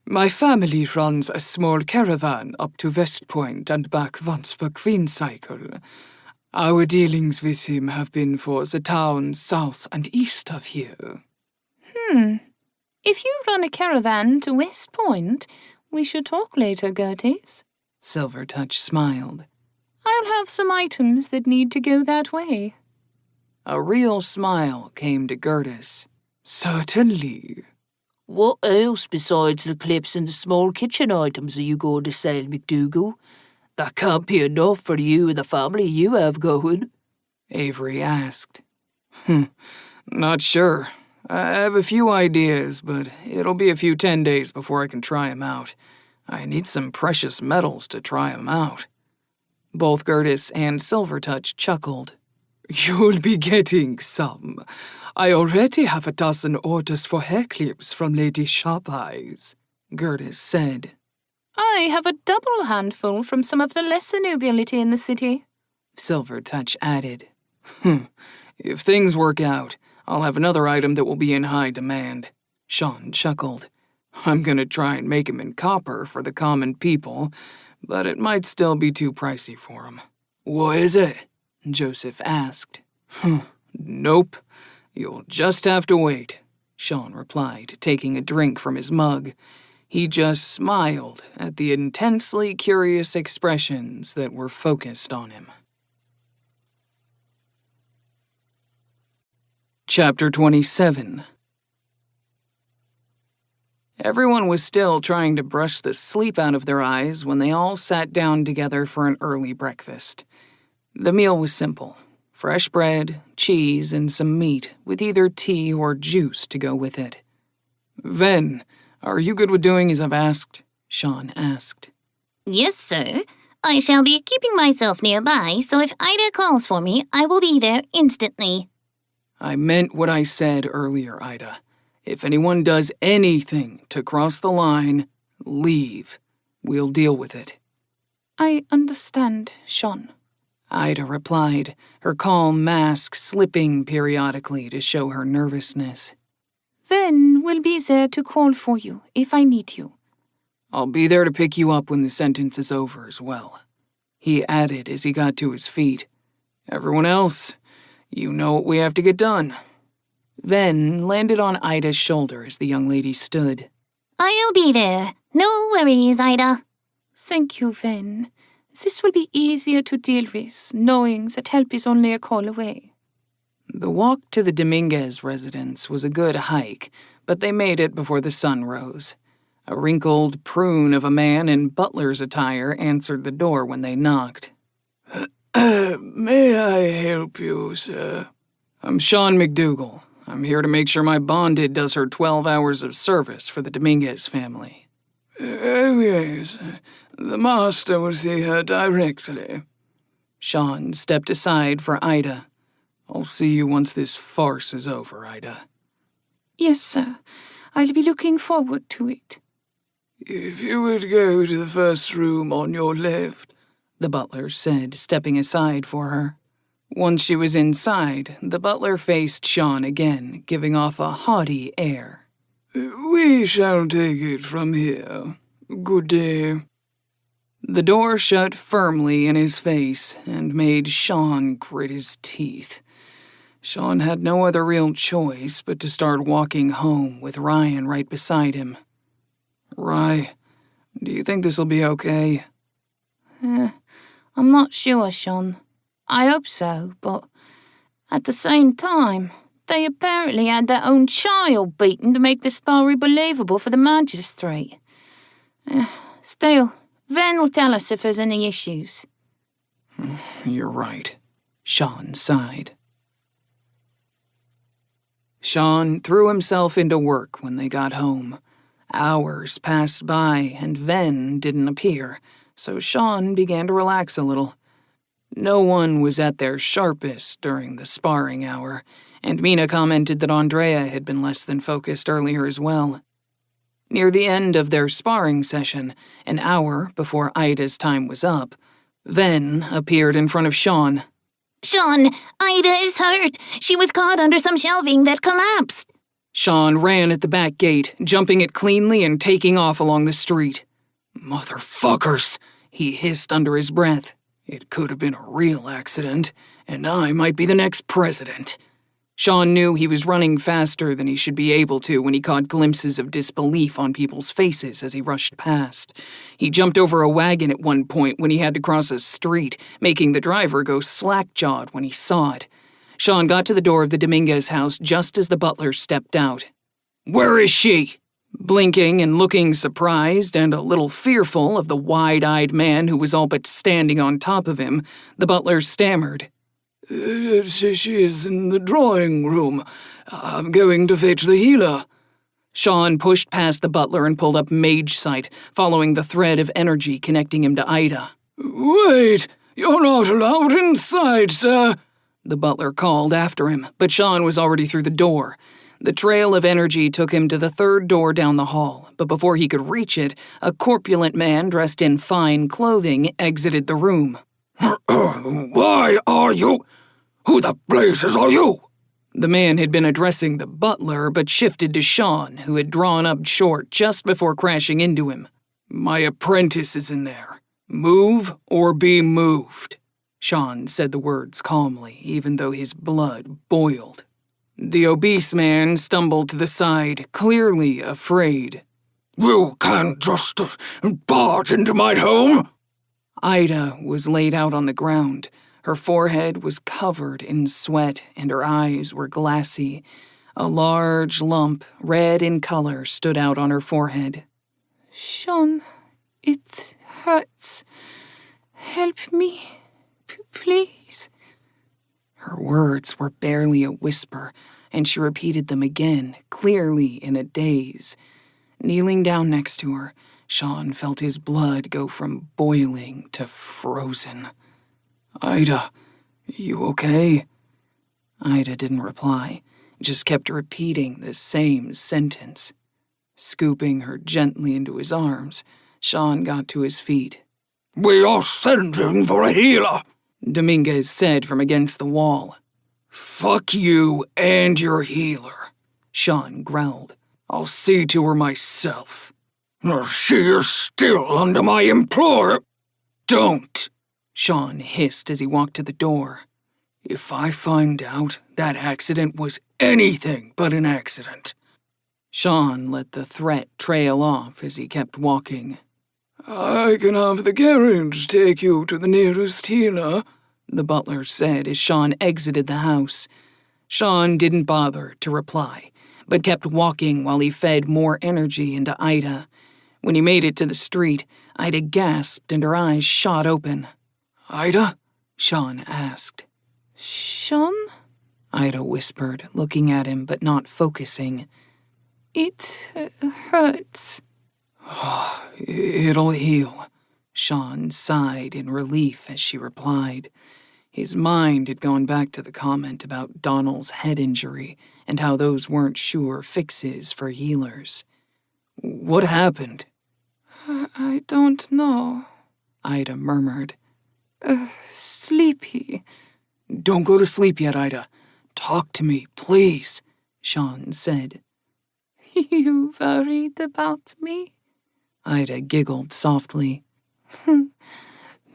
[SPEAKER 5] My family runs a small caravan up to West Point and back once per Queen cycle. Our dealings with him have been for the towns south and east of here.
[SPEAKER 7] If you run a caravan to West Point, we should talk later, Gertis.
[SPEAKER 1] Silvertouch smiled.
[SPEAKER 7] I'll have some items that need to go that way.
[SPEAKER 1] A real smile came to Gertis.
[SPEAKER 5] Certainly.
[SPEAKER 4] What else besides the clips and the small kitchen items are you going to sell, McDougal? That can't be enough for you and the family you have going.
[SPEAKER 1] Avery asked. Not sure. I have a few ideas, but it'll be a few 10 days before I can try 'em out. I need some precious metals to try 'em out. Both Gertis and Silvertouch chuckled.
[SPEAKER 5] You'll be getting some. I already have a dozen orders for hair clips from Lady Sharp Eyes, Gertis said.
[SPEAKER 7] I have a double handful from some of the lesser nobility in the city,
[SPEAKER 1] Silvertouch added. If things work out, I'll have another item that will be in high demand. Sean chuckled. I'm gonna try and make 'em in copper for the common people, but it might still be too pricey for 'em.
[SPEAKER 3] What is it?
[SPEAKER 1] Joseph asked. Nope. You'll just have to wait, Sean replied, taking a drink from his mug. He just smiled at the intensely curious expressions that were focused on him. Chapter 27. Everyone was still trying to brush the sleep out of their eyes when they all sat down together for an early breakfast. The meal was simple. Fresh bread, cheese, and some meat, with either tea or juice to go with it. Ven, are you good with doing as I've asked? Sean asked.
[SPEAKER 6] Yes, sir. I shall be keeping myself nearby, so if Ida calls for me, I will be there instantly.
[SPEAKER 1] I meant what I said earlier, Ida. If anyone does anything to cross the line, leave. We'll deal with it.
[SPEAKER 7] I understand, Sean,
[SPEAKER 1] Ida replied, her calm mask slipping periodically to show her nervousness.
[SPEAKER 7] Ven will be there to call for you if I need you.
[SPEAKER 1] I'll be there to pick you up when the sentence is over as well," he added as he got to his feet. "Everyone else, you know what we have to get done." Ven landed on Ida's shoulder as the young lady stood.
[SPEAKER 6] I'll be there. No worries, Ida.
[SPEAKER 7] Thank you, Ven. This will be easier to deal with, knowing that help is only a call away.
[SPEAKER 1] The walk to the Dominguez residence was a good hike, but they made it before the sun rose. A wrinkled prune of a man in butler's attire answered the door when they knocked.
[SPEAKER 3] May I help you, sir?
[SPEAKER 1] "I'm Sean McDougal. I'm here to make sure my bonded does her 12 hours of service for the Dominguez family."
[SPEAKER 3] Oh, yes. The master will see her directly."
[SPEAKER 1] Sean stepped aside for Ida. "I'll see you once this farce is over, Ida."
[SPEAKER 7] Yes, sir. I'll be looking forward to it.
[SPEAKER 3] If you would go to the first room on your left,
[SPEAKER 1] the butler said, stepping aside for her. Once she was inside, the butler faced Sean again, giving off a haughty air.
[SPEAKER 3] "We shall take it from here. Good day."
[SPEAKER 1] The door shut firmly in his face and made Sean grit his teeth. Sean had no other real choice but to start walking home with Ryan right beside him. "Rye, do you think this'll be okay?"
[SPEAKER 7] I'm not sure, Sean. I hope so, but at the same time, they apparently had their own child beaten to make the story believable for the magistrate. Still, Ven will tell us if there's any issues.
[SPEAKER 1] "You're right," Sean sighed. Sean threw himself into work when they got home. Hours passed by and Ven didn't appear, so Sean began to relax a little. No one was at their sharpest during the sparring hour, and Mina commented that Andrea had been less than focused earlier as well. Near the end of their sparring session, an hour before Ida's time was up, Ven appeared in front of Sean.
[SPEAKER 6] Sean, Ida is hurt. She was caught under some shelving that collapsed.
[SPEAKER 1] Sean ran at the back gate, jumping it cleanly and taking off along the street. "Motherfuckers," he hissed under his breath. "It could have been a real accident, and I might be the next president." Sean knew he was running faster than he should be able to when he caught glimpses of disbelief on people's faces as he rushed past. He jumped over a wagon at one point when he had to cross a street, making the driver go slack-jawed when he saw it. Sean got to the door of the Dominguez house just as the butler stepped out. "Where is she?" Blinking and looking surprised and a little fearful of the wide-eyed man who was all but standing on top of him, the butler stammered.
[SPEAKER 3] She is in the drawing room. I'm going to fetch the healer."
[SPEAKER 1] Sean pushed past the butler and pulled up Mage Sight, following the thread of energy connecting him to Ida.
[SPEAKER 3] "Wait! You're not allowed inside, sir!"
[SPEAKER 1] the butler called after him, but Sean was already through the door. The trail of energy took him to the third door down the hall, but before he could reach it, a corpulent man dressed in fine clothing exited the room.
[SPEAKER 3] "Why are you? Who the blazes are you?"
[SPEAKER 1] The man had been addressing the butler, but shifted to Sean, who had drawn up short just before crashing into him. "My apprentice is in there. Move or be moved." Sean said the words calmly, even though his blood boiled. The obese man stumbled to the side, clearly afraid.
[SPEAKER 3] "You can't just barge into my home!"
[SPEAKER 1] Ida was laid out on the ground. Her forehead was covered in sweat, and her eyes were glassy. A large lump, red in color, stood out on her forehead.
[SPEAKER 7] Sean, it hurts. Help me, please.
[SPEAKER 1] Her words were barely a whisper, and she repeated them again, clearly in a daze. Kneeling down next to her, Sean felt his blood go from boiling to frozen. "Ida, you okay?" Ida didn't reply, just kept repeating the same sentence. Scooping her gently into his arms, Sean got to his feet.
[SPEAKER 3] "We are sending for a healer,"
[SPEAKER 1] Dominguez said from against the wall. "Fuck you and your healer," Sean growled. "I'll see to her myself."
[SPEAKER 3] She is still under my employ. Don't,
[SPEAKER 1] Sean hissed as he walked to the door.
[SPEAKER 3] If I find out that accident was anything but an accident.
[SPEAKER 1] Sean let the threat trail off as he kept walking.
[SPEAKER 3] I can have the carriage take you to the nearest healer,
[SPEAKER 1] the butler said as Sean exited the house. Sean didn't bother to reply, but kept walking while he fed more energy into Ida. When he made it to the street, Ida gasped and her eyes shot open.
[SPEAKER 3] Ida?
[SPEAKER 1] Sean asked.
[SPEAKER 7] Sean?
[SPEAKER 1] Ida whispered, looking at him but not focusing.
[SPEAKER 7] It hurts.
[SPEAKER 3] It'll heal.
[SPEAKER 1] Sean sighed in relief as she replied. His mind had gone back to the comment about Donald's head injury and how those weren't sure fixes for healers. What happened?
[SPEAKER 7] I don't know,
[SPEAKER 1] Ida murmured.
[SPEAKER 7] Sleepy.
[SPEAKER 3] Don't go to sleep yet, Ida. Talk to me, please,
[SPEAKER 1] Sean said.
[SPEAKER 7] You worried about me?
[SPEAKER 1] Ida giggled softly.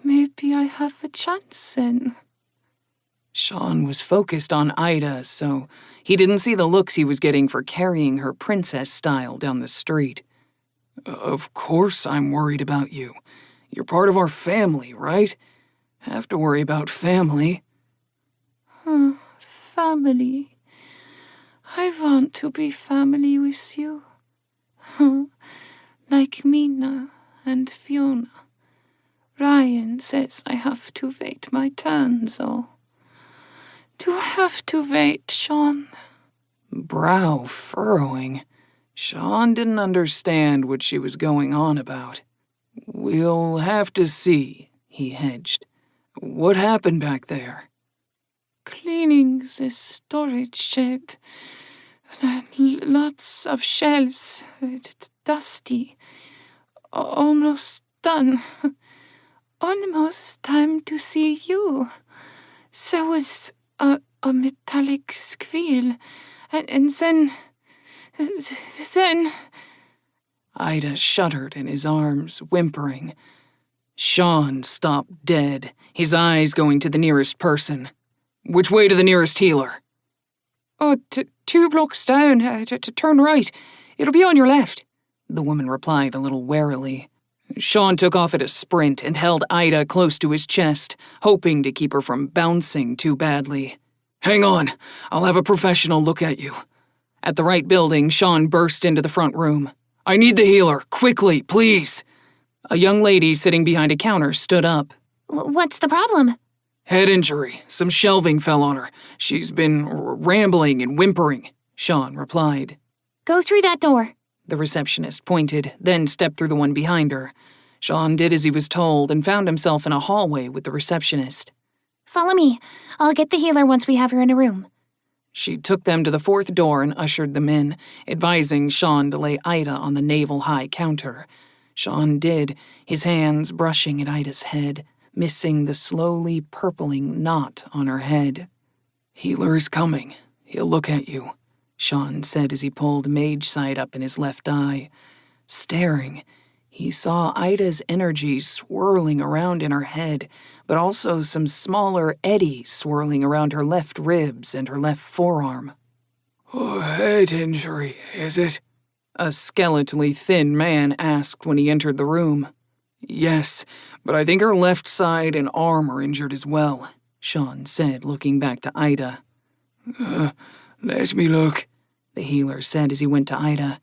[SPEAKER 7] Maybe I have a chance then.
[SPEAKER 1] Sean was focused on Ida, so he didn't see the looks he was getting for carrying her princess style down the street.
[SPEAKER 3] Of course I'm worried about you. You're part of our family, right? Have to worry about family.
[SPEAKER 7] Family. I want to be family with you. Like Mina and Fiona. Ryan says I have to wait my turn, though. Do I have to wait, Sean?
[SPEAKER 1] Brow furrowing. Sean didn't understand what she was going on about. We'll have to see, he hedged. What happened back there?
[SPEAKER 7] Cleaning the storage shed. Lots of shelves. Dusty. Almost done. Almost time to see you. There was a metallic squeal, and then...
[SPEAKER 1] Ida shuddered in his arms, whimpering. Sean stopped dead, his eyes going to the nearest person. Which way to the nearest healer?
[SPEAKER 7] Oh, 2 blocks down, to turn right. It'll be on your left,
[SPEAKER 1] the woman replied a little warily. Sean took off at a sprint and held Ida close to his chest, hoping to keep her from bouncing too badly.
[SPEAKER 3] Hang on, I'll have a professional look at you.
[SPEAKER 1] At the right building, Sean burst into the front room.
[SPEAKER 3] I need the healer, quickly, please.
[SPEAKER 1] A young lady sitting behind a counter stood up.
[SPEAKER 6] What's the problem?
[SPEAKER 3] Head injury. Some shelving fell on her. She's been rambling and whimpering, Sean replied.
[SPEAKER 6] Go through that door.
[SPEAKER 1] The receptionist pointed, then stepped through the one behind her. Sean did as he was told and found himself in a hallway with the receptionist.
[SPEAKER 6] Follow me. I'll get the healer once we have her in a room.
[SPEAKER 1] She took them to the 4th door and ushered them in, advising Sean to lay Ida on the navel-high counter. Sean did, his hands brushing at Ida's head, missing the slowly purpling knot on her head.
[SPEAKER 3] Healer is coming. He'll look at you,
[SPEAKER 1] Sean said as he pulled mage sight up in his left eye. Staring, he saw Ida's energy swirling around in her head, but also some smaller eddies swirling around her left ribs and her left forearm.
[SPEAKER 3] Oh, head injury, is it?
[SPEAKER 1] A skeletally thin man asked when he entered the room.
[SPEAKER 3] Yes, but I think her left side and arm are injured as well, Sean said, looking back to Ida. Let me look, the healer said as he went to Ida.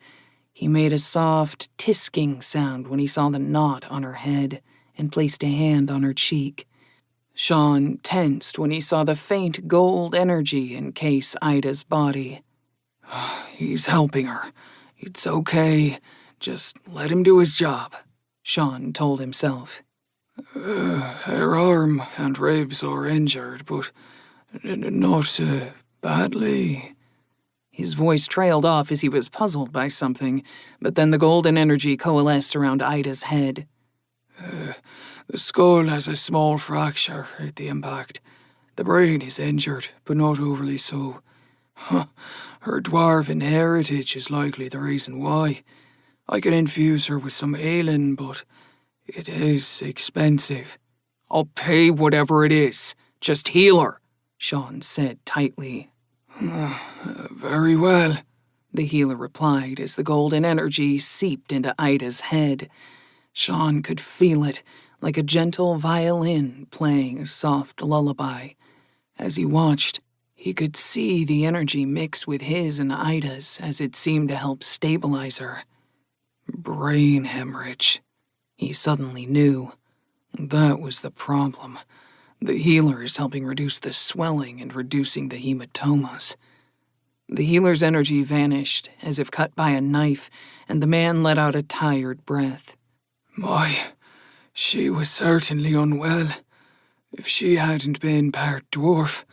[SPEAKER 3] He made a soft, tisking sound when he saw the knot on her head and placed a hand on her cheek. Sean tensed when he saw the faint gold energy encase Ida's body. He's helping her. It's okay. Just let him do his job, Sean told himself. Her arm and ribs are injured, but not badly. His voice trailed off as he was puzzled by something, but then the golden energy coalesced around Ida's head. The skull has a small fracture at the impact. The brain is injured, but not overly so. Her dwarven heritage is likely the reason why. I could infuse her with some ailing, but it is expensive.
[SPEAKER 5] I'll pay whatever it is. Just heal her, Sean said tightly.
[SPEAKER 3] Very well,
[SPEAKER 1] the healer replied as the golden energy seeped into Ida's head. Sean could feel it, like a gentle violin playing a soft lullaby. As he watched, he could see the energy mix with his and Ida's as it seemed to help stabilize her. Brain hemorrhage. He suddenly knew. That was the problem. The healer is helping reduce the swelling and reducing the hematomas. The healer's energy vanished, as if cut by a knife, and the man let out a tired breath.
[SPEAKER 3] She was certainly unwell. If she hadn't been part dwarf,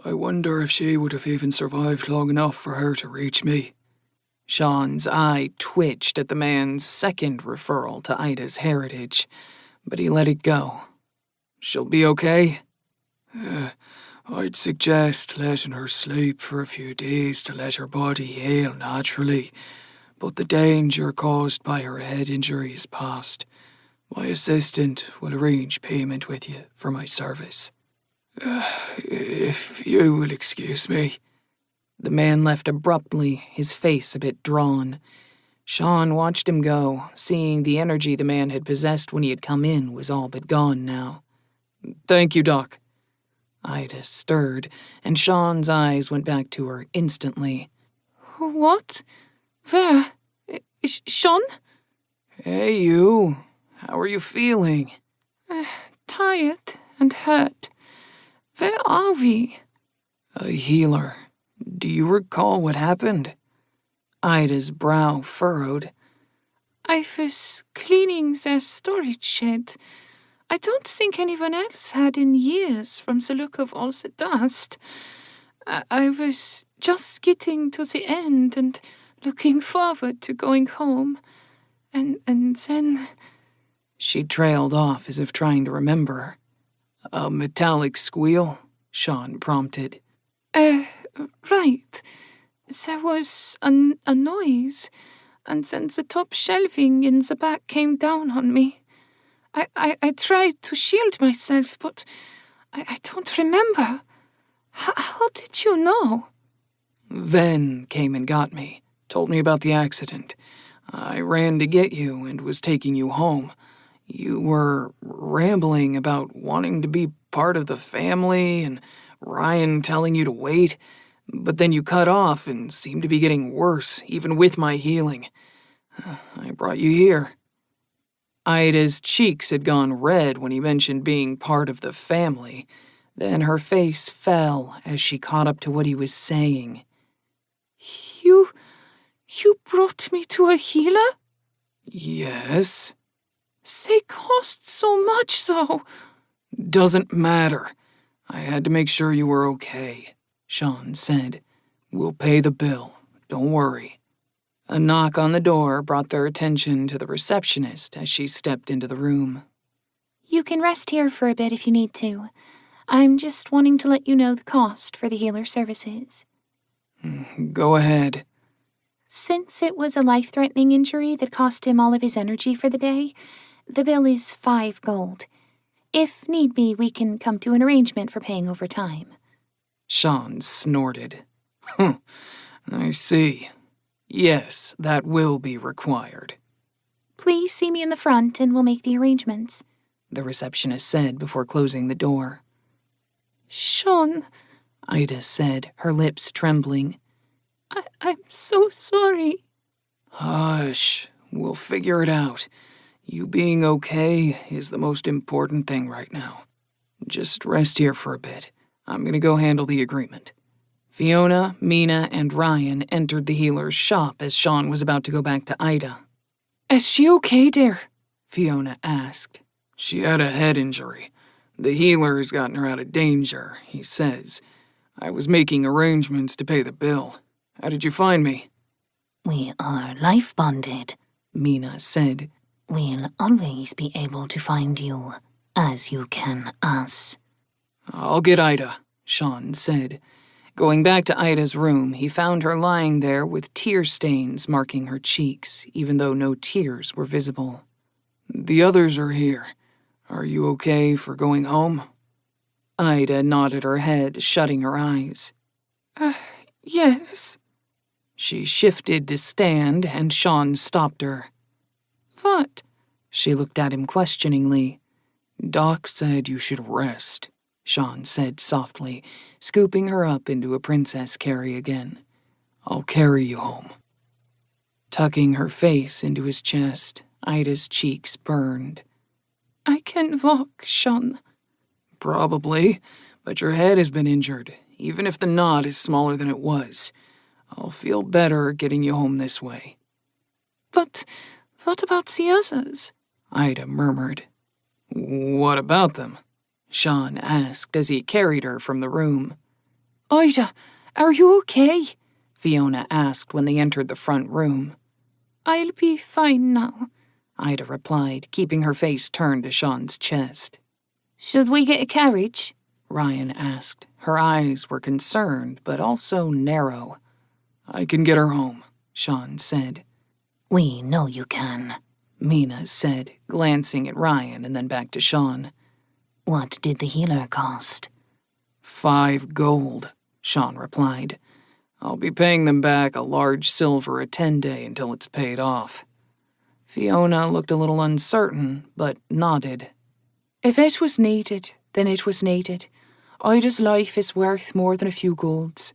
[SPEAKER 3] I wonder if she would have even survived long enough for her to reach me.
[SPEAKER 1] Sean's eye twitched at the man's second referral to Ida's heritage, but he let it go.
[SPEAKER 3] She'll be okay? I'd suggest letting her sleep for a few days to let her body heal naturally, but the danger caused by her head injury is past. My assistant will arrange payment with you for my service. If you will excuse me.
[SPEAKER 1] The man left abruptly, his face a bit drawn. Sean watched him go, seeing the energy the man had possessed when he had come in was all but gone now.
[SPEAKER 5] Thank you, Doc.
[SPEAKER 1] Ida stirred, and Sean's eyes went back to her instantly.
[SPEAKER 7] What? Where? Sean?
[SPEAKER 3] Hey, you. How are you feeling?
[SPEAKER 7] Tired and hurt. Where are we?
[SPEAKER 3] A healer. Do you recall what happened?
[SPEAKER 1] Ida's brow furrowed.
[SPEAKER 7] I was cleaning their storage shed. I don't think anyone else had in years from the look of all the dust. I was just getting to the end and looking forward to going home. And then...
[SPEAKER 1] She trailed off as if trying to remember.
[SPEAKER 3] A metallic squeal? Sean prompted.
[SPEAKER 7] Right. There was a noise, and then the top shelving in the back came down on me. I tried to shield myself, but I don't remember. How did you know?
[SPEAKER 3] Ven came and got me, told me about the accident. I ran to get you and was taking you home. You were rambling about wanting to be part of the family and Ryan telling you to wait, but then you cut off and seemed to be getting worse, even with my healing. I brought you here.
[SPEAKER 1] Ida's cheeks had gone red when he mentioned being part of the family. Then her face fell as she caught up to what he was saying.
[SPEAKER 7] You brought me to a healer?
[SPEAKER 3] Yes.
[SPEAKER 7] They cost so much, though.
[SPEAKER 3] Doesn't matter. I had to make sure you were okay, Sean said. We'll pay the bill. Don't worry.
[SPEAKER 1] A knock on the door brought their attention to the receptionist as she stepped into the room.
[SPEAKER 6] You can rest here for a bit if you need to. I'm just wanting to let you know the cost for the healer services.
[SPEAKER 3] Go ahead.
[SPEAKER 6] Since it was a life-threatening injury that cost him all of his energy for the day, the bill is 5 gold. If need be, we can come to an arrangement for paying over time.
[SPEAKER 3] Sean snorted. I see. Yes, that will be required.
[SPEAKER 6] Please see me in the front and we'll make the arrangements,
[SPEAKER 1] the receptionist said before closing the door.
[SPEAKER 7] Sean,
[SPEAKER 1] Ida said, her lips trembling.
[SPEAKER 7] I'm so sorry.
[SPEAKER 3] Hush, we'll figure it out. You being okay is the most important thing right now. Just rest here for a bit. I'm gonna go handle the agreement.
[SPEAKER 1] Fiona, Mina, and Ryan entered the healer's shop as Sean was about to go back to Ida.
[SPEAKER 7] Is she okay, dear?
[SPEAKER 1] Fiona asked.
[SPEAKER 3] She had a head injury. The healer has gotten her out of danger, he says. I was making arrangements to pay the bill. How did you find me?
[SPEAKER 2] We are life-bonded,
[SPEAKER 1] Mina said.
[SPEAKER 2] We'll always be able to find you, as you can us.
[SPEAKER 3] I'll get Ida,
[SPEAKER 1] Sean said. Going back to Ida's room, he found her lying there with tear stains marking her cheeks, even though no tears were visible.
[SPEAKER 3] The others are here. Are you okay for going home?
[SPEAKER 1] Ida nodded her head, shutting her eyes.
[SPEAKER 5] Yes.
[SPEAKER 1] She shifted to stand, and Sean stopped her.
[SPEAKER 5] What?
[SPEAKER 1] She looked at him questioningly.
[SPEAKER 3] Doc said you should rest,
[SPEAKER 1] Sean said softly, scooping her up into a princess carry again.
[SPEAKER 3] I'll carry you home.
[SPEAKER 1] Tucking her face into his chest, Ida's cheeks burned.
[SPEAKER 5] I can walk, Sean.
[SPEAKER 3] Probably, but your head has been injured, even if the knot is smaller than it was. I'll feel better getting you home this way.
[SPEAKER 5] But what about the others?
[SPEAKER 1] Ida murmured.
[SPEAKER 3] What about them?
[SPEAKER 1] Sean asked as he carried her from the room.
[SPEAKER 5] Ida, are you okay?
[SPEAKER 1] Fiona asked when they entered the front room.
[SPEAKER 5] I'll be fine now,
[SPEAKER 1] Ida replied, keeping her face turned to Sean's chest.
[SPEAKER 5] Should we get a carriage?
[SPEAKER 1] Ryan asked. Her eyes were concerned, but also narrow.
[SPEAKER 3] I can get her home,
[SPEAKER 1] Sean said.
[SPEAKER 6] We know you can,
[SPEAKER 1] Mina said, glancing at Ryan and then back to Sean.
[SPEAKER 6] What did the healer cost?
[SPEAKER 3] 5 gold,
[SPEAKER 1] Sean replied.
[SPEAKER 3] I'll be paying them back a large silver attendee until it's paid off.
[SPEAKER 1] Fiona looked a little uncertain, but nodded.
[SPEAKER 7] If it was needed, then it was needed. Ida's life is worth more than a few golds.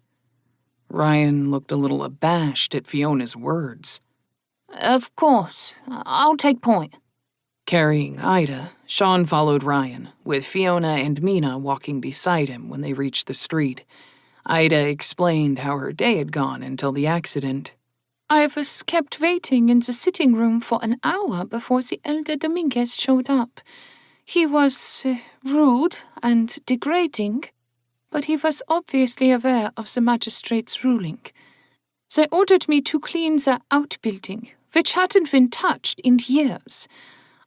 [SPEAKER 1] Ryan looked a little abashed at Fiona's words.
[SPEAKER 6] Of course. I'll take point.
[SPEAKER 1] Carrying Ida, Sean followed Ryan, with Fiona and Mina walking beside him when they reached the street. Ida explained how her day had gone until the accident.
[SPEAKER 5] I was kept waiting in the sitting room for an hour before the elder Dominguez showed up. He was rude and degrading, but he was obviously aware of the magistrate's ruling. They ordered me to clean the outbuilding, which hadn't been touched in years.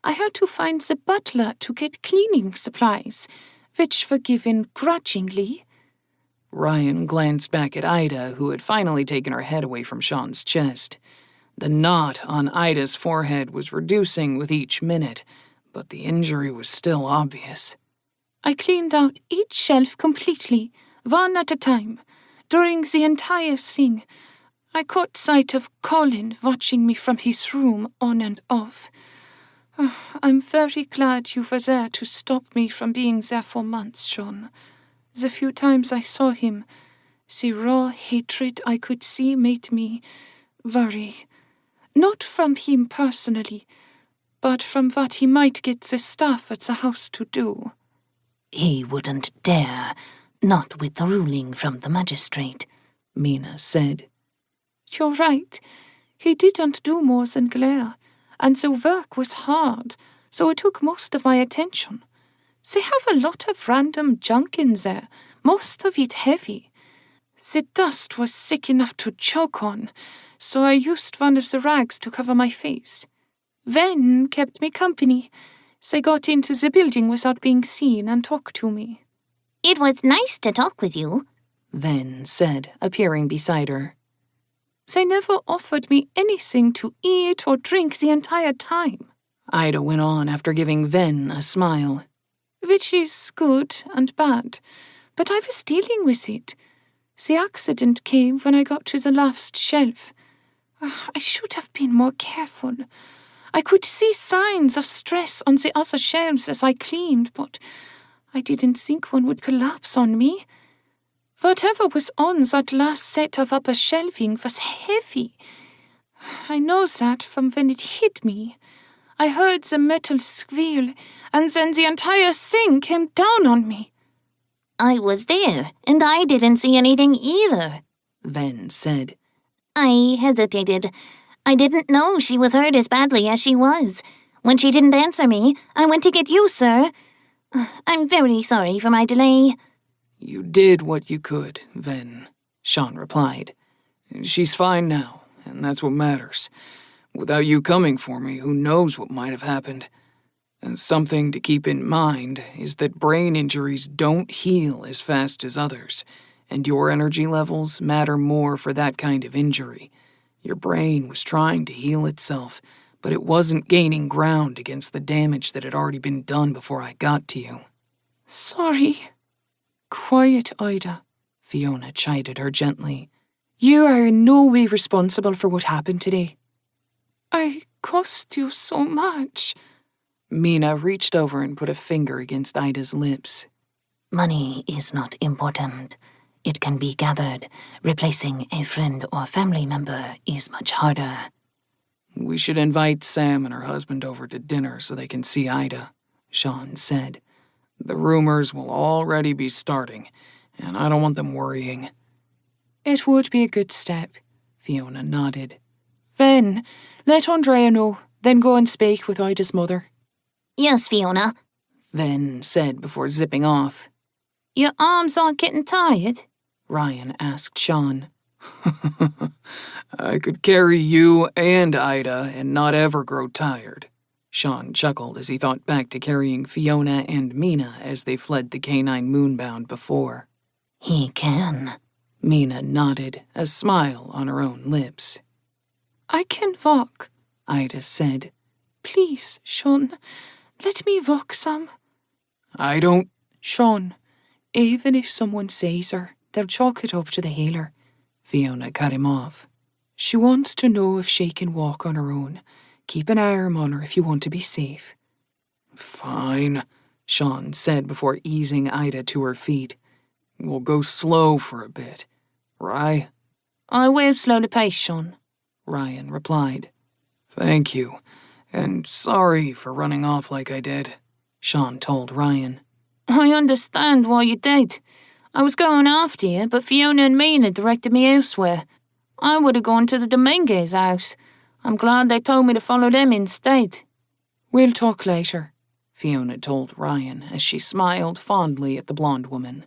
[SPEAKER 5] I had to find the butler to get cleaning supplies, which were given grudgingly.
[SPEAKER 1] Ryan glanced back at Ida, who had finally taken her head away from Sean's chest. The knot on Ida's forehead was reducing with each minute, but the injury was still obvious.
[SPEAKER 5] I cleaned out each shelf completely, one at a time. During the entire thing, I caught sight of Colin watching me from his room on and off. I'm very glad you were there to stop me from being there for months, Sean. The few times I saw him, the raw hatred I could see made me worry. Not from him personally, but from what he might get the staff at the house to do.
[SPEAKER 6] He wouldn't dare, not with the ruling from the magistrate,
[SPEAKER 1] Mina said.
[SPEAKER 5] You're right. He didn't do more than glare, and the work was hard, so it took most of my attention. They have a lot of random junk in there, most of it heavy. The dust was thick enough to choke on, so I used one of the rags to cover my face. Ven kept me company. They got into the building without being seen and talked to me.
[SPEAKER 2] It was nice to talk with you,
[SPEAKER 1] Ven said, appearing beside her.
[SPEAKER 5] They never offered me anything to eat or drink the entire time,
[SPEAKER 1] Ida went on after giving Ven a smile.
[SPEAKER 5] Which is good and bad, but I was dealing with it. The accident came when I got to the last shelf. I should have been more careful. I could see signs of stress on the other shelves as I cleaned, but I didn't think one would collapse on me. Whatever was on that last set of upper shelving was heavy. I know that from when it hit me. I heard the metal squeal, and then the entire thing came down on me.
[SPEAKER 2] I was there, and I didn't see anything either,
[SPEAKER 1] Ven said.
[SPEAKER 2] I hesitated. I didn't know she was hurt as badly as she was. When she didn't answer me, I went to get you, sir. I'm very sorry for my delay.
[SPEAKER 3] You did what you could, Ven, Sean replied. She's fine now, and that's what matters. Without you coming for me, who knows what might have happened. And something to keep in mind is that brain injuries don't heal as fast as others,
[SPEAKER 1] and your energy levels matter more for that kind of injury. Your brain was trying to heal itself, but it wasn't gaining ground against the damage that had already been done before I got to you.
[SPEAKER 7] Sorry. Quiet, Ida, Fiona chided her gently. You are in no way responsible for what happened today. I cost you so much.
[SPEAKER 1] Mina reached over and put a finger against Ida's lips.
[SPEAKER 6] Money is not important. It can be gathered. Replacing a friend or family member is much harder.
[SPEAKER 1] We should invite Sam and her husband over to dinner so they can see Ida, Sean said. The rumors will already be starting, and I don't want them worrying.
[SPEAKER 7] It would be a good step, Fiona nodded. Then, let Andrea know, then go and speak with Ida's mother.
[SPEAKER 2] Yes, Fiona.
[SPEAKER 1] Ven said before zipping off.
[SPEAKER 2] Your arms aren't getting tired?
[SPEAKER 1] Ryan asked Sean. I could carry you and Ida and not ever grow tired. Sean chuckled as he thought back to carrying Fiona and Mina as they fled the canine moonbound before.
[SPEAKER 6] He can.
[SPEAKER 1] Mina nodded, a smile on her own lips.
[SPEAKER 7] I can walk, Ida said. Please, Sean, let me walk some.
[SPEAKER 1] I don't...
[SPEAKER 7] Sean, even if someone sees her, they'll chalk it up to the healer.
[SPEAKER 1] Fiona cut him off.
[SPEAKER 7] She wants to know if she can walk on her own. Keep an arm on her if you want to be safe.
[SPEAKER 1] Fine, Sean said before easing Ida to her feet. We'll go slow for a bit, right?
[SPEAKER 7] I will slow the pace, Sean,
[SPEAKER 1] Ryan replied. Thank you, and sorry for running off like I did, Sean told Ryan.
[SPEAKER 2] I understand why you did. I was going after you, but Fiona and Mina directed me elsewhere. I would have gone to the Dominguez house. I'm glad they told me to follow them instead.
[SPEAKER 7] We'll talk later,
[SPEAKER 1] Fiona told Ryan as she smiled fondly at the blonde woman.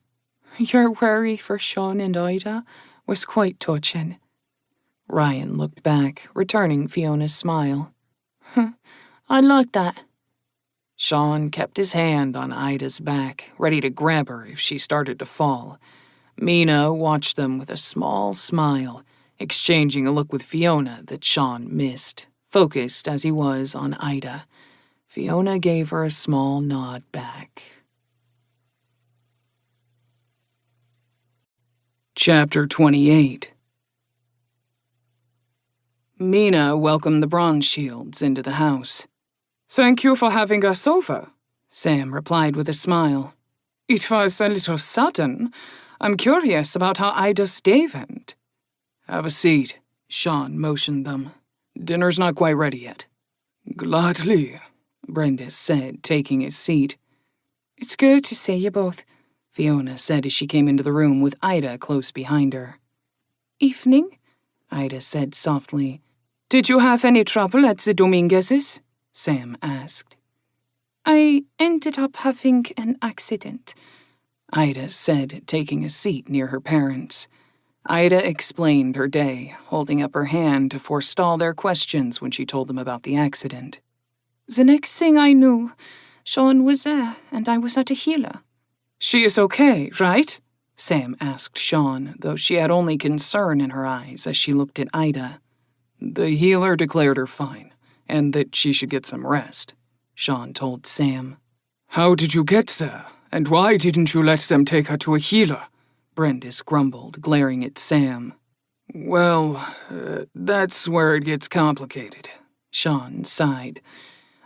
[SPEAKER 7] Your worry for Sean and Ida was quite touching.
[SPEAKER 1] Ryan looked back, returning Fiona's smile.
[SPEAKER 2] I like that.
[SPEAKER 1] Sean kept his hand on Ida's back, ready to grab her if she started to fall. Mina watched them with a small smile, exchanging a look with Fiona that Sean missed, focused as he was on Ida. Fiona gave her a small nod back. Chapter 28. Mina welcomed the Bronze Shields into the house.
[SPEAKER 5] Thank you for having us over,
[SPEAKER 1] Sam replied with a smile.
[SPEAKER 5] It was a little sudden. I'm curious about how Ida's day went.
[SPEAKER 1] Have a seat, Sean motioned them. Dinner's not quite ready yet. Gladly, Brenda said, taking his seat.
[SPEAKER 7] It's good to see you both,
[SPEAKER 1] Fiona said as she came into the room with Ida close behind her.
[SPEAKER 7] Evening,
[SPEAKER 1] Ida said softly.
[SPEAKER 5] Did you have any trouble at the Dominguez's?
[SPEAKER 1] Sam asked.
[SPEAKER 7] I ended up having an accident,
[SPEAKER 1] Ida said, taking a seat near her parents. Ida explained her day, holding up her hand to forestall their questions when she told them about the accident.
[SPEAKER 7] The next thing I knew, Sean was there, and I was at a healer.
[SPEAKER 5] She is okay, right?
[SPEAKER 1] Sam asked Sean, though she had only concern in her eyes as she looked at Ida. The healer declared her fine, and that she should get some rest, Sean told Sam.
[SPEAKER 3] How did you get there, and why didn't you let them take her to a healer?
[SPEAKER 1] Brendis grumbled, glaring at Sam.
[SPEAKER 3] Well, that's where it gets complicated,
[SPEAKER 1] Sean sighed.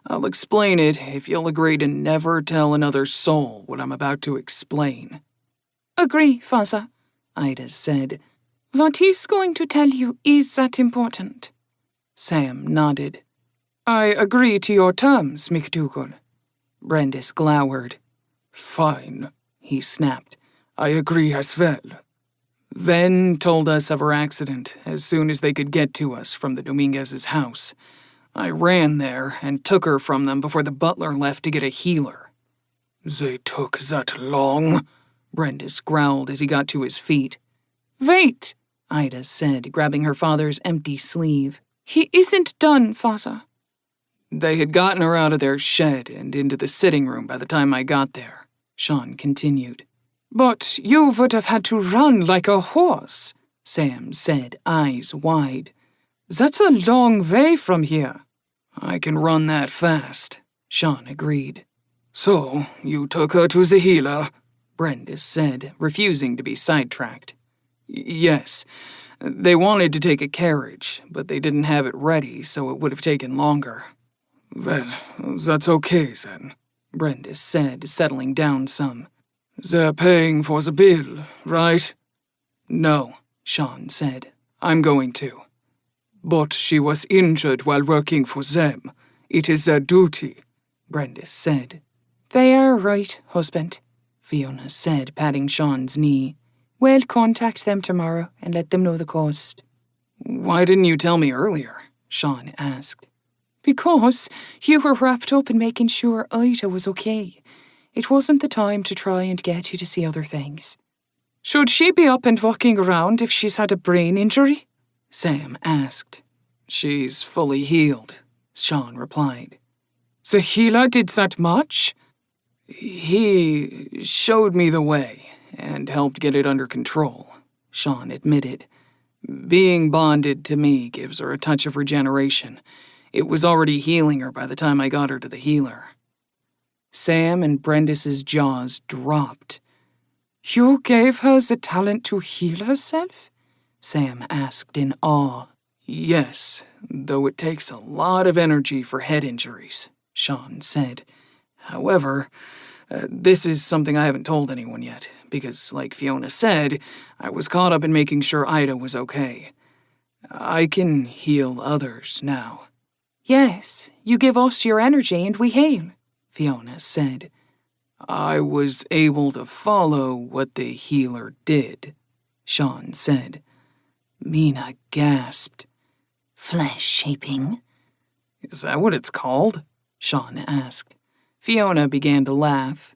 [SPEAKER 1] I'll explain it if you'll agree to never tell another soul what I'm about to explain.
[SPEAKER 7] Agree, Father,
[SPEAKER 1] Ida said.
[SPEAKER 7] What he's going to tell you is that important.
[SPEAKER 1] Sam nodded.
[SPEAKER 5] I agree to your terms, McDougal.
[SPEAKER 1] Brendis glowered.
[SPEAKER 3] Fine,
[SPEAKER 1] he snapped.
[SPEAKER 3] I agree as well.
[SPEAKER 1] Ven told us of her accident as soon as they could get to us from the Dominguez's house. I ran there and took her from them before the butler left to get a healer.
[SPEAKER 3] They took that long?
[SPEAKER 1] Brendis growled as he got to his feet.
[SPEAKER 7] Wait,
[SPEAKER 1] Ida said, grabbing her father's empty sleeve.
[SPEAKER 7] He isn't done, Father.
[SPEAKER 1] They had gotten her out of their shed and into the sitting room by the time I got there, Sean continued.
[SPEAKER 5] But you would have had to run like a horse, Sam said, eyes wide. That's a long way from here.
[SPEAKER 3] I can run that fast, Sean agreed. So, you took her to the healer,
[SPEAKER 1] Brendis said, refusing to be sidetracked.
[SPEAKER 3] Yes. They wanted to take a carriage, but they didn't have it ready, so it would have taken longer. Well, that's okay then,
[SPEAKER 1] Brendis said, settling down some.
[SPEAKER 3] They're paying for the bill, right?
[SPEAKER 1] No, Sean said. I'm going to.
[SPEAKER 3] But she was injured while working for them. It is their duty,
[SPEAKER 1] Brendis said. They are right, husband, Fiona said, patting Sean's knee. We'll contact them tomorrow and let them know the cost.
[SPEAKER 3] Why didn't you tell me earlier? Sean asked.
[SPEAKER 1] Because you were wrapped up in making sure Ida was okay. It wasn't the time to try and get you to see other things.
[SPEAKER 5] Should she be up and walking around if she's had a brain injury?
[SPEAKER 1] Sam asked.
[SPEAKER 3] She's fully healed, Sean replied.
[SPEAKER 5] The healer did that much?
[SPEAKER 3] He showed me the way and helped get it under control, Sean admitted. Being bonded to me gives her a touch of regeneration. It was already healing her by the time I got her to the healer.
[SPEAKER 1] Sam and Brendis's jaws dropped.
[SPEAKER 5] You gave her the talent to heal herself?
[SPEAKER 1] Sam asked in awe.
[SPEAKER 3] Yes, though it takes a lot of energy for head injuries, Sean said. However, this is something I haven't told anyone yet, because, like Fiona said, I was caught up in making sure Ida was okay. I can heal others now.
[SPEAKER 1] Yes, you give us your energy and we heal, Fiona said.
[SPEAKER 3] I was able to follow what the healer did, Sean said.
[SPEAKER 1] Mina gasped.
[SPEAKER 2] Flesh shaping?
[SPEAKER 3] Is that what it's called?
[SPEAKER 1] Sean asked. Fiona began to laugh.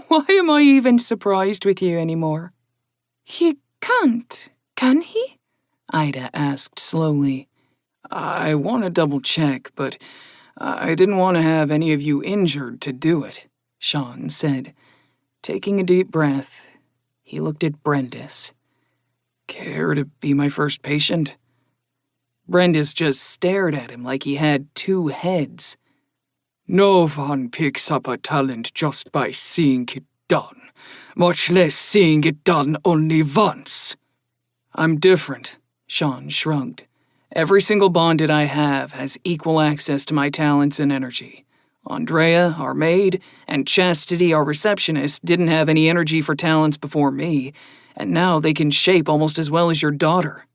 [SPEAKER 1] Why am I even surprised with you anymore?
[SPEAKER 5] He can't, can he?
[SPEAKER 1] Ida asked slowly.
[SPEAKER 3] I want to double check, but I didn't want to have any of you injured to do it, Sean said. Taking a deep breath, he looked at Brendis. Care to be my first patient? Brendis just stared at him like he had two heads. No one picks up a talent just by seeing it done, much less seeing it done only once. I'm different, Sean shrugged. Every single bonded I have has equal access to my talents and energy. Andrea, our maid, and Chastity, our receptionist, didn't have any energy for talents before me, and now they can shape almost as well as your daughter.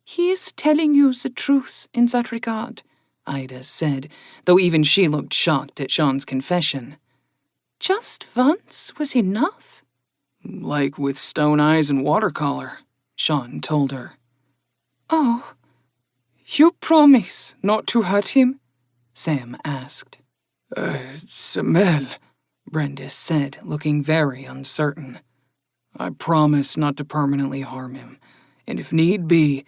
[SPEAKER 5] He is telling you the truth in that regard,
[SPEAKER 1] Ida said, though even she looked shocked at Sean's confession.
[SPEAKER 5] Just once was enough?
[SPEAKER 3] Like with stone eyes and watercolor, Sean told her.
[SPEAKER 5] Oh, you promise not to hurt him? Sam asked.
[SPEAKER 3] Samel,
[SPEAKER 1] Brendis said, looking very uncertain.
[SPEAKER 3] I promise not to permanently harm him, and if need be,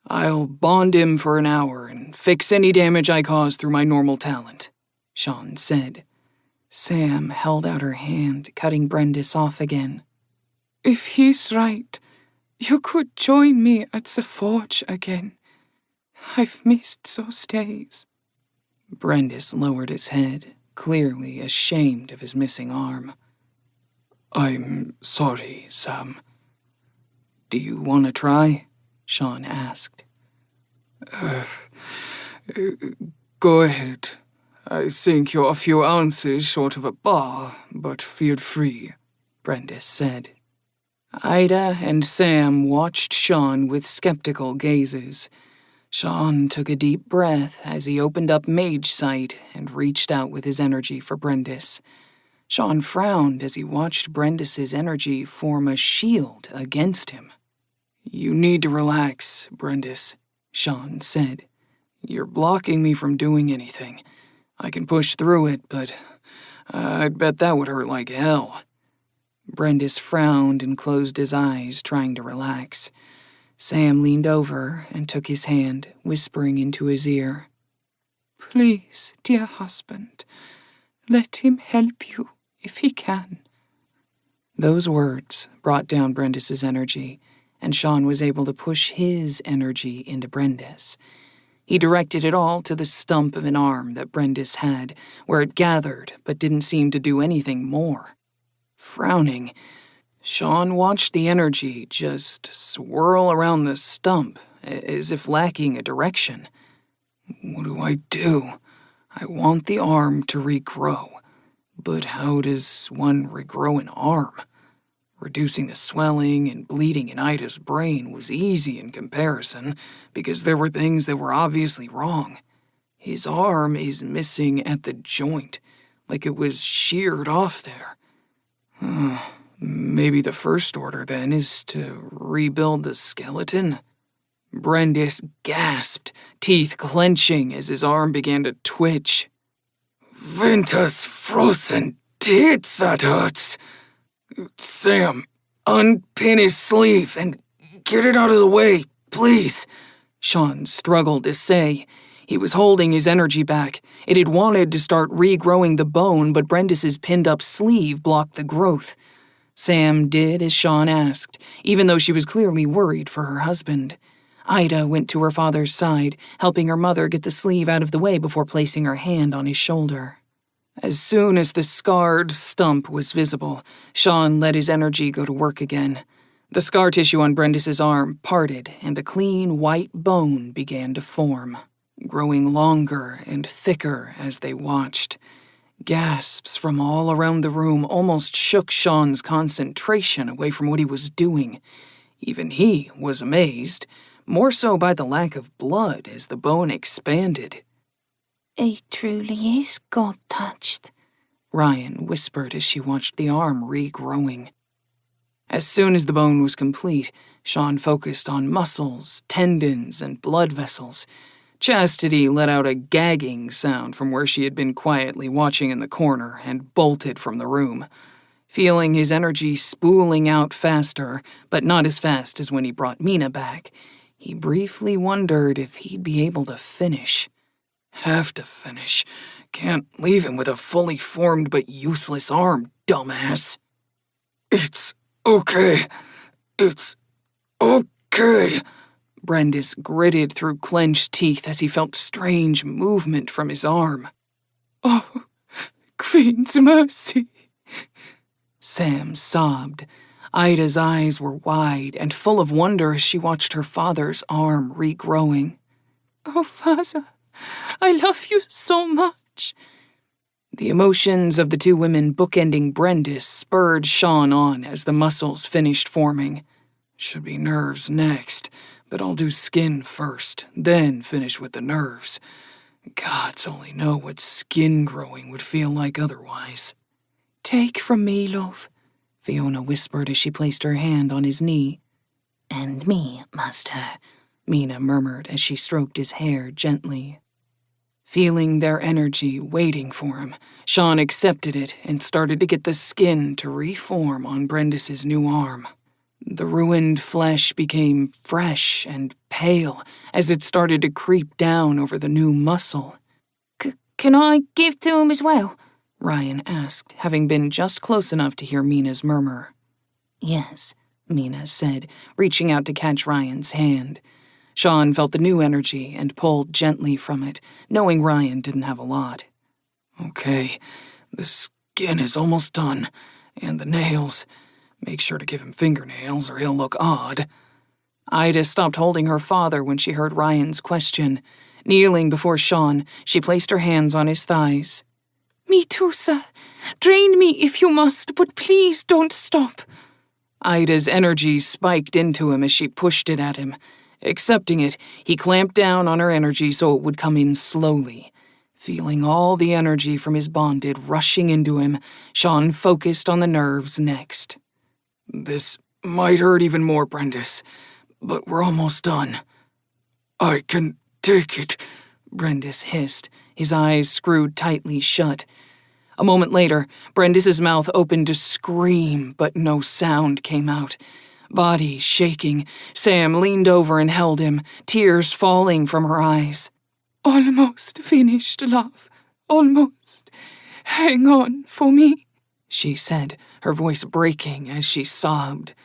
[SPEAKER 3] I'll bond him for an hour and fix any damage I cause through my normal talent, Sean said.
[SPEAKER 1] Sam held out her hand, cutting Brendis off again.
[SPEAKER 5] If he's right, you could join me at the forge again. I've missed those days.
[SPEAKER 1] Brendis lowered his head, clearly ashamed of his missing arm.
[SPEAKER 3] I'm sorry, Sam. Do you want to try? Sean asked. Go ahead. I think you're a few ounces short of a bar, but feel free, Brendis said.
[SPEAKER 1] Ida and Sam watched Sean with skeptical gazes. Sean took a deep breath as he opened up Mage Sight and reached out with his energy for Brendis. Sean frowned as he watched Brendis's energy form a shield against him.
[SPEAKER 3] You need to relax, Brendis, Sean said. You're blocking me from doing anything. I can push through it, but I'd bet that would hurt like hell.
[SPEAKER 1] Brendis frowned and closed his eyes, trying to relax. Sam leaned over and took his hand, whispering into his ear.
[SPEAKER 5] Please, dear husband, let him help you if he can.
[SPEAKER 1] Those words brought down Brendis's energy, and Sean was able to push his energy into Brendis. He directed it all to the stump of an arm that Brendis had, where it gathered but didn't seem to do anything more. Frowning, Sean watched the energy just swirl around the stump, as if lacking a direction. What do I do? I want the arm to regrow. But how does one regrow an arm? Reducing the swelling and bleeding in Ida's brain was easy in comparison, because there were things that were obviously wrong. His arm is missing at the joint, like it was sheared off there. Maybe the first order, then, is to rebuild the skeleton? Brendis gasped, teeth clenching as his arm began to twitch.
[SPEAKER 3] Ventus frozen tits, that hurts. Sam, unpin his sleeve and get it out of the way, please.
[SPEAKER 1] Sean struggled to say. He was holding his energy back. It had wanted to start regrowing the bone, but Brendis's pinned-up sleeve blocked the growth. Sam did as Sean asked, even though she was clearly worried for her husband. Ida went to her father's side, helping her mother get the sleeve out of the way before placing her hand on his shoulder. As soon as the scarred stump was visible, Sean let his energy go to work again. The scar tissue on Brendis's arm parted, and a clean white bone began to form, growing longer and thicker as they watched. Gasps from all around the room almost shook Sean's concentration away from what he was doing. Even he was amazed, more so by the lack of blood as the bone expanded.
[SPEAKER 2] He truly is God-touched,
[SPEAKER 1] Ryan whispered as she watched the arm regrowing. As soon as the bone was complete, Sean focused on muscles, tendons, and blood vessels. Chastity let out a gagging sound from where she had been quietly watching in the corner and bolted from the room. Feeling his energy spooling out faster, but not as fast as when he brought Mina back, he briefly wondered if he'd be able to finish.
[SPEAKER 3] Have to finish. Can't leave him with a fully formed but useless arm, dumbass. It's okay. It's okay.
[SPEAKER 1] Brendis gritted through clenched teeth as he felt strange movement from his arm.
[SPEAKER 5] Oh, Queen's mercy.
[SPEAKER 1] Sam sobbed. Ida's eyes were wide and full of wonder as she watched her father's arm regrowing.
[SPEAKER 5] Oh, Father, I love you so much.
[SPEAKER 1] The emotions of the two women bookending Brendis spurred Sean on as the muscles finished forming. Should be nerves next, but I'll do skin first, then finish with the nerves. Gods only know what skin growing would feel like otherwise.
[SPEAKER 7] Take from me, love, Fiona whispered as she placed her hand on his knee.
[SPEAKER 2] And me, master,
[SPEAKER 1] Mina murmured as she stroked his hair gently. Feeling their energy waiting for him, Sean accepted it and started to get the skin to reform on Brendis's new arm. The ruined flesh became fresh and pale as it started to creep down over the new muscle.
[SPEAKER 2] Can I give to him as well?
[SPEAKER 1] Ryan asked, having been just close enough to hear Mina's murmur.
[SPEAKER 2] Yes,
[SPEAKER 1] Mina said, reaching out to catch Ryan's hand. Sean felt the new energy and pulled gently from it, knowing Ryan didn't have a lot. Okay, the skin is almost done, and the nails. Make sure to give him fingernails or he'll look odd. Ida stopped holding her father when she heard Ryan's question. Kneeling before Sean, she placed her hands on his thighs.
[SPEAKER 5] Me too, sir. Drain me if you must, but please don't stop.
[SPEAKER 1] Ida's energy spiked into him as she pushed it at him. Accepting it, he clamped down on her energy so it would come in slowly. Feeling all the energy from his bonded rushing into him, Sean focused on the nerves next.
[SPEAKER 3] This might hurt even more, Brendis, but we're almost done. I can take it,
[SPEAKER 1] Brendis hissed, his eyes screwed tightly shut. A moment later, Brendis's mouth opened to scream, but no sound came out. Body shaking, Sam leaned over and held him, tears falling from her eyes.
[SPEAKER 5] Almost finished, love. Almost. Hang on for me.
[SPEAKER 1] she said, her voice breaking as she sobbed.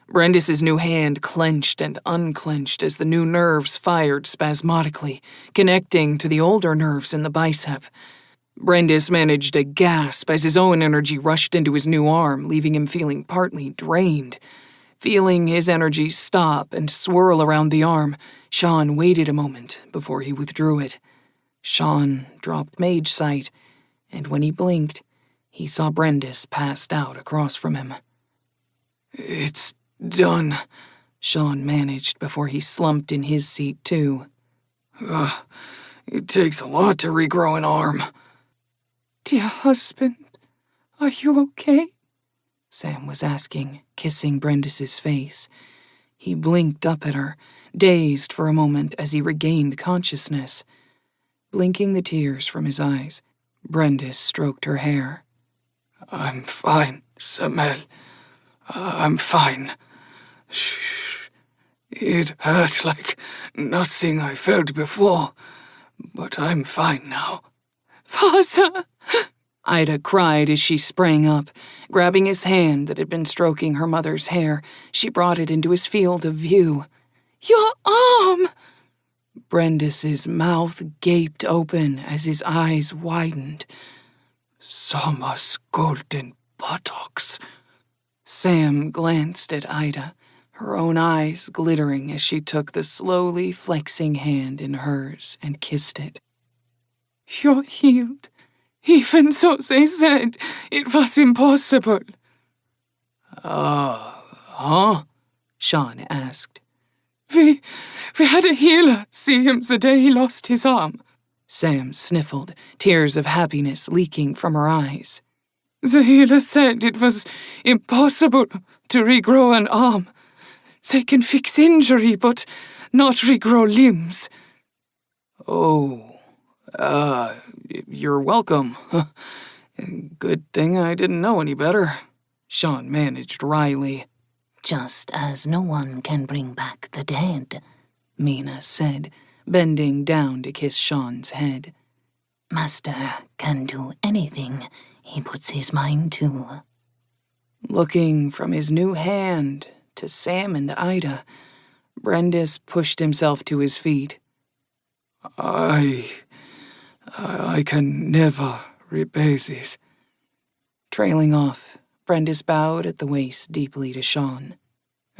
[SPEAKER 1] Brendis's new hand clenched and unclenched as the new nerves fired spasmodically, connecting to the older nerves in the bicep. Brendis managed a gasp as his own energy rushed into his new arm, leaving him feeling partly drained. Feeling his energy stop and swirl around the arm, Sean waited a moment before he withdrew it. Sean dropped mage sight, and when he blinked, he saw Brendis passed out across from him.
[SPEAKER 3] It's done,
[SPEAKER 1] Sean managed before he slumped in his seat too.
[SPEAKER 3] It takes a lot to regrow an arm.
[SPEAKER 5] Dear husband, are you okay?
[SPEAKER 1] Sam was asking, kissing Brendis's face. He blinked up at her, dazed for a moment as he regained consciousness. Blinking the tears from his eyes, Brendis stroked her hair.
[SPEAKER 3] I'm fine, Samel. I'm fine. Shh. It hurt like nothing I felt before, but I'm fine now.
[SPEAKER 5] Father!
[SPEAKER 1] Ida cried as she sprang up. Grabbing his hand that had been stroking her mother's hair, she brought it into his field of view.
[SPEAKER 5] Your arm!
[SPEAKER 1] Brendis's mouth gaped open as his eyes widened.
[SPEAKER 3] Summer's golden buttocks.
[SPEAKER 1] Sam glanced at Ida, her own eyes glittering as she took the slowly flexing hand in hers and kissed it.
[SPEAKER 5] You're healed. Even so they said it was impossible.
[SPEAKER 3] Huh?
[SPEAKER 1] Sean asked.
[SPEAKER 5] We had a healer see him the day he lost his arm.
[SPEAKER 1] Sam sniffled, tears of happiness leaking from her eyes.
[SPEAKER 5] The healer said it was impossible to regrow an arm. They can fix injury, but not regrow limbs.
[SPEAKER 3] You're welcome. Good thing I didn't know any better,
[SPEAKER 1] Sean managed wryly. Just as no one can bring back the dead, Mina said, bending down to kiss Sean's head. Master can do anything he puts his mind to. Looking from his new hand to Sam and Ida, Brendis pushed himself to his feet.
[SPEAKER 3] I can never repay this.
[SPEAKER 1] Trailing off, Brendis bowed at the waist deeply to Sean.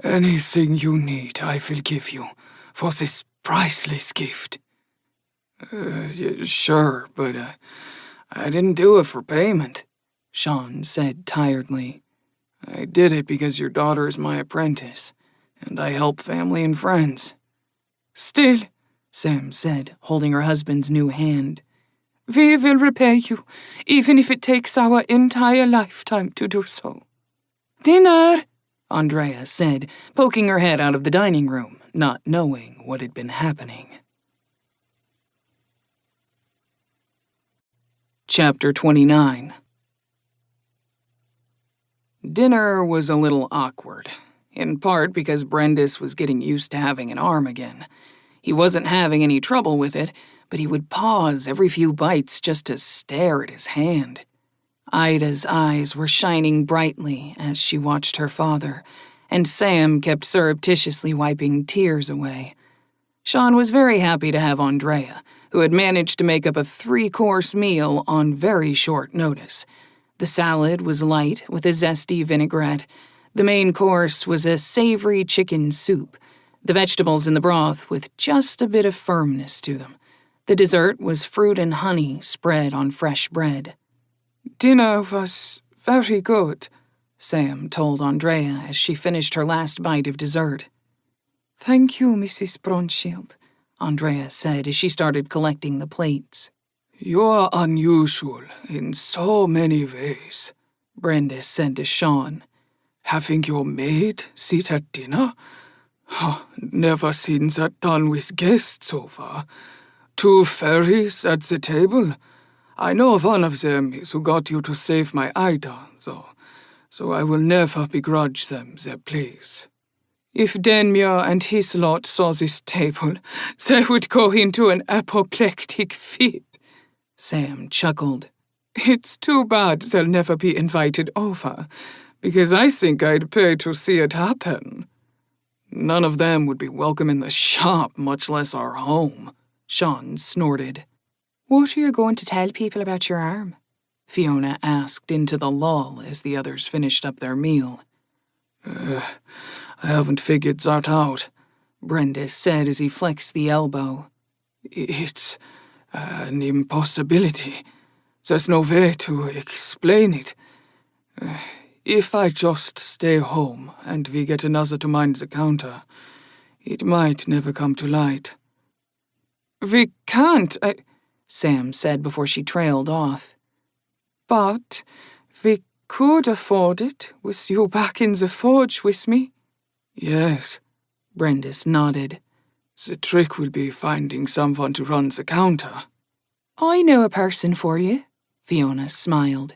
[SPEAKER 3] Anything you need, I will give you for this priceless gift. Sure, but I didn't do it for payment,
[SPEAKER 1] Sean said tiredly.
[SPEAKER 3] I did it because your daughter is my apprentice, and I help family and friends.
[SPEAKER 5] Still,
[SPEAKER 1] Sam said, holding her husband's new hand.
[SPEAKER 5] We will repay you, even if it takes our entire lifetime to do so.
[SPEAKER 1] Dinner, Andrea said, poking her head out of the dining room, not knowing what had been happening. Chapter 29. Dinner was a little awkward, in part because Brendis was getting used to having an arm again. He wasn't having any trouble with it, but he would pause every few bites just to stare at his hand. Ida's eyes were shining brightly as she watched her father, and Sam kept surreptitiously wiping tears away. Sean was very happy to have Andrea, who had managed to make up a 3-course meal on very short notice. The salad was light with a zesty vinaigrette. The main course was a savory chicken soup, the vegetables in the broth with just a bit of firmness to them. The dessert was fruit and honey spread on fresh bread.
[SPEAKER 5] Dinner was very good,
[SPEAKER 1] Sam told Andrea as she finished her last bite of dessert.
[SPEAKER 5] Thank you, Mrs. Bronshield,
[SPEAKER 1] Andrea said as she started collecting the plates.
[SPEAKER 3] You're unusual in so many ways,
[SPEAKER 1] Brendis said to Sean.
[SPEAKER 3] Having your maid sit at dinner? Never seen that done with guests so far. 2 fairies at the table. I know one of them is who got you to save my Ida, so I will never begrudge them their place.
[SPEAKER 5] If Denmure and his lot saw this table, they would go into an apoplectic fit.
[SPEAKER 1] Sam chuckled.
[SPEAKER 5] It's too bad they'll never be invited over, because I think I'd pay to see it happen.
[SPEAKER 3] None of them would be welcome in the shop, much less our home, Sean snorted.
[SPEAKER 7] What are you going to tell people about your arm?
[SPEAKER 1] Fiona asked into the lull as the others finished up their meal.
[SPEAKER 3] I haven't figured that out,
[SPEAKER 1] Brendis said as he flexed the elbow.
[SPEAKER 3] It's an impossibility. There's no way to explain it. If I just stay home and we get another to mind the counter, it might never come to light.
[SPEAKER 5] We can't, Sam said before she trailed off. But we could afford it with you back in the forge with me.
[SPEAKER 3] Yes,
[SPEAKER 1] Brendis nodded.
[SPEAKER 3] The trick will be finding someone to run the counter.
[SPEAKER 7] I know a person for you, Fiona smiled.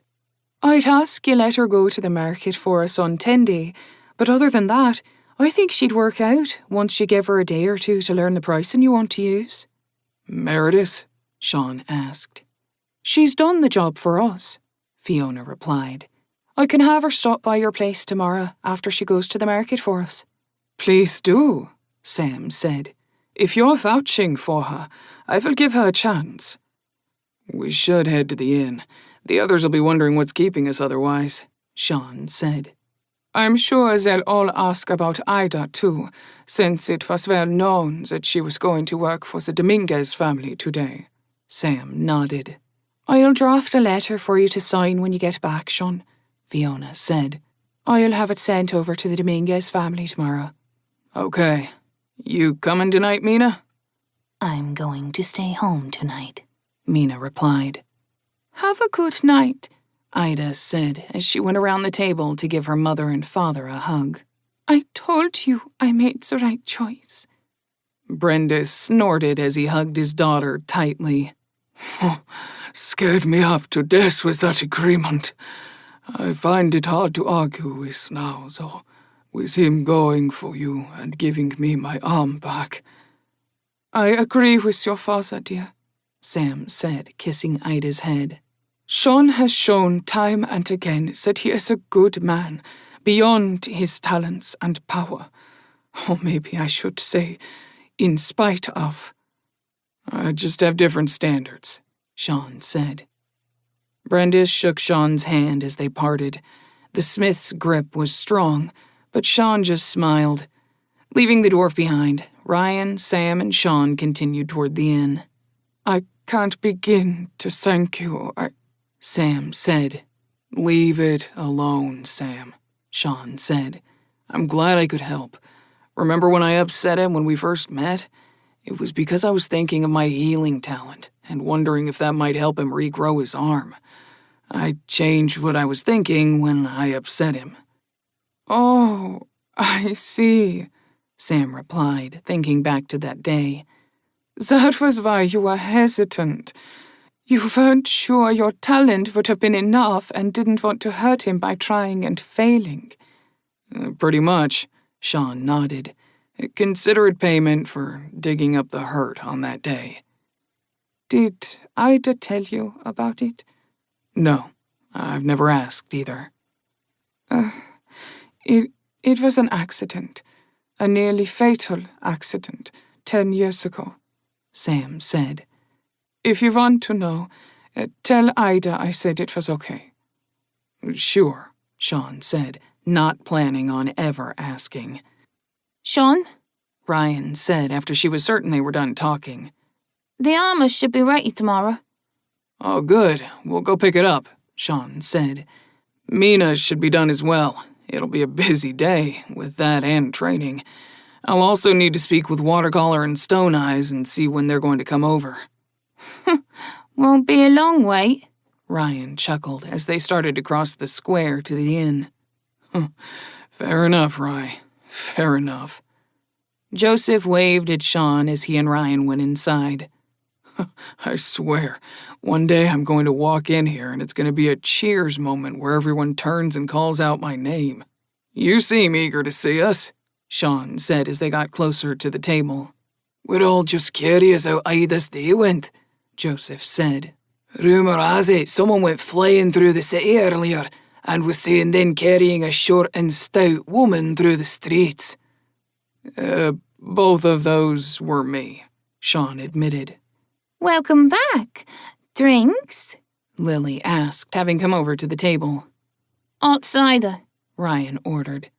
[SPEAKER 5] I'd ask you let her go to the market for us on Tenday, but other than that, I think she'd work out once you give her a day or two to learn the pricing you want to use.
[SPEAKER 3] Meredith?
[SPEAKER 1] Sean asked.
[SPEAKER 5] She's done the job for us, Fiona replied. I can have her stop by your place tomorrow after she goes to the market for us. Please do, Sam said. If you're vouching for her, I will give her a chance.
[SPEAKER 3] We should head to the inn. The others will be wondering what's keeping us otherwise,
[SPEAKER 1] Sean said.
[SPEAKER 5] I'm sure they'll all ask about Ida, too, since it was well known that she was going to work for the Dominguez family today.
[SPEAKER 1] Sam nodded.
[SPEAKER 7] I'll draft a letter for you to sign when you get back, Sean, Fiona said. I'll have it sent over to the Dominguez family tomorrow.
[SPEAKER 3] Okay. You coming tonight, Mina?
[SPEAKER 2] I'm going to stay home tonight,
[SPEAKER 1] Mina replied.
[SPEAKER 7] Have a good night,
[SPEAKER 1] Ida said as she went around the table to give her mother and father a hug.
[SPEAKER 7] I told you I made the right choice.
[SPEAKER 1] Brendis snorted as he hugged his daughter tightly.
[SPEAKER 3] Scared me half to death with that agreement. I find it hard to argue with now, though, with him going for you and giving me my arm back.
[SPEAKER 5] I agree with your father, dear,
[SPEAKER 1] Sam said, kissing Ida's head.
[SPEAKER 5] Sean has shown time and again that he is a good man, beyond his talents and power. Or maybe I should say, in spite of.
[SPEAKER 3] I just have different standards,
[SPEAKER 1] Sean said. Brendis shook Sean's hand as they parted. The Smith's grip was strong, but Sean just smiled. Leaving the dwarf behind, Ryan, Sam, and Sean continued toward the inn.
[SPEAKER 5] I can't begin to thank you,
[SPEAKER 1] Sam said.
[SPEAKER 3] Leave it alone, Sam, Sean said. I'm glad I could help. Remember when I upset him when we first met? It was because I was thinking of my healing talent and wondering if that might help him regrow his arm. I changed what I was thinking when I upset him.
[SPEAKER 5] Oh, I see,
[SPEAKER 1] Sam replied, thinking back to that day.
[SPEAKER 5] That was why you were hesitant. You weren't sure your talent would have been enough and didn't want to hurt him by trying and failing.
[SPEAKER 3] Pretty much, Sean nodded. Considerate payment for digging up the hurt on that day.
[SPEAKER 5] Did Ida tell you about it?
[SPEAKER 3] No, I've never asked either.
[SPEAKER 5] It was an accident. A nearly fatal accident 10 years ago,
[SPEAKER 1] Sam said.
[SPEAKER 5] If you want to know, tell Ida I said it was okay.
[SPEAKER 3] Sure,
[SPEAKER 1] Sean said, not planning on ever asking.
[SPEAKER 7] Sean?
[SPEAKER 1] Ryan said after she was certain they were done talking.
[SPEAKER 7] The armor should be ready tomorrow.
[SPEAKER 3] Oh, good. We'll go pick it up, Sean said. Mina should be done as well. It'll be a busy day with that and training. I'll also need to speak with Watercolor and Stone Eyes and see when they're going to come over.
[SPEAKER 7] Won't be a long wait,
[SPEAKER 1] Ryan chuckled as they started to cross the square to the inn.
[SPEAKER 3] Fair enough, Rye. Fair enough.
[SPEAKER 1] Joseph waved at Sean as he and Ryan went inside.
[SPEAKER 3] I swear, one day I'm going to walk in here and it's going to be a cheers moment where everyone turns and calls out my name. You seem eager to see us, Sean said as they got closer to the table. We're all just curious how Ida's day went, Joseph said. Rumour has it someone went flying through the city earlier and was seen then carrying a short and stout woman through the streets.
[SPEAKER 5] Both of those were me, Sean admitted.
[SPEAKER 2] Welcome back. Drinks?
[SPEAKER 7] Lily asked, having come over to the table.
[SPEAKER 2] Hot cider,
[SPEAKER 7] Ryan ordered.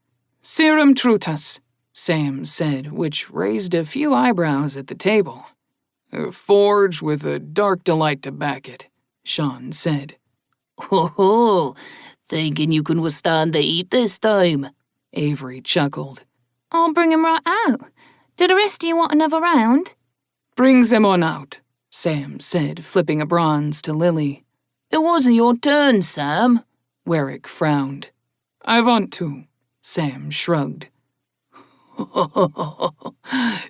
[SPEAKER 5] Serum Trutas,
[SPEAKER 7] Sam said, which raised a few eyebrows at the table.
[SPEAKER 5] Forged with a dark delight to back it,
[SPEAKER 7] Sean said.
[SPEAKER 4] Ho, thinking you can withstand the heat this time?
[SPEAKER 7] Avery chuckled.
[SPEAKER 2] I'll bring him right out. Do the rest of you want another round?
[SPEAKER 5] Brings them on out,
[SPEAKER 7] Sam said, flipping a bronze to Lily.
[SPEAKER 4] It wasn't your turn, Sam.
[SPEAKER 7] Warwick frowned.
[SPEAKER 5] I want to.
[SPEAKER 7] Sam shrugged.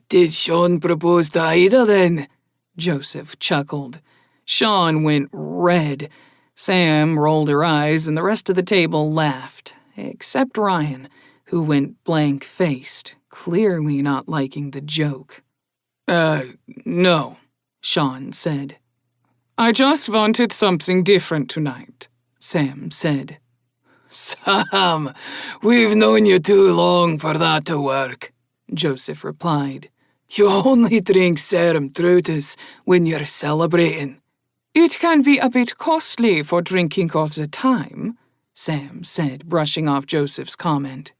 [SPEAKER 3] Did Sean propose to Ida then?
[SPEAKER 7] Joseph chuckled.
[SPEAKER 5] Sean went red.
[SPEAKER 7] Sam rolled her eyes and the rest of the table laughed, except Ryan, who went blank-faced, clearly not liking the joke.
[SPEAKER 5] No,
[SPEAKER 7] Sean said.
[SPEAKER 5] I just wanted something different tonight,
[SPEAKER 7] Sam said.
[SPEAKER 3] Sam, we've known you too long for that to work,
[SPEAKER 7] Joseph replied.
[SPEAKER 3] You only drink Serum Trutas when you're celebrating.
[SPEAKER 5] It can be a bit costly for drinking all the time,
[SPEAKER 7] Sam said, brushing off Joseph's comment.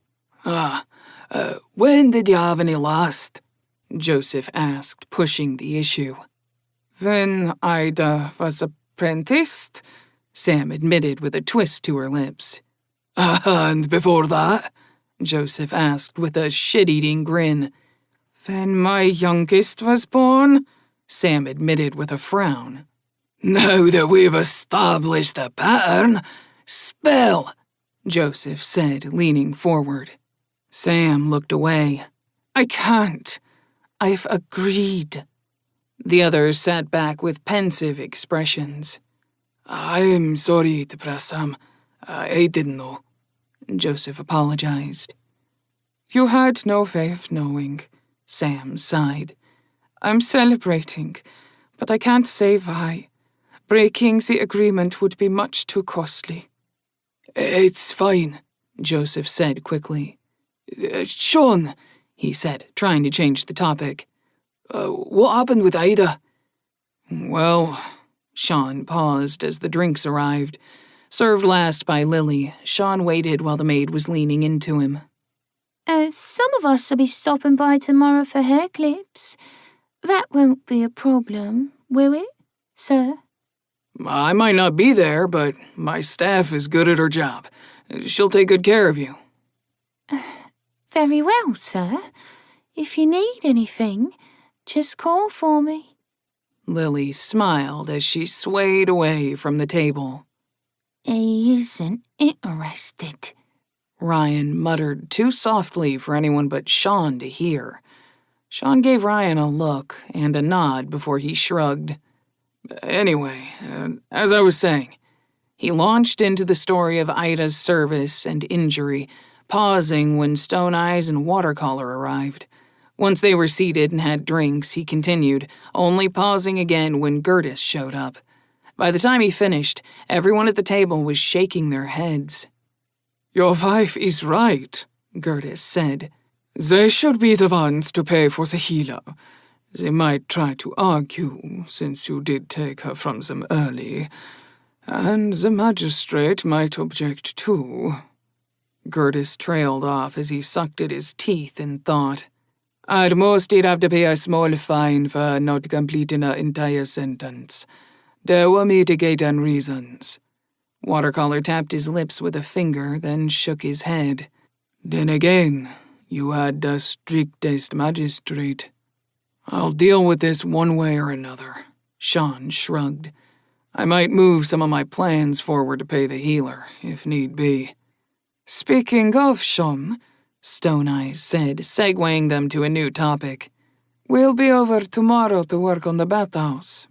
[SPEAKER 3] When did you have any last?
[SPEAKER 7] Joseph asked, pushing the issue.
[SPEAKER 5] When Ida was apprenticed,
[SPEAKER 7] Sam admitted with a twist to her lips.
[SPEAKER 3] And before that?
[SPEAKER 7] Joseph asked with a shit-eating grin.
[SPEAKER 5] When my youngest was born,
[SPEAKER 7] Sam admitted with a frown.
[SPEAKER 3] Now that we've established the pattern, spell,
[SPEAKER 7] Joseph said, leaning forward. Sam looked away.
[SPEAKER 5] I can't. I've agreed.
[SPEAKER 7] The others sat back with pensive expressions.
[SPEAKER 3] I'm sorry to press Sam. I didn't know.
[SPEAKER 7] Joseph apologized.
[SPEAKER 5] You had no way of knowing,
[SPEAKER 7] Sam sighed.
[SPEAKER 5] I'm celebrating, but I can't say why. Breaking the agreement would be much too costly.
[SPEAKER 3] It's fine,
[SPEAKER 7] Joseph said quickly.
[SPEAKER 3] Sean,
[SPEAKER 7] he said, trying to change the topic.
[SPEAKER 3] What happened with Ida?
[SPEAKER 7] Well, Sean paused as the drinks arrived. Served last by Lily, Sean waited while the maid was leaning into him.
[SPEAKER 2] Some of us will be stopping by tomorrow for hair clips. That won't be a problem, will it, sir?
[SPEAKER 3] I might not be there, but my staff is good at her job. She'll take good care of you.
[SPEAKER 2] Very well, sir. If you need anything, just call for me.
[SPEAKER 7] Lily smiled as she swayed away from the table.
[SPEAKER 2] He isn't interested,
[SPEAKER 7] Ryan muttered too softly for anyone but Sean to hear. Sean gave Ryan a look and a nod before he shrugged.
[SPEAKER 3] Anyway, as I was saying,
[SPEAKER 7] he launched into the story of Ida's service and injury, pausing when Stone Eyes and Watercolor arrived. Once they were seated and had drinks, he continued, only pausing again when Gertis showed up. By the time he finished, everyone at the table was shaking their heads.
[SPEAKER 5] Your wife is right,
[SPEAKER 7] Gertis said.
[SPEAKER 5] They should be the ones to pay for the healer. They might try to argue, since you did take her from them early, and the magistrate might object too.
[SPEAKER 7] Gertis trailed off as he sucked at his teeth in thought.
[SPEAKER 5] At most, he'd have to pay a small fine for not completing an entire sentence. There were mitigating reasons.
[SPEAKER 7] Watercolor tapped his lips with a finger, then shook his head.
[SPEAKER 5] Then again, you had the strictest magistrate. I'll deal with this one way or another.
[SPEAKER 7] Sean shrugged.
[SPEAKER 5] I might move some of my plans forward to pay the healer, if need be.
[SPEAKER 7] Speaking of Sean,
[SPEAKER 5] Stone Eyes said, segueing them to a new topic.
[SPEAKER 7] We'll be over tomorrow to work on the bathhouse.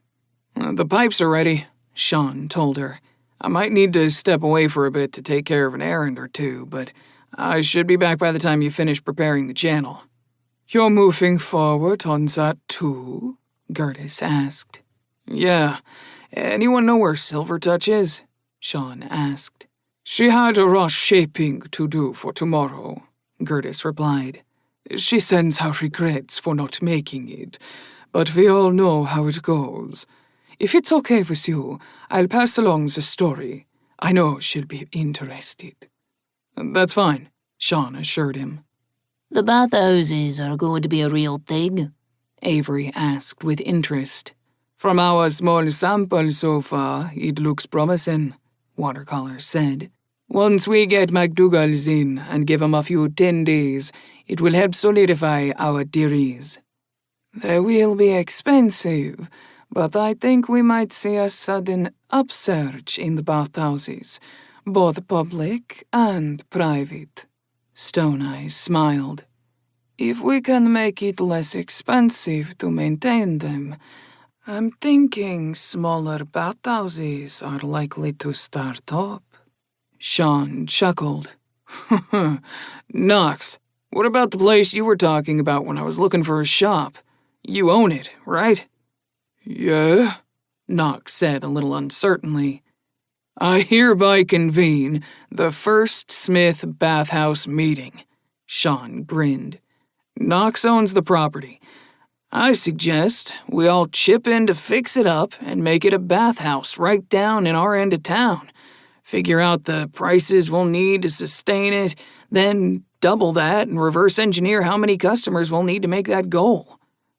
[SPEAKER 5] The pipes are ready, Sean told her. I might need to step away for a bit to take care of an errand or two, but I should be back by the time you finish preparing the channel.
[SPEAKER 7] You're moving forward on that too? Gertis asked.
[SPEAKER 5] Yeah, Anyone know where Silvertouch is? Sean asked. She had a rush shaping to do for tomorrow, Gertis replied. She sends her regrets for not making it, but we all know how it goes. If it's okay with you, I'll pass along the story. I know she'll be interested. That's fine, Sean assured him.
[SPEAKER 4] The bathhouses are going to be a real thing?
[SPEAKER 5] Avery asked with interest. From our small sample so far, it looks promising, Watercolor said. Once we get McDougall's in and give him a few 10 days, it will help solidify our theories. They will be expensive, but I think we might see a sudden upsurge in the bathhouses, both public and private. Stone Eyes smiled. If we can make it less expensive to maintain them, I'm thinking smaller bathhouses are likely to start up. Sean chuckled. Knox, what about the place you were talking about when I was looking for a shop? You own it, right? Yeah, Knox said a little uncertainly. I hereby convene the first Smith bathhouse meeting. Sean grinned. Knox owns the property. I suggest we all chip in to fix it up and make it a bathhouse right down in our end of town. Figure out the prices we'll need to sustain it, then double that and reverse engineer how many customers we'll need to make that goal.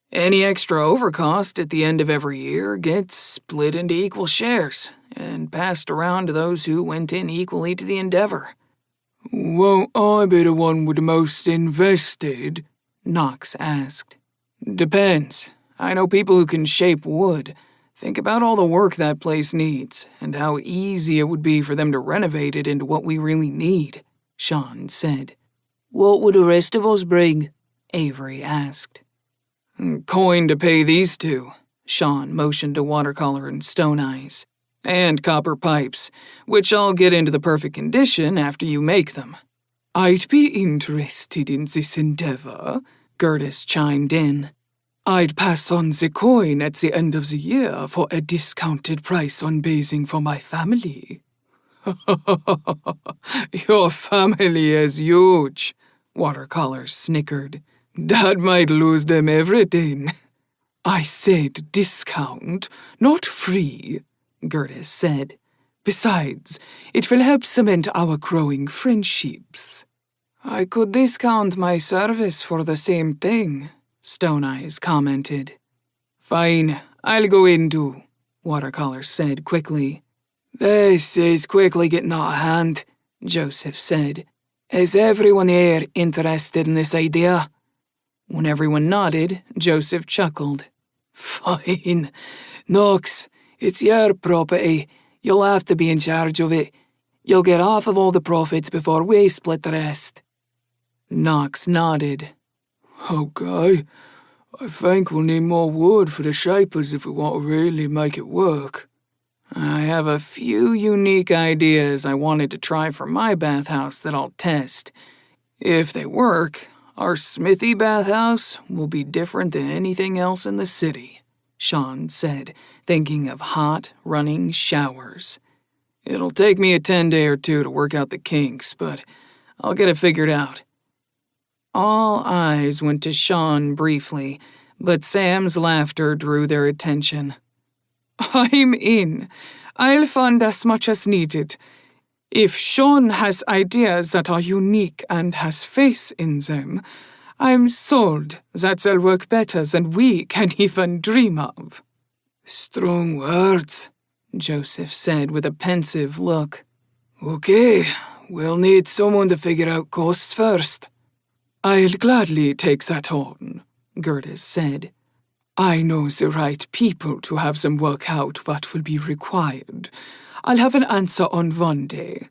[SPEAKER 5] Any extra overcost at the end of every year gets split into equal shares and passed around to those who went in equally to the endeavor. Won't I be the one with the most invested? Knox asked. Depends. I know people who can shape wood. Think about all the work that place needs, and how easy it would be for them to renovate it into what we really need, Sean said. What would the rest of us bring? Avery asked. Coin to pay these two, Sean motioned to Watercolor and Stone Eyes. And copper pipes, which I'll get into the perfect condition after you make them. I'd be interested in this endeavor, Gertis chimed in. I'd pass on the coin at the end of the year for a discounted price on bathing for my family. Your family is huge, Watercolor snickered. That might lose them everything. I said discount, not free, Gertis said. Besides, it will help cement our growing friendships. I could discount my service for the same thing, Stone Eyes commented. Fine, I'll go in too, Watercolor said quickly. This is quickly getting out of hand, Joseph said. Is everyone here interested in this idea? When everyone nodded, Joseph chuckled. Fine. Knox, it's your property. You'll have to be in charge of it. You'll get half of all the profits before we split the rest. Knox nodded. Okay. I think we'll need more wood for the shapers if we want to really make it work. I have a few unique ideas I wanted to try for my bathhouse that I'll test. If they work, our smithy bathhouse will be different than anything else in the city, Sean said, thinking of hot, running showers. It'll take me a 10-day or two to work out the kinks, but I'll get it figured out. All eyes went to Sean briefly, but Sam's laughter drew their attention. I'm in. I'll fund as much as needed. If Sean has ideas that are unique and has faith in them, I'm sold that they'll work better than we can even dream of. Strong words, Joseph said with a pensive look. Okay, we'll need someone to figure out costs first. I'll gladly take that on, Gertis said. I know the right people to have them work out what will be required. I'll have an answer on one day.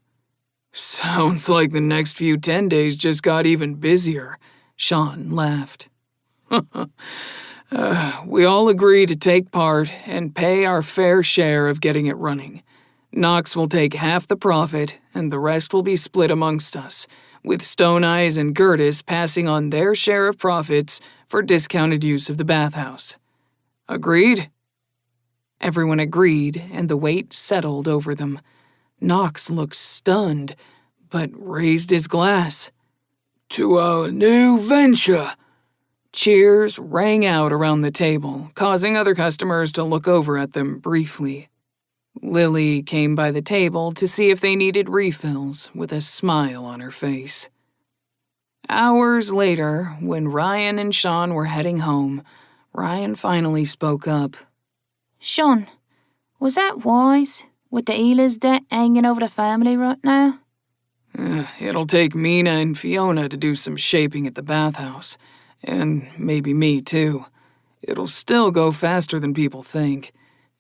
[SPEAKER 5] Sounds like the next few 10 days just got even busier, Sean laughed. We all agree to take part and pay our fair share of getting it running. Knox will take half the profit, and the rest will be split amongst us, with Stone Eyes and Gertis passing on their share of profits for discounted use of the bathhouse. Agreed?
[SPEAKER 1] Everyone agreed, and the weight settled over them. Knox looked stunned, but raised his glass.
[SPEAKER 3] To our new venture.
[SPEAKER 1] Cheers rang out around the table, causing other customers to look over at them briefly. Lily came by the table to see if they needed refills, with a smile on her face. Hours later, when Ryan and Sean were heading home, Ryan finally spoke up.
[SPEAKER 6] Sean, was that wise, with the Eela's debt hanging over the family right now?
[SPEAKER 1] It'll take Mina and Fiona to do some shaping at the bathhouse, and maybe me too. It'll still go faster than people think.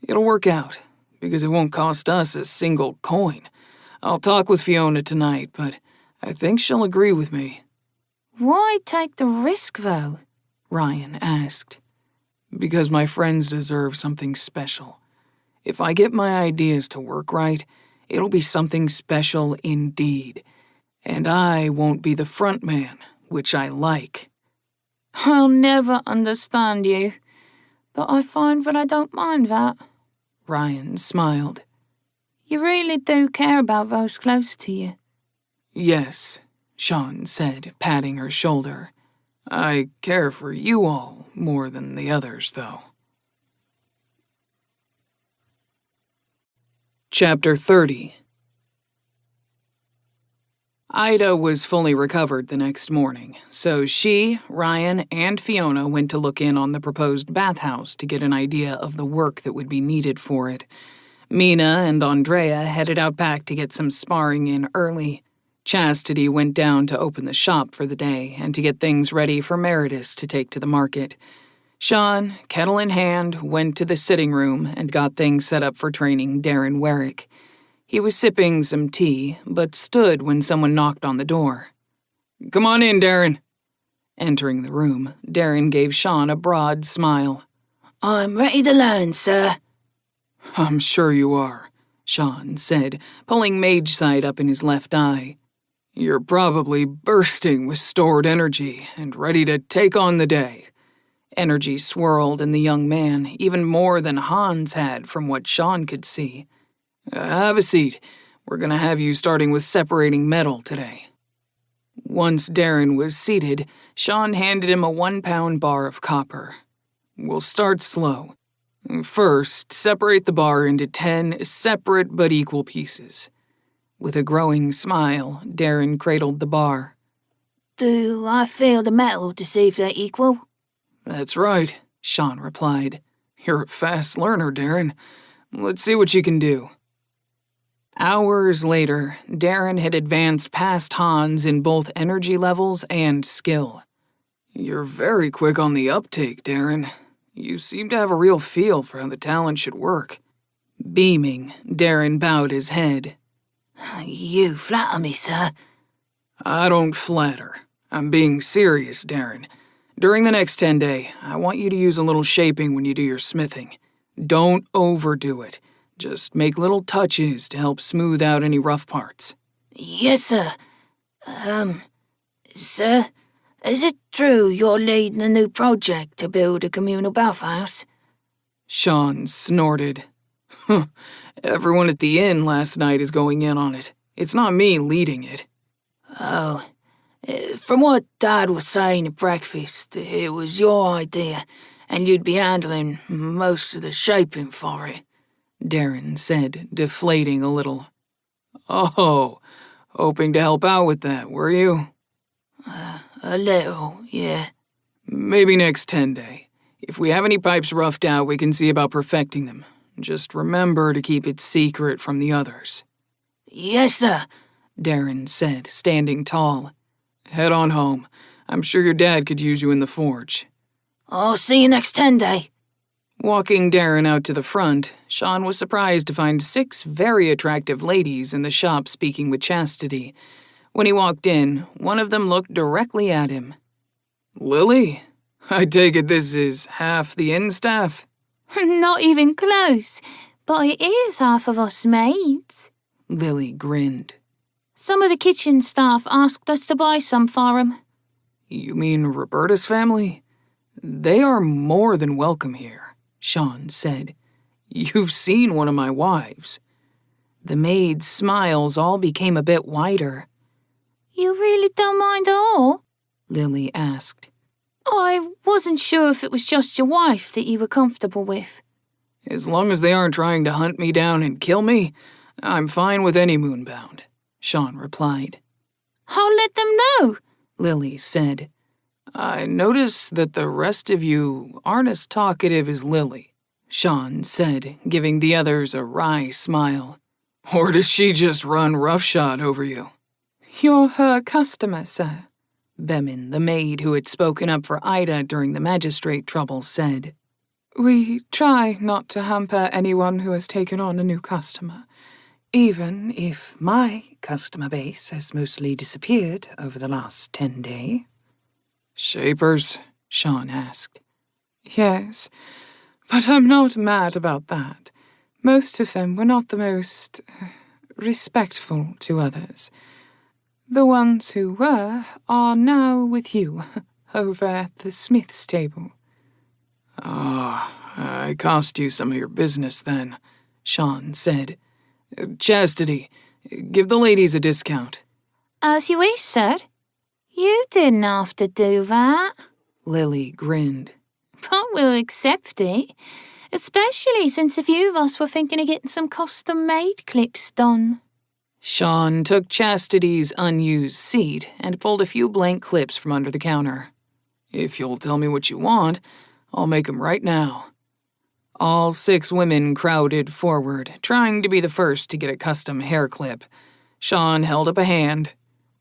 [SPEAKER 1] It'll work out, because it won't cost us a single coin. I'll talk with Fiona tonight, but I think she'll agree with me.
[SPEAKER 6] Why take the risk, though?
[SPEAKER 1] Ryan asked. Because my friends deserve something special. If I get my ideas to work right, it'll be something special indeed. And I won't be the front man, which I like.
[SPEAKER 6] I'll never understand you, but I find that I don't mind that.
[SPEAKER 1] Ryan smiled.
[SPEAKER 6] You really do care about those close to you.
[SPEAKER 1] Yes, Sean said, patting her shoulder. I care for you all more than the others, though. Chapter 30. Ida was fully recovered the next morning, so she, Ryan, and Fiona went to look in on the proposed bathhouse to get an idea of the work that would be needed for it. Mina and Andrea headed out back to get some sparring in early. Chastity went down to open the shop for the day and to get things ready for Meredith to take to the market. Sean, kettle in hand, went to the sitting room and got things set up for training Darren Werrick. He was sipping some tea, but stood when someone knocked on the door. "Come on in, Darren." Entering the room, Darren gave Sean a broad smile.
[SPEAKER 4] I'm ready to learn, sir.
[SPEAKER 1] "I'm sure you are," Sean said, pulling mage sight up in his left eye. "You're probably bursting with stored energy and ready to take on the day." Energy swirled in the young man, even more than Hans had from what Sean could see. "Have a seat. We're going to have you starting with separating metal today." Once Darren was seated, Sean handed him a 1-pound bar of copper. "We'll start slow. First, separate the bar into 10 separate but equal pieces." With a growing smile, Darren cradled the bar.
[SPEAKER 4] Do I feel the metal to see if they're equal?
[SPEAKER 1] "That's right," Sean replied. "You're a fast learner, Darren. Let's see what you can do." Hours later, Darren had advanced past Hans in both energy levels and skill. "You're very quick on the uptake, Darren. You seem to have a real feel for how the talent should work." Beaming, Darren bowed his head.
[SPEAKER 4] You flatter me, sir.
[SPEAKER 1] "I don't flatter. I'm being serious, Darren. During the next 10 days, I want you to use a little shaping when you do your smithing. Don't overdo it. Just make little touches to help smooth out any rough parts."
[SPEAKER 4] Yes, sir. Sir, is it true you're leading a new project to build a communal bathhouse?
[SPEAKER 1] Sean snorted. "Everyone at the inn last night is going in on it. It's not me leading it."
[SPEAKER 4] Oh, from what Dad was saying at breakfast, it was your idea, and you'd be handling most of the shaping for it,"
[SPEAKER 1] Darren said, deflating a little. "Oh, hoping to help out with that, were you?"
[SPEAKER 4] A little, yeah.
[SPEAKER 1] "Maybe next 10 days. If we have any pipes roughed out, we can see about perfecting them. Just remember to keep it secret from the others."
[SPEAKER 4] Yes, sir,
[SPEAKER 1] Darren said, standing tall. "Head on home. I'm sure your dad could use you in the forge."
[SPEAKER 4] I'll see you next 10 days.
[SPEAKER 1] Walking Darren out to the front, Sean was surprised to find 6 very attractive ladies in the shop speaking with Chastity. When he walked in, one of them looked directly at him. "Lily? I take it this is half the inn staff?"
[SPEAKER 6] Not even close, but it is half of us maids.
[SPEAKER 1] Lily grinned.
[SPEAKER 6] Some of the kitchen staff asked us to buy some for 'em.
[SPEAKER 1] "You mean Roberta's family? They are more than welcome here," Sean said. You've seen one of my wives." The maid's smiles all became a bit wider.
[SPEAKER 2] You really don't mind at all?
[SPEAKER 1] Lily asked.
[SPEAKER 2] I wasn't sure if it was just your wife that you were comfortable with.
[SPEAKER 1] As long as they aren't trying to hunt me down and kill me, I'm fine with any moonbound, Sean replied.
[SPEAKER 2] I'll let them know,
[SPEAKER 1] Lily said. I notice that the rest of you aren't as talkative as Lily, Sean said, giving the others a wry smile. Or does she just run roughshod over you?
[SPEAKER 7] You're her customer, sir,
[SPEAKER 1] Bemin, the maid who had spoken up for Ida during the magistrate trouble, said.
[SPEAKER 7] We try not to hamper anyone who has taken on a new customer, even if my customer base has mostly disappeared over the last 10 days.
[SPEAKER 1] Shapers? Sean asked.
[SPEAKER 7] Yes, but I'm not mad about that. Most of them were not the most respectful to others. The ones who were are now with you, over at the smith's table.
[SPEAKER 1] I cost you some of your business then, Sean said. Chastity, give the ladies a discount.
[SPEAKER 2] As you wish, sir. You didn't have to do that.
[SPEAKER 1] Lily grinned.
[SPEAKER 2] But we'll accept it, especially since a few of us were thinking of getting some custom-made clips done.
[SPEAKER 1] Sean took Chastity's unused seat and pulled a few blank clips from under the counter. If you'll tell me what you want, I'll make 'em right now. All 6 women crowded forward, trying to be the first to get a custom hair clip. Sean held up a hand.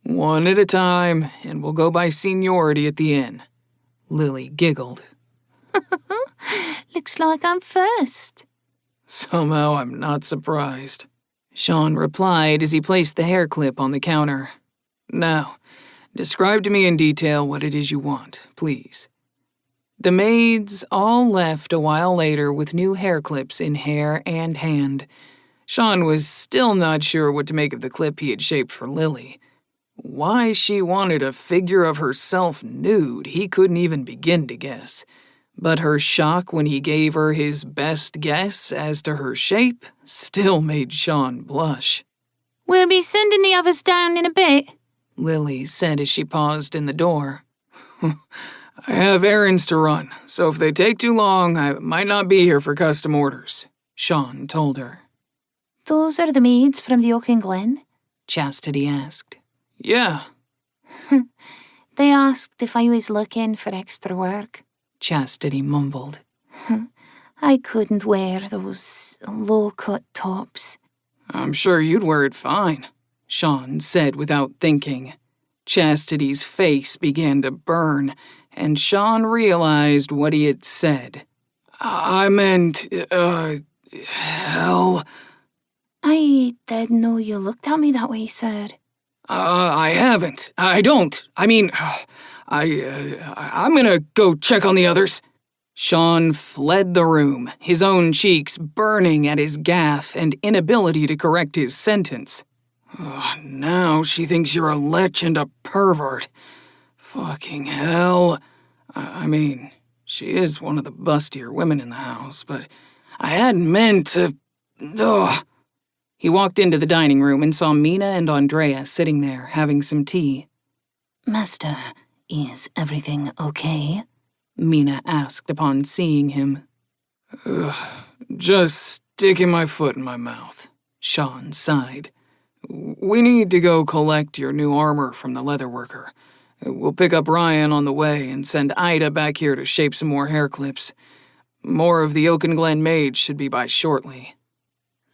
[SPEAKER 1] One at a time, and we'll go by seniority at the end. Lily giggled.
[SPEAKER 2] Looks like I'm first.
[SPEAKER 1] Somehow I'm not surprised, Sean replied as he placed the hair clip on the counter. Now, describe to me in detail what it is you want, please. The maids all left a while later with new hair clips in hair and hand. Sean was still not sure what to make of the clip he had shaped for Lily. Why she wanted a figure of herself nude, he couldn't even begin to guess. But her shock when he gave her his best guess as to her shape still made Sean blush.
[SPEAKER 2] We'll be sending the others down in a bit,
[SPEAKER 1] Lily said as she paused in the door. I have errands to run, so if they take too long, I might not be here for custom orders, Sean told her.
[SPEAKER 2] Those are the maids from the Oaken Glen?
[SPEAKER 1] Chastity asked. Yeah.
[SPEAKER 2] They asked if I was looking for extra work.
[SPEAKER 1] Chastity mumbled.
[SPEAKER 2] I couldn't wear those low-cut tops.
[SPEAKER 1] I'm sure you'd wear it fine, Sean said without thinking. Chastity's face began to burn, and Sean realized what he had said. I meant, hell.
[SPEAKER 2] I didn't know you looked at me that way, sir.
[SPEAKER 1] I haven't. I don't. I mean, I'm gonna go check on the others. Sean fled the room, his own cheeks burning at his gaffe and inability to correct his sentence. Now she thinks you're a lech and a pervert. Fucking hell. I mean, she is one of the bustier women in the house, but I hadn't meant to... Ugh. He walked into the dining room and saw Mina and Andrea sitting there, having some tea.
[SPEAKER 6] Master, is everything okay?
[SPEAKER 1] Mina asked upon seeing him. Just sticking my foot in my mouth, Sean sighed. We need to go collect your new armor from the leatherworker. We'll pick up Ryan on the way and send Ida back here to shape some more hair clips. More of the Oaken Glen maids should be by shortly.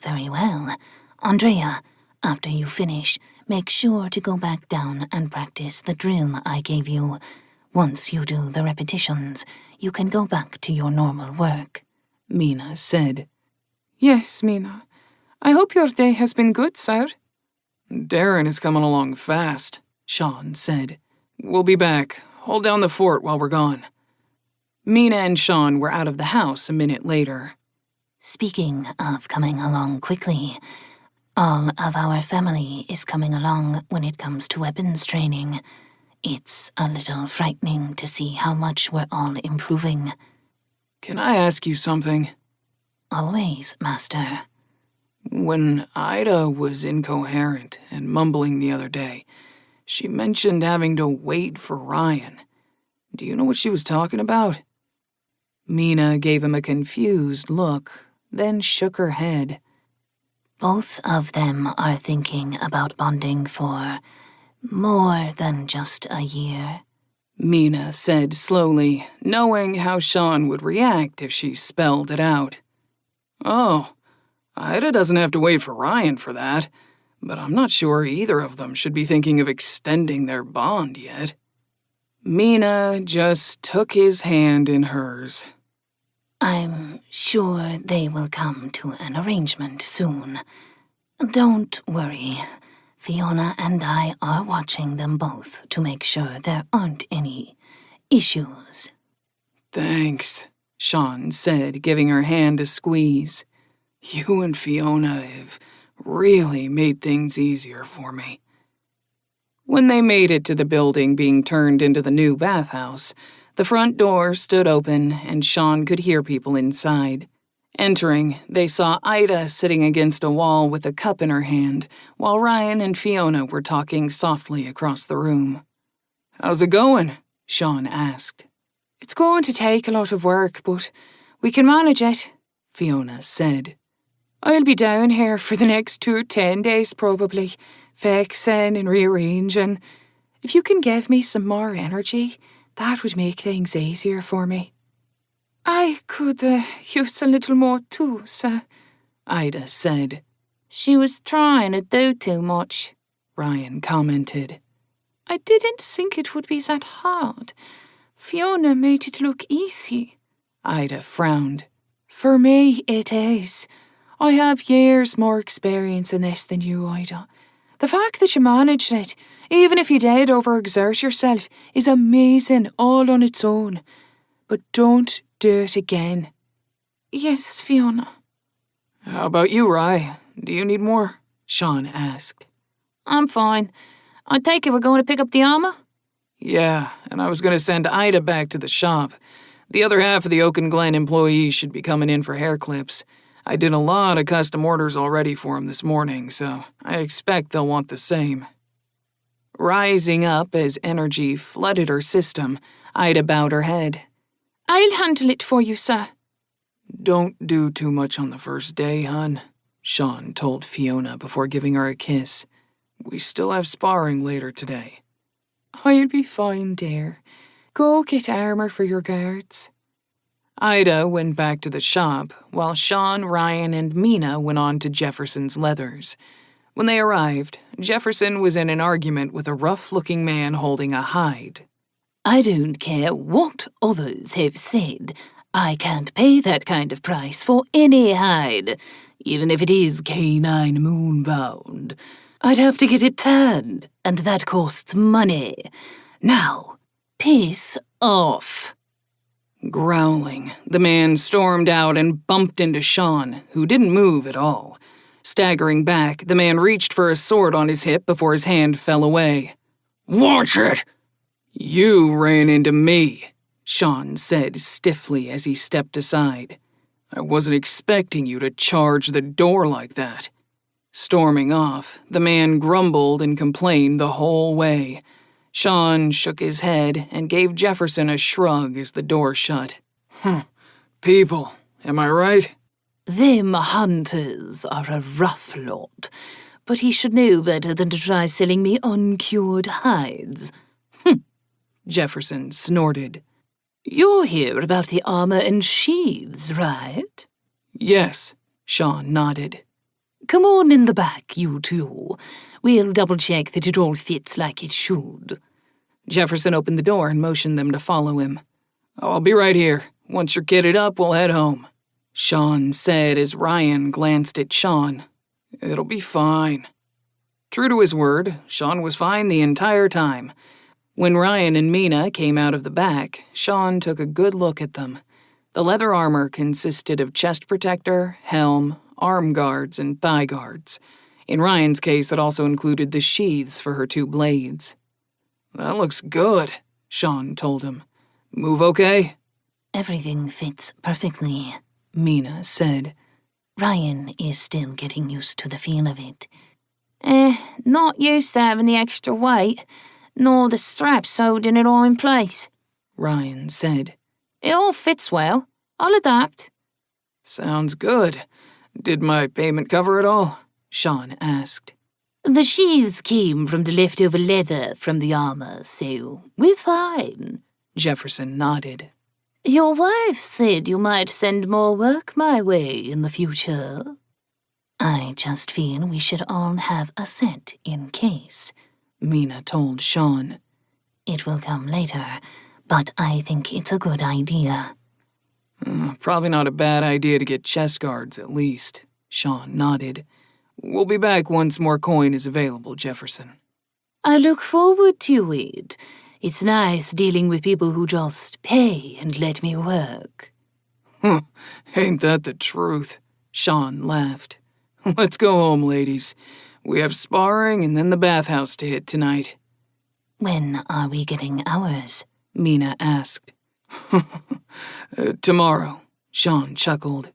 [SPEAKER 6] Very well. Andrea, after you finish, make sure to go back down and practice the drill I gave you. Once you do the repetitions, you can go back to your normal work,
[SPEAKER 1] Mina said.
[SPEAKER 7] Yes, Mina. I hope your day has been good, sir.
[SPEAKER 1] Darren is coming along fast, Sean said. We'll be back. Hold down the fort while we're gone. Mina and Sean were out of the house a minute later.
[SPEAKER 6] Speaking of coming along quickly, all of our family is coming along when it comes to weapons training. It's a little frightening to see how much we're all improving.
[SPEAKER 1] Can I ask you something?
[SPEAKER 6] always, Master.
[SPEAKER 3] When Ida was incoherent and mumbling the other day, she mentioned having to wait for Ryan. Do you know what she was talking about?
[SPEAKER 7] Mina gave him a confused look, then shook her head.
[SPEAKER 6] Both of them are thinking about bonding for more than just a year.
[SPEAKER 1] Mina said slowly, knowing how Sean would react if she spelled it out.
[SPEAKER 3] Oh, Ida doesn't have to wait for Ryan for that, but I'm not sure either of them should be thinking of extending their bond yet.
[SPEAKER 1] Mina just took his hand in hers.
[SPEAKER 6] I'm sure they will come to an arrangement soon. Don't worry. Fiona and I are watching them both to make sure there aren't any issues.
[SPEAKER 3] Thanks, Sean said, giving her hand a squeeze. You and Fiona have really made things easier for me.
[SPEAKER 1] When they made it to the building being turned into the new bathhouse, the front door stood open and Sean could hear people inside. Entering, they saw Ida sitting against a wall with a cup in her hand, while Ryan and Fiona were talking softly across the room.
[SPEAKER 3] How's it going?
[SPEAKER 1] Sean asked.
[SPEAKER 7] It's going to take a lot of work, but we can manage it,
[SPEAKER 1] Fiona said.
[SPEAKER 7] I'll be down here for the next 10 days probably, fixing and rearranging. If you can give me some more energy, that would make things easier for me. I could use a little more too, sir,
[SPEAKER 1] Ida said.
[SPEAKER 6] She was trying to do too much,
[SPEAKER 1] Ryan commented.
[SPEAKER 7] I didn't think it would be that hard. Fiona made it look easy.
[SPEAKER 1] Ida frowned.
[SPEAKER 7] For me, it is. I have years more experience in this than you, Ida. The fact that you managed it, even if you did overexert yourself, is amazing all on its own. But don't do it again. Yes, Fiona.
[SPEAKER 3] How about you, Rye? Do you need more?
[SPEAKER 1] Sean asked.
[SPEAKER 6] I'm fine. I take it we're going to pick up the armor?
[SPEAKER 3] Yeah, and I was going to send Ida back to the shop. The other half of the Oak and Glen employees should be coming in for hair clips. I did a lot of custom orders already for them this morning, so I expect they'll want the same.
[SPEAKER 1] Rising up as energy flooded her system, Ida bowed her head.
[SPEAKER 7] I'll handle it for you, sir.
[SPEAKER 3] Don't do too much on the first day, hun, Sean told Fiona before giving her a kiss. We still have sparring later today.
[SPEAKER 7] I'll be fine, dear. Go get armor for your guards.
[SPEAKER 1] Ida went back to the shop, while Sean, Ryan, and Mina went on to Jefferson's Leathers. When they arrived, Jefferson was in an argument with a rough-looking man holding a hide.
[SPEAKER 2] I don't care what others have said. I can't pay that kind of price for any hide, even if it is canine moonbound. I'd have to get it tanned, and that costs money. Now, piss off.
[SPEAKER 1] Growling, the man stormed out and bumped into Sean, who didn't move at all. Staggering back, the man reached for a sword on his hip before his hand fell away.
[SPEAKER 3] Watch it! You ran into me,
[SPEAKER 1] Sean said stiffly as he stepped aside.
[SPEAKER 3] I wasn't expecting you to charge the door like that.
[SPEAKER 1] Storming off, the man grumbled and complained the whole way. Sean shook his head and gave Jefferson a shrug as the door shut.
[SPEAKER 3] People, am I right?
[SPEAKER 2] Them hunters are a rough lot, but he should know better than to try selling me uncured hides.
[SPEAKER 1] Jefferson snorted.
[SPEAKER 2] You're here about the armor and sheaths, right?
[SPEAKER 1] Yes, Sean nodded.
[SPEAKER 2] Come on in the back, you two. We'll double-check that it all fits like it should.
[SPEAKER 1] Jefferson opened the door and motioned them to follow him. I'll be right here. Once you're kitted up, we'll head home, Sean said as Ryan glanced at Sean. It'll be fine. True to his word, Sean was fine the entire time. When Ryan and Mina came out of the back, Sean took a good look at them. The leather armor consisted of chest protector, helm, arm guards, and thigh guards. In Ryan's case, it also included the sheaths for her 2 blades. That looks good, Sean told him. Move okay?
[SPEAKER 6] Everything fits perfectly,
[SPEAKER 1] Mina said.
[SPEAKER 2] Ryan is still getting used to the feel of it.
[SPEAKER 6] Not used to having the extra weight, nor the straps holding it all in place,
[SPEAKER 1] Ryan said.
[SPEAKER 6] It all fits well. I'll adapt.
[SPEAKER 5] Sounds good. Did my payment cover it all?
[SPEAKER 1] Sean asked.
[SPEAKER 2] The sheaths came from the leftover leather from the armor, so we're fine.
[SPEAKER 1] Jefferson nodded.
[SPEAKER 2] Your wife said you might send more work my way in the future. I just feel we should all have a set in case,
[SPEAKER 1] Mina told Sean.
[SPEAKER 2] It will come later, but I think it's a good idea.
[SPEAKER 5] Probably not a bad idea to get chest guards, at least.
[SPEAKER 1] Sean nodded.
[SPEAKER 5] We'll be back once more coin is available, Jefferson.
[SPEAKER 2] I look forward to it. It's nice dealing with people who just pay and let me work.
[SPEAKER 5] Ain't that the truth?
[SPEAKER 1] Sean laughed.
[SPEAKER 5] Let's go home, ladies. We have sparring and then the bathhouse to hit tonight.
[SPEAKER 2] When are we getting ours?
[SPEAKER 1] Mina asked.
[SPEAKER 5] Tomorrow.
[SPEAKER 1] Sean chuckled.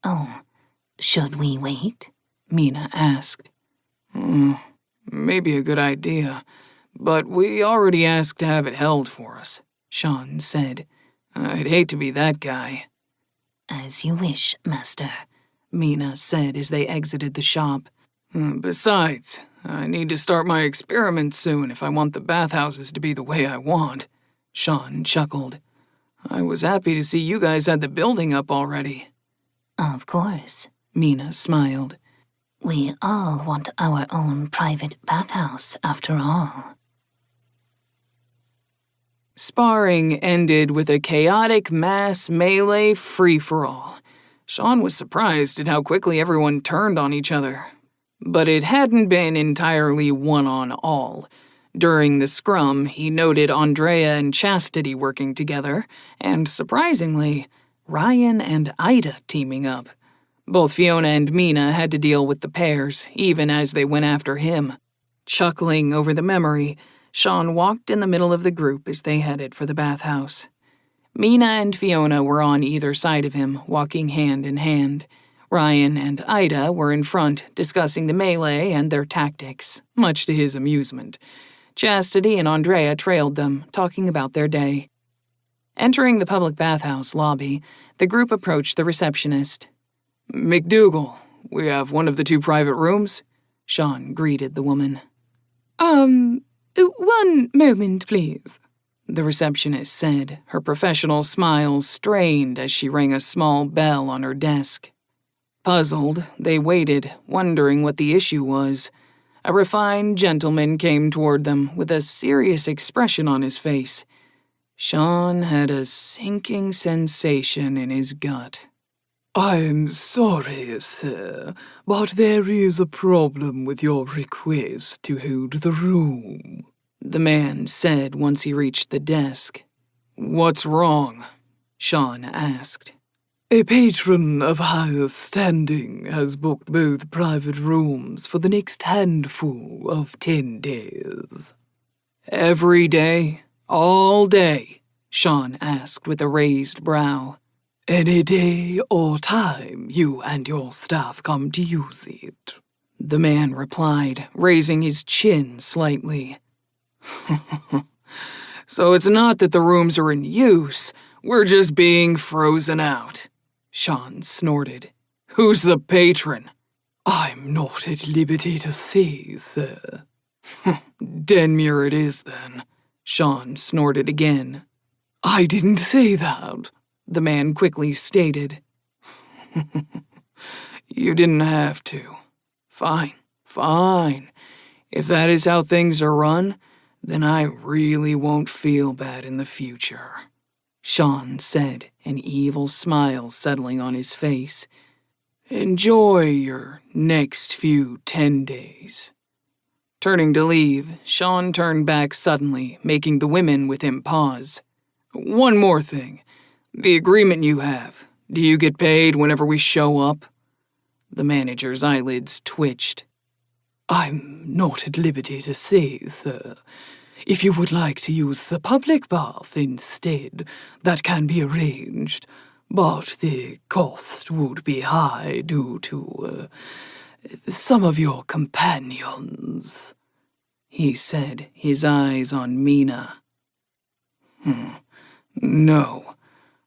[SPEAKER 2] Oh, should we wait?
[SPEAKER 1] Mina asked.
[SPEAKER 5] Maybe a good idea, but we already asked to have it held for us,
[SPEAKER 1] Sean said.
[SPEAKER 5] I'd hate to be that guy.
[SPEAKER 2] As you wish, master,
[SPEAKER 1] Mina said as they exited the shop.
[SPEAKER 5] Besides, I need to start my experiments soon if I want the bathhouses to be the way I want.
[SPEAKER 1] Sean chuckled.
[SPEAKER 5] I was happy to see you guys had the building up already.
[SPEAKER 2] Of course.
[SPEAKER 1] Mina smiled.
[SPEAKER 2] We all want our own private bathhouse, after all.
[SPEAKER 1] Sparring ended with a chaotic mass melee free-for-all.
[SPEAKER 5] Sean was surprised at how quickly everyone turned on each other. But it hadn't been entirely one-on-all. During the scrum, he noted Andrea and Chastity working together, and surprisingly, Ryan and Ida teaming up. Both Fiona and Mina had to deal with the pairs, even as they went after him. Chuckling over the memory, Sean walked in the middle of the group as they headed for the bathhouse. Mina and Fiona were on either side of him, walking hand in hand. Ryan and Ida were in front, discussing the melee and their tactics, much to his amusement. Chastity and Andrea trailed them, talking about their day. Entering the public bathhouse lobby, the group approached the receptionist. McDougal, we have one of the 2 private rooms?
[SPEAKER 1] Sean greeted the woman.
[SPEAKER 7] One moment, please,
[SPEAKER 1] the receptionist said, her professional smile strained as she rang a small bell on her desk. Puzzled, they waited, wondering what the issue was. A refined gentleman came toward them with a serious expression on his face. Sean had a sinking sensation in his gut.
[SPEAKER 3] I'm sorry, sir, but there is a problem with your request to hold the room,
[SPEAKER 1] the man said once he reached the desk.
[SPEAKER 5] What's wrong?
[SPEAKER 1] Sean asked.
[SPEAKER 3] A patron of higher standing has booked both private rooms for the next handful of 10 days.
[SPEAKER 5] Every day? All day?
[SPEAKER 1] Sean asked with a raised brow.
[SPEAKER 3] Any day or time you and your staff come to use it,
[SPEAKER 1] the man replied, raising his chin slightly.
[SPEAKER 5] So it's not that the rooms are in use, we're just being frozen out,
[SPEAKER 1] Sean snorted.
[SPEAKER 5] Who's the patron?
[SPEAKER 3] I'm not at liberty to say, sir.
[SPEAKER 5] Denmuir it is, then,
[SPEAKER 1] Sean snorted again.
[SPEAKER 3] I didn't say that,
[SPEAKER 1] the man quickly stated.
[SPEAKER 5] You didn't have to. Fine. If that is how things are run, then I really won't feel bad in the future,
[SPEAKER 1] Sean said, an evil smile settling on his face.
[SPEAKER 5] Enjoy your next few 10 days.
[SPEAKER 1] Turning to leave, Sean turned back suddenly, making the women with him pause.
[SPEAKER 5] One more thing. The agreement you have, do you get paid whenever we show up?
[SPEAKER 1] The manager's eyelids twitched.
[SPEAKER 3] I'm not at liberty to say, sir. If you would like to use the public bath instead, that can be arranged. but the cost would be high due to some of your companions," he said, his eyes on Mina. "No,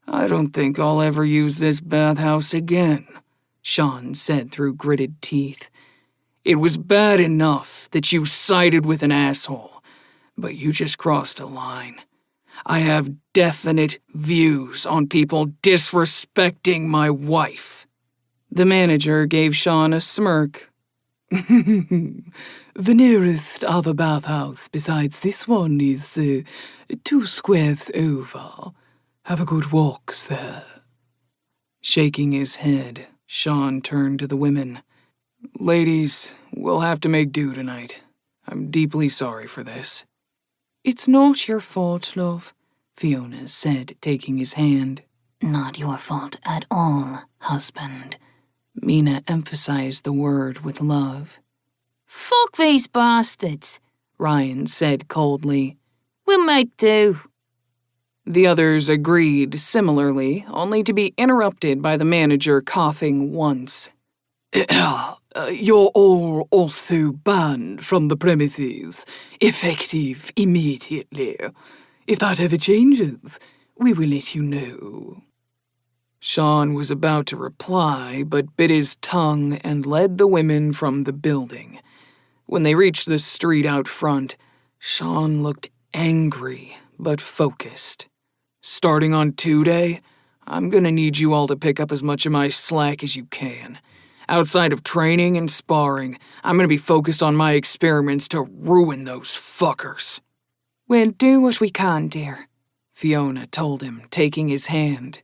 [SPEAKER 3] I don't think I'll ever use this bathhouse again," Sean said through gritted teeth. "It was bad enough that you sided with an asshole, but you just crossed a line. I have definite views on people disrespecting my wife." The manager gave Sean a smirk. "The nearest other bathhouse besides this one is 2 squares over. Have a good walks there." Shaking his head, Sean turned to the women. "Ladies, we'll have to make do tonight. I'm deeply sorry for this."
[SPEAKER 7] "It's not your fault, love," Fiona said, taking his hand.
[SPEAKER 6] Not your fault at all, husband.
[SPEAKER 7] Mina emphasized the word with love.
[SPEAKER 4] "Fuck these bastards,"
[SPEAKER 7] Ryan said coldly.
[SPEAKER 4] "We'll make do."
[SPEAKER 1] The others agreed similarly, only to be interrupted by the manager coughing once.
[SPEAKER 3] "You're all also banned from the premises, effective immediately. If that ever changes, we will let you know."
[SPEAKER 1] Sean was about to reply, but bit his tongue and led the women from the building. When they reached the street out front, Sean looked angry but focused. "Starting on 2-day, I'm gonna need you all to pick up as much of my slack as you can. Outside of training and sparring, I'm gonna be focused on my experiments to ruin those fuckers."
[SPEAKER 7] "We'll do what we can, dear,"
[SPEAKER 1] Fiona told him, taking his hand.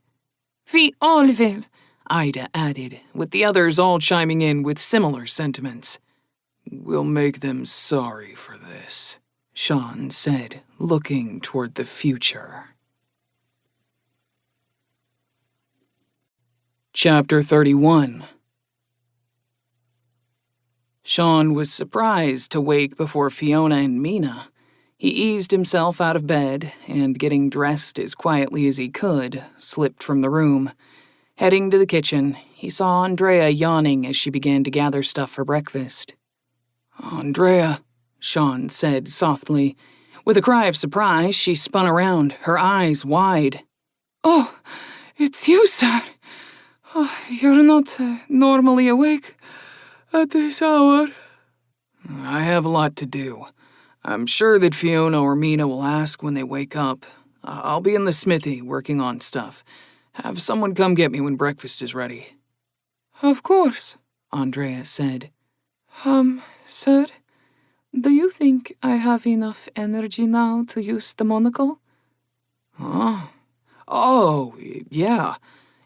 [SPEAKER 7] "We all will,"
[SPEAKER 1] Ida added, with the others all chiming in with similar sentiments. "We'll make them sorry for this," Sean said, looking toward the future. Chapter 31. Sean was surprised to wake before Fiona and Mina. He eased himself out of bed and, getting dressed as quietly as he could, slipped from the room. Heading to the kitchen, he saw Andrea yawning as she began to gather stuff for breakfast. "Andrea," Sean said softly. With a cry of surprise, she spun around, her eyes wide.
[SPEAKER 5] "Oh, it's you, sir. Oh, you're not normally awake at this hour."
[SPEAKER 1] "I have a lot to do. I'm sure that Fiona or Mina will ask when they wake up. I'll be in the smithy working on stuff. Have someone come get me when breakfast is ready."
[SPEAKER 5] "Of course,"
[SPEAKER 1] Andrea said.
[SPEAKER 5] Sir, do you think I have enough energy now to use the monocle?"
[SPEAKER 1] "Huh? Oh, yeah.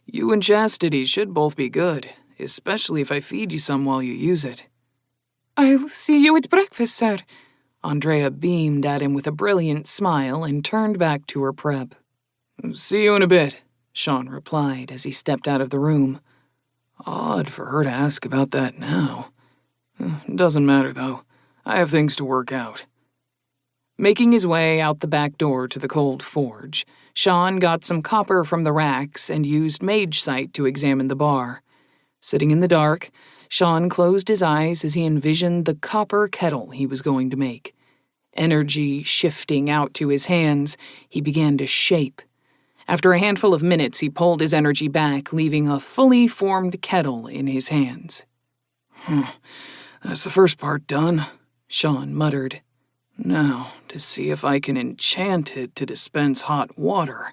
[SPEAKER 1] You and Chastity should both be good, especially if I feed you some while you use it."
[SPEAKER 5] "I'll see you at breakfast, sir."
[SPEAKER 1] Andrea beamed at him with a brilliant smile and turned back to her prep. "See you in a bit," Sean replied as he stepped out of the room. Odd for her to ask about that now. Doesn't matter, though. I have things to work out. Making his way out the back door to the cold forge, Sean got some copper from the racks and used mage sight to examine the bar. Sitting in the dark, Sean closed his eyes as he envisioned the copper kettle he was going to make. Energy shifting out to his hands, he began to shape. After a handful of minutes, he pulled his energy back, leaving a fully formed kettle in his hands. That's the first part done, Sean muttered. Now, to see if I can enchant it to dispense hot water.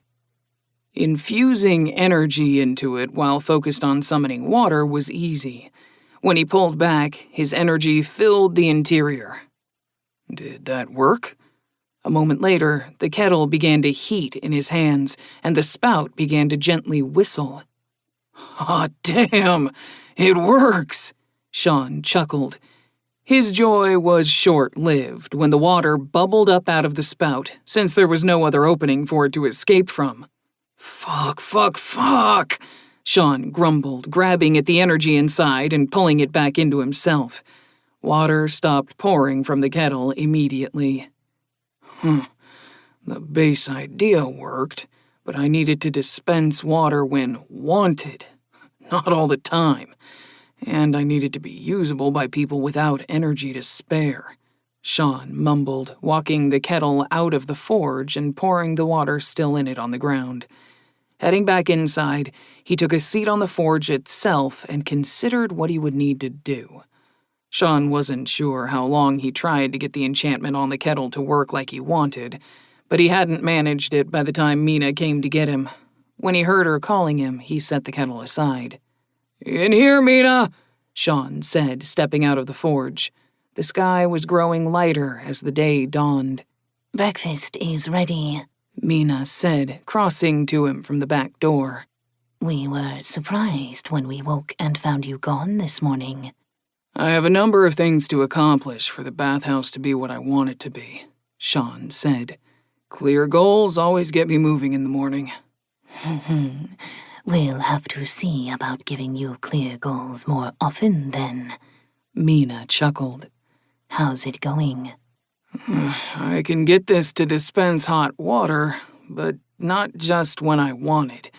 [SPEAKER 1] Infusing energy into it while focused on summoning water was easy. When he pulled back, his energy filled the interior. Did that work? A moment later, the kettle began to heat in his hands, and the spout began to gently whistle. "Hot damn! It works!" Sean chuckled. His joy was short-lived when the water bubbled up out of the spout, since there was no other opening for it to escape from. Fuck, Sean grumbled, grabbing at the energy inside and pulling it back into himself. Water stopped pouring from the kettle immediately. The base idea worked, but I needed to dispense water when wanted, not all the time, and I needed to be usable by people without energy to spare. Sean mumbled, walking the kettle out of the forge and pouring the water still in it on the ground. Heading back inside, he took a seat on the forge itself and considered what he would need to do. Sean wasn't sure how long he tried to get the enchantment on the kettle to work like he wanted, but he hadn't managed it by the time Mina came to get him. When he heard her calling him, he set the kettle aside. "In here, Mina," Sean said, stepping out of the forge. The sky was growing lighter as the day dawned.
[SPEAKER 2] Breakfast is ready,
[SPEAKER 1] Mina said, crossing to him from the back door.
[SPEAKER 2] We were surprised when we woke and found you gone this morning.
[SPEAKER 1] I have a number of things to accomplish for the bathhouse to be what I want it to be, Sean said. Clear goals always get me moving in the morning.
[SPEAKER 2] We'll have to see about giving you clear goals more often then.
[SPEAKER 1] Mina chuckled.
[SPEAKER 2] How's it going?
[SPEAKER 1] I can get this to dispense hot water, but not just when I want it,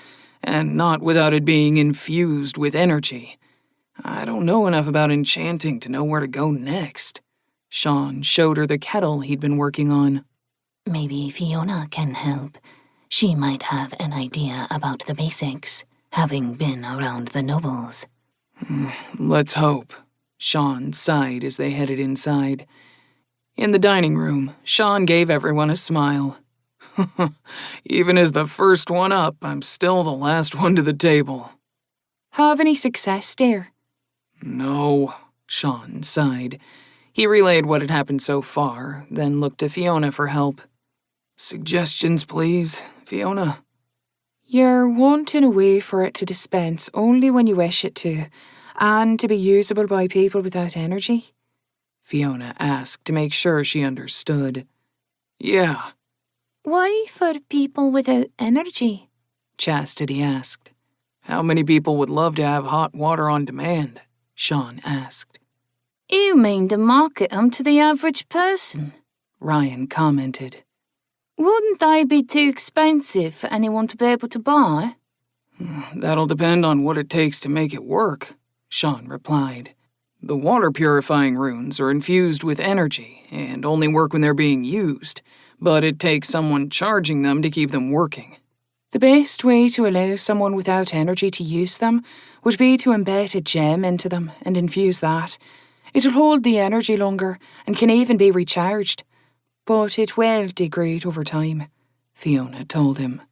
[SPEAKER 1] and not without it being infused with energy. I don't know enough about enchanting to know where to go next. Sean showed her the kettle he'd been working on.
[SPEAKER 2] Maybe Fiona can help. She might have an idea about the basics, having been around the nobles.
[SPEAKER 1] Let's hope. Sean sighed as they headed inside. In the dining room, Sean gave everyone a smile. Even as the first one up, I'm still the last one to the table.
[SPEAKER 7] Have any success, dear?
[SPEAKER 1] No, Sean sighed. He relayed what had happened so far, then looked to Fiona for help. Suggestions, please, Fiona?
[SPEAKER 7] You're wanting a way for it to dispense only when you wish it to, and to be usable by people without energy?
[SPEAKER 1] Fiona asked to make sure she understood. Yeah.
[SPEAKER 7] Why for people without energy?
[SPEAKER 1] Chastity asked. How many people would love to have hot water on demand? Sean asked.
[SPEAKER 2] You mean to market them to the average person?
[SPEAKER 1] Ryan commented.
[SPEAKER 2] Wouldn't they be too expensive for anyone to be able to buy?
[SPEAKER 1] That'll depend on what it takes to make it work, Sean replied. The water purifying runes are infused with energy and only work when they're being used, but it takes someone charging them to keep them working.
[SPEAKER 7] The best way to allow someone without energy to use them would be to embed a gem into them and infuse that. It'll hold the energy longer and can even be recharged. But it will degrade over time, Fiona told him.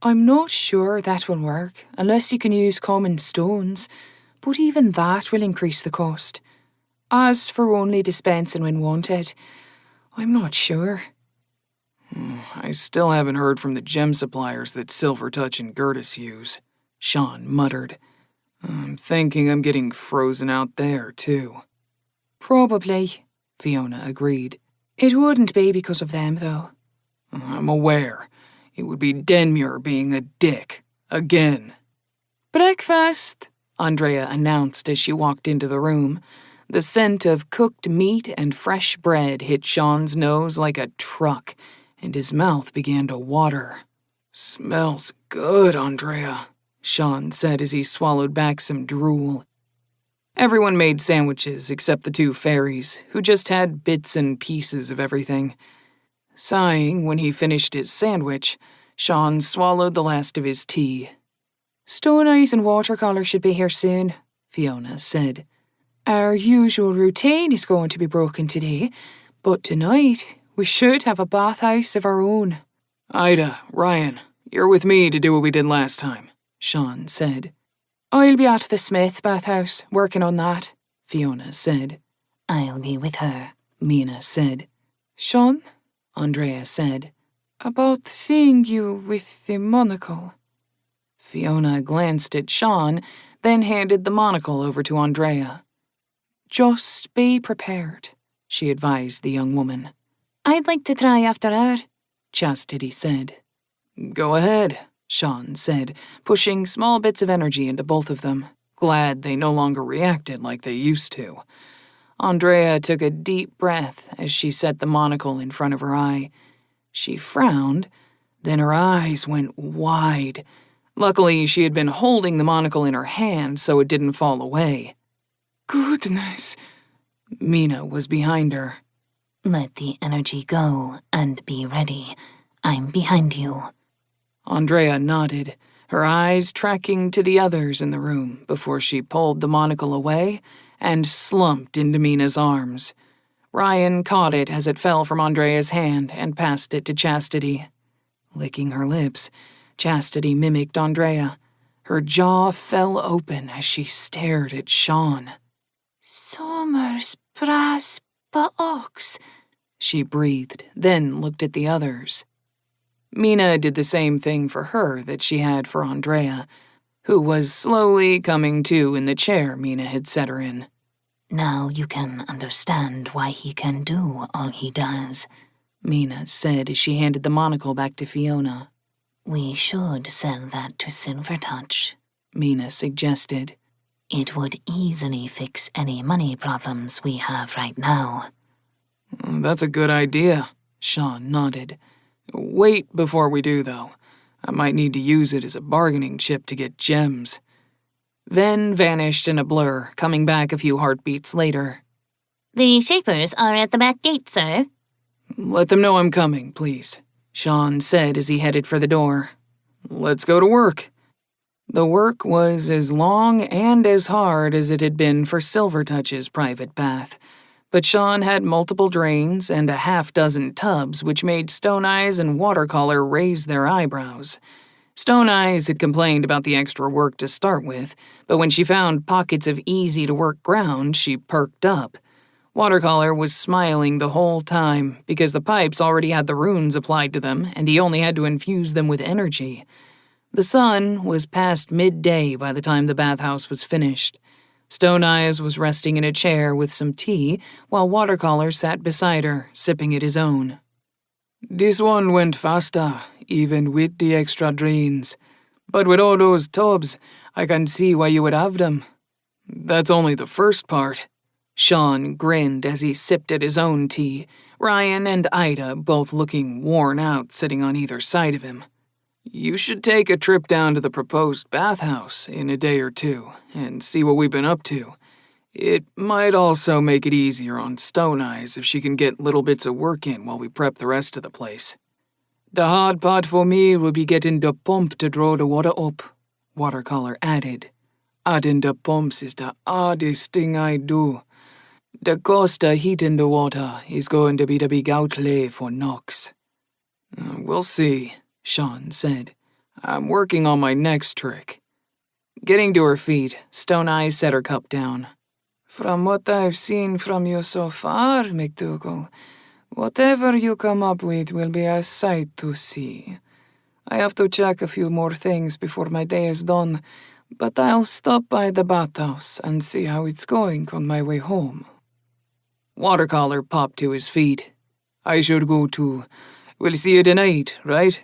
[SPEAKER 7] I'm not sure that will work unless you can use common stones, but even that will increase the cost. As for only dispensing when wanted, I'm not sure.
[SPEAKER 1] I still haven't heard from the gem suppliers that Silvertouch and Gertis use, Sean muttered. I'm thinking I'm getting frozen out there, too.
[SPEAKER 7] Probably,
[SPEAKER 1] Fiona agreed.
[SPEAKER 7] It wouldn't be because of them, though.
[SPEAKER 1] I'm aware. It would be Denmuir being a dick. Again.
[SPEAKER 7] Breakfast,
[SPEAKER 1] Andrea announced as she walked into the room. The scent of cooked meat and fresh bread hit Sean's nose like a truck, and his mouth began to water. Smells good, Andrea, Sean said as he swallowed back some drool. Everyone made sandwiches except the two fairies, who just had bits and pieces of everything. Sighing when he finished his sandwich, Sean swallowed the last of his tea.
[SPEAKER 7] Stone Eyes and Watercolour should be here soon, Fiona said. Our usual routine is going to be broken today, but tonight we should have a bathhouse of our own.
[SPEAKER 1] Ida, Ryan, you're with me to do what we did last time, Sean said.
[SPEAKER 7] I'll be at the Smith bathhouse, working on that, Fiona said.
[SPEAKER 2] I'll be with her,
[SPEAKER 1] Mina said.
[SPEAKER 7] Sean?
[SPEAKER 1] Andrea said.
[SPEAKER 7] About seeing you with the monocle.
[SPEAKER 1] Fiona glanced at Sean, then handed the monocle over to Andrea.
[SPEAKER 7] Just be prepared, she advised the young woman.
[SPEAKER 2] I'd like to try after her,
[SPEAKER 1] Chastity said. Go ahead, Sean said, pushing small bits of energy into both of them, glad they no longer reacted like they used to. Andrea took a deep breath as she set the monocle in front of her eye. She frowned, Then her eyes went wide. Luckily, she had been holding the monocle in her hand so it didn't fall away.
[SPEAKER 5] Goodness.
[SPEAKER 1] Mina was behind her.
[SPEAKER 6] Let the energy go and be ready. I'm behind you.
[SPEAKER 1] Andrea nodded, her eyes tracking to the others in the room before she pulled the monocle away and slumped into Mina's arms. Ryan caught it as it fell from Andrea's hand and passed it to Chastity. Licking her lips, Chastity mimicked Andrea. Her jaw fell open as she stared at Sean.
[SPEAKER 2] Somers bras ox,
[SPEAKER 1] she breathed, then looked at the others. Mina did the same thing for her that she had for Andrea, who was slowly coming to in the chair Mina had set her in.
[SPEAKER 6] Now you can understand why he can do all he does,
[SPEAKER 1] Mina said as she handed the monocle back to Fiona.
[SPEAKER 6] We should sell that to Silvertouch,
[SPEAKER 1] Mina suggested.
[SPEAKER 6] It would easily fix any money problems we have right now.
[SPEAKER 1] That's a good idea, Sean nodded. Wait before we do, though. I might need to use it as a bargaining chip to get gems. Then vanished in a blur, coming back a few heartbeats later.
[SPEAKER 6] The Shapers are at the back gate, sir.
[SPEAKER 1] Let them know I'm coming, please, Sean said as he headed for the door. Let's go to work. The work was as long and as hard as it had been for Silvertouch's private bath, but Sean had multiple drains and a half-dozen tubs which made Stone Eyes and Watercolor raise their eyebrows. Stone Eyes had complained about the extra work to start with, but when she found pockets of easy-to-work ground, she perked up. Watercolor was smiling the whole time because the pipes already had the runes applied to them and he only had to infuse them with energy. The sun was past midday by the time the bathhouse was finished. Stone Eyes was resting in a chair with some tea while Watercolor sat beside her, sipping at his own.
[SPEAKER 5] This one went faster, even with the extra drains. But with all those tubs, I can see why you would have them.
[SPEAKER 1] That's only the first part. Sean grinned as he sipped at his own tea, Ryan and Ida both looking worn out sitting on either side of him. You should take a trip down to the proposed bathhouse in a day or two and see what we've been up to. It might also make it easier on Stone Eyes if she can get little bits of work in while we prep the rest of the place.
[SPEAKER 5] The hard part for me will be getting the pump to draw the water up,
[SPEAKER 1] Watercolor added.
[SPEAKER 5] Adding the pumps is the hardest thing I do. The cost of heating the water is going to be the big outlay for Nox.
[SPEAKER 1] We'll see, Sean said. I'm working on my next trick. Getting to her feet, Stone Eyes set her cup down.
[SPEAKER 5] From what I've seen from you so far, McDougal, whatever you come up with will be a sight to see. I have to check a few more things before my day is done, but I'll stop by the bathhouse and see how it's going on my way home.
[SPEAKER 1] Watercolor popped to his feet.
[SPEAKER 5] I should go too. We'll see you tonight, right?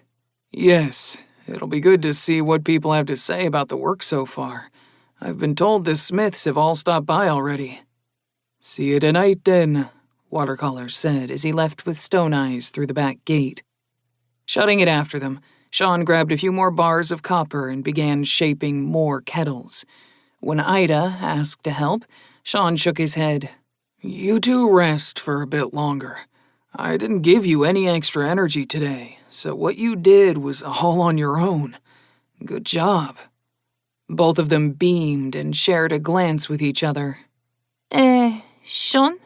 [SPEAKER 1] Yes, it'll be good to see what people have to say about the work so far. I've been told the Smiths have all stopped by already.
[SPEAKER 5] See you tonight, then,
[SPEAKER 1] Watercolor said as he left with Stone Eyes through the back gate. Shutting it after them, Sean grabbed a few more bars of copper and began shaping more kettles. When Ida asked to help, Sean shook his head. You two rest for a bit longer. I didn't give you any extra energy today, so what you did was all on your own. Good job. Both of them beamed and shared a glance with each other.
[SPEAKER 2] Sean?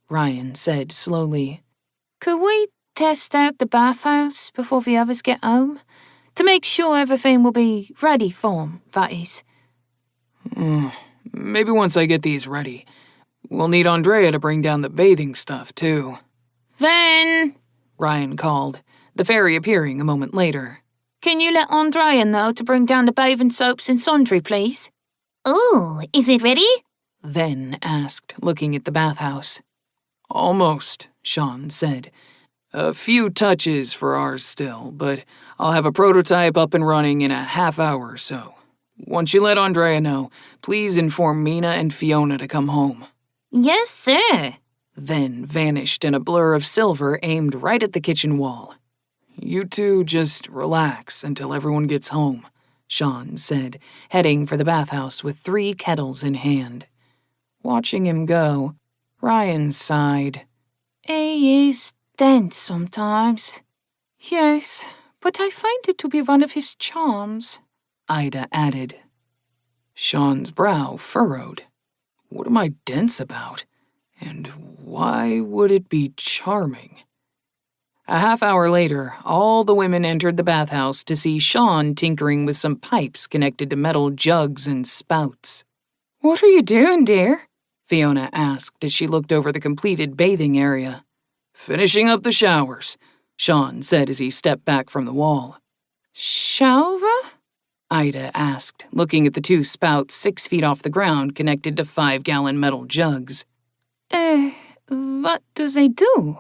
[SPEAKER 1] Ryan said slowly.
[SPEAKER 2] Could we test out the bathhouse before the others get home? To make sure everything will be ready for 'em, that is.
[SPEAKER 1] Maybe once I get these ready. We'll need Andrea to bring down the bathing stuff, too.
[SPEAKER 2] Then,
[SPEAKER 1] Ryan called, the fairy appearing a moment later.
[SPEAKER 2] Can you let Andrea know to bring down the bathing soaps and sundry, please?
[SPEAKER 6] Oh, is it ready?
[SPEAKER 1] Ven asked, looking at the bathhouse. Almost, Sean said. A few touches for ours still, but I'll have a prototype up and running in a half hour or so. Once you let Andrea know, please inform Mina and Fiona to come home.
[SPEAKER 6] Yes, sir.
[SPEAKER 1] Then vanished in a blur of silver aimed right at the kitchen wall. You two just relax until everyone gets home, Sean said, heading for the bathhouse with 3 kettles in hand. Watching him go, Ryan sighed.
[SPEAKER 7] He is dense sometimes. Yes, but I find it to be one of his charms,
[SPEAKER 1] Ida added. Sean's brow furrowed. What am I dense about? And why would it be charming? A half-hour later, all the women entered the bathhouse to see Sean tinkering with some pipes connected to metal jugs and spouts.
[SPEAKER 7] "What are you doing, dear?"
[SPEAKER 1] Fiona asked as she looked over the completed bathing area. Finishing up the showers, Sean said as he stepped back from the wall.
[SPEAKER 7] "Shower?"
[SPEAKER 1] Ida asked, looking at the 2 spouts 6 feet off the ground connected to 5-gallon metal jugs.
[SPEAKER 7] What do they do?"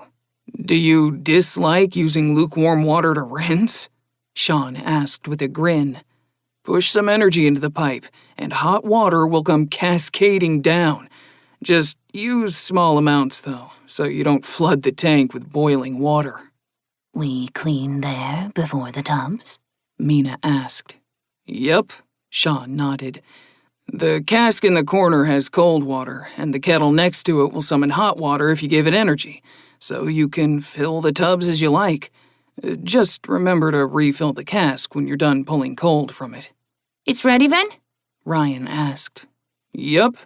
[SPEAKER 1] Do you dislike using lukewarm water to rinse? Sean asked with a grin. Push some energy into the pipe, and hot water will come cascading down. Just use small amounts, though, so you don't flood the tank with boiling water.
[SPEAKER 6] We clean there before the tubs?
[SPEAKER 1] Mina asked. Yep, Sean nodded. The cask in the corner has cold water, and the kettle next to it will summon hot water if you give it energy, so you can fill the tubs as you like. Just remember to refill the cask when you're done pulling cold from it.
[SPEAKER 7] "It's ready, then?"
[SPEAKER 1] Ryan asked. Yup.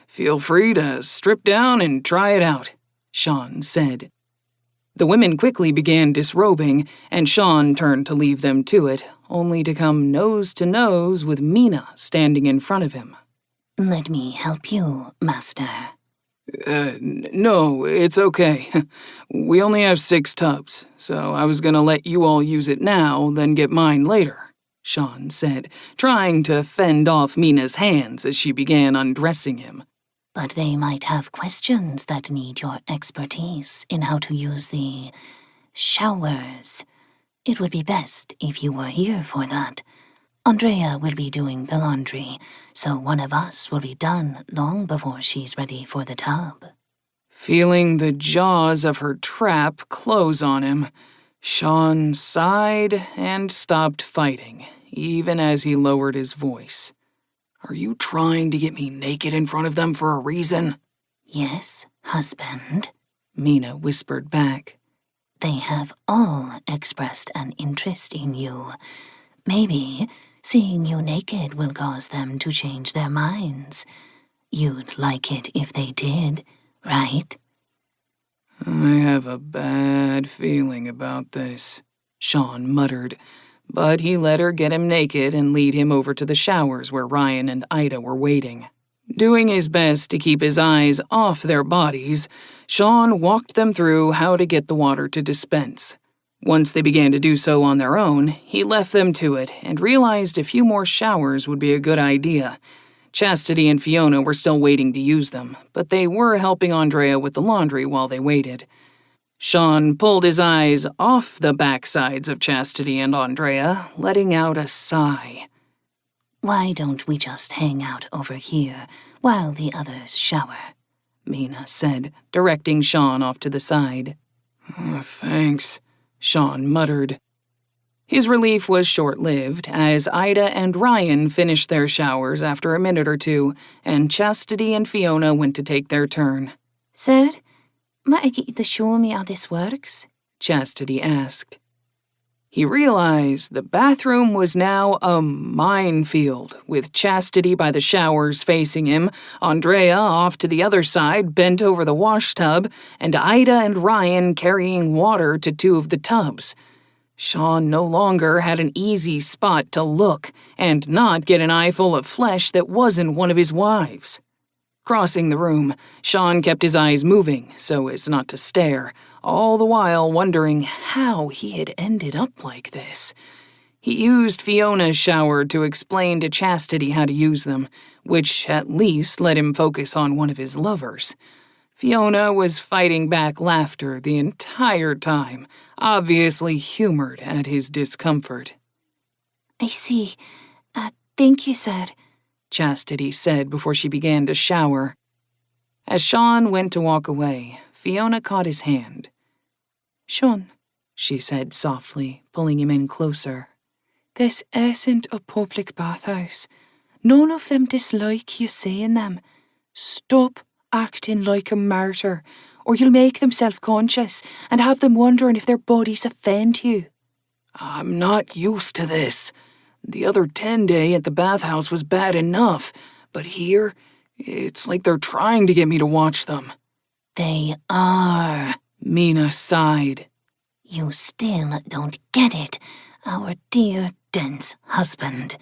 [SPEAKER 1] Feel free to strip down and try it out, Sean said. The women quickly began disrobing, and Sean turned to leave them to it, only to come nose to nose with Mina standing in front of him.
[SPEAKER 6] Let me help you, Master.
[SPEAKER 1] No, it's okay. We only have 6 tubs, so I was gonna let you all use it now, then get mine later, Sean said, trying to fend off Mina's hands as she began undressing him.
[SPEAKER 6] But they might have questions that need your expertise in how to use the showers. It would be best if you were here for that. Andrea will be doing the laundry, so one of us will be done long before she's ready for the tub.
[SPEAKER 1] Feeling the jaws of her trap close on him, Sean sighed and stopped fighting, even as he lowered his voice. Are you trying to get me naked in front of them for a reason?
[SPEAKER 6] Yes, husband,
[SPEAKER 1] Mina whispered back.
[SPEAKER 6] They have all expressed an interest in you. Maybe seeing you naked will cause them to change their minds. You'd like it if they did, right?
[SPEAKER 1] I have a bad feeling about this, Sean muttered, but he let her get him naked and lead him over to the showers where Ryan and Ida were waiting. Doing his best to keep his eyes off their bodies, Sean walked them through how to get the water to dispense. Once they began to do so on their own, he left them to it and realized a few more showers would be a good idea. Chastity and Fiona were still waiting to use them, but they were helping Andrea with the laundry while they waited. Sean pulled his eyes off the backsides of Chastity and Andrea, letting out a sigh.
[SPEAKER 6] Why don't we just hang out over here while the others shower?
[SPEAKER 1] Mina said, directing Sean off to the side. Thanks, Sean muttered. His relief was short-lived, as Ida and Ryan finished their showers after a minute or two, and Chastity and Fiona went to take their turn.
[SPEAKER 7] "Sir, might I get you to show me how this works?"
[SPEAKER 1] Chastity asked. He realized the bathroom was now a minefield, with Chastity by the showers facing him, Andrea off to the other side bent over the washtub, and Ida and Ryan carrying water to 2 of the tubs. Sean no longer had an easy spot to look and not get an eyeful of flesh that wasn't one of his wives. Crossing the room, Sean kept his eyes moving so as not to stare, all the while wondering how he had ended up like this. He used Fiona's shower to explain to Chastity how to use them, which at least let him focus on one of his lovers. Fiona was fighting back laughter the entire time, obviously humored at his discomfort.
[SPEAKER 7] "I see. Thank you, sir,"
[SPEAKER 1] Chastity said before she began to shower. As Sean went to walk away, Fiona caught his hand.
[SPEAKER 7] "Sean,"
[SPEAKER 1] she said softly, pulling him in closer.
[SPEAKER 7] This isn't a public bathhouse. None of them dislike you seeing them. Stop acting like a martyr, or you'll make them self-conscious and have them wondering if their bodies offend you.
[SPEAKER 3] I'm not used to this. The other 10-day at the bathhouse was bad enough, but here, it's like they're trying to get me to watch them.
[SPEAKER 2] They are.
[SPEAKER 3] Mina sighed.
[SPEAKER 2] You still don't get it, our dear dense husband.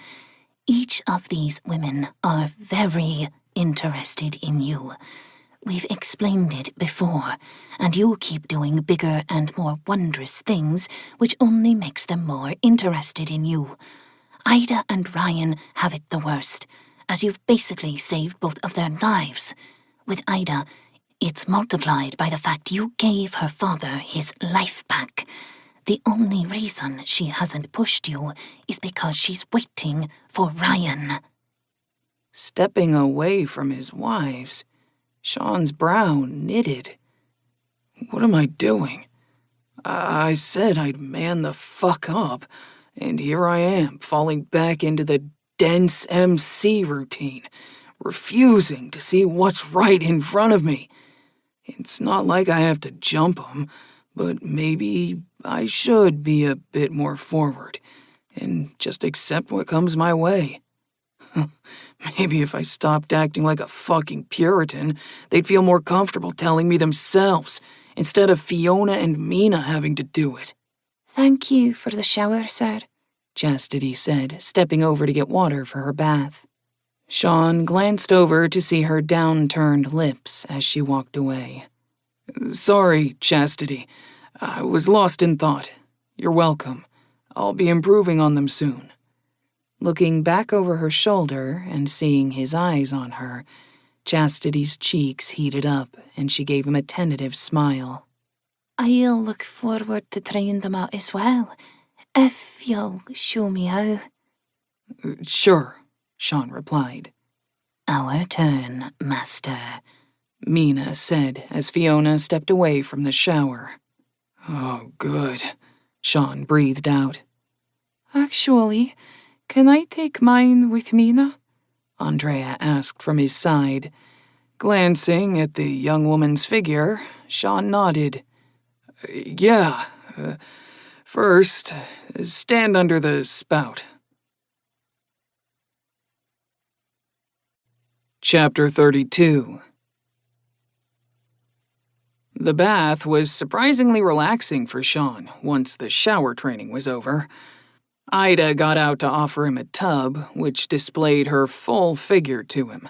[SPEAKER 2] Each of these women are very interested in you. We've explained it before, and you keep doing bigger and more wondrous things, which only makes them more interested in you. Ida and Ryan have it the worst, as you've basically saved both of their lives. With Ida, it's multiplied by the fact you gave her father his life back. The only reason she hasn't pushed you is because she's waiting for Ryan.
[SPEAKER 3] Stepping away from his wives. Sean's brow knitted. What am I doing? I said I'd man the fuck up, and here I am, falling back into the dense MC routine, refusing to see what's right in front of me. It's not like I have to jump 'em, but maybe I should be a bit more forward, and just accept what comes my way. Maybe if I stopped acting like a fucking Puritan, they'd feel more comfortable telling me themselves, instead of Fiona and Mina having to do it.
[SPEAKER 7] Thank you for the shower, sir,
[SPEAKER 1] Chastity said, stepping over to get water for her bath. Sean glanced over to see her down-turned lips as she walked away.
[SPEAKER 3] Sorry, Chastity. I was lost in thought. You're welcome. I'll be improving on them soon.
[SPEAKER 1] Looking back over her shoulder and seeing his eyes on her, Chastity's cheeks heated up and she gave him a tentative smile.
[SPEAKER 7] I'll look forward to trying them out as well, if you'll show me how.
[SPEAKER 3] Sure, Sean replied.
[SPEAKER 2] Our turn, Master,
[SPEAKER 1] Mina said as Fiona stepped away from the shower.
[SPEAKER 3] Oh, good,
[SPEAKER 1] Sean breathed out.
[SPEAKER 7] Actually, can I take mine with Mina?
[SPEAKER 1] Andrea asked from his side. Glancing at the young woman's figure, Sean nodded.
[SPEAKER 3] Yeah. First, stand under the spout. Chapter 32.
[SPEAKER 1] The bath was surprisingly relaxing for Sean once the shower training was over. Ida got out to offer him a tub, which displayed her full figure to him.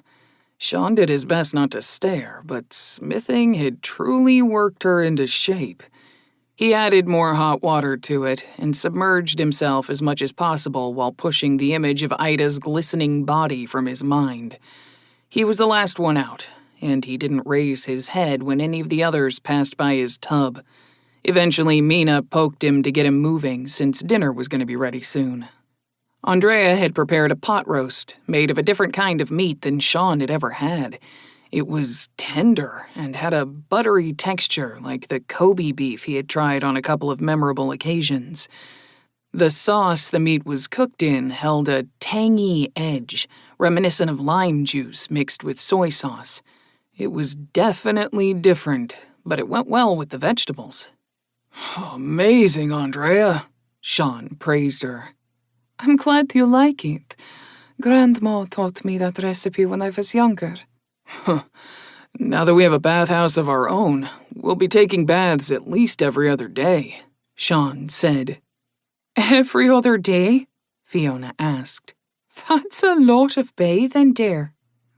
[SPEAKER 1] Sean did his best not to stare, but smithing had truly worked her into shape. He added more hot water to it and submerged himself as much as possible while pushing the image of Ida's glistening body from his mind. He was the last one out, and he didn't raise his head when any of the others passed by his tub. Eventually, Mina poked him to get him moving since dinner was going to be ready soon. Andrea had prepared a pot roast made of a different kind of meat than Sean had ever had. It was tender and had a buttery texture like the Kobe beef he had tried on a couple of memorable occasions. The sauce the meat was cooked in held a tangy edge, reminiscent of lime juice mixed with soy sauce. It was definitely different, but it went well with the vegetables.
[SPEAKER 3] Amazing, Andrea,
[SPEAKER 1] Sean praised her.
[SPEAKER 7] I'm glad you like it. Grandma taught me that recipe when I was younger.
[SPEAKER 3] Now that we have a bathhouse of our own, we'll be taking baths at least every other day,
[SPEAKER 1] Sean said.
[SPEAKER 7] Every other day?
[SPEAKER 1] Fiona asked.
[SPEAKER 7] That's a lot of bathing, dear.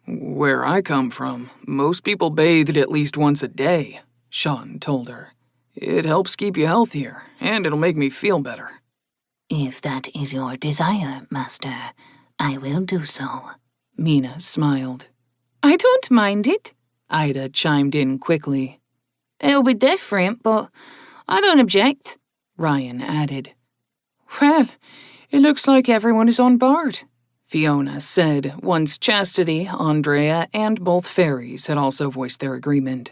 [SPEAKER 3] Where I come from, most people bathed at least once a day, Sean told her. It helps keep you healthier, and it'll make me feel better.
[SPEAKER 2] If that is your desire, Master, I will do so.
[SPEAKER 1] Mina smiled.
[SPEAKER 7] I don't mind it,
[SPEAKER 1] Ida chimed in quickly.
[SPEAKER 7] It'll be different, but I don't object,
[SPEAKER 1] Ryan added.
[SPEAKER 7] Well, it looks like everyone is on board,
[SPEAKER 1] Fiona said once Chastity, Andrea, and both fairies had also voiced their agreement.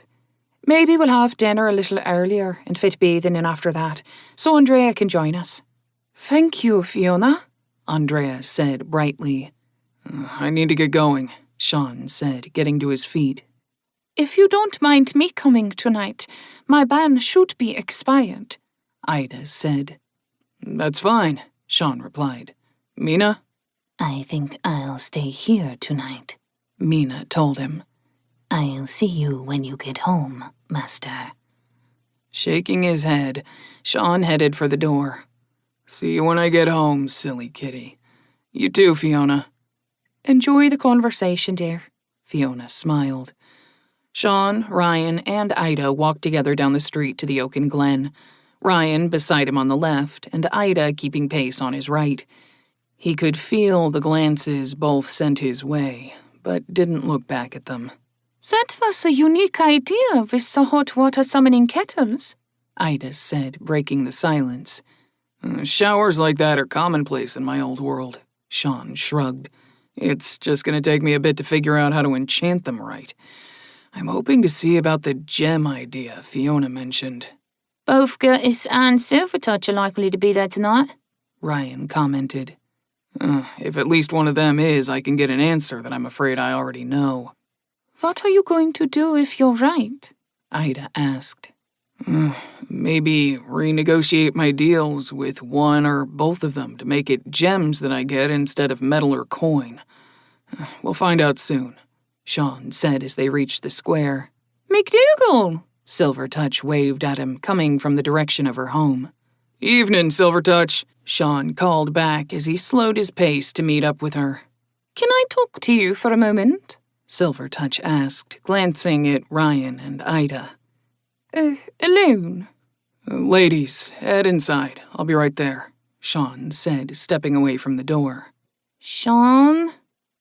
[SPEAKER 7] Maybe we'll have dinner a little earlier and fit bathing in after that, so Andrea can join us.
[SPEAKER 1] Thank you, Fiona, Andrea said brightly.
[SPEAKER 5] I need to get going,
[SPEAKER 1] Sean said, getting to his feet.
[SPEAKER 7] If you don't mind me coming tonight, my ban should be expired,
[SPEAKER 1] Ida said.
[SPEAKER 5] That's fine,
[SPEAKER 1] Sean replied.
[SPEAKER 5] Mina?
[SPEAKER 2] I think I'll stay here tonight,
[SPEAKER 1] Mina told him.
[SPEAKER 2] I'll see you when you get home, Master.
[SPEAKER 1] Shaking his head, Sean headed for the door.
[SPEAKER 5] See you when I get home, silly kitty. You too, Fiona.
[SPEAKER 7] Enjoy the conversation, dear.
[SPEAKER 1] Fiona smiled. Sean, Ryan, and Ida walked together down the street to the Oaken Glen, Ryan beside him on the left and Ida keeping pace on his right. He could feel the glances both sent his way, but didn't look back at them.
[SPEAKER 7] That was a unique idea with the hot water summoning kettles,
[SPEAKER 1] Ida said, breaking the silence.
[SPEAKER 5] Showers like that are commonplace in my old world,
[SPEAKER 1] Sean shrugged.
[SPEAKER 5] It's just going to take me a bit to figure out how to enchant them right. I'm hoping to see about the gem idea Fiona mentioned.
[SPEAKER 6] Both Gertis and Silvertouch are likely to be there tonight,
[SPEAKER 1] Ryan commented.
[SPEAKER 5] If at least one of them is, I can get an answer that I'm afraid I already know.
[SPEAKER 7] What are you going to do if you're right?
[SPEAKER 1] Ida asked.
[SPEAKER 5] Maybe renegotiate my deals with one or both of them to make it gems that I get instead of metal or coin. We'll find out soon,
[SPEAKER 1] Sean said as they reached the square.
[SPEAKER 7] McDougal!
[SPEAKER 1] Silvertouch waved at him, coming from the direction of her home.
[SPEAKER 5] Evening, Silvertouch,
[SPEAKER 1] Sean called back as he slowed his pace to meet up with her.
[SPEAKER 7] Can I talk to you for a moment?
[SPEAKER 1] Silvertouch asked, glancing at Ryan and Ida.
[SPEAKER 7] Alone?
[SPEAKER 5] Ladies, head inside. I'll be right there,
[SPEAKER 1] Sean said, stepping away from the door.
[SPEAKER 6] Sean?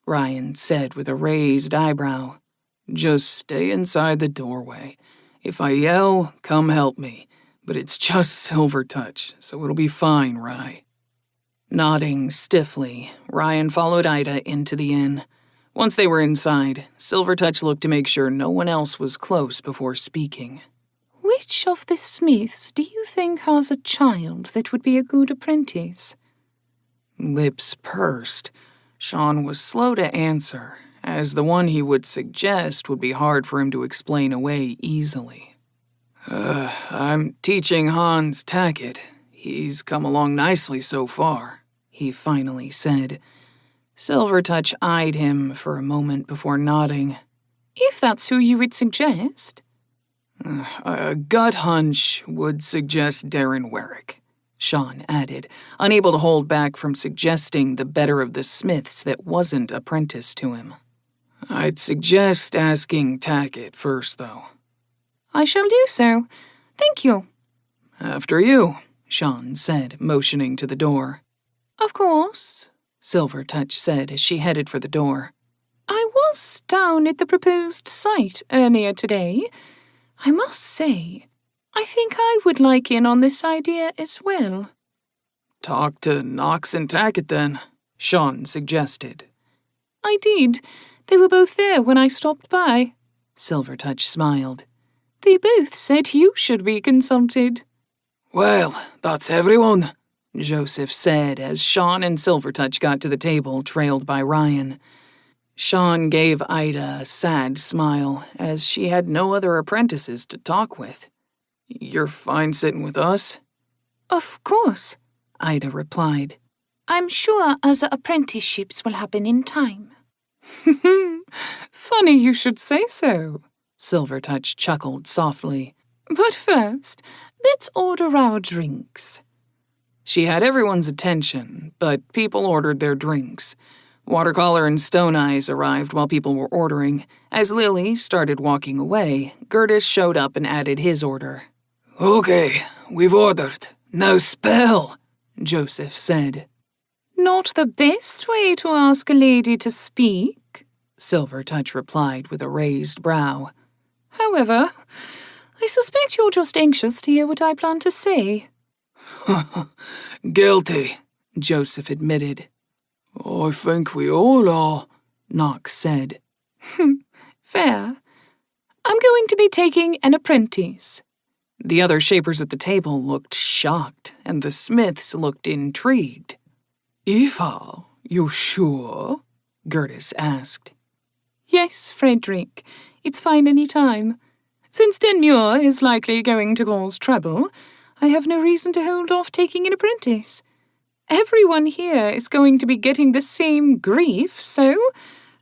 [SPEAKER 1] Ryan said with a raised eyebrow.
[SPEAKER 5] Just stay inside the doorway. If I yell, come help me. But it's just Silvertouch, so it'll be fine, Rye.
[SPEAKER 1] Nodding stiffly, Ryan followed Ida into the inn. Once they were inside, Silvertouch looked to make sure no one else was close before speaking.
[SPEAKER 7] Which of the Smiths do you think has a child that would be a good apprentice?
[SPEAKER 1] Lips pursed, Sean was slow to answer, as the one he would suggest would be hard for him to explain away easily.
[SPEAKER 5] I'm teaching Hans Tackett. He's come along nicely so far,
[SPEAKER 1] he finally said. Silvertouch eyed him for a moment before nodding.
[SPEAKER 7] If that's who you would suggest.
[SPEAKER 5] A gut hunch would suggest Darren Werrick,
[SPEAKER 1] Sean added, unable to hold back from suggesting the better of the Smiths that wasn't apprenticed to him.
[SPEAKER 5] I'd suggest asking Tackett first, though.
[SPEAKER 7] I shall do so. Thank you.
[SPEAKER 5] After you,
[SPEAKER 1] Sean said, motioning to the door.
[SPEAKER 7] Of course,
[SPEAKER 1] Silvertouch said as she headed for the door.
[SPEAKER 7] I was down at the proposed site earlier today. I must say, I think I would like in on this idea as well.
[SPEAKER 5] Talk to Knox and Tackett then,
[SPEAKER 1] Sean suggested.
[SPEAKER 7] I did. They were both there when I stopped by.
[SPEAKER 1] Silvertouch smiled.
[SPEAKER 7] They both said you should be consulted.
[SPEAKER 5] Well, that's everyone,
[SPEAKER 1] Joseph said as Sean and Silvertouch got to the table, trailed by Ryan. Sean gave Ida a sad smile, as she had no other apprentices to talk with.
[SPEAKER 5] You're fine sitting with us?
[SPEAKER 7] Of course,
[SPEAKER 1] Ida replied.
[SPEAKER 7] I'm sure other apprenticeships will happen in time. Funny you should say so,
[SPEAKER 1] Silvertouch chuckled softly.
[SPEAKER 7] But first, let's order our drinks.
[SPEAKER 1] She had everyone's attention, but people ordered their drinks. Watercolor and Stone Eyes arrived while people were ordering. As Lily started walking away, Gertis showed up and added his order.
[SPEAKER 3] Okay, we've ordered. Now spell,
[SPEAKER 1] Joseph said.
[SPEAKER 7] Not the best way to ask a lady to speak,
[SPEAKER 1] Silvertouch replied with a raised brow.
[SPEAKER 7] However, I suspect you're just anxious to hear what I plan to say.
[SPEAKER 3] Guilty,
[SPEAKER 1] Joseph admitted.
[SPEAKER 3] I think we all are,
[SPEAKER 1] Knox said.
[SPEAKER 7] Fair. I'm going to be taking an apprentice.
[SPEAKER 1] The other shapers at the table looked shocked, and the Smiths looked intrigued.
[SPEAKER 5] Eva, you sure?
[SPEAKER 1] Gertis asked.
[SPEAKER 7] Yes, Frederick. It's fine any time. Since Denmuir is likely going to cause trouble, I have no reason to hold off taking an apprentice. Everyone here is going to be getting the same grief, so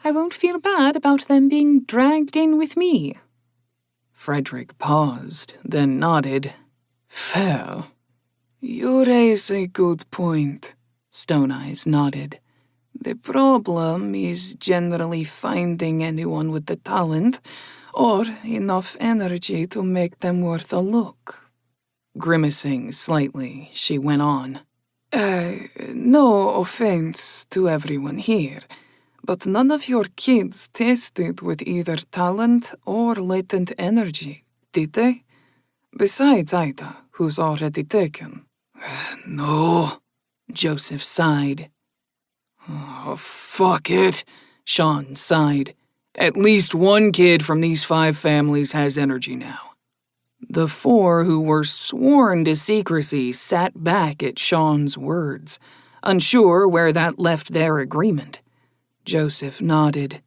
[SPEAKER 7] I won't feel bad about them being dragged in with me.
[SPEAKER 1] Frederick paused, then nodded.
[SPEAKER 5] Fair.
[SPEAKER 3] You raise a good point,
[SPEAKER 1] Stone Eyes nodded.
[SPEAKER 3] The problem is generally finding anyone with the talent or enough energy to make them worth a look.
[SPEAKER 1] Grimacing slightly, she went on.
[SPEAKER 3] No offense to everyone here, but none of your kids tested with either talent or latent energy, did they? Besides Ida, who's already taken.
[SPEAKER 5] No,
[SPEAKER 1] Joseph sighed.
[SPEAKER 5] Oh, fuck it,
[SPEAKER 1] Sean sighed. At least one kid from these 5 families has energy now. The 4 who were sworn to secrecy sat back at Sean's words, unsure where that left their agreement. Joseph nodded.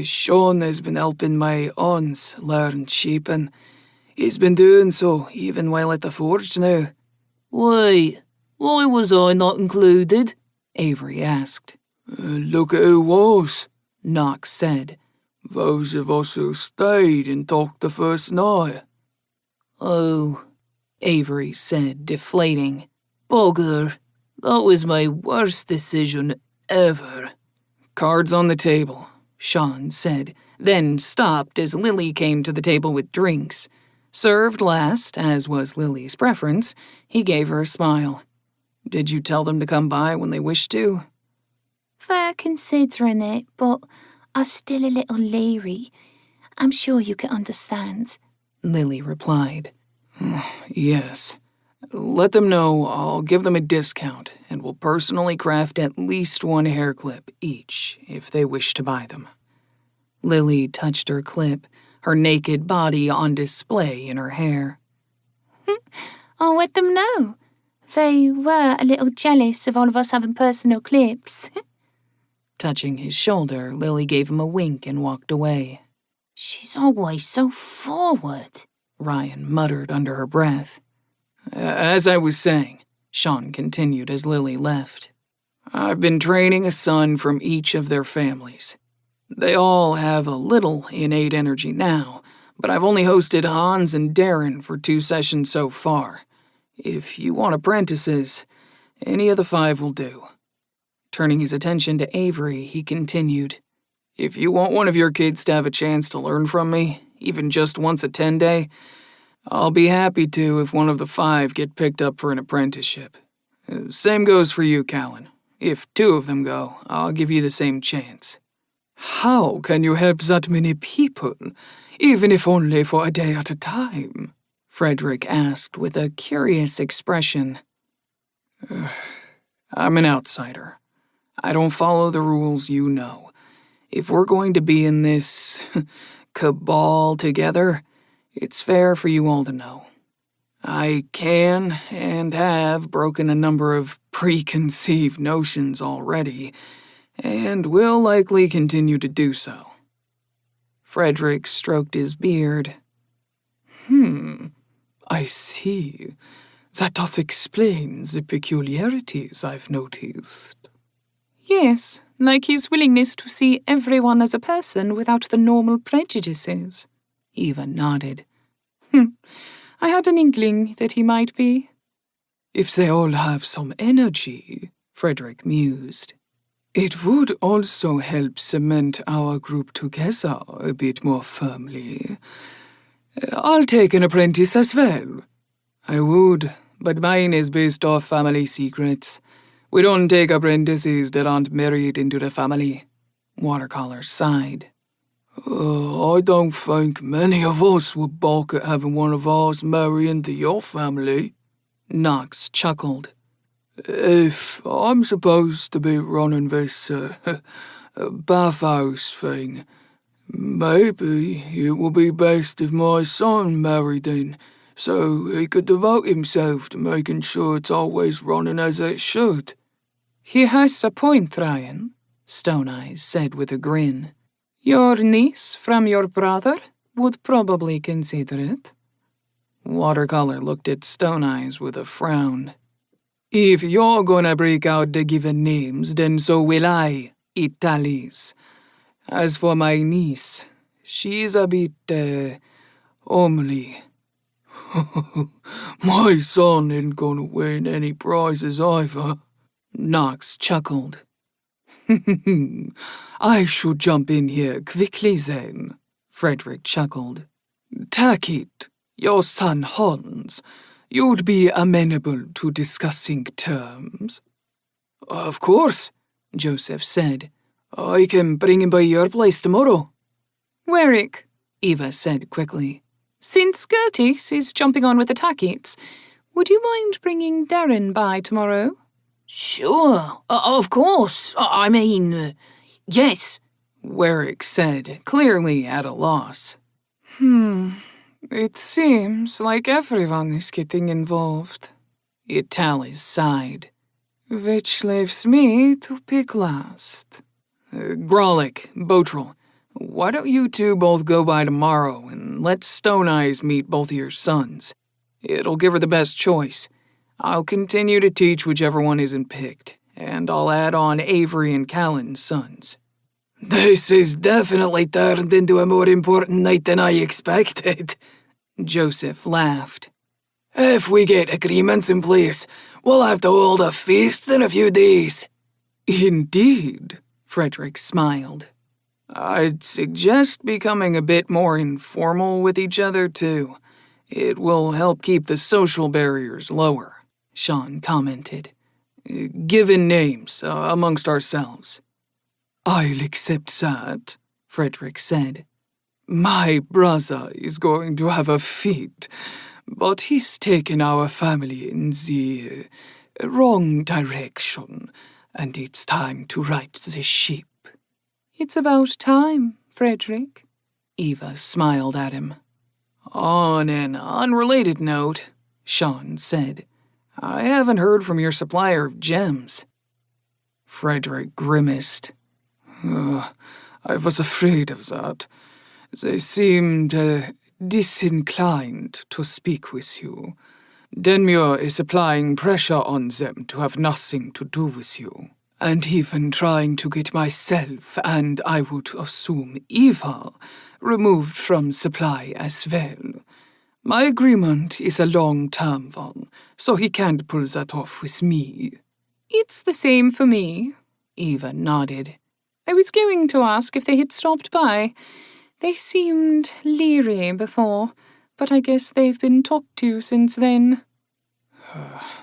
[SPEAKER 3] Sean has been helping my aunts learn shaping. He's been doing so even while at the forge now.
[SPEAKER 4] Why was I not included?
[SPEAKER 1] Avery asked.
[SPEAKER 3] Look at who was,
[SPEAKER 1] Knox said.
[SPEAKER 3] Those of us who stayed and talked the first night.
[SPEAKER 4] Oh,
[SPEAKER 1] Avery said, deflating.
[SPEAKER 4] bugger. That was my worst decision ever.
[SPEAKER 1] Cards on the table, Sean said, then stopped as Lily came to the table with drinks. Served last, as was Lily's preference, he gave her a smile. Did you tell them to come by when they wished to?
[SPEAKER 2] Fair considering it, but I'm still a little leery. I'm sure you can understand.
[SPEAKER 1] Lily replied. Yes. Let them know I'll give them a discount, and will personally craft at least 1 hair clip each, if they wish to buy them. Lily touched her clip, her naked body on display in her hair.
[SPEAKER 2] I'll let them know. They were a little jealous of all of us having personal clips.
[SPEAKER 1] Touching his shoulder, Lily gave him a wink and walked away.
[SPEAKER 6] She's always so forward,
[SPEAKER 1] Ryan muttered under her breath. As I was saying, Sean continued as Lily left, I've been training a son from each of their families. They all have a little innate energy now, but I've only hosted Hans and Darren for 2 sessions so far. If you want apprentices, any of the 5 will do. Turning his attention to Avery, he continued, If you want one of your kids to have a chance to learn from me, even just once a 10-day, I'll be happy to if one of the 5 get picked up for an apprenticeship. Same goes for you, Callan. If 2 of them go, I'll give you the same chance.
[SPEAKER 5] How can you help that many people, even if only for a day at a time?
[SPEAKER 1] Frederick asked with a curious expression. I'm an outsider. I don't follow the rules you know. If we're going to be in this cabal together, it's fair for you all to know. I can and have broken a number of preconceived notions already, and will likely continue to do so. Frederick stroked his beard.
[SPEAKER 5] I see. That does explain the peculiarities I've noticed.
[SPEAKER 7] Yes, like his willingness to see everyone as a person without the normal prejudices.
[SPEAKER 1] Eva nodded.
[SPEAKER 7] I had an inkling that he might be.
[SPEAKER 5] If they all have some energy,
[SPEAKER 1] Frederick mused,
[SPEAKER 5] it would also help cement our group together a bit more firmly. I'll take an apprentice as well.
[SPEAKER 1] I would, but mine is based off family secrets. We don't take apprentices that aren't married into the family. Watercolor sighed.
[SPEAKER 3] I don't think many of us would balk at having one of ours marry into your family.
[SPEAKER 1] Knox chuckled.
[SPEAKER 3] If I'm supposed to be running this bathhouse thing, Maybe it will be best if my son married in, so he could devote himself to making sure it's always running as it should.
[SPEAKER 5] He has a point, Ryan, Stone Eyes said with a grin. Your niece from your brother would probably consider it. Watercolor looked at Stone Eyes with a frown. If you're gonna break out the given names, then so will I, Italis. As for my niece, she's a bit, homely.
[SPEAKER 3] My son ain't gonna win any prizes either.
[SPEAKER 5] Knox chuckled. I should jump in here quickly then, Frederick chuckled. Take it, your son Hans. You'd be amenable to discussing terms.
[SPEAKER 3] Of course, Joseph said. I can bring him by your place tomorrow.
[SPEAKER 7] Warwick, Eva said quickly. Since Curtis is jumping on with the Tackets, would you mind bringing Darren by tomorrow?
[SPEAKER 4] Sure, of course. Yes,
[SPEAKER 5] Warwick said, clearly at a loss. It seems like everyone is getting involved. Italis sighed. Which leaves me to pick last. Grolic, Botrel, why don't you two both go by tomorrow and let Stone Eyes meet both of your sons? It'll give her the best choice. I'll continue to teach whichever one isn't picked, and I'll add on Avery and Callan's sons.
[SPEAKER 3] This is definitely turned into a more important night than I expected.
[SPEAKER 5] Joseph laughed.
[SPEAKER 3] If we get agreements in place, we'll have to hold a feast in a few days.
[SPEAKER 5] Indeed, Frederick smiled. I'd suggest becoming a bit more informal with each other, too. It will help keep the social barriers lower, Sean commented. Given names amongst ourselves. I'll accept that, Frederick said. My brother is going to have a fit, but he's taken our family in the wrong direction, and it's time to right the ship. It's about time, Frederick. Eva smiled at him. On an unrelated note, Sean said, I haven't heard from your supplier of gems. Frederick grimaced. I was afraid of that. They seemed disinclined to speak with you. Denmuir is applying pressure on them to have nothing to do with you, and even trying to get myself and, I would assume, Eva removed from supply as well. My agreement is a long-term one, so he can't pull that off with me. It's the same for me, Eva nodded. I was going to ask if they had stopped by. They seemed leery before, but I guess they've been talked to since then.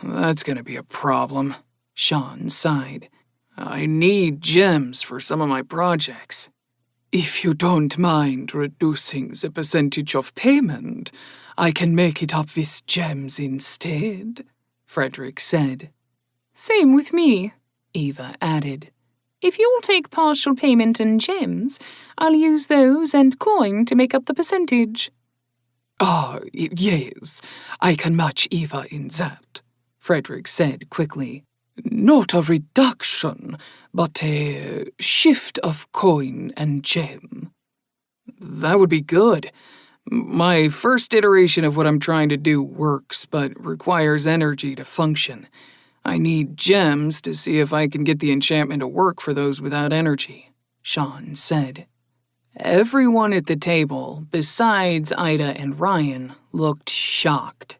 [SPEAKER 5] That's going to be a problem, Sean sighed. I need gems for some of my projects. If you don't mind reducing the percentage of payment, I can make it up with gems instead, Frederick said. Same with me, Eva added. If you'll take partial payment in gems, I'll use those and coin to make up the percentage. Yes, I can match Eva in that, Frederick said quickly. Not a reduction, but a shift of coin and gem. That would be good. My first iteration of what I'm trying to do works, but requires energy to function. I need gems to see if I can get the enchantment to work for those without energy, Sean said. Everyone at the table, besides Ida and Ryan, looked shocked.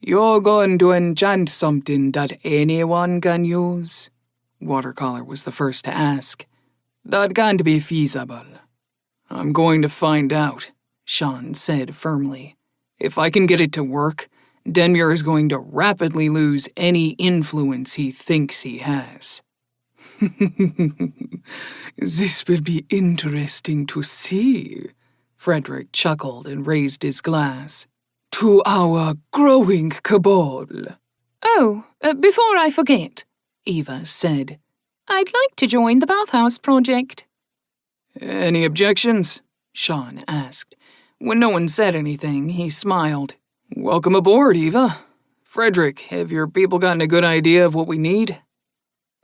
[SPEAKER 5] You're going to enchant something that anyone can use? Watercolor was the first to ask. That can't be feasible. I'm going to find out, Sean said firmly. If I can get it to work, Denmuir is going to rapidly lose any influence he thinks he has. This will be interesting to see, Frederick chuckled and raised his glass. To our growing cabal. Oh, before I forget, Eva said, I'd like to join the bathhouse project. Any objections?
[SPEAKER 1] Sean asked. When no one said anything, he smiled. Welcome aboard, Eva. Frederick, have your people gotten a good idea of what we need?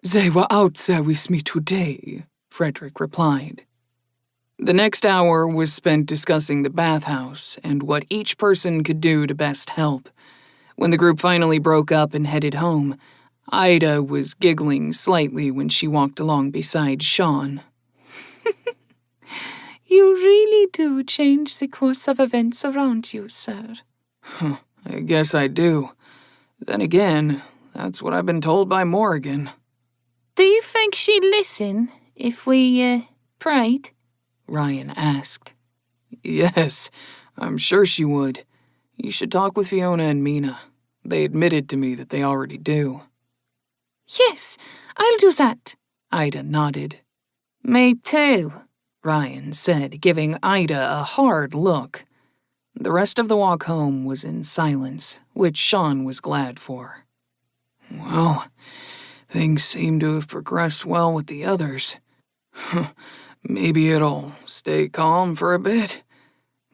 [SPEAKER 5] They were out there with me today, Frederick replied.
[SPEAKER 1] The next hour was spent discussing the bathhouse and what each person could do to best help. When the group finally broke up and headed home, Ida was giggling slightly when she walked along beside Sean.
[SPEAKER 7] You really do change the course of events around you, sir.
[SPEAKER 1] I guess I do. Then again, that's what I've been told by Morrigan.
[SPEAKER 7] Do you think she'd listen if we, prayed?
[SPEAKER 1] Ryan asked. Yes, I'm sure she would. You should talk with Fiona and Mina. They admitted to me that they already do.
[SPEAKER 7] Yes, I'll do that.
[SPEAKER 1] Ida nodded.
[SPEAKER 7] Me too,
[SPEAKER 1] Ryan said, giving Ida a hard look. The rest of the walk home was in silence, which Sean was glad for. Well, things seem to have progressed well with the others. Maybe it'll stay calm for a bit.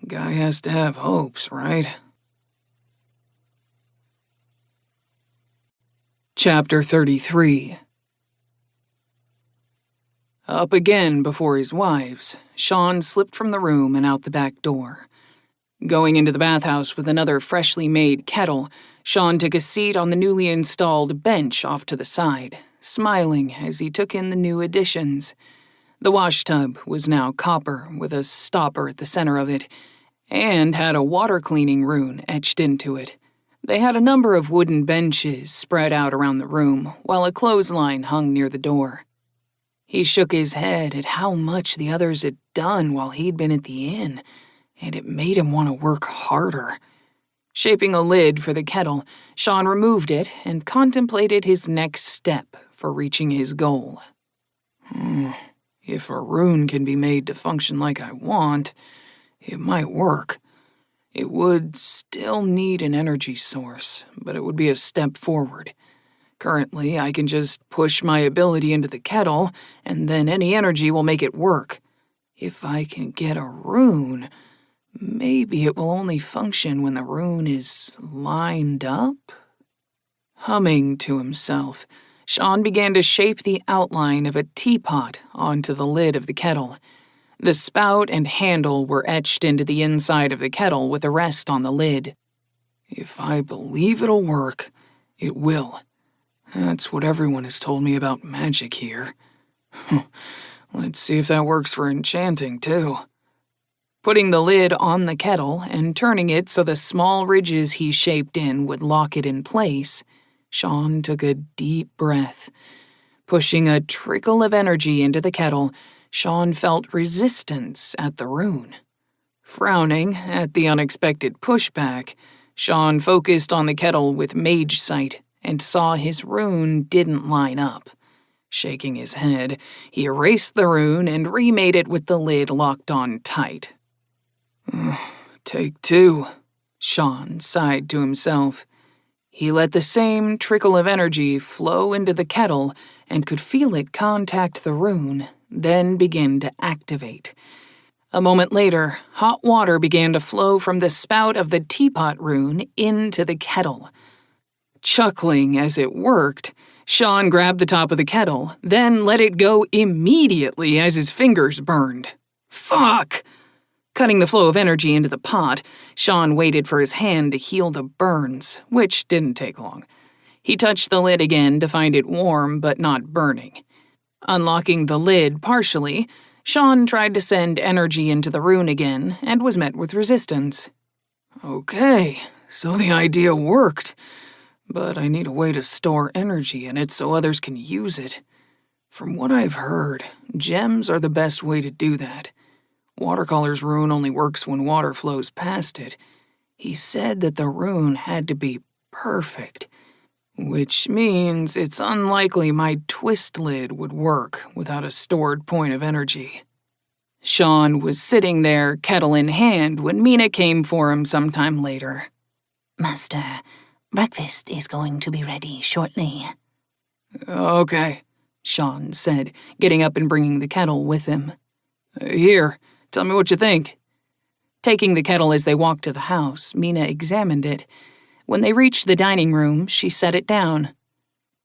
[SPEAKER 1] Guy has to have hopes, right? Chapter 33. Up again before his wives, Sean slipped from the room and out the back door. Going into the bathhouse with another freshly made kettle, Sean took a seat on the newly installed bench off to the side, smiling as he took in the new additions. The washtub was now copper with a stopper at the center of it, and had a water cleaning rune etched into it. They had a number of wooden benches spread out around the room, while a clothesline hung near the door. He shook his head at how much the others had done while he'd been at the inn, and it made him want to work harder. Shaping a lid for the kettle, Sean removed it and contemplated his next step for reaching his goal. If a rune can be made to function like I want, it might work. It would still need an energy source, but it would be a step forward. Currently, I can just push my ability into the kettle, and then any energy will make it work. If I can get a rune, maybe it will only function when the rune is lined up? Humming to himself, Sean began to shape the outline of a teapot onto the lid of the kettle. The spout and handle were etched into the inside of the kettle with the rest on the lid. If I believe it'll work, it will. That's what everyone has told me about magic here. Let's see if that works for enchanting, too. Putting the lid on the kettle and turning it so the small ridges he shaped in would lock it in place, Sean took a deep breath. Pushing a trickle of energy into the kettle, Sean felt resistance at the rune. Frowning at the unexpected pushback, Sean focused on the kettle with mage sight and saw his rune didn't line up. Shaking his head, he erased the rune and remade it with the lid locked on tight. Take two, Sean sighed to himself. He let the same trickle of energy flow into the kettle and could feel it contact the rune, then begin to activate. A moment later, hot water began to flow from the spout of the teapot rune into the kettle. Chuckling as it worked, Sean grabbed the top of the kettle, then let it go immediately as his fingers burned. Fuck! Cutting the flow of energy into the pot, Sean waited for his hand to heal the burns, which didn't take long. He touched the lid again to find it warm but not burning. Unlocking the lid partially, Sean tried to send energy into the rune again and was met with resistance. Okay, so the idea worked, but I need a way to store energy in it so others can use it. From what I've heard, gems are the best way to do that. Watercolor's rune only works when water flows past it. He said that the rune had to be perfect, which means it's unlikely my twist lid would work without a stored point of energy. Sean was sitting there, kettle in hand, when Mina came for him sometime later.
[SPEAKER 2] Master, breakfast is going to be ready shortly.
[SPEAKER 1] Okay, Sean said, getting up and bringing the kettle with him. Here, Tell me what you think." Taking the kettle as they walked to the house, Mina examined it. When they reached the dining room, she set it down.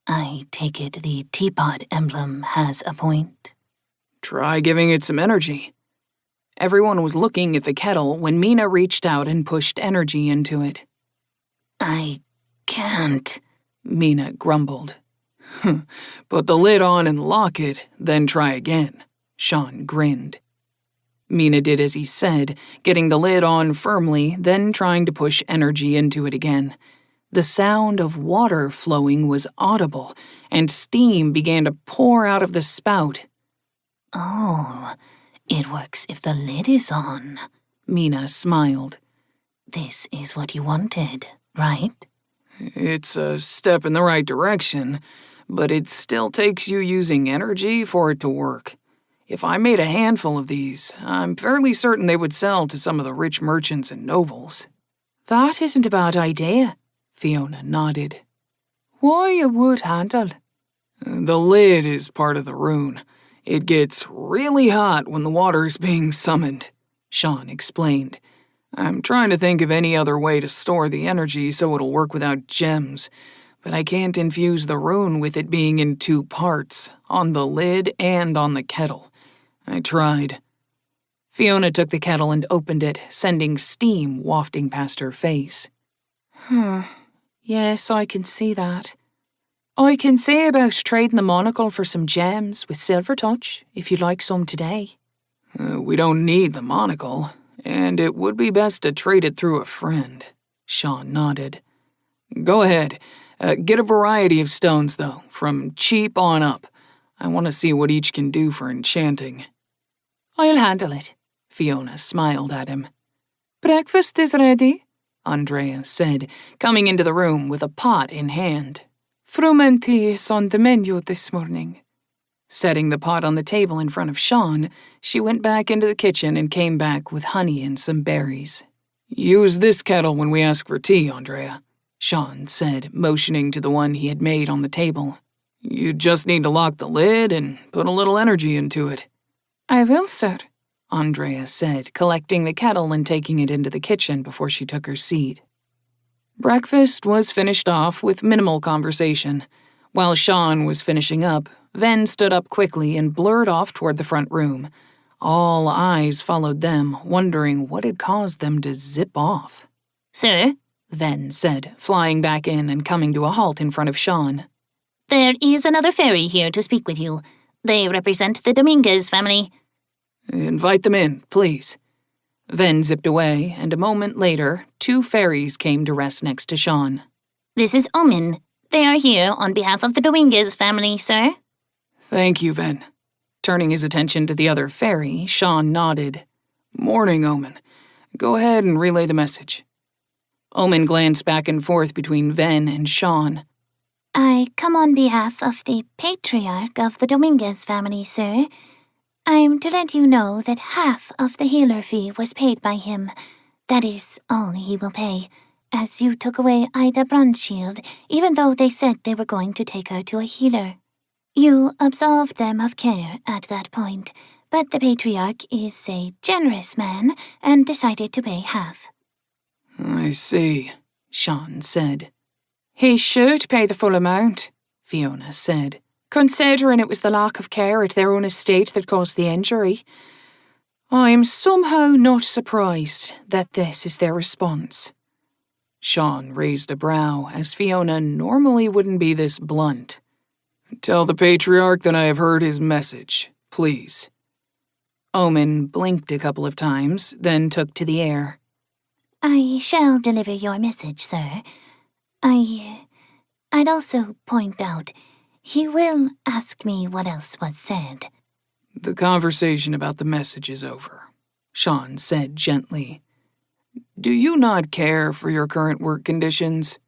[SPEAKER 2] I take it the teapot emblem has a point.
[SPEAKER 1] "Try giving it some energy." Everyone was looking at the kettle when Mina reached out and pushed energy into it.
[SPEAKER 2] I can't,
[SPEAKER 1] Mina grumbled. "Put the lid on and lock it, then try again," Sean grinned. Mina did as he said, getting the lid on firmly, then trying to push energy into it again. The sound of water flowing was audible, and steam began to pour out of the spout.
[SPEAKER 2] Oh, it works if the lid is on,
[SPEAKER 1] Mina smiled.
[SPEAKER 2] This is what you wanted, right?
[SPEAKER 1] "It's a step in the right direction, but it still takes you using energy for it to work. If I made a handful of these, I'm fairly certain they would sell to some of the rich merchants and nobles."
[SPEAKER 7] That isn't a bad idea, Fiona nodded. Why a wood handle?
[SPEAKER 1] "The lid is part of the rune. It gets really hot when the water is being summoned," Sean explained. "I'm trying to think of any other way to store the energy so it'll work without gems, but I can't infuse the rune with it being in 2 parts, on the lid and on the kettle. I tried." Fiona took the kettle and opened it, sending steam wafting past her face.
[SPEAKER 7] Yes, I can see that. I can say about trading the monocle for some gems with silver touch, if you'd like some today.
[SPEAKER 1] We don't need the monocle, and it would be best to trade it through a friend," Sean nodded. "Go ahead. Get a variety of stones, though, from cheap on up. I want to see what each can do for enchanting."
[SPEAKER 7] I'll handle it, Fiona smiled at him. Breakfast is ready, Andrea said, coming into the room with a pot in hand. Frumenty is on the menu this morning.
[SPEAKER 1] Setting the pot on the table in front of Sean, she went back into the kitchen and came back with honey and some berries. "Use this kettle when we ask for tea, Andrea," Sean said, motioning to the one he had made on the table. "You just need to lock the lid and put a little energy into it."
[SPEAKER 7] I will, sir,
[SPEAKER 1] Andrea said, collecting the kettle and taking it into the kitchen before she took her seat. Breakfast was finished off with minimal conversation. While Sean was finishing up, Ven stood up quickly and blurred off toward the front room. All eyes followed them, wondering what had caused them to zip off.
[SPEAKER 6] Sir,
[SPEAKER 1] Ven said, flying back in and coming to a halt in front of Sean.
[SPEAKER 6] there is another fairy here to speak with you. They represent the Dominguez family.
[SPEAKER 1] "Invite them in, please." Ven zipped away, and a moment later, 2 fairies came to rest next to Sean.
[SPEAKER 6] This is Omen. They are here on behalf of the Dominguez family, sir.
[SPEAKER 1] "Thank you, Ven." Turning his attention to the other fairy, Sean nodded. "Morning, Omen. Go ahead and relay the message." Omen glanced back and forth between Ven and Sean.
[SPEAKER 2] I come on behalf of the patriarch of the Dominguez family, sir. I'm to let you know that half of the healer fee was paid by him. That is all he will pay, as you took away Ida Brunshield, even though they said they were going to take her to a healer. You absolved them of care at that point, but the patriarch is a generous man and decided to pay half.
[SPEAKER 1] "I see," Sean said.
[SPEAKER 7] He should pay the full amount, Fiona said, considering it was the lack of care at their own estate that caused the injury. I'm somehow not surprised that this is their response.
[SPEAKER 1] Sean raised a brow, as Fiona normally wouldn't be this blunt. "Tell the patriarch that I have heard his message, please." Omen blinked a couple of times, then took to the air.
[SPEAKER 2] I shall deliver your message, sir. I'd also point out, he will ask me what else was said.
[SPEAKER 1] "The conversation about the message is over," Sean said gently. "Do you not care for your current work conditions?"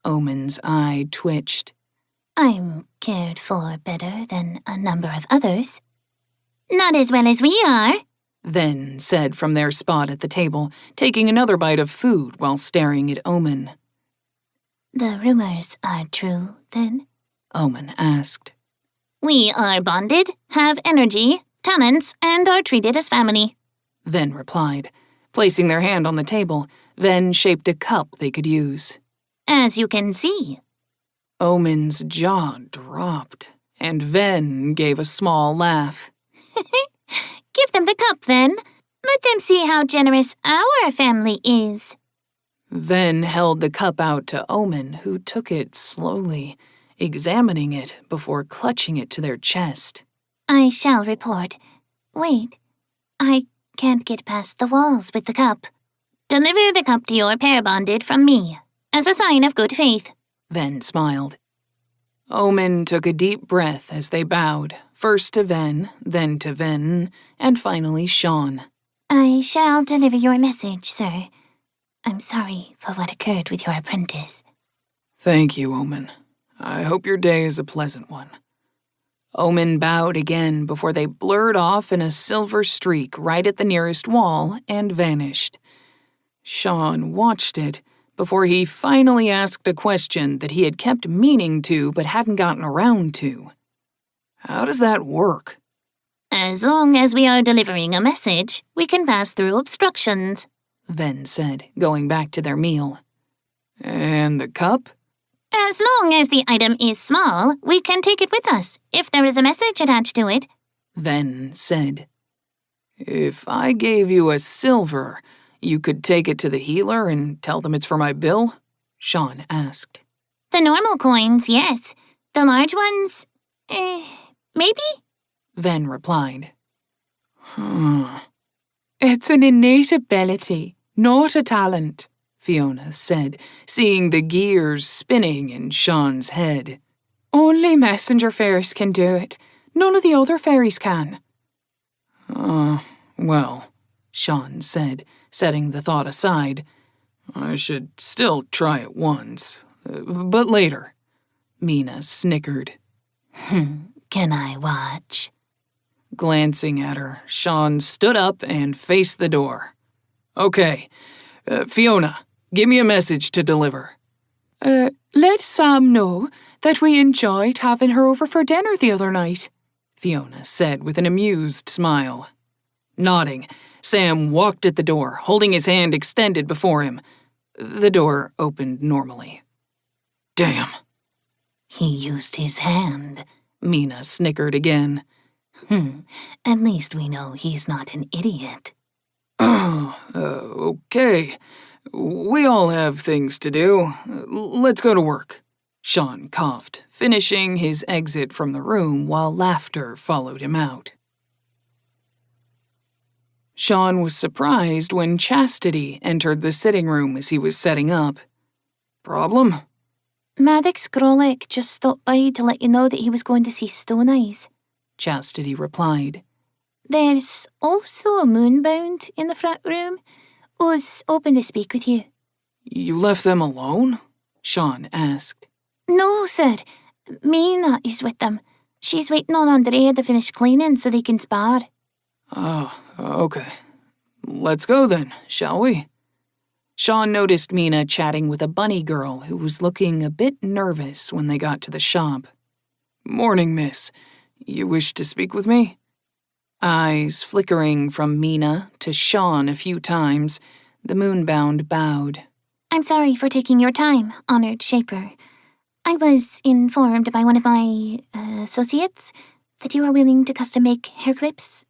[SPEAKER 1] Omen's eye twitched.
[SPEAKER 2] I'm cared for better than a number of others.
[SPEAKER 6] Not as well as we are.
[SPEAKER 1] Ven said from their spot at the table, taking another bite of food while staring at Omen.
[SPEAKER 2] The rumors are true, then?
[SPEAKER 1] Omen asked.
[SPEAKER 6] We are bonded, have energy, talents, and are treated as family.
[SPEAKER 7] Ven replied. Placing their hand on the table, Ven shaped a cup they could use.
[SPEAKER 6] As you can see.
[SPEAKER 7] Omen's jaw dropped, and Ven gave a small laugh.
[SPEAKER 6] Give them the cup, then. Let them see how generous our family is.
[SPEAKER 7] Ven held the cup out to Omen, who took it slowly, examining it before clutching it to their chest.
[SPEAKER 6] I shall report. Wait, I can't get past the walls with the cup. Deliver the cup to your pair bonded from me, as a sign of good faith.
[SPEAKER 7] Ven smiled. Omen took a deep breath as they bowed, first to Ven, then to Ven, and finally Sean.
[SPEAKER 6] I shall deliver your message, sir. I'm sorry for what occurred with your apprentice.
[SPEAKER 7] Thank you, Omen. I hope your day is a pleasant one. Omen bowed again before they blurred off in a silver streak right at the nearest wall and vanished. Sean watched it before he finally asked a question that he had kept meaning to but hadn't gotten around to. How does that work?
[SPEAKER 6] As long as we are delivering a message, we can pass through obstructions,
[SPEAKER 7] Ven said, going back to their meal. And the cup?
[SPEAKER 6] As long as the item is small, we can take it with us, if there is a message attached to it,
[SPEAKER 7] Ven said. If I gave you a silver, you could take it to the healer and tell them it's for my bill? Sean asked.
[SPEAKER 6] The normal coins, yes. The large ones, maybe?
[SPEAKER 7] Ven replied.
[SPEAKER 5] It's an innate ability, not a talent, Fiona said, seeing the gears spinning in Sean's head. Only messenger fairies can do it. None of the other fairies can.
[SPEAKER 7] Well, Sean said, setting the thought aside. I should still try it once, but later. Mina snickered.
[SPEAKER 6] Can I watch?
[SPEAKER 7] Glancing at her, Sean stood up and faced the door. Okay, Fiona, give me a message to deliver.
[SPEAKER 5] Let Sam know that we enjoyed having her over for dinner the other night,
[SPEAKER 7] Fiona said with an amused smile. Nodding, Sam walked at the door, holding his hand extended before him. The door opened normally. Damn.
[SPEAKER 6] He used his hand.
[SPEAKER 7] Mina snickered again.
[SPEAKER 6] At least we know he's not an idiot.
[SPEAKER 7] Okay. We all have things to do. Let's go to work. Sean coughed, finishing his exit from the room while laughter followed him out. Sean was surprised when Chastity entered the sitting room as he was setting up. Problem?
[SPEAKER 2] Maddox Grolick just stopped by to let you know that he was going to see Stone Eyes,
[SPEAKER 7] Chastity replied.
[SPEAKER 2] There's also a moonbound in the front room. Was hoping to speak with you.
[SPEAKER 7] You left them alone? Sean asked.
[SPEAKER 2] No, sir. Mina is with them. She's waiting on Andrea to finish cleaning so they can spar.
[SPEAKER 7] Oh, okay. Let's go then, shall we? Sean noticed Mina chatting with a bunny girl who was looking a bit nervous when they got to the shop. Morning, miss. You wish to speak with me? Eyes flickering from Mina to Sean a few times, the moonbound bowed.
[SPEAKER 2] I'm sorry for taking your time, honored Shaper. I was informed by one of my associates that you are willing to custom make hair clips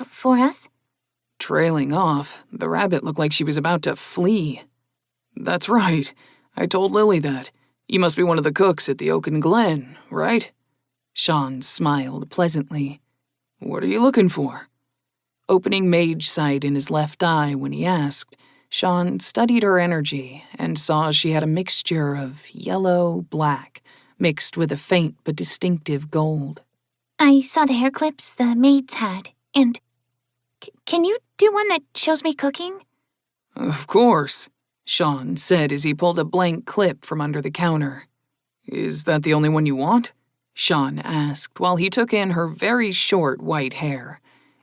[SPEAKER 2] for us.
[SPEAKER 7] Trailing off, the rabbit looked like she was about to flee. That's right. I told Lily that. You must be one of the cooks at the Oaken Glen, right? Sean smiled pleasantly. What are you looking for? Opening mage sight in his left eye when he asked, Sean studied her energy and saw she had a mixture of yellow-black, mixed with a faint but distinctive gold.
[SPEAKER 2] I saw the hair clips the maids had, and... can you do one that shows me cooking?
[SPEAKER 7] Of course, Sean said as he pulled a blank clip from under the counter. Is that the only one you want? Sean asked while he took in her very short white hair.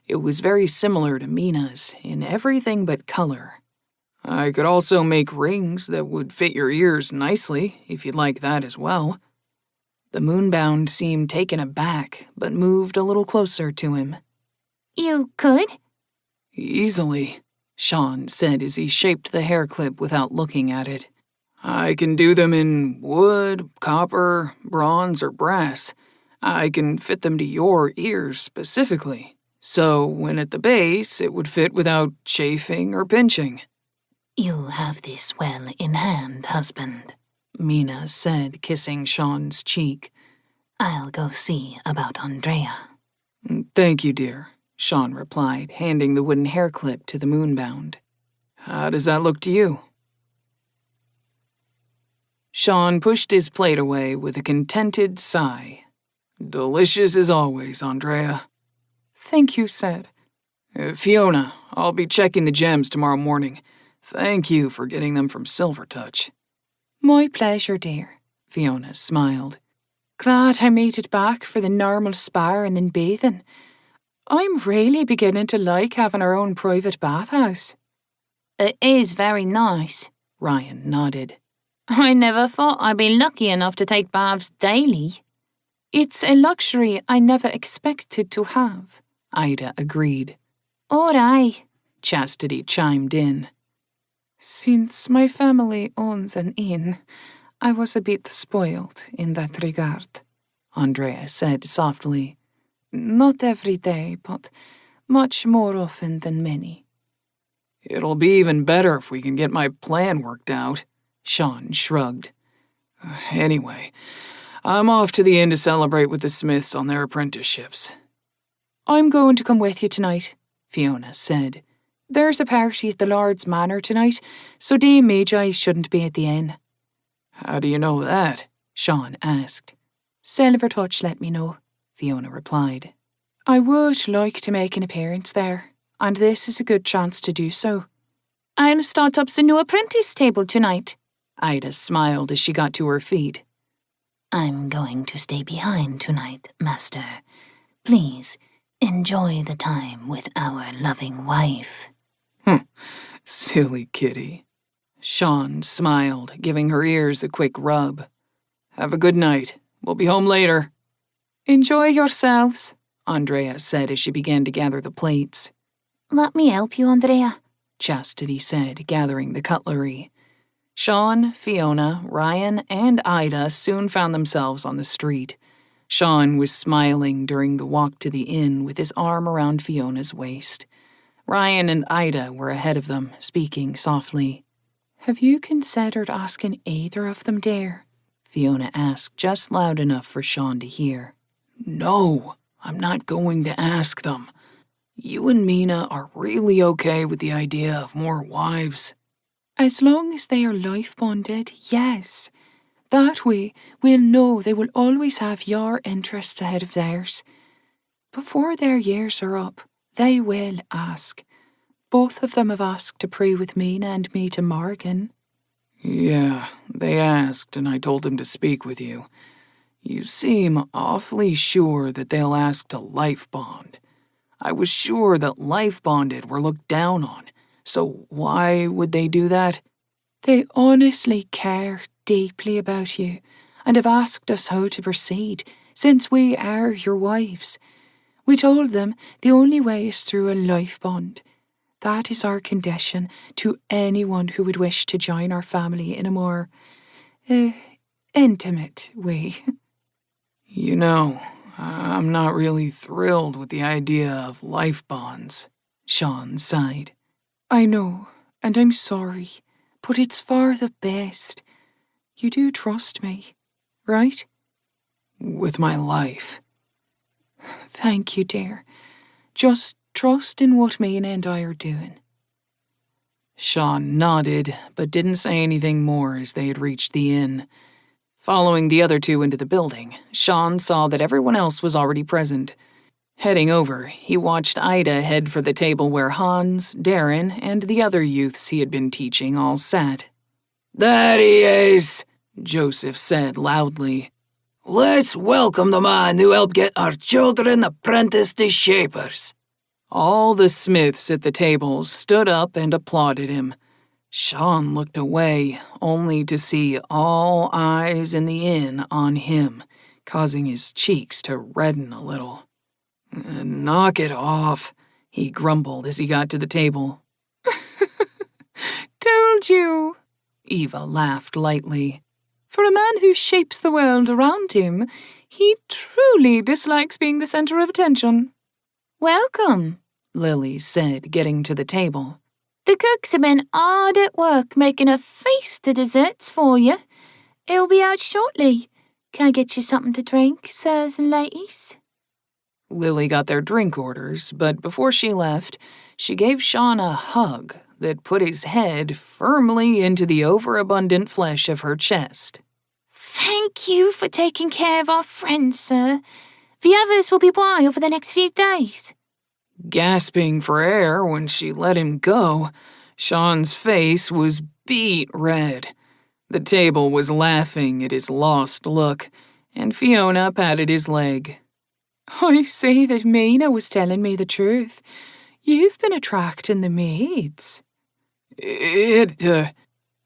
[SPEAKER 7] It was very similar to Mina's in everything but color. I could also make rings that would fit your ears nicely, if you'd like that as well. The moonbound seemed taken aback, but moved a little closer to him.
[SPEAKER 2] You could?
[SPEAKER 1] Easily, Sean said as he shaped the hair clip without looking at it. I can do them in wood, copper, bronze, or brass. I can fit them to your ears specifically. So when at the base, it would fit without chafing or pinching.
[SPEAKER 6] You have this well in hand, husband,
[SPEAKER 7] Mina said, kissing Sean's cheek.
[SPEAKER 6] I'll go see about Andrea.
[SPEAKER 1] Thank you, dear, Sean replied, handing the wooden hair clip to the moonbound. How does that look to you? Sean pushed his plate away with a contented sigh. Delicious as always, Andrea.
[SPEAKER 5] Thank you, said.
[SPEAKER 1] Fiona, I'll be checking the gems tomorrow morning. Thank you for getting them from Silvertouch.
[SPEAKER 5] My pleasure, dear, Fiona smiled. Glad I made it back for the normal sparring and bathing. I'm really beginning to like having our own private bathhouse.
[SPEAKER 2] It is very nice,
[SPEAKER 7] Ryan nodded.
[SPEAKER 2] I never thought I'd be lucky enough to take baths daily.
[SPEAKER 5] It's a luxury I never expected to have,
[SPEAKER 7] Ida agreed.
[SPEAKER 2] Or I,
[SPEAKER 7] Chastity chimed in.
[SPEAKER 5] Since my family owns an inn, I was a bit spoiled in that regard,
[SPEAKER 7] Andrea said softly.
[SPEAKER 5] Not every day, but much more often than many.
[SPEAKER 1] It'll be even better if we can get my plan worked out,
[SPEAKER 7] Sean shrugged.
[SPEAKER 1] Anyway, I'm off to the inn to celebrate with the Smiths on their apprenticeships.
[SPEAKER 5] I'm going to come with you tonight, Fiona said. There's a party at the Lord's Manor tonight, so Dame Magi shouldn't be at the inn.
[SPEAKER 1] How do you know that?
[SPEAKER 7] Sean asked.
[SPEAKER 5] Silvertouch let me know, Fiona replied. I would like to make an appearance there, and this is a good chance to do so.
[SPEAKER 2] I'll start up the new apprentice table tonight.
[SPEAKER 7] Ida smiled as she got to her feet.
[SPEAKER 6] I'm going to stay behind tonight, Master. Please, enjoy the time with our loving wife.
[SPEAKER 1] Silly kitty.
[SPEAKER 7] Sean smiled, giving her ears a quick rub.
[SPEAKER 1] Have a good night. We'll be home later.
[SPEAKER 5] Enjoy yourselves,
[SPEAKER 7] Andrea said as she began to gather the plates.
[SPEAKER 2] Let me help you, Andrea,
[SPEAKER 7] Chastity said, gathering the cutlery. Sean, Fiona, Ryan, and Ida soon found themselves on the street. Sean was smiling during the walk to the inn with his arm around Fiona's waist. Ryan and Ida were ahead of them, speaking softly.
[SPEAKER 5] Have you considered asking either of them, dear?
[SPEAKER 7] Fiona asked just loud enough for Sean to hear.
[SPEAKER 1] No, I'm not going to ask them. You and Mina are really okay with the idea of more wives?
[SPEAKER 5] As long as they are life-bonded, yes. That way, we'll know they will always have your interests ahead of theirs. Before their years are up, they will ask. Both of them have asked to pray with Mina and me to Morgan.
[SPEAKER 1] Yeah, they asked, and I told them to speak with you. You seem awfully sure that they'll ask to life bond. I was sure that life bonded were looked down on, so why would they do that?
[SPEAKER 5] They honestly care deeply about you and have asked us how to proceed, since we are your wives. We told them the only way is through a life bond. That is our condition to anyone who would wish to join our family in a more, intimate way.
[SPEAKER 1] You know, I'm not really thrilled with the idea of life bonds,
[SPEAKER 7] Sean sighed.
[SPEAKER 5] I know, and I'm sorry, but it's for the best. You do trust me, right?
[SPEAKER 1] With my life.
[SPEAKER 5] Thank you, dear. Just trust in what Mina and I are doing.
[SPEAKER 1] Sean nodded, but didn't say anything more as they had reached the inn. Following the other two into the building, Sean saw that everyone else was already present. Heading over, he watched Ida head for the table where Hans, Darren, and the other youths he had been teaching all sat.
[SPEAKER 3] There he is,
[SPEAKER 1] Joseph said loudly.
[SPEAKER 3] Let's welcome the man who helped get our children apprenticed to shapers.
[SPEAKER 1] All the Smiths at the table stood up and applauded him. Sean looked away, only to see all eyes in the inn on him, causing his cheeks to redden a little.
[SPEAKER 3] Knock it off,
[SPEAKER 1] he grumbled as he got to the table.
[SPEAKER 7] Told you,
[SPEAKER 1] Eva laughed lightly.
[SPEAKER 7] for a man who shapes the world around him, he truly dislikes being the center of attention.
[SPEAKER 2] Welcome.
[SPEAKER 1] Lily said, getting to the table.
[SPEAKER 2] The cooks have been hard at work making a feast of desserts for you. It'll be out shortly. Can I get you something to drink, sirs and ladies?
[SPEAKER 1] Lily got their drink orders, but before she left, she gave Sean a hug that put his head firmly into the overabundant flesh of her chest.
[SPEAKER 2] Thank you for taking care of our friends, sir. The others will be by over the next few days.
[SPEAKER 1] Gasping for air when she let him go, Sean's face was beet red. The table was laughing at his lost look, and Fiona patted his leg.
[SPEAKER 7] I see that Mina was telling me the truth. You've been attracting the maids.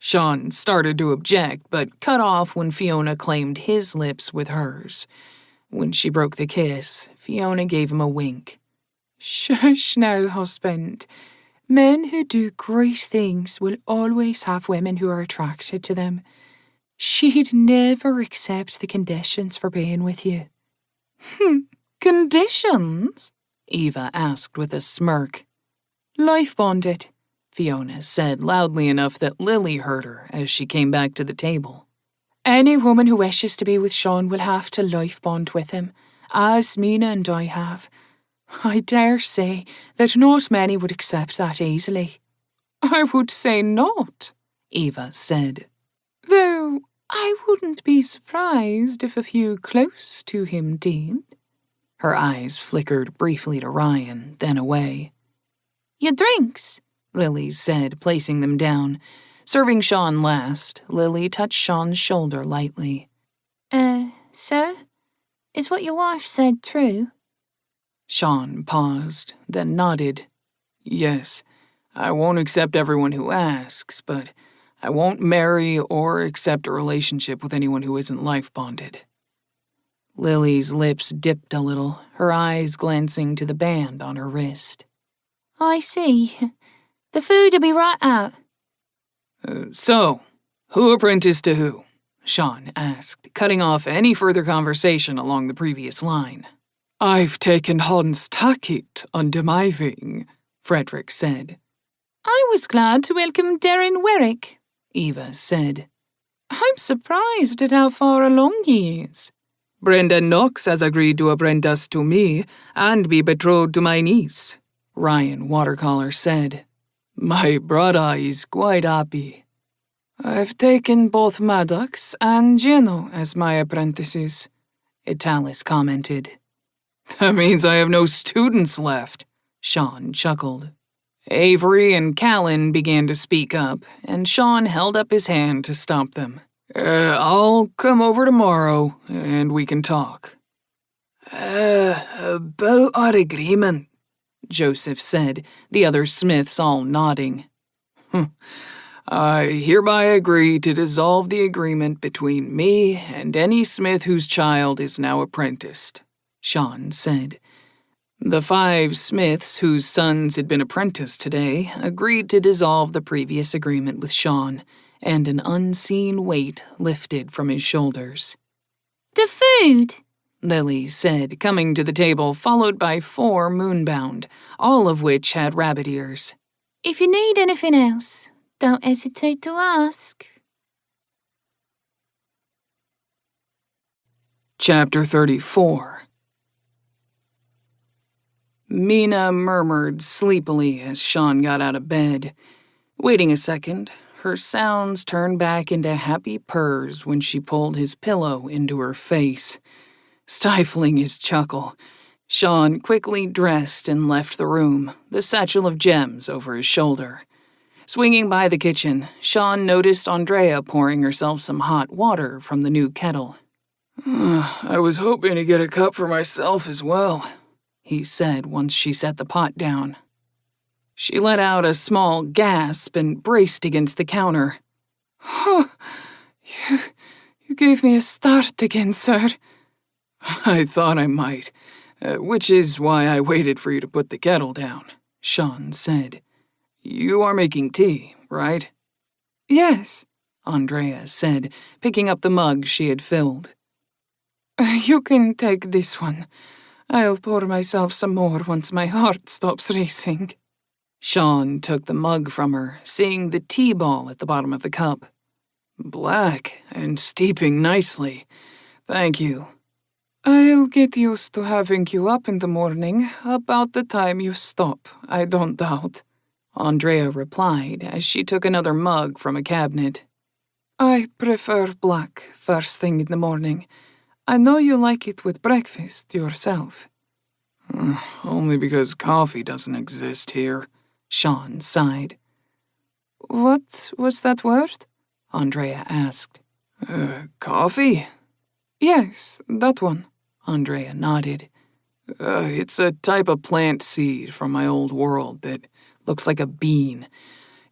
[SPEAKER 1] Sean started to object, but cut off when Fiona claimed his lips with hers. When she broke the kiss, Fiona gave him a wink.
[SPEAKER 7] Shush now, husband. Men who do great things will always have women who are attracted to them. She'd never accept the conditions for being with you.
[SPEAKER 1] Conditions? Eva asked with a smirk.
[SPEAKER 7] Life bonded,
[SPEAKER 1] Fiona said loudly enough that Lily heard her as she came back to the table.
[SPEAKER 7] Any woman who wishes to be with Sean will have to life bond with him, as Mina and I have. I dare say that not many would accept that easily.
[SPEAKER 5] I would say not,
[SPEAKER 1] Eva said.
[SPEAKER 5] Though I wouldn't be surprised if a few close to him did.
[SPEAKER 1] Her eyes flickered briefly to Ryan, then away.
[SPEAKER 2] Your drinks,
[SPEAKER 1] Lily said, placing them down. Serving Sean last, Lily touched Sean's shoulder lightly.
[SPEAKER 2] Sir? Is what your wife said true?
[SPEAKER 1] Sean paused, then nodded. Yes, I won't accept everyone who asks, but I won't marry or accept a relationship with anyone who isn't life-bonded. Lily's lips dipped a little, her eyes glancing to the band on her wrist.
[SPEAKER 2] I see. The food will be right out.
[SPEAKER 1] So, who apprenticed to who? Sean asked, cutting off any further conversation along the previous line.
[SPEAKER 5] I've taken Hans Tackett under my wing,
[SPEAKER 1] Frederick said.
[SPEAKER 2] I was glad to welcome Darren Werrick,
[SPEAKER 1] Eva said.
[SPEAKER 5] I'm surprised at how far along he is.
[SPEAKER 3] Brenda Knox has agreed to apprentice to me and be betrothed to my niece,
[SPEAKER 1] Ryan Watercolor said.
[SPEAKER 3] My brother is quite happy.
[SPEAKER 5] I've taken both Maddox and Gino as my apprentices,
[SPEAKER 1] Italis commented.
[SPEAKER 3] That means I have no students left,
[SPEAKER 1] Sean chuckled. Avery and Callan began to speak up, and Sean held up his hand to stop them.
[SPEAKER 3] I'll come over tomorrow, and we can talk. About our agreement,
[SPEAKER 1] Joseph said, the other Smiths all nodding.
[SPEAKER 3] I hereby agree to dissolve the agreement between me and any Smith whose child is now apprenticed,
[SPEAKER 1] Sean said. The 5 Smiths whose sons had been apprenticed today agreed to dissolve the previous agreement with Sean, and an unseen weight lifted from his shoulders.
[SPEAKER 2] The food,
[SPEAKER 1] Lily said, coming to the table, followed by 4 moonbound, all of which had rabbit ears.
[SPEAKER 2] If you need anything else, don't hesitate to ask.
[SPEAKER 1] Chapter 34. Mina murmured sleepily as Sean got out of bed. Waiting a second, her sounds turned back into happy purrs when she pulled his pillow into her face. Stifling his chuckle, Sean quickly dressed and left the room, the satchel of gems over his shoulder. Swinging by the kitchen, Sean noticed Andrea pouring herself some hot water from the new kettle.
[SPEAKER 3] I was hoping to get a cup for myself as well,
[SPEAKER 1] he said once she set the pot down. She let out a small gasp and braced against the counter.
[SPEAKER 5] Oh, you gave me a start again, sir.
[SPEAKER 3] I thought I might, which is why I waited for you to put the kettle down,
[SPEAKER 1] Sean said. "You are making tea, right?"
[SPEAKER 5] Yes,
[SPEAKER 1] Andrea said, picking up the mug she had filled.
[SPEAKER 5] You can take this one. I'll pour myself some more once my heart stops racing.
[SPEAKER 1] Sean took the mug from her, seeing the tea ball at the bottom of the cup. "Black and steeping nicely. Thank you."
[SPEAKER 5] I'll get used to having you up in the morning, about the time you stop, I don't doubt,
[SPEAKER 1] Andrea replied as she took another mug from a cabinet.
[SPEAKER 5] I prefer black first thing in the morning. I know you like it with breakfast yourself.
[SPEAKER 1] Only because coffee doesn't exist here, Sean sighed.
[SPEAKER 5] What was that word?
[SPEAKER 1] Andrea asked. Coffee?
[SPEAKER 5] Yes, that one.
[SPEAKER 1] Andrea nodded. It's a type of plant seed from my old world that looks like a bean.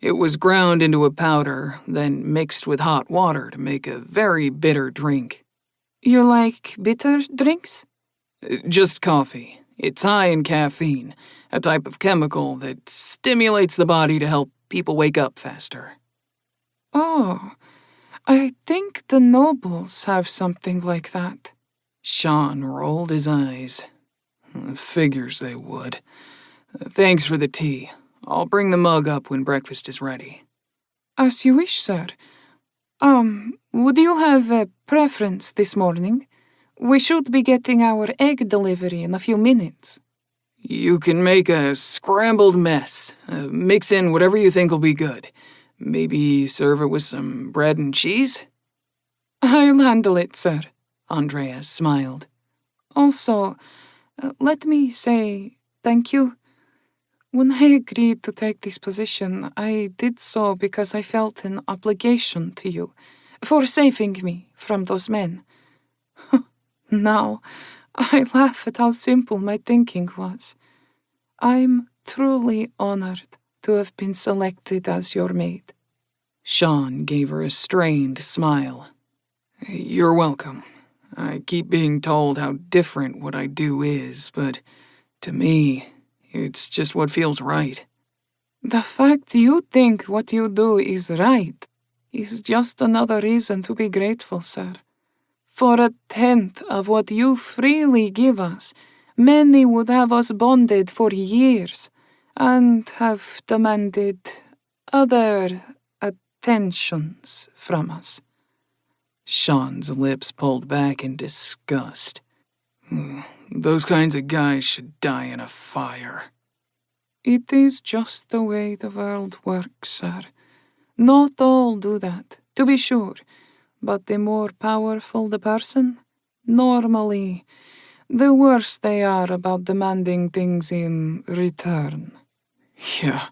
[SPEAKER 1] It was ground into a powder, then mixed with hot water to make a very bitter drink.
[SPEAKER 5] You like bitter drinks?
[SPEAKER 1] Just coffee. It's high in caffeine, a type of chemical that stimulates the body to help people wake up faster.
[SPEAKER 5] Oh, I think the nobles have something like that.
[SPEAKER 1] Sean rolled his eyes. Figures they would. Thanks for the tea. I'll bring the mug up when breakfast is ready.
[SPEAKER 5] As you wish, sir. Would you have a preference this morning? We should be getting our egg delivery in a few minutes.
[SPEAKER 1] You can make a scrambled mess. Mix in whatever you think will be good. Maybe serve it with some bread and cheese?
[SPEAKER 5] I'll handle it, sir.
[SPEAKER 1] Andrea smiled.
[SPEAKER 5] Also, let me say thank you. When I agreed to take this position, I did so because I felt an obligation to you for saving me from those men. Now, I laugh at how simple my thinking was. I'm truly honored to have been selected as your maid.
[SPEAKER 1] Sean gave her a strained smile. You're welcome. I keep being told how different what I do is, but to me, it's just what feels right.
[SPEAKER 5] The fact you think what you do is right is just another reason to be grateful, sir. For 1/10 of what you freely give us, many would have us bonded for years and have demanded other attentions from us.
[SPEAKER 1] Sean's lips pulled back in disgust. Those kinds of guys should die in a fire.
[SPEAKER 5] It is just the way the world works, sir. Not all do that, to be sure, but the more powerful the person, normally, the worse they are about demanding things in return.
[SPEAKER 1] Yeah,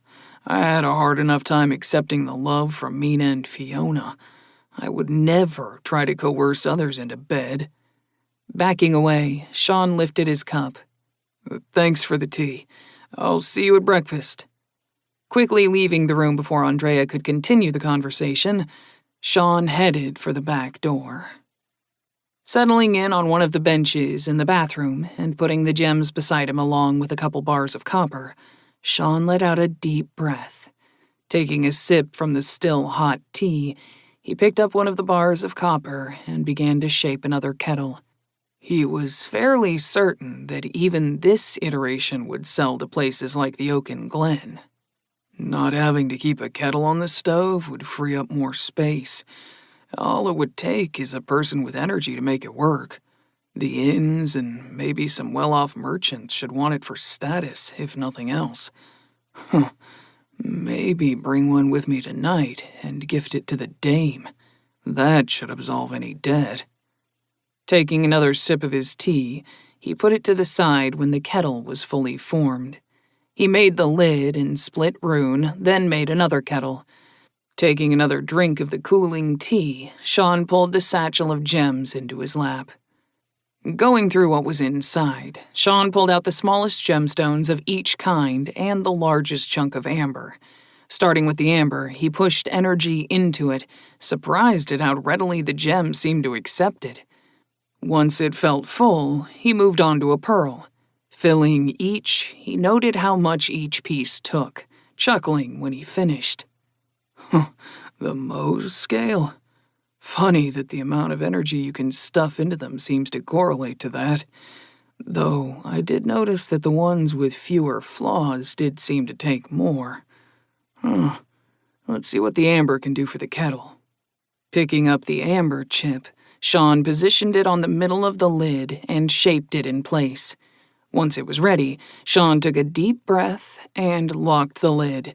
[SPEAKER 1] I had a hard enough time accepting the love from Mina and Fiona. I would never try to coerce others into bed. Backing away, Sean lifted his cup. Thanks for the tea. I'll see you at breakfast. Quickly leaving the room before Andrea could continue the conversation, Sean headed for the back door. Settling in on one of the benches in the bathroom and putting the gems beside him along with a couple bars of copper, Sean let out a deep breath. Taking a sip from the still hot tea, he picked up one of the bars of copper and began to shape another kettle. He was fairly certain that even this iteration would sell to places like the Oaken Glen. Not having to keep a kettle on the stove would free up more space. All it would take is a person with energy to make it work. The inns and maybe some well-off merchants should want it for status, if nothing else. Maybe bring one with me tonight and gift it to the dame. That should absolve any debt. Taking another sip of his tea, he put it to the side when the kettle was fully formed. He made the lid and split rune, then made another kettle. Taking another drink of the cooling tea, Sean pulled the satchel of gems into his lap. Going through what was inside, Sean pulled out the smallest gemstones of each kind and the largest chunk of amber. Starting with the amber, he pushed energy into it, surprised at how readily the gems seemed to accept it. Once it felt full, he moved on to a pearl. Filling each, he noted how much each piece took, chuckling when he finished. The Mohs scale? Funny that the amount of energy you can stuff into them seems to correlate to that. Though I did notice that the ones with fewer flaws did seem to take more. Let's see what the amber can do for the kettle. Picking up the amber chip, Sean positioned it on the middle of the lid and shaped it in place. Once it was ready, Sean took a deep breath and locked the lid.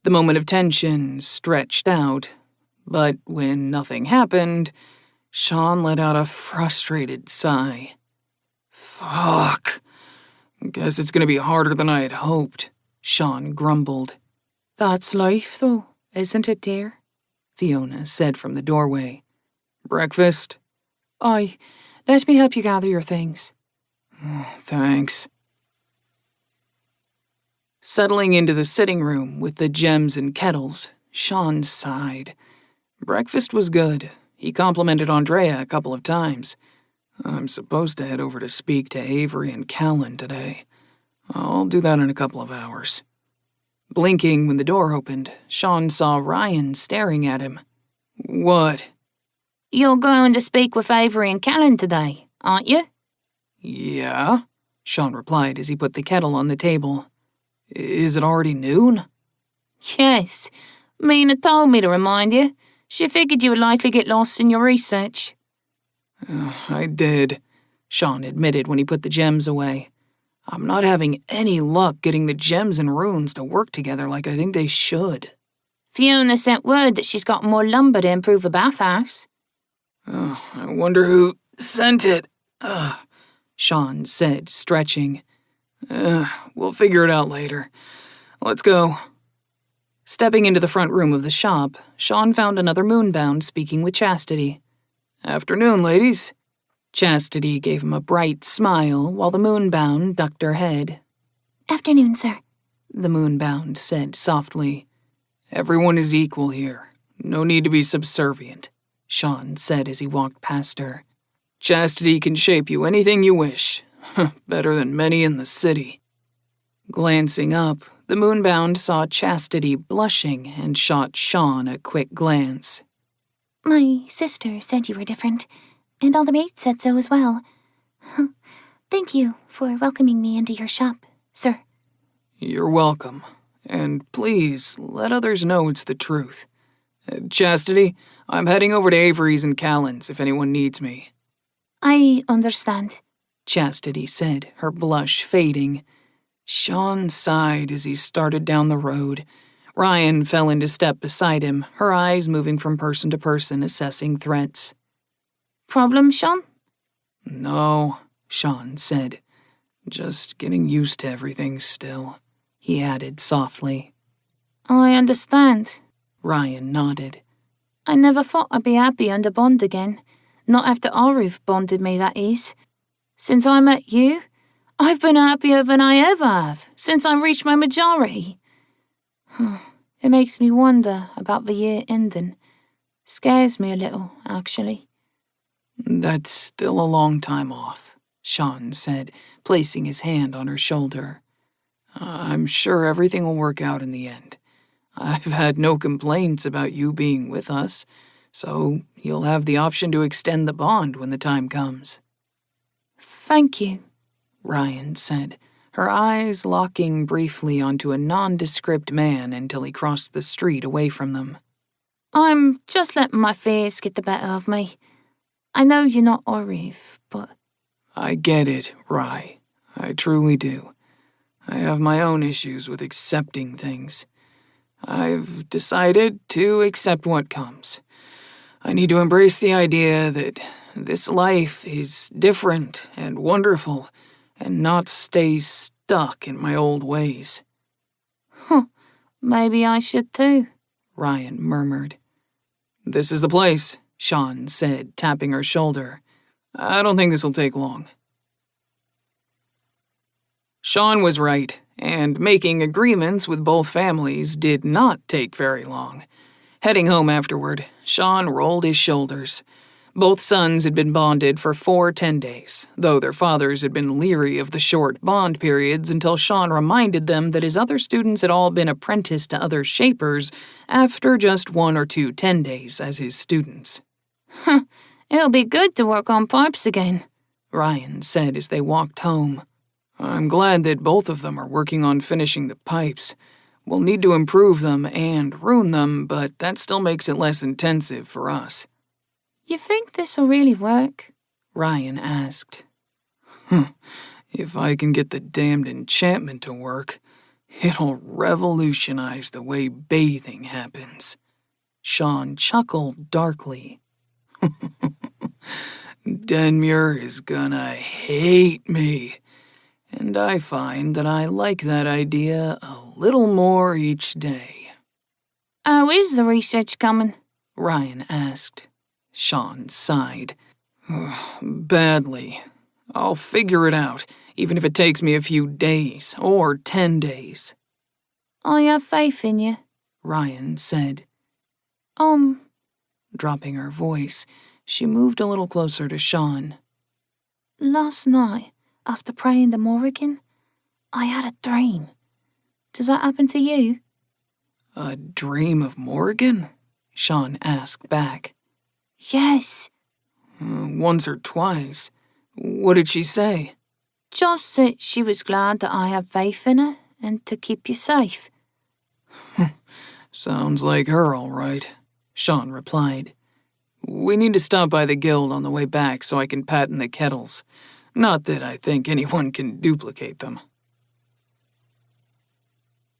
[SPEAKER 1] The moment of tension stretched out, but when nothing happened, Sean let out a frustrated sigh. Fuck. Guess it's gonna be harder than I had hoped, Sean grumbled.
[SPEAKER 7] That's life, though, isn't it, dear?
[SPEAKER 1] Fiona said from the doorway. Breakfast?
[SPEAKER 7] Aye, let me help you gather your things.
[SPEAKER 1] Thanks. Settling into the sitting room with the gems and kettles, Sean sighed. Breakfast was good. He complimented Andrea a couple of times. I'm supposed to head over to speak to Avery and Callan today. I'll do that in a couple of hours. Blinking when the door opened, Sean saw Ryan staring at him. What?
[SPEAKER 6] You're going to speak with Avery and Callan today, aren't you?
[SPEAKER 1] Yeah, Sean replied as he put the kettle on the table. Is it already noon?
[SPEAKER 6] Yes. Mina told me to remind you. She figured you would likely get lost in your research.
[SPEAKER 1] I did, Sean admitted when he put the gems away. I'm not having any luck getting the gems and runes to work together like I think they should.
[SPEAKER 6] Fiona sent word that she's got more lumber to improve a bathhouse.
[SPEAKER 1] I wonder who sent it. Sean said, stretching. We'll figure it out later. Let's go. Stepping into the front room of the shop, Sean found another moonbound speaking with Chastity. Afternoon, ladies. Chastity gave him a bright smile while the moonbound ducked her head.
[SPEAKER 2] Afternoon, sir.
[SPEAKER 1] The moonbound said softly. Everyone is equal here. No need to be subservient, Sean said as he walked past her. Chastity can shape you anything you wish. Better than many in the city. Glancing up, the moonbound saw Chastity blushing and shot Sean a quick glance.
[SPEAKER 2] My sister said you were different, and all the maids said so as well. Thank you for welcoming me into your shop, sir.
[SPEAKER 1] You're welcome. And please, let others know it's the truth. Chastity, I'm heading over to Avery's and Callan's if anyone needs me.
[SPEAKER 2] I understand,
[SPEAKER 1] Chastity said, her blush fading. Sean sighed as he started down the road. Ryan fell into step beside him, her eyes moving from person to person, assessing threats.
[SPEAKER 6] Problem, Sean?
[SPEAKER 1] No, Sean said. Just getting used to everything still, he added softly.
[SPEAKER 6] I understand.
[SPEAKER 1] Ryan nodded.
[SPEAKER 6] I never thought I'd be happy under bond again. Not after Arif bonded me, that is. Since I met you, I've been happier than I ever have, since I reached my majority. It makes me wonder about the year ending. Scares me a little, actually.
[SPEAKER 1] That's still a long time off, Sean said, placing his hand on her shoulder. I'm sure everything will work out in the end. I've had no complaints about you being with us, so you'll have the option to extend the bond when the time comes.
[SPEAKER 6] Thank you,
[SPEAKER 1] Ryan said, her eyes locking briefly onto a nondescript man until he crossed the street away from them.
[SPEAKER 6] I'm just letting my fears get the better of me. I know you're not Arif, but...
[SPEAKER 1] I get it, Rye. I truly do. I have my own issues with accepting things. I've decided to accept what comes. I need to embrace the idea that this life is different and wonderful and not stay stuck in my old ways.
[SPEAKER 6] Maybe I should too,
[SPEAKER 1] Ryan murmured. This is the place, Sean said, tapping her shoulder. I don't think this will take long. Sean was right, and making agreements with both families did not take very long. Heading home afterward, Sean rolled his shoulders. Both sons had been bonded for 4 10-days, though their fathers had been leery of the short bond periods until Sean reminded them that his other students had all been apprenticed to other shapers after just 1 or 2 10-days as his students.
[SPEAKER 7] It'll be good to work on pipes again,
[SPEAKER 1] Ryan said as they walked home. I'm glad that both of them are working on finishing the pipes. We'll need to improve them and ruin them, but that still makes it less intensive for us.
[SPEAKER 7] You think this'll really work?
[SPEAKER 1] Ryan asked. If I can get the damned enchantment to work, it'll revolutionize the way bathing happens. Sean chuckled darkly. Denmuir is gonna hate me. And I find that I like that idea a little more each day.
[SPEAKER 7] How is the research coming?
[SPEAKER 1] Ryan asked. Sean sighed. Badly. I'll figure it out, even if it takes me a few days, or 10 days.
[SPEAKER 7] I have faith in you,
[SPEAKER 1] Ryan said.
[SPEAKER 7] Dropping
[SPEAKER 1] her voice, she moved a little closer to Sean.
[SPEAKER 7] Last night, after praying the Morrigan, I had a dream. Does that happen to you?
[SPEAKER 1] A dream of Morrigan? Sean asked back.
[SPEAKER 7] Yes.
[SPEAKER 1] Once or twice. What did she say?
[SPEAKER 7] Just that she was glad that I had faith in her and to keep you safe.
[SPEAKER 1] Sounds like her, all right, Sean replied. We need to stop by the guild on the way back so I can patent the kettles. Not that I think anyone can duplicate them.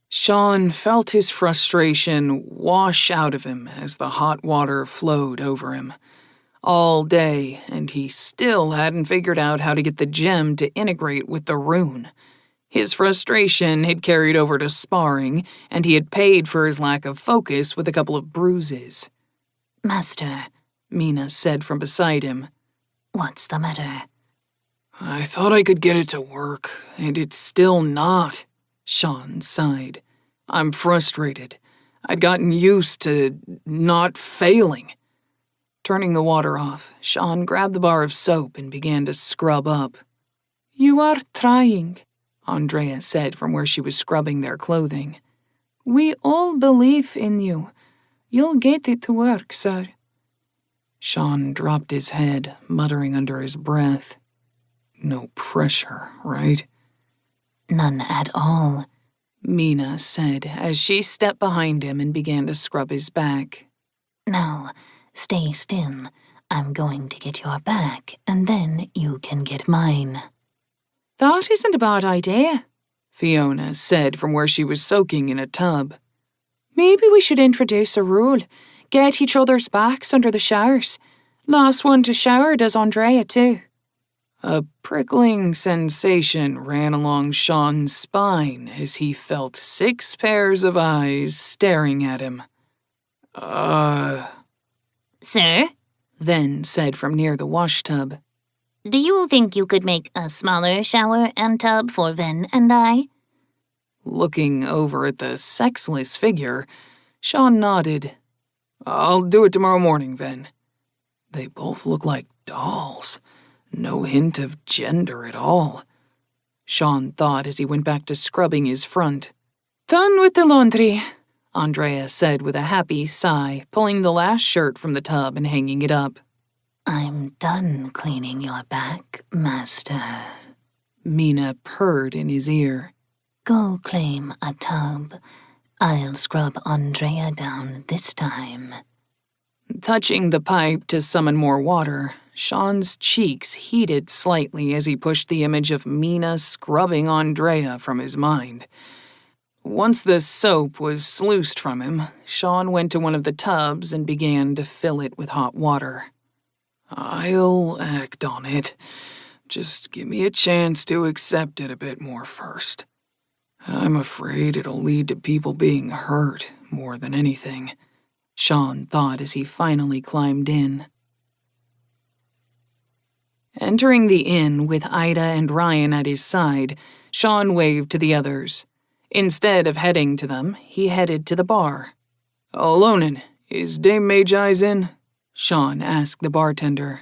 [SPEAKER 1] Sean felt his frustration wash out of him as the hot water flowed over him. All day, and he still hadn't figured out how to get the gem to integrate with the rune. His frustration had carried over to sparring, and he had paid for his lack of focus with a couple of bruises.
[SPEAKER 6] Master,
[SPEAKER 1] Mina said from beside him.
[SPEAKER 6] What's the matter?
[SPEAKER 1] I thought I could get it to work, and it's still not, Sean sighed. I'm frustrated. I'd gotten used to not failing. Turning the water off, Sean grabbed the bar of soap and began to scrub up.
[SPEAKER 7] You are trying,
[SPEAKER 1] Andrea said from where she was scrubbing their clothing.
[SPEAKER 7] We all believe in you. You'll get it to work, sir.
[SPEAKER 1] Sean dropped his head, muttering under his breath. No pressure, right?
[SPEAKER 6] None at all,
[SPEAKER 1] Mina said as she stepped behind him and began to scrub his back.
[SPEAKER 6] Now, stay still. I'm going to get your back, and then you can get mine.
[SPEAKER 7] That isn't a bad idea,
[SPEAKER 1] Fiona said from where she was soaking in a tub.
[SPEAKER 7] Maybe we should introduce a rule. Get each other's backs under the showers. Last one to shower does Andrea too.
[SPEAKER 1] A prickling sensation ran along Sean's spine as he felt 6 pairs of eyes staring at him.
[SPEAKER 6] Sir?
[SPEAKER 1] Ven said from near the washtub.
[SPEAKER 6] Do you think you could make a smaller shower and tub for Ven and I?
[SPEAKER 1] Looking over at the sexless figure, Sean nodded. I'll do it tomorrow morning, Ven. They both look like dolls. No hint of gender at all. Sean thought as he went back to scrubbing his front.
[SPEAKER 7] Done with the laundry,
[SPEAKER 1] Andrea said with a happy sigh, pulling the last shirt from the tub and hanging it up.
[SPEAKER 6] I'm done cleaning your back, Master.
[SPEAKER 1] Mina purred in his ear.
[SPEAKER 6] Go claim a tub. I'll scrub Andrea down this time.
[SPEAKER 1] Touching the pipe to summon more water, Sean's cheeks heated slightly as he pushed the image of Mina scrubbing Andrea from his mind. Once the soap was sluiced from him, Sean went to one of the tubs and began to fill it with hot water. I'll act on it. Just give me a chance to accept it a bit more first. I'm afraid it'll lead to people being hurt more than anything, Sean thought as he finally climbed in. Entering the inn with Ida and Ryan at his side, Sean waved to the others. Instead of heading to them, he headed to the bar. Olonin, is Dame Mage-Eyes in? Sean asked the bartender.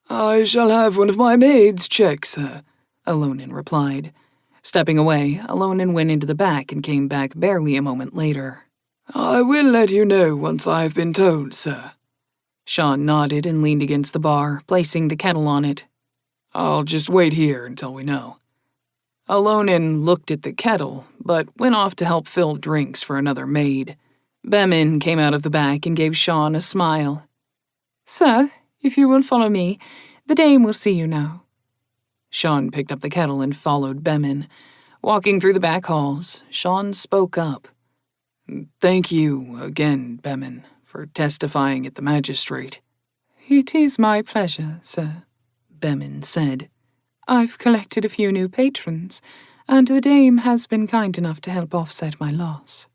[SPEAKER 3] I shall have one of my maids check, sir,
[SPEAKER 1] Alonin replied. Stepping away, Alonin went into the back and came back barely a moment later.
[SPEAKER 3] I will let you know once I have been told, sir.
[SPEAKER 1] Sean nodded and leaned against the bar, placing the kettle on it.
[SPEAKER 3] I'll just wait here until we know.
[SPEAKER 1] Alonin looked at the kettle, but went off to help fill drinks for another maid. Bemin came out of the back and gave Sean a smile.
[SPEAKER 7] Sir, if you will follow me, the dame will see you now.
[SPEAKER 1] Sean picked up the kettle and followed Bemin. Walking through the back halls, Sean spoke up.
[SPEAKER 3] Thank you again, Bemin, for testifying at the magistrate.
[SPEAKER 7] It is my pleasure, sir,
[SPEAKER 1] Bemin said.
[SPEAKER 7] I've collected a few new patrons, and the dame has been kind enough to help offset my loss.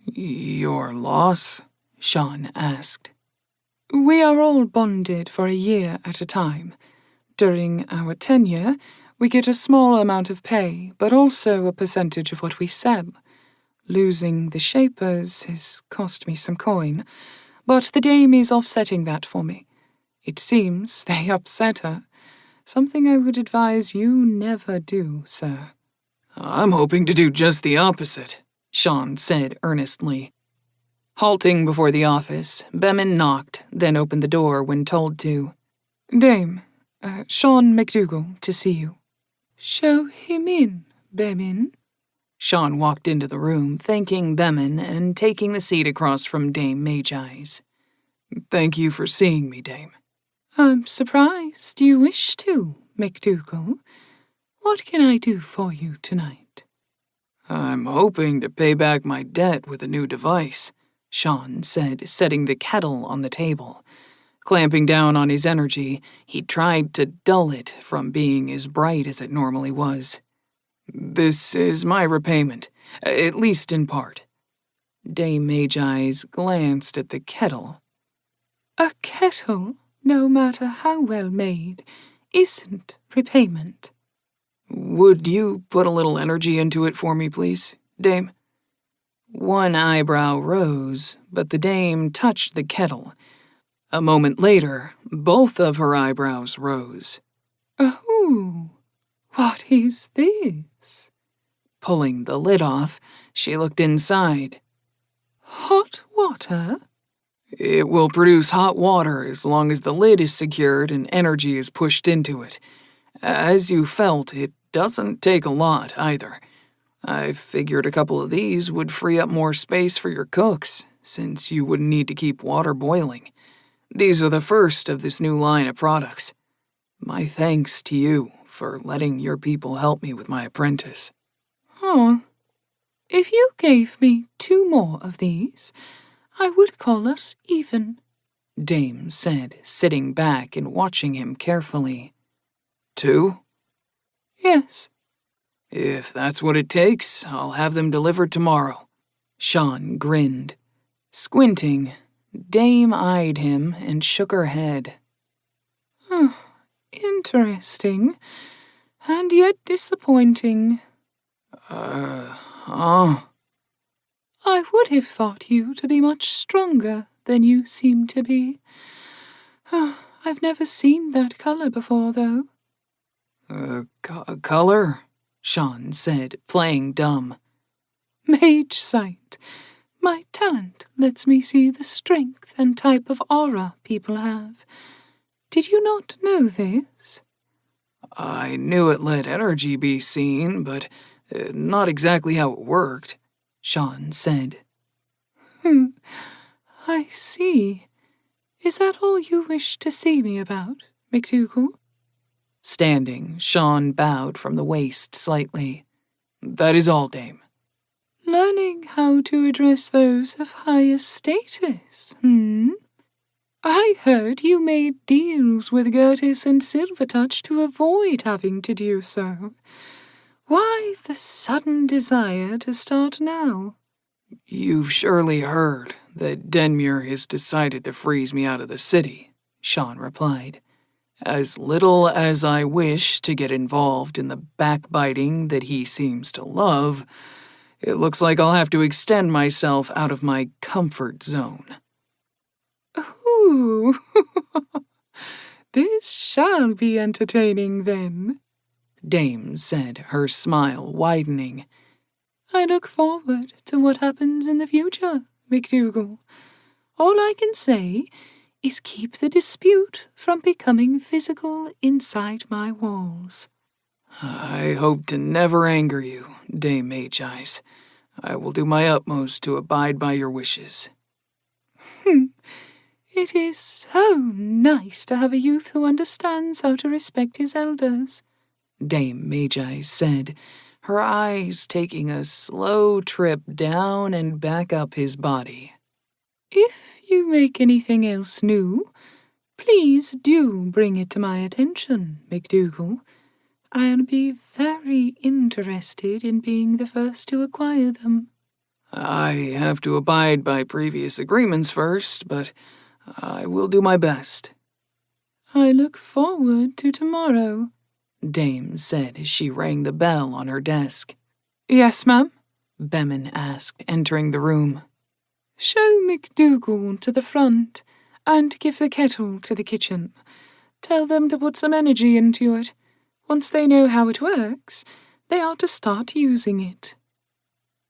[SPEAKER 3] Your loss?
[SPEAKER 1] Sean asked.
[SPEAKER 7] We are all bonded for a year at a time. During our tenure, we get a small amount of pay, but also a percentage of what we sell. Losing the Shapers has cost me some coin, but the dame is offsetting that for me. It seems they upset her. Something I would advise you never do, sir.
[SPEAKER 3] I'm hoping to do just the opposite,
[SPEAKER 1] Sean said earnestly. Halting before the office, Bemin knocked, then opened the door when told to.
[SPEAKER 7] Dame, Sean McDougal to see you. Show him in, Bemin.
[SPEAKER 1] Sean walked into the room, thanking Bemin and taking the seat across from Dame Magi's.
[SPEAKER 3] Thank you for seeing me, Dame.
[SPEAKER 7] I'm surprised you wish to, McDougal. What can I do for you tonight?
[SPEAKER 3] I'm hoping to pay back my debt with a new device,
[SPEAKER 1] Sean said, setting the kettle on the table. Clamping down on his energy, he tried to dull it from being as bright as it normally was.
[SPEAKER 3] This is my repayment, at least in part.
[SPEAKER 1] Dame Magi's glanced at the kettle.
[SPEAKER 7] A kettle, no matter how well made, isn't repayment.
[SPEAKER 3] Would you put a little energy into it for me, please, Dame?
[SPEAKER 1] One eyebrow rose, but the dame touched the kettle. A moment later, both of her eyebrows rose.
[SPEAKER 7] Oh, what is this?
[SPEAKER 1] Pulling the lid off, she looked inside.
[SPEAKER 7] Hot water?
[SPEAKER 3] It will produce hot water as long as the lid is secured and energy is pushed into it. As you felt, it doesn't take a lot, either. I figured a couple of these would free up more space for your cooks, since you wouldn't need to keep water boiling. These are the first of this new line of products. My thanks to you for letting your people help me with my apprentice.
[SPEAKER 7] Oh, if you gave me 2 more of these, I would call us even,
[SPEAKER 1] Dame said, sitting back and watching him carefully.
[SPEAKER 3] 2?
[SPEAKER 7] Yes.
[SPEAKER 3] If that's what it takes, I'll have them delivered tomorrow.
[SPEAKER 1] Sean grinned. Squinting, Dame eyed him and shook her head.
[SPEAKER 7] Interesting, and yet disappointing. I would have thought you to be much stronger than you seem to be. I've never seen that color before, though.
[SPEAKER 3] Color?
[SPEAKER 1] Sean said, playing dumb.
[SPEAKER 7] Mage sight. My talent lets me see the strength and type of aura people have. Did you not know this?
[SPEAKER 3] I knew it let energy be seen, but not exactly how it worked,
[SPEAKER 1] Sean said.
[SPEAKER 7] I see. Is that all you wish to see me about, McDougal?
[SPEAKER 1] Standing, Sean bowed from the waist slightly.
[SPEAKER 3] That is all, Dame.
[SPEAKER 7] Learning how to address those of higher status, I heard you made deals with Gertis and Silvertouch to avoid having to do so. Why the sudden desire to start now?
[SPEAKER 3] You've surely heard that Denmuir has decided to freeze me out of the city, Sean replied. As little as I wish to get involved in the backbiting that he seems to love, it looks like I'll have to extend myself out of my comfort zone.
[SPEAKER 5] Ooh, this shall be entertaining then, Dame said, her smile widening. I look forward to what happens in the future, McDougal. All I can say is keep the dispute from becoming physical inside my walls.
[SPEAKER 3] I hope to never anger you, Dame Mage-Eyes. I will do my utmost to abide by your wishes.
[SPEAKER 5] It is so nice to have a youth who understands how to respect his elders, Dame Mage-Eyes said, her eyes taking a slow trip down and back up his body. If you make anything else new, please do bring it to my attention, McDougal. I'll be very interested in being the first to acquire them.
[SPEAKER 3] I have to abide by previous agreements first, but I will do my best.
[SPEAKER 5] I look forward to tomorrow, Dame said as she rang the bell on her desk. Yes, ma'am? Bemin asked, entering the room. Show McDougal to the front and give the kettle to the kitchen. Tell them to put some energy into it. Once they know how it works, they are to start using it.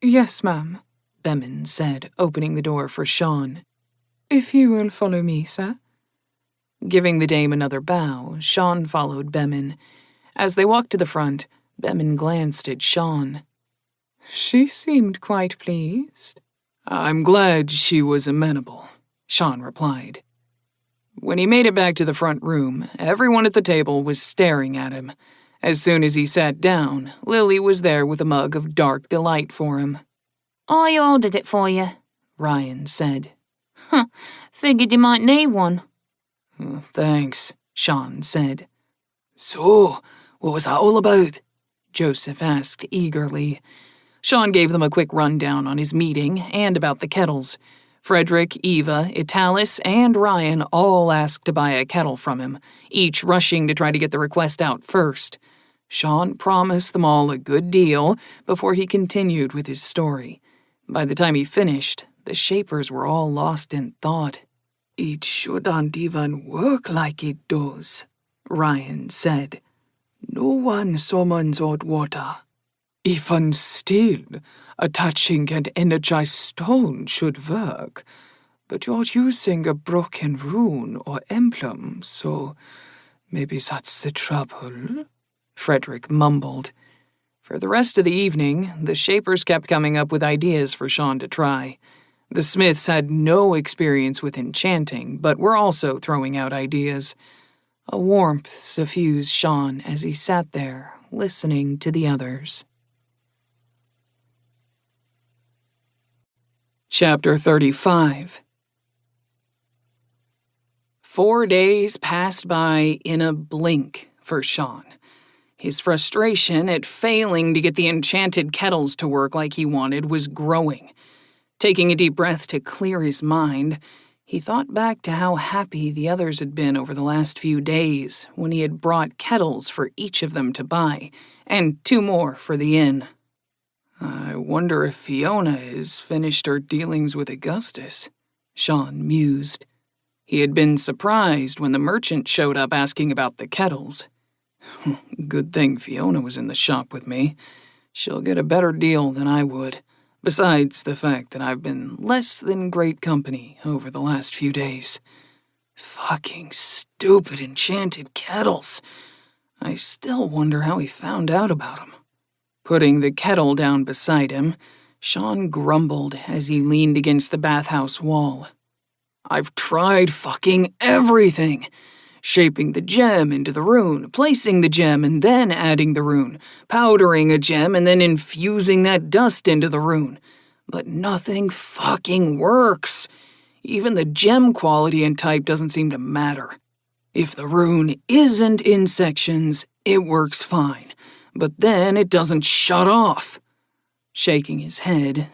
[SPEAKER 5] Yes, ma'am, Bemin said, opening the door for Sean. If you will follow me, sir. Giving the dame another bow, Sean followed Bemin. As they walked to the front, Bemin glanced at Sean. She seemed quite pleased.
[SPEAKER 3] I'm glad she was amenable, Sean replied. When he made it back to the front room, everyone at the table was staring at him. As soon as he sat down, Lily was there with a mug of dark delight for him.
[SPEAKER 6] I ordered it for you,
[SPEAKER 3] Ryan said.
[SPEAKER 6] Figured you might need one.
[SPEAKER 3] Thanks, Sean said. So, what was that all about? Joseph asked eagerly. Sean gave them a quick rundown on his meeting and about the kettles. Frederick, Eva, Italis, and Ryan all asked to buy a kettle from him, each rushing to try to get the request out first. Sean promised them all a good deal before he continued with his story. By the time he finished, the Shapers were all lost in thought. It shouldn't even work like it does, Ryan said. No one summons hot water.
[SPEAKER 5] Even still, attaching an energized stone should work, but you're using a broken rune or emblem, so maybe that's the trouble, Frederick mumbled. For the rest of the evening, the Shapers kept coming up with ideas for Sean to try. The Smiths had no experience with enchanting, but were also throwing out ideas. A warmth suffused Sean as he sat there, listening to the others. Chapter 35. 4 days passed by in a blink for Sean. His frustration at failing to get the enchanted kettles to work like he wanted was growing. Taking a deep breath to clear his mind, he thought back to how happy the others had been over the last few days when he had brought kettles for each of them to buy, and 2 more for the inn. I wonder if Fiona has finished her dealings with Augustus, Sean mused. He had been surprised when the merchant showed up asking about the kettles. Good thing Fiona was in the shop with me. She'll get a better deal than I would, besides the fact that I've been less than great company over the last few days. Fucking stupid enchanted kettles. I still wonder how he found out about them. Putting the kettle down beside him, Sean grumbled as he leaned against the bathhouse wall. I've tried fucking everything. Shaping the gem into the rune, placing the gem and then adding the rune, powdering a gem and then infusing that dust into the rune. But nothing fucking works. Even the gem quality and type doesn't seem to matter. If the rune isn't in sections, it works fine. But then it doesn't shut off. Shaking his head,